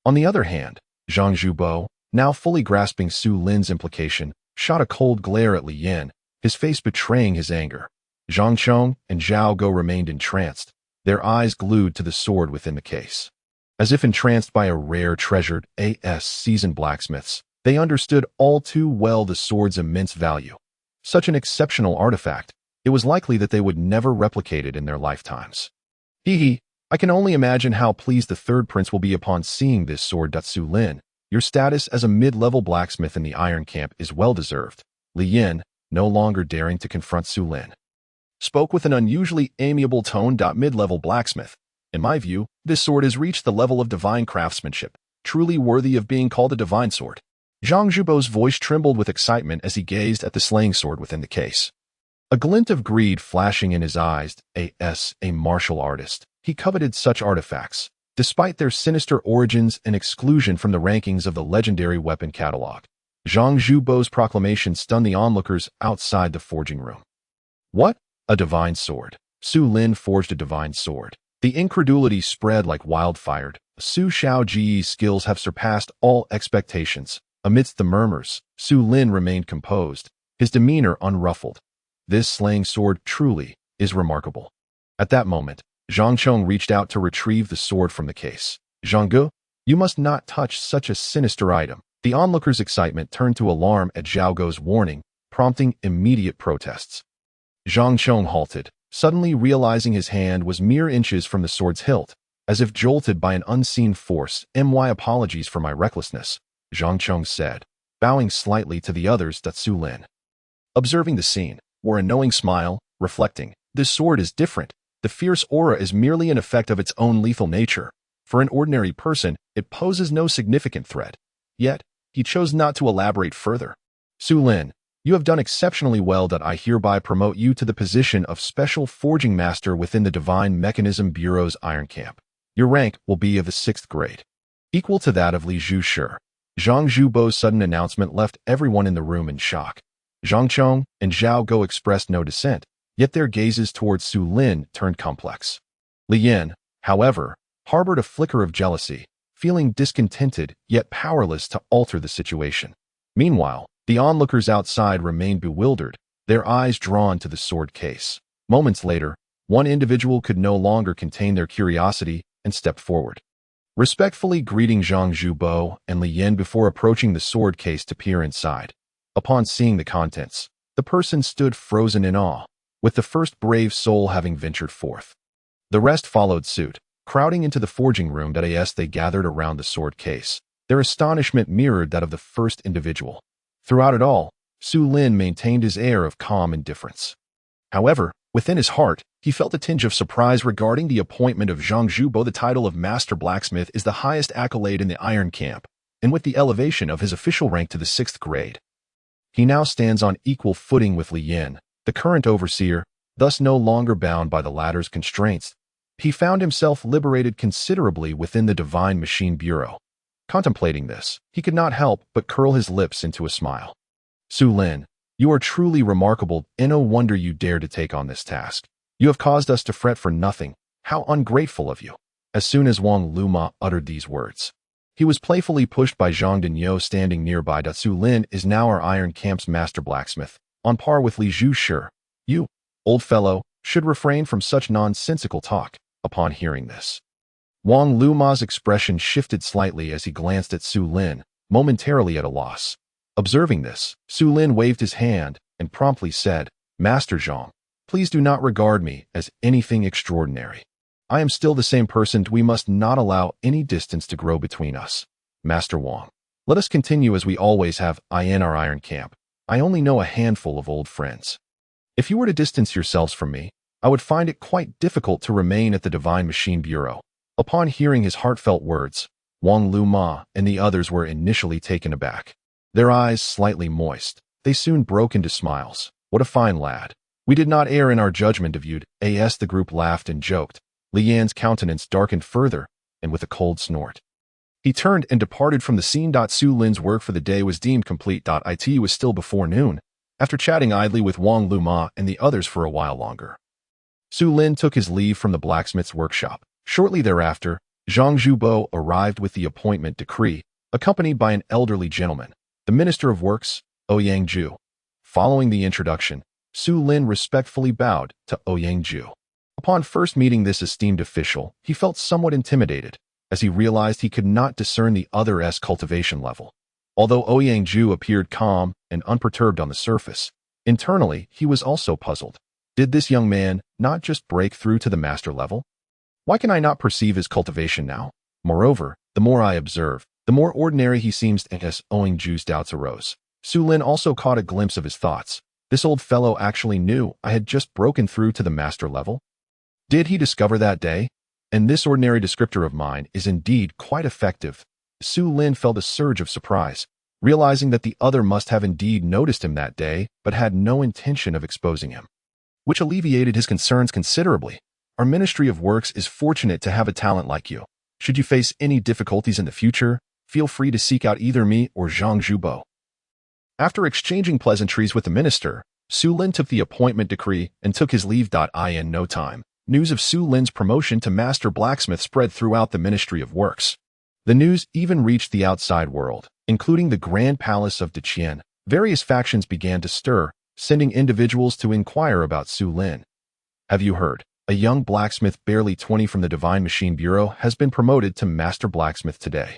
On the other hand, Zhang Zhubo, now fully grasping Su Lin's implication, shot a cold glare at Li Yan, his face betraying his anger. Zhang Chong and Zhao Go remained entranced, their eyes glued to the sword within the case. As if entranced by a rare treasured seasoned blacksmiths, they understood all too well the sword's immense value. Such an exceptional artifact, it was likely that they would never replicate it in their lifetimes. I can only imagine how pleased the third prince will be upon seeing this sword. Su Lin, your status as a mid-level blacksmith in the Iron Camp is well-deserved. Li Yan, no longer daring to confront Su Lin, spoke with an unusually amiable tone. Mid-level blacksmith. In my view, this sword has reached the level of divine craftsmanship, truly worthy of being called a divine sword. Zhang Zhubo's voice trembled with excitement as he gazed at the slaying sword within the case. A glint of greed flashing in his eyes. A martial artist, he coveted such artifacts, despite their sinister origins and exclusion from the rankings of the legendary weapon catalog. Zhang Zhubo's proclamation stunned the onlookers outside the forging room. What? A divine sword? Su Lin forged a divine sword. The incredulity spread like wildfire. Su Shaoji's skills have surpassed all expectations. Amidst the murmurs, Su Lin remained composed, his demeanor unruffled. This slaying sword truly is remarkable. At that moment, Zhang Chong reached out to retrieve the sword from the case. Zhang Ge, you must not touch such a sinister item. The onlookers' excitement turned to alarm at Zhao Ge's warning, prompting immediate protests. Zhang Chong halted, suddenly realizing his hand was mere inches from the sword's hilt, as if jolted by an unseen force. My apologies for my recklessness, Zhang Chong said, bowing slightly to the others. Su Lin, observing the scene, wore a knowing smile, reflecting, this sword is different. The fierce aura is merely an effect of its own lethal nature. For an ordinary person, it poses no significant threat. Yet, he chose not to elaborate further. Su Lin, you have done exceptionally well. I hereby promote you to the position of Special Forging Master within the Divine Mechanism Bureau's Iron Camp. Your rank will be of the 6th grade, equal to that of Li Zhu sure. Zhang Zhubo's sudden announcement left everyone in the room in shock. Zhang Chong and Zhao Go expressed no dissent, yet their gazes towards Su Lin turned complex. Li Yan, however, harbored a flicker of jealousy, feeling discontented yet powerless to alter the situation. Meanwhile, the onlookers outside remained bewildered, their eyes drawn to the sword case. Moments later, one individual could no longer contain their curiosity and stepped forward, respectfully greeting Zhang Zhubo and Li Yan before approaching the sword case to peer inside. Upon seeing the contents, the person stood frozen in awe, with the first brave soul having ventured forth. The rest followed suit, crowding into the forging room. As they gathered around the sword case, their astonishment mirrored that of the first individual. Throughout it all, Su Lin maintained his air of calm indifference. However, within his heart, he felt a tinge of surprise regarding the appointment of Zhang Zhubo. The title of Master Blacksmith is the highest accolade in the Iron Camp, and with the elevation of his official rank to the 6th grade, he now stands on equal footing with Li Yan, the current overseer, thus no longer bound by the latter's constraints. He found himself liberated considerably within the Divine Machine Bureau. Contemplating this, he could not help but curl his lips into a smile. Su Lin, you are truly remarkable, and no wonder you dare to take on this task. You have caused us to fret for nothing. How ungrateful of you. As soon as Wang Luma uttered these words, he was playfully pushed by Zhang Denyo standing nearby. Su Lin is now our Iron Camp's master blacksmith. on par with Li Zhu Shi. You, old fellow, should refrain from such nonsensical talk. Upon hearing this, Wang Luma's expression shifted slightly as he glanced at Su Lin, momentarily at a loss. Observing this, Su Lin waved his hand and promptly said, Master Zhang, please do not regard me as anything extraordinary. I am still the same person. We must not allow any distance to grow between us. Master Wang, let us continue as we always have in our iron camp. I only know a handful of old friends. If you were to distance yourselves from me, I would find it quite difficult to remain at the Divine Machine Bureau. Upon hearing his heartfelt words, Wang Luma and the others were initially taken aback. Their eyes slightly moist, they soon broke into smiles. What a fine lad. We did not err in our judgment of you. The group laughed and joked. Li Yan's countenance darkened further, and with a cold snort, he turned and departed from the scene. Su Lin's work for the day was deemed complete. It was still before noon, after chatting idly with Wang Luma and the others for a while longer. Su Lin took his leave from the blacksmith's workshop. Shortly thereafter, Zhang Zhubo arrived with the appointment decree, accompanied by an elderly gentleman, the Minister of Works, Ouyang Zhu. Following the introduction, Su Lin respectfully bowed to Ouyang Zhu. Upon first meeting this esteemed official, he felt somewhat intimidated, as he realized he could not discern the other's cultivation level. Although Ouyang Zhu appeared calm and unperturbed on the surface, internally he was also puzzled. Did this young man not just break through to the master level? Why can I not perceive his cultivation now? Moreover, the more I observe, the more ordinary he seems. As Ouyang Zhu's doubts arose, Su Lin also caught a glimpse of his thoughts. This old fellow actually knew I had just broken through to the master level? Did he discover that day? And this ordinary descriptor of mine is indeed quite effective. Su Lin felt a surge of surprise, realizing that the other must have indeed noticed him that day, but had no intention of exposing him, which alleviated his concerns considerably. Our Ministry of Works is fortunate to have a talent like you. Should you face any difficulties in the future, feel free to seek out either me or Zhang Zhubo. After exchanging pleasantries with the minister, Su Lin took the appointment decree and took his leave. In no time, news of Su Lin's promotion to master blacksmith spread throughout the Ministry of Works. The news even reached the outside world, including the Grand Palace of Deqian. Various factions began to stir, sending individuals to inquire about Su Lin. Have you heard? A young blacksmith barely 20 from the Divine Machine Bureau has been promoted to master blacksmith today.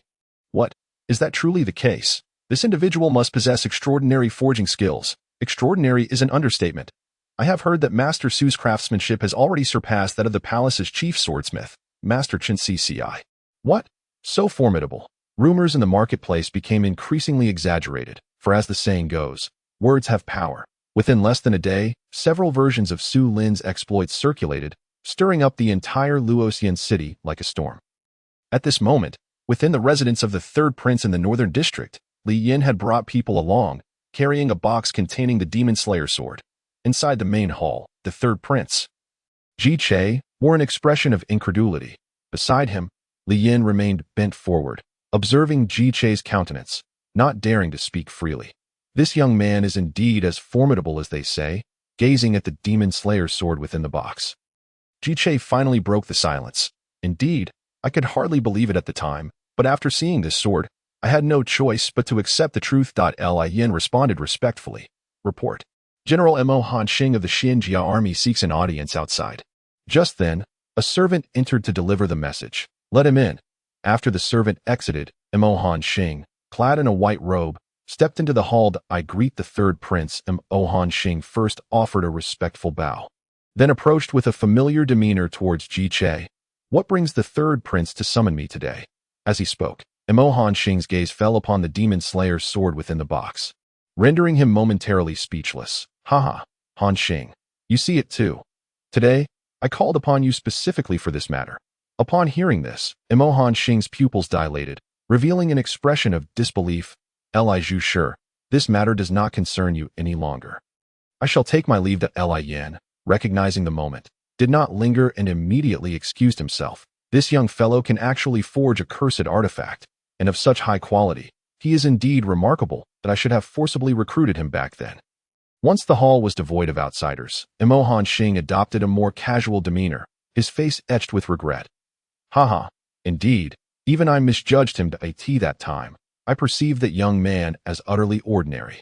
What? Is that truly the case? This individual must possess extraordinary forging skills. Extraordinary is an understatement. I have heard that Master Su's craftsmanship has already surpassed that of the palace's chief swordsmith, Master Chen Cci. What? So formidable. Rumors in the marketplace became increasingly exaggerated, for as the saying goes, words have power. Within less than a day, several versions of Su Lin's exploits circulated, stirring up the entire Luoxian city like a storm. At this moment, within the residence of the third prince in the northern district, Li Yin had brought people along, carrying a box containing the Demon Slayer sword. Inside the main hall, the third prince, Ji Che, wore an expression of incredulity. Beside him, Li Yin remained bent forward, observing Ji Che's countenance, not daring to speak freely. This young man is indeed as formidable as they say, gazing at the Demon Slayer sword within the box. Ji Che finally broke the silence. Indeed, I could hardly believe it at the time, but after seeing this sword, I had no choice but to accept the truth. Li Yin responded respectfully. Report. General Mo Hanxing of the Xinjia army seeks an audience outside. Just then, a servant entered to deliver the message. Let him in. After the servant exited, Mo Hanxing, clad in a white robe, stepped into the hall. I greet the third prince. Mo Hanxing first offered a respectful bow, then approached with a familiar demeanor towards Ji Che. What brings the third prince to summon me today? As he spoke, Mo Hanxing's gaze fell upon the Demon Slayer's sword within the box, rendering him momentarily speechless. Haha, Hanxing, you see it too. Today, I called upon you specifically for this matter. Upon hearing this, Mo Hanxing's pupils dilated, revealing an expression of disbelief. Li Zhu Shi, this matter does not concern you any longer. I shall take my leave. Li Yan, recognizing the moment, did not linger and immediately excused himself. This young fellow can actually forge a cursed artifact, and of such high quality. He is indeed remarkable that I should have forcibly recruited him back then. Once the hall was devoid of outsiders, Mo Hanxing adopted a more casual demeanor, his face etched with regret. Haha, indeed, even I misjudged him at that time. I perceived that young man as utterly ordinary.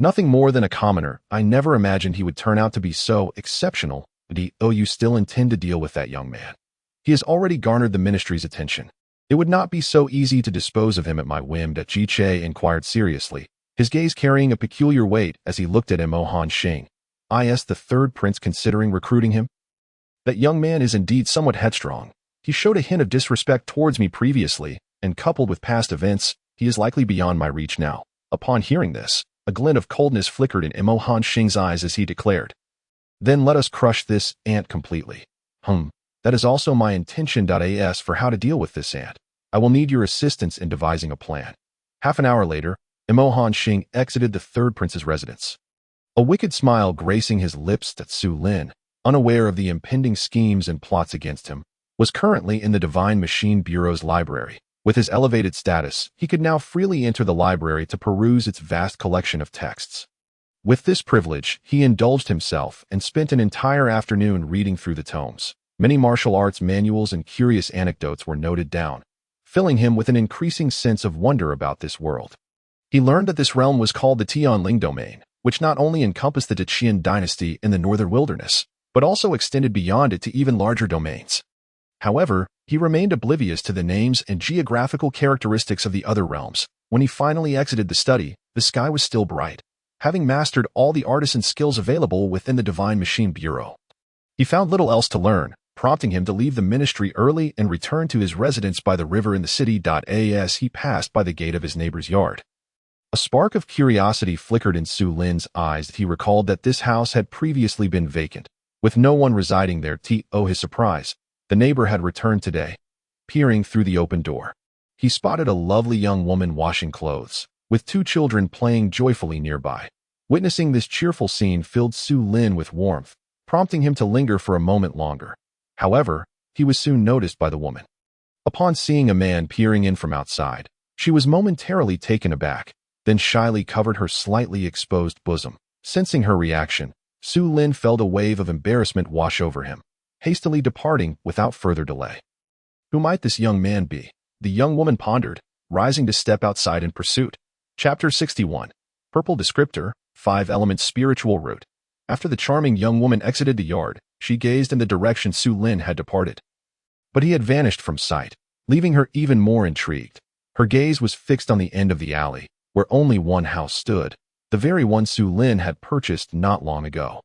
Nothing more than a commoner. I never imagined he would turn out to be so exceptional. You still intend to deal with that young man? He has already garnered the ministry's attention. It would not be so easy to dispose of him at my whim. Ji Che inquired seriously, his gaze carrying a peculiar weight as he looked at Imohan Xing. Is the third prince considering recruiting him? That young man is indeed somewhat headstrong. He showed a hint of disrespect towards me previously, and coupled with past events, he is likely beyond my reach now. Upon hearing this, a glint of coldness flickered in Imohan Xing's eyes as he declared, "Then let us crush this ant completely." That is also my intention. As for how to deal with this ant, I will need your assistance in devising a plan. Half an hour later, Imohan Xing exited the third prince's residence. A wicked smile gracing his lips that Su Lin, unaware of the impending schemes and plots against him, was currently in the Divine Machine Bureau's library. With his elevated status, he could now freely enter the library to peruse its vast collection of texts. With this privilege, he indulged himself and spent an entire afternoon reading through the tomes. Many martial arts manuals and curious anecdotes were noted down, filling him with an increasing sense of wonder about this world. He learned that this realm was called the Tianling domain, which not only encompassed the Deqian dynasty in the northern wilderness, but also extended beyond it to even larger domains. However, he remained oblivious to the names and geographical characteristics of the other realms. When he finally exited the study, the sky was still bright, having mastered all the artisan skills available within the Divine Machine Bureau. He found little else to learn, prompting him to leave the ministry early and return to his residence by the river in the city. As he passed by the gate of his neighbor's yard, a spark of curiosity flickered in Su Lin's eyes as he recalled that this house had previously been vacant, with no one residing there. To his surprise, the neighbor had returned today. Peering through the open door, he spotted a lovely young woman washing clothes, with two children playing joyfully nearby. Witnessing this cheerful scene filled Su Lin with warmth, prompting him to linger for a moment longer. However, he was soon noticed by the woman. Upon seeing a man peering in from outside, she was momentarily taken aback, then shyly covered her slightly exposed bosom. Sensing her reaction, Su Lin felt a wave of embarrassment wash over him, hastily departing without further delay. Who might this young man be? The young woman pondered, rising to step outside in pursuit. Chapter 61. Purple Descriptor, 5-Element Spiritual Root. After the charming young woman exited the yard, she gazed in the direction Su Lin had departed. But he had vanished from sight, leaving her even more intrigued. Her gaze was fixed on the end of the alley, where only one house stood, the very one Su Lin had purchased not long ago.